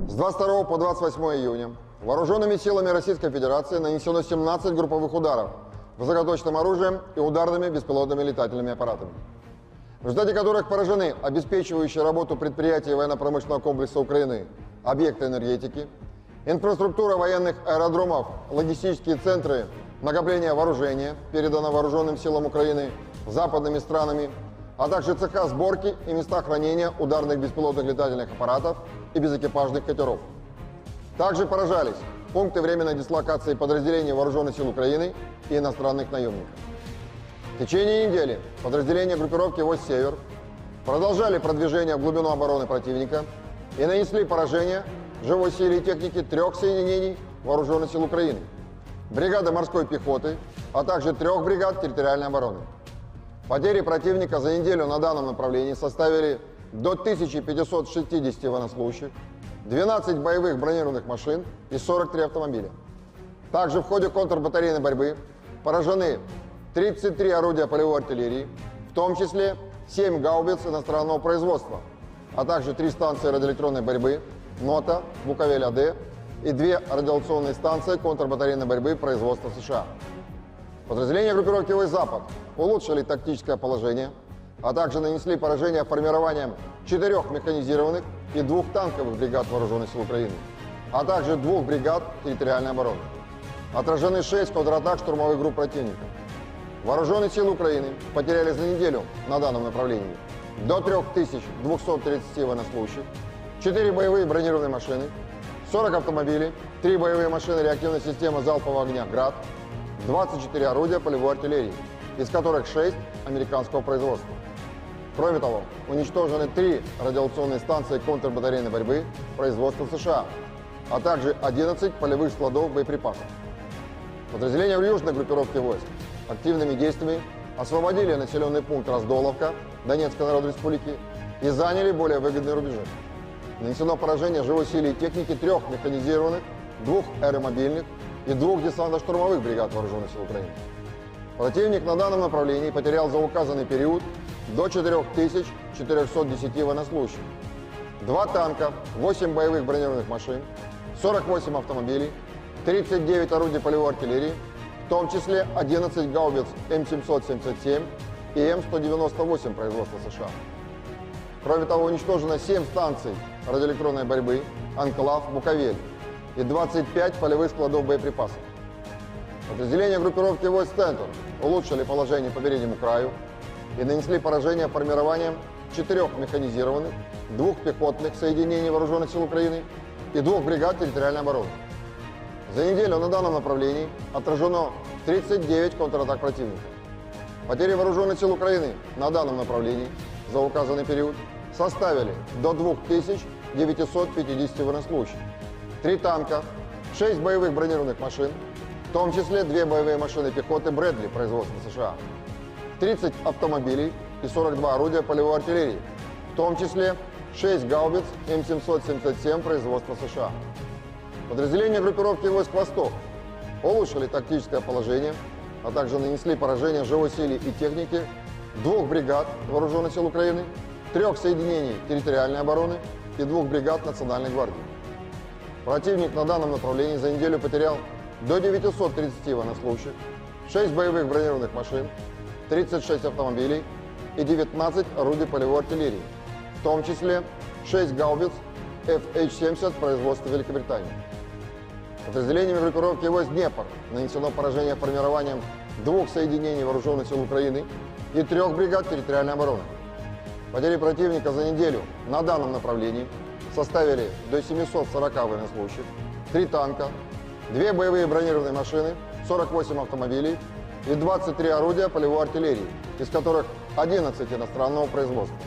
С 22 по 28 июня вооруженными силами Российской Федерации нанесено 17 групповых ударов высокоточным оружием и ударными беспилотными летательными аппаратами, в результате которых поражены обеспечивающие работу предприятий военно-промышленного комплекса Украины, объекты энергетики, инфраструктура военных аэродромов, логистические центры накопления вооружения, передано вооруженным силам Украины западными странами, а также цеха сборки и места хранения ударных беспилотных летательных аппаратов и безэкипажных катеров. Также поражались пункты временной дислокации подразделений Вооруженных сил Украины и иностранных наемников. В течение недели подразделения группировки «Вось-Север» продолжали продвижение в глубину обороны противника и нанесли поражение живой силе и технике 3 соединений Вооруженных сил Украины, бригады морской пехоты, а также 3 бригад территориальной обороны. Потери противника за неделю на данном направлении составили до 1560 военнослужащих, 12 боевых бронированных машин и 43 автомобиля. Также в ходе контрбатарейной борьбы поражены 33 орудия полевой артиллерии, в том числе 7 гаубиц иностранного производства, а также 3 станции радиоэлектронной борьбы НОТА, Буковель-АД и 2 радиационные станции контрбатарейной борьбы производства США. Подразделения группировки «Вось-Запад» улучшили тактическое положение, а также нанесли поражение формированием 4 механизированных и 2 танковых бригад Вооруженных сил Украины, а также 2 бригад территориальной обороны. Отражены 6 контратак штурмовых групп противника. Вооруженные силы Украины потеряли за неделю на данном направлении до 3230 военнослужащих, 4 боевые бронированные машины, 40 автомобилей, 3 боевые машины реактивной системы залпового огня «Град», 24 орудия полевой артиллерии, из которых 6 американского производства. Кроме того, уничтожены 3 радиационные станции контрбатарейной борьбы производства США, а также 11 полевых складов боеприпасов. Подразделения в южной группировке войск активными действиями освободили населенный пункт Раздоловка Донецкой Народной Республики и заняли более выгодные рубежи. Нанесено поражение живой силе и техники 3 механизированных, 2 аэромобильных и 2 десантно-штурмовых бригад Вооруженных сил Украины. Противник на данном направлении потерял за указанный период до 4410 военнослужащих, 2 танка, 8 боевых бронированных машин, 48 автомобилей, 39 орудий полевой артиллерии, в том числе 11 гаубиц М777 и М198 производства США. Кроме того, уничтожено 7 станций радиоэлектронной борьбы «Анклав», «Буковель» и 25 полевых складов боеприпасов. Подразделения группировки войск «Центр» улучшили положение по переднему краю и нанесли поражение формированием 4 механизированных, 2 пехотных соединений Вооруженных сил Украины и 2 бригад территориальной обороны. За неделю на данном направлении отражено 39 контратак противника. Потери Вооруженных сил Украины на данном направлении за указанный период составили до 2950 военнослужащих, 3 танка, 6 боевых бронированных машин, в том числе 2 боевые машины пехоты Брэдли производства США, 30 автомобилей и 42 орудия полевой артиллерии, в том числе 6 гаубиц М777 производства США. Подразделения группировки войск «Восток» улучшили тактическое положение, а также нанесли поражение живой силе и технике 2 бригад Вооруженных сил Украины, 3 соединений территориальной обороны и 2 бригад Национальной гвардии. Противник на данном направлении за неделю потерял до 930 военнослужащих, 6 боевых бронированных машин, 36 автомобилей и 19 орудий полевой артиллерии, в том числе 6 гаубиц FH-70 производства Великобритании. Подразделениями группировки войск «Днепр» нанесено поражение формированием 2 соединений Вооруженных сил Украины и 3 бригад территориальной обороны. Потери противника за неделю на данном направлении составили до 740 военнослужащих, 3 танка, 2 боевые бронированные машины, 48 автомобилей и 23 орудия полевой артиллерии, из которых 11 иностранного производства.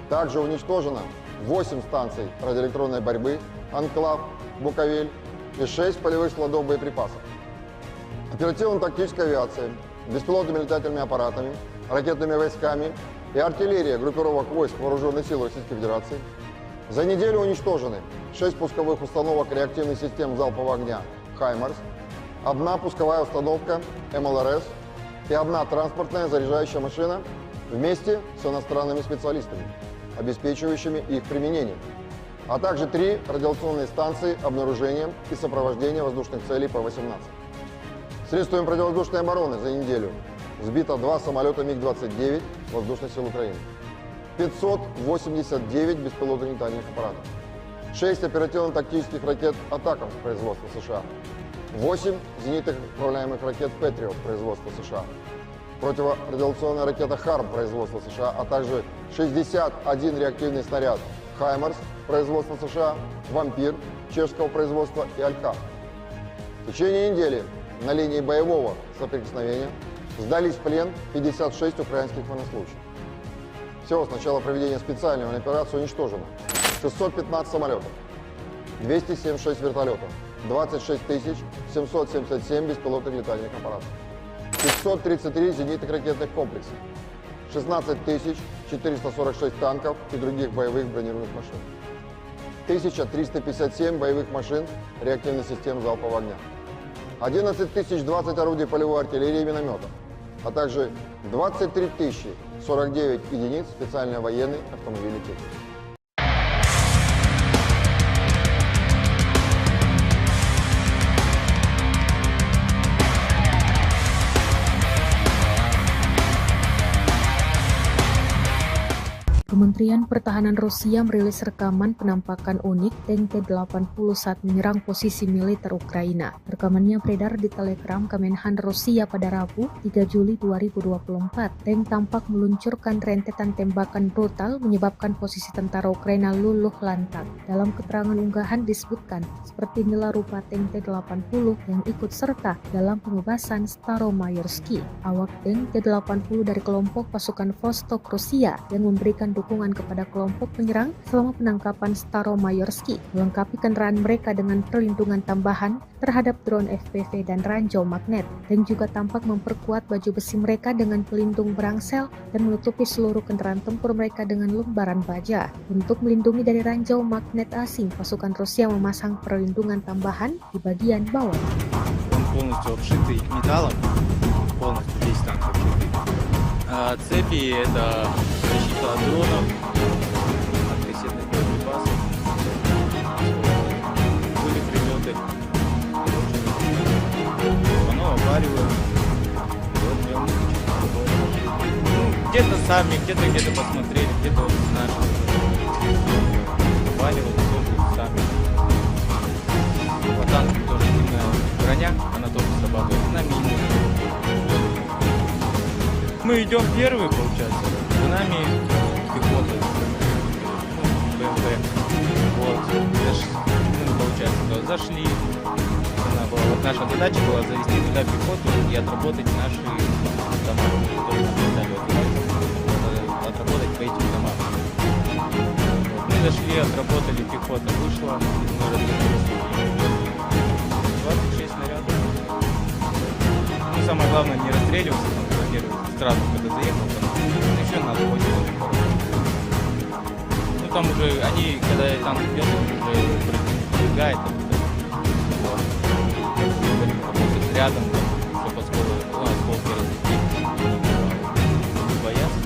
Также уничтожено 8 станций радиоэлектронной борьбы «Анклав», «Буковель» и 6 полевых складов боеприпасов. Оперативно-тактическая авиация, беспилотными летательными аппаратами, ракетными войсками и артиллерия группировок войск Вооруженных сил Российской Федерации за неделю уничтожены 6 пусковых установок реактивных систем залпового огня «Хаймарс», 1 пусковая установка МЛРС и 1 транспортная заряжающая машина вместе с иностранными специалистами, обеспечивающими их применение, а также 3 радиационные станции обнаружения и сопровождения воздушных целей П-18. Средствами противовоздушной обороны за неделю сбито 2 самолета МиГ-29 Воздушных сил Украины, 589 беспилотных летательных аппаратов, 6 оперативно-тактических ракет «Атакамс» производства США, 8 зенитных управляемых ракет «Патриот» производства США, противорадиационная ракета «Харм» производства США, а также 61 реактивный снаряд «Хаймарс» производства США, «Вампир» чешского производства и «Алькав». В течение недели на линии боевого соприкосновения сдались в плен 56 украинских военнослужащих. Всего с начала проведения специальной военной операции уничтожено 615 самолетов, 276 вертолетов, 26 777 беспилотных летательных аппаратов, 533 зенитных ракетных комплексов, 16 446 танков и других боевых бронированных машин, 1357 боевых машин реактивных систем залпового огня, 11 020 орудий полевой артиллерии и минометов, а также 23 049 единиц специальной военной автомобильной техники. Kementerian Pertahanan Rusia merilis rekaman penampakan unik tank T-80 saat menyerang posisi militer Ukraina. Rekamannya beredar di Telegram Kemenhan Rusia pada Rabu, 3 Juli 2024. Tank tampak meluncurkan rentetan tembakan brutal menyebabkan posisi tentara Ukraina luluh lantak. Dalam keterangan unggahan disebutkan, seperti inilah rupa tank T-80 yang ikut serta dalam pembebasan Staromayorski. Awak tank T-80 dari kelompok pasukan Vostok Rusia yang memberikan dukungan kepada kelompok penyerang selama penangkapan Staromayorski, melengkapi kendaraan mereka dengan perlindungan tambahan terhadap drone FPV dan ranjau magnet, dan juga tampak memperkuat baju besi mereka dengan pelindung berangsel dan menutupi seluruh kendaraan tempur mereka dengan lembaran baja. Untuk melindungi dari ranjau magnet asing, pasukan Rusia memasang perlindungan tambahan di bagian bawah. Он полностью обшитый металлом, полностью весь танк обшитый. А цепи это защита от дронов, от кассетных боеприпасов. Были прилеты, оно оваривает. Вот прям где-то сами, где-то посмотрели, где-то вот наши оваривают тоже сами. По танку тоже сильная броня, она тоже срабатывает на мины. Мы идем первые, получается, за нами пехота, БМП. Вот, получается, зашли. Вот наша задача была завести туда пехоту и отработать наши дома, которые нам дали отработать по этим домам. Вот, мы зашли, отработали, пехота вышла, мы развернулись. 26 снарядов. Ну, самое главное не расстреливаться, там, во-первых, сразу, когда заехал, там, еще надо очень. Ну, там уже, они, когда танк идет, уже пробегает, вот. Рядом, чтобы осколки разлететь, не боятся.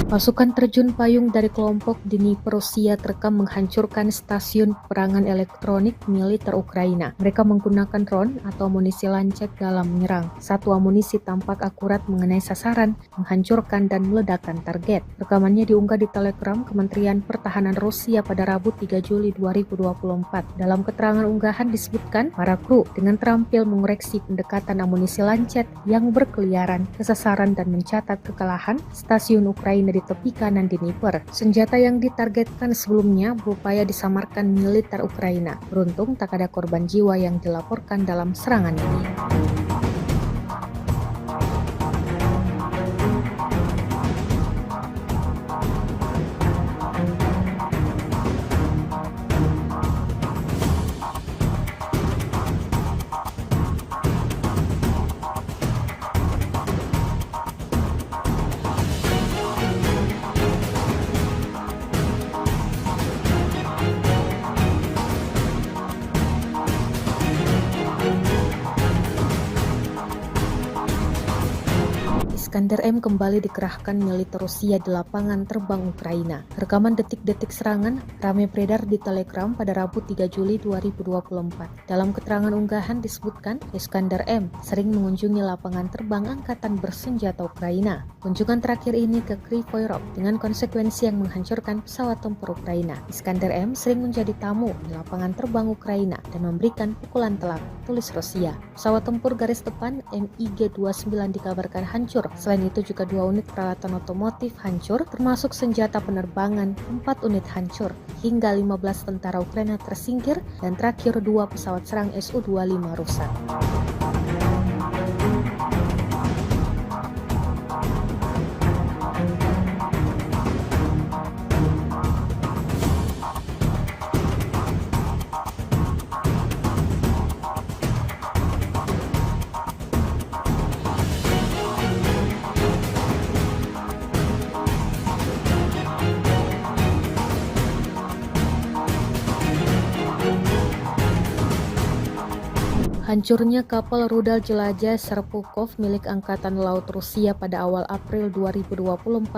Pasukan terjun payung dari kelompok Dnipro Rusia terekam menghancurkan stasiun peperangan elektronik militer Ukraina. Mereka menggunakan drone atau amunisi lancet dalam menyerang. Satu amunisi tampak akurat mengenai sasaran, menghancurkan dan meledakkan target. Rekamannya diunggah di Telegram Kementerian Pertahanan Rusia pada Rabu 3 Juli 2024. Dalam keterangan unggahan disebutkan, para kru dengan terampil mengoreksi pendekatan amunisi lancet yang berkeliaran ke sasaran dan mencatat kekalahan stasiun Ukraina di tepi kanan Dnipro. Senjata yang ditargetkan sebelumnya berupaya disamarkan militer Ukraina. Beruntung tak ada korban jiwa yang dilaporkan dalam serangan ini. Iskander M kembali dikerahkan militer Rusia di lapangan terbang Ukraina. Rekaman detik-detik serangan ramai beredar di Telegram pada Rabu 3 Juli 2024. Dalam keterangan unggahan disebutkan, Iskander M sering mengunjungi lapangan terbang angkatan bersenjata Ukraina. Kunjungan terakhir ini ke Kryvyi Rih dengan konsekuensi yang menghancurkan pesawat tempur Ukraina. Iskander M sering menjadi tamu di lapangan terbang Ukraina dan memberikan pukulan telak, tulis Rusia. Pesawat tempur garis depan MiG-29 dikabarkan hancur. Selain itu juga 2 unit peralatan otomotif hancur, termasuk senjata penerbangan, 4 unit hancur, hingga 15 tentara Ukraina tersingkir, dan terakhir 2 pesawat serang Su-25 rusak. Hancurnya kapal rudal jelajah Serpukov milik Angkatan Laut Rusia pada awal April 2024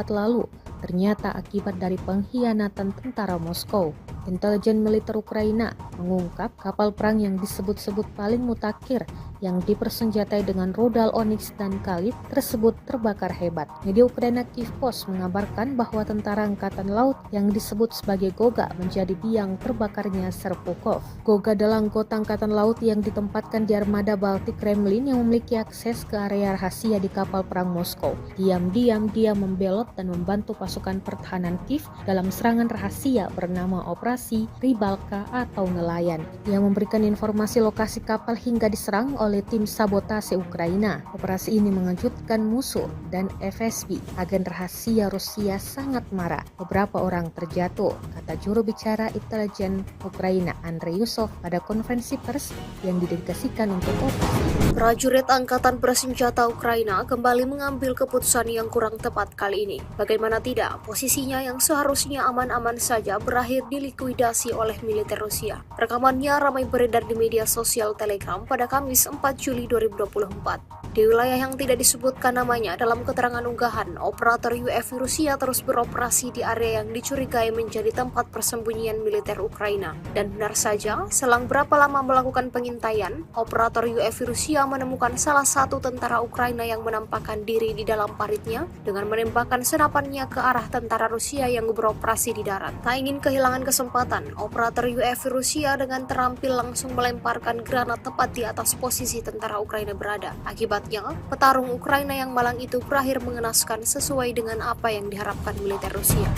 lalu ternyata akibat dari pengkhianatan tentara Moskow. Intelijen militer Ukraina mengungkap kapal perang yang disebut-sebut paling mutakhir yang dipersenjatai dengan rudal Onyx dan Khalid tersebut terbakar hebat. Media Ukraina Kyiv Post mengabarkan bahwa tentara angkatan laut yang disebut sebagai Goga menjadi biang terbakarnya Serpukhov. Goga adalah anggota angkatan laut yang ditempatkan di armada Baltik Kremlin yang memiliki akses ke area rahasia di kapal perang Moskow. Diam-diam dia membelot dan membantu pasukan pertahanan Kiev dalam serangan rahasia bernama Operasi Rybalka atau Nelayan. Dia memberikan informasi lokasi kapal hingga diserang oleh tim sabotase Ukraina. Operasi ini mengejutkan musuh dan FSB. Agen rahasia Rusia sangat marah. Beberapa orang terjatuh, kata juru bicara intelijen Ukraina Andrei Yusov pada konferensi pers yang didedikasikan untuk operasi. Prajurit Angkatan Bersenjata Ukraina kembali mengambil keputusan yang kurang tepat kali ini. Bagaimana tidak, posisinya yang seharusnya aman-aman saja berakhir dilikuidasi oleh militer Rusia. Rekamannya ramai beredar di media sosial Telegram pada Kamis 4 Juli 2024. Di wilayah yang tidak disebutkan namanya dalam keterangan unggahan, operator UAV Rusia terus beroperasi di area yang dicurigai menjadi tempat persembunyian militer Ukraina. Dan benar saja, selang berapa lama melakukan pengintaian, operator UAV Rusia menemukan salah satu tentara Ukraina yang menampakkan diri di dalam paritnya dengan menembakkan senapannya ke arah tentara Rusia yang beroperasi di darat. Tak ingin kehilangan kesempatan, operator UAV Rusia dengan terampil langsung melemparkan granat tepat di atas posisi tentara Ukraina berada. Akibatnya, petarung Ukraina yang malang itu berakhir mengenaskan sesuai dengan apa yang diharapkan militer Rusia.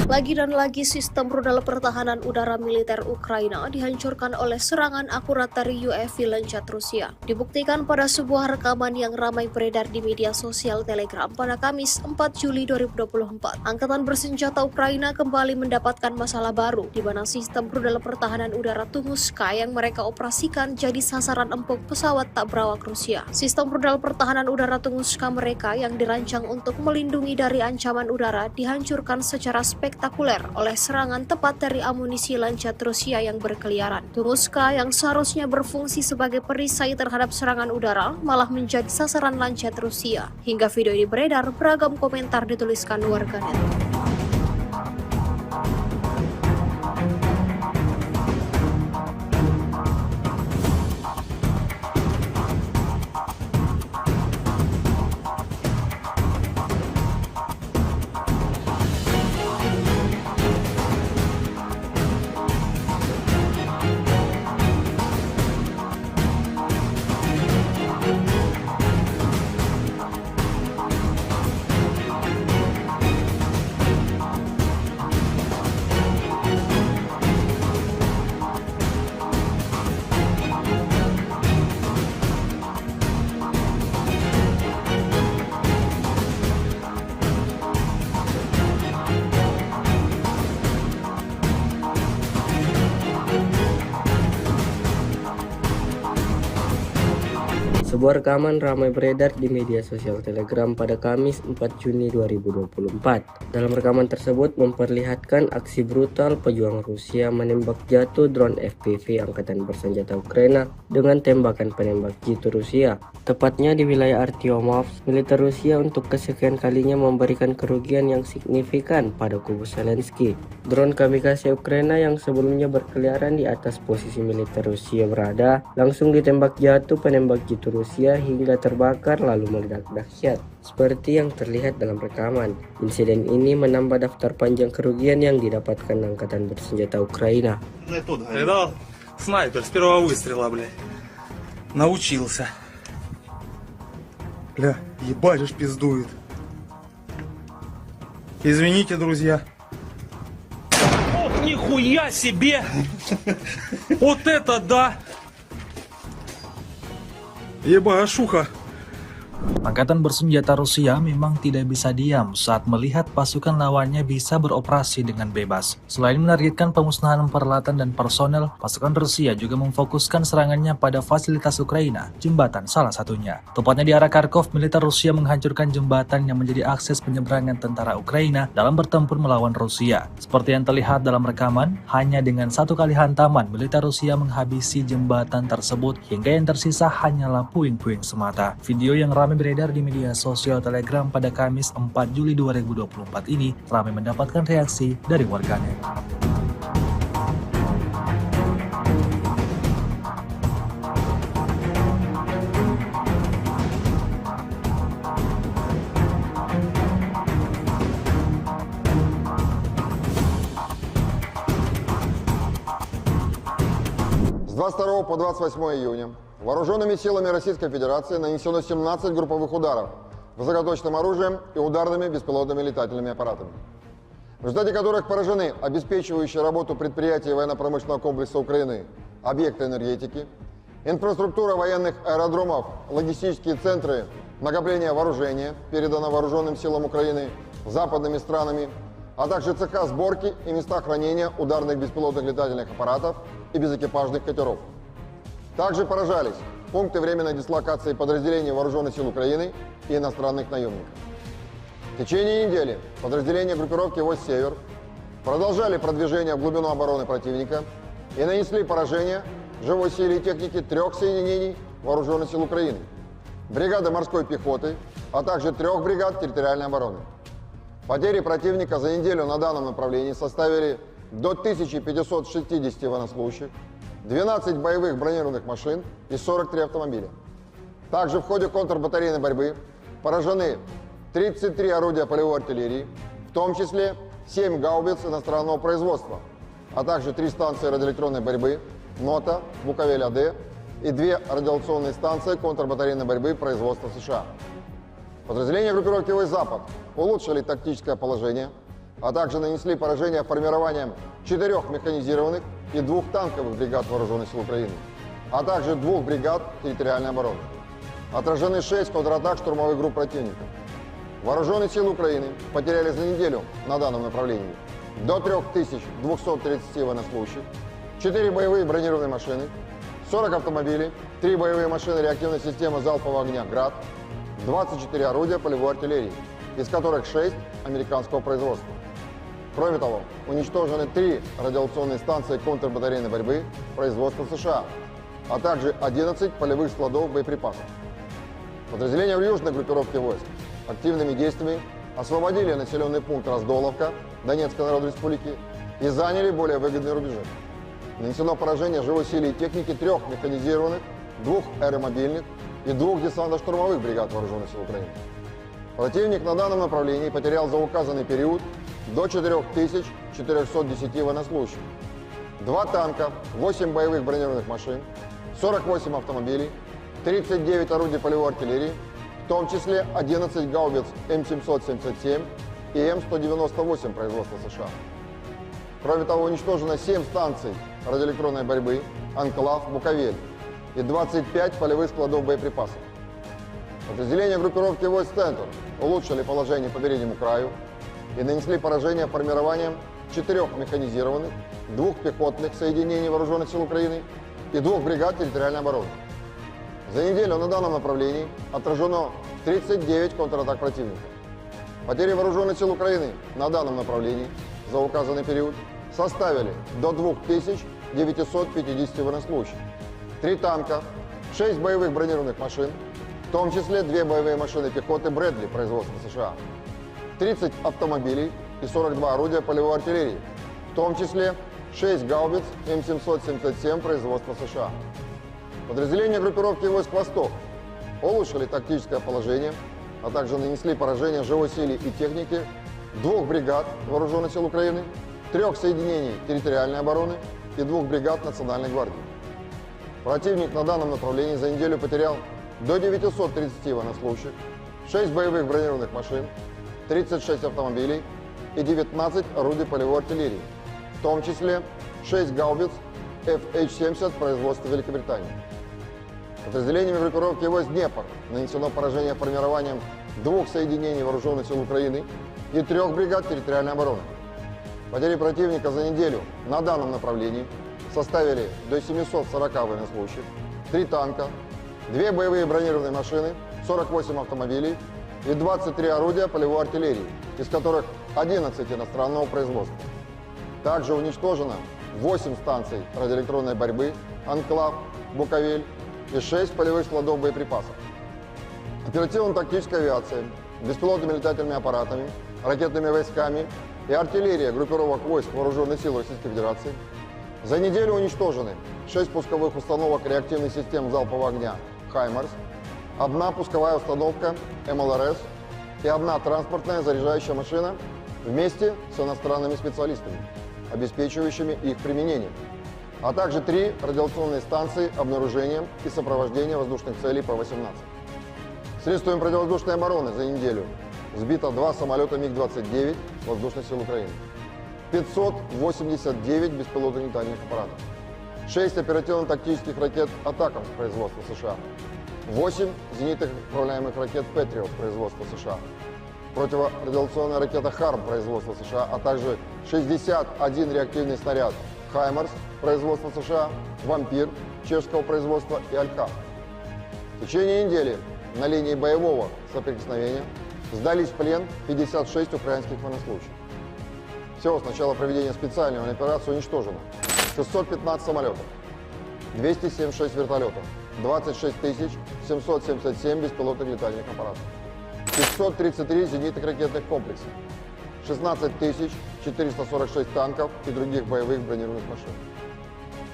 Lagi dan lagi sistem rudal pertahanan udara militer Ukraina dihancurkan oleh serangan akurat dari UAV Lancet Rusia. Dibuktikan pada sebuah rekaman yang ramai beredar di media sosial Telegram pada Kamis 4 Juli 2024. Angkatan bersenjata Ukraina kembali mendapatkan masalah baru, di mana sistem rudal pertahanan udara Tunguska yang mereka operasikan jadi sasaran empuk pesawat tak berawak Rusia. Sistem rudal pertahanan udara Tunguska mereka yang dirancang untuk melindungi dari ancaman udara dihancurkan secara spektakuler oleh serangan tepat dari amunisi Lancet Rusia yang berkeliaran. Tunguska yang seharusnya berfungsi sebagai perisai terhadap serangan udara malah menjadi sasaran Lancet Rusia. Hingga video ini beredar, beragam komentar dituliskan warganet. Sebuah rekaman ramai beredar di media sosial Telegram pada Kamis 4 Juni 2024. Dalam rekaman tersebut memperlihatkan aksi brutal pejuang Rusia menembak jatuh drone FPV Angkatan Bersenjata Ukraina dengan tembakan penembak jitu Rusia. Tepatnya di wilayah Artyomovsk, militer Rusia untuk kesekian kalinya memberikan kerugian yang signifikan pada kubu Zelensky. Drone kamikaze Ukraina yang sebelumnya berkeliaran di atas posisi militer Rusia berada, langsung ditembak jatuh penembak jitu Rusia hingga terbakar lalu meledak dahsyat. Seperti yang terlihat dalam rekaman, insiden ini menambah daftar panjang kerugian yang didapatkan Angkatan Bersenjata Ukraina. Когда снайпер с первого выстрела, блядь. Научился. Бля, ебать уж пиздует. Извините, друзья. Ох, нихуя себе! Вот это да! Ебашуха! Angkatan bersenjata Rusia memang tidak bisa diam saat melihat pasukan lawannya bisa beroperasi dengan bebas. Selain menargetkan pemusnahan peralatan dan personel, pasukan Rusia juga memfokuskan serangannya pada fasilitas Ukraina, jembatan salah satunya. Tepatnya di arah Kharkov, militer Rusia menghancurkan jembatan yang menjadi akses penyeberangan tentara Ukraina dalam bertempur melawan Rusia. Seperti yang terlihat dalam rekaman, hanya dengan satu kali hantaman, militer Rusia menghabisi jembatan tersebut hingga yang tersisa hanyalah puing-puing semata. Video yang ramai beredar di media sosial Telegram pada Kamis 4 Juli 2024 ini ramai mendapatkan reaksi dari warganet. С 22 по 28 июня вооруженными силами Российской Федерации нанесено 17 групповых ударов высокоточным оружием и ударными беспилотными летательными аппаратами, в результате которых поражены обеспечивающие работу предприятий военно-промышленного комплекса Украины, объекты энергетики, инфраструктура военных аэродромов, логистические центры накопления вооружения, передано вооруженным силам Украины западными странами, а также цеха сборки и места хранения ударных беспилотных летательных аппаратов и безэкипажных катеров. Также поражались пункты временной дислокации подразделений Вооруженных сил Украины и иностранных наемников. В течение недели подразделения группировки «Войск Север» продолжали продвижение в глубину обороны противника и нанесли поражение живой силе и технике 3 соединений Вооруженных сил Украины, бригады морской пехоты, а также 3 бригад территориальной обороны. Потери противника за неделю на данном направлении составили до 1560 военнослужащих, 12 боевых бронированных машин и 43 автомобиля. Также в ходе контрбатарейной борьбы поражены 33 орудия полевой артиллерии, в том числе 7 гаубиц иностранного производства, а также 3 станции радиоэлектронной борьбы НОТА, Буковель-АД и 2 радиационные станции контрбатарейной борьбы производства США. Подразделения группировки «Войск Запад» улучшили тактическое положение, а также нанесли поражение формированием 4 механизированных и 2 танковых бригад Вооруженных сил Украины, а также 2 бригад территориальной обороны. Отражены 6 контратак штурмовых групп противника. Вооруженные силы Украины потеряли за неделю на данном направлении до 3230 военнослужащих, 4 боевые бронированные машины, 40 автомобилей, 3 боевые машины реактивной системы залпового огня «Град», 24 орудия полевой артиллерии, из которых 6 американского производства. Кроме того, уничтожены 3 радиационные станции контрбатарейной борьбы производства США, а также 11 полевых складов боеприпасов. Подразделения в южной группировке войск активными действиями освободили населенный пункт Раздоловка Донецкой Народной Республики и заняли более выгодные рубежи. Нанесено поражение живой силе и техники 3 механизированных, 2 аэромобильных и 2 десантно-штурмовых бригад Вооруженных сил Украины. Противник на данном направлении потерял за указанный период до 4410 военнослужащих, 2 танка, 8 боевых бронированных машин, 48 автомобилей, 39 орудий полевой артиллерии, в том числе 11 гаубиц М777 и М198 производства США. Кроме того, уничтожено 7 станций радиоэлектронной борьбы «Анклав», «Буковель» и 25 полевых складов боеприпасов. Подразделения группировки «Войск Центр» улучшили положение по переднему краю и нанесли поражение формированием 4 механизированных, 2 пехотных соединений Вооруженных сил Украины и 2 бригад территориальной обороны. За неделю на данном направлении отражено 39 контратак противника. Потери Вооруженных сил Украины на данном направлении за указанный период составили до 2950 военнослужащих, 3 танка, 6 боевых бронированных машин, в том числе 2 боевые машины пехоты «Брэдли» производства США, 30 автомобилей и 42 орудия полевой артиллерии, в том числе 6 гаубиц М777 производства США. Подразделения группировки «Войск Восток» улучшили тактическое положение, а также нанесли поражение живой силе и технике 2 бригад Вооруженных сил Украины, 3 соединений территориальной обороны и 2 бригад Национальной гвардии. Противник на данном направлении за неделю потерял до 930 военнослужащих, 6 боевых бронированных машин, 36 автомобилей и 19 орудий полевой артиллерии, в том числе 6 гаубиц FH-70 производства Великобритании. Подразделениями группировки войск Днепр нанесено поражение формированием 2 соединений вооруженных сил Украины и 3 бригад территориальной обороны. Потери противника за неделю на данном направлении составили до 740 военнослужащих, 3 танка, 2 боевые бронированные машины, 48 автомобилей и 23 орудия полевой артиллерии, из которых 11 иностранного производства. Также уничтожено 8 станций радиоэлектронной борьбы, «Анклав», «Буковель» и 6 полевых складов боеприпасов. Оперативно-тактическая авиация, беспилотными летательными аппаратами, ракетными войсками и артиллерия группировок войск Вооруженных сил Российской Федерации за неделю уничтожены 6 пусковых установок реактивных систем залпового огня «Хаймарс», 1 пусковая установка МЛРС и 1 транспортная заряжающая машина вместе с иностранными специалистами, обеспечивающими их применение, а также 3 радиационные станции обнаружения и сопровождения воздушных целей П-18. Средствами противовоздушной обороны за неделю сбито 2 самолета МиГ-29 воздушных сил Украины, 589 беспилотных летательных аппаратов, 6 оперативно-тактических ракет «Атакамс» производства США, 8 зенитных управляемых ракет «Патриот» производства США, противорадиационная ракета «Харм» производства США, а также 61 реактивный снаряд «Хаймарс» производства США, «Вампир» чешского производства и «Алькав». В течение недели на линии боевого соприкосновения сдались в плен 56 украинских военнослужащих. Всего с начала проведения специальной военной операции уничтожено 615 самолетов, 276 вертолетов, 26 777 беспилотных летательных аппаратов, 533 зенитных ракетных комплексов, 16 446 танков и других боевых бронированных машин,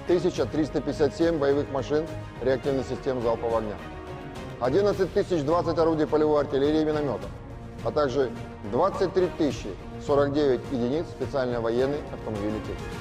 1357 боевых машин реактивных систем залпового огня, 11 020 орудий полевой артиллерии и минометов, а также 23 049 единиц специальной военной автомобильной техники.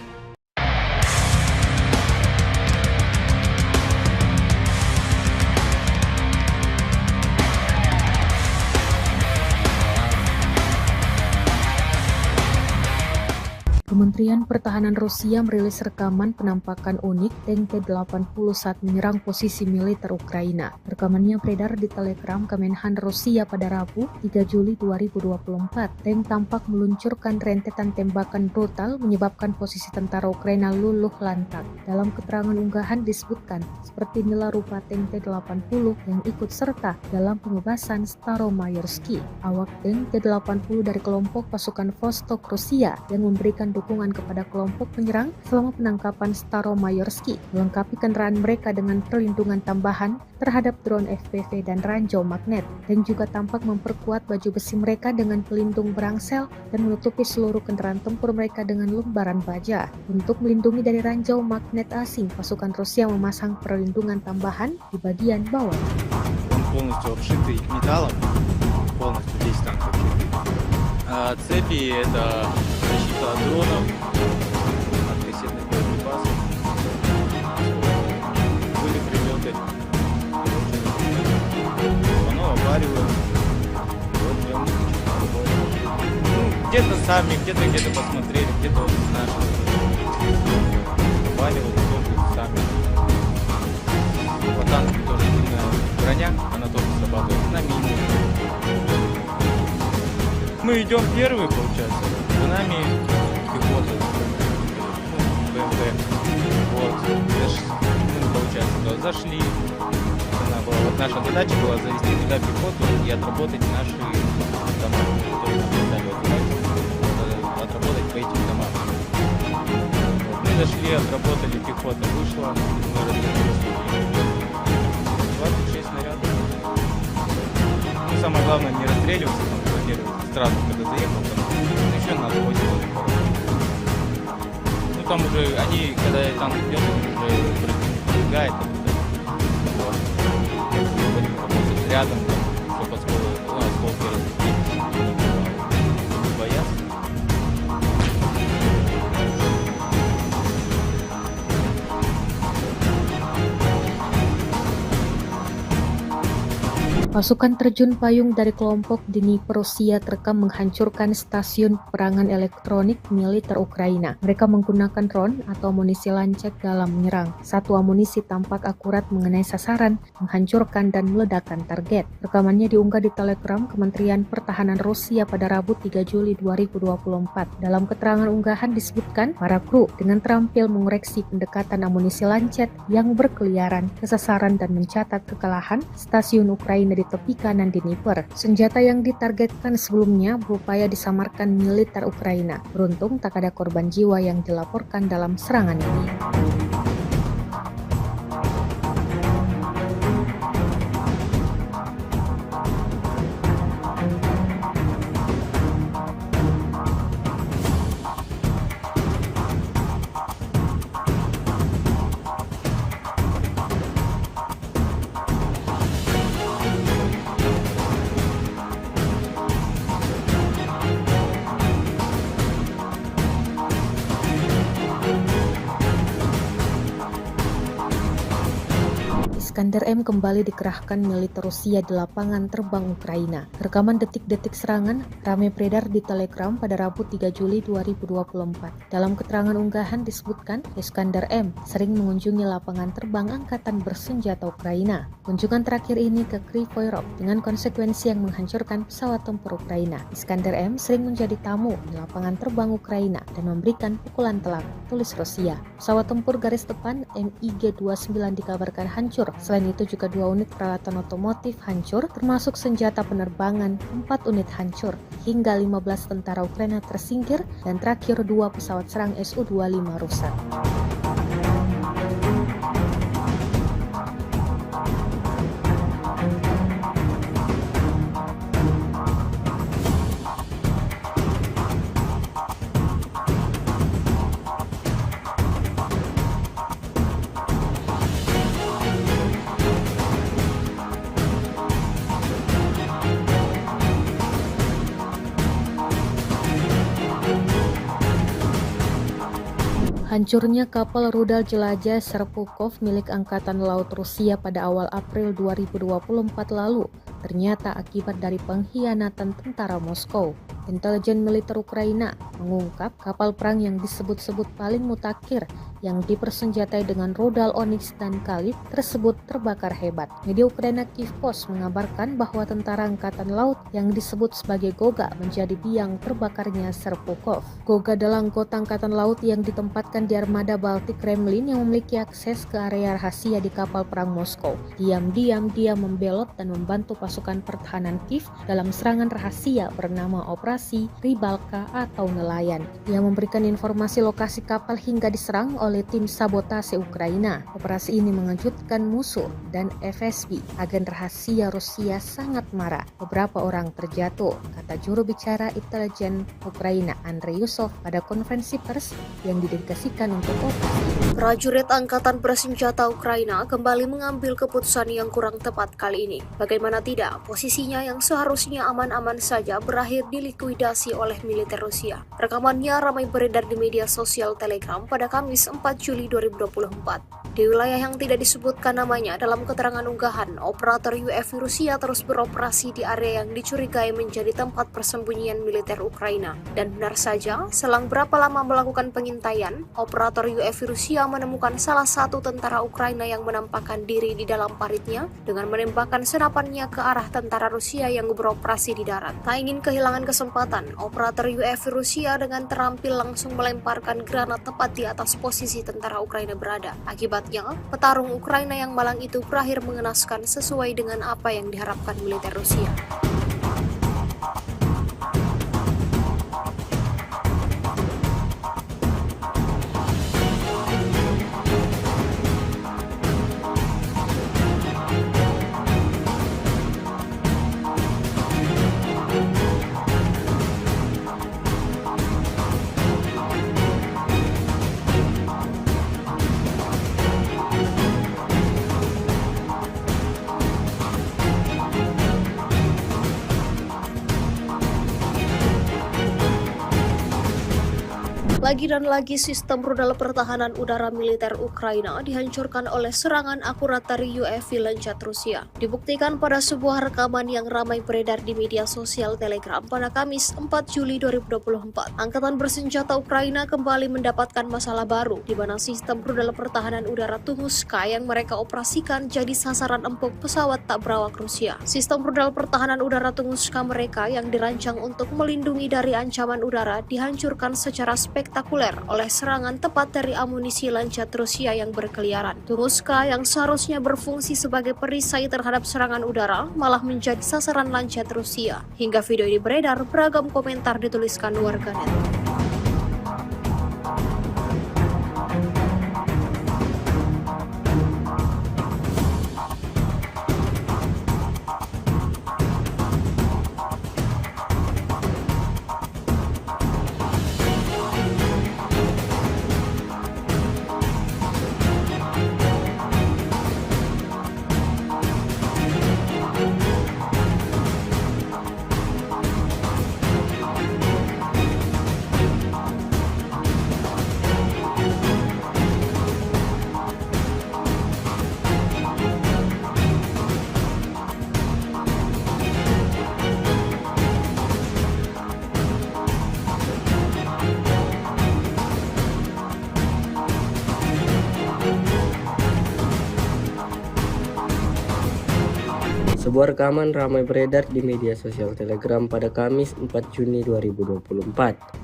Kementerian Pertahanan Rusia merilis rekaman penampakan unik tank T-80 saat menyerang posisi militer Ukraina. Rekamannya beredar di Telegram Kemenhan Rusia pada Rabu, 3 Juli 2024. Tank tampak meluncurkan rentetan tembakan brutal menyebabkan posisi tentara Ukraina luluh lantak. Dalam keterangan unggahan disebutkan, seperti inilah rupa tank T-80 yang ikut serta dalam pembebasan Staromayorski. Awak tank T-80 dari kelompok pasukan Vostok Rusia yang memberikan dukungan kepada kelompok penyerang selama penangkapan Staromayorski, melengkapi kendaraan mereka dengan perlindungan tambahan terhadap drone FPV dan ranjau magnet, dan juga tampak memperkuat baju besi mereka dengan pelindung berangsel dan menutupi seluruh kendaraan tempur mereka dengan lembaran baja. Untuk melindungi dari ranjau magnet asing, pasukan Rusia memasang perlindungan tambahan di bagian bawah. Полностью обшитый металлом, полностью весь танк обшитый. Цепи — это защита от дронов, от кассетных боеприпасов. Были прилеты. Оно обваривает. Вот прям где-то сами, где-то посмотрели, где-то вот наши. Обваривают тоже сами. По танку тоже сильная броня, она тоже срабатывает на минимум. Мы идем первые, получается, за нами пехота, БМП, вот, мы, получается, зашли, вот наша задача была завести туда пехоту и отработать наши дома, которые отработать по этим домам. Вот, мы зашли, отработали, пехота вышла, мы развернулись, 26 снарядов. Ну, самое главное не расстреливаться, сразу, когда заехал, там еще надо 8 было. Ну там уже они, когда танк идет, уже пробегает, вот. Работать рядом, чтобы осколки разбить, не бояться. Pasukan terjun payung dari kelompok Dnipro Rusia terekam menghancurkan stasiun peperangan elektronik militer Ukraina. Mereka menggunakan drone atau amunisi lancet dalam menyerang. Satu amunisi tampak akurat mengenai sasaran, menghancurkan dan meledakkan target. Rekamannya diunggah di Telegram Kementerian Pertahanan Rusia pada Rabu 3 Juli 2024. Dalam keterangan unggahan disebutkan, para kru dengan terampil mengoreksi pendekatan amunisi lancet yang berkeliaran ke sasaran dan mencatat kekalahan stasiun Ukraina di tepi kanan Dnipro. Senjata yang ditargetkan sebelumnya berupaya disamarkan militer Ukraina. Beruntung tak ada korban jiwa yang dilaporkan dalam serangan ini. Iskander M kembali dikerahkan militer Rusia di lapangan terbang Ukraina. Rekaman detik-detik serangan ramai beredar di Telegram pada Rabu 3 Juli 2024. Dalam keterangan unggahan disebutkan, Iskander M sering mengunjungi lapangan terbang angkatan bersenjata Ukraina. Kunjungan terakhir ini ke Kryvyi Rih dengan konsekuensi yang menghancurkan pesawat tempur Ukraina. Iskander M sering menjadi tamu di lapangan terbang Ukraina dan memberikan pukulan telak, tulis Rusia. Pesawat tempur garis depan MiG-29 dikabarkan hancur. Selain itu juga 2 unit peralatan otomotif hancur, termasuk senjata penerbangan, 4 unit hancur, hingga 15 tentara Ukraina tersingkir, dan terakhir 2 pesawat serang Su-25 rusak. Hancurnya kapal rudal jelajah Serpukov milik Angkatan Laut Rusia pada awal April 2024 lalu ternyata akibat dari pengkhianatan tentara Moskow. Intelijen militer Ukraina mengungkap kapal perang yang disebut-sebut paling mutakhir yang dipersenjatai dengan rudal Onyx dan Kalib tersebut terbakar hebat. Media Ukraina Kyiv Post mengabarkan bahwa tentara angkatan laut yang disebut sebagai Goga menjadi biang terbakarnya Serpukov. Goga adalah anggota angkatan laut yang ditempatkan di armada Baltik Kremlin yang memiliki akses ke area rahasia di kapal perang Moskow. Diam-diam dia membelot dan membantu pasukan pertahanan Kiev dalam serangan rahasia bernama Operasi Rybalka atau nelayan. Dia memberikan informasi lokasi kapal hingga diserang oleh tim sabotase Ukraina. Operasi ini mengejutkan musuh dan FSB. Agen rahasia Rusia sangat marah. Beberapa orang terjatuh, kata juru bicara intelijen Ukraina Andrei Yusov pada konferensi pers yang didedikasikan untuk operasi. Prajurit Angkatan Bersenjata Ukraina kembali mengambil keputusan yang kurang tepat kali ini. Bagaimana tidak, posisinya yang seharusnya aman-aman saja berakhir dilikuidasi oleh militer Rusia. Rekamannya ramai beredar di media sosial Telegram pada Kamis 4 Juli 2024. Di wilayah yang tidak disebutkan namanya dalam keterangan unggahan, operator UAV Rusia terus beroperasi di area yang dicurigai menjadi tempat persembunyian militer Ukraina. Dan benar saja, selang berapa lama melakukan pengintaian, operator UAV Rusia menemukan salah satu tentara Ukraina yang menampakkan diri di dalam paritnya dengan menembakkan senapannya ke arah tentara Rusia yang beroperasi di darat. Tak ingin kehilangan kesempatan, operator UAV Rusia dengan terampil langsung melemparkan granat tepat di atas posisi tentara Ukraina berada. Akibatnya, petarung Ukraina yang malang itu berakhir mengenaskan sesuai dengan apa yang diharapkan militer Rusia. Lagi dan lagi sistem rudal pertahanan udara militer Ukraina dihancurkan oleh serangan akurat dari UAV Lancet Rusia. Dibuktikan pada sebuah rekaman yang ramai beredar di media sosial Telegram pada Kamis 4 Juli 2024. Angkatan bersenjata Ukraina kembali mendapatkan masalah baru, di mana sistem rudal pertahanan udara Tunguska yang mereka operasikan jadi sasaran empuk pesawat tak berawak Rusia. Sistem rudal pertahanan udara Tunguska mereka yang dirancang untuk melindungi dari ancaman udara dihancurkan secara spektakuler oleh serangan tepat dari amunisi Lancet Rusia yang berkeliaran. Tunguska yang seharusnya berfungsi sebagai perisai terhadap serangan udara malah menjadi sasaran Lancet Rusia. Hingga video ini beredar, beragam komentar dituliskan warganet. Sebuah rekaman ramai beredar di media sosial Telegram pada Kamis 4 Juni 2024.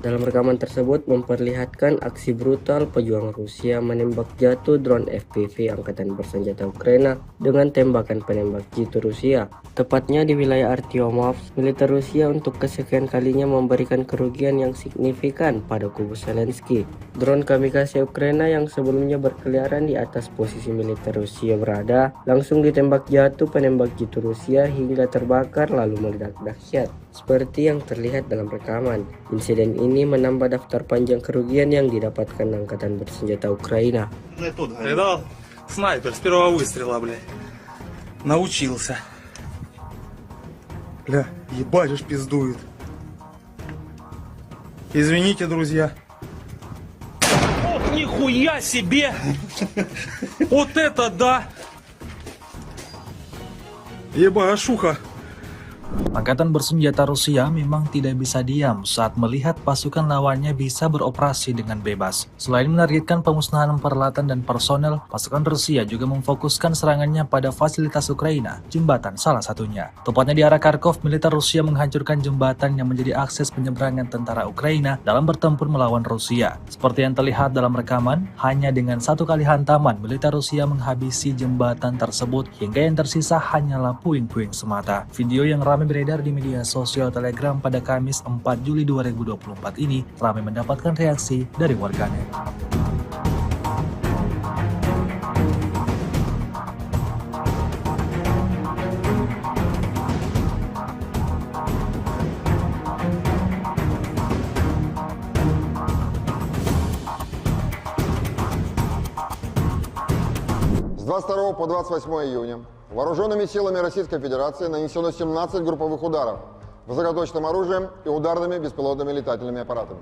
Dalam rekaman tersebut memperlihatkan aksi brutal pejuang Rusia menembak jatuh drone FPV Angkatan Bersenjata Ukraina dengan tembakan penembak jitu Rusia. Tepatnya di wilayah Artyomov, militer Rusia untuk kesekian kalinya memberikan kerugian yang signifikan pada kubu Zelensky. Drone kamikaze Ukraina yang sebelumnya berkeliaran di atas posisi militer Rusia berada, langsung ditembak jatuh penembak jitu Rusia hingga terbakar lalu meledak dahsyat. Seperti yang terlihat dalam rekaman, insiden ini menambah daftar panjang kerugian yang didapatkan Angkatan Bersenjata Ukraina. Видал? Снайпер с первого выстрела, блядь. Научился. Бля, ебать уж пиздует. Извините, друзья. Ох, нихуя себе! Вот это да! Ебашуха. Angkatan bersenjata Rusia memang tidak bisa diam saat melihat pasukan lawannya bisa beroperasi dengan bebas. Selain menargetkan pemusnahan peralatan dan personel, pasukan Rusia juga memfokuskan serangannya pada fasilitas Ukraina, jembatan salah satunya. Tepatnya di arah Kharkov, militer Rusia menghancurkan jembatan yang menjadi akses penyeberangan tentara Ukraina dalam bertempur melawan Rusia. Seperti yang terlihat dalam rekaman, hanya dengan satu kali hantaman, militer Rusia menghabisi jembatan tersebut hingga yang tersisa hanyalah puing-puing semata. Video yang ramai beredar di media sosial Telegram pada Kamis 4 Juli 2024 ini ramai mendapatkan reaksi dari warganet. С 22 по 28 июня вооруженными силами Российской Федерации нанесено 17 групповых ударов высокоточным оружием и ударными беспилотными летательными аппаратами,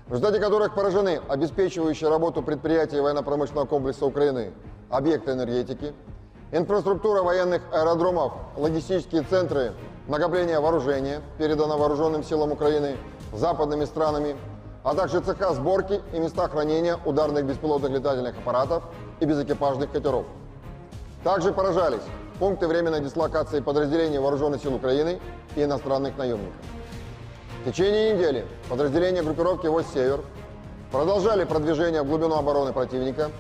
в результате которых поражены обеспечивающие работу предприятий военно-промышленного комплекса Украины объекты энергетики, инфраструктура военных аэродромов, логистические центры накопления вооружения, передано вооруженным силам Украины западными странами, а также цеха сборки и места хранения ударных беспилотных летательных аппаратов и безэкипажных катеров. Также поражались пункты временной дислокации подразделений Вооруженных сил Украины и иностранных наемников. В течение недели подразделения группировки «Вось-Север» продолжали продвижение в глубину обороны противника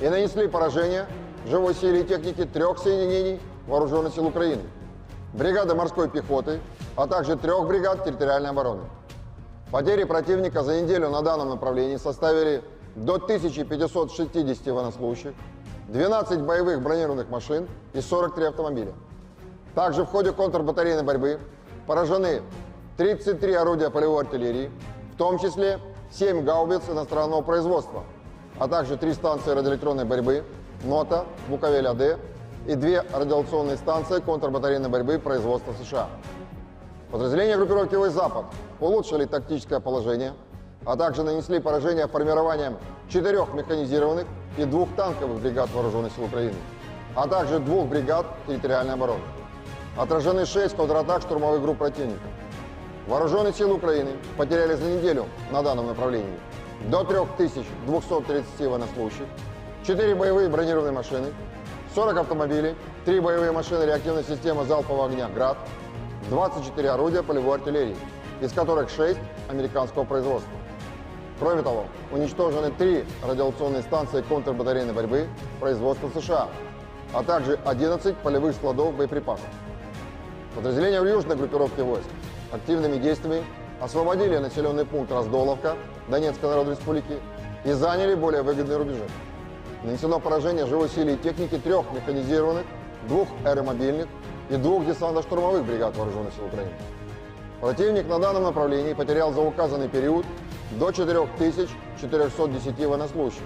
и нанесли поражение живой силе и технике 3 соединений Вооруженных сил Украины, бригады морской пехоты, а также 3 бригад территориальной обороны. Потери противника за неделю на данном направлении составили до 1560 военнослужащих, 12 боевых бронированных машин и 43 автомобиля. Также в ходе контрбатарейной борьбы поражены 33 орудия полевой артиллерии, в том числе 7 гаубиц иностранного производства, а также 3 станции радиоэлектронной борьбы НОТА, Буковель-АД и 2 радиационные станции контрбатарейной борьбы производства США. Подразделения группировки «Вось-Запад» улучшили тактическое положение, а также нанесли поражение формированием 4 механизированных и 2 танковых бригад Вооруженных сил Украины, а также 2 бригад территориальной обороны. Отражены 6 контратак штурмовых групп противника. Вооруженные силы Украины потеряли за неделю на данном направлении до 3230 военнослужащих, 4 боевые бронированные машины, 40 автомобилей, 3 боевые машины реактивной системы залпового огня «Град», 24 орудия полевой артиллерии, из которых 6 американского производства. Кроме того, уничтожены 3 радиационные станции контрбатарейной борьбы производства США, а также 11 полевых складов боеприпасов. Подразделения в южной группировке войск активными действиями освободили населенный пункт Раздоловка Донецкой Народной Республики и заняли более выгодные рубежи. Нанесено поражение живой силе и техники 3 механизированных, 2 аэромобильных и 2 десантно-штурмовых бригад Вооруженных сил Украины. Противник на данном направлении потерял за указанный период до 4410 военнослужащих,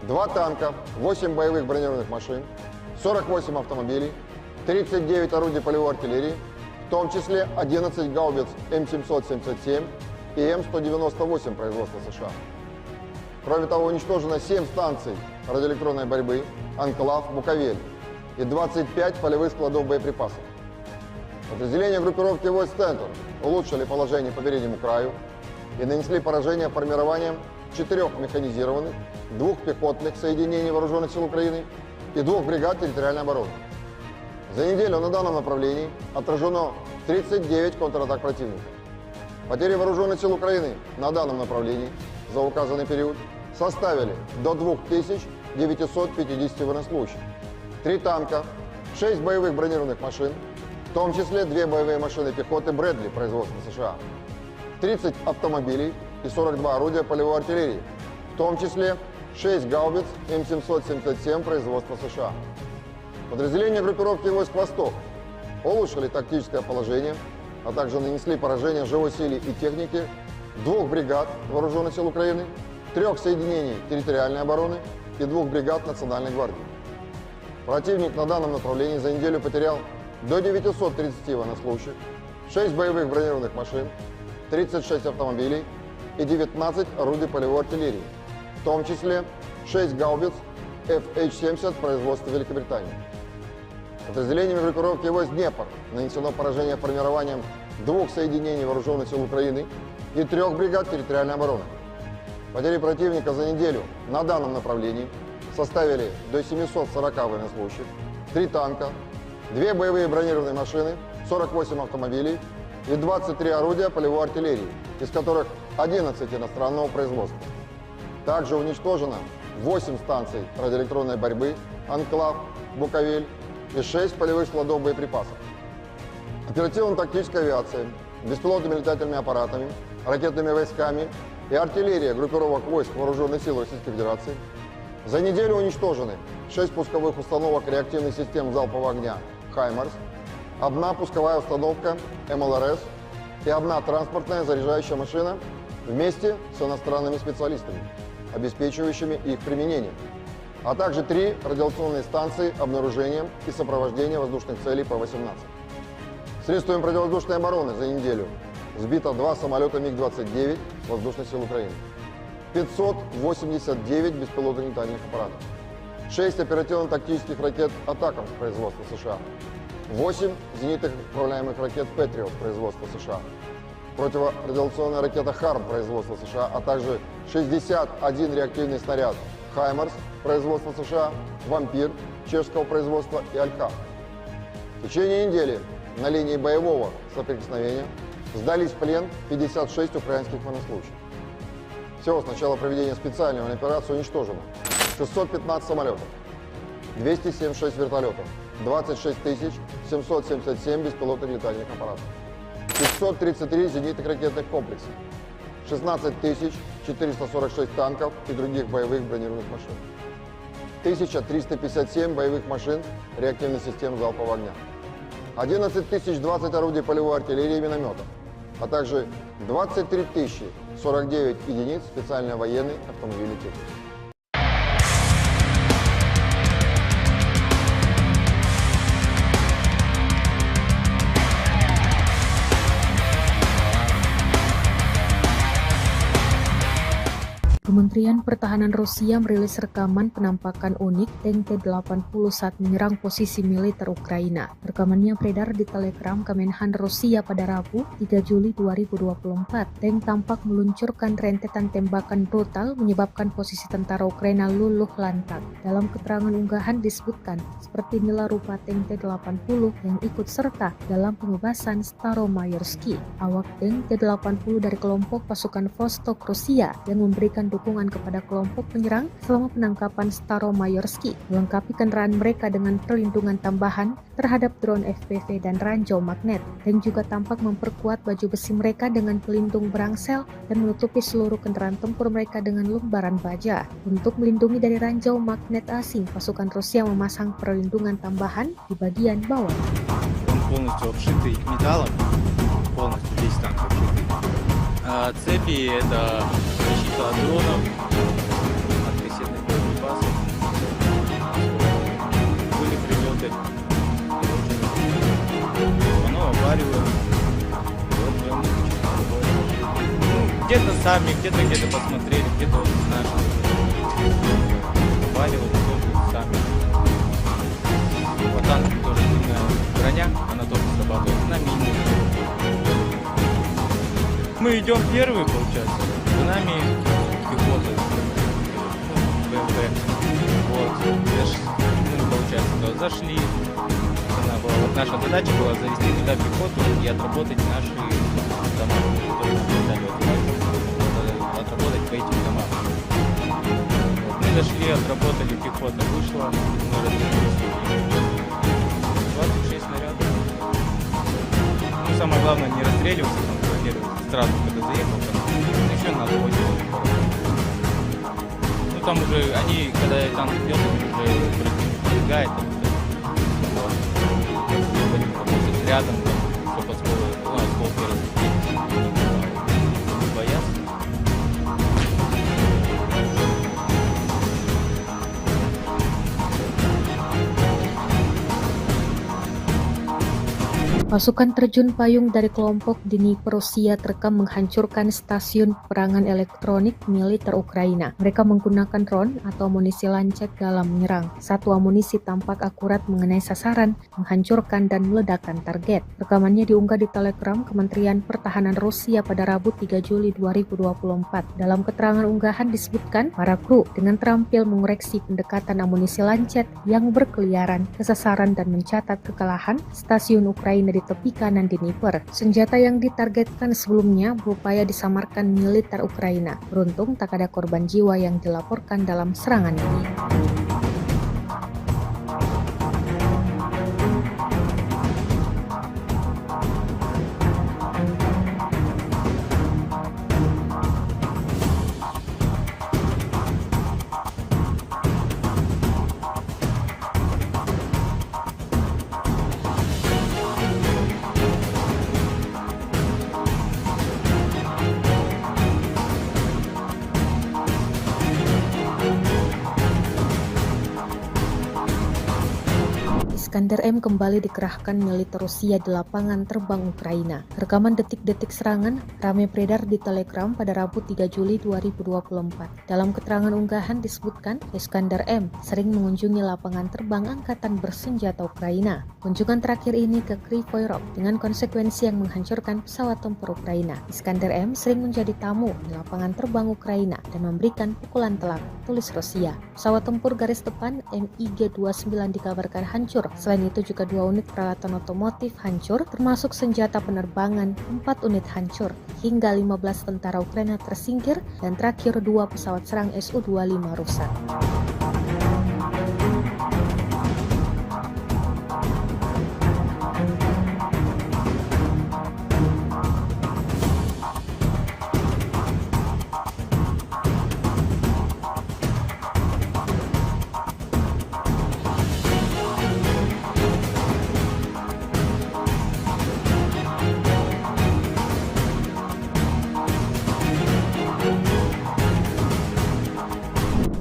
2 танка, 8 боевых бронированных машин, 48 автомобилей, 39 орудий полевой артиллерии, в том числе 11 гаубиц М777 и М198 производства США. Кроме того, уничтожено 7 станций радиоэлектронной борьбы «Анклав», «Буковель» и 25 полевых складов боеприпасов. Подразделения группировки войск «Центр» улучшили положение по переднему краю и нанесли поражение формированием 4 механизированных, 2 пехотных соединений Вооруженных сил Украины и 2 бригад территориальной обороны. За неделю на данном направлении отражено 39 контратак противника. Потери Вооруженных сил Украины на данном направлении за указанный период составили до 2950 военнослужащих, 3 танка, 6 боевых бронированных машин, в том числе 2 боевые машины пехоты Брэдли производства США, 30 автомобилей и 42 орудия полевой артиллерии, в том числе 6 гаубиц М777 производства США. Подразделения группировки войск «Восток» улучшили тактическое положение, а также нанесли поражение живой силе и технике 2 бригад Вооруженных сил Украины, 3 соединений территориальной обороны и 2 бригад Национальной гвардии. Противник на данном направлении за неделю потерял до 930 военнослужащих, 6 боевых бронированных машин, 36 автомобилей и 19 орудий полевой артиллерии, в том числе 6 гаубиц FH-70 производства Великобритании. Подразделениями группировки войск «Днепр» нанесено поражение формированием 2 соединений Вооруженных сил Украины и 3 бригад территориальной обороны. Потери противника за неделю на данном направлении составили до 740 военнослужащих, 3 танка, 2 боевые бронированные машины, 48 автомобилей и 23 орудия полевой артиллерии, из которых 11 иностранного производства. Также уничтожено 8 станций радиоэлектронной борьбы «Анклав», «Буковель» и 6 полевых складов боеприпасов. Оперативно-тактическая авиация, беспилотными летательными аппаратами, ракетными войсками и артиллерия группировок войск Вооруженных сил Российской Федерации за неделю уничтожены 6 пусковых установок реактивных систем залпового огня «Хаймарс», 1 пусковая установка МЛРС и 1 транспортная заряжающая машина вместе с иностранными специалистами, обеспечивающими их применение, а также 3 радиационные станции обнаружения и сопровождения воздушных целей П-18. Средствами противовоздушной обороны за неделю сбито 2 самолета МиГ-29 Воздушных сил Украины, 589 беспилотных летательных аппаратов, 6 оперативно-тактических ракет «Атакамс» производства США, 8 зенитных управляемых ракет «Патриот» производства США, противорадиационная ракета «Харм» производства США, а также 61 реактивный снаряд «Хаймарс» производства США, «Вампир» чешского производства и «Алькав». В течение недели на линии боевого соприкосновения сдались в плен 56 украинских военнослужащих. Всего с начала проведения специальной военной операции уничтожено 615 самолетов, 276 вертолетов, 26 777 беспилотных летательных аппаратов, 533 зенитных ракетных комплексов, 16 446 танков и других боевых бронированных машин, 1357 боевых машин реактивных систем залпового огня, 11 020 орудий полевой артиллерии и минометов, а также 23 049 единиц специальной военной автомобильной техники. Kementerian Pertahanan Rusia merilis rekaman penampakan unik tank T-80 saat menyerang posisi militer Ukraina. Rekamannya beredar di Telegram Kemenhan Rusia pada Rabu, 3 Juli 2024. Tank tampak meluncurkan rentetan tembakan brutal menyebabkan posisi tentara Ukraina luluh lantak. Dalam keterangan unggahan disebutkan, seperti inilah rupa tank T-80 yang ikut serta dalam pengebasan Staromayorsky. Awak tank T-80 dari kelompok pasukan Vostok Rusia yang memberikan dukungan kepada kelompok penyerang selama penangkapan Staromayorsky, melengkapi kendaraan mereka dengan perlindungan tambahan terhadap drone FPV dan ranjau magnet, dan juga tampak memperkuat baju besi mereka dengan pelindung berangsel dan menutupi seluruh kendaraan tempur mereka dengan lembaran baja. Untuk melindungi dari ranjau magnet asing, pasukan Rusia memasang perlindungan tambahan di bagian bawah. Он полностью обшитый металлом, полностью весь танк обшитый. Цепи — это защита от дронов, от кассетных боеприпасов. Были прилеты, оно обваривает. Вот прям где-то сами, где-то посмотрели, где-то вот наши обваривали тоже сами. По танку тоже длинная броня, она тоже срабатывает на мини. Мы идем первые, получается, за нами пехота, БМП. Вот, получается, зашли. Вот наша задача была завести туда пехоту и отработать наши дома, которые мы стали отработать по этим домам. Вот, мы зашли, отработали, пехота вышла, мы развернулись. 26 снарядов. Ну, самое главное, не расстреливаться, там, сразу, когда заехал, там, еще надо 8. Ну, там уже, они, когда танк идет, они уже пробегает, там, вот. Работать рядом, чтобы осколки разлетелись, не боятся. Pasukan terjun payung dari kelompok Dnipro Rusia terekam menghancurkan stasiun perangan elektronik militer Ukraina. Mereka menggunakan drone atau amunisi lancet dalam menyerang. Satu amunisi tampak akurat mengenai sasaran, menghancurkan dan meledakkan target. Rekamannya diunggah di Telegram Kementerian Pertahanan Rusia pada Rabu 3 Juli 2024. Dalam keterangan unggahan disebutkan, para kru dengan terampil mengoreksi pendekatan amunisi lancet yang berkeliaran ke sasaran dan mencatat kekalahan stasiun Ukraina di tepi kanan Dnipro. Senjata yang ditargetkan sebelumnya berupaya disamarkan militer Ukraina. Beruntung tak ada korban jiwa yang dilaporkan dalam serangan ini. Iskander M kembali dikerahkan militer Rusia di lapangan terbang Ukraina. Rekaman detik-detik serangan ramai beredar di Telegram pada Rabu 3 Juli 2024. Dalam keterangan unggahan disebutkan, Iskander M sering mengunjungi lapangan terbang angkatan bersenjata Ukraina. Kunjungan terakhir ini ke Kryvyi Rih dengan konsekuensi yang menghancurkan pesawat tempur Ukraina. Iskander M sering menjadi tamu di lapangan terbang Ukraina dan memberikan pukulan telak, tulis Rusia. Pesawat tempur garis depan MiG-29 dikabarkan hancur. Selain itu juga 2 unit peralatan otomotif hancur, termasuk senjata penerbangan, 4 unit hancur, hingga 15 tentara Ukraina tersingkir, dan terakhir 2 pesawat serang Su-25 rusak.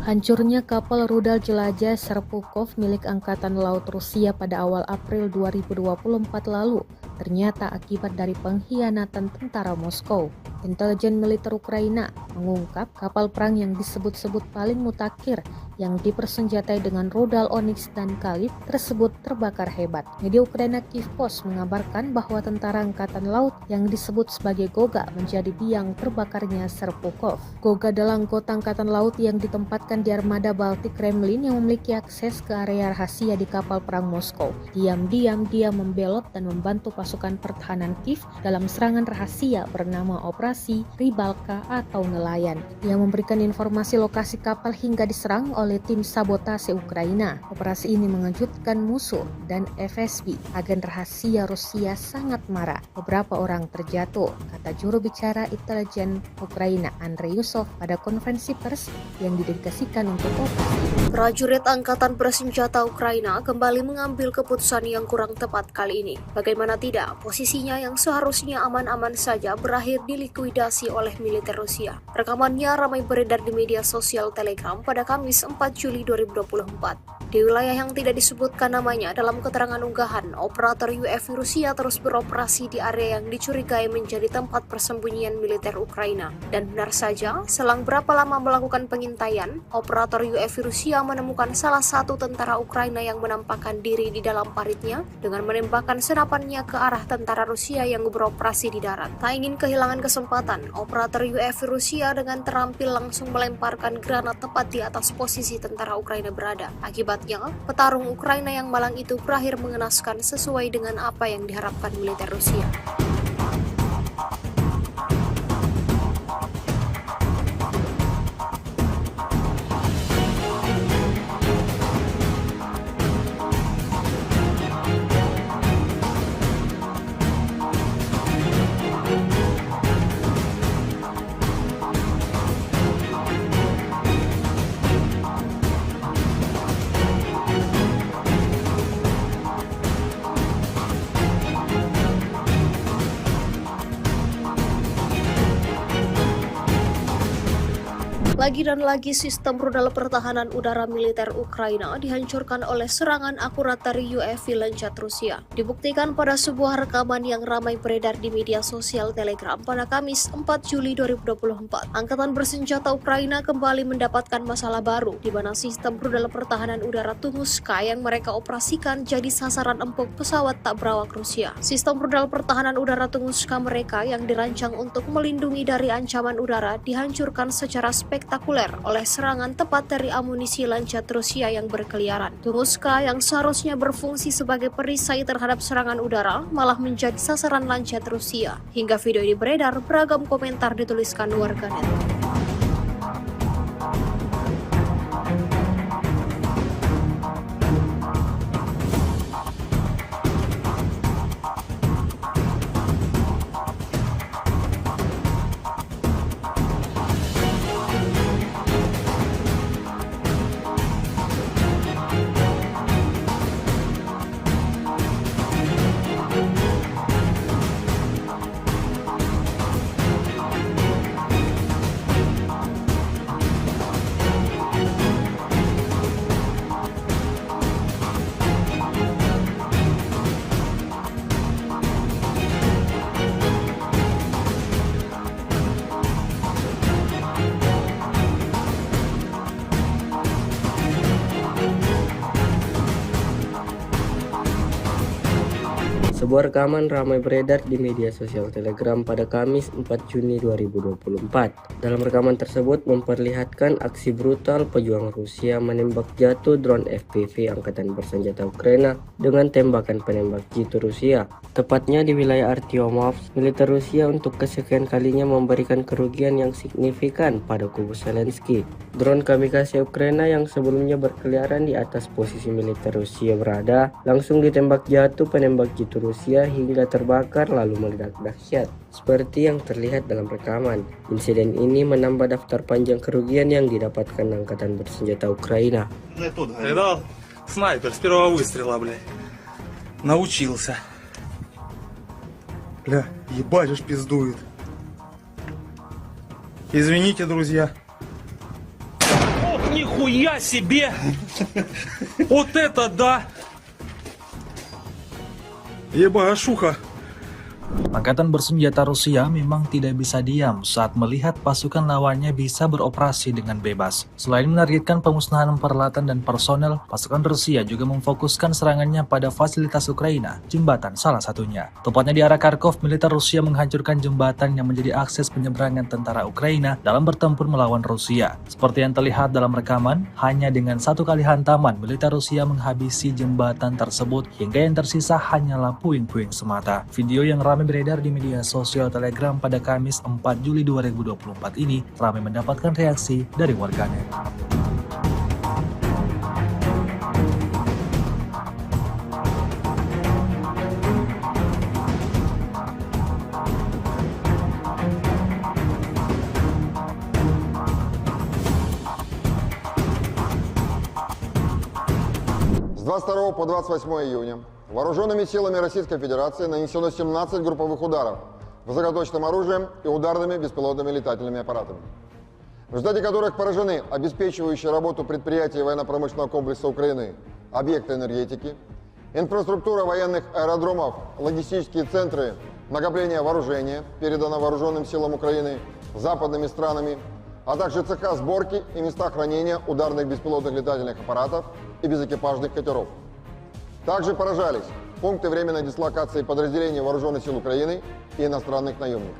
Hancurnya kapal rudal jelajah Serpukov milik Angkatan Laut Rusia pada awal April 2024 lalu ternyata akibat dari pengkhianatan tentara Moskow. Intelijen militer Ukraina mengungkap kapal perang yang disebut-sebut paling mutakhir yang dipersenjatai dengan rudal Onyx dan Kalib tersebut terbakar hebat. Media Ukraina Kyiv Post mengabarkan bahwa tentara angkatan laut yang disebut sebagai Goga menjadi biang terbakarnya Serpukhov. Goga adalah anggota angkatan laut yang ditempatkan di armada Baltik Kremlin yang memiliki akses ke area rahasia di kapal perang Moskow. Diam-diam dia membelot dan membantu pasukan pertahanan Kiev dalam serangan rahasia bernama Operasi Rybalka atau nelayan. Dia memberikan informasi lokasi kapal hingga diserang oleh tim sabotase Ukraina. Operasi ini mengejutkan musuh dan FSB, agen rahasia Rusia, sangat marah. Beberapa orang terjatuh, kata juru bicara intelijen Ukraina Andrei Yusov pada konferensi pers yang didedikasikan untuk operasi. Prajurit Angkatan Bersenjata Ukraina kembali mengambil keputusan yang kurang tepat kali ini. Bagaimana tidak, posisinya yang seharusnya aman-aman saja berakhir dilikuidasi oleh militer Rusia. Rekamannya ramai beredar di media sosial Telegram pada Kamis 4 Juli 2024. Di wilayah yang tidak disebutkan namanya dalam keterangan unggahan, operator UAV Rusia terus beroperasi di area yang dicurigai menjadi tempat persembunyian militer Ukraina. Dan benar saja, selang berapa lama melakukan pengintaian, operator UAV Rusia menemukan salah satu tentara Ukraina yang menampakkan diri di dalam paritnya dengan menembakkan senapannya ke arah tentara Rusia yang beroperasi di darat. Tak ingin kehilangan kesempatan, operator UAV Rusia dengan terampil langsung melemparkan granat tepat di atas posisi tentara Ukraina berada. Akibatnya, petarung Ukraina yang malang itu berakhir mengenaskan sesuai dengan apa yang diharapkan militer Rusia. Lagi dan lagi sistem rudal pertahanan udara militer Ukraina dihancurkan oleh serangan akurat dari UAV Lancet Rusia. Dibuktikan pada sebuah rekaman yang ramai beredar di media sosial Telegram pada Kamis 4 Juli 2024. Angkatan bersenjata Ukraina kembali mendapatkan masalah baru, di mana sistem rudal pertahanan udara Tunguska yang mereka operasikan jadi sasaran empuk pesawat tak berawak Rusia. Sistem rudal pertahanan udara Tunguska mereka yang dirancang untuk melindungi dari ancaman udara dihancurkan secara spektakuler oleh serangan tepat dari amunisi Lancet Rusia yang berkeliaran. Tunguska yang seharusnya berfungsi sebagai perisai terhadap serangan udara malah menjadi sasaran Lancet Rusia. Hingga video ini beredar, beragam komentar dituliskan warganet. Sebuah rekaman ramai beredar di media sosial Telegram pada Kamis 4 Juni 2024. Dalam rekaman tersebut memperlihatkan aksi brutal pejuang Rusia menembak jatuh drone FPV Angkatan Bersenjata Ukraina dengan tembakan penembak jitu Rusia. Tepatnya di wilayah Artyomovsk, militer Rusia untuk kesekian kalinya memberikan kerugian yang signifikan pada kubu Zelensky. Drone kamikaze Ukraina yang sebelumnya berkeliaran di atas posisi militer Rusia berada, langsung ditembak jatuh penembak jitu Rusia hingga terbakar lalu meledak dahsyat. Seperti yang terlihat dalam rekaman, insiden ini menambah daftar panjang kerugian yang didapatkan Angkatan Bersenjata Ukraina. Видал? Снайпер с первого выстрела, блядь. Научился. Бля, ебать уж пиздует. Извините, друзья. Ох, нихуя себе! Вот это да! Ебашуха! Angkatan bersenjata Rusia memang tidak bisa diam saat melihat pasukan lawannya bisa beroperasi dengan bebas. Selain menargetkan pemusnahan peralatan dan personel, pasukan Rusia juga memfokuskan serangannya pada fasilitas Ukraina, jembatan salah satunya. Tepatnya di arah Kharkov, militer Rusia menghancurkan jembatan yang menjadi akses penyeberangan tentara Ukraina dalam bertempur melawan Rusia. Seperti yang terlihat dalam rekaman, hanya dengan satu kali hantaman, militer Rusia menghabisi jembatan tersebut hingga yang tersisa hanyalah puing-puing semata. Video yang ramai beredar di media sosial Telegram pada Kamis 4 Juli 2024 ini ramai mendapatkan reaksi dari warganet. С 22 по 28 июня вооруженными силами Российской Федерации нанесено 17 групповых ударов высокоточным оружием и ударными беспилотными летательными аппаратами, в результате которых поражены обеспечивающие работу предприятий военно-промышленного комплекса Украины, объекты энергетики, инфраструктура военных аэродромов, логистические центры накопления вооружения, передано вооруженным силам Украины западными странами, а также цеха сборки и места хранения ударных беспилотных летательных аппаратов и безэкипажных катеров. Также поражались пункты временной дислокации подразделений Вооруженных сил Украины и иностранных наемников.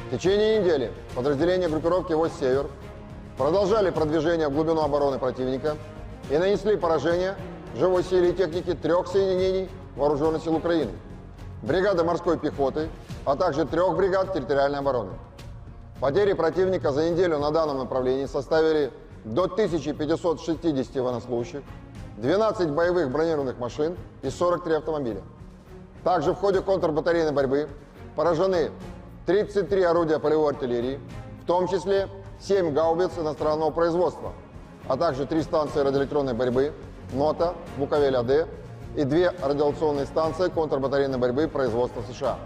В течение недели подразделения группировки войск «Север» продолжали продвижение в глубину обороны противника и нанесли поражение живой силе и технике 3 соединений Вооруженных сил Украины, бригады морской пехоты, а также 3 бригад территориальной обороны. Потери противника за неделю на данном направлении составили до 1560 военнослужащих, 12 боевых бронированных машин и 43 автомобиля. Также в ходе контрбатарейной борьбы поражены 33 орудия полевой артиллерии, в том числе 7 гаубиц иностранного производства, а также 3 станции радиоэлектронной борьбы НОТА, Буковель-АД и 2 радиационные станции контрбатарейной борьбы производства США.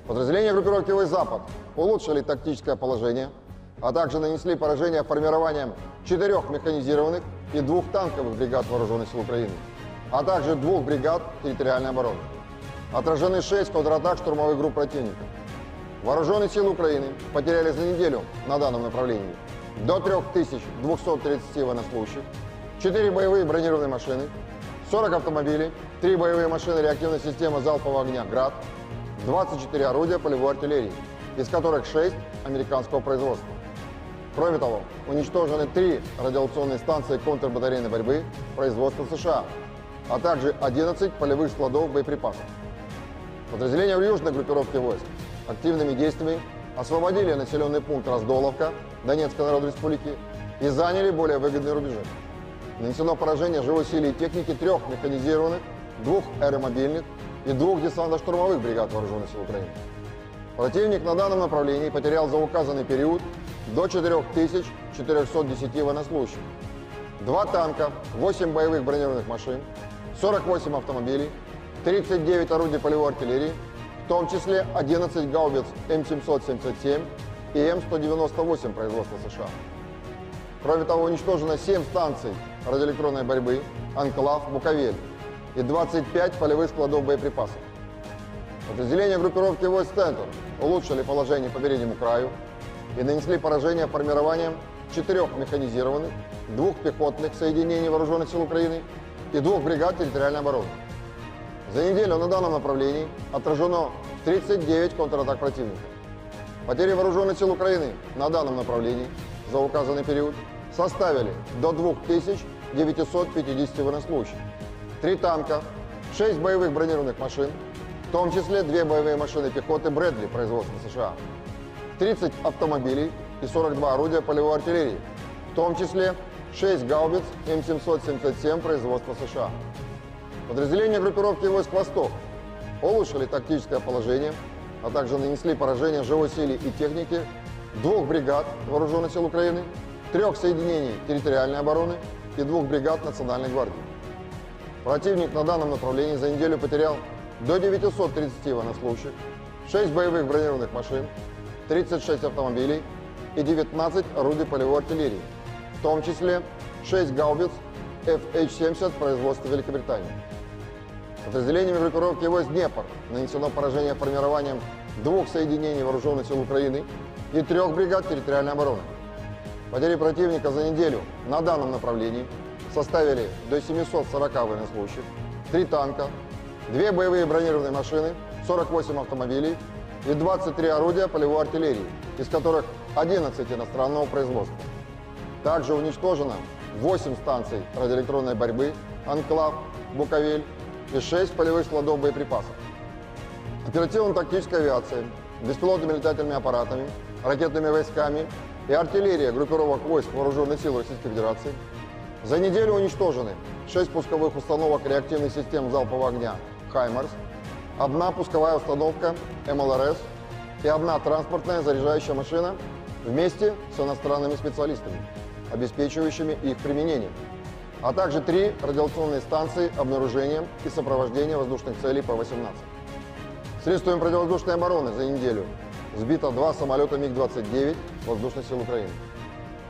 Подразделения группировки войск «Запад» улучшили тактическое положение, а также нанесли поражение формированием 4 механизированных и 2 танковых бригад Вооруженных сил Украины, а также 2 бригад территориальной обороны. Отражены 6 контратак штурмовых групп противника. Вооруженные силы Украины потеряли за неделю на данном направлении до 3230 военнослужащих, 4 боевые бронированные машины, 40 автомобилей, 3 боевые машины реактивной системы залпового огня «Град», 24 орудия полевой артиллерии, из которых 6 американского производства. Кроме того, уничтожены 3 радиационные станции контрбатарейной борьбы производства США, а также 11 полевых складов боеприпасов. Подразделения в южной группировке войск активными действиями освободили населенный пункт Раздоловка Донецкой Народной Республики и заняли более выгодные рубежи. Нанесено поражение живой силе и техники 3 механизированных, 2 аэромобильных и 2 десантно-штурмовых бригад Вооруженных сил Украины. Противник на данном направлении потерял за указанный период до 4410 военнослужащих, 2 танка, 8 боевых бронированных машин, 48 автомобилей, 39 орудий полевой артиллерии, в том числе 11 гаубиц М777 и М198 производства США. Кроме того, уничтожено 7 станций радиоэлектронной борьбы «Анклав», «Буковель» и 25 полевых складов боеприпасов. Подразделения группировки войск «Центр» улучшили положение по переднему краю и нанесли поражение формированием 4 механизированных, 2 пехотных соединений Вооруженных сил Украины и 2 бригад территориальной обороны. За неделю на данном направлении отражено 39 контратак противника. Потери Вооруженных сил Украины на данном направлении за указанный период составили до 2950 военнослужащих, 3 танка, 6 боевых бронированных машин, в том числе 2 боевые машины пехоты «Брэдли» производства США, 30 автомобилей и 42 орудия полевой артиллерии, в том числе 6 гаубиц М777 производства США. Подразделения группировки войск «Восток» улучшили тактическое положение, а также нанесли поражение живой силе и технике 2 бригад Вооруженных сил Украины, 3 соединений территориальной обороны и 2 бригад Национальной гвардии. Противник на данном направлении за неделю потерял до 930 военнослужащих, 6 боевых бронированных машин, 36 автомобилей и 19 орудий полевой артиллерии, в том числе 6 гаубиц FH-70 производства Великобритании. Подразделениями группировки войск «Днепр» нанесено поражение формированием 2 соединений вооруженных сил Украины и 3 бригад территориальной обороны. Потери противника за неделю на данном направлении составили до 740 военнослужащих, 3 танка, 2 боевые бронированные машины, 48 автомобилей и 23 орудия полевой артиллерии, из которых 11 иностранного производства. Также уничтожено 8 станций радиоэлектронной борьбы, «Анклав», «Буковель» и 6 полевых складов боеприпасов. Оперативно-тактическая авиация, беспилотными летательными аппаратами, ракетными войсками и артиллерия группировок войск Вооруженных сил Российской Федерации за неделю уничтожены 6 пусковых установок реактивных систем залпового огня «Хаймарс», 1 пусковая установка МЛРС и 1 транспортная заряжающая машина вместе с иностранными специалистами, обеспечивающими их применение, а также 3 радиационные станции обнаружения и сопровождения воздушных целей П-18. Средствами противовоздушной обороны за неделю сбито 2 самолета МиГ-29 Воздушных сил Украины,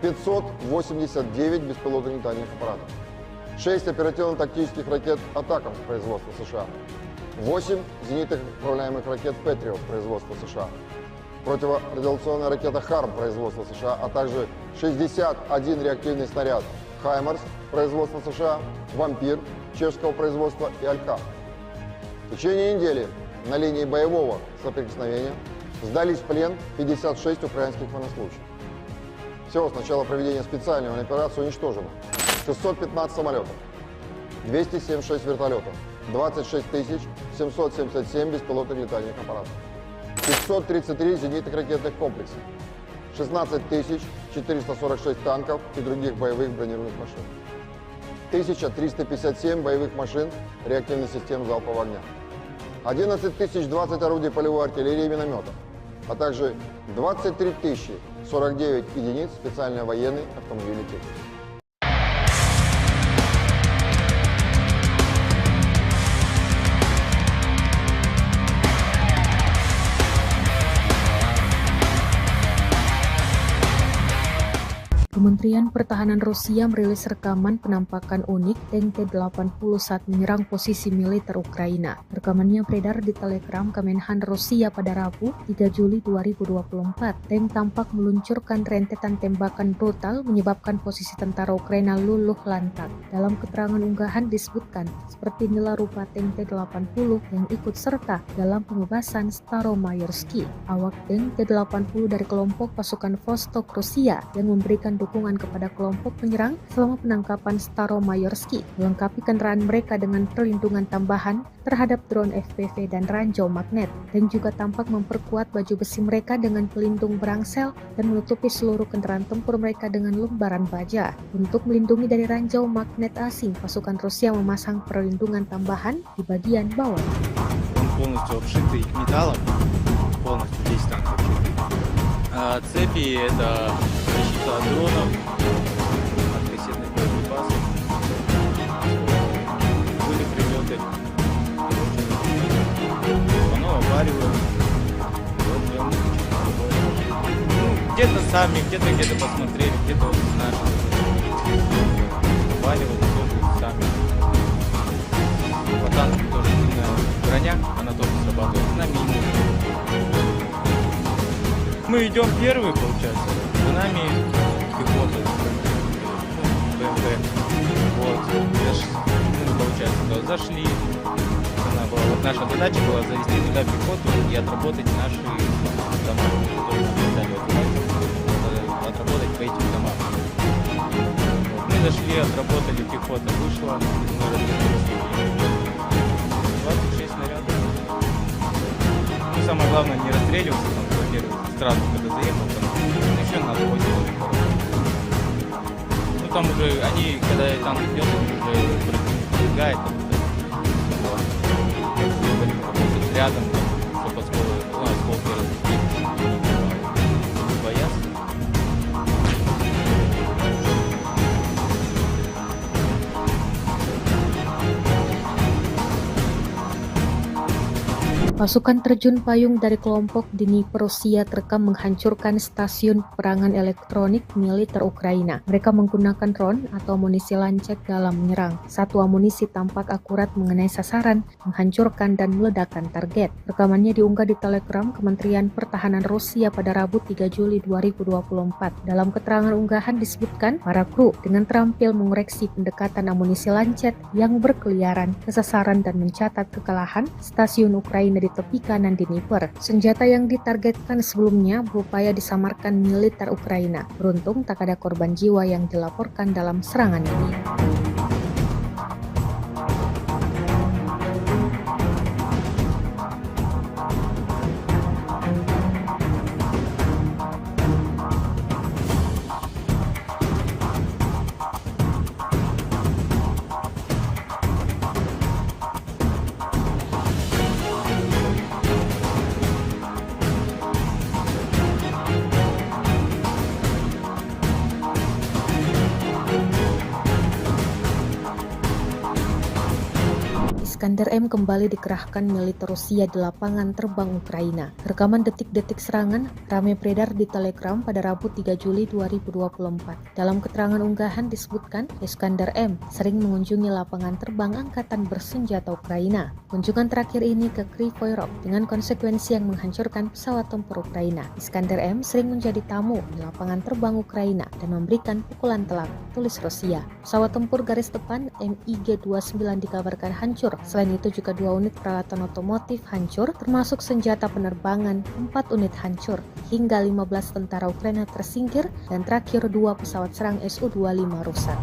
589 беспилотных летательных аппаратов, 6 оперативно-тактических ракет «Атакамс» производства США, 8 зенитных управляемых ракет «Патриот» производства США, противорадиационная ракета «Харм» производства США, а также 61 реактивный снаряд «Хаймарс» производства США, «Вампир» чешского производства и «Алька». В течение недели на линии боевого соприкосновения сдались в плен 56 украинских военнослужащих. Всего с начала проведения специальной военной операции уничтожено 615 самолетов, 276 вертолетов, 26 777 беспилотных летательных аппаратов, 533 зенитных ракетных комплексов, 16 446 танков и других боевых бронированных машин, 1357 боевых машин реактивных систем залпового огня, 11 020 орудий полевой артиллерии и минометов, а также 23 049 единиц специальной военной автомобильной техники. Kementerian Pertahanan Rusia merilis rekaman penampakan unik tank T-80 saat menyerang posisi militer Ukraina. Rekamannya beredar di Telegram Kemenhan Rusia pada Rabu, 3 Juli 2024. Tank tampak meluncurkan rentetan tembakan brutal menyebabkan posisi tentara Ukraina luluh lantak. Dalam keterangan unggahan disebutkan, seperti inilah rupa tank T-80 yang ikut serta dalam pembebasan Staromayorsky. Awak tank T-80 dari kelompok pasukan Vostok Rusia yang memberikan dukungan kepada kelompok penyerang selama penangkapan Staromayorsky, melengkapi kendaraan mereka dengan perlindungan tambahan terhadap drone FPV dan ranjau magnet, dan juga tampak memperkuat baju besi mereka dengan pelindung berangsel dan menutupi seluruh kendaraan tempur mereka dengan lembaran baja. Untuk melindungi dari ranjau magnet asing, pasukan Rusia memasang perlindungan tambahan di bagian bawah. Он полностью обшитый металлом, полностью весь танк обшитый. Цепи — это защита от дронов, от кассетных боеприпасов. Были прилеты, оно аваривает. Где-то сами, где-то посмотрели, где-то вот наши аваривали тоже сами. По танку тоже броня, она тоже срабатывает на мины. Мы идем первые, получается, за нами пехота, БМП. Вот, получается, зашли. Вот наша задача была завести туда пехоту и отработать наши дома, которые нам дали отработать по этим домам. Вот, мы зашли, отработали, пехота вышла, мы развернулись. 26 снарядов. Ну, самое главное, не расстреливаться, там, во-первых, сразу, когда заехал, там, еще нас возили. Ну, там уже, они, когда танк идет, они уже пробегают, рядом, чтобы осколки разбить. Боятся. Pasukan terjun payung dari kelompok Dnipro Rusia terekam menghancurkan stasiun peperangan elektronik militer Ukraina. Mereka menggunakan drone atau amunisi lancet dalam menyerang. Satu amunisi tampak akurat mengenai sasaran, menghancurkan dan meledakkan target. Rekamannya diunggah di Telegram Kementerian Pertahanan Rusia pada Rabu 3 Juli 2024. Dalam keterangan unggahan disebutkan, para kru dengan terampil mengoreksi pendekatan amunisi lancet yang berkeliaran ke sasaran dan mencatat kekalahan stasiun Ukraina di tepi kanan Dnipro. Senjata yang ditargetkan sebelumnya berupaya disamarkan militer Ukraina. Beruntung tak ada korban jiwa yang dilaporkan dalam serangan ini. Iskander M kembali dikerahkan militer Rusia di lapangan terbang Ukraina. Rekaman detik-detik serangan ramai beredar di Telegram pada Rabu 3 Juli 2024. Dalam keterangan unggahan disebutkan, Iskander M sering mengunjungi lapangan terbang angkatan bersenjata Ukraina. Kunjungan terakhir ini ke Kryvyi Rih dengan konsekuensi yang menghancurkan pesawat tempur Ukraina. Iskander M sering menjadi tamu di lapangan terbang Ukraina dan memberikan pukulan telak, tulis Rusia. Pesawat tempur garis depan MiG-29 dikabarkan hancur. Selain itu juga 2 unit peralatan otomotif hancur, termasuk senjata penerbangan, 4 unit hancur, hingga 15 tentara Ukraina tersingkir, dan terakhir 2 pesawat serang Su-25 rusak.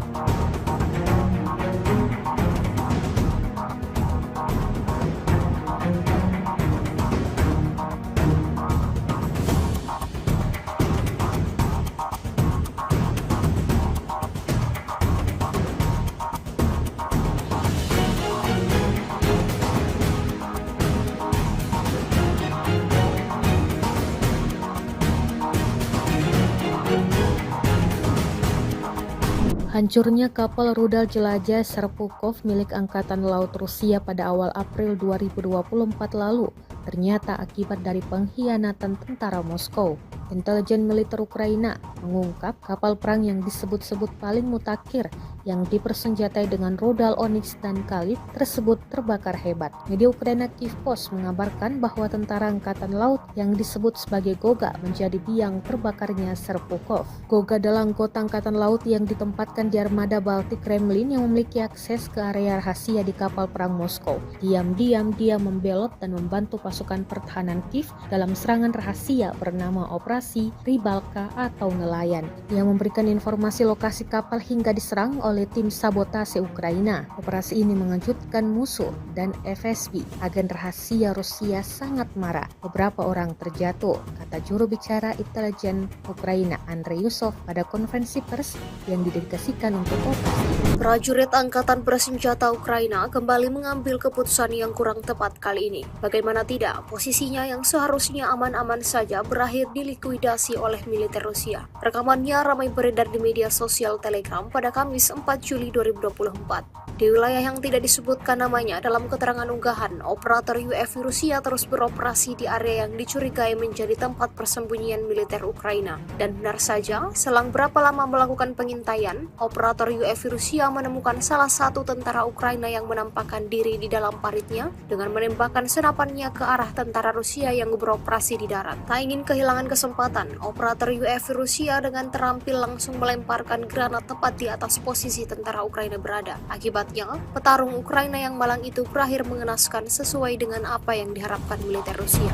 Hancurnya kapal rudal jelajah Serpukov milik Angkatan Laut Rusia pada awal April 2024 lalu ternyata akibat dari pengkhianatan tentara Moskow. Intelijen militer Ukraina mengungkap kapal perang yang disebut-sebut paling mutakhir yang dipersenjatai dengan rudal Onyx dan Kalib tersebut terbakar hebat. Media Ukraina Kyiv Post mengabarkan bahwa tentara angkatan laut yang disebut sebagai Goga menjadi biang terbakarnya Serpukov. Goga adalah anggota angkatan laut yang ditempatkan di armada Baltik Kremlin yang memiliki akses ke area rahasia di kapal perang Moskow. Diam-diam dia membelot dan membantu pasukan pertahanan Kiev dalam serangan rahasia bernama Operasi Rybalka atau nelayan, yang memberikan informasi lokasi kapal hingga diserang oleh tim sabotase Ukraina. Operasi ini mengejutkan musuh dan FSB. Agen rahasia Rusia sangat marah. Beberapa orang terjatuh, kata juru bicara intelijen Ukraina Andrei Yusov pada konferensi pers yang didedikasikan untuk operasi. Prajurit Angkatan Bersenjata Ukraina kembali mengambil keputusan yang kurang tepat kali ini. Bagaimana tidak, posisinya yang seharusnya aman-aman saja berakhir dilikuidasi oleh militer Rusia. Rekamannya ramai beredar di media sosial Telegram pada Kamis 4 Juli 2024. Di wilayah yang tidak disebutkan namanya dalam keterangan unggahan, operator UAV Rusia terus beroperasi di area yang dicurigai menjadi tempat persembunyian militer Ukraina. Dan benar saja, selang berapa lama melakukan pengintaian, operator UAV Rusia menemukan salah satu tentara Ukraina yang menampakkan diri di dalam paritnya dengan menembakkan senapannya ke arah tentara Rusia yang beroperasi di darat. Tak ingin kehilangan kesempatan, operator UAV Rusia dengan terampil langsung melemparkan granat tepat di atas posisi tentara Ukraina berada. Akibatnya, petarung Ukraina yang malang itu berakhir mengenaskan sesuai dengan apa yang diharapkan militer Rusia.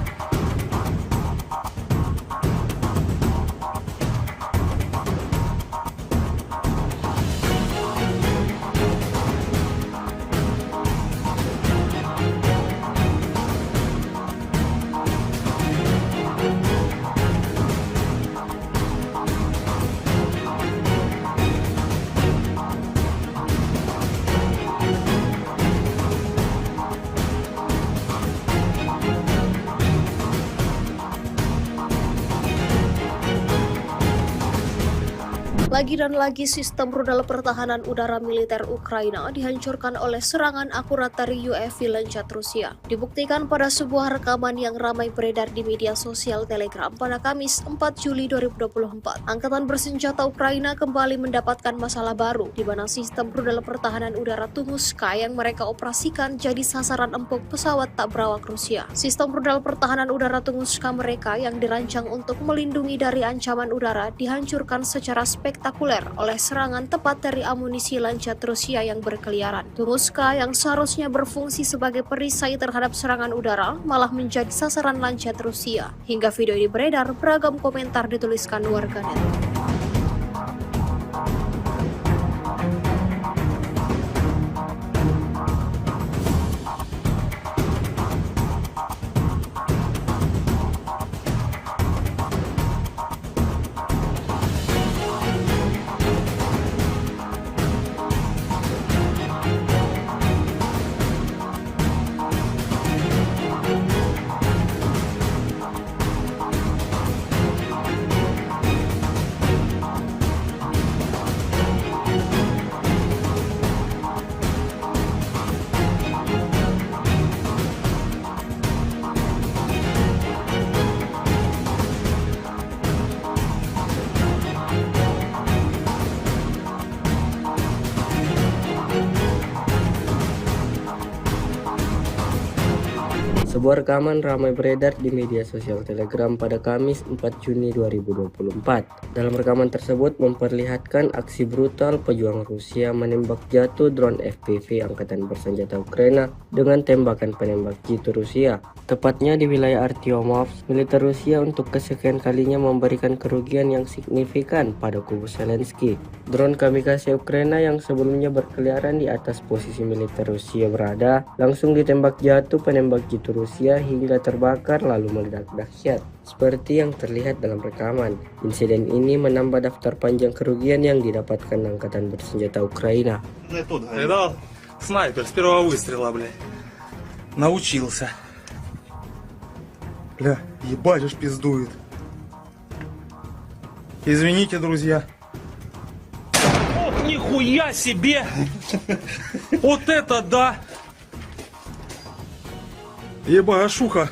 Lagi dan lagi sistem rudal pertahanan udara militer Ukraina dihancurkan oleh serangan akurat dari UAV Lancet Rusia. Dibuktikan pada sebuah rekaman yang ramai beredar di media sosial Telegram pada Kamis 4 Juli 2024. Angkatan bersenjata Ukraina kembali mendapatkan masalah baru, di mana sistem rudal pertahanan udara Tunguska yang mereka operasikan jadi sasaran empuk pesawat tak berawak Rusia. Sistem rudal pertahanan udara Tunguska mereka yang dirancang untuk melindungi dari ancaman udara dihancurkan secara spektakuler oleh serangan tepat dari amunisi Lancet Rusia yang berkeliaran. Tunguska yang seharusnya berfungsi sebagai perisai terhadap serangan udara malah menjadi sasaran Lancet Rusia. Hingga video ini beredar, beragam komentar dituliskan warganet. Sebuah rekaman ramai beredar di media sosial Telegram pada Kamis 4 Juni 2024. Dalam rekaman tersebut memperlihatkan aksi brutal pejuang Rusia menembak jatuh drone FPV Angkatan Bersenjata Ukraina dengan tembakan penembak jitu Rusia. Tepatnya di wilayah Artyomov, militer Rusia untuk kesekian kalinya memberikan kerugian yang signifikan pada kubu Zelensky. Drone kamikaze Ukraina yang sebelumnya berkeliaran di atas posisi militer Rusia berada, langsung ditembak jatuh penembak jitu Rusia hingga terbakar lalu meledak dahsyat. Seperti yang terlihat dalam rekaman, insiden ini menambah daftar panjang kerugian yang didapatkan Angkatan Bersenjata Ukraina. Видал? Снайпер с первого выстрела, блядь. Научился. Бля, ебать уж пиздует. Извините, друзья. Ох, нихуя себе! Вот это да! Ебашуха!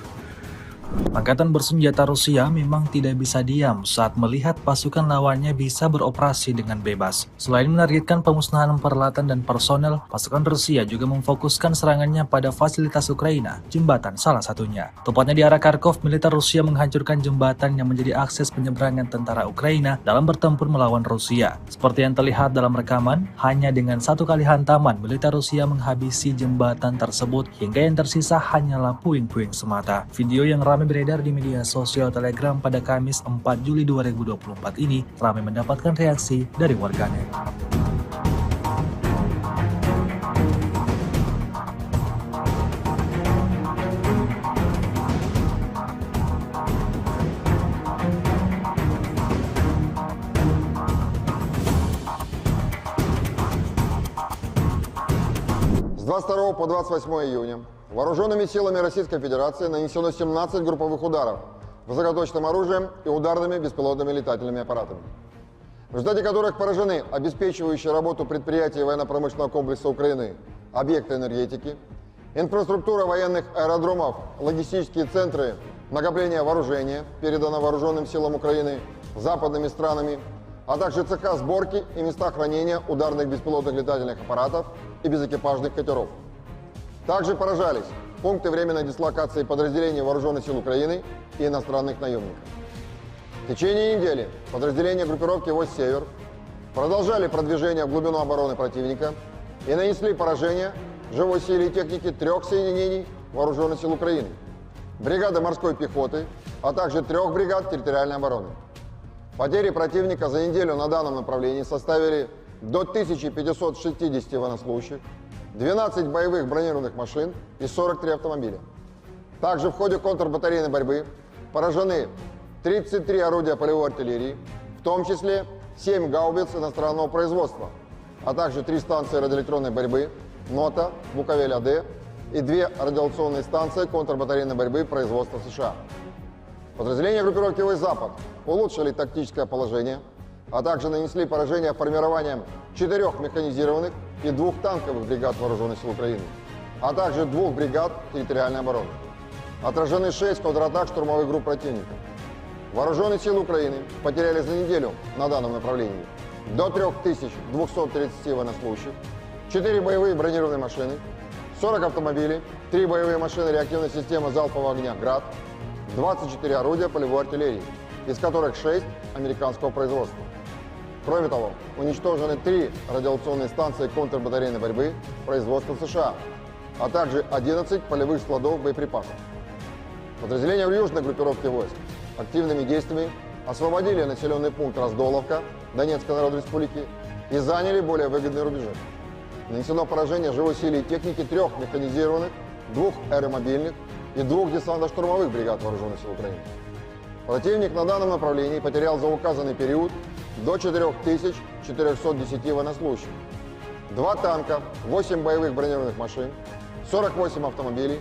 Angkatan bersenjata Rusia memang tidak bisa diam saat melihat pasukan lawannya bisa beroperasi dengan bebas. Selain menargetkan pemusnahan peralatan dan personel, pasukan Rusia juga memfokuskan serangannya pada fasilitas Ukraina, jembatan salah satunya. Tepatnya di arah Kharkov, militer Rusia menghancurkan jembatan yang menjadi akses penyeberangan tentara Ukraina dalam bertempur melawan Rusia. Seperti yang terlihat dalam rekaman, hanya dengan satu kali hantaman, militer Rusia menghabisi jembatan tersebut hingga yang tersisa hanyalah puing-puing semata. Video yang ramai beredar di media sosial Telegram pada Kamis 4 Juli 2024 ini ramai mendapatkan reaksi dari warganet. С 22 по 28 июня вооруженными силами Российской Федерации нанесено 17 групповых ударов высокоточным оружием и ударными беспилотными летательными аппаратами, в результате которых поражены обеспечивающие работу предприятий военно-промышленного комплекса Украины, объекты энергетики, инфраструктура военных аэродромов, логистические центры накопления вооружения, передано вооруженным силам Украины западными странами, а также цеха сборки и места хранения ударных беспилотных летательных аппаратов и безэкипажных катеров. Также поражались пункты временной дислокации подразделений Вооруженных сил Украины и иностранных наемников. В течение недели подразделения группировки «Войск Север» продолжали продвижение в глубину обороны противника и нанесли поражение живой силе и технике 3 соединений Вооруженных сил Украины, бригады морской пехоты, а также 3 бригад территориальной обороны. Потери противника за неделю на данном направлении составили до 1560 военнослужащих, 12 боевых бронированных машин и 43 автомобиля. Также в ходе контрбатарейной борьбы поражены 33 орудия полевой артиллерии, в том числе 7 гаубиц иностранного производства, а также 3 станции радиоэлектронной борьбы НОТА, Буковель-АД и 2 радиационные станции контрбатарейной борьбы производства США. Подразделения группировки «Войск Запад» улучшили тактическое положение, а также нанесли поражение формированием 4 механизированных и 2 танковых бригад Вооруженных сил Украины, а также 2 бригад территориальной обороны. Отражены 6 контратак штурмовых групп противника. Вооруженные силы Украины потеряли за неделю на данном направлении до 3230 военнослужащих, 4 боевые бронированные машины, 40 автомобилей, 3 боевые машины реактивной системы залпового огня «Град», 24 орудия полевой артиллерии, из которых 6 американского производства. Кроме того, уничтожены 3 радиационные станции контрбатарейной борьбы производства США, а также 11 полевых складов боеприпасов. Подразделения южной группировки войск активными действиями освободили населенный пункт Раздоловка Донецкой Народной Республики и заняли более выгодные рубежи. Нанесено поражение живой силе и техники 3 механизированных, 2 аэромобильных и 2 десантно-штурмовых бригад Вооруженных сил Украины. Противник на данном направлении потерял за указанный период до 4410 военнослужащих, 2 танка, 8 боевых бронированных машин, 48 автомобилей,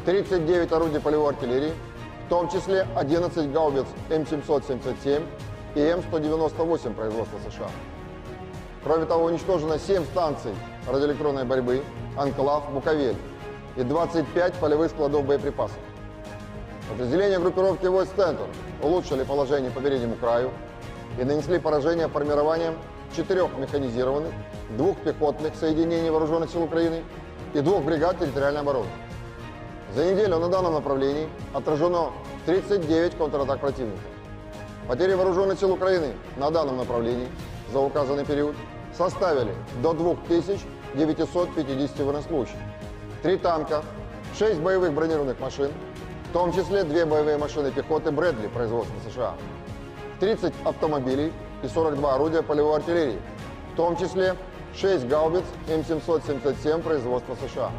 39 орудий полевой артиллерии, в том числе 11 гаубиц М777 и М198 производства США. Кроме того, уничтожено 7 станций радиоэлектронной борьбы, Анклав, Буковель и 25 полевых складов боеприпасов. Подразделения группировки войск «Центр» улучшили положение по переднему краю и нанесли поражение формированием 4 механизированных, 2 пехотных соединений Вооруженных сил Украины и 2 бригад территориальной обороны. За неделю на данном направлении отражено 39 контратак противника. Потери Вооруженных сил Украины на данном направлении за указанный период составили до 2950 военнослужащих, 3 танка, 6 боевых бронированных машин, в том числе 2 боевые машины пехоты Брэдли производства США, 30 автомобилей и 42 орудия полевой артиллерии, в том числе 6 гаубиц М777 производства США.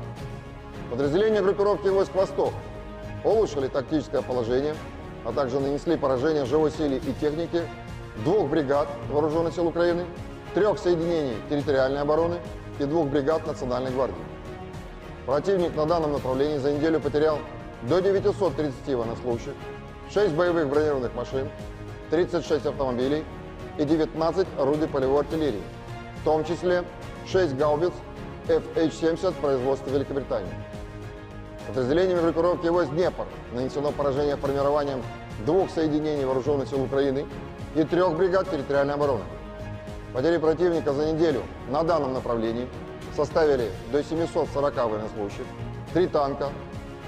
Подразделения группировки войск «Восток» улучшили тактическое положение, а также нанесли поражение живой силе и технике 2 бригад Вооруженных сил Украины, 3 соединений территориальной обороны и 2 бригад Национальной гвардии. Противник на данном направлении за неделю потерял до 930 военнослужащих, 6 боевых бронированных машин, 36 автомобилей и 19 орудий полевой артиллерии, в том числе 6 гаубиц FH-70 производства Великобритании. Подразделениями группировки войск «Днепр» нанесено поражение формированием 2 соединений Вооруженных сил Украины и 3 бригад территориальной обороны. Потери противника за неделю на данном направлении составили до 740 военнослужащих, 3 танка,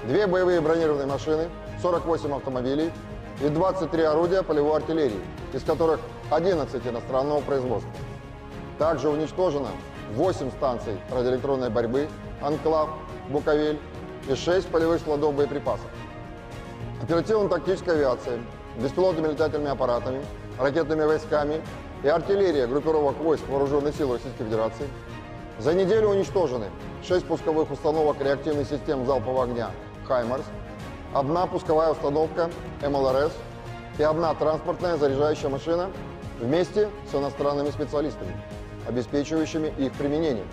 2 боевые бронированные машины, 48 автомобилей и 23 орудия полевой артиллерии, из которых 11 иностранного производства. Также уничтожено 8 станций радиоэлектронной борьбы, Анклав, Буковель и 6 полевых складов боеприпасов. Оперативно-тактическая авиация, беспилотными летательными аппаратами, ракетными войсками и артиллерия группировок войск Вооруженных сил Российской Федерации за неделю уничтожены 6 пусковых установок реактивных систем залпового огня «Хаймарс», 1 пусковая установка МЛРС и 1 транспортная заряжающая машина вместе с иностранными специалистами, обеспечивающими их применение,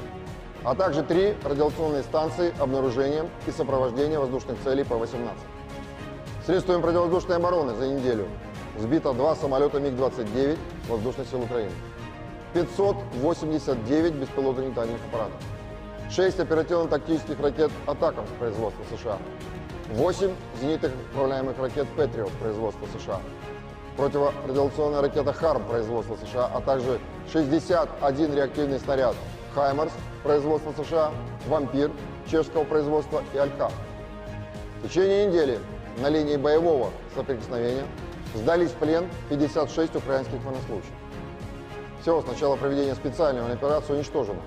а также 3 радиационные станции обнаружения и сопровождения воздушных целей П-18. Средствами противовоздушной обороны за неделю сбито 2 самолета МиГ-29 Воздушных сил Украины, 589 беспилотных летательных аппаратов, 6 оперативно-тактических ракет «Атакамс» производства США, 8 зенитных управляемых ракет «Патриот» производства США, противорадиационная ракета «Харм» производства США, а также 61 реактивный снаряд «Хаймарс» производства США, «Вампир» чешского производства и «Алькав». В течение недели на линии боевого соприкосновения сдались в плен 56 украинских военнослужащих. Всего с начала проведения специальной военной операции уничтожено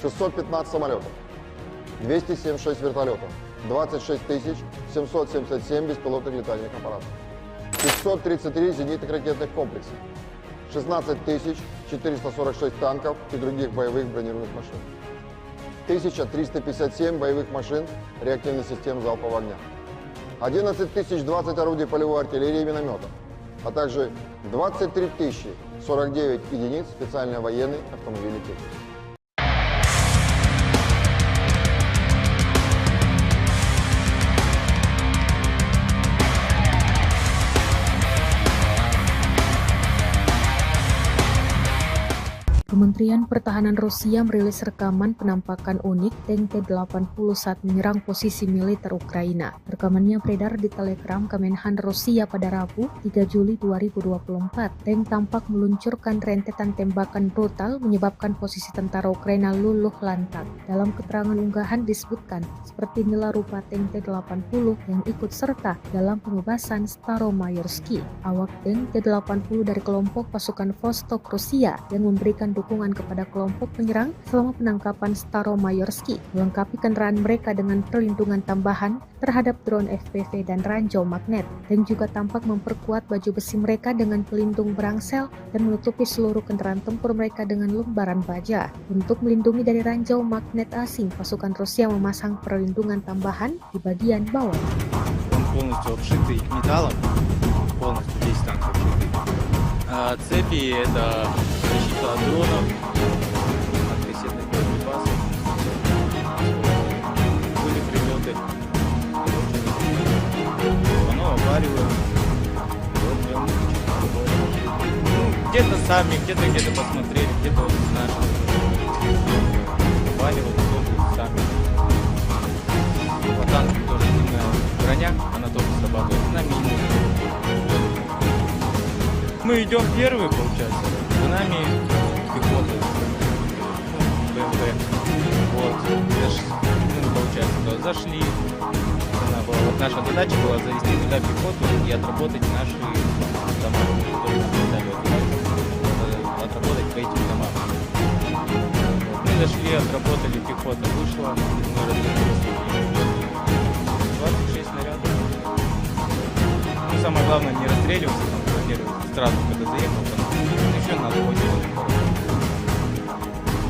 615 самолетов, 276 вертолетов, 26 777 беспилотных летательных аппаратов, 533 зенитных ракетных комплексов, 16 446 танков и других боевых бронированных машин, 1357 боевых машин реактивных систем залпового огня, 11 020 орудий полевой артиллерии и минометов, а также 23 049 единиц специальной военной автомобильной техники. Kementerian Pertahanan Rusia merilis rekaman penampakan unik tank T-80 saat menyerang posisi militer Ukraina. Rekamannya beredar di Telegram Kemenhan Rusia pada Rabu, 3 Juli 2024. Tank tampak meluncurkan rentetan tembakan brutal menyebabkan posisi tentara Ukraina luluh lantak. Dalam keterangan unggahan disebutkan, seperti inilah rupa tank T-80 yang ikut serta dalam pengebasan Staromayorsky. Awak tank T-80 dari kelompok pasukan Vostok Rusia yang memberikan dukungan kepada kelompok penyerang selama penangkapan Staromayorsky, melengkapi kendaraan mereka dengan perlindungan tambahan terhadap drone FPV dan ranjau magnet, dan juga tampak memperkuat baju besi mereka dengan pelindung berangsel dan menutupi seluruh kendaraan tempur mereka dengan lembaran baja. Untuk melindungi dari ranjau magnet asing, pasukan Rusia memasang perlindungan tambahan di bagian bawah. Он полностью обшитый металлом, полностью весь танк обшитый. Цепи — это защита от дронов, от кассетных боеприпасов. Были прилеты, оно обваривает. Вот прям где-то сами, где-то посмотрели, где-то вот наши обваривают сами. По танку тоже сильная броня, она тоже срабатывает на минус. Мы идем первые, получается, за нами пехота, БМП. Вот, получается, зашли. Вот наша задача была завести туда пехоту и отработать наши дома, которые нам дали, отработать по этим домам. Мы зашли, отработали, пехота вышла, мы развернулись. 26 снарядов. Ну, самое главное, не расстреливаться, там, сразу, когда заехал, там, еще надо очень.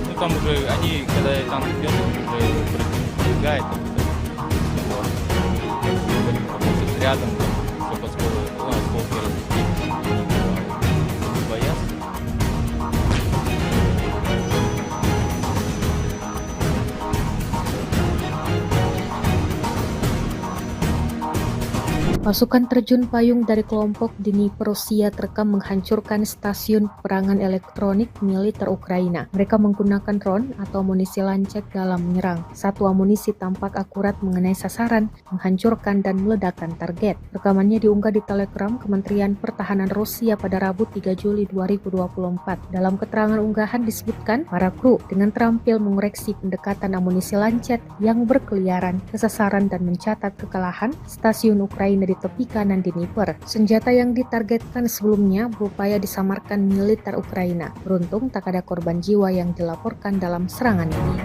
Ну, там уже, они, когда танк идет, уже пробегает, работать рядом, чтобы осколки разлететь, не бояться. Pasukan terjun payung dari kelompok Dnipro Rusia terekam menghancurkan stasiun peperangan elektronik militer Ukraina. Mereka menggunakan drone atau amunisi lancet dalam menyerang. Satu amunisi tampak akurat mengenai sasaran, menghancurkan dan meledakkan target. Rekamannya diunggah di Telegram Kementerian Pertahanan Rusia pada Rabu 3 Juli 2024. Dalam keterangan unggahan disebutkan, para kru dengan terampil mengoreksi pendekatan amunisi lancet yang berkeliaran ke sasaran dan mencatat kekalahan stasiun Ukraina di tepi kanan Dnipro. Senjata yang ditargetkan sebelumnya berupaya disamarkan militer Ukraina. Beruntung tak ada korban jiwa yang dilaporkan dalam serangan ini.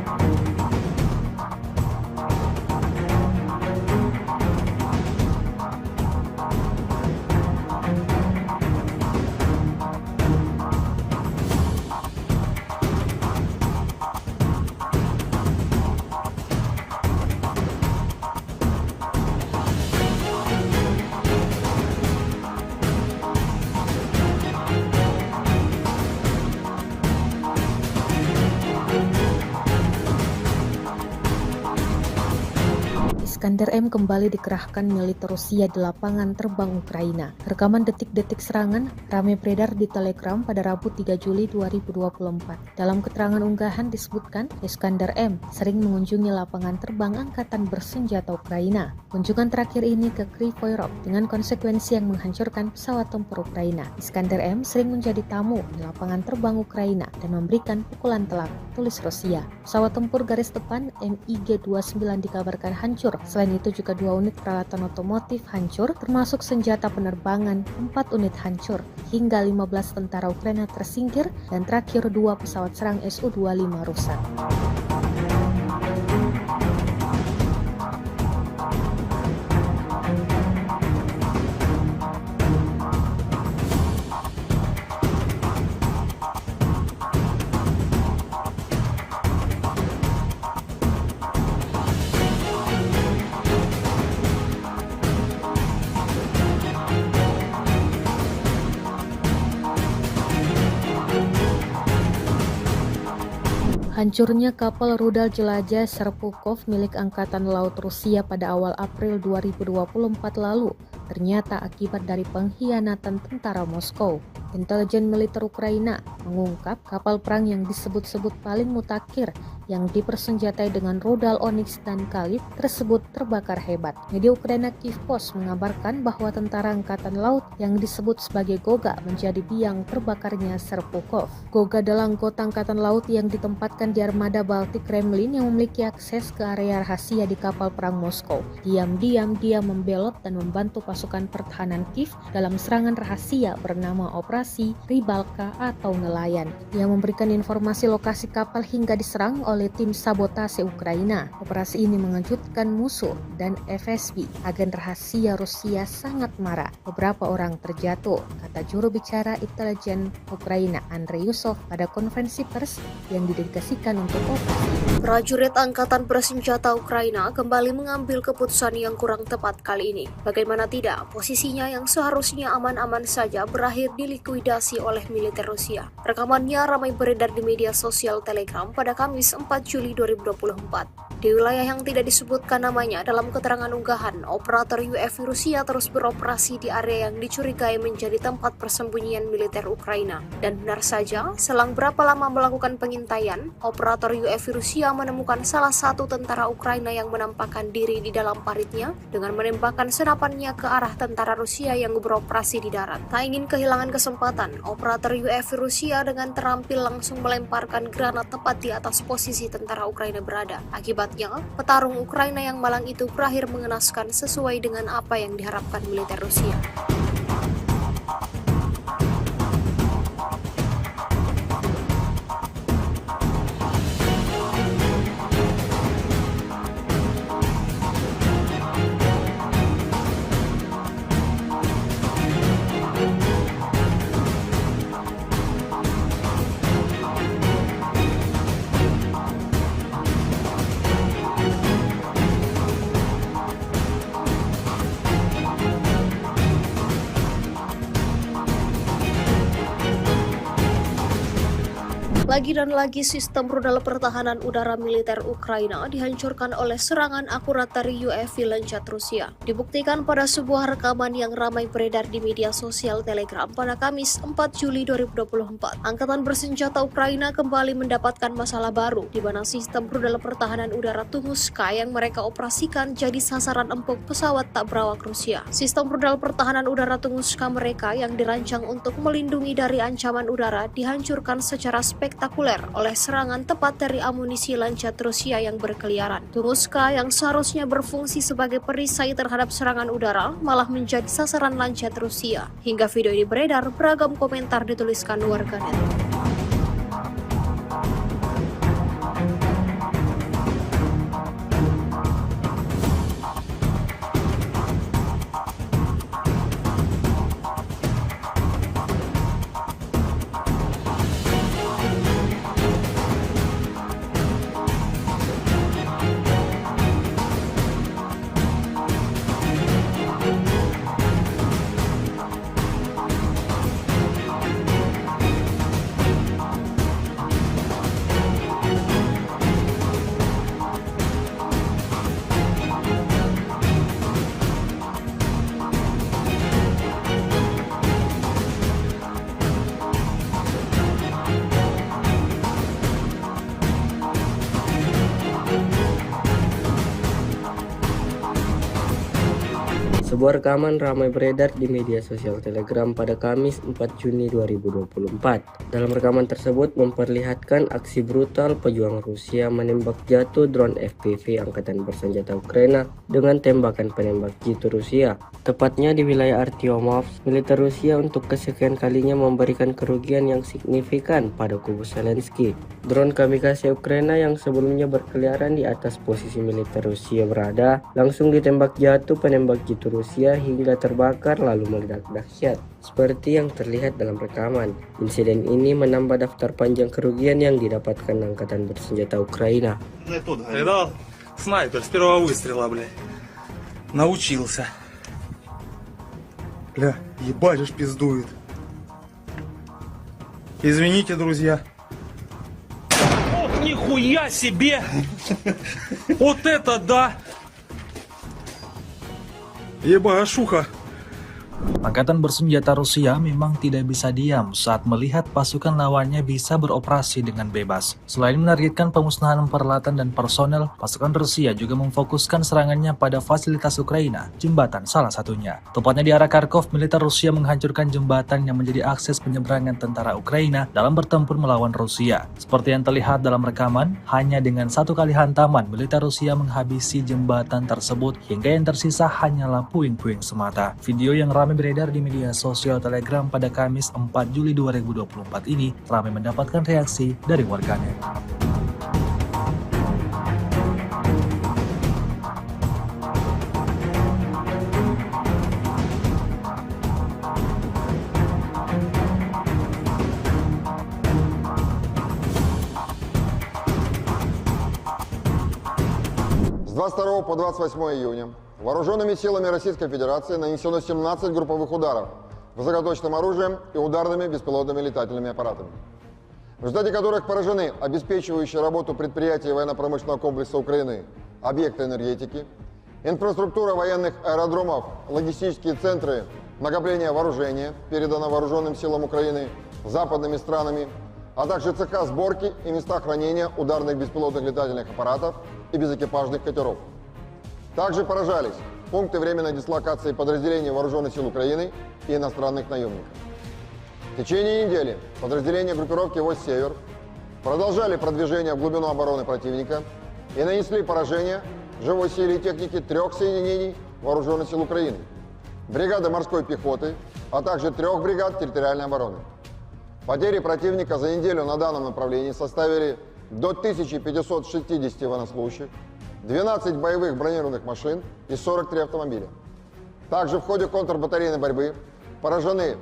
Iskander M kembali dikerahkan militer Rusia di lapangan terbang Ukraina. Rekaman detik-detik serangan ramai beredar di Telegram pada Rabu 3 Juli 2024. Dalam keterangan unggahan disebutkan, Iskander M sering mengunjungi lapangan terbang angkatan bersenjata Ukraina. Kunjungan terakhir ini ke Kryvyi Rih dengan konsekuensi yang menghancurkan pesawat tempur Ukraina. Iskander M sering menjadi tamu di lapangan terbang Ukraina dan memberikan pukulan telak, tulis Rusia. Pesawat tempur garis depan MiG-29 dikabarkan hancur. Selain itu juga 2 unit peralatan otomotif hancur, termasuk senjata penerbangan, 4 unit hancur, hingga 15 tentara Ukraina tersingkir, dan terakhir 2 pesawat serang Su-25 rusak. Hancurnya kapal rudal jelajah Serpukov milik Angkatan Laut Rusia pada awal April 2024 lalu ternyata akibat dari pengkhianatan tentara Moskow. Intelijen militer Ukraina mengungkap kapal perang yang disebut-sebut paling mutakhir yang dipersenjatai dengan rudal Onyx dan Khalid tersebut terbakar hebat. Media Ukraina Kyiv Post mengabarkan bahwa tentara angkatan laut yang disebut sebagai Goga menjadi biang terbakarnya Serpukhov. Goga adalah anggota angkatan laut yang ditempatkan di armada Baltik Kremlin yang memiliki akses ke area rahasia di kapal perang Moskow. Diam-diam dia membelot dan membantu pasukan pertahanan Kiev dalam serangan rahasia bernama Operasi Rybalka atau Nelayan. Dia memberikan informasi lokasi kapal hingga diserang oleh tim sabotase Ukraina. Operasi ini mengejutkan musuh dan FSB. Agen rahasia Rusia sangat marah. Beberapa orang terjatuh, kata juru bicara intelijen Ukraina Andrei Yusov pada konferensi pers yang didedikasikan untuk operasi. Prajurit Angkatan Bersenjata Ukraina kembali mengambil keputusan yang kurang tepat kali ini. Bagaimana tidak, posisinya yang seharusnya aman-aman saja berakhir dilikuidasi oleh militer Rusia. Rekamannya ramai beredar di media sosial Telegram pada Kamis 4 Juli 2024. Di wilayah yang tidak disebutkan namanya dalam keterangan unggahan, operator UAV Rusia terus beroperasi di area yang dicurigai menjadi tempat persembunyian militer Ukraina. Dan benar saja, selang berapa lama melakukan pengintaian, operator UAV Rusia menemukan salah satu tentara Ukraina yang menampakkan diri di dalam paritnya dengan menembakkan senapannya ke arah tentara Rusia yang beroperasi di darat. Tak ingin kehilangan kesempatan, operator UAV Rusia dengan terampil langsung melemparkan granat tepat di atas posisi tentara Ukraina berada. Akibatnya, petarung Ukraina yang malang itu berakhir mengenaskan sesuai dengan apa yang diharapkan militer Rusia. Lagi dan lagi sistem rudal pertahanan udara militer Ukraina dihancurkan oleh serangan akurat dari UAV Lancet Rusia. Dibuktikan pada sebuah rekaman yang ramai beredar di media sosial Telegram pada Kamis 4 Juli 2024. Angkatan bersenjata Ukraina kembali mendapatkan masalah baru, di mana sistem rudal pertahanan udara Tunguska yang mereka operasikan jadi sasaran empuk pesawat tak berawak Rusia. Sistem rudal pertahanan udara Tunguska mereka yang dirancang untuk melindungi dari ancaman udara dihancurkan secara spektakuler oleh serangan tepat dari amunisi Lancet Rusia yang berkeliaran. Tunguska yang seharusnya berfungsi sebagai perisai terhadap serangan udara malah menjadi sasaran Lancet Rusia. Hingga video ini beredar, beragam komentar dituliskan warganet. Sebuah rekaman ramai beredar di media sosial Telegram pada Kamis 4 Juni 2024. Dalam rekaman tersebut memperlihatkan aksi brutal pejuang Rusia menembak jatuh drone FPV Angkatan Bersenjata Ukraina dengan tembakan penembak jitu Rusia. Tepatnya di wilayah Artyomovsk, militer Rusia untuk kesekian kalinya memberikan kerugian yang signifikan pada kubu Zelensky. Drone kamikaze Ukraina yang sebelumnya berkeliaran di atas posisi militer Rusia berada, langsung ditembak jatuh penembak jitu Rusia hingga terbakar lalu meledak dahsyat. Seperti yang terlihat dalam rekaman, insiden ini menambah daftar panjang kerugian yang didapatkan Angkatan Bersenjata Ukraina. Это снайпер с первого выстрела, блядь. Научился. Бля, ебать ж пиздует. Извините, друзья. Ох, нихуя себе! Вот это да! Ебашуха! Angkatan bersenjata Rusia memang tidak bisa diam saat melihat pasukan lawannya bisa beroperasi dengan bebas. Selain menargetkan pemusnahan peralatan dan personel, pasukan Rusia juga memfokuskan serangannya pada fasilitas Ukraina, jembatan salah satunya. Tepatnya di arah Kharkov, militer Rusia menghancurkan jembatan yang menjadi akses penyeberangan tentara Ukraina dalam bertempur melawan Rusia. Seperti yang terlihat dalam rekaman, hanya dengan satu kali hantaman, militer Rusia menghabisi jembatan tersebut hingga yang tersisa hanyalah puing-puing semata. Video yang ramai beredar di media sosial Telegram pada Kamis 4 Juli 2024 ini ramai mendapatkan reaksi dari warganet. С 22 по 28 июня вооруженными силами Российской Федерации нанесено 17 групповых ударов высокоточным оружием и ударными беспилотными летательными аппаратами, в результате которых поражены обеспечивающие работу предприятий военно-промышленного комплекса Украины, объекты энергетики, инфраструктура военных аэродромов, логистические центры накопления вооружения, передано вооруженным силам Украины западными странами, а также цеха сборки и места хранения ударных беспилотных летательных аппаратов и безэкипажных катеров. Также поражались пункты временной дислокации подразделений Вооруженных сил Украины и иностранных наемников. В течение недели подразделения группировки войск «Север» продолжали продвижение в глубину обороны противника и нанесли поражение живой силе и технике 3 соединений Вооруженных сил Украины, бригады морской пехоты, а также 3 бригад территориальной обороны. Потери противника за неделю на данном направлении составили до 1560 военнослужащих, 12 боевых бронированных машин и 43 автомобиля. Также в ходе контрбатарейной борьбы поражены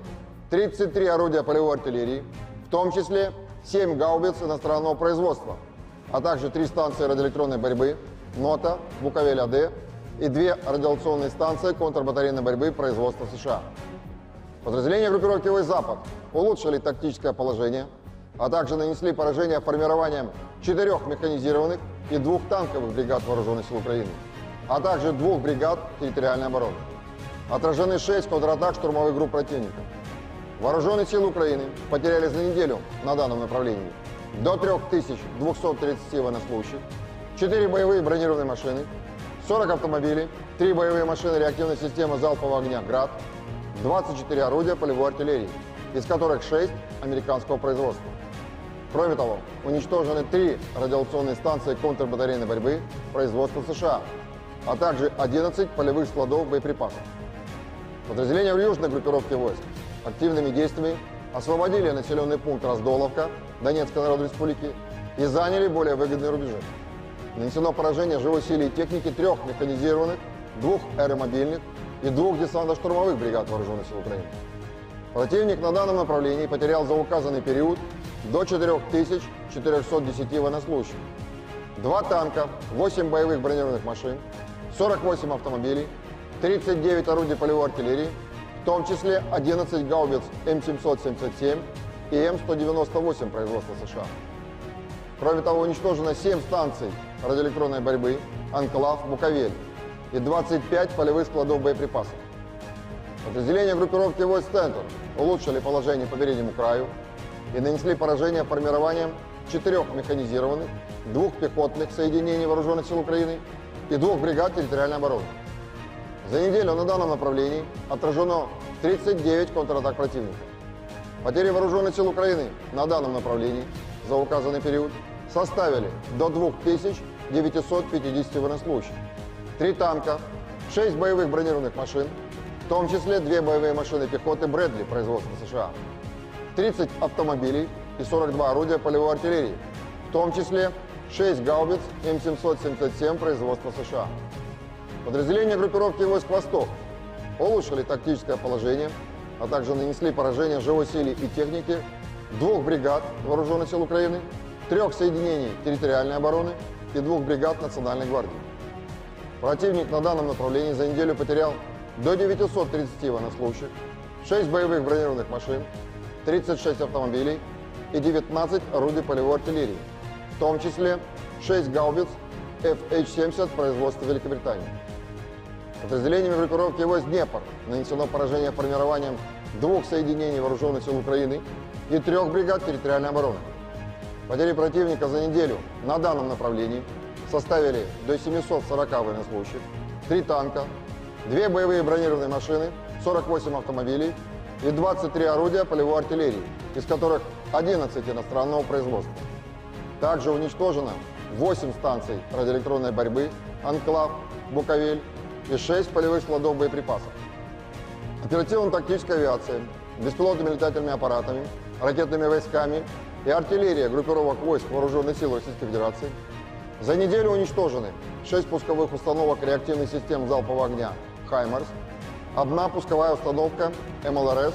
33 орудия полевой артиллерии, в том числе 7 гаубиц иностранного производства, а также 3 станции радиоэлектронной борьбы НОТА, Буковель-АД и 2 радиационные станции контрбатарейной борьбы производства США. Подразделения группировки войск «Запад» улучшили тактическое положение, а также нанесли поражение формированием 4 механизированных и 2 танковых бригад Вооруженных сил Украины, а также 2 бригад территориальной обороны. Отражены 6 контратак штурмовых групп противника. Вооруженные силы Украины потеряли за неделю на данном направлении до 3230 военнослужащих, 4 боевые бронированные машины, 40 автомобилей, 3 боевые машины реактивной системы залпового огня «Град», 24 орудия полевой артиллерии, из которых 6 американского производства. Кроме того, уничтожены 3 радиационные станции контрбатарейной борьбы производства США, а также 11 полевых складов боеприпасов. Подразделения в южной группировке войск активными действиями освободили населенный пункт Раздоловка Донецкой Народной Республики и заняли более выгодные рубежи. Нанесено поражение живой силе и техники 3 механизированных, 2 аэромобильных и 2 десантно-штурмовых бригад Вооруженных сил Украины. Противник на данном направлении потерял за указанный период до 4410 военнослужащих, 2 танка, 8 боевых бронированных машин, 48 автомобилей, 39 орудий полевой артиллерии, в том числе 11 гаубиц М777 и М198 производства США. Кроме того, уничтожено 7 станций радиоэлектронной борьбы, Анклав, Буковель и 25 полевых складов боеприпасов. Подразделения группировки войск «Центр» улучшили положение по переднему краю и нанесли поражение формированием 4 механизированных, 2 пехотных соединений Вооруженных сил Украины и 2 бригад территориальной обороны. За неделю на данном направлении отражено 39 контратак противника. Потери Вооруженных сил Украины на данном направлении за указанный период составили до 2950 военнослужащих, 3 танка, 6 боевых бронированных машин, в том числе 2 боевые машины пехоты Брэдли производства США, 30 автомобилей и 42 орудия полевой артиллерии, в том числе 6 гаубиц М777 производства США. Подразделения группировки войск «Восток» улучшили тактическое положение, а также нанесли поражение живой силе и технике 2 бригад Вооруженных сил Украины, 3 соединений территориальной обороны и 2 бригад Национальной гвардии. Противник на данном направлении за неделю потерял до 930 военнослужащих, 6 боевых бронированных машин, 36 автомобилей и 19 орудий полевой артиллерии, в том числе 6 гаубиц FH-70 производства Великобритании. Подразделениями группировки войск Днепр нанесено поражение формированием 2 соединений вооруженных сил Украины и 3 бригад территориальной обороны. Потери противника за неделю на данном направлении составили до 740 военнослужащих, 3 танка, 2 боевые бронированные машины, 48 автомобилей и 23 орудия полевой артиллерии, из которых 11 иностранного производства. Также уничтожено 8 станций радиоэлектронной борьбы, «Анклав», «Буковель» и 6 полевых складов боеприпасов. Оперативно-тактическая авиация, беспилотными летательными аппаратами, ракетными войсками и артиллерия группировок войск Вооруженных сил Российской Федерации за неделю уничтожены 6 пусковых установок реактивных систем залпового огня «Хаймарс», 1 пусковая установка МЛРС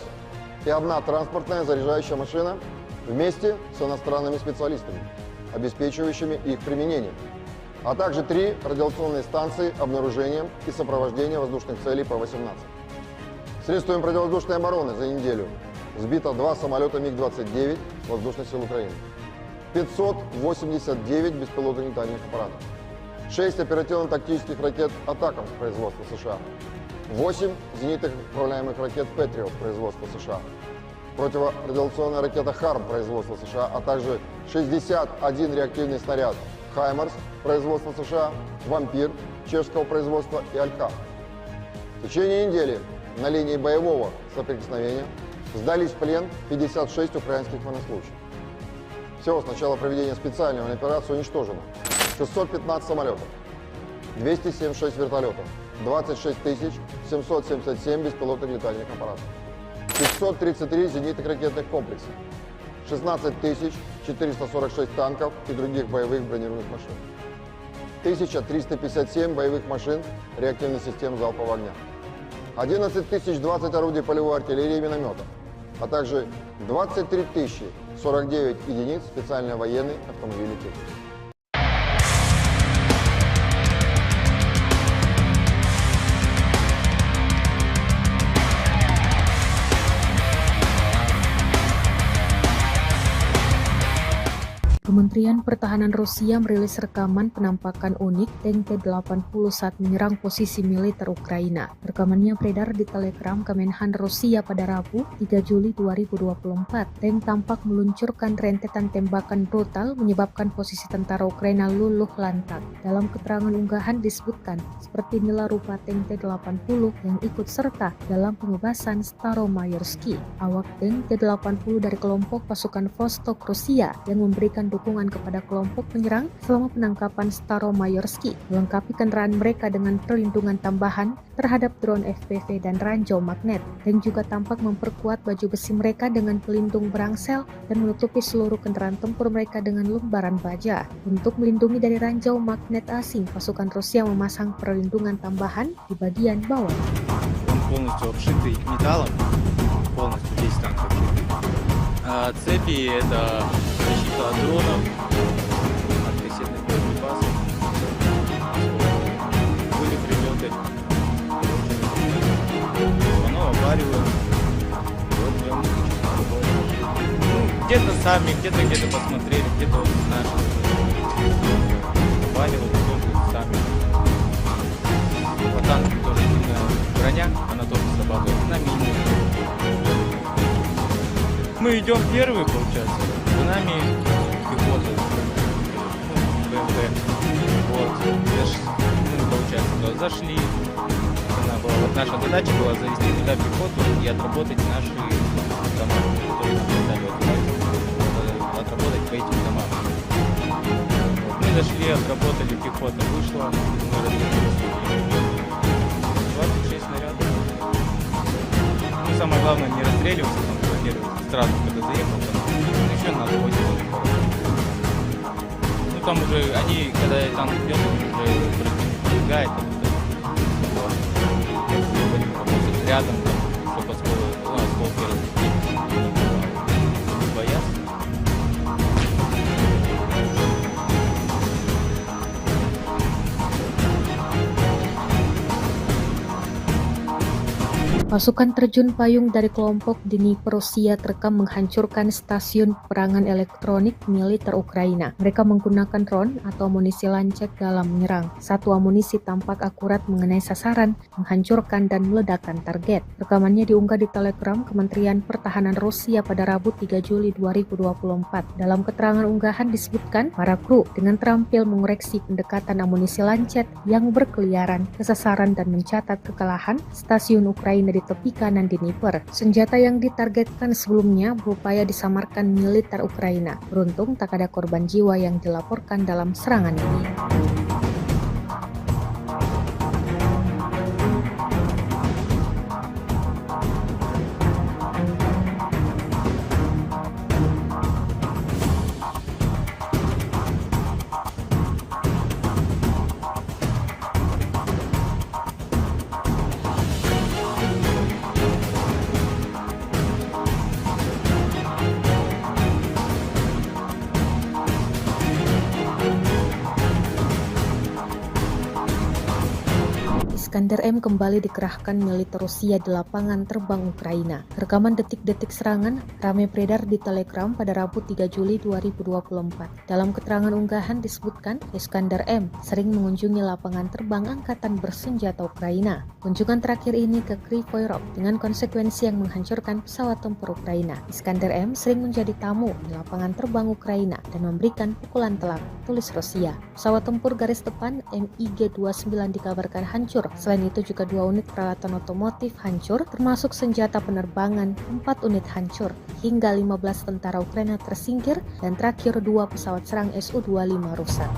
и 1 транспортная заряжающая машина вместе с иностранными специалистами, обеспечивающими их применение, а также 3 радиационные станции обнаружения и сопровождения воздушных целей П-18. Средствами противовоздушной обороны за неделю сбито 2 самолета МиГ-29 Воздушных сил Украины, 589 беспилотных летательных аппаратов, 6 оперативно-тактических ракет «Атакамс» производства США, 8 зенитных управляемых ракет «Патриот» производства США, противорадиационная ракета «Харм» производства США, а также 61 реактивный снаряд «Хаймарс» производства США, «Вампир» чешского производства и «Алькав». В течение недели на линии боевого соприкосновения сдались в плен 56 украинских военнослужащих. Всего с начала проведения специальной военной операции уничтожено 615 самолетов, 276 вертолетов, 26 777 беспилотных летательных аппаратов, 533 зенитных ракетных комплексов, 16 446 танков и других боевых бронированных машин, 1357 боевых машин реактивных систем залпового огня, 11 020 орудий полевой артиллерии и минометов, а также 23 049 единиц специальной военной автомобильной техники. Kementerian Pertahanan Rusia merilis rekaman penampakan unik tank T-80 saat menyerang posisi militer Ukraina. Rekamannya beredar di Telegram Kemenhan Rusia pada Rabu, 3 Juli 2024. Tank tampak meluncurkan rentetan tembakan brutal menyebabkan posisi tentara Ukraina luluh lantak. Dalam keterangan unggahan disebutkan, seperti inilah rupa tank T-80 yang ikut serta dalam pengebasan Staromayorski. Awak tank T-80 dari kelompok pasukan Vostok Rusia yang memberikan dukungan kepada kelompok penyerang selama penangkapan Staromayorski, melengkapi kendaraan mereka dengan perlindungan tambahan terhadap drone FPV dan ranjau magnet, dan juga tampak memperkuat baju besi mereka dengan pelindung berangsel dan menutupi seluruh kendaraan tempur mereka dengan lembaran baja. Untuk melindungi dari ranjau magnet asing, pasukan Rusia memasang perlindungan tambahan di bagian bawah. Полностью обшитый металлом, полностью весь танк обшитый. Цепи — это защита от дронов, от кассетных боеприпасов, были прилеты, оно обваривает. Вот прям где-то сами, где-то посмотрели, где-то вот наши обваривают, сами. По танку тоже сильная броня, она тоже срабатывает на минимум. Мы идем первые, получается, за нами пехота, БМП, вот, получается, зашли, вот наша задача была завести туда пехоту и отработать наши дома, которые нам дали, отработать по этим домам. Вот, мы зашли, отработали, пехота вышла, мы развернулись, 26 снарядов. Ну, самое главное не расстреливаться, там, сразу, когда заехал, там, еще надо 8 было. Ну там уже они, когда танк идет, уже пробегает, рядом, чтобы осколки разбить, боятся. Pasukan terjun payung dari kelompok Dnipro Rusia terekam menghancurkan stasiun peperangan elektronik militer Ukraina. Mereka menggunakan drone atau amunisi lancet dalam menyerang. Satu amunisi tampak akurat mengenai sasaran, menghancurkan dan meledakkan target. Rekamannya diunggah di Telegram Kementerian Pertahanan Rusia pada Rabu 3 Juli 2024. Dalam keterangan unggahan disebutkan, para kru dengan terampil mengoreksi pendekatan amunisi lancet yang berkeliaran ke sasaran dan mencatat kekalahan stasiun Ukraina di tepi kanan Dnipro. Senjata yang ditargetkan sebelumnya berupaya disamarkan militer Ukraina. Beruntung tak ada korban jiwa yang dilaporkan dalam serangan ini. Iskander M kembali dikerahkan militer Rusia di lapangan terbang Ukraina. Rekaman detik-detik serangan ramai beredar di Telegram pada Rabu 3 Juli 2024. Dalam keterangan unggahan disebutkan, Iskander M sering mengunjungi lapangan terbang angkatan bersenjata Ukraina. Kunjungan terakhir ini ke Kryvyi Rih dengan konsekuensi yang menghancurkan pesawat tempur Ukraina. Iskander M sering menjadi tamu di lapangan terbang Ukraina dan memberikan pukulan telak, tulis Rusia. Pesawat tempur garis depan MiG-29 dikabarkan hancur. Selain itu juga 2 unit peralatan otomotif hancur, termasuk senjata penerbangan, 4 unit hancur, hingga 15 tentara Ukraina tersingkir, dan terakhir 2 pesawat serang Su-25 rusak.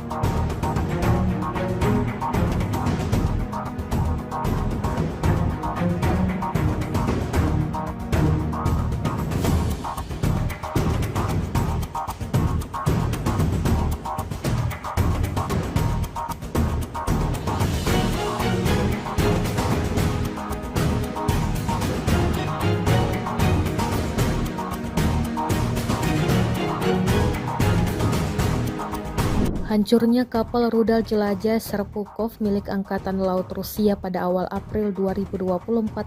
Hancurnya kapal rudal jelajah Serpukhov milik Angkatan Laut Rusia pada awal April 2024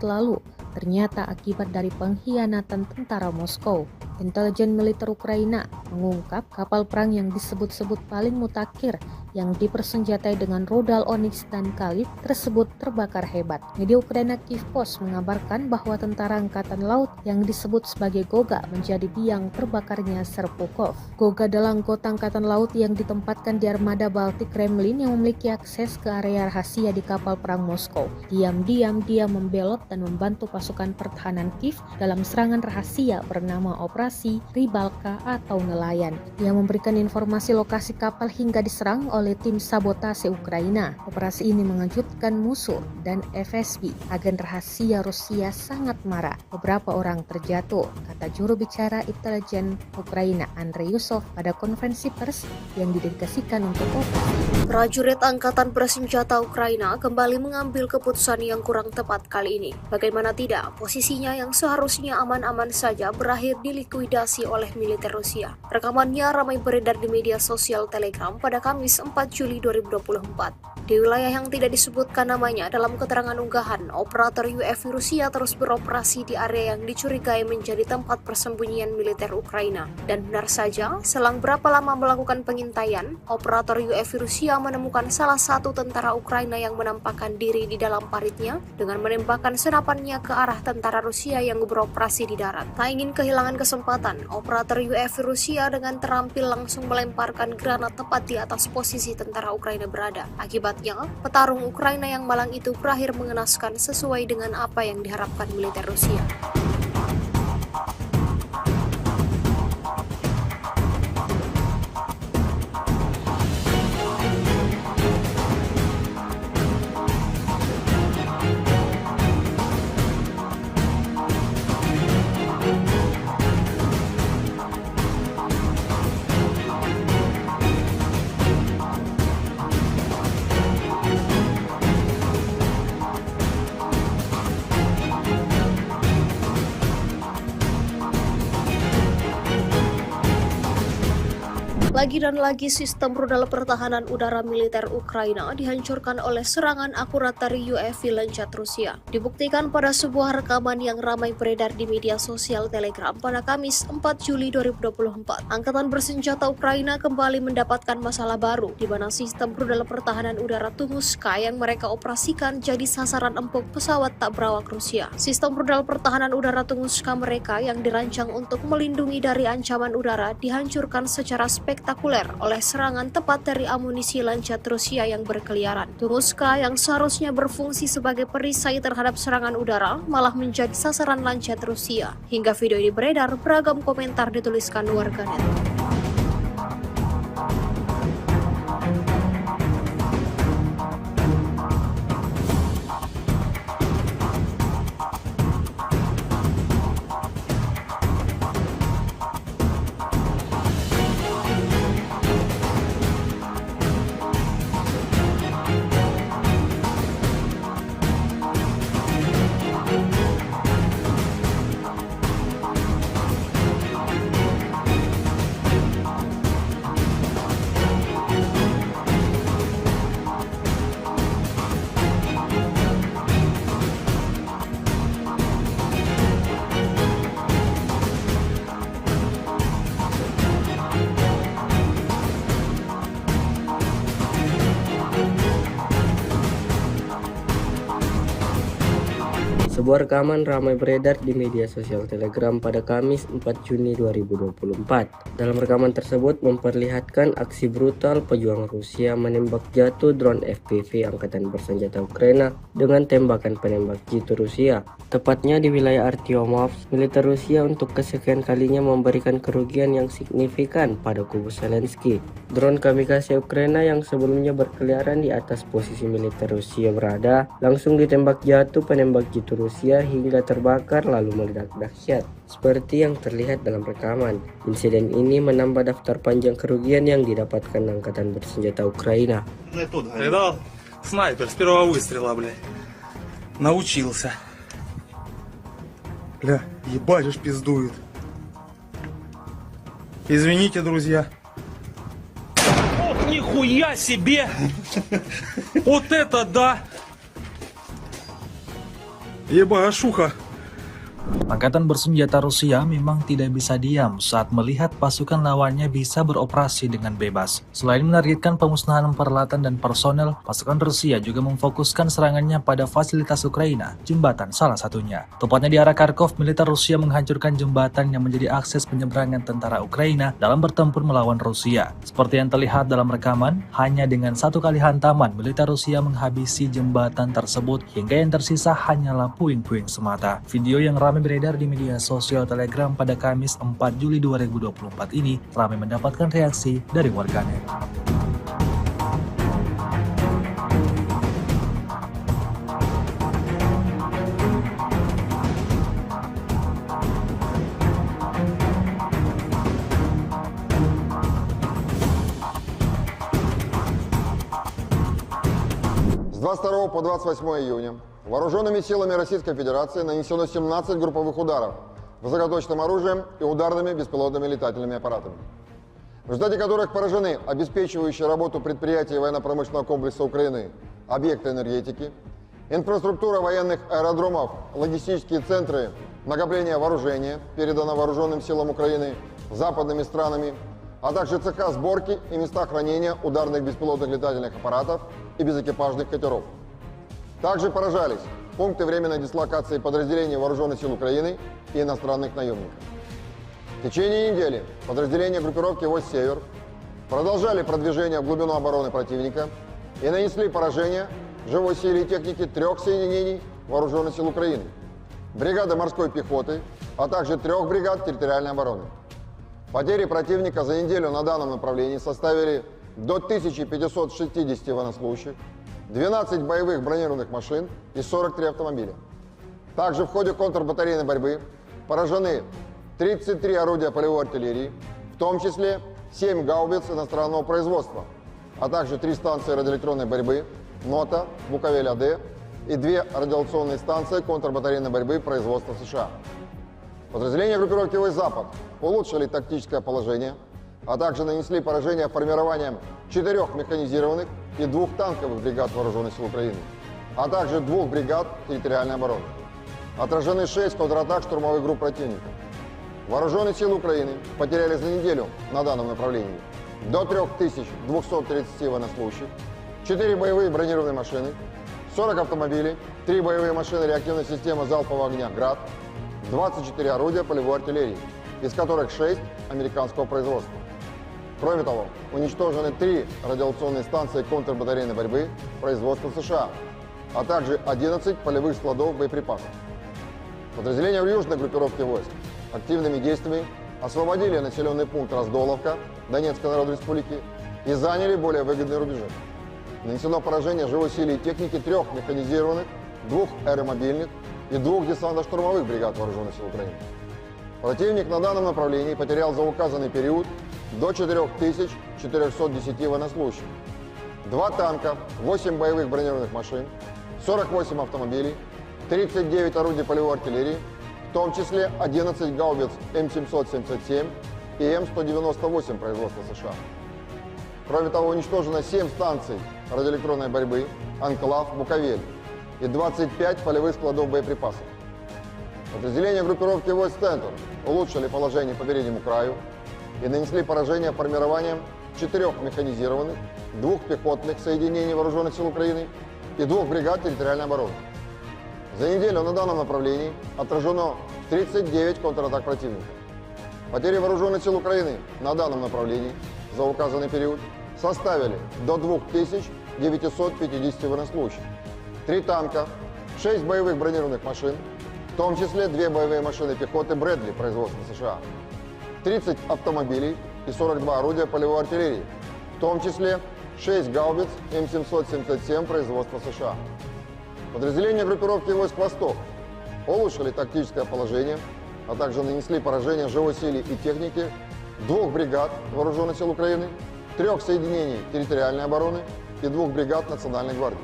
lalu ternyata akibat dari pengkhianatan tentara Moskow. Intelijen militer Ukraina mengungkap kapal perang yang disebut-sebut paling mutakhir yang dipersenjatai dengan rudal Onyx dan Kalib tersebut terbakar hebat. Media Ukraina Kyiv Post mengabarkan bahwa tentara angkatan laut yang disebut sebagai Goga menjadi biang terbakarnya Serpukhov. Goga adalah anggota angkatan laut yang ditempatkan di armada Baltik Kremlin yang memiliki akses ke area rahasia di kapal perang Moskow. Diam-diam dia membelot dan membantu pasukan pertahanan Kiev dalam serangan rahasia bernama Operasi Rybalka atau Nelayan. Dia memberikan informasi lokasi kapal hingga diserang oleh tim sabotase Ukraina. Operasi ini mengejutkan musuh dan FSB. Agen rahasia Rusia sangat marah. Beberapa orang terjatuh, kata juru bicara intelijen Ukraina Andrei Yusov pada konferensi pers yang didedikasikan untuk operasi. Prajurit Angkatan Bersenjata Ukraina kembali mengambil keputusan yang kurang tepat kali ini. Bagaimana tidak, posisinya yang seharusnya aman-aman saja berakhir dilikuidasi oleh militer Rusia. Rekamannya ramai beredar di media sosial Telegram pada Kamis 4 Juli 2024. Di wilayah yang tidak disebutkan namanya dalam keterangan unggahan, operator UAV Rusia terus beroperasi di area yang dicurigai menjadi tempat persembunyian militer Ukraina. Dan benar saja, selang berapa lama melakukan pengintaian, operator UAV Rusia menemukan salah satu tentara Ukraina yang menampakkan diri di dalam paritnya dengan menembakkan senapannya ke arah tentara Rusia yang beroperasi di darat. Tak ingin kehilangan kesempatan, operator UAV Rusia dengan terampil langsung melemparkan granat tepat di atas posisi tentara Ukraina berada. Akibatnya, petarung Ukraina yang malang itu berakhir mengenaskan sesuai dengan apa yang diharapkan militer Rusia. Lagi dan lagi sistem rudal pertahanan udara militer Ukraina dihancurkan oleh serangan akurat dari UAV Lancet Rusia. Dibuktikan pada sebuah rekaman yang ramai beredar di media sosial Telegram pada Kamis 4 Juli 2024. Angkatan bersenjata Ukraina kembali mendapatkan masalah baru, di mana sistem rudal pertahanan udara Tunguska yang mereka operasikan jadi sasaran empuk pesawat tak berawak Rusia. Sistem rudal pertahanan udara Tunguska mereka yang dirancang untuk melindungi dari ancaman udara dihancurkan secara spektakuler oleh serangan tepat dari amunisi Lancet Rusia yang berkeliaran. Tunguska yang seharusnya berfungsi sebagai perisai terhadap serangan udara malah menjadi sasaran Lancet Rusia. Hingga video ini beredar, beragam komentar dituliskan warganet. Sebuah rekaman ramai beredar di media sosial Telegram pada Kamis 4 Juni 2024. Dalam rekaman tersebut memperlihatkan aksi brutal pejuang Rusia menembak jatuh drone FPV Angkatan Bersenjata Ukraina dengan tembakan penembak jitu Rusia. Tepatnya di wilayah Artyomovsk, militer Rusia untuk kesekian kalinya memberikan kerugian yang signifikan pada kubu Zelensky. Drone kamikaze Ukraina yang sebelumnya berkeliaran di atas posisi militer Rusia berada, langsung ditembak jatuh penembak jitu Rusia hingga terbakar lalu meledak dahsyat. Seperti yang terlihat dalam rekaman, insiden ini menambah daftar panjang kerugian yang didapatkan Angkatan Bersenjata Ukraina. Видал? Снайпер с первого выстрела, блядь. Научился. Бля, ебать уж пиздует. Извините, друзья. Ох, нихуя себе! Вот это да! Ебашуха. Angkatan bersenjata Rusia memang tidak bisa diam saat melihat pasukan lawannya bisa beroperasi dengan bebas. Selain menargetkan pemusnahan peralatan dan personel, pasukan Rusia juga memfokuskan serangannya pada fasilitas Ukraina, jembatan salah satunya. Tepatnya di arah Kharkov, militer Rusia menghancurkan jembatan yang menjadi akses penyeberangan tentara Ukraina dalam bertempur melawan Rusia. Seperti yang terlihat dalam rekaman, hanya dengan satu kali hantaman, militer Rusia menghabisi jembatan tersebut hingga yang tersisa hanyalah puing-puing semata. Video yang ramai beredar di media sosial Telegram pada Kamis 4 Juli 2024 ini ramai mendapatkan reaksi dari warganet. С 22 по 28 июня вооруженными силами Российской Федерации нанесено 17 групповых ударов высокоточным оружием и ударными беспилотными летательными аппаратами, в результате которых поражены обеспечивающие работу предприятий военно-промышленного комплекса Украины, объекты энергетики, инфраструктура военных аэродромов, логистические центры накопления вооружения, передано вооруженным силам Украины западными странами, а также цеха сборки и места хранения ударных беспилотных летательных аппаратов и безэкипажных катеров. Также поражались пункты временной дислокации подразделений Вооруженных сил Украины и иностранных наемников. В течение недели подразделения группировки «Вось-Север» продолжали продвижение в глубину обороны противника и нанесли поражение живой силе и технике 3 соединений Вооруженных сил Украины, бригады морской пехоты, а также 3 бригад территориальной обороны. Потери противника за неделю на данном направлении составили до 1560 военнослужащих, 12 боевых бронированных машин и 43 автомобиля. Также в ходе контрбатарейной борьбы поражены 33 орудия полевой артиллерии, в том числе 7 гаубиц иностранного производства, а также 3 станции радиоэлектронной борьбы НОТА, Буковель-АД и 2 радиационные станции контрбатарейной борьбы производства США. Подразделения группировки «Вось-Запад» улучшили тактическое положение, а также нанесли поражение формированием 4 механизированных и 2 танковых бригад Вооруженных сил Украины, а также 2 бригад территориальной обороны. Отражены 6 контратак штурмовых групп противника. Вооруженные силы Украины потеряли за неделю на данном направлении до 3230 военнослужащих, 4 боевые бронированные машины, 40 автомобилей, 3 боевые машины реактивной системы залпового огня «Град», 24 орудия полевой артиллерии, из которых 6 американского производства. Кроме того, уничтожены 3 радиационные станции контрбатарейной борьбы производства США, а также 11 полевых складов боеприпасов. Подразделения южной группировки войск активными действиями освободили населенный пункт Раздоловка Донецкой Народной Республики и заняли более выгодные рубежи. Нанесено поражение живой силе и техники 3 механизированных, 2 аэромобильных и 2 десантно-штурмовых бригад Вооруженных сил Украины. Противник на данном направлении потерял за указанный период до 4410 военнослужащих, 2 танка, 8 боевых бронированных машин, 48 автомобилей, 39 орудий полевой артиллерии, в том числе 11 гаубиц М777 и М198 производства США. Кроме того, уничтожено 7 станций радиоэлектронной борьбы «Анклав», «Буковель» и 25 полевых складов боеприпасов. Подразделения группировки войск «Центр» улучшили положение по переднему краю и нанесли поражение формированием 4 механизированных, 2 пехотных соединений Вооруженных сил Украины и 2 бригад территориальной обороны. За неделю на данном направлении отражено 39 контратак противника. Потери Вооруженных сил Украины на данном направлении за указанный период составили до 2950 военнослужащих, 3 танка, 6 боевых бронированных машин, в том числе 2 боевые машины пехоты «Брэдли» производства США, 30 автомобилей и 42 орудия полевой артиллерии, в том числе 6 гаубиц М777 производства США. Подразделения группировки войск «Восток» улучшили тактическое положение, а также нанесли поражение живой силе и технике 2 бригад Вооруженных сил Украины, 3 соединений территориальной обороны и 2 бригад Национальной гвардии.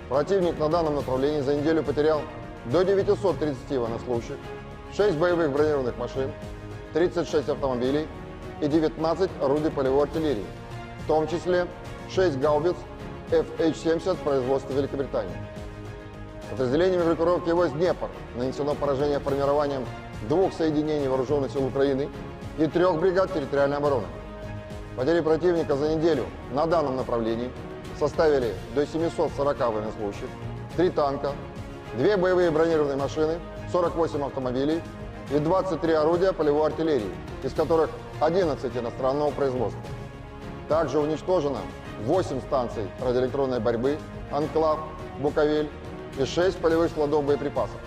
Противник на данном направлении за неделю потерял до 930 военнослужащих, 6 боевых бронированных машин, 36 автомобилей и 19 орудий полевой артиллерии, в том числе 6 гаубиц FH-70 производства Великобритании. Подразделениями группировки войск «Днепр» нанесено поражение формированием 2 соединений Вооруженных сил Украины и 3 бригад территориальной обороны. Потери противника за неделю на данном направлении составили до 740 военнослужащих, 3 танка, 2 боевые бронированные машины, 48 автомобилей и 23 орудия полевой артиллерии, из которых 11 иностранного производства. Также уничтожено 8 станций радиоэлектронной борьбы «Анклав», «Буковель» и 6 полевых складов боеприпасов.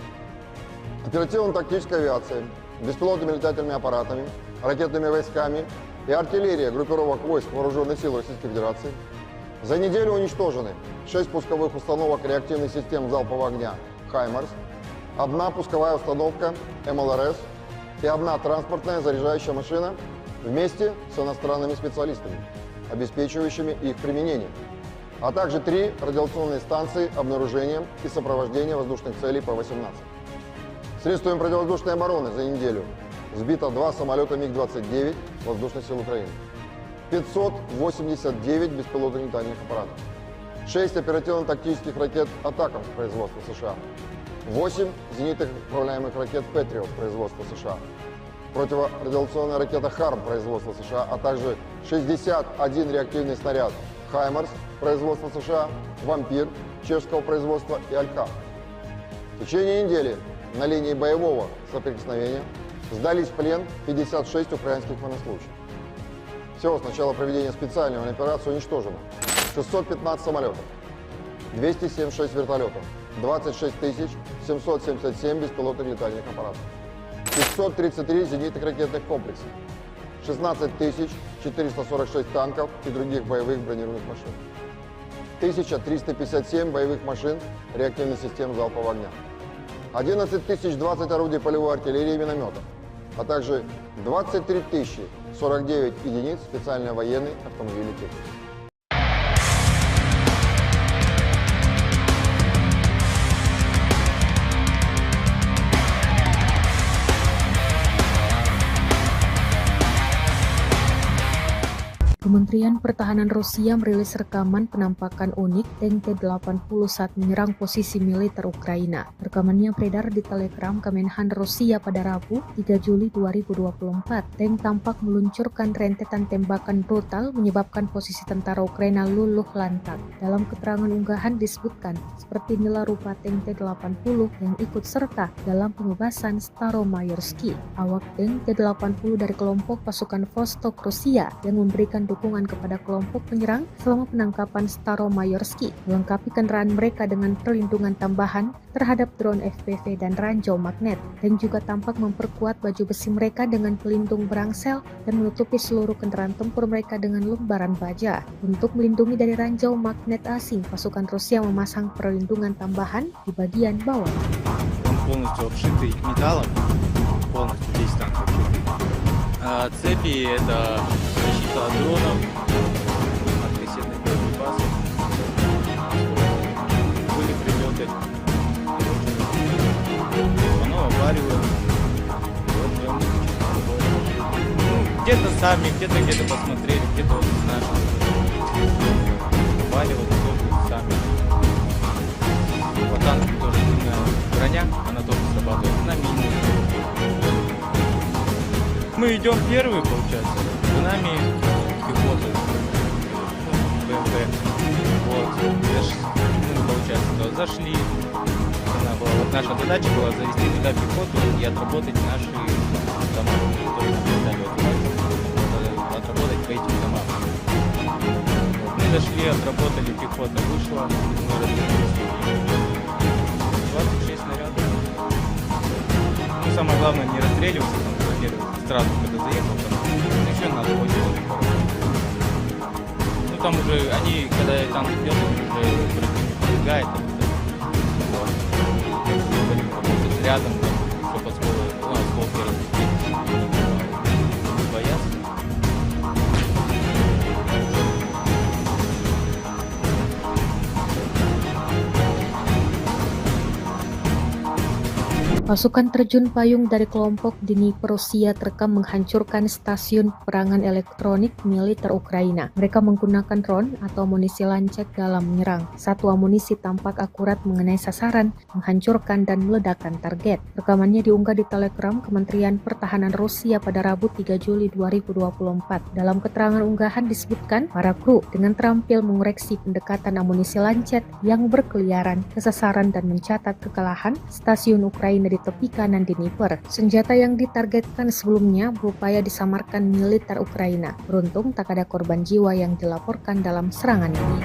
Оперативно-тактическая авиация, беспилотными летательными аппаратами, ракетными войсками и артиллерия группировок войск Вооруженных сил Российской Федерации за неделю уничтожены 6 пусковых установок реактивных систем залпового огня «Хаймарс», 1 пусковая установка МЛРС и 1 транспортная заряжающая машина вместе с иностранными специалистами, обеспечивающими их применение, а также 3 радиационные станции обнаружения и сопровождения воздушных целей П-18. Средствами противовоздушной обороны за неделю сбито 2 самолета МиГ-29 Воздушных сил Украины, 589 беспилотных летательных аппаратов, 6 оперативно-тактических ракет «Атакамс» производства США, 8 зенитных управляемых ракет «Патриот» производства США, противорадиационная ракета «Харм» производства США, а также 61 реактивный снаряд «Хаймарс» производства США, «Вампир» чешского производства и «Алькав». В течение недели на линии боевого соприкосновения сдались в плен 56 украинских военнослужащих. Всего с начала проведения специальной военной операции уничтожено 615 самолетов, 276 вертолетов, 26 777 беспилотных летательных аппаратов, 533 зенитных ракетных комплексов, 16 446 танков и других боевых бронированных машин, 1357 боевых машин реактивных систем залпового огня, 11 020 орудий полевой артиллерии и минометов, а также 23 049 единиц специальной военной автомобильной техники. Kementerian Pertahanan Rusia merilis rekaman penampakan unik tank T-80 saat menyerang posisi militer Ukraina. Rekamannya beredar di Telegram Kemenhan Rusia pada Rabu, 3 Juli 2024. Tank tampak meluncurkan rentetan tembakan brutal menyebabkan posisi tentara Ukraina luluh lantak. Dalam keterangan unggahan disebutkan, seperti inilah rupa tank T-80 yang ikut serta dalam pengebasan Staromayorsky. Awak tank T-80 dari kelompok pasukan Vostok Rusia yang memberikan dukungan kepada kelompok penyerang selama penangkapan Staromayorsky, melengkapi kendaraan mereka dengan perlindungan tambahan terhadap drone FPV dan ranjau magnet, dan juga tampak memperkuat baju besi mereka dengan pelindung berangsel dan menutupi seluruh kendaraan tempur mereka dengan lembaran baja. Untuk melindungi dari ranjau magnet asing, pasukan Rusia memasang perlindungan tambahan di bagian bawah. Он полностью обшитый металлом, полностью весь танк обшитый. Цепи — это защита от дронов, от кассетных боеприпасов. Были прилеты, оно опаривает. Вот прям где-то сами, где-то посмотрели, где-то вот наши опаривают тоже сами. По танку тоже сильная броня, она тоже срабатывает на мины. Мы идем первые, получается, за нами пехота, БМП. Вот, получается, зашли. Вот наша задача была завести туда пехоту и отработать наши дома, которые мы взяли, отработать по этим домам. Вот, мы зашли, отработали, пехота вышла, мы развернулись. 26 снарядов. Ну, самое главное не расстреливаться, там, сразу, когда заехал, там, еще надо очень ну, там уже, они, когда танк идет, они уже пробегает, вот. Работать рядом, там, чтобы осколки разлетелись, боятся. Pasukan terjun payung dari kelompok Dnipro Rusia terekam menghancurkan stasiun perangan elektronik militer Ukraina. Mereka menggunakan drone atau amunisi lancet dalam menyerang. Satu amunisi tampak akurat mengenai sasaran, menghancurkan dan meledakkan target. Rekamannya diunggah di Telegram Kementerian Pertahanan Rusia pada Rabu 3 Juli 2024. Dalam keterangan unggahan disebutkan, para kru dengan terampil mengoreksi pendekatan amunisi lancet yang berkeliaran ke sasaran dan mencatat kekalahan stasiun Ukraina di tepi kanan Dnipro. Senjata yang ditargetkan sebelumnya berupaya disamarkan militer Ukraina. Beruntung tak ada korban jiwa yang dilaporkan dalam serangan ini.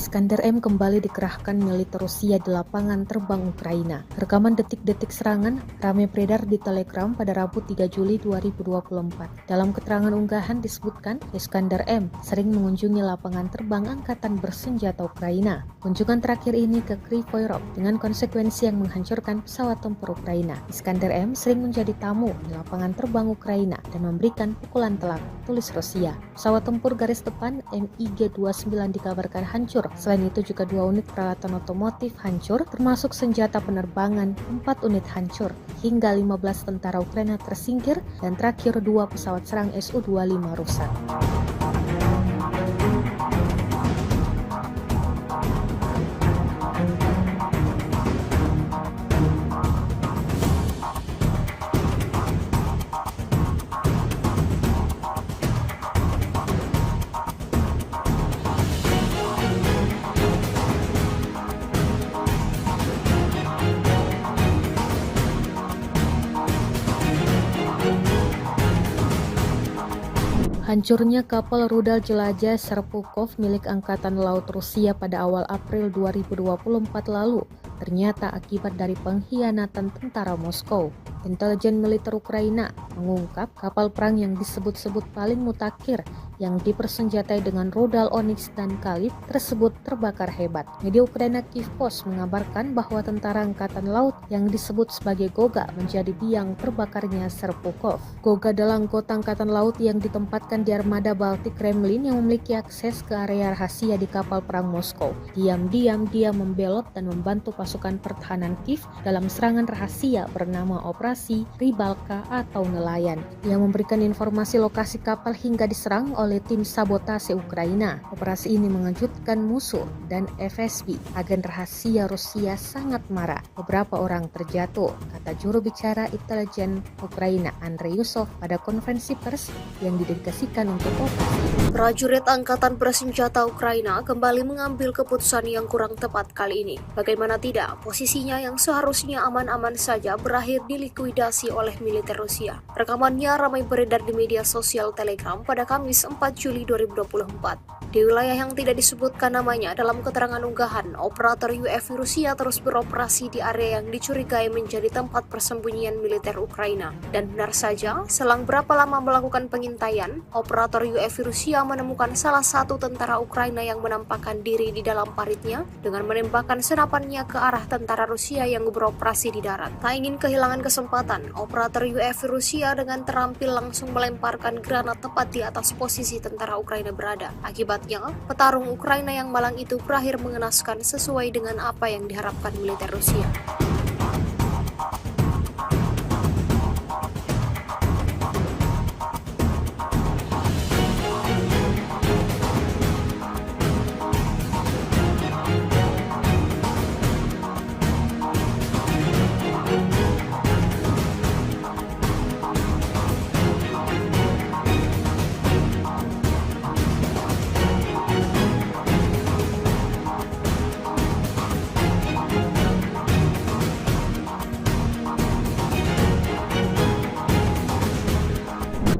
Iskander M kembali dikerahkan militer Rusia di lapangan terbang Ukraina. Rekaman detik-detik serangan ramai beredar di Telegram pada Rabu 3 Juli 2024. Dalam keterangan unggahan disebutkan, Iskander M sering mengunjungi lapangan terbang angkatan bersenjata Ukraina. Kunjungan terakhir ini ke Kryvyi Rih dengan konsekuensi yang menghancurkan pesawat tempur Ukraina. Iskander M sering menjadi tamu di lapangan terbang Ukraina dan memberikan pukulan telak, tulis Rusia. Pesawat tempur garis depan MiG-29 dikabarkan hancur. Selain itu juga 2 unit peralatan otomotif hancur, termasuk senjata penerbangan, 4 unit hancur, hingga 15 tentara Ukraina tersingkir, dan terakhir 2 pesawat serang Su-25 rusak. Hancurnya kapal rudal jelajah Serpukov milik Angkatan Laut Rusia pada awal April 2024 lalu ternyata akibat dari pengkhianatan tentara Moskow. Intelijen militer Ukraina mengungkap kapal perang yang disebut-sebut paling mutakhir yang dipersenjatai dengan rudal Onyx dan Kalib tersebut terbakar hebat. Media Ukraina Kyiv Post mengabarkan bahwa tentara angkatan laut yang disebut sebagai Goga menjadi biang terbakarnya Serpukhov. Goga adalah anggota angkatan laut yang ditempatkan di armada Baltik Kremlin yang memiliki akses ke area rahasia di kapal perang Moskow. Diam-diam dia membelot dan membantu pasukan pertahanan Kiev dalam serangan rahasia bernama Operasi Rybalka atau Nelayan. Dia memberikan informasi lokasi kapal hingga diserang oleh tim sabotase Ukraina. Operasi ini mengejutkan musuh dan FSB. Agen rahasia Rusia sangat marah. Beberapa orang terjatuh, kata juru bicara intelijen Ukraina Andrei Yusov pada konferensi pers yang didedikasikan untuk operasi. Prajurit Angkatan Bersenjata Ukraina kembali mengambil keputusan yang kurang tepat kali ini. Bagaimana tidak, posisinya yang seharusnya aman-aman saja berakhir dilikuidasi oleh militer Rusia. Rekamannya ramai beredar di media sosial Telegram pada Kamis 4 Juli 2024. Di wilayah yang tidak disebutkan namanya dalam keterangan unggahan, operator UAV Rusia terus beroperasi di area yang dicurigai menjadi tempat persembunyian militer Ukraina. Dan benar saja, selang berapa lama melakukan pengintaian, operator UAV Rusia menemukan salah satu tentara Ukraina yang menampakkan diri di dalam paritnya dengan menembakkan senapannya ke arah tentara Rusia yang beroperasi di darat. Tak ingin kehilangan kesempatan, operator UAV Rusia dengan terampil langsung melemparkan granat tepat di atas posisi tentara Ukraina berada. Akibatnya, petarung Ukraina yang malang itu berakhir mengenaskan sesuai dengan apa yang diharapkan militer Rusia.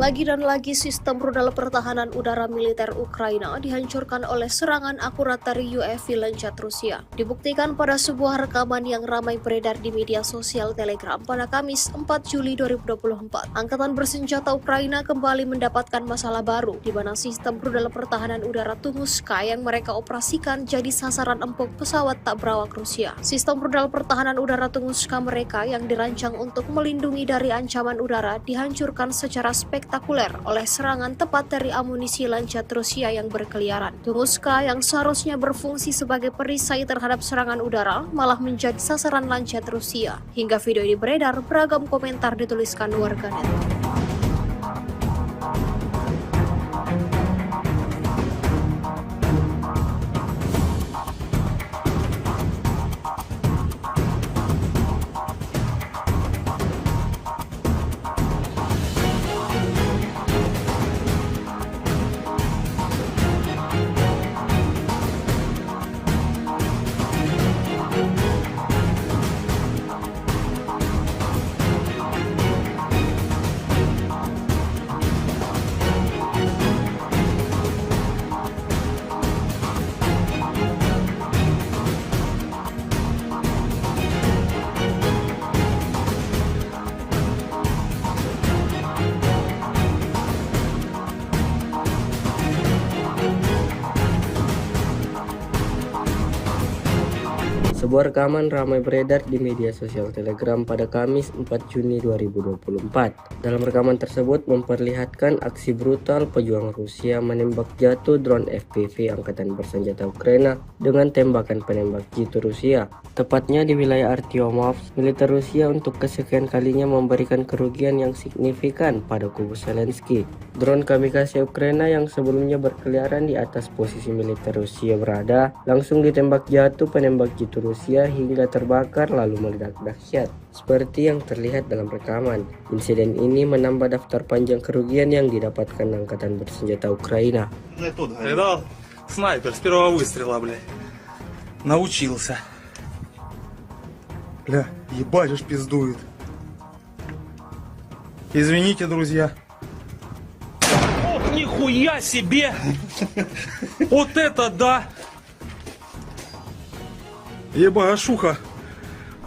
Lagi dan lagi sistem rudal pertahanan udara militer Ukraina dihancurkan oleh serangan akurat dari UAV Lancet Rusia. Dibuktikan pada sebuah rekaman yang ramai beredar di media sosial Telegram pada Kamis 4 Juli 2024. Angkatan bersenjata Ukraina kembali mendapatkan masalah baru, di mana sistem rudal pertahanan udara Tunguska yang mereka operasikan jadi sasaran empuk pesawat tak berawak Rusia. Sistem rudal pertahanan udara Tunguska mereka yang dirancang untuk melindungi dari ancaman udara dihancurkan secara spektakuler oleh serangan tepat dari amunisi Lancet Rusia yang berkeliaran. Tunguska yang seharusnya berfungsi sebagai perisai terhadap serangan udara malah menjadi sasaran Lancet Rusia. Hingga video ini beredar, beragam komentar dituliskan warganet. Sebuah rekaman ramai beredar di media sosial Telegram pada Kamis 4 Juni 2024. Dalam rekaman tersebut memperlihatkan aksi brutal pejuang Rusia menembak jatuh drone FPV Angkatan Bersenjata Ukraina dengan tembakan penembak jitu Rusia. Tepatnya di wilayah Artyomov, militer Rusia untuk kesekian kalinya memberikan kerugian yang signifikan pada kubu Zelensky. Drone kamikaze Ukraina yang sebelumnya berkeliaran di atas posisi militer Rusia berada, langsung ditembak jatuh penembak jitu Rusia hingga terbakar lalu meledak dahsyat. Seperti yang terlihat dalam rekaman, insiden ini menambah daftar panjang kerugian yang didapatkan Angkatan Bersenjata Ukraina. Видал? Снайпер с первого выстрела, блядь. Научился. Бля, ебать уж пиздует. Извините, друзья. Ох, нихуя себе! Вот это да! Ебашуха!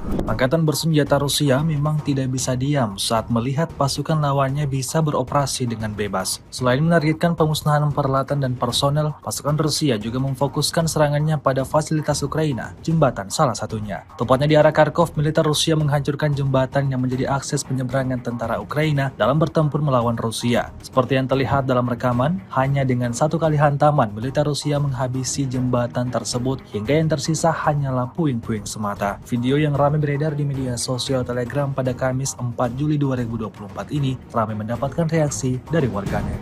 Angkatan bersenjata Rusia memang tidak bisa diam saat melihat pasukan lawannya bisa beroperasi dengan bebas. Selain menargetkan pemusnahan peralatan dan personel, pasukan Rusia juga memfokuskan serangannya pada fasilitas Ukraina, jembatan salah satunya. Tepatnya di arah Kharkov, militer Rusia menghancurkan jembatan yang menjadi akses penyeberangan tentara Ukraina dalam bertempur melawan Rusia. Seperti yang terlihat dalam rekaman, hanya dengan satu kali hantaman, militer Rusia menghabisi jembatan tersebut hingga yang tersisa hanyalah puing-puing semata. Video yang ramai beredar di media sosial Telegram pada Kamis 4 Juli 2024 ini ramai mendapatkan reaksi dari warganet.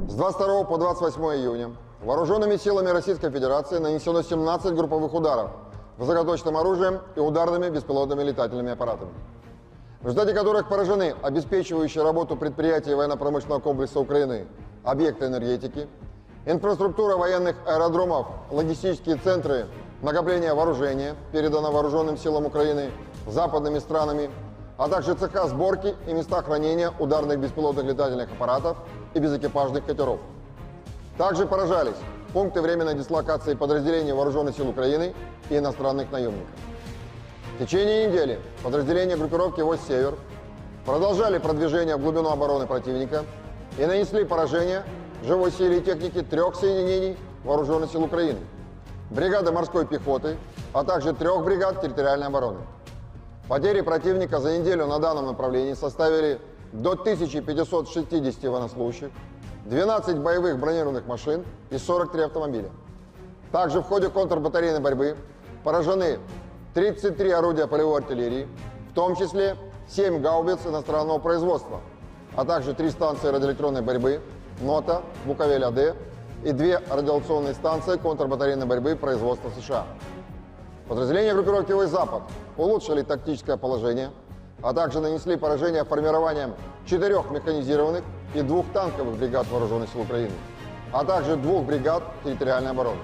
С 22 по 28 июня вооруженными силами Российской Федерации нанесено 17 групповых ударов высокоточным оружием и ударными беспилотными летательными аппаратами, в результате которых поражены обеспечивающие работу предприятий военно-промышленного комплекса Украины, объекты энергетики, инфраструктура военных аэродромов, логистические центры накопления вооружения, передано вооруженным силам Украины западными странами, а также цеха сборки и места хранения ударных беспилотных летательных аппаратов и безэкипажных катеров. Также поражались пункты временной дислокации подразделений Вооруженных сил Украины и иностранных наемников. В течение недели подразделения группировки «Войск Север» продолжали продвижение в глубину обороны противника и нанесли поражение живой силе и технике 3 соединений Вооруженных сил Украины, бригады морской пехоты, а также 3 бригад территориальной обороны. Потери противника за неделю на данном направлении составили до 1560 военнослужащих, 12 боевых бронированных машин и 43 автомобиля. Также в ходе контрбатарейной борьбы поражены 33 орудия полевой артиллерии, в том числе 7 гаубиц иностранного производства, а также 3 станции радиоэлектронной борьбы НОТА, Буковель-АД и 2 радиационные станции контрбатарейной борьбы производства США. Подразделения группировки «Войск Запад» улучшили тактическое положение, а также нанесли поражение формированием 4 механизированных и 2 танковых бригад Вооруженных сил Украины, а также 2 бригад территориальной обороны.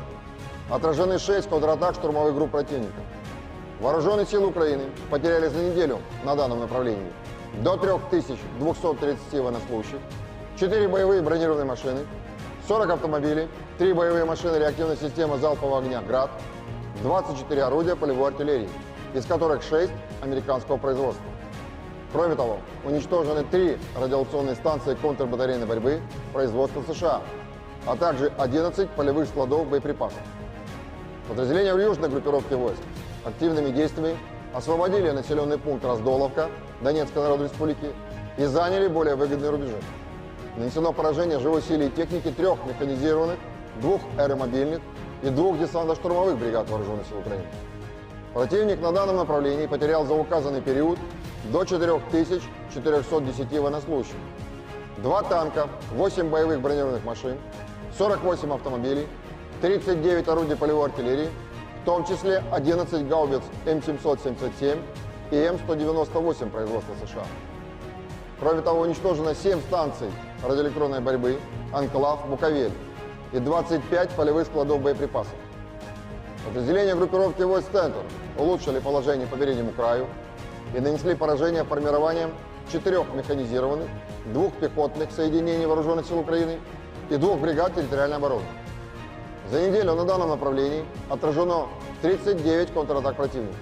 Отражены 6 контратак штурмовых групп противника. Вооруженные силы Украины потеряли за неделю на данном направлении до 3230 военнослужащих, 4 боевые бронированные машины, 40 автомобилей, 3 боевые машины реактивной системы залпового огня «Град», 24 орудия полевой артиллерии, из которых 6 американского производства. Кроме того, уничтожены 3 радиационные станции контрбатарейной борьбы производства США, а также 11 полевых складов боеприпасов. Подразделения в южной группировке войск активными действиями освободили населенный пункт Раздоловка Донецкой Народной Республики и заняли более выгодные рубежи. Нанесено поражение живой силе и техники 3 механизированных, 2 аэромобильных и 2 десантно-штурмовых бригад Вооруженных сил Украины. Противник на данном направлении потерял за указанный период до 4410 военнослужащих, 2 танка, 8 боевых бронированных машин, 48 автомобилей, 39 орудий полевой артиллерии, в том числе 11 гаубиц М777 и М198 производства США. Кроме того, уничтожено 7 станций радиоэлектронной борьбы «Анклав», «Буковель» и 25 полевых складов боеприпасов. Подразделения группировки «Войск Центр» улучшили положение по переднему краю и нанесли поражение формированием 4 механизированных, 2 пехотных соединений Вооруженных сил Украины и 2 бригад территориальной обороны. За неделю на данном направлении отражено 39 контратак противника.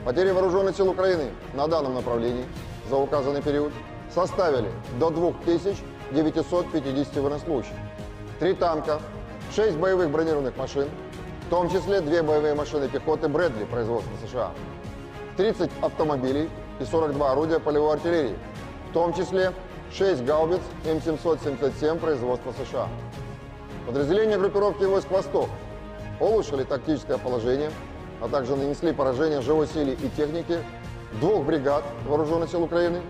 Потери Вооруженных сил Украины на данном направлении за указанный период составили до 2950 военнослужащих, 3 танка, 6 боевых бронированных машин, в том числе 2 боевые машины пехоты Брэдли производства США, 30 автомобилей и 42 орудия полевой артиллерии, в том числе 6 гаубиц М777 производства США. Подразделения группировки «Войск Восток» улучшили тактическое положение, а также нанесли поражение живой силе и технике 2 бригад Вооруженных сил Украины,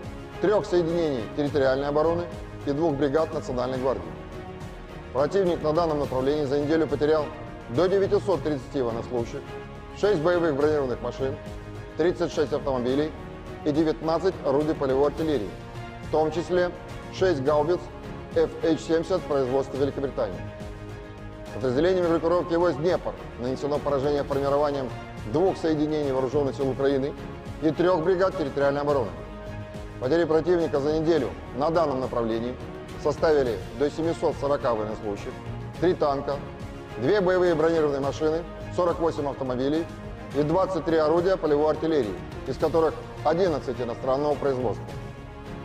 3 соединений территориальной обороны и 2 бригад Национальной гвардии. Противник на данном направлении за неделю потерял до 930 военнослужащих, 6 боевых бронированных машин, 36 автомобилей и 19 орудий полевой артиллерии, в том числе 6 гаубиц FH-70 производства Великобритании. Подразделениями группировки войск «Днепр» нанесено поражение формированием 2 соединений вооруженных сил Украины и 3 бригад территориальной обороны. Потери противника за неделю на данном направлении составили до 740 военнослужащих, 3 танка, 2 боевые бронированные машины, 48 автомобилей и 23 орудия полевой артиллерии, из которых 11 иностранного производства.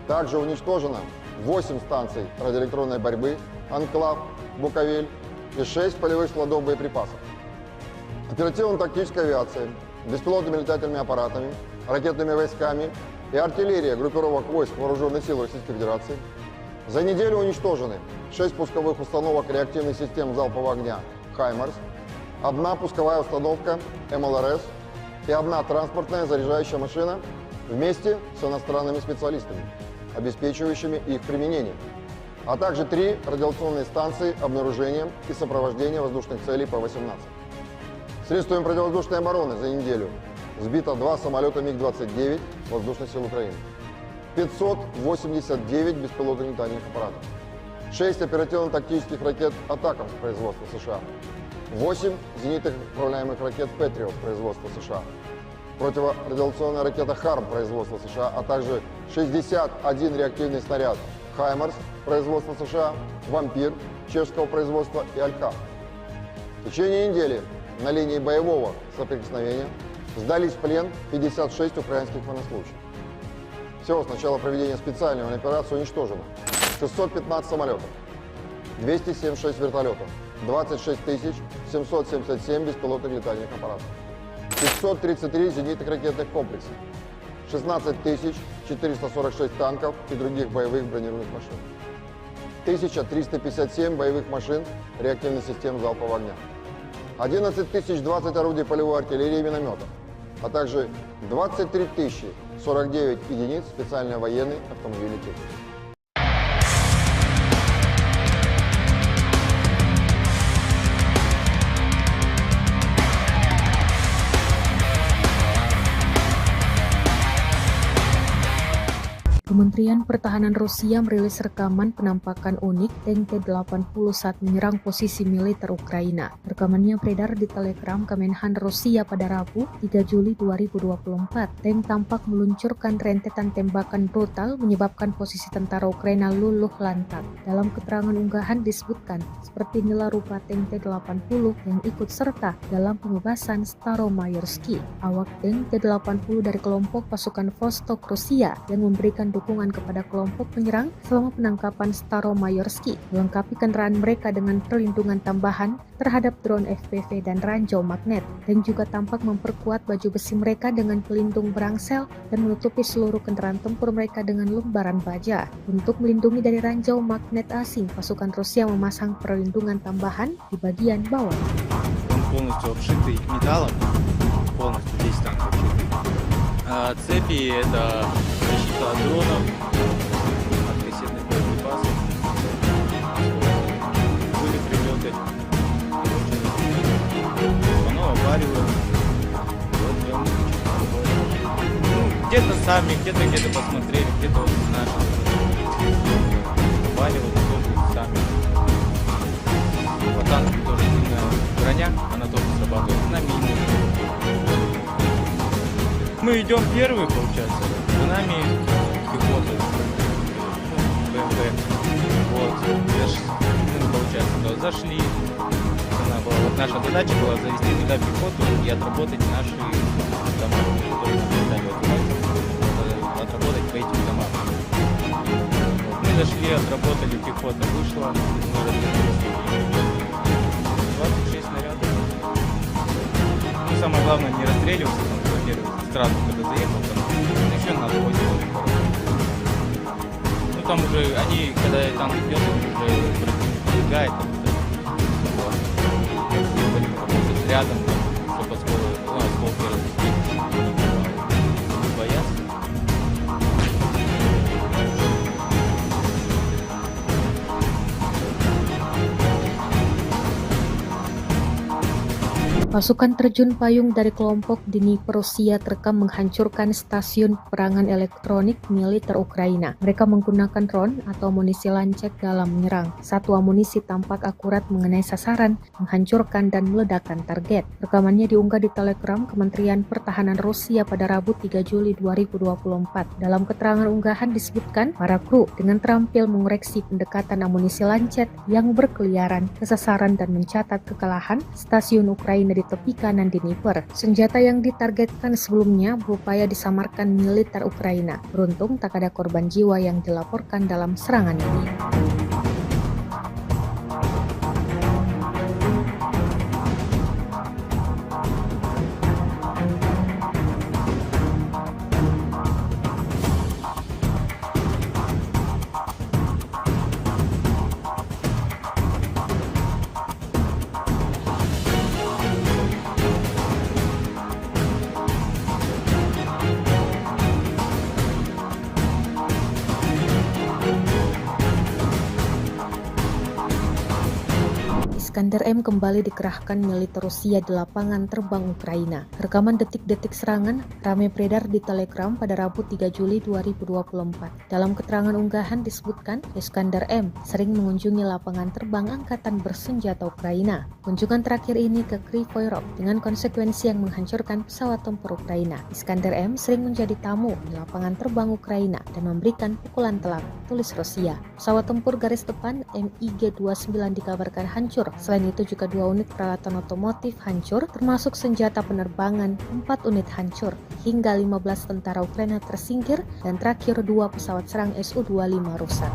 Также уничтожено 8 станций радиоэлектронной борьбы, «Анклав», «Буковель» и 6 полевых складов боеприпасов. Оперативно-тактическая авиация, беспилотными летательными аппаратами, ракетными войсками и артиллерия группировок войск Вооруженных сил Российской Федерации за неделю уничтожены 6 пусковых установок реактивных систем залпового огня «Хаймарс», 1 пусковая установка МЛРС и 1 транспортная заряжающая машина вместе с иностранными специалистами, обеспечивающими их применение, а также 3 радиационные станции обнаружения и сопровождения воздушных целей П-18. Средствами противовоздушной обороны за неделю сбито 2 самолета МиГ-29 Воздушных сил Украины, 589 беспилотных летательных аппаратов, 6 оперативно-тактических ракет «Атакамс» производства США, 8 зенитных управляемых ракет «Патриот» производства США, противорадиационная ракета «Харм» производства США, а также 61 реактивный снаряд «Хаймарс» производства США, «Вампир» чешского производства и «Алькав». В течение недели на линии боевого соприкосновения сдались в плен 56 украинских военнослужащих. Всего с начала проведения специальной военной операции уничтожено 615 самолетов, 276 вертолетов, 26 777 беспилотных летательных аппаратов, 533 зенитных ракетных комплексов, 16 446 танков и других боевых бронированных машин, 1357 боевых машин реактивных систем залпового огня, 11 020 орудий полевой артиллерии и минометов, а также 23 049 единиц специальной военной автомобильной техники. Kementerian Pertahanan Rusia merilis rekaman penampakan unik tank T-80 saat menyerang posisi militer Ukraina. Rekamannya beredar di Telegram Kemenhan Rusia pada Rabu, 3 Juli 2024. Tank tampak meluncurkan rentetan tembakan brutal menyebabkan posisi tentara Ukraina luluh lantak. Dalam keterangan unggahan disebutkan, seperti inilah rupa tank T-80 yang ikut serta dalam pembebasan Staromayorski. Awak tank T-80 dari kelompok pasukan Vostok Rusia yang memberikan dukungan kepada kelompok penyerang selama penangkapan Staromayorski, melengkapi kendaraan mereka dengan perlindungan tambahan terhadap drone FPV dan ranjau magnet, dan juga tampak memperkuat baju besi mereka dengan pelindung berangsel dan menutupi seluruh kendaraan tempur mereka dengan lembaran baja. Untuk melindungi dari ranjau magnet asing, pasukan Rusia memasang perlindungan tambahan di bagian bawah. Полностью обшитый металлом, полностью весь танк обшитый. Цепи — это защита от дронов, от кассетных боеприпасов. Были прилеты, оно обваривает. Вот прям где-то сами, где-то посмотрели, где-то вот наши обваливают тоже сами. По танку тоже сильная броня, она тоже срабатывает на мины. Мы идем первые, получается, за нами пехота, БМП. Вот, получается, зашли. Вот наша задача была завести туда пехоту и отработать наши дома, которые мы отработать по этим домам. Вот, мы зашли, отработали, пехота вышла, 26 снарядов. Ну, самое главное, не расстреливаться, там, во-первых, сразу, когда заехал, там, еще надо возить. Ну, там уже, они, когда танк идет, уже пробегает, рядом, чтобы осколки разбить, боятся. Pasukan terjun payung dari kelompok Dnipro Rusia terekam menghancurkan stasiun peperangan elektronik militer Ukraina. Mereka menggunakan drone atau amunisi lancet dalam menyerang. Satu amunisi tampak akurat mengenai sasaran, menghancurkan dan meledakkan target. Rekamannya diunggah di Telegram Kementerian Pertahanan Rusia pada Rabu 3 Juli 2024. Dalam keterangan unggahan disebutkan, para kru dengan terampil mengoreksi pendekatan amunisi lancet yang berkeliaran ke sasaran dan mencatat kekalahan stasiun Ukraina di tepi kanan Dnipro. Senjata yang ditargetkan sebelumnya berupaya disamarkan militer Ukraina. Beruntung tak ada korban jiwa yang dilaporkan dalam serangan ini. Iskander M kembali dikerahkan militer Rusia di lapangan terbang Ukraina. Rekaman detik-detik serangan ramai beredar di Telegram pada Rabu 3 Juli 2024. Dalam keterangan unggahan disebutkan, Iskander M sering mengunjungi lapangan terbang angkatan bersenjata Ukraina. Kunjungan terakhir ini ke Kryvyi Rih dengan konsekuensi yang menghancurkan pesawat tempur Ukraina. Iskander M sering menjadi tamu di lapangan terbang Ukraina dan memberikan pukulan telak, tulis Rusia. Pesawat tempur garis depan MiG-29 dikabarkan hancur. Selain itu juga 2 unit peralatan otomotif hancur, termasuk senjata penerbangan, 4 unit hancur, hingga 15 tentara Ukraina tersingkir, dan terakhir 2 pesawat serang Su-25 rusak.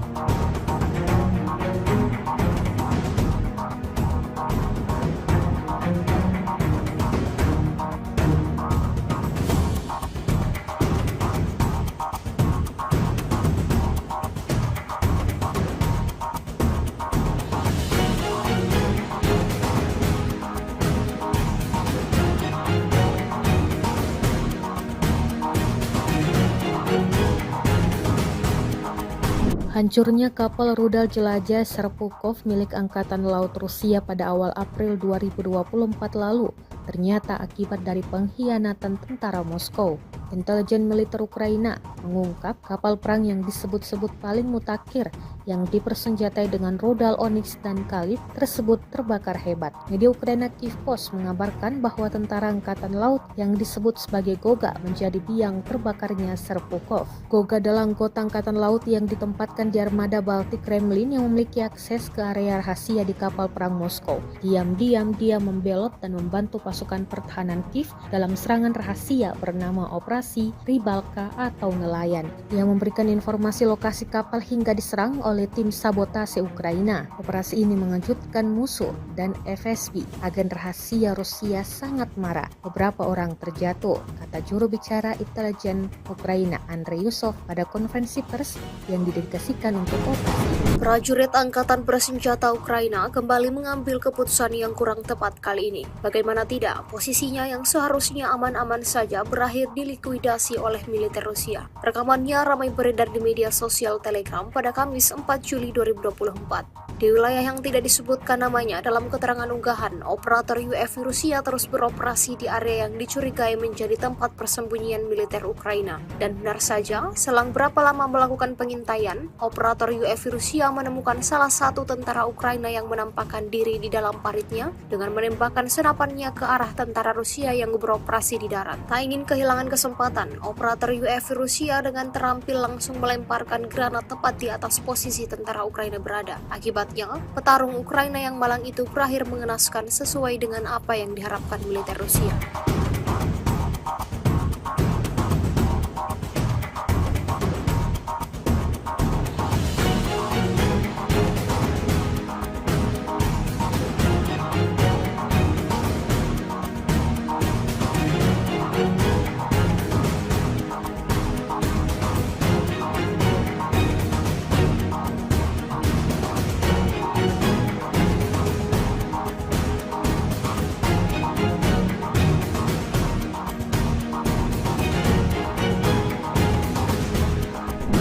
Hancurnya kapal rudal jelajah Serpukhov milik Angkatan Laut Rusia pada awal April 2024 lalu ternyata akibat dari pengkhianatan tentara Moskow. Intelijen militer Ukraina mengungkap kapal perang yang disebut-sebut paling mutakhir yang dipersenjatai dengan rudal Onyx dan Kalib tersebut terbakar hebat. Media Ukraina Kyiv Post mengabarkan bahwa tentara angkatan laut yang disebut sebagai Goga menjadi biang terbakarnya Serpukhov. Goga adalah anggota angkatan laut yang ditempatkan di armada Baltik Kremlin yang memiliki akses ke area rahasia di kapal perang Moskow. Diam-diam dia membelot dan membantu pasukan pertahanan Kiev dalam serangan rahasia bernama Operasi Rybalka atau nelayan. Dia memberikan informasi lokasi kapal hingga diserang oleh tim sabotase Ukraina. Operasi ini mengejutkan musuh dan FSB, agen rahasia Rusia, sangat marah. Beberapa orang terjatuh, kata juru bicara intelijen Ukraina Andrei Yusov pada konferensi pers yang didedikasikan untuk operasi. Prajurit Angkatan Bersenjata Ukraina kembali mengambil keputusan yang kurang tepat kali ini. Bagaimana tidak, posisinya yang seharusnya aman-aman saja berakhir dilikuidasi oleh militer Rusia. Rekamannya ramai beredar di media sosial Telegram pada Kamis 4 Juli 2024. Di wilayah yang tidak disebutkan namanya dalam keterangan unggahan, operator UAV Rusia terus beroperasi di area yang dicurigai menjadi tempat persembunyian militer Ukraina. Dan benar saja, selang berapa lama melakukan pengintaian, operator UAV Rusia menemukan salah satu tentara Ukraina yang menampakkan diri di dalam paritnya dengan menembakkan senapannya ke arah tentara Rusia yang beroperasi di darat. Tak ingin kehilangan kesempatan, operator UAV Rusia dengan terampil langsung melemparkan granat tepat di atas posisi tentara Ukraina berada. Akibatnya, petarung Ukraina yang malang itu berakhir mengenaskan sesuai dengan apa yang diharapkan militer Rusia.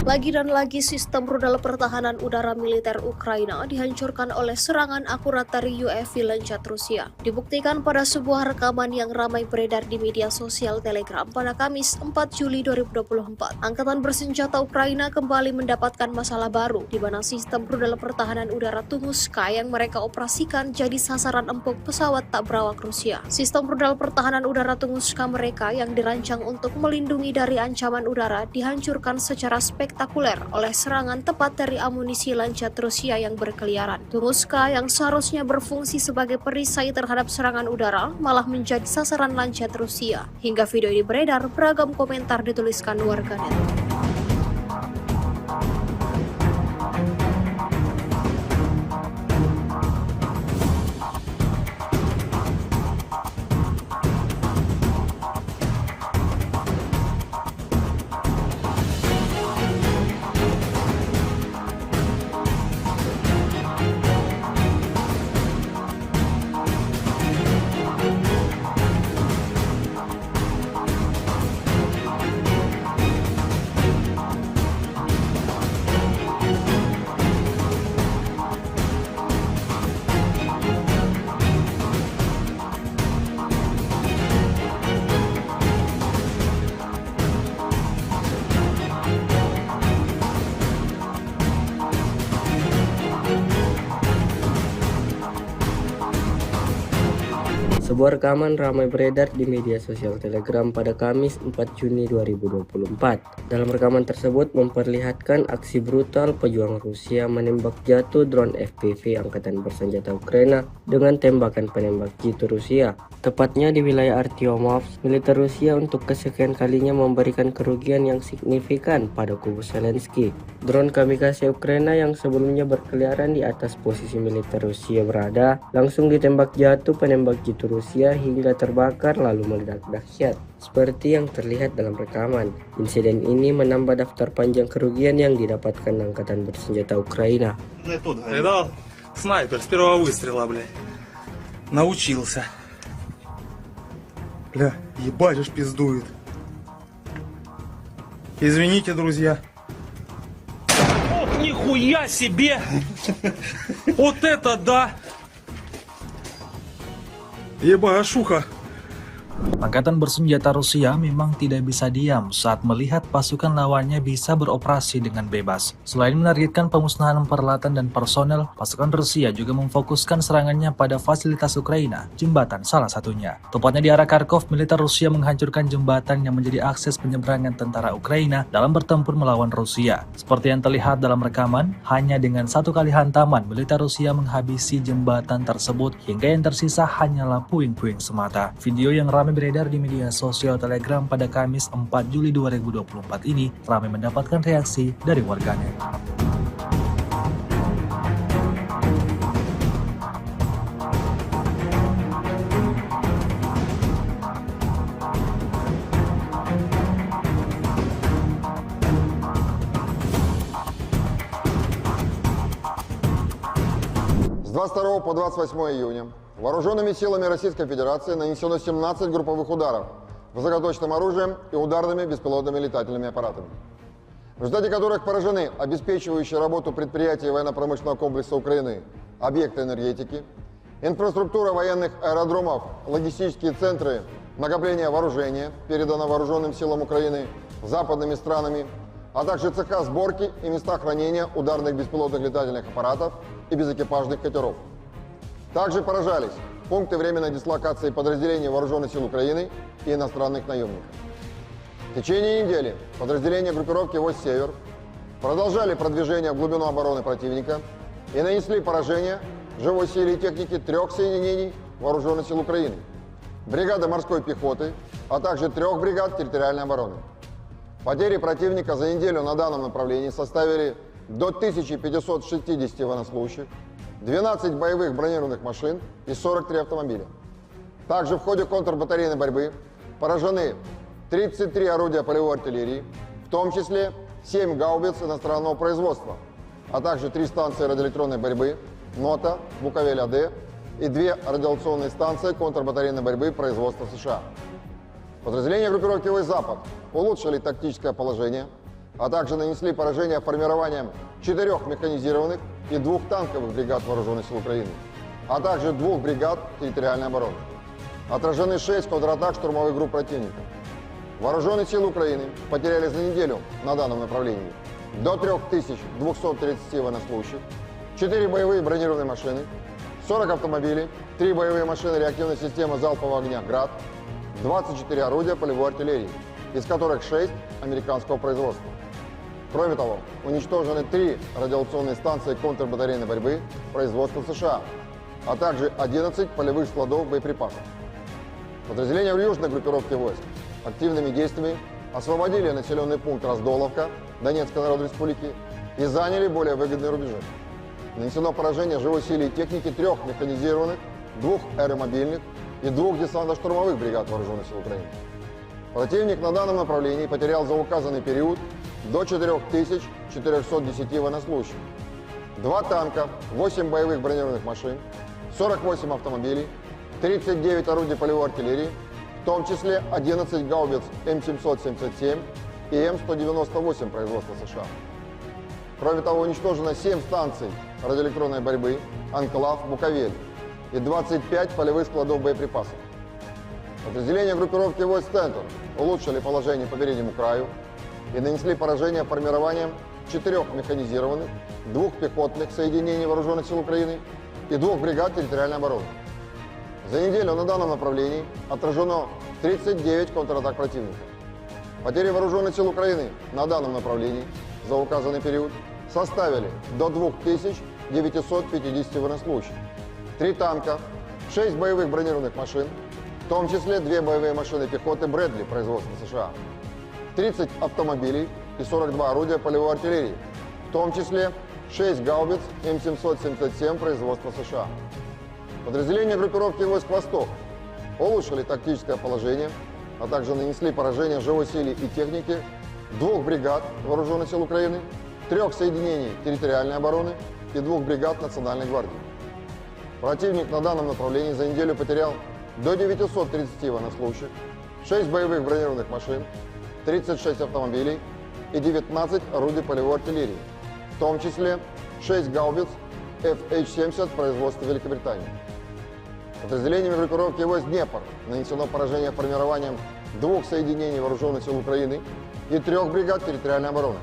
Lagi dan lagi sistem rudal pertahanan udara militer Ukraina dihancurkan oleh serangan akurat dari UAV Lancet Rusia. Dibuktikan pada sebuah rekaman yang ramai beredar di media sosial Telegram pada Kamis 4 Juli 2024. Angkatan bersenjata Ukraina kembali mendapatkan masalah baru, di mana sistem rudal pertahanan udara Tunguska yang mereka operasikan jadi sasaran empuk pesawat tak berawak Rusia. Sistem rudal pertahanan udara Tunguska mereka yang dirancang untuk melindungi dari ancaman udara dihancurkan secara spektakuler oleh serangan tepat dari amunisi Lancet Rusia yang berkeliaran. Tunguska yang seharusnya berfungsi sebagai perisai terhadap serangan udara malah menjadi sasaran Lancet Rusia. Hingga video ini beredar, beragam komentar dituliskan warganet. Sebuah rekaman ramai beredar di media sosial Telegram pada Kamis 4 Juni 2024. Dalam rekaman tersebut memperlihatkan aksi brutal pejuang Rusia menembak jatuh drone FPV Angkatan Bersenjata Ukraina dengan tembakan penembak jitu Rusia. Tepatnya di wilayah Artyomovsk, militer Rusia untuk kesekian kalinya memberikan kerugian yang signifikan pada kubu Zelensky. Drone kamikaze Ukraina yang sebelumnya berkeliaran di atas posisi militer Rusia berada, langsung ditembak jatuh penembak jitu Rusia hingga terbakar lalu meledak dahsyat. Seperti yang terlihat dalam rekaman, insiden ini menambah daftar panjang kerugian yang didapatkan Angkatan Bersenjata Ukraina. Видал? Снайпер с первого выстрела, блядь. Научился. Бля, ебать уж пиздует. Извините, друзья. Ох, нихуя себе! Вот это да! Ебашуха! Angkatan bersenjata Rusia memang tidak bisa diam saat melihat pasukan lawannya bisa beroperasi dengan bebas. Selain menargetkan pemusnahan peralatan dan personel, pasukan Rusia juga memfokuskan serangannya pada fasilitas Ukraina, jembatan salah satunya. Tepatnya di arah Kharkov, militer Rusia menghancurkan jembatan yang menjadi akses penyeberangan tentara Ukraina dalam bertempur melawan Rusia. Seperti yang terlihat dalam rekaman, hanya dengan satu kali hantaman, militer Rusia menghabisi jembatan tersebut hingga yang tersisa hanyalah puing-puing semata. Video yang ramai beredar di media sosial Telegram pada Kamis 4 Juli 2024 ini ramai mendapatkan reaksi dari warganet. С 22 по 28 июня вооруженными силами Российской Федерации нанесено 17 групповых ударов высокоточным оружием и ударными беспилотными летательными аппаратами, в результате которых поражены обеспечивающие работу предприятий военно-промышленного комплекса Украины, объекты энергетики, инфраструктура военных аэродромов, логистические центры накопления вооружения, передано вооруженным силам Украины западными странами, а также цеха сборки и места хранения ударных беспилотных летательных аппаратов и безэкипажных катеров. Также поражались пункты временной дислокации подразделений Вооруженных сил Украины и иностранных наемников. В течение недели подразделения группировки «Войск Север» продолжали продвижение в глубину обороны противника и нанесли поражение живой силе и технике 3 соединений Вооруженных сил Украины, бригады морской пехоты, а также 3 бригад территориальной обороны. Потери противника за неделю на данном направлении составили до 1560 военнослужащих, 12 боевых бронированных машин и 43 автомобиля. Также в ходе контрбатарейной борьбы поражены 33 орудия полевой артиллерии, в том числе 7 гаубиц иностранного производства, а также 3 станции радиоэлектронной борьбы НОТА, Буковель-АД и 2 радиационные станции контрбатарейной борьбы производства США. Подразделения группировки «Войск Запад» улучшили тактическое положение, а также нанесли поражение формированием 4 механизированных и 2 танковых бригад Вооруженных сил Украины, а также 2 бригад территориальной обороны. Отражены 6 контратак штурмовых групп противника. Вооруженные силы Украины потеряли за неделю на данном направлении до 3230 военнослужащих, 4 боевые бронированные машины, 40 автомобилей, 3 боевые машины реактивной системы залпового огня «Град», 24 орудия полевой артиллерии, из которых 6 американского производства. Кроме того, уничтожены 3 радиационные станции контрбатарейной борьбы производства США, а также 11 полевых складов боеприпасов. Подразделения в южной группировке войск активными действиями освободили населенный пункт Раздоловка Донецкой Народной Республики и заняли более выгодные рубежи. Нанесено поражение живой силе и техники 3 механизированных, 2 аэромобильных и 2 десантно-штурмовых бригад Вооруженных сил Украины. Противник на данном направлении потерял за указанный период до 4410 военнослужащих, 2 танка, 8 боевых бронированных машин, 48 автомобилей, 39 орудий полевой артиллерии, в том числе 11 гаубиц М777 и М198 производства США. Кроме того, уничтожено 7 станций радиоэлектронной борьбы «Анклав», «Буковель» и 25 полевых складов боеприпасов. Подразделения группировки войск «Центр» улучшили положение по переднему краю и нанесли поражение формированием 4 механизированных, 2 пехотных соединений Вооруженных сил Украины и 2 бригад территориальной обороны. За неделю на данном направлении отражено 39 контратак противника. Потери Вооруженных сил Украины на данном направлении за указанный период составили до 2950 военнослужащих, 3 танка, 6 боевых бронированных машин, в том числе 2 боевые машины пехоты «Брэдли» производства США, 30 автомобилей и 42 орудия полевой артиллерии, в том числе 6 гаубиц М777 производства США. Подразделения группировки войск «Восток» улучшили тактическое положение, а также нанесли поражение живой силе и технике 2 бригад Вооруженных сил Украины, 3 соединений территориальной обороны и 2 бригад Национальной гвардии. Противник на данном направлении за неделю потерял до 930 военнослужащих, 6 боевых бронированных машин, 36 автомобилей и 19 орудий полевой артиллерии, в том числе 6 гаубиц FH-70 производства Великобритании. Подразделениями группировки войск «Днепр» нанесено поражение формированием 2 соединений Вооруженных сил Украины и 3 бригад территориальной обороны.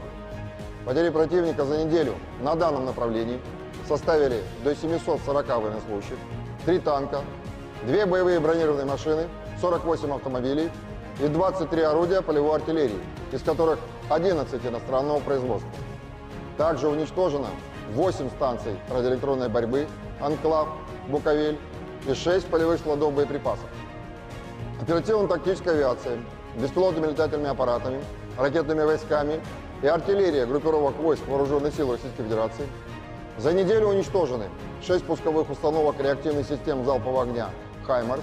Потери противника за неделю на данном направлении составили до 740 военнослужащих, 3 танка, 2 боевые бронированные машины, 48 автомобилей и 23 орудия полевой артиллерии, из которых 11 иностранного производства. Также уничтожено 8 станций радиоэлектронной борьбы «Анклав», «Буковель» и 6 полевых складов боеприпасов. Оперативно-тактическая авиация, беспилотными летательными аппаратами, ракетными войсками и артиллерия группировок войск Вооруженных сил Российской Федерации за неделю уничтожены 6 пусковых установок реактивных систем залпового огня «Хаймарс»,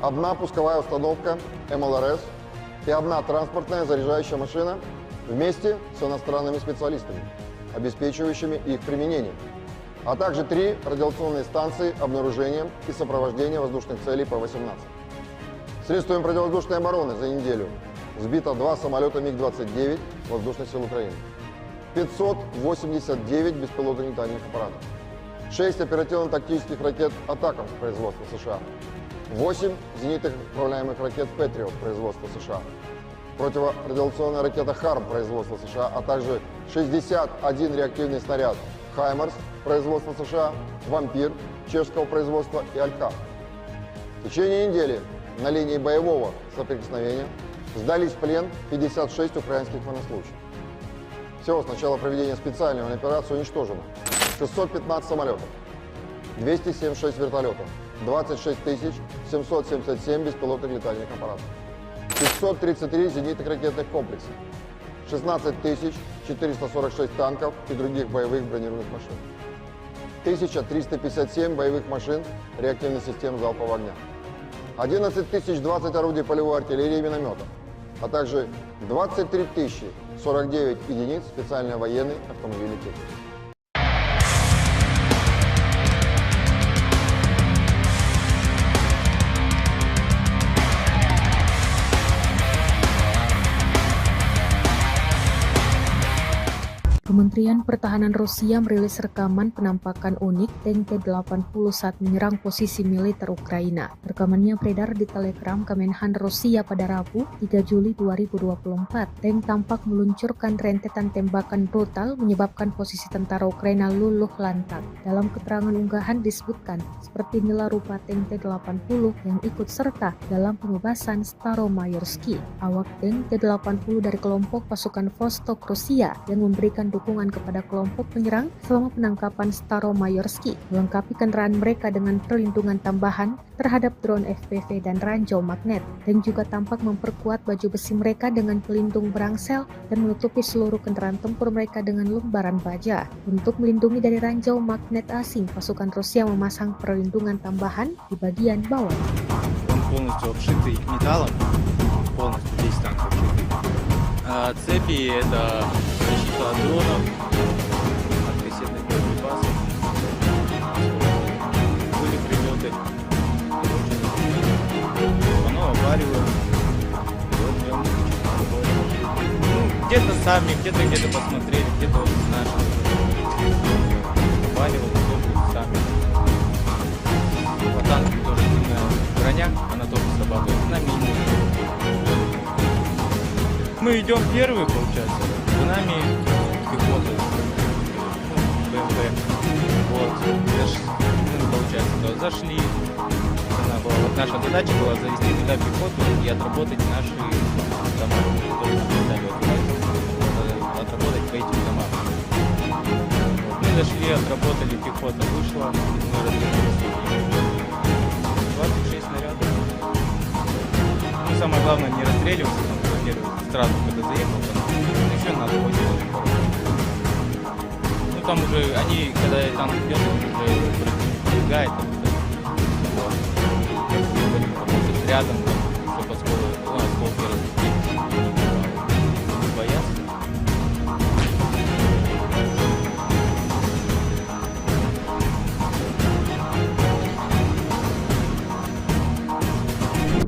1 пусковая установка МЛРС и 1 транспортная заряжающая машина вместе с иностранными специалистами, обеспечивающими их применение, а также 3 радиационные станции обнаружения и сопровождения воздушных целей П-18. Средствами противовоздушной обороны за неделю сбито 2 самолета МиГ-29 Воздушных сил Украины, 589 беспилотных летательных аппаратов, 6 оперативно-тактических ракет «Атакамс» производства США, 8 зенитных управляемых ракет «Патриот» производства США, противорадиационная ракета «Харм» производства США, а также 61 реактивный снаряд «Хаймарс» производства США, «Вампир» чешского производства и «Алька». В течение недели на линии боевого соприкосновения сдались в плен 56 украинских военнослужащих. Всего с начала проведения специальной военной операции уничтожено 615 самолетов, 276 вертолетов, 26 777 беспилотных летательных аппаратов, 533 зенитных ракетных комплексов, 16 446 танков и других боевых бронированных машин, 1357 боевых машин реактивных систем залпового огня, 11 020 орудий полевой артиллерии и минометов, а также 23 049 единиц специальной военной автомобильной техники. Kementerian Pertahanan Rusia merilis rekaman penampakan unik tank T-80 saat menyerang posisi militer Ukraina. Rekamannya beredar di Telegram Kemenhan Rusia pada Rabu, 3 Juli 2024. Tank tampak meluncurkan rentetan tembakan brutal menyebabkan posisi tentara Ukraina luluh lantak. Dalam keterangan unggahan disebutkan, seperti inilah rupa tank T-80 yang ikut serta dalam pembebasan Staromayorsky. Awak tank T-80 dari kelompok pasukan Vostok Rusia yang memberikan dukungan kepada kelompok penyerang selama penangkapan Staromayorsky, melengkapi kendaraan mereka dengan perlindungan tambahan terhadap drone FPV dan ranjau magnet, dan juga tampak memperkuat baju besi mereka dengan pelindung berangsel dan menutupi seluruh kendaraan tempur mereka dengan lembaran baja. Untuk melindungi dari ranjau magnet asing, pasukan Rusia memasang perlindungan tambahan di bagian bawah. Он полностью обшитый металлом, полностью весь танк обшитый. Цепи — это защита от дронов, от кассетных боеприпасов. Были прилеты, оно аварию. Вот в нем где-то сами, где-то посмотрели, где-то вот наши аварию, сами. По танку тоже длинная броня, она тоже срабатывает на минимум. Мы идем первые, получается, за нами пехота, БМП. Вот, получается, зашли. Вот наша задача была завести туда пехоту и отработать наши дома, которые нам дали отработать по этим домам. Вот, мы зашли, отработали, пехота вышла, мы развернулись. 26 снарядов. Ну, самое главное, не расстреливаться, там, во-первых, сразу, когда заехал, там, еще надо очень. Ну, там уже, они, когда танк идет, они уже пробегает, рядом, чтобы осколки разбить, боятся.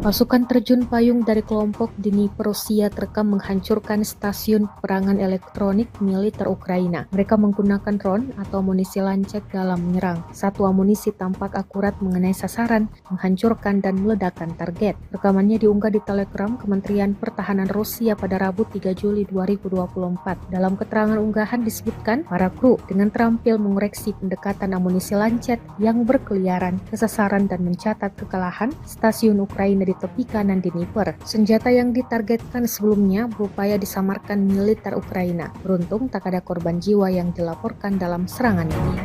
Pasukan terjun payung dari kelompok Dnipro Rusia terekam menghancurkan stasiun peperangan elektronik militer Ukraina. Mereka menggunakan drone atau amunisi lancet dalam menyerang. Satu amunisi tampak akurat mengenai sasaran, menghancurkan dan meledakkan target. Rekamannya diunggah di Telegram Kementerian Pertahanan Rusia pada Rabu 3 Juli 2024. Dalam keterangan unggahan disebutkan, para kru dengan terampil mengoreksi pendekatan amunisi lancet yang berkeliaran ke sasaran dan mencatat kekalahan stasiun Ukraina di tepi kanan Dnipro. Senjata yang ditargetkan sebelumnya berupaya disamarkan militer Ukraina. Beruntung tak ada korban jiwa yang dilaporkan dalam serangan ini.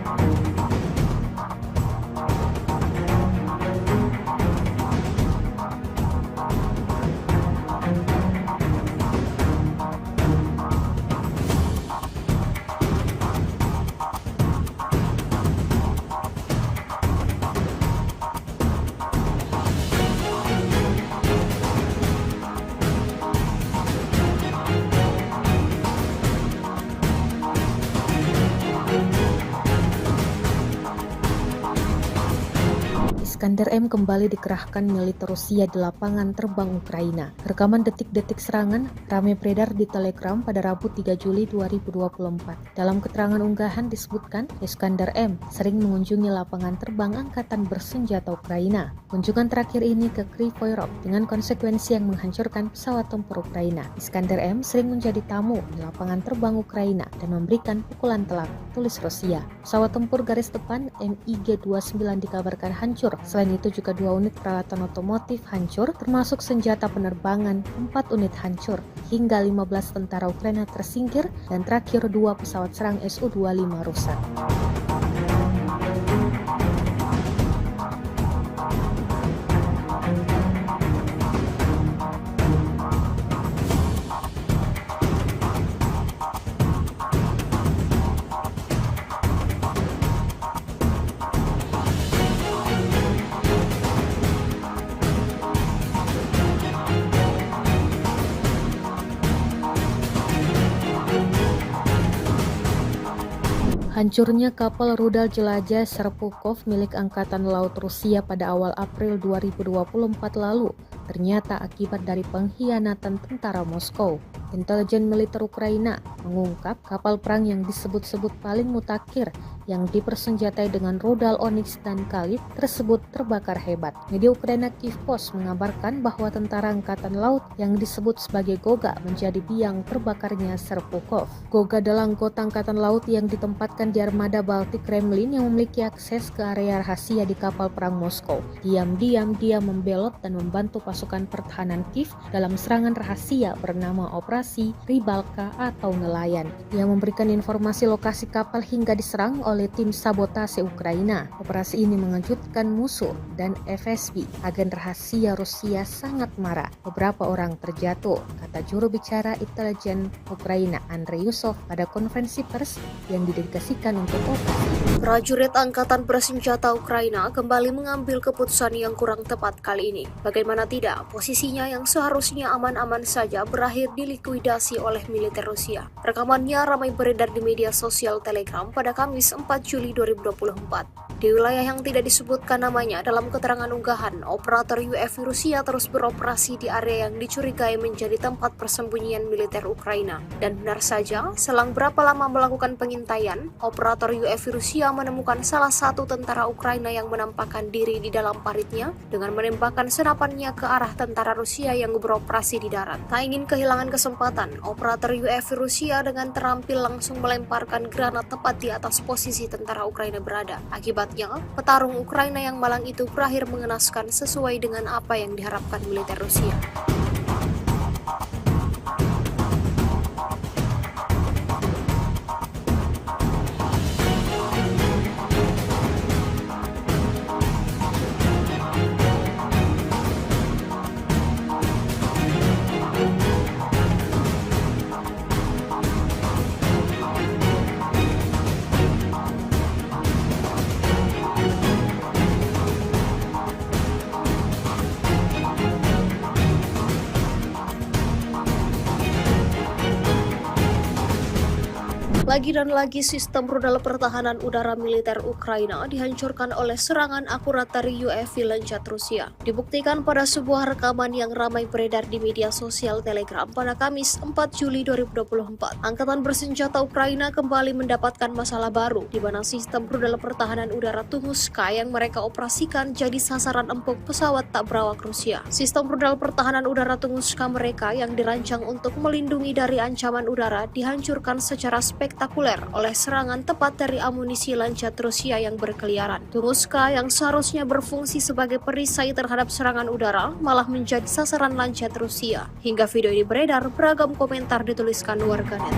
Iskander M kembali dikerahkan militer Rusia di lapangan terbang Ukraina. Rekaman detik-detik serangan ramai beredar di Telegram pada Rabu 3 Juli 2024. Dalam keterangan unggahan disebutkan, Iskander M sering mengunjungi lapangan terbang angkatan bersenjata Ukraina. Kunjungan terakhir ini ke Kryvyi dengan konsekuensi yang menghancurkan pesawat tempur Ukraina. Iskander M sering menjadi tamu di lapangan terbang Ukraina dan memberikan pukulan telak, tulis Rusia. Pesawat tempur garis depan MiG-29 dikabarkan hancur. Selain itu juga 2 unit peralatan otomotif hancur, termasuk senjata penerbangan, 4 unit hancur, hingga 15 tentara Ukraina tersingkir, dan terakhir 2 pesawat serang Su-25 rusak. Hancurnya kapal rudal jelajah Serpukov milik Angkatan Laut Rusia pada awal April 2024 lalu ternyata akibat dari pengkhianatan tentara Moskow. Intelijen militer Ukraina mengungkap kapal perang yang disebut-sebut paling mutakhir yang dipersenjatai dengan rudal Onyx dan Kalib tersebut terbakar hebat. Media Ukraina Kyiv Post mengabarkan bahwa tentara angkatan laut yang disebut sebagai Goga menjadi biang terbakarnya Serpukhov. Goga adalah anggota angkatan laut yang ditempatkan di armada Baltik Kremlin yang memiliki akses ke area rahasia di kapal perang Moskow. Diam-diam dia membelot dan membantu pasukan pertahanan Kiev dalam serangan rahasia bernama Operasi Rybalka atau nelayan. Ia memberikan informasi lokasi kapal hingga diserang oleh tim sabotase Ukraina. Operasi ini mengejutkan musuh dan FSB. Agen rahasia Rusia sangat marah. Beberapa orang terjatuh, kata juru bicara intelijen Ukraina Andrei Yusov pada konferensi pers yang didedikasikan untuk operasi. Prajurit Angkatan Bersenjata Ukraina kembali mengambil keputusan yang kurang tepat kali ini. Bagaimana tidak, posisinya yang seharusnya aman-aman saja berakhir dilikuidasi oleh militer Rusia. Rekamannya ramai beredar di media sosial Telegram pada Kamis 4 Juli 2024. Di wilayah yang tidak disebutkan namanya dalam keterangan unggahan, operator UAV Rusia terus beroperasi di area yang dicurigai menjadi tempat persembunyian militer Ukraina. Dan benar saja, selang berapa lama melakukan pengintaian, operator UAV Rusia menemukan salah satu tentara Ukraina yang menampakkan diri di dalam paritnya dengan menembakkan senapannya ke arah tentara Rusia yang beroperasi di darat. Tak ingin kehilangan kesempatan, operator UAV Rusia dengan terampil langsung melemparkan granat tepat di atas posisi tentara Ukraina berada. Akibatnya, petarung Ukraina yang malang itu berakhir mengenaskan sesuai dengan apa yang diharapkan militer Rusia. Lagi dan lagi sistem rudal pertahanan udara militer Ukraina dihancurkan oleh serangan akurat dari UAV Lancet Rusia. Dibuktikan pada sebuah rekaman yang ramai beredar di media sosial Telegram pada Kamis 4 Juli 2024. Angkatan Bersenjata Ukraina kembali mendapatkan masalah baru, di mana sistem rudal pertahanan udara Tunguska yang mereka operasikan jadi sasaran empuk pesawat tak berawak Rusia. Sistem rudal pertahanan udara Tunguska mereka yang dirancang untuk melindungi dari ancaman udara dihancurkan secara spektakuler oleh serangan tepat dari amunisi Lancet Rusia yang berkeliaran. Tunguska yang seharusnya berfungsi sebagai perisai terhadap serangan udara malah menjadi sasaran Lancet Rusia. Hingga video ini beredar, beragam komentar dituliskan warganet.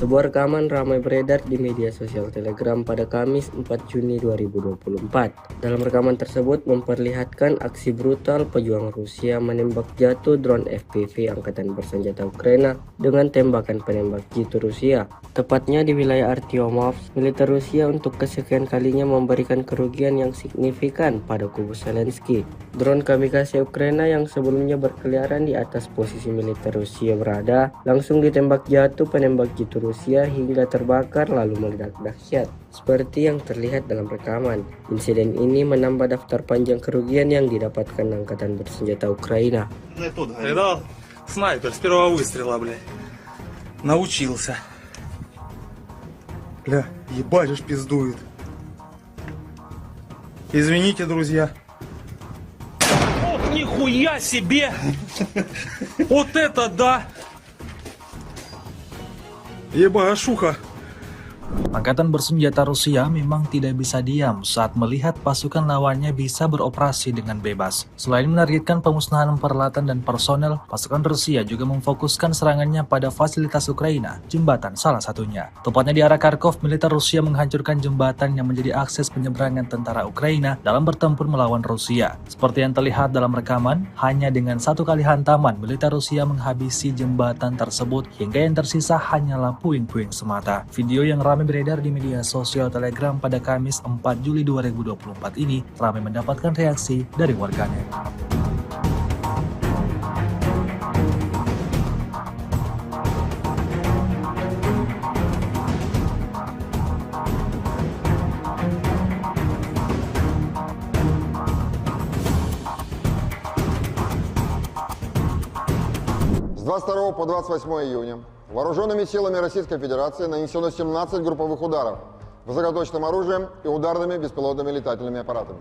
Sebuah rekaman ramai beredar di media sosial Telegram pada Kamis 4 Juni 2024. Dalam rekaman tersebut memperlihatkan aksi brutal pejuang Rusia menembak jatuh drone FPV Angkatan Bersenjata Ukraina dengan tembakan penembak jitu Rusia. Tepatnya di wilayah Artyomovsk, militer Rusia untuk kesekian kalinya memberikan kerugian yang signifikan pada kubu Zelensky. Drone kamikaze Ukraina yang sebelumnya berkeliaran di atas posisi militer Rusia berada, langsung ditembak jatuh penembak jitu Rusia hingga terbakar lalu meledak dahsyat. Seperti yang terlihat dalam rekaman, insiden ini menambah daftar panjang kerugian yang didapatkan Angkatan Bersenjata Ukraina. Видал? Снайпер с первого выстрела, блядь. Научился. Бля, ебать ж пиздует. Извините, друзья. Ох, нихуя себе! Вот это да! Ебашуха! Angkatan bersenjata Rusia memang tidak bisa diam saat melihat pasukan lawannya bisa beroperasi dengan bebas. Selain menargetkan pemusnahan peralatan dan personel, pasukan Rusia juga memfokuskan serangannya pada fasilitas Ukraina, jembatan salah satunya. Tepatnya di arah Kharkov, militer Rusia menghancurkan jembatan yang menjadi akses penyeberangan tentara Ukraina dalam bertempur melawan Rusia. Seperti yang terlihat dalam rekaman, hanya dengan satu kali hantaman, militer Rusia menghabisi jembatan tersebut hingga yang tersisa hanyalah puing-puing semata. Video yang ramai beredar di media sosial Telegram pada Kamis 4 Juli 2024 ini ramai mendapatkan reaksi dari warganet. С 22 по 28 июня вооруженными силами Российской Федерации нанесено 17 групповых ударов высокоточным оружием и ударными беспилотными летательными аппаратами,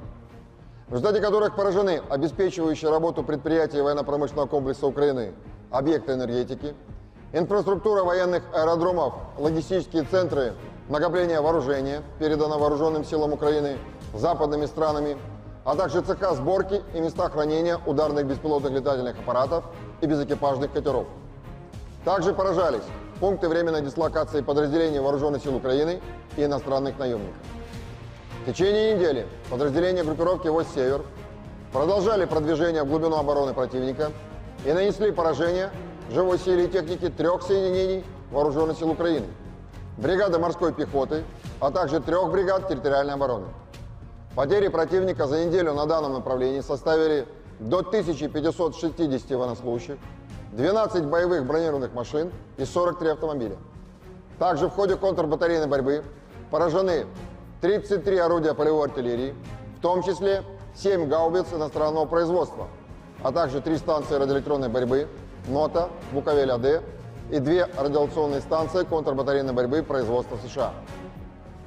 в результате которых поражены обеспечивающие работу предприятий военно-промышленного комплекса Украины, объекты энергетики, инфраструктура военных аэродромов, логистические центры накопления вооружения, передано вооруженным силам Украины западными странами, а также цеха сборки и места хранения ударных беспилотных летательных аппаратов и безэкипажных катеров. Также поражались пункты временной дислокации подразделений Вооруженных сил Украины и иностранных наемников. В течение недели подразделения группировки войск «Север» продолжали продвижение в глубину обороны противника и нанесли поражение живой силе и технике 3 соединений Вооруженных сил Украины, бригады морской пехоты, а также 3 бригад территориальной обороны. Потери противника за неделю на данном направлении составили до 1560 военнослужащих, 12 боевых бронированных машин и 43 автомобиля. Также в ходе контрбатарейной борьбы поражены 33 орудия полевой артиллерии, в том числе 7 гаубиц иностранного производства, а также 3 станции радиоэлектронной борьбы НОТА, Буковель-АД и 2 радиационные станции контрбатарейной борьбы производства США.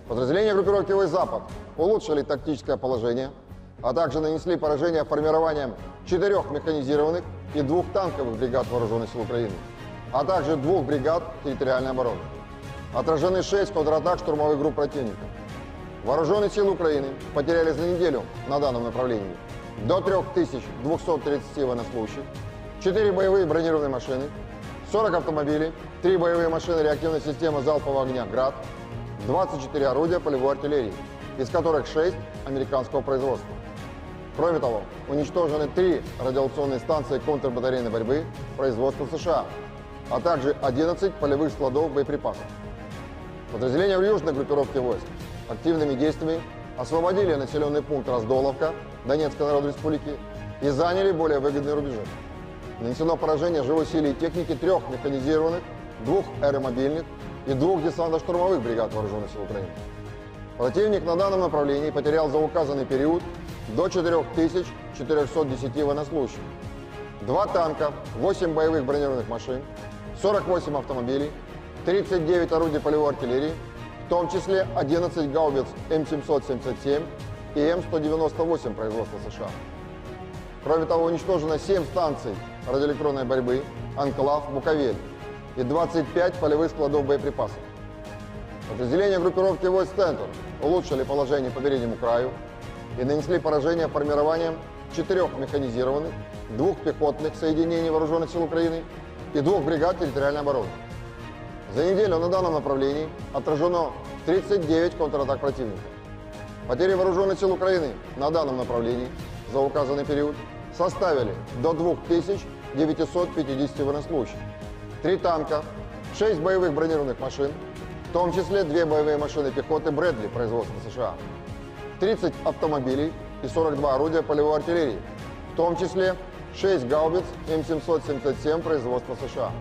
Подразделения группировки войск «Запад» улучшили тактическое положение, а также нанесли поражение формированием 4 механизированных и 2 танковых бригад Вооруженных сил Украины, а также 2 бригад территориальной обороны. Отражены 6 контратак штурмовых групп противника. Вооруженные силы Украины потеряли за неделю на данном направлении до 3230 военнослужащих, 4 боевые бронированные машины, 40 автомобилей, 3 боевые машины реактивной системы залпового огня «Град», 24 орудия полевой артиллерии, из которых 6 американского производства. Кроме того, уничтожены 3 радиационные станции контрбатарейной борьбы производства США, а также 11 полевых складов боеприпасов. Подразделения в южной группировке войск активными действиями освободили населенный пункт Раздоловка Донецкой Народной Республики и заняли более выгодные рубежи. Нанесено поражение живой силе и техники 3 механизированных, 2 аэромобильных и 2 десантно-штурмовых бригад Вооруженных сил Украины. Противник на данном направлении потерял за указанный период до 4410 военнослужащих, 2 танка, 8 боевых бронированных машин, 48 автомобилей, 39 орудий полевой артиллерии, в том числе 11 гаубиц М777 и М198 производства США. Кроме того, уничтожено 7 станций радиоэлектронной борьбы, Анклав, Буковель и 25 полевых складов боеприпасов. Подразделения группировки войск «Центр» улучшили положение по переднему краю и нанесли поражение формированием 4 механизированных, 2 пехотных соединений Вооруженных сил Украины и 2 бригад территориальной обороны. За неделю на данном направлении отражено 39 контратак противника. Потери Вооруженных сил Украины на данном направлении за указанный период составили до 2950 военнослужащих, 3 танка, 6 боевых бронированных машин, в том числе 2 боевые машины пехоты Брэдли производства США, 30 автомобилей и 42 орудия полевой артиллерии, в том числе 6 гаубиц М777 производства США.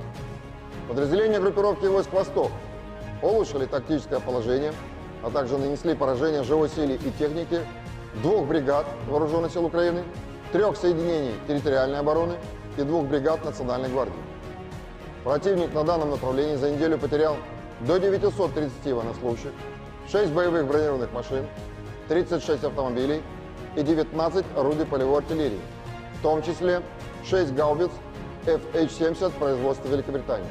Подразделения группировки войск «Восток» улучшили тактическое положение, а также нанесли поражение живой силе и технике 2 бригад Вооруженных сил Украины, 3 соединений территориальной обороны и 2 бригад Национальной гвардии. Противник на данном направлении за неделю потерял до 930 военнослужащих, 6 боевых бронированных машин, 36 автомобилей и 19 орудий полевой артиллерии, в том числе 6 гаубиц FH-70 производства Великобритании.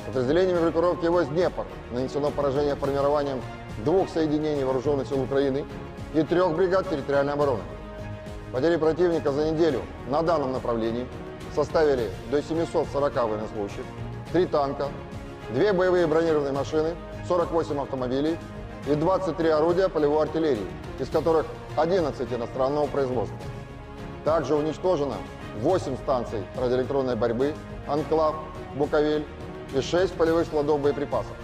Подразделениями группировки войск «Днепр» нанесено поражение формированием 2 соединений вооруженных сил Украины и 3 бригад территориальной обороны. Потери противника за неделю на данном направлении составили до 740 военнослужащих, 3 танка, 2 боевые бронированные машины, 48 автомобилей и 23 орудия полевой артиллерии, из которых 11 иностранного производства. Также уничтожено 8 станций радиоэлектронной борьбы, «Анклав», «Буковель» и 6 полевых складов боеприпасов.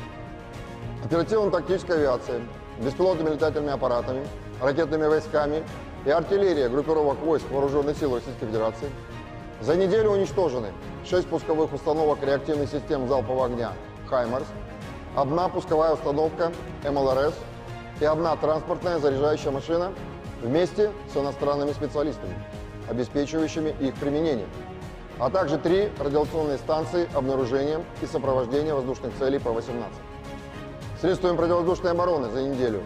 Оперативно-тактическая авиация, беспилотными летательными аппаратами, ракетными войсками и артиллерия группировок войск Вооруженных сил Российской Федерации за неделю уничтожены 6 пусковых установок реактивных систем залпового огня «Хаймарс», 1 пусковая установка МЛРС и 1 транспортная заряжающая машина вместе с иностранными специалистами, обеспечивающими их применение, а также 3 радиационные станции обнаружения и сопровождения воздушных целей П-18. Средствами противовоздушной обороны за неделю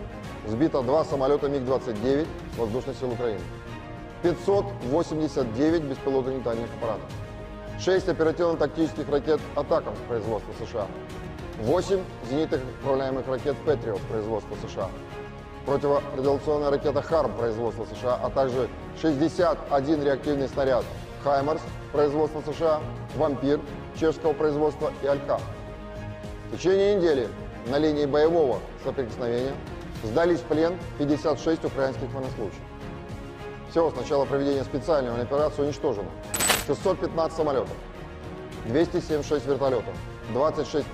сбито 2 самолета МиГ-29 Воздушных сил Украины, 589 беспилотных летательных аппаратов, 6 оперативно-тактических ракет «Атакамс» производства США, 8 зенитных управляемых ракет «Патриот» производства США, противорадиационная ракета «Харм» производства США, а также 61 реактивный снаряд «Хаймарс» производства США, «Вампир» чешского производства и «Алькав». В течение недели на линии боевого соприкосновения сдались в плен 56 украинских военнослужащих. Всего с начала проведения специальной военной операции уничтожено 615 самолетов, 276 вертолетов, 26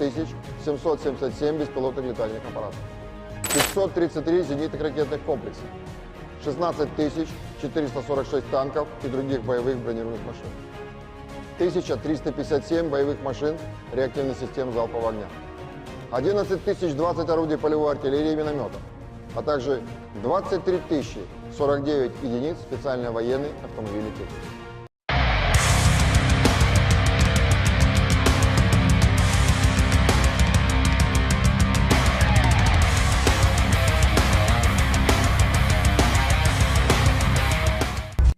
777 беспилотных летательных аппаратов, 533 зенитных ракетных комплексов, 16 446 танков и других боевых бронированных машин, 1357 боевых машин реактивных систем залпового огня, 11 020 орудий полевой артиллерии и минометов, а также 23 049 единиц специальной военной автомобильной техники.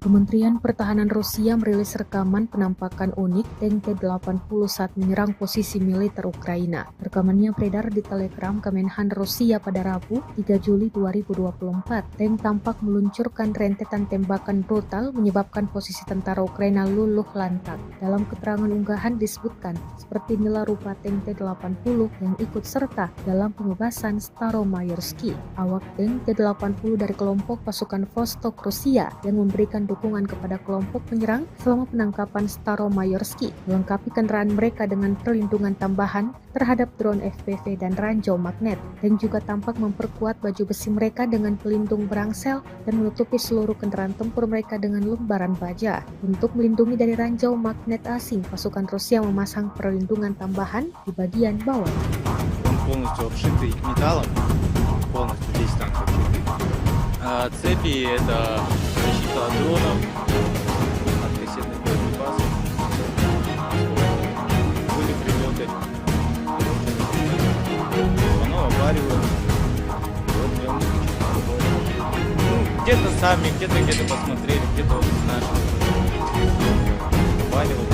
Kementerian Pertahanan Rusia merilis rekaman penampakan unik tank T-80 saat menyerang posisi militer Ukraina. Rekamannya beredar di Telegram Kemenhan Rusia pada Rabu, 3 Juli 2024. Tank tampak meluncurkan rentetan tembakan brutal menyebabkan posisi tentara Ukraina luluh lantak. Dalam keterangan unggahan disebutkan, seperti inilah rupa tank T-80 yang ikut serta dalam pengebasan Staromayorsky. Awak tank T-80 dari kelompok pasukan Vostok Rusia yang memberikan dukungan kepada kelompok penyerang selama penangkapan Staromayorsky, melengkapi kendaraan mereka dengan perlindungan tambahan terhadap drone FPV dan ranjau magnet, dan juga tampak memperkuat baju besi mereka dengan pelindung berangsel dan menutupi seluruh kendaraan tempur mereka dengan lembaran baja. Untuk melindungi dari ranjau magnet asing, pasukan Rusia memasang perlindungan tambahan di bagian bawah. Он полностью обшитый металлом, полностью весь танк обшитый. Цепи — это защита от дронов, от кассетных боеприпасов. Были прилеты, оно обваривает. Вот прям где-то сами, где-то посмотрели, где-то вот наши обваривают,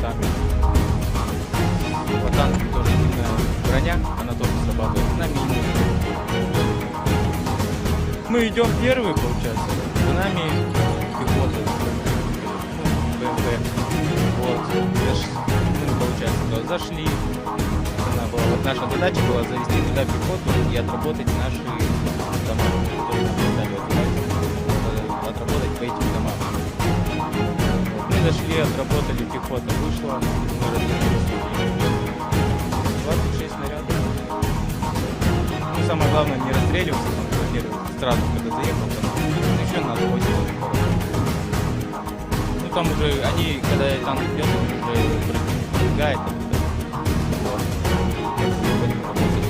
сами. По танку тоже броня, она тоже срабатывает на мине. Мы идем первые, получается, за нами пехота, БМП. Вот, мы, получается, зашли. Наша задача была завести туда пехоту и отработать наши дома. Отработать по этим домам. Мы зашли, отработали, пехота вышла, мы разделились. 26 снарядов. Ну, самое главное, не расстреливаться, сразу, когда заехал, там еще надо 8. Ну там уже, они, когда танк идет, уже пробегает, вот.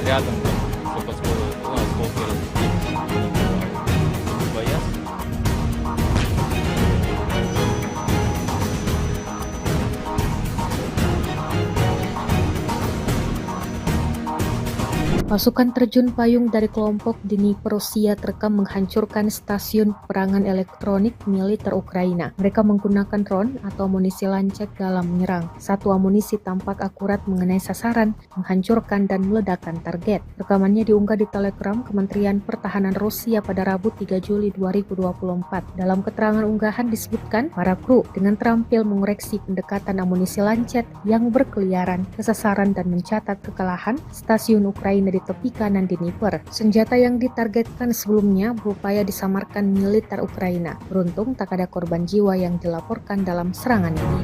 Рядом, чтобы осколки разлетелись, боятся. Pasukan terjun payung dari kelompok Dnipro Rusia terekam menghancurkan stasiun perangan elektronik militer Ukraina. Mereka menggunakan drone atau amunisi lancet dalam menyerang. Satu amunisi tampak akurat mengenai sasaran, menghancurkan dan meledakkan target. Rekamannya diunggah di Telegram Kementerian Pertahanan Rusia pada Rabu 3 Juli 2024. Dalam keterangan unggahan disebutkan, para kru dengan terampil mengoreksi pendekatan amunisi lancet yang berkeliaran ke sasaran dan mencatat kekalahan stasiun Ukraina di tepi kanan Dnipro. Senjata yang ditargetkan sebelumnya berupaya disamarkan militer Ukraina. Beruntung tak ada korban jiwa yang dilaporkan dalam serangan ini.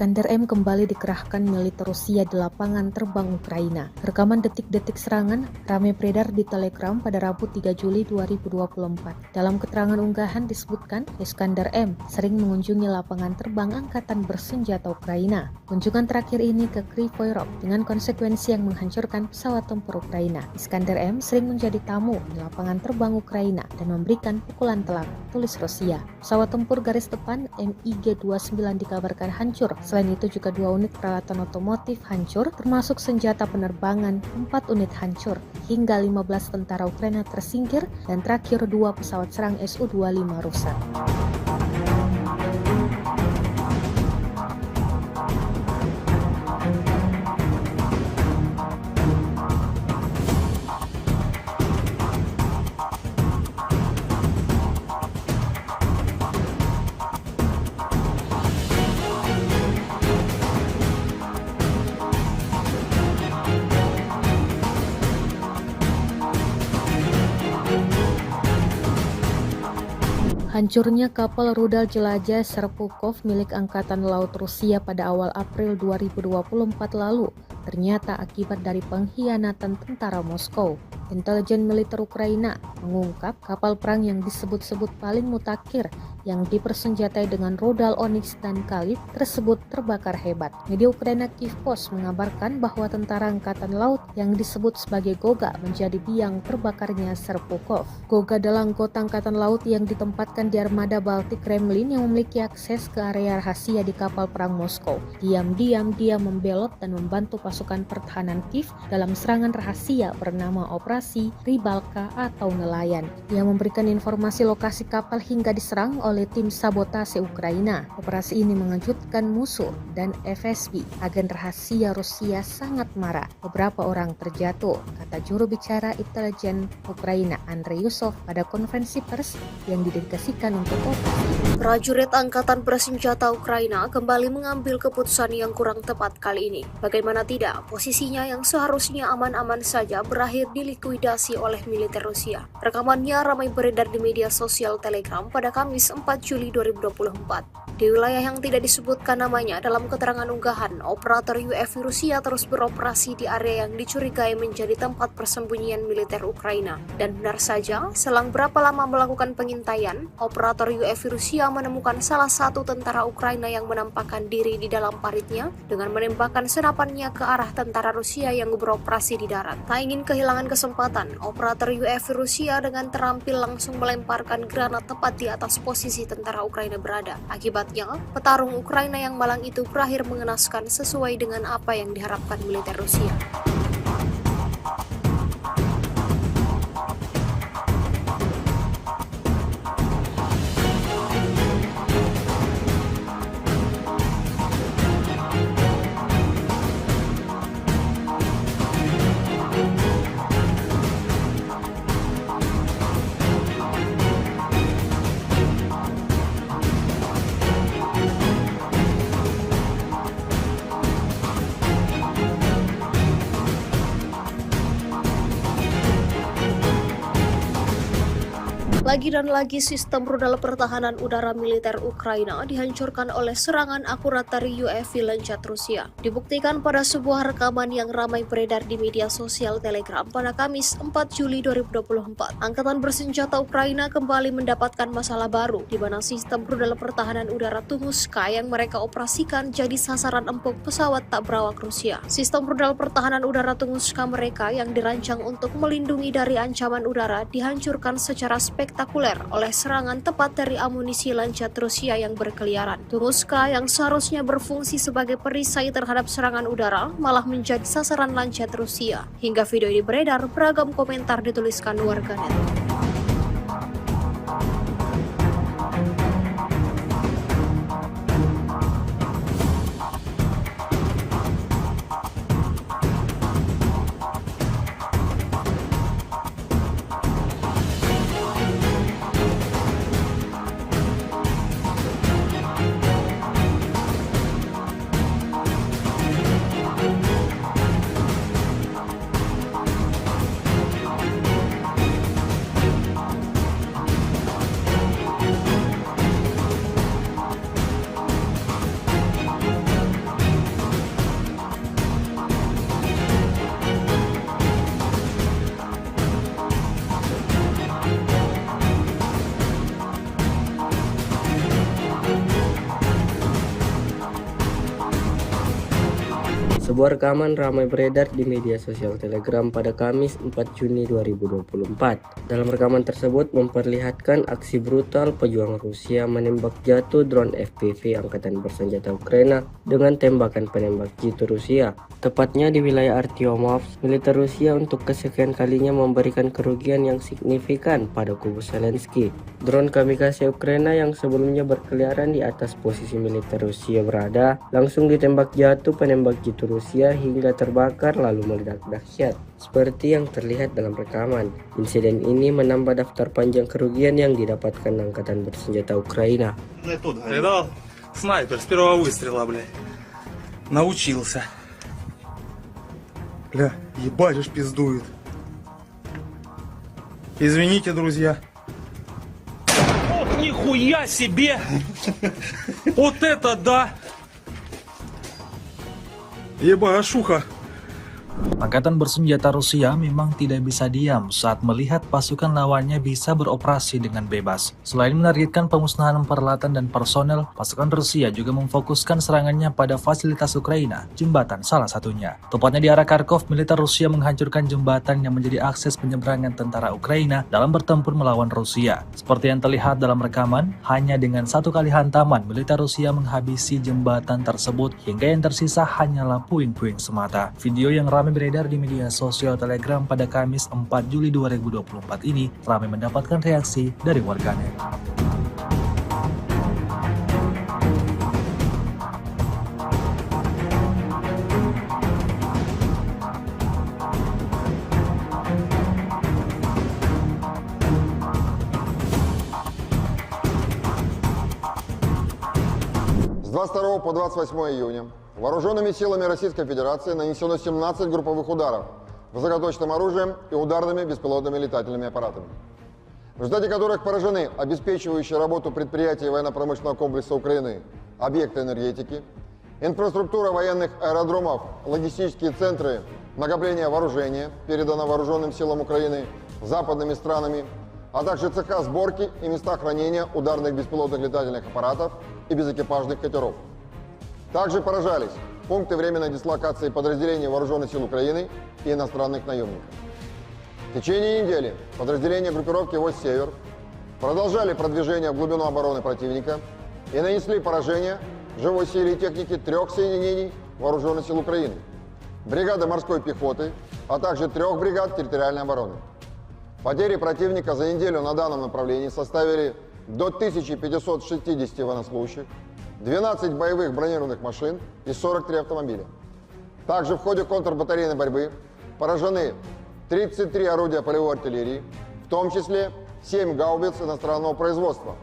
Iskander M kembali dikerahkan militer Rusia di lapangan terbang Ukraina. Rekaman detik-detik serangan ramai beredar di Telegram pada Rabu 3 Juli 2024. Dalam keterangan unggahan disebutkan, Iskander M sering mengunjungi lapangan terbang angkatan bersenjata Ukraina. Kunjungan terakhir ini ke Kryvyi Rih dengan konsekuensi yang menghancurkan pesawat tempur Ukraina. Iskander M sering menjadi tamu di lapangan terbang Ukraina dan memberikan pukulan telak, tulis Rusia. Pesawat tempur garis depan MiG-29 dikabarkan hancur. Selain itu juga 2 unit peralatan otomotif hancur, termasuk senjata penerbangan, 4 unit hancur, hingga 15 tentara Ukraina tersingkir, dan terakhir 2 pesawat serang Su-25 rusak. Hancurnya kapal rudal jelajah Serpukov milik Angkatan Laut Rusia pada awal April 2024 lalu ternyata akibat dari pengkhianatan tentara Moskow. Intelijen militer Ukraina mengungkap kapal perang yang disebut-sebut paling mutakhir yang dipersenjatai dengan rudal Onyx dan Khalid tersebut terbakar hebat. Media Ukraina Kyiv Post mengabarkan bahwa tentara angkatan laut yang disebut sebagai Goga menjadi biang terbakarnya Serpukov. Goga adalah anggota angkatan laut yang ditempatkan di armada Baltik Kremlin yang memiliki akses ke area rahasia di kapal perang Moskow. Diam-diam dia membelot dan membantu pasukan pertahanan Kiev dalam serangan rahasia bernama Operasi Rybalka atau nelayan. Dia memberikan informasi lokasi kapal hingga diserang oleh tim sabotase Ukraina. Operasi ini mengejutkan musuh dan FSB. Agen rahasia Rusia sangat marah. Beberapa orang terjatuh, kata juru bicara intelijen Ukraina Andrei Yusov pada konferensi pers yang didedikasikan untuk operasi. Prajurit Angkatan Bersenjata Ukraina kembali mengambil keputusan yang kurang tepat kali ini. Bagaimana tidak, posisinya yang seharusnya aman-aman saja berakhir dilikuidasi oleh militer Rusia. Rekamannya ramai beredar di media sosial Telegram pada Kamis 4 Juli 2024. Di wilayah yang tidak disebutkan namanya dalam keterangan unggahan, operator UAV Rusia terus beroperasi di area yang dicurigai menjadi tempat persembunyian militer Ukraina. Dan benar saja, selang berapa lama melakukan pengintaian, operator UAV Rusia menemukan salah satu tentara Ukraina yang menampakkan diri di dalam paritnya dengan menembakkan senapannya ke arah tentara Rusia yang beroperasi di darat. Tak ingin kehilangan kesempatan, operator UAV Rusia dengan terampil langsung melemparkan granat tepat di atas posisi tentara Ukraina berada. Akibatnya, petarung Ukraina yang malang itu berakhir mengenaskan sesuai dengan apa yang diharapkan militer Rusia. Lagi dan lagi sistem rudal pertahanan udara militer Ukraina dihancurkan oleh serangan akurat dari UAV Lancet Rusia. Dibuktikan pada sebuah rekaman yang ramai beredar di media sosial Telegram pada Kamis 4 Juli 2024. Angkatan bersenjata Ukraina kembali mendapatkan masalah baru, di mana sistem rudal pertahanan udara Tunguska yang mereka operasikan jadi sasaran empuk pesawat tak berawak Rusia. Sistem rudal pertahanan udara Tunguska mereka yang dirancang untuk melindungi dari ancaman udara dihancurkan secara spektakuler oleh serangan tepat dari amunisi Lancet Rusia yang berkeliaran. Tunguska yang seharusnya berfungsi sebagai perisai terhadap serangan udara malah menjadi sasaran Lancet Rusia. Hingga video ini beredar, beragam komentar dituliskan warganet. Sebuah rekaman ramai beredar di media sosial Telegram pada Kamis 4 Juni 2024. Dalam rekaman tersebut memperlihatkan aksi brutal pejuang Rusia menembak jatuh drone FPV Angkatan Bersenjata Ukraina dengan tembakan penembak jitu Rusia. Tepatnya di wilayah Artyomovsk, militer Rusia untuk kesekian kalinya memberikan kerugian yang signifikan pada kubu Zelensky. Drone kamikaze Ukraina yang sebelumnya berkeliaran di atas posisi militer Rusia berada, langsung ditembak jatuh penembak jitu Rusia hingga terbakar lalu meledak dahsyat, seperti yang terlihat dalam rekaman. Insiden ini menambah daftar panjang kerugian yang didapatkan Angkatan Bersenjata Ukraina. Видал? Снайпер с первого выстрела, блядь. Научился. Бля, ебать ж пиздует. Извините, друзья. Ох, нихуя себе! Вот это да! Ебашуха! Angkatan bersenjata Rusia memang tidak bisa diam saat melihat pasukan lawannya bisa beroperasi dengan bebas. Selain menargetkan pemusnahan peralatan dan personel, pasukan Rusia juga memfokuskan serangannya pada fasilitas Ukraina, jembatan salah satunya. Tepatnya di arah Kharkov, militer Rusia menghancurkan jembatan yang menjadi akses penyeberangan tentara Ukraina dalam bertempur melawan Rusia. Seperti yang terlihat dalam rekaman, hanya dengan satu kali hantaman, militer Rusia menghabisi jembatan tersebut hingga yang tersisa hanyalah puing-puing semata. Video yang ramai beredar di media sosial Telegram pada Kamis 4 Juli 2024 ini ramai mendapatkan reaksi dari warganet. С 22 по 28 июня вооруженными силами Российской Федерации нанесено 17 групповых ударов высокоточным оружием и ударными беспилотными летательными аппаратами, в результате которых поражены обеспечивающие работу предприятий военно-промышленного комплекса Украины, объекты энергетики, инфраструктура военных аэродромов, логистические центры накопления вооружения, передано вооруженным силам Украины западными странами, а также цеха сборки и места хранения ударных беспилотных летательных аппаратов и безэкипажных катеров. Также поражались пункты временной дислокации подразделений Вооруженных сил Украины и иностранных наемников. В течение недели подразделения группировки «Войск Север» продолжали продвижение в глубину обороны противника и нанесли поражение живой силе и технике 3 соединений Вооруженных сил Украины, бригады морской пехоты, а также 3 бригад территориальной обороны. Потери противника за неделю на данном направлении составили до 1560 военнослужащих, 12 боевых бронированных машин и 43 автомобиля. Также в ходе контрбатарейной борьбы поражены 33 орудия полевой артиллерии, в том числе 7 гаубиц иностранного производства,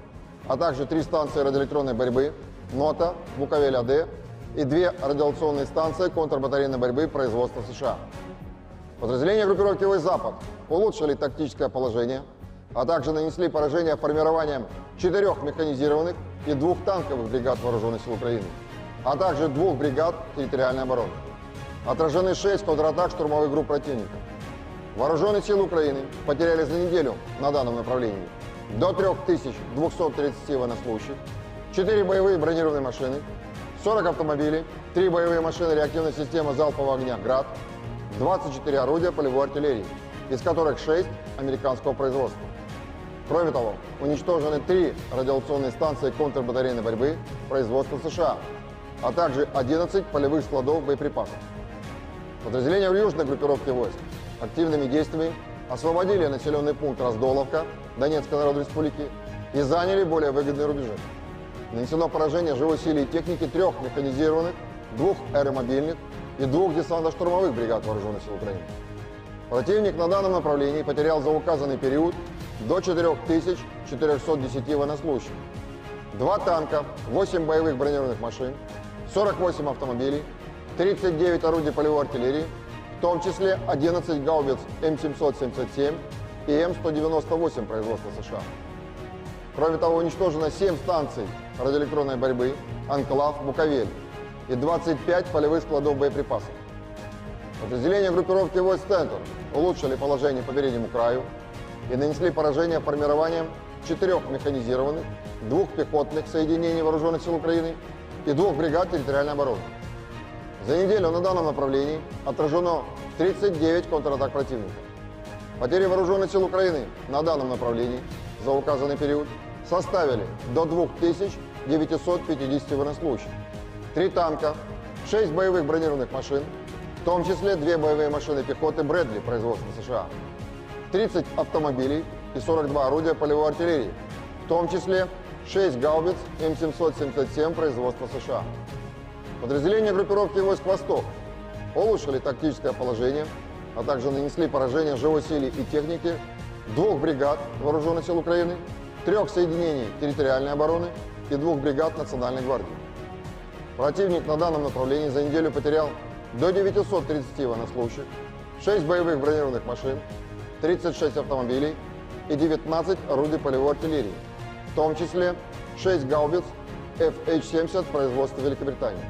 а также 3 станции радиоэлектронной борьбы НОТА, Буковель-АД и 2 радиационные станции контрбатарейной борьбы производства США. Подразделения группировки «Войск Запад» улучшили тактическое положение, а также нанесли поражение формированием 4 механизированных и 2 танковых бригад Вооруженных сил Украины, а также 2 бригад территориальной обороны. Отражены 6 контратак штурмовых групп противника. Вооруженные силы Украины потеряли за неделю на данном направлении до 3230 военнослужащих, 4 боевые бронированные машины, 40 автомобилей, 3 боевые машины реактивной системы залпового огня «Град», 24 орудия полевой артиллерии, из которых 6 американского производства. Кроме того, уничтожены 3 радиационные станции контрбатарейной борьбы производства США, а также 11 полевых складов боеприпасов. Подразделения южной группировки войск активными действиями освободили населенный пункт Раздоловка Донецкой Народной Республики и заняли более выгодные рубежи. Нанесено поражение живой силе и техники 3 механизированных, 2 аэромобильных и 2 десантно-штурмовых бригад Вооруженных сил Украины. Противник на данном направлении потерял за указанный период до 4410 военнослужащих, 2 танка, 8 боевых бронированных машин, 48 автомобилей, 39 орудий полевой артиллерии, в том числе 11 гаубиц М777 и М198 производства США. Кроме того, уничтожено 7 станций радиоэлектронной борьбы, Анклав, Буковель и 25 полевых складов боеприпасов. Подразделения группировки войск «Центр» улучшили положение по переднему краю и нанесли поражение формированием 4 механизированных, 2 пехотных соединений Вооруженных сил Украины и 2 бригад территориальной обороны. За неделю на данном направлении отражено 39 контратак противника. Потери Вооруженных сил Украины на данном направлении за указанный период составили до 2950 военнослужащих, 3 танка, 6 боевых бронированных машин, в том числе 2 боевые машины пехоты Брэдли производства США, 30 автомобилей и 42 орудия полевой артиллерии, в том числе 6 гаубиц М777 производства США. Подразделения группировки войск «Восток» улучшили тактическое положение, а также нанесли поражение живой силе и технике 2 бригад Вооруженных сил Украины, 3 соединений территориальной обороны и 2 бригад Национальной гвардии. Противник на данном направлении за неделю потерял до 930 военнослужащих, 6 боевых бронированных машин, 36 автомобилей и 19 орудий полевой артиллерии, в том числе 6 гаубиц FH-70 производства Великобритании.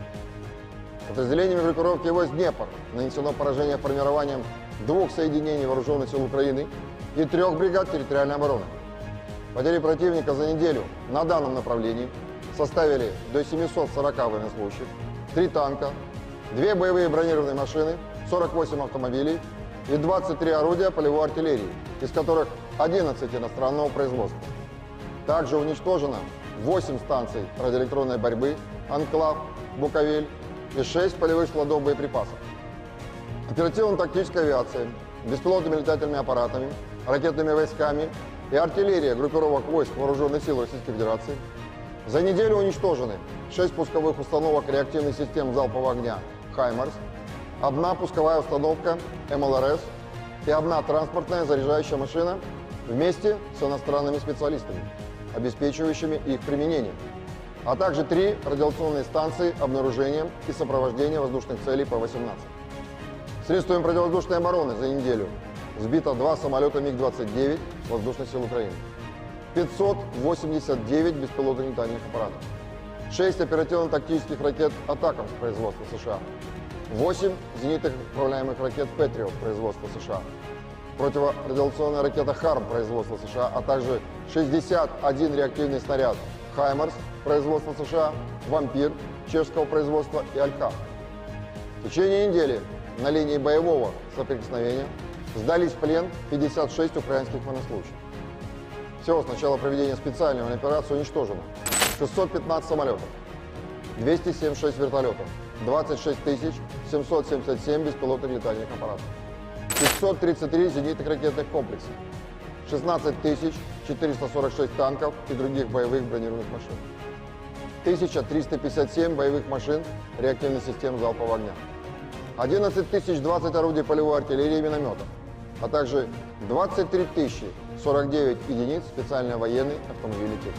Подразделениями группировки войск «Днепр» нанесено поражение формированием 2 соединений Вооруженных сил Украины и 3 бригад территориальной обороны. Потери противника за неделю на данном направлении составили до 740 военнослужащих, 3 танка, 2 боевые бронированные машины, 48 автомобилей и 23 орудия полевой артиллерии, из которых 11 иностранного производства. Также уничтожено 8 станций радиоэлектронной борьбы, Анклав, Буковель и 6 полевых складов боеприпасов. Оперативно-тактической авиацией, беспилотными летательными аппаратами, ракетными войсками и артиллерией группировок войск Вооруженных сил Российской Федерации за неделю уничтожены 6 пусковых установок реактивных систем залпового огня «Хаймарс», 1 пусковая установка МЛРС и 1 транспортная заряжающая машина вместе с иностранными специалистами, обеспечивающими их применение, а также 3 радиационные станции обнаружения и сопровождения воздушных целей П-18. Средствами противовоздушной обороны за неделю сбито 2 самолета МиГ-29 Воздушных сил Украины, 589 беспилотных летательных аппаратов, 6 оперативно-тактических ракет «Атакамс» производства США, 8 зенитных управляемых ракет «Патриот» производства США, противорадиационная ракета «Харм» производства США, а также 61 реактивный снаряд «Хаймарс» производства США, «Вампир» чешского производства и «Алькав». В течение недели на линии боевого соприкосновения сдались в плен 56 украинских военнослужащих. Всего с начала проведения специальной операции уничтожено 615 самолетов, 276 вертолетов, 26 777 беспилотных летательных аппаратов, 533 зенитных ракетных комплексов, 16 446 танков и других боевых бронированных машин, 1357 боевых машин реактивных систем залпового огня, 11 020 орудий полевой артиллерии и минометов, а также 23 049 единиц специальной военной автомобильной техники.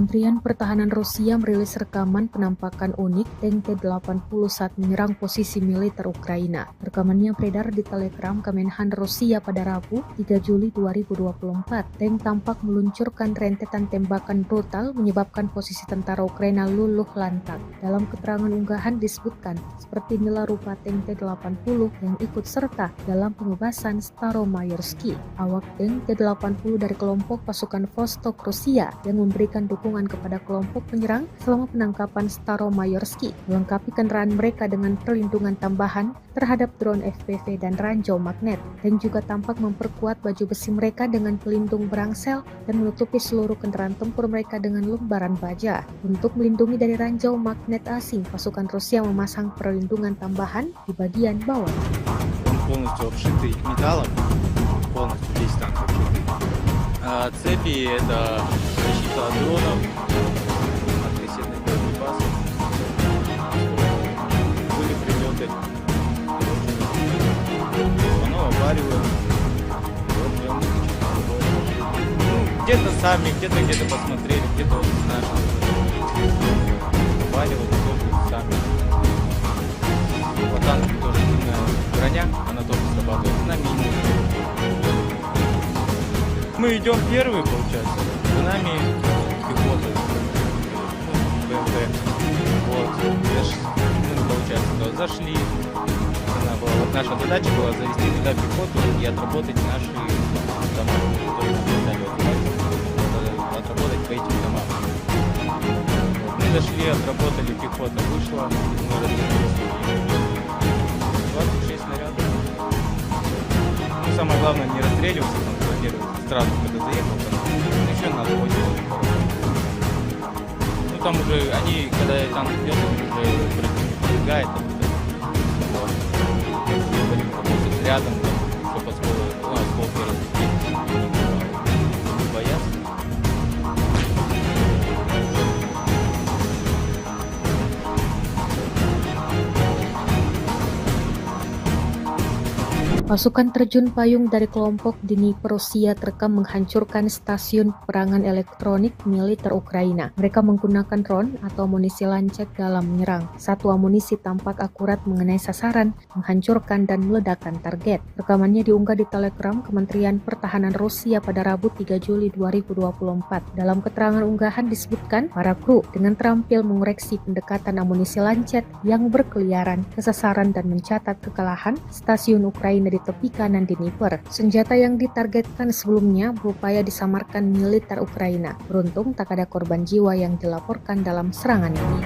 Kementerian Pertahanan Rusia merilis rekaman penampakan unik tank T-80 saat menyerang posisi militer Ukraina. Rekamannya beredar di Telegram Kemenhan Rusia pada Rabu, 3 Juli 2024. Tank tampak meluncurkan rentetan tembakan brutal menyebabkan posisi tentara Ukraina luluh lantak. Dalam keterangan unggahan disebutkan, seperti inilah rupa tank T-80 yang ikut serta dalam pengebasan Staromayorski. Awak tank T-80 dari kelompok pasukan Vostok Rusia yang memberikan dukungan kepada kelompok penyerang selama penangkapan Staromayorski, melengkapi kendaraan mereka dengan perlindungan tambahan terhadap drone FPV dan ranjau magnet, dan juga tampak memperkuat baju besi mereka dengan pelindung berangsel dan menutupi seluruh kendaraan tempur mereka dengan lembaran baja. Untuk melindungi dari ranjau magnet asing, pasukan Rusia memasang perlindungan tambahan di bagian bawah. Он полностью обшитый металлом, полностью весь танк обшитый. Цепи — это защита от дронов, от кассетных боеприпасов. Были прилеты, оно обваривает. Вот прям где-то сами, где-то посмотрели, где-то вот наши обваривают сами. По танку тоже сильная броня, она тоже срабатывает на мини. Мы идем первые, получается, за нами пехота, БМП. Вот, мы, получается, зашли. Вот наша задача была завести туда пехоту и отработать наши дома, которые нам дали отработать по этим домам. Вот, мы зашли, отработали, пехота вышла, мы развернулись. 26 снарядов. Ну, самое главное не расстреливаться, контролировать сразу, когда заехал, там, еще надо 8. Ну, там уже они, когда танк идет, уже пробегает, вот. Рядом, чтобы осколки разлетелись, не боятся. Pasukan terjun payung dari kelompok Dnipro Rusia terekam menghancurkan stasiun peperangan elektronik militer Ukraina. Mereka menggunakan drone atau amunisi lancet dalam menyerang. Satu amunisi tampak akurat mengenai sasaran, menghancurkan dan meledakkan target. Rekamannya diunggah di Telegram Kementerian Pertahanan Rusia pada Rabu 3 Juli 2024. Dalam keterangan unggahan disebutkan, para kru dengan terampil mengoreksi pendekatan amunisi lancet yang berkeliaran ke sasaran dan mencatat kekalahan stasiun Ukraina di tepi kanan Dnipro. Senjata yang ditargetkan sebelumnya berupaya disamarkan militer Ukraina. Beruntung tak ada korban jiwa yang dilaporkan dalam serangan ini.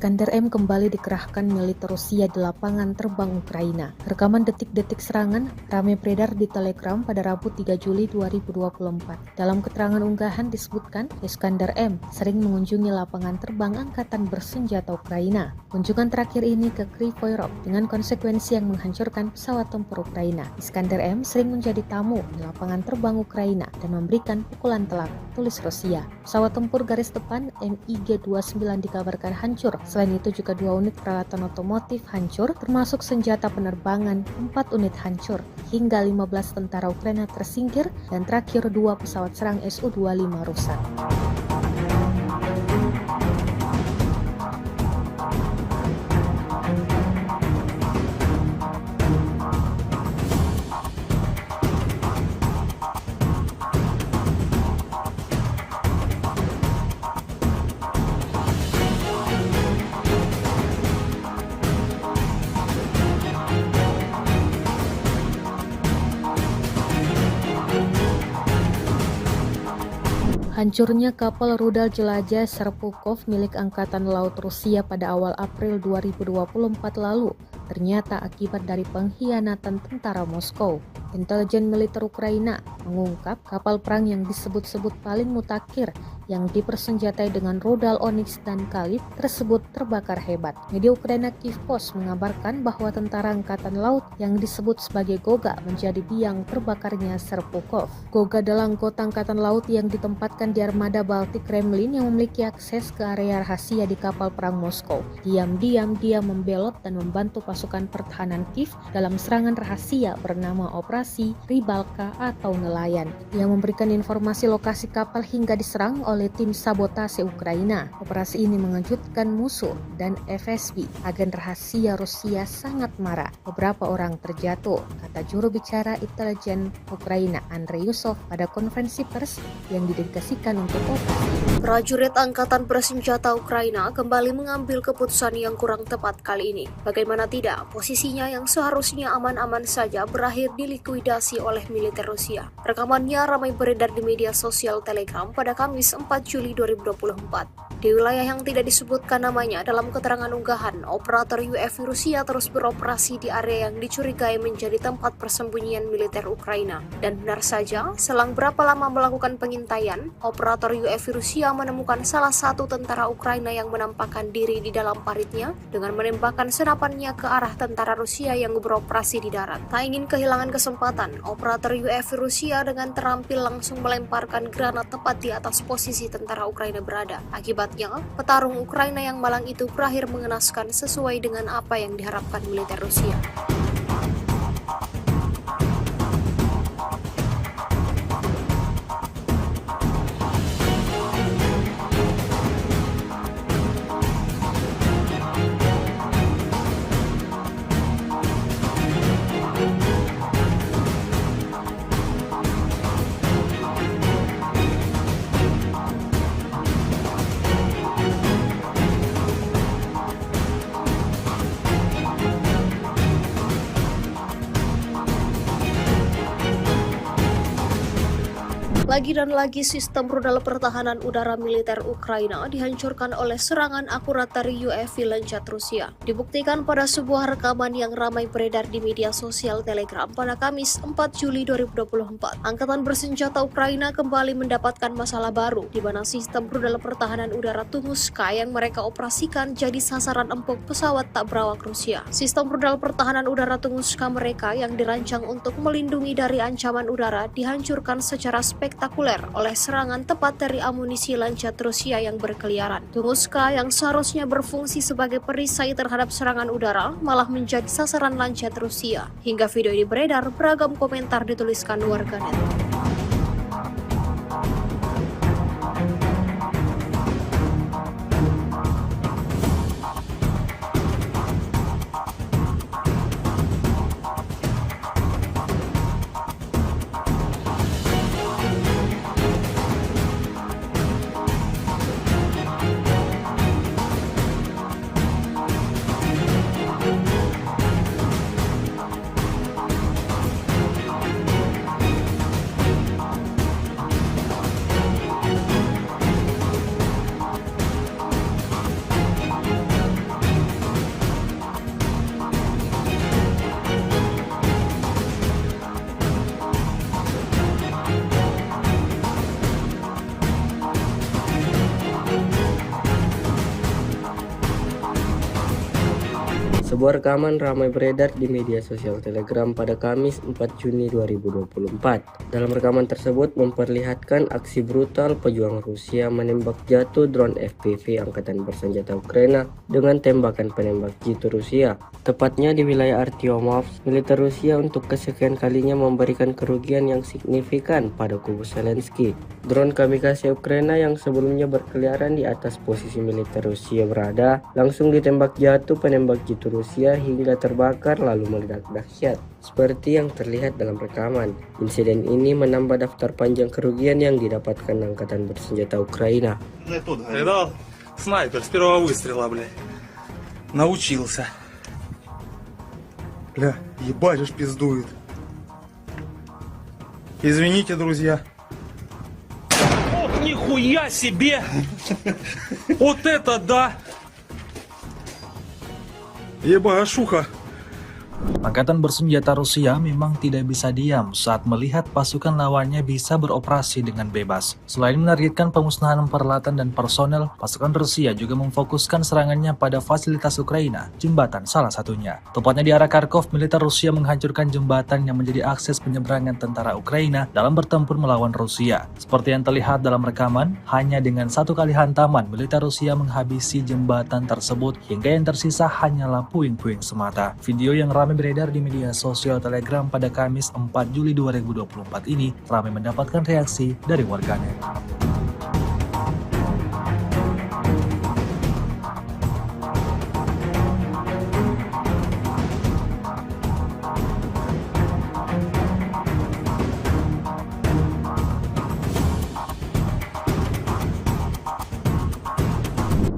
Iskander M kembali dikerahkan militer Rusia di lapangan terbang Ukraina. Rekaman detik-detik serangan ramai beredar di Telegram pada Rabu 3 Juli 2024. Dalam keterangan unggahan disebutkan, Iskander M sering mengunjungi lapangan terbang angkatan bersenjata Ukraina. Kunjungan terakhir ini ke Kryvyi Rih dengan konsekuensi yang menghancurkan pesawat tempur Ukraina. Iskander M sering menjadi tamu di lapangan terbang Ukraina dan memberikan pukulan telak, tulis Rusia. Pesawat tempur garis depan MiG-29 dikabarkan hancur. Selain itu juga 2 unit peralatan otomotif hancur, termasuk senjata penerbangan, 4 unit hancur, hingga 15 tentara Ukraina tersingkir, dan terakhir 2 pesawat serang Su-25 rusak. Hancurnya kapal rudal jelajah Serpukov milik Angkatan Laut Rusia pada awal April 2024 lalu ternyata akibat dari pengkhianatan tentara Moskow. Intelijen militer Ukraina mengungkap kapal perang yang disebut-sebut paling mutakhir yang dipersenjatai dengan rudal Onyx dan Kalib tersebut terbakar hebat. Media Ukraina Kyiv Post mengabarkan bahwa tentara angkatan laut yang disebut sebagai Goga menjadi biang terbakarnya Serpukhov. Goga adalah anggota angkatan laut yang ditempatkan di armada Baltik Kremlin yang memiliki akses ke area rahasia di kapal perang Moskow. Diam-diam dia membelot dan membantu pasukan pertahanan Kiev dalam serangan rahasia bernama Operasi Rybalka atau Nelayan, yang memberikan informasi lokasi kapal hingga diserang oleh tim sabotase Ukraina. Operasi ini mengejutkan musuh dan FSB. Agen rahasia Rusia sangat marah. Beberapa orang terjatuh, kata juru bicara intelijen Ukraina Andrei Yusov pada konferensi pers yang didedikasikan untuk operasi. Prajurit Angkatan Bersenjata Ukraina kembali mengambil keputusan yang kurang tepat kali ini. Bagaimana tidak, posisinya yang seharusnya aman-aman saja berakhir dilikuidasi oleh militer Rusia. Rekamannya ramai beredar di media sosial Telegram pada Kamis 4 Juli 2024. Di wilayah yang tidak disebutkan namanya dalam keterangan unggahan, operator UAV Rusia terus beroperasi di area yang dicurigai menjadi tempat persembunyian militer Ukraina. Dan benar saja, selang berapa lama melakukan pengintaian, operator UAV Rusia menemukan salah satu tentara Ukraina yang menampakkan diri di dalam paritnya dengan menembakkan senapannya ke arah tentara Rusia yang beroperasi di darat. Tak ingin kehilangan kesempatan, operator UAV Rusia dengan terampil langsung melemparkan granat tepat di atas posisi tentara Ukraina berada. Akibatnya, petarung Ukraina yang malang itu berakhir mengenaskan sesuai dengan apa yang diharapkan militer Rusia. Lagi dan lagi sistem rudal pertahanan udara militer Ukraina dihancurkan oleh serangan akurat dari UAV Lancet Rusia. Dibuktikan pada sebuah rekaman yang ramai beredar di media sosial Telegram pada Kamis 4 Juli 2024. Angkatan bersenjata Ukraina kembali mendapatkan masalah baru, di mana sistem rudal pertahanan udara Tunguska yang mereka operasikan jadi sasaran empuk pesawat tak berawak Rusia. Sistem rudal pertahanan udara Tunguska mereka yang dirancang untuk melindungi dari ancaman udara dihancurkan secara spektakuler oleh serangan tepat dari amunisi Lancet Rusia yang berkeliaran. Tunguska yang seharusnya berfungsi sebagai perisai terhadap serangan udara malah menjadi sasaran Lancet Rusia. Hingga video ini beredar, beragam komentar dituliskan warganet. Sebuah rekaman ramai beredar di media sosial Telegram pada Kamis 4 Juni 2024. Dalam rekaman tersebut memperlihatkan aksi brutal pejuang Rusia menembak jatuh drone FPV Angkatan Bersenjata Ukraina dengan tembakan penembak jitu Rusia. Tepatnya di wilayah Artyomovsk, militer Rusia untuk kesekian kalinya memberikan kerugian yang signifikan pada kubu Zelensky. Drone kamikaze Ukraina yang sebelumnya berkeliaran di atas posisi militer Rusia berada, langsung ditembak jatuh penembak jitu Rusia hingga terbakar lalu meledak dahsyat. Seperti yang terlihat dalam rekaman, insiden ini menambah daftar panjang kerugian yang didapatkan Angkatan Bersenjata Ukraina. Видал? Снайпер с первого выстрела, блядь. Научился. Бля, ебать уж пиздует. Извините, друзья. Ох, нихуя себе! Вот это да! Ебашуха! Angkatan bersenjata Rusia memang tidak bisa diam saat melihat pasukan lawannya bisa beroperasi dengan bebas. Selain menargetkan pemusnahan peralatan dan personel, pasukan Rusia juga memfokuskan serangannya pada fasilitas Ukraina, jembatan salah satunya. Tepatnya di arah Kharkov, militer Rusia menghancurkan jembatan yang menjadi akses penyeberangan tentara Ukraina dalam bertempur melawan Rusia. Seperti yang terlihat dalam rekaman, hanya dengan satu kali hantaman, militer Rusia menghabisi jembatan tersebut hingga yang tersisa hanyalah puing-puing semata. Video yang ramai beredar di media sosial Telegram pada Kamis 4 Juli 2024 ini ramai mendapatkan reaksi dari warganet.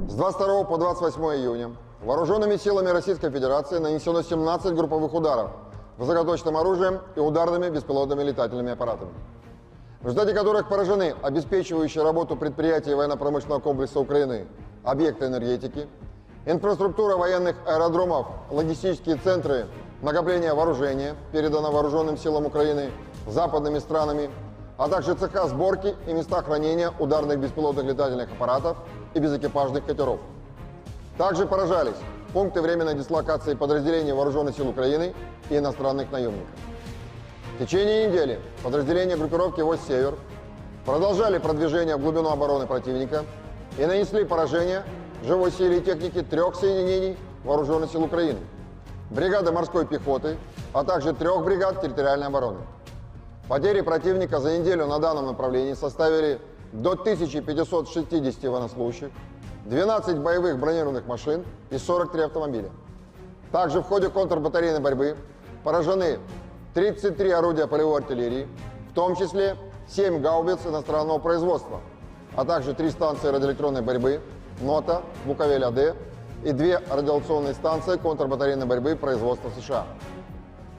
С 22 по 28 июня вооруженными силами Российской Федерации нанесено 17 групповых ударов высокоточным оружием и ударными беспилотными летательными аппаратами, в результате которых поражены обеспечивающие работу предприятий военно-промышленного комплекса Украины, объекты энергетики, инфраструктура военных аэродромов, логистические центры накопления вооружения, передано вооруженным силам Украины западными странами, а также цеха сборки и места хранения ударных беспилотных летательных аппаратов и безэкипажных катеров. Также поражались пункты временной дислокации подразделений Вооруженных сил Украины и иностранных наемников. В течение недели подразделения группировки «Войск Север» продолжали продвижение в глубину обороны противника и нанесли поражение живой силе и технике 3 соединений Вооруженных сил Украины, бригады морской пехоты, а также 3 бригад территориальной обороны. Потери противника за неделю на данном направлении составили до 1560 военнослужащих, 12 боевых бронированных машин и 43 автомобиля. Также в ходе контрбатарейной борьбы поражены 33 орудия полевой артиллерии, в том числе 7 гаубиц иностранного производства, а также 3 станции радиоэлектронной борьбы НОТА, Буковель-АД и 2 радиационные станции контрбатарейной борьбы производства США.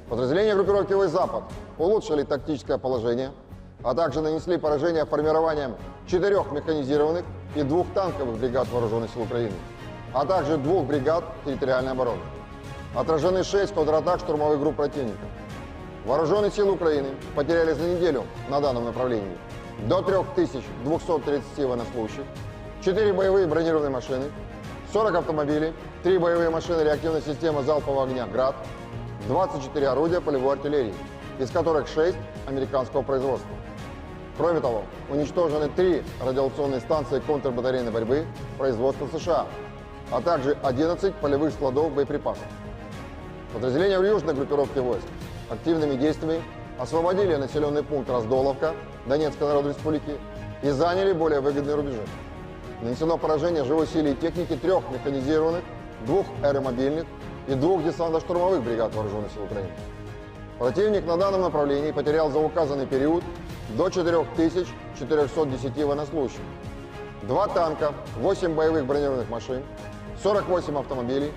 Подразделения группировки «Войск Запад» улучшили тактическое положение, а также нанесли поражение формированием 4 механизированных и 2 танковых бригад Вооруженных сил Украины, а также 2 бригад территориальной обороны. Отражены 6 контратак штурмовых групп противника. Вооруженные силы Украины потеряли за неделю на данном направлении до 3230 военнослужащих, 4 боевые бронированные машины, 40 автомобилей, 3 боевые машины реактивной системы залпового огня «Град», 24 орудия полевой артиллерии, из которых 6 американского производства. Кроме того, уничтожены 3 радиационные станции контрбатарейной борьбы производства США, а также 11 полевых складов боеприпасов. Подразделения в южной группировке войск активными действиями освободили населенный пункт Раздоловка Донецкой Народной Республики и заняли более выгодные рубежи. Нанесено поражение живой силе и техники 3 механизированных, 2 аэромобильных и 2 десантно-штурмовых бригад Вооруженных сил Украины. Противник на данном направлении потерял за указанный период до 4410 военнослужащих, 2 танка, 8 боевых бронированных машин, 48 автомобилей,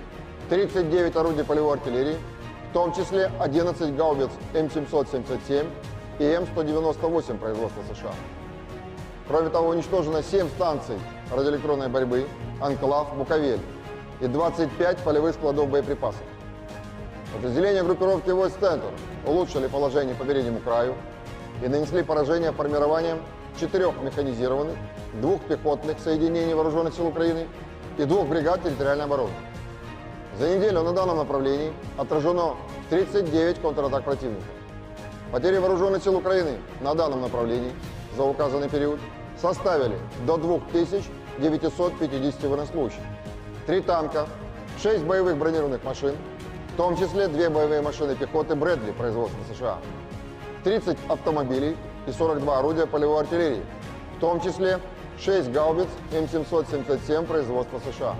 39 орудий полевой артиллерии, в том числе 11 гаубиц М777 и М198 производства США. Кроме того, уничтожено 7 станций радиоэлектронной борьбы «Анклав», «Буковель» и 25 полевых складов боеприпасов. Подразделения группировки «Войск Центр» улучшили положение по переднему краю и нанесли поражение формированием 4 механизированных, 2 пехотных соединений Вооруженных сил Украины и 2 бригад территориальной обороны. За неделю на данном направлении отражено 39 контратак противника. Потери Вооруженных сил Украины на данном направлении за указанный период составили до 2950 военнослужащих, 3 танка, 6 боевых бронированных машин, в том числе 2 боевые машины пехоты Брэдли производства США, 30 автомобилей и 42 орудия полевой артиллерии, в том числе 6 гаубиц М777 производства США.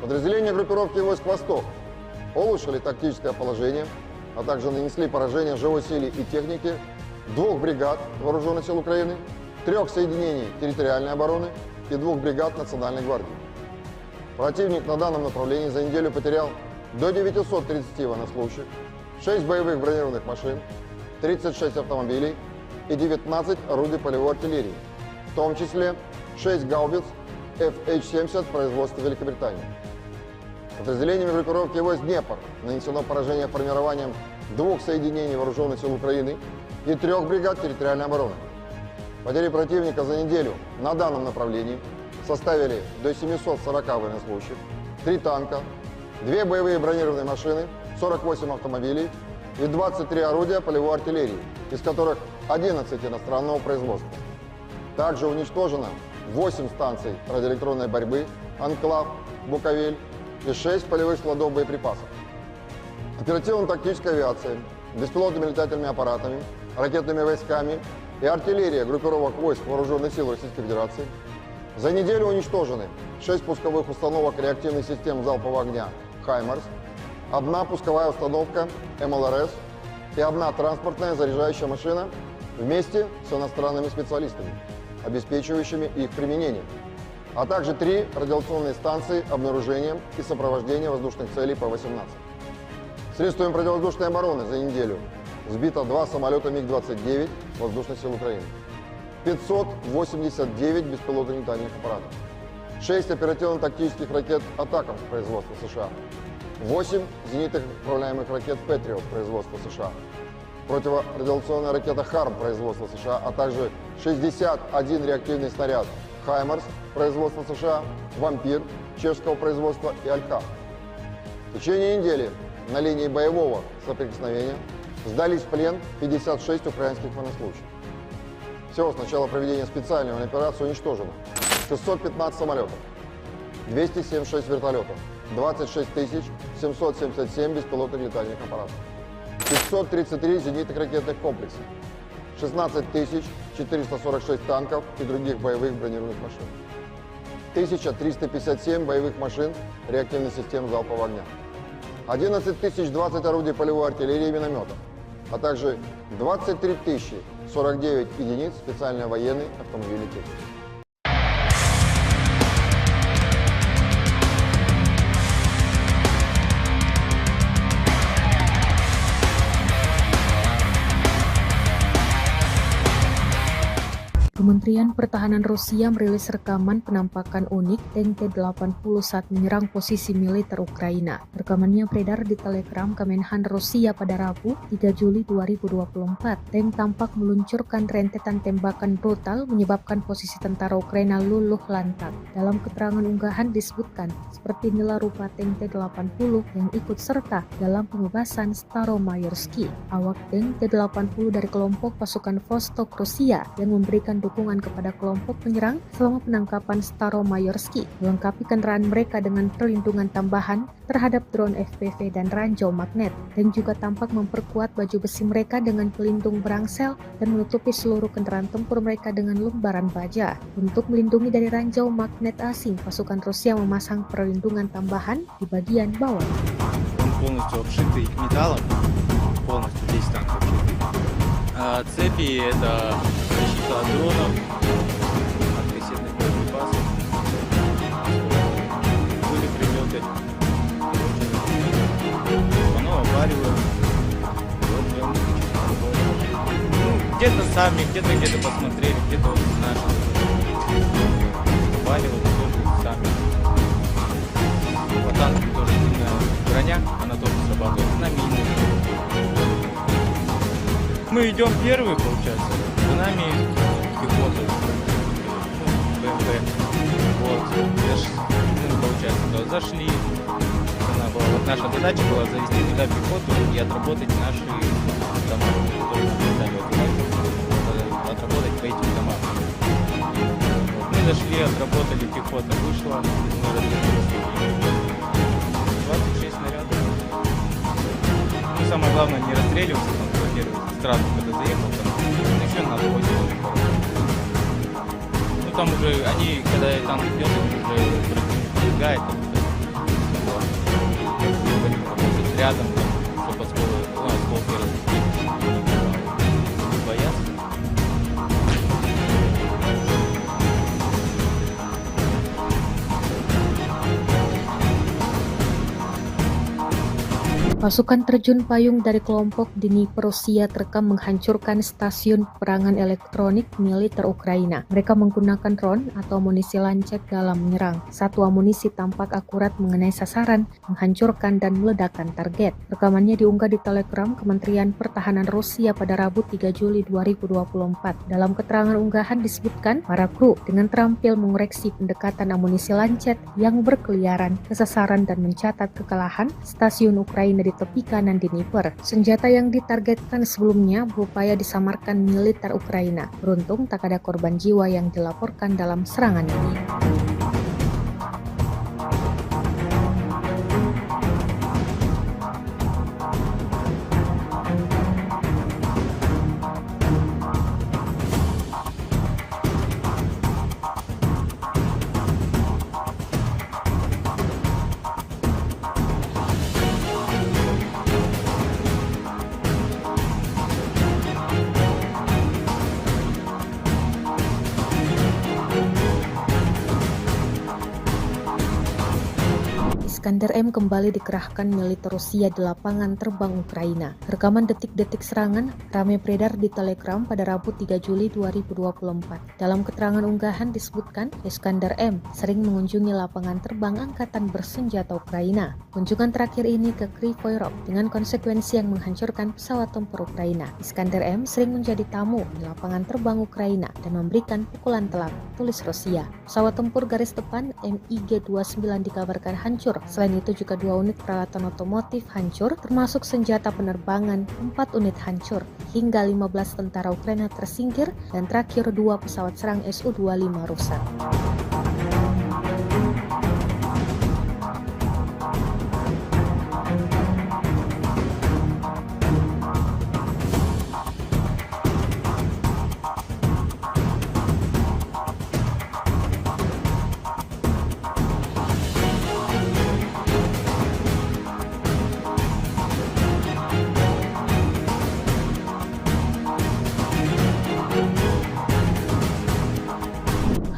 Подразделения группировки «Войск Восток» улучшили тактическое положение, а также нанесли поражение живой силе и технике 2 бригад Вооруженных сил Украины, 3 соединений территориальной обороны и 2 бригад Национальной гвардии. Противник на данном направлении за неделю потерял до 930 военнослужащих, 6 боевых бронированных машин, 36 автомобилей и 19 орудий полевой артиллерии, в том числе 6 гаубиц FH-70 производства Великобритании. Подразделениями группировки войск «Днепр» нанесено поражение формированием 2 соединений вооруженных сил Украины и 3 бригад территориальной обороны. Потери противника за неделю на данном направлении составили до 740 военнослужащих, 3 танка, 2 боевые бронированные машины, 48 автомобилей и 23 орудия полевой артиллерии, из которых 11 иностранного производства. Также уничтожено 8 станций радиоэлектронной борьбы, «Анклав», «Буковель» и 6 полевых складов боеприпасов. Оперативно-тактическая авиация, беспилотными летательными аппаратами, ракетными войсками и артиллерия группировок войск Вооруженных сил Российской Федерации за неделю уничтожены 6 пусковых установок реактивных систем залпового огня «Хаймарс», 1 пусковая установка МЛРС и 1 транспортная заряжающая машина вместе с иностранными специалистами, обеспечивающими их применение, а также 3 радиационные станции обнаружения и сопровождения воздушных целей П-18. Средствами противовоздушной обороны за неделю сбито 2 самолета МиГ-29 Воздушных сил Украины, 589 беспилотных летательных аппаратов, 6 оперативно-тактических ракет «Атакамс» производства США, 8 зенитных управляемых ракет «Патриот» производства США, противорадиационная ракета «Харм» производства США, а также 61 реактивный снаряд «Хаймарс» производства США, «Вампир» чешского производства и «Алька». В течение недели на линии боевого соприкосновения сдались в плен 56 украинских военнослужащих. Всего с начала проведения специальной военной операции уничтожено 615 самолетов, 276 вертолетов, 26 777 беспилотных летательных аппаратов, 533 зенитных ракетных комплексов, 16 446 танков и других боевых бронированных машин, 1357 боевых машин реактивных систем залпового огня, 11 020 орудий полевой артиллерии и минометов, а также 23 049 единиц специальной военной автомобильной техники. Kementerian Pertahanan Rusia merilis rekaman penampakan unik tank T-80 saat menyerang posisi militer Ukraina. Rekamannya beredar di Telegram Kemenhan Rusia pada Rabu, 3 Juli 2024. Tank tampak meluncurkan rentetan tembakan brutal menyebabkan posisi tentara Ukraina luluh lantak. Dalam keterangan unggahan disebutkan, seperti inilah rupa tank T-80 yang ikut serta dalam pembebasan Staromayorski. Awak tank T-80 dari kelompok pasukan Vostok Rusia yang memberikan dukungan kepada kelompok penyerang selama penangkapan Staromayorski, melengkapi kendaraan mereka dengan perlindungan tambahan terhadap drone FPV dan ranjau magnet, dan juga tampak memperkuat baju besi mereka dengan pelindung berangsel dan menutupi seluruh kendaraan tempur mereka dengan lembaran baja. Untuk melindungi dari ranjau magnet asing, pasukan Rusia memasang perlindungan tambahan di bagian bawah. Полностью обшитый металлом, полностью весь танк обшитый. Цепи — это защита от дронов, от кассетных боеприпасов. Были прилеты. Оно опаривает. Вот прям где-то сами, где-то посмотрели, где-то наши. Опаривают тоже сами. По танку тоже сильная броня, она тоже срабатывает на мины. Мы идем первые, получается, за нами пехота, БМП. Вот, получается, зашли. Вот наша задача была завести туда пехоту и отработать наши дома, которые отработать по этим домам. Вот, мы зашли, отработали, пехота вышла, мы развернулись. 26 снарядов. Ну, самое главное не расстреливаться, сразу, когда заехал, там еще на входе тоже хорошо. Ну там уже, они, когда танк идет, они уже пробегает, вот. Работать рядом, чтобы осколки разлететь. Боятся. Pasukan terjun payung dari kelompok Dnipro Rusia terekam menghancurkan stasiun peperangan elektronik militer Ukraina. Mereka menggunakan drone atau amunisi lancet dalam menyerang. Satu amunisi tampak akurat mengenai sasaran, menghancurkan dan meledakkan target. Rekamannya diunggah di Telegram Kementerian Pertahanan Rusia pada Rabu 3 Juli 2024. Dalam keterangan unggahan disebutkan, para kru dengan terampil mengoreksi pendekatan amunisi lancet yang berkeliaran ke sasaran dan mencatat kekalahan stasiun Ukraina di tepi kanan Dnipro. Senjata yang ditargetkan sebelumnya berupaya disamarkan militer Ukraina. Beruntung tak ada korban jiwa yang dilaporkan dalam serangan ini. Iskander M kembali dikerahkan militer Rusia di lapangan terbang Ukraina. Rekaman detik-detik serangan ramai beredar di Telegram pada Rabu 3 Juli 2024. Dalam keterangan unggahan disebutkan, Iskander M sering mengunjungi lapangan terbang angkatan bersenjata Ukraina. Kunjungan terakhir ini ke Kryvyi Rih dengan konsekuensi yang menghancurkan pesawat tempur Ukraina. Iskander M sering menjadi tamu di lapangan terbang Ukraina dan memberikan pukulan telak, tulis Rusia. Pesawat tempur garis depan MiG-29 dikabarkan hancur. Selain itu juga 2 unit peralatan otomotif hancur, termasuk senjata penerbangan, 4 unit hancur, hingga 15 tentara Ukraina tersingkir, dan terakhir 2 pesawat serang Su-25 rusak.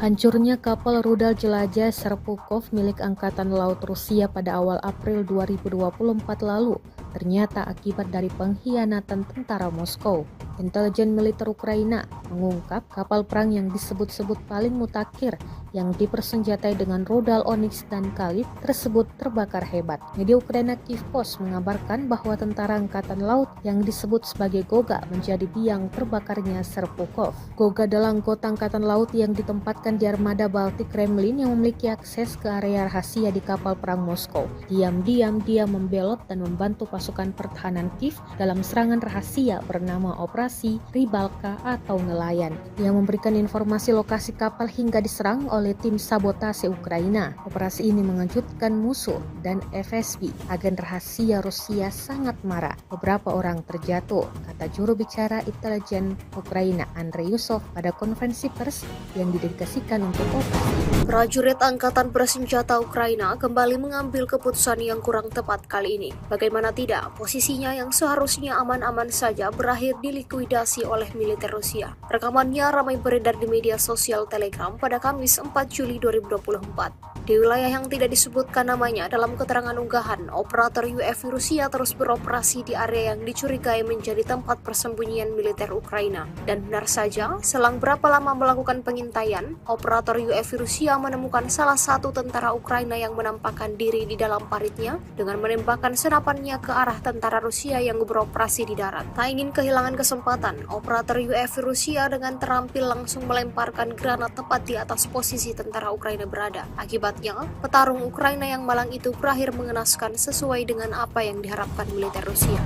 Hancurnya kapal rudal jelajah Serpukhov milik Angkatan Laut Rusia pada awal April 2024 lalu ternyata akibat dari pengkhianatan tentara Moskow. Intelijen militer Ukraina mengungkap kapal perang yang disebut-sebut paling mutakhir yang dipersenjatai dengan rudal Onyx dan Kalib tersebut terbakar hebat. Media Ukraina Kyiv Post mengabarkan bahwa tentara angkatan laut yang disebut sebagai Goga menjadi biang terbakarnya Serpukhov. Goga adalah anggota angkatan laut yang ditempatkan di armada Baltik Kremlin yang memiliki akses ke area rahasia di kapal perang Moskow. Diam-diam dia membelot dan membantu pasukan pertahanan Kiev dalam serangan rahasia bernama Operasi Rybalka atau Nelayan. Dia memberikan informasi lokasi kapal hingga diserang oleh tim sabotase Ukraina. Operasi ini mengejutkan musuh dan FSB. Agen rahasia Rusia sangat marah. Beberapa orang terjatuh, kata juru bicara intelijen Ukraina Andrei Yusov pada konferensi pers yang didedikasikan untuk operasi. Prajurit Angkatan Bersenjata Ukraina kembali mengambil keputusan yang kurang tepat kali ini. Bagaimana tidak, posisinya yang seharusnya aman-aman saja berakhir dilikuidasi oleh militer Rusia. Rekamannya ramai beredar di media sosial Telegram pada Kamis 4 Juli 2024. Di wilayah yang tidak disebutkan namanya dalam keterangan unggahan, operator UAV Rusia terus beroperasi di area yang dicurigai menjadi tempat persembunyian militer Ukraina. Dan benar saja, selang berapa lama melakukan pengintaian, operator UAV Rusia menemukan salah satu tentara Ukraina yang menampakkan diri di dalam paritnya dengan menembakkan senapannya ke arah tentara Rusia yang beroperasi di darat. Tak ingin kehilangan kesempatan, operator UAV Rusia dengan terampil langsung melemparkan granat tepat di atas posisi tentara Ukraina berada. Akibatnya, petarung Ukraina yang malang itu berakhir mengenaskan sesuai dengan apa yang diharapkan militer Rusia.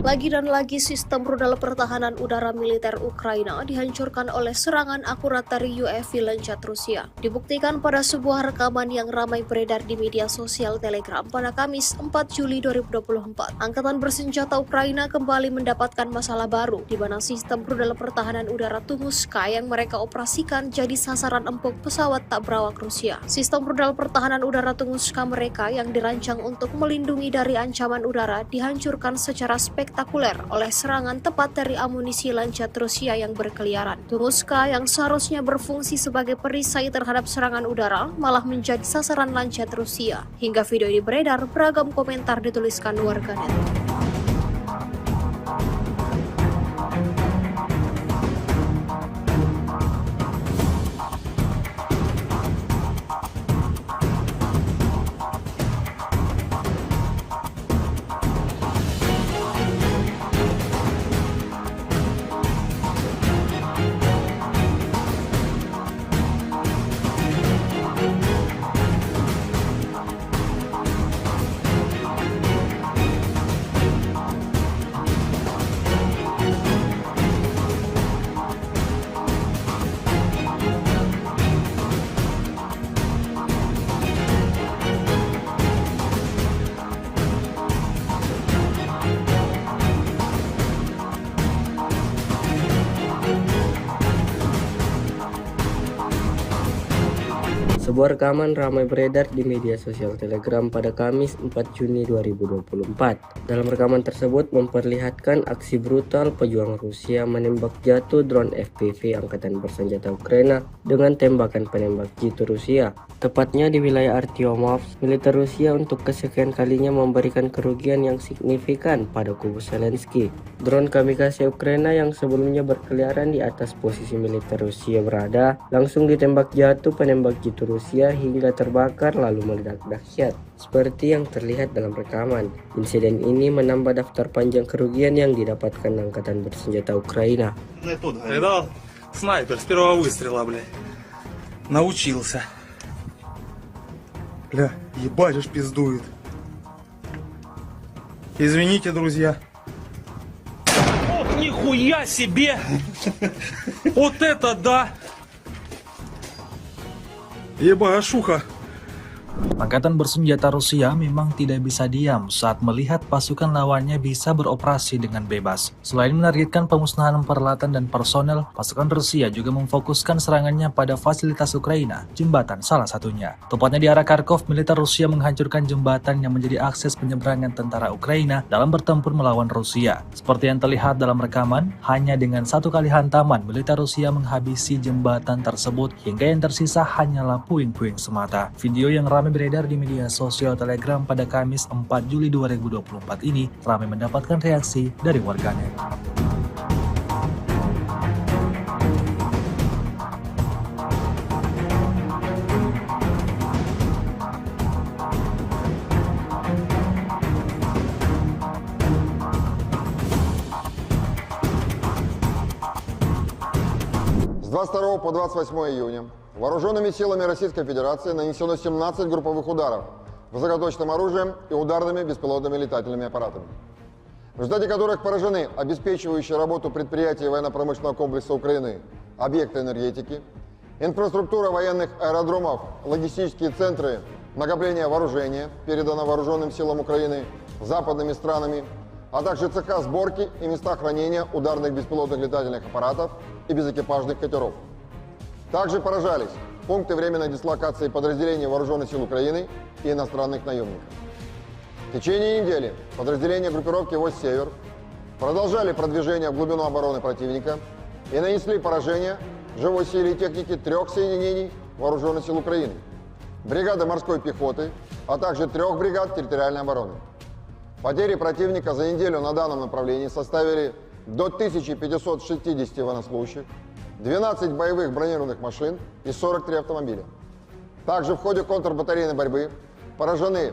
Lagi dan lagi sistem rudal pertahanan udara militer Ukraina dihancurkan oleh serangan akurat dari UAV Lancet Rusia. Dibuktikan pada sebuah rekaman yang ramai beredar di media sosial Telegram pada Kamis 4 Juli 2024. Angkatan bersenjata Ukraina kembali mendapatkan masalah baru, di mana sistem rudal pertahanan udara Tunguska yang mereka operasikan jadi sasaran empuk pesawat tak berawak Rusia. Sistem rudal pertahanan udara Tunguska mereka yang dirancang untuk melindungi dari ancaman udara dihancurkan secara spektakuler oleh serangan tepat dari amunisi Lancet Rusia yang berkeliaran. Tunguska yang seharusnya berfungsi sebagai perisai terhadap serangan udara malah menjadi sasaran Lancet Rusia. Hingga video ini beredar, beragam komentar dituliskan warganet. Sebuah rekaman ramai beredar di media sosial Telegram pada Kamis 4 Juni 2024. Dalam rekaman tersebut memperlihatkan aksi brutal pejuang Rusia menembak jatuh drone FPV Angkatan Bersenjata Ukraina dengan tembakan penembak jitu Rusia. Tepatnya di wilayah Artyomovsk, militer Rusia untuk kesekian kalinya memberikan kerugian yang signifikan pada kubu Zelensky. Drone kamikaze Ukraina yang sebelumnya berkeliaran di atas posisi militer Rusia berada, langsung ditembak jatuh penembak jitu Rusia hingga terbakar lalu meledak dahsyat. Seperti yang terlihat dalam rekaman, insiden ini menambah daftar panjang kerugian yang didapatkan Angkatan Bersenjata Ukraina. Видал? Снайпер с первого выстрела, блядь. Научился. Бля, ебать уж пиздует. Извините, друзья. Ох, нихуя себе! Вот это да! Ебашуха. Angkatan bersenjata Rusia memang tidak bisa diam saat melihat pasukan lawannya bisa beroperasi dengan bebas. Selain menargetkan pemusnahan peralatan dan personel, pasukan Rusia juga memfokuskan serangannya pada fasilitas Ukraina, jembatan salah satunya. Tepatnya di arah Kharkov, militer Rusia menghancurkan jembatan yang menjadi akses penyeberangan tentara Ukraina dalam bertempur melawan Rusia. Seperti yang terlihat dalam rekaman, hanya dengan satu kali hantaman, militer Rusia menghabisi jembatan tersebut hingga yang tersisa hanyalah puing-puing semata. Video yang ramai beredar di media sosial Telegram pada Kamis 4 Juli 2024 ini ramai mendapatkan reaksi dari warganet. С 22 по 28 июня вооруженными силами Российской Федерации нанесено 17 групповых ударов высокоточным оружием и ударными беспилотными летательными аппаратами, в результате которых поражены обеспечивающие работу предприятий военно-промышленного комплекса Украины, объекты энергетики, инфраструктура военных аэродромов, логистические центры накопления вооружения, передано вооруженным силам Украины западными странами, а также цеха сборки и места хранения ударных беспилотных летательных аппаратов и безэкипажных катеров. Также поражались пункты временной дислокации подразделений Вооруженных сил Украины и иностранных наемников. В течение недели подразделения группировки «Вось-Север» продолжали продвижение в глубину обороны противника и нанесли поражение живой силе и технике 3 соединений Вооруженных сил Украины, бригады морской пехоты, а также 3 бригад территориальной обороны. Потери противника за неделю на данном направлении составили до 1560 военнослужащих, 12 боевых бронированных машин и 43 автомобиля. Также в ходе контрбатарейной борьбы поражены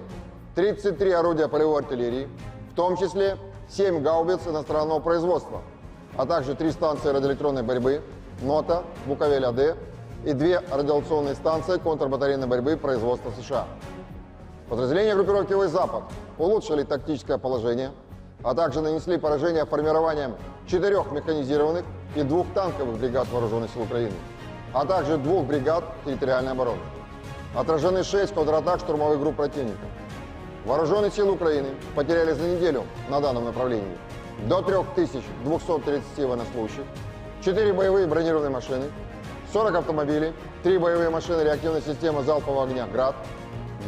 33 орудия полевой артиллерии, в том числе 7 гаубиц иностранного производства, а также 3 станции радиоэлектронной борьбы НОТА, Буковель-АД и 2 радиационные станции контрбатарейной борьбы производства США. Подразделения группировки «Вось-Запад» улучшили тактическое положение, а также нанесли поражение формированием 4 механизированных и 2 танковых бригад Вооруженных сил Украины, а также 2 бригад территориальной обороны. Отражены 6 контратак штурмовых групп противника. Вооруженные силы Украины потеряли за неделю на данном направлении до 3230 военнослужащих, 4 боевые бронированные машины, 40 автомобилей, 3 боевые машины реактивной системы залпового огня «Град»,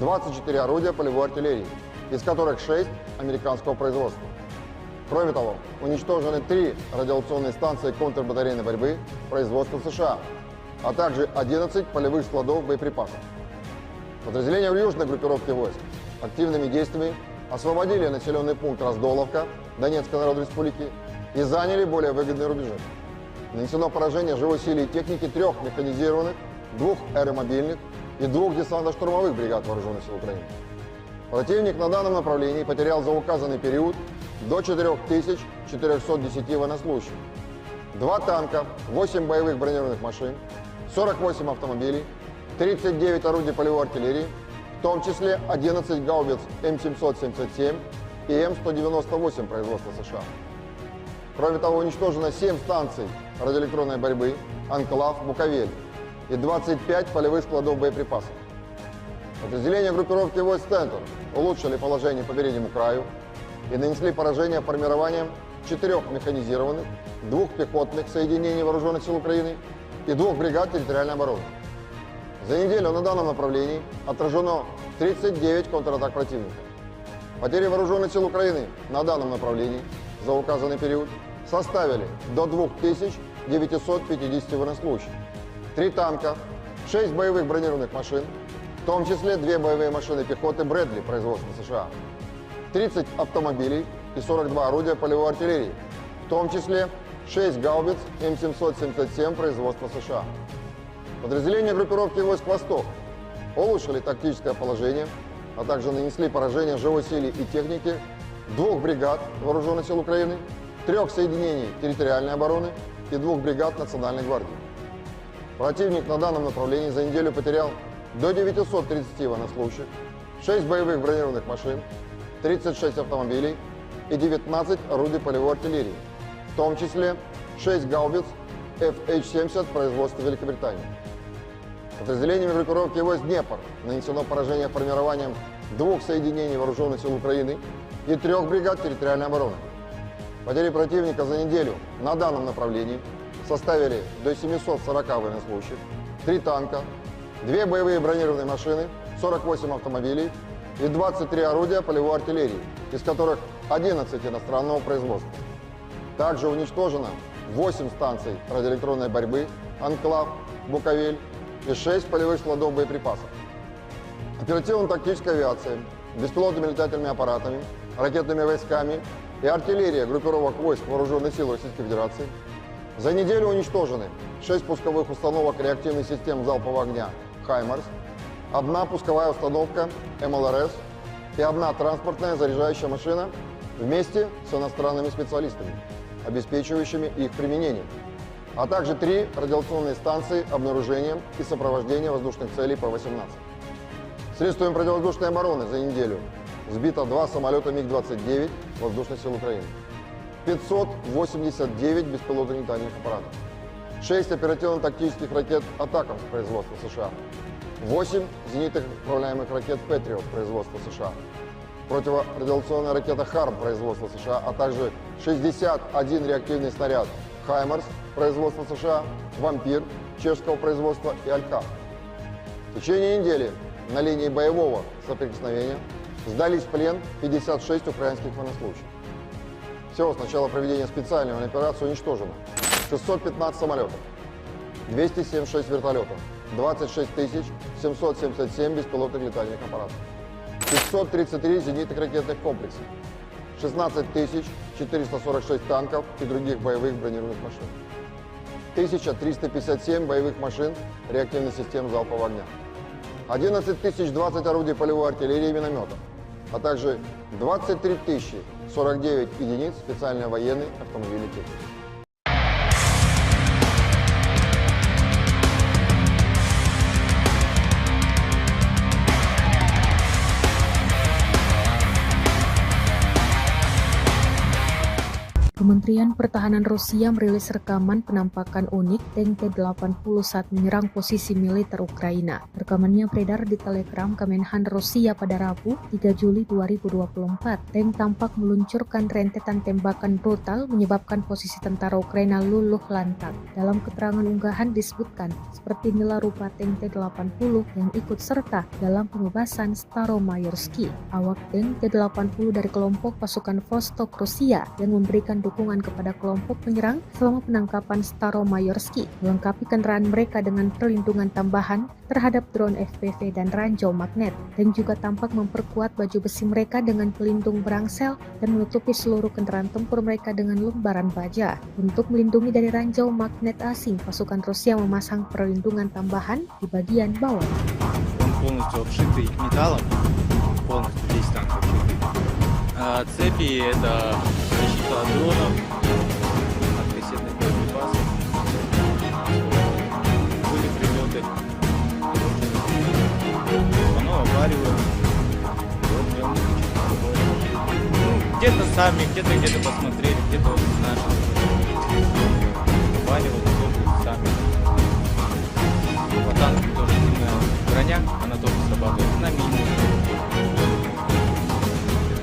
24 орудия полевой артиллерии, из которых 6 американского производства. Кроме того, уничтожены 3 радиационные станции контрбатарейной борьбы производства США, а также 11 полевых складов боеприпасов. Подразделения в южной группировке войск активными действиями освободили населенный пункт Раздоловка Донецкой Народной Республики и заняли более выгодные рубежи. Нанесено поражение живой силе и техники 3 механизированных, 2 аэромобильных и 2 десантно-штурмовых бригад Вооруженных сил Украины. Противник на данном направлении потерял за указанный период до 4410 военнослужащих, 2 танка, 8 боевых бронированных машин, 48 автомобилей, 39 орудий полевой артиллерии, в том числе 11 гаубиц М777 и М198 производства США. Кроме того, уничтожено 7 станций радиоэлектронной борьбы «Анклав», «Буковель» и 25 полевых складов боеприпасов. Подразделения группировки войск «Центр» улучшили положение по переднему краю и нанесли поражение формированием 4 механизированных, 2 пехотных соединений Вооруженных сил Украины и 2 бригад территориальной обороны. За неделю на данном направлении отражено 39 контратак противника. Потери Вооруженных сил Украины на данном направлении за указанный период составили до 2950 военнослужащих, 3 танка, 6 боевых бронированных машин, в том числе 2 боевые машины пехоты «Брэдли» производства США, 30 автомобилей и 42 орудия полевой артиллерии, в том числе 6 гаубиц М777 производства США. Подразделения группировки войск «Восток» улучшили тактическое положение, а также нанесли поражение живой силе и технике 2 бригад Вооруженных сил Украины, 3 соединений территориальной обороны и 2 бригад Национальной гвардии. Противник на данном направлении за неделю потерял до 930 военнослужащих, 6 боевых бронированных машин, 36 автомобилей и 19 орудий полевой артиллерии, в том числе 6 гаубиц FH-70 производства Великобритании. Подразделениями группировки войск «Днепр» нанесено поражение формированием 2 соединений Вооруженных сил Украины и 3 бригад территориальной обороны. Потери противника за неделю на данном направлении составили до 740 военнослужащих, 3 танка, 2 боевые бронированные машины, 48 автомобилей и 23 орудия полевой артиллерии, из которых 11 иностранного производства. Также уничтожено 8 станций радиоэлектронной борьбы «Анклав», «Буковель» и 6 полевых складов боеприпасов. Оперативно-тактическая авиация, беспилотными летательными аппаратами, ракетными войсками и артиллерия группировок войск Вооруженных сил Российской Федерации за неделю уничтожены 6 пусковых установок реактивных систем залпового огня «Хаймарс», 1 пусковая установка МЛРС и 1 транспортная заряжающая машина вместе с иностранными специалистами, обеспечивающими их применение, а также 3 радиационные станции обнаружения и сопровождения воздушных целей П-18. Средствами противовоздушной обороны за неделю сбито 2 самолета МиГ-29 Воздушных сил Украины, 589 беспилотных летательных аппаратов, 6 оперативно-тактических ракет «Атакамс» производства США, 8 зенитных управляемых ракет «Патриот» производства США, противорадиационная ракета «Харм» производства США, а также 61 реактивный снаряд «Хаймарс» производства США, «Вампир» чешского производства и «Алькав». В течение недели на линии боевого соприкосновения сдались в плен 56 украинских военнослужащих. Всего с начала проведения специальной военной операции уничтожено 615 самолетов, 276 вертолетов, 26 777 беспилотных летательных аппаратов, 533 зенитных ракетных комплексов, 16 446 танков и других боевых бронированных машин, 1357 боевых машин реактивных систем залпового огня, 11 020 орудий полевой артиллерии и минометов, а также 23 049 единиц специальной военной автомобильной техники. Kementerian Pertahanan Rusia merilis rekaman penampakan unik tank T-80 saat menyerang posisi militer Ukraina. Rekamannya beredar di Telegram Kemenhan Rusia pada Rabu, 3 Juli 2024. Tank tampak meluncurkan rentetan tembakan brutal menyebabkan posisi tentara Ukraina luluh lantak. Dalam keterangan unggahan disebutkan, seperti inilah rupa tank T-80 yang ikut serta dalam pembebasan Staromayorski. Awak tank T-80 dari kelompok pasukan Vostok Rusia yang memberikan dukungan kepada kelompok penyerang selama penangkapan Staromayorski, melengkapi kendaraan mereka dengan perlindungan tambahan terhadap drone FPV dan ranjau magnet, dan juga tampak memperkuat baju besi mereka dengan pelindung berangsel dan menutupi seluruh kendaraan tempur mereka dengan lembaran baja. Untuk melindungi dari ranjau magnet asing, pasukan Rusia memasang perlindungan tambahan di bagian bawah. Он полностью обшитый металлом, полностью весь танк обшитый. Цепи — это защита от дронов, от кассетных боеприпасов. Были прилеты, оно обвариваем. Вот прям где-то сами, где-то посмотрели, где-то наши обваривали тоже сами. По танку тоже сильная броня, она тоже срабатывает на минус.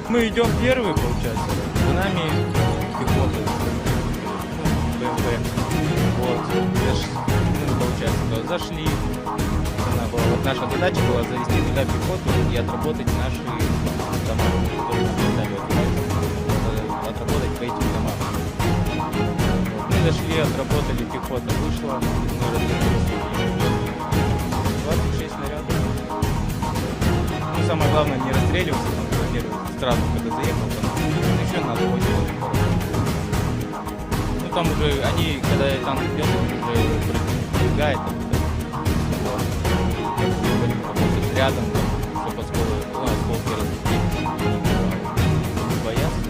Мы идем первые, получается, за нами пехота, БМП. Вот, получается, зашли. Вот наша задача была завести туда пехоту и отработать наши дома, которые нам стали отработать по этим домам. Вот, мы зашли, отработали, пехота вышла, мы развернулись. 26 снарядов. Ну, самое главное, не расстреливаться, там, во-первых, сразу, когда заехал, там, еще надо очень много. Ну, там уже, они, когда танк идет, уже пробегает, там, работать рядом, чтобы осколки разлетелись, не бояться.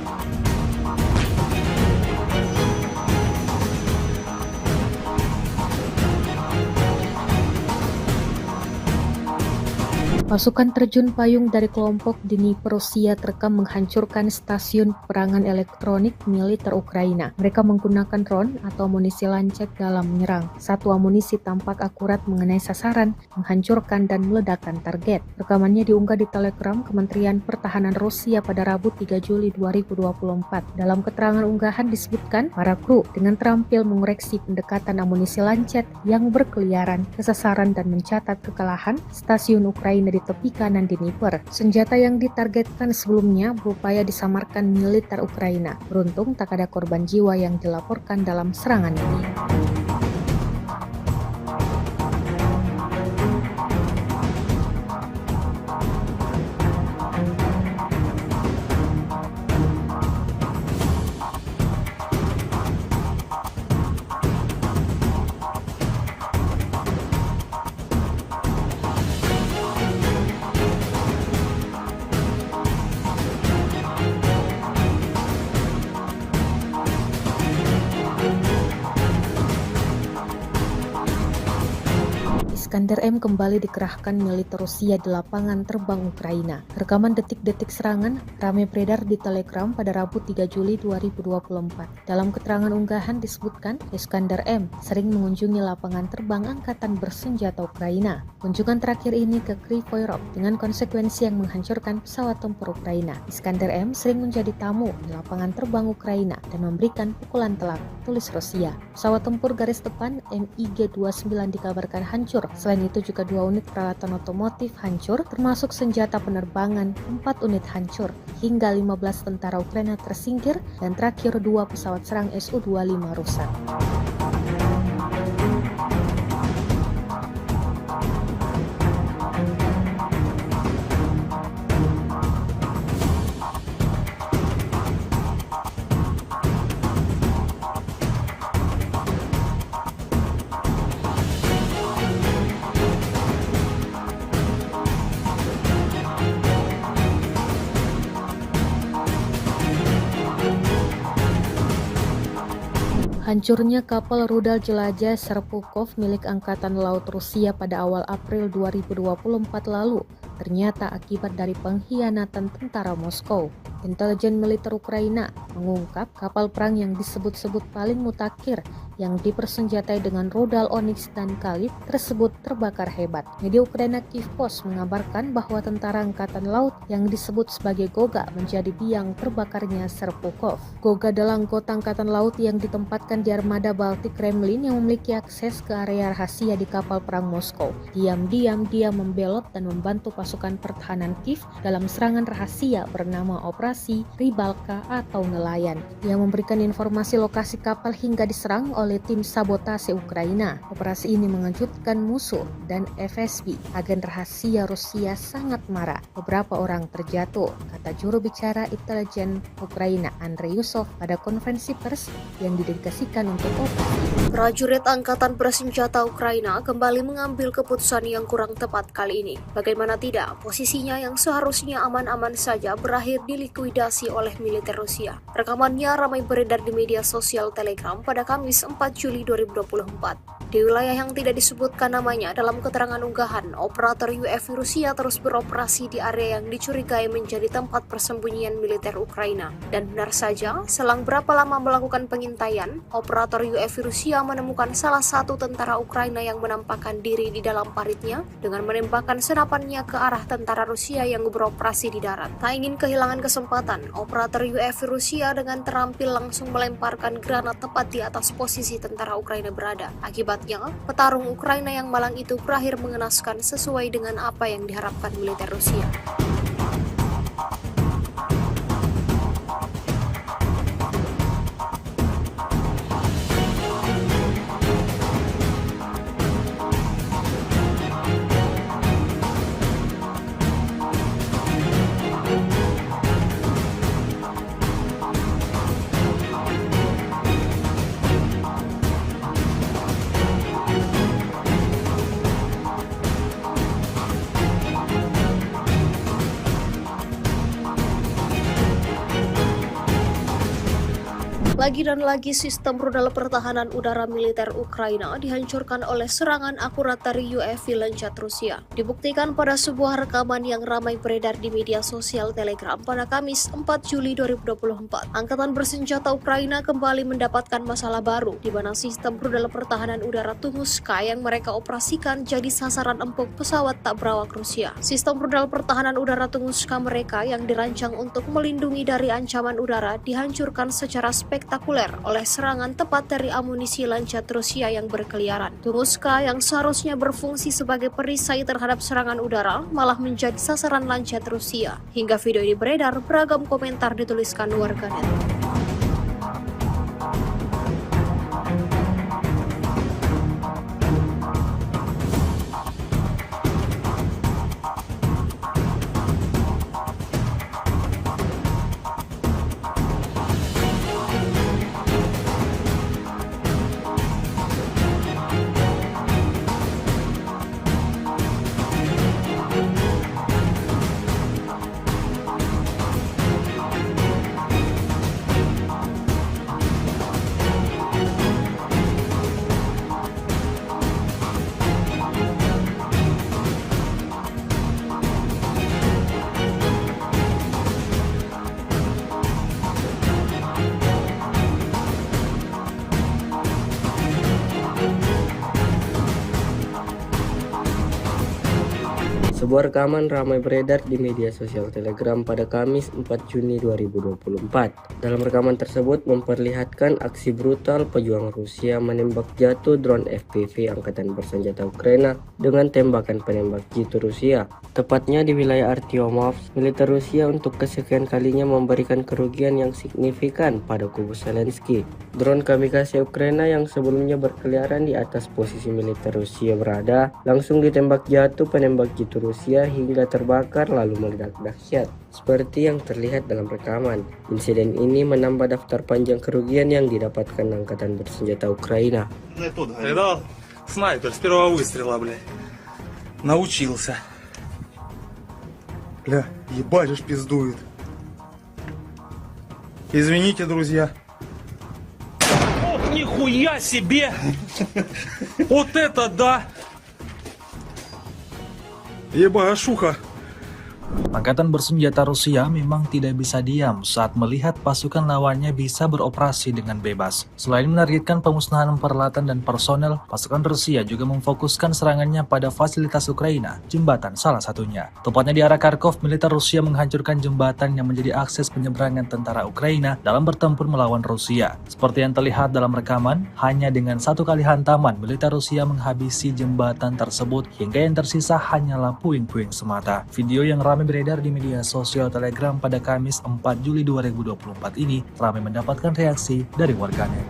Pasukan terjun payung dari kelompok Dnipro Rusia terekam menghancurkan stasiun peperangan elektronik militer Ukraina. Mereka menggunakan drone atau amunisi lancet dalam menyerang. Satu amunisi tampak akurat mengenai sasaran, menghancurkan dan meledakkan target. Rekamannya diunggah di Telegram Kementerian Pertahanan Rusia pada Rabu 3 Juli 2024. Dalam keterangan unggahan disebutkan, para kru dengan terampil mengoreksi pendekatan amunisi lancet yang berkeliaran ke sasaran dan mencatat kekalahan stasiun Ukraina di tepi kanan Dnipro. Senjata yang ditargetkan sebelumnya berupaya disamarkan militer Ukraina. Beruntung tak ada korban jiwa yang dilaporkan dalam serangan ini. Iskander M kembali dikerahkan militer Rusia di lapangan terbang Ukraina. Rekaman detik-detik serangan ramai beredar di Telegram pada Rabu 3 Juli 2024. Dalam keterangan unggahan disebutkan, Iskander M sering mengunjungi lapangan terbang angkatan bersenjata Ukraina. Kunjungan terakhir ini ke Kryvyi Rih dengan konsekuensi yang menghancurkan pesawat tempur Ukraina. Iskander M sering menjadi tamu di lapangan terbang Ukraina dan memberikan pukulan telak, tulis Rusia. Pesawat tempur garis depan MiG-29 dikabarkan hancur. Selain itu juga 2 unit peralatan otomotif hancur, termasuk senjata penerbangan, 4 unit hancur, hingga 15 tentara Ukraina tersingkir, dan terakhir 2 pesawat serang Su-25 rusak. Hancurnya kapal rudal jelajah Serpukov milik Angkatan Laut Rusia pada awal April 2024 lalu ternyata akibat dari pengkhianatan tentara Moskow. Intelijen militer Ukraina mengungkap kapal perang yang disebut-sebut paling mutakhir yang dipersenjatai dengan rudal Onyx dan Kalib tersebut terbakar hebat. Media Ukraina Kyiv Post mengabarkan bahwa tentara angkatan laut yang disebut sebagai Goga menjadi biang terbakarnya Serpukhov. Goga adalah anggota angkatan laut yang ditempatkan di armada Baltik Kremlin yang memiliki akses ke area rahasia di kapal perang Moskow. Diam-diam dia membelot dan membantu pasukan pertahanan Kiev dalam serangan rahasia bernama Operasi Rybalka atau nelayan. Dia memberikan informasi lokasi kapal hingga diserang oleh tim sabotase Ukraina. Operasi ini mengejutkan musuh dan FSB, agen rahasia Rusia, sangat marah. Beberapa orang terjatuh, kata juru bicara intelijen Ukraina Andrei Yusov pada konferensi pers yang didedikasikan untuk operasi. Prajurit Angkatan Bersenjata Ukraina kembali mengambil keputusan yang kurang tepat kali ini. Bagaimana tidak, posisinya yang seharusnya aman-aman saja berakhir dilikuidasi oleh militer Rusia. Rekamannya ramai beredar di media sosial Telegram pada Kamis 4 Juli 2024. Di wilayah yang tidak disebutkan namanya dalam keterangan unggahan, operator UAV Rusia terus beroperasi di area yang dicurigai menjadi tempat persembunyian militer Ukraina. Dan benar saja, selang berapa lama melakukan pengintaian, operator UAV Rusia menemukan salah satu tentara Ukraina yang menampakkan diri di dalam paritnya dengan menembakkan senapannya ke arah tentara Rusia yang beroperasi di darat. Tak ingin kehilangan kesempatan, operator UAV Rusia dengan terampil langsung melemparkan granat tepat di atas posisi tentara Ukraina berada. Akibatnya, petarung Ukraina yang malang itu berakhir mengenaskan sesuai dengan apa yang diharapkan militer Rusia. Lagi dan lagi sistem rudal pertahanan udara militer Ukraina dihancurkan oleh serangan akurat dari UAV Lancet Rusia. Dibuktikan pada sebuah rekaman yang ramai beredar di media sosial Telegram pada Kamis 4 Juli 2024. Angkatan bersenjata Ukraina kembali mendapatkan masalah baru, di mana sistem rudal pertahanan udara Tunguska yang mereka operasikan jadi sasaran empuk pesawat tak berawak Rusia. Sistem rudal pertahanan udara Tunguska mereka yang dirancang untuk melindungi dari ancaman udara dihancurkan secara spektakuler oleh serangan tepat dari amunisi Lancet Rusia yang berkeliaran. Tunguska yang seharusnya berfungsi sebagai perisai terhadap serangan udara malah menjadi sasaran Lancet Rusia. Hingga video ini beredar, beragam komentar dituliskan warganet. Sebuah rekaman ramai beredar di media sosial Telegram pada Kamis 4 Juni 2024. Dalam rekaman tersebut memperlihatkan aksi brutal pejuang Rusia menembak jatuh drone FPV Angkatan Bersenjata Ukraina dengan tembakan penembak jitu Rusia. Tepatnya di wilayah Artyomovsk, militer Rusia untuk kesekian kalinya memberikan kerugian yang signifikan pada kubu Zelensky. Drone kamikaze Ukraina yang sebelumnya berkeliaran di atas posisi militer Rusia berada, langsung ditembak jatuh penembak jitu Rusia hingga terbakar lalu meledak dahsyat. Seperti yang terlihat dalam rekaman, insiden ini menambah daftar panjang kerugian yang didapatkan Angkatan Bersenjata Ukraina. Видал? Снайпер с первого выстрела, блядь. Научился. Бля, ебать ж пиздует. Извините, друзья. Ох, нихуя себе! Вот это да! Ебашуха! Angkatan bersenjata Rusia memang tidak bisa diam saat melihat pasukan lawannya bisa beroperasi dengan bebas. Selain menargetkan pemusnahan peralatan dan personel, pasukan Rusia juga memfokuskan serangannya pada fasilitas Ukraina, jembatan salah satunya. Tepatnya di arah Kharkov, militer Rusia menghancurkan jembatan yang menjadi akses penyeberangan tentara Ukraina dalam bertempur melawan Rusia. Seperti yang terlihat dalam rekaman, hanya dengan satu kali hantaman, militer Rusia menghabisi jembatan tersebut hingga yang tersisa hanyalah puing-puing semata. Video yang ramai beredar di media sosial Telegram pada Kamis 4 Juli 2024 ini ramai mendapatkan reaksi dari warganet.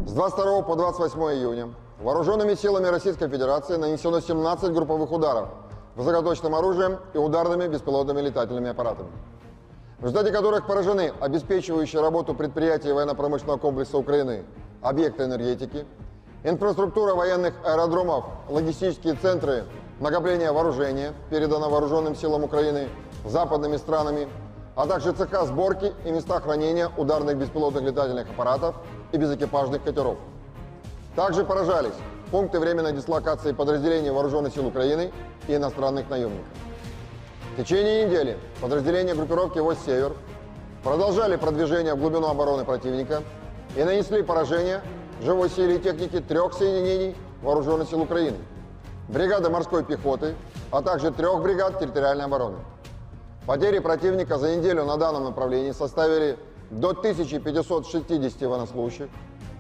С 22 по 28 июня вооруженными силами Российской Федерации нанесено 17 групповых ударов высокоточным оружием и ударными беспилотными летательными аппаратами, в результате которых поражены обеспечивающие работу предприятий военно-промышленного комплекса Украины, объекты энергетики, инфраструктура военных аэродромов, логистические центры накопления вооружения, передано вооруженным силам Украины западными странами, а также цеха сборки и места хранения ударных беспилотных летательных аппаратов и безэкипажных катеров. Также поражались пункты временной дислокации подразделений Вооруженных сил Украины и иностранных наемников. В течение недели подразделения группировки войск «Север» продолжали продвижение в глубину обороны противника и нанесли поражение живой силе и технике 3 соединений Вооруженных сил Украины, бригады морской пехоты, а также 3 бригад территориальной обороны. Потери противника за неделю на данном направлении составили до 1560 военнослужащих,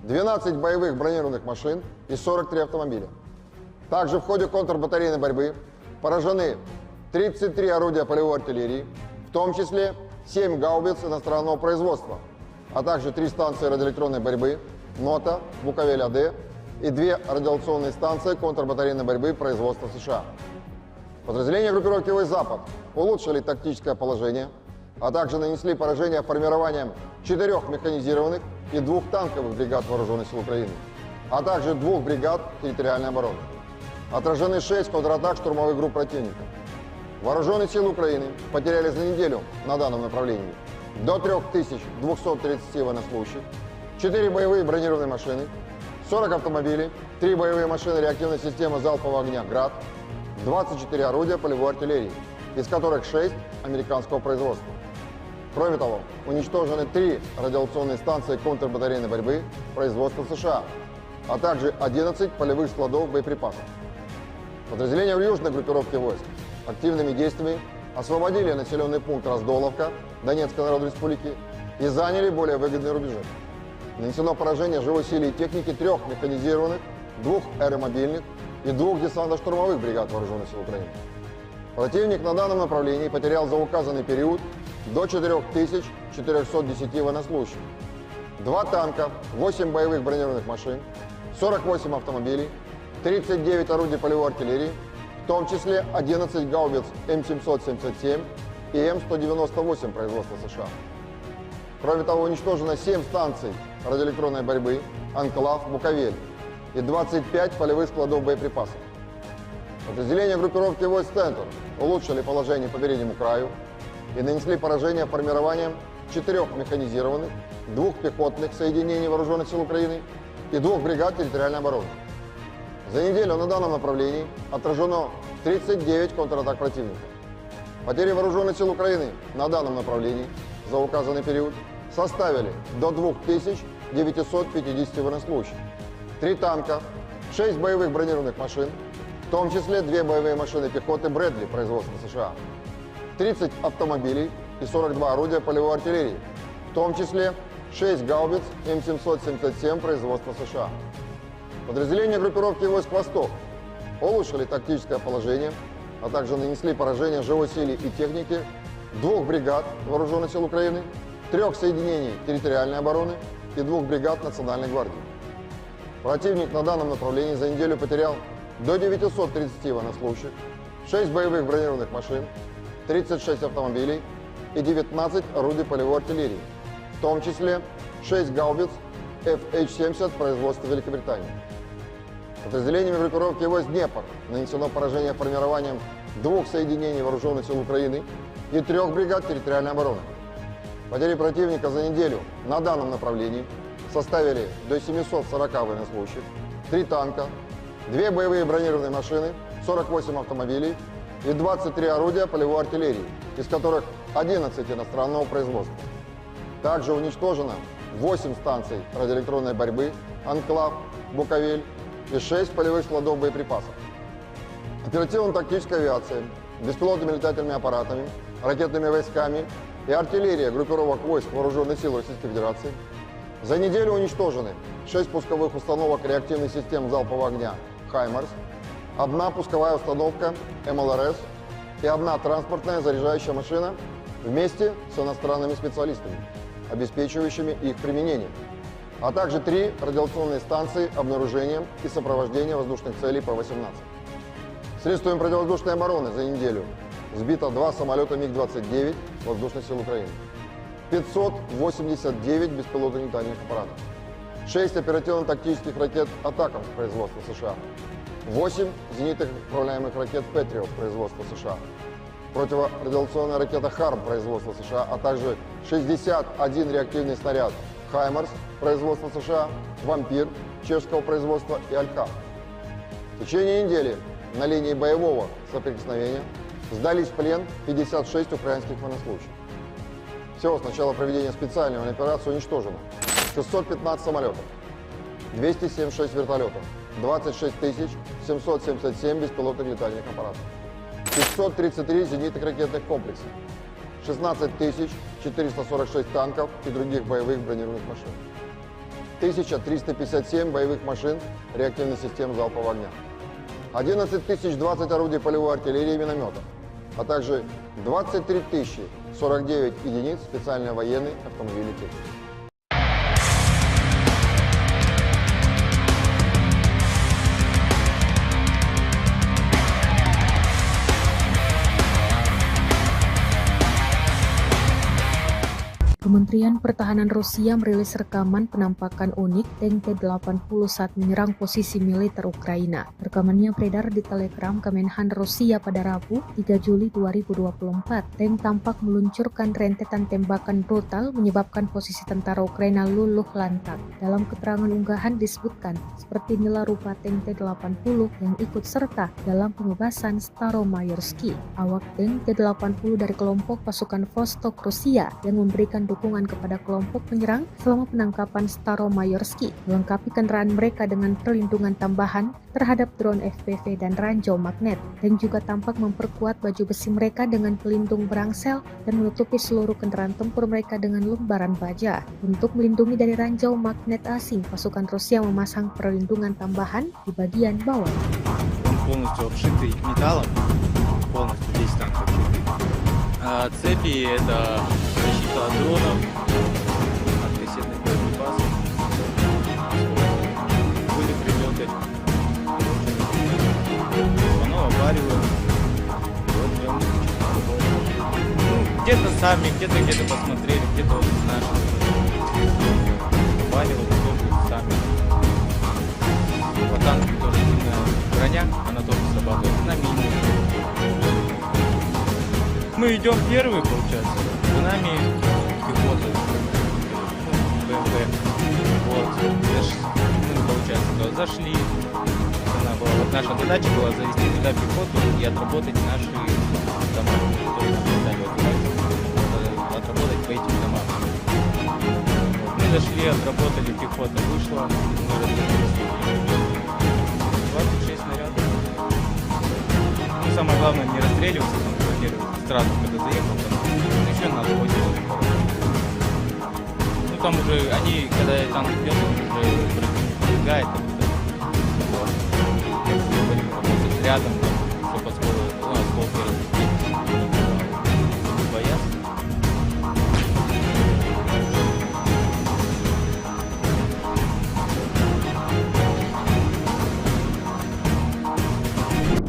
12 боевых бронированных машин и 43 автомобиля. Также в ходе контрбатарейной борьбы поражены 33 орудия полевой артиллерии, в том числе 7 гаубиц иностранного производства, а также 3 станции радиоэлектронной борьбы НОТА, Буковель-АД и 2 радиационные станции контрбатарейной борьбы производства США. Подразделения группировки войск «Запад» улучшили тактическое положение, а также нанесли поражение формированием 4 механизированных и 2 танковых бригад Вооруженных сил Украины, а также 2 бригад территориальной обороны. Отражены 6 контратак штурмовых групп противника. Вооруженные силы Украины потеряли за неделю на данном направлении до 3230 военнослужащих, 4 боевые бронированные машины, 40 автомобилей, 3 боевые машины реактивной системы залпового огня «Град», 24 орудия полевой артиллерии, из которых 6 американского производства. Кроме того, уничтожены 3 радиационные станции контрбатарейной борьбы производства США, а также 11 полевых складов боеприпасов. Подразделения в южной группировке войск активными действиями освободили населенный пункт Раздоловка Донецкой Народной Республики и заняли более выгодные рубежи. Нанесено поражение живой силе и техники 3 механизированных, 2 аэромобильных и 2 десантно-штурмовых бригад Вооруженных сил Украины. Противник на данном направлении потерял за указанный период до 4410 военнослужащих, 2 танка, 8 боевых бронированных машин, 48 автомобилей, 39 орудий полевой артиллерии, в том числе 11 гаубиц М777 и М198 производства США. Кроме того, уничтожено 7 станций радиоэлектронной борьбы «Анклав», «Буковель» и 25 полевых складов боеприпасов. Подразделения группировки войск «Центр» улучшили положение по переднему краю и нанесли поражение формированием 4 механизированных, 2 пехотных соединений Вооруженных сил Украины и 2 бригад территориальной обороны. За неделю на данном направлении отражено 39 контратак противника. Потери Вооруженных сил Украины на данном направлении за указанный период составили до 2950 военнослужащих, 3 танка, 6 боевых бронированных машин, в том числе 2 боевые машины пехоты «Брэдли» производства США, 30 автомобилей и 42 орудия полевой артиллерии, в том числе 6 гаубиц М777 производства США. Подразделения группировки войск «Восток» улучшили тактическое положение, а также нанесли поражение живой силе и технике 2 бригад Вооруженных сил Украины, 3 соединений территориальной обороны и 2 бригад Национальной гвардии. Противник на данном направлении за неделю потерял до 930 военнослужащих, 6 боевых бронированных машин, 36 автомобилей и 19 орудий полевой артиллерии, в том числе 6 гаубиц FH-70 производства Великобритании. Подразделениями группировки войск «Днепр» нанесено поражение формированием 2 соединений вооруженных сил Украины и 3 бригад территориальной обороны. Потери противника за неделю на данном направлении составили до 740 военнослужащих, 3 танка, 2 боевые бронированные машины, 48 автомобилей и 23 орудия полевой артиллерии, из которых 11 иностранного производства. Также уничтожено 8 станций радиоэлектронной борьбы, «Анклав», «Буковель» и 6 полевых складов боеприпасов. Оперативно-тактическая авиация, беспилотными летательными аппаратами, ракетными войсками и артиллерия группировок войск Вооруженных сил Российской Федерации за неделю уничтожены 6 пусковых установок реактивных систем залпового огня «Хаймарс», 1 пусковая установка МЛРС и 1 транспортная заряжающая машина вместе с иностранными специалистами, обеспечивающими их применение, а также 3 радиационные станции обнаружения и сопровождения воздушных целей П-18. Средствами противовоздушной обороны за неделю сбито 2 самолета МиГ-29 воздушных сил Украины, 589 беспилотных летательных аппаратов, 6 оперативно-тактических ракет «Атакамс» производства США, 8 зенитных управляемых ракет «Патриот» производства США, противорадиационная ракета «Харм» производства США, а также 61 реактивный снаряд «Хаймарс» производства США, «Вампир» чешского производства и «Алькав». В течение недели на линии боевого соприкосновения сдались в плен 56 украинских военнослужащих. Всего с начала проведения специальной военной операции уничтожено 615 самолетов, 276 вертолетов, 26 777 беспилотных летательных аппаратов, 533 зенитных ракетных комплексов, 16 446 танков и других боевых бронированных машин, 1357 боевых машин реактивных систем залпового огня, 11 020 орудий полевой артиллерии и минометов, а также 23 049 единиц специальной военной автомобильной техники. Kementerian Pertahanan Rusia merilis rekaman penampakan unik tank T-80 saat menyerang posisi militer Ukraina. Rekamannya beredar di Telegram Kemenhan Rusia pada Rabu, 3 Juli 2024. Tank tampak meluncurkan rentetan tembakan brutal menyebabkan posisi tentara Ukraina luluh lantak. Dalam keterangan unggahan disebutkan, seperti inilah rupa tank T-80 yang ikut serta dalam pengebasan Staromayorsky. Awak tank T-80 dari kelompok pasukan Vostok Rusia yang memberikan dukungan kepada kelompok penyerang selama penangkapan Staromayorsky, melengkapi kendaraan mereka dengan perlindungan tambahan terhadap drone FPV dan ranjau magnet, dan juga tampak memperkuat baju besi mereka dengan pelindung berangsel dan menutupi seluruh kendaraan tempur mereka dengan lembaran baja. Untuk melindungi dari ranjau magnet asing, pasukan Rusia memasang perlindungan tambahan di bagian bawah. Полностью обшитый металлом, полностью весь танк обшитый. Цепи — это защита от дронов, от кассетных боеприпасов. Были прилеты. Оно обвариваем. Вот в нем где-то сами, где-то посмотрели, где-то вот наши. Обваривали тоже сами. По танку тоже сильная броня, она тоже срабатывает на мине. Мы идем первые, получается, за нами пехота, БМП. Вот, мы, получается, зашли. Вот наша задача была завести туда пехоту и отработать наши дома, которые нам дали отработать по этим домам. Вот, мы зашли, отработали, пехота вышла, мы развернулись. 26 снарядов. Ну, самое главное, не расстреливаться, там, сразу, когда заехал, там еще надо 8. Ну там уже они, когда танк идет, он уже пробегает, вот. Работать рядом, чтобы осколки разбить. Боятся.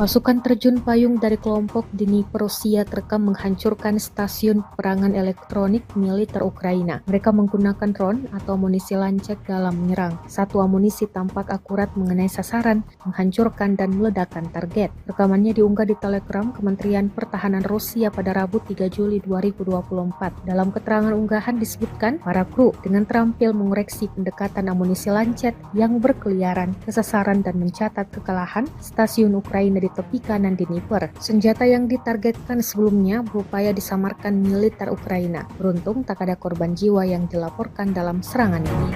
Pasukan terjun payung dari kelompok Dnipro Rusia terekam menghancurkan stasiun peperangan elektronik militer Ukraina. Mereka menggunakan drone atau amunisi lancet dalam menyerang. Satu amunisi tampak akurat mengenai sasaran, menghancurkan dan meledakkan target. Rekamannya diunggah di Telegram Kementerian Pertahanan Rusia pada Rabu 3 Juli 2024. Dalam keterangan unggahan disebutkan, para kru dengan terampil mengoreksi pendekatan amunisi lancet yang berkeliaran ke sasaran dan mencatat kekalahan stasiun Ukraina di tepi kanan Dnipro. Senjata yang ditargetkan sebelumnya berupaya disamarkan militer Ukraina. Beruntung tak ada korban jiwa yang dilaporkan dalam serangan ini.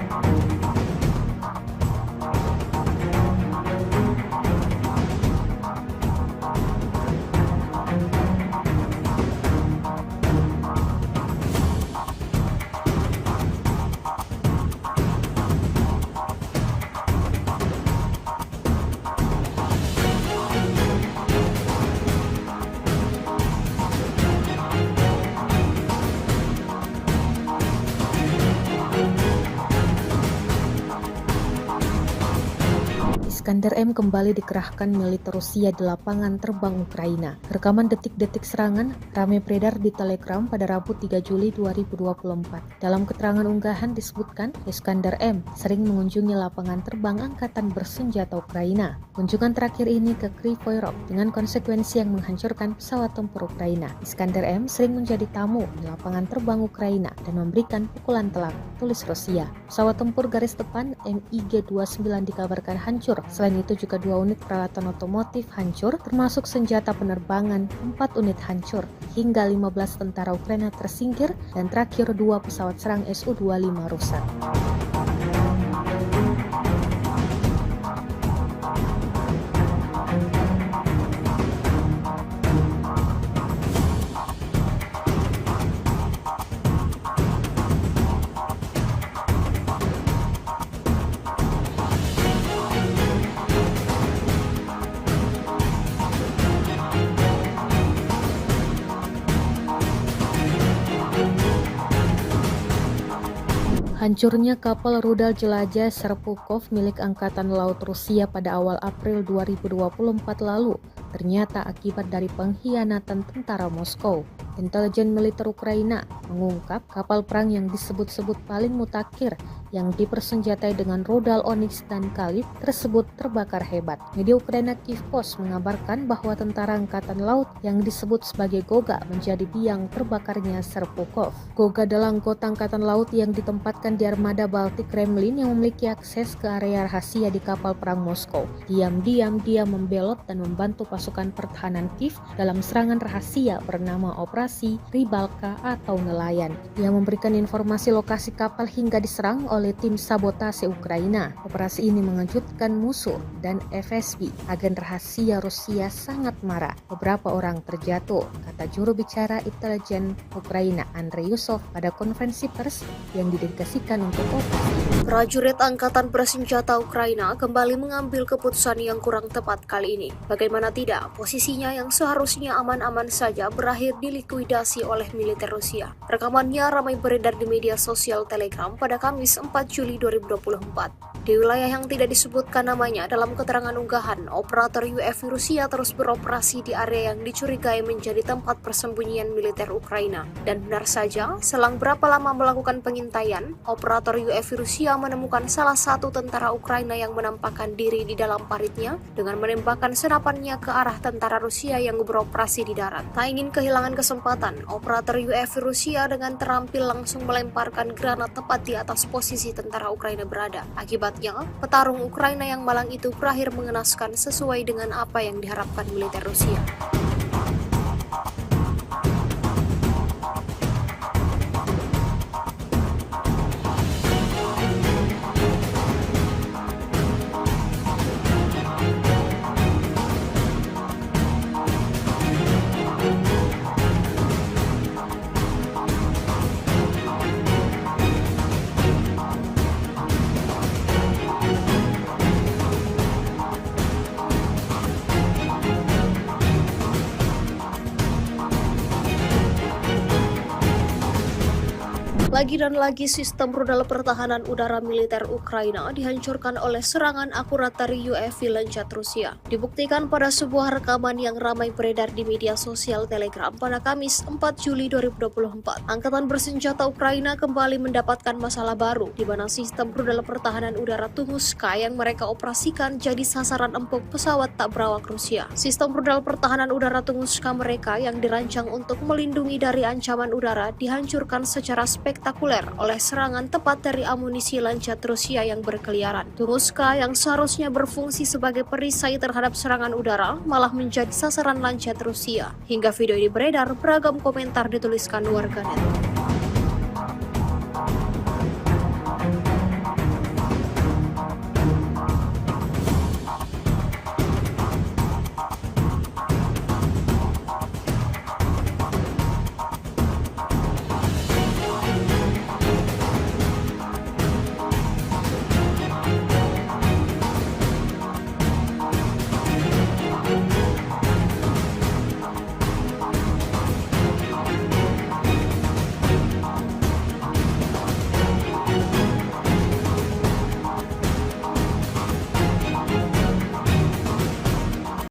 Iskander M kembali dikerahkan militer Rusia di lapangan terbang Ukraina. Rekaman detik-detik serangan ramai beredar di Telegram pada Rabu 3 Juli 2024. Dalam keterangan unggahan disebutkan, Iskander M sering mengunjungi lapangan terbang angkatan bersenjata Ukraina. Kunjungan terakhir ini ke Kryvyi Rih dengan konsekuensi yang menghancurkan pesawat tempur Ukraina. Iskander M sering menjadi tamu di lapangan terbang Ukraina dan memberikan pukulan telak, tulis Rusia. Pesawat tempur garis depan MiG-29 dikabarkan hancur. Selain itu juga 2 unit peralatan otomotif hancur, termasuk senjata penerbangan, 4 unit hancur, hingga 15 tentara Ukraina tersingkir, dan terakhir 2 pesawat serang Su-25 rusak. Hancurnya kapal rudal jelajah Serpukov milik Angkatan Laut Rusia pada awal April 2024 lalu ternyata akibat dari pengkhianatan tentara Moskow. Intelijen militer Ukraina mengungkap kapal perang yang disebut-sebut paling mutakhir yang dipersenjatai dengan rudal Onyx dan Kalib tersebut terbakar hebat. Media Ukraina Kyiv Post mengabarkan bahwa tentara angkatan laut yang disebut sebagai Goga menjadi biang terbakarnya Serpukov. Goga adalah anggota angkatan laut yang ditempatkan di armada Baltik Kremlin yang memiliki akses ke area rahasia di kapal perang Moskow. Diam-diam dia membelot dan membantu pasukan pertahanan Kiev dalam serangan rahasia bernama Operasi Rybalka atau nelayan. Dia memberikan informasi lokasi kapal hingga diserang oleh tim sabotase Ukraina. Operasi ini mengejutkan musuh dan FSB. Agen rahasia Rusia sangat marah. Beberapa orang terjatuh, kata juru bicara intelijen Ukraina Andrei Yusov pada konferensi pers yang didedikasikan untuk operasi. Prajurit Angkatan Bersenjata Ukraina kembali mengambil keputusan yang kurang tepat kali ini. Bagaimana tidak, posisinya yang seharusnya aman-aman saja berakhir dilikuidasi oleh militer Rusia. Rekamannya ramai beredar di media sosial Telegram pada Kamis 4 Juli 2024. Di wilayah yang tidak disebutkan namanya dalam keterangan unggahan, operator UAV Rusia terus beroperasi di area yang dicurigai menjadi tempat persembunyian militer Ukraina. Dan benar saja, selang berapa lama melakukan pengintaian, operator UAV Rusia menemukan salah satu tentara Ukraina yang menampakkan diri di dalam paritnya dengan menembakkan senapannya ke arah tentara Rusia yang beroperasi di darat. Tak ingin kehilangan kesempatan, operator UAV Rusia dengan terampil langsung melemparkan granat tepat di atas posisi tentara Ukraina berada. Akibatnya, petarung Ukraina yang malang itu berakhir mengenaskan sesuai dengan apa yang diharapkan militer Rusia. Lagi dan lagi sistem rudal pertahanan udara militer Ukraina dihancurkan oleh serangan akurat dari UAV Lancet Rusia. Dibuktikan pada sebuah rekaman yang ramai beredar di media sosial Telegram pada Kamis 4 Juli 2024. Angkatan bersenjata Ukraina kembali mendapatkan masalah baru, di mana sistem rudal pertahanan udara Tunguska yang mereka operasikan jadi sasaran empuk pesawat tak berawak Rusia. Sistem rudal pertahanan udara Tunguska mereka yang dirancang untuk melindungi dari ancaman udara dihancurkan secara spektakuler oleh serangan tepat dari amunisi Lancet Rusia yang berkeliaran. Tunguska yang seharusnya berfungsi sebagai perisai terhadap serangan udara malah menjadi sasaran Lancet Rusia. Hingga video ini beredar, beragam komentar dituliskan warganet.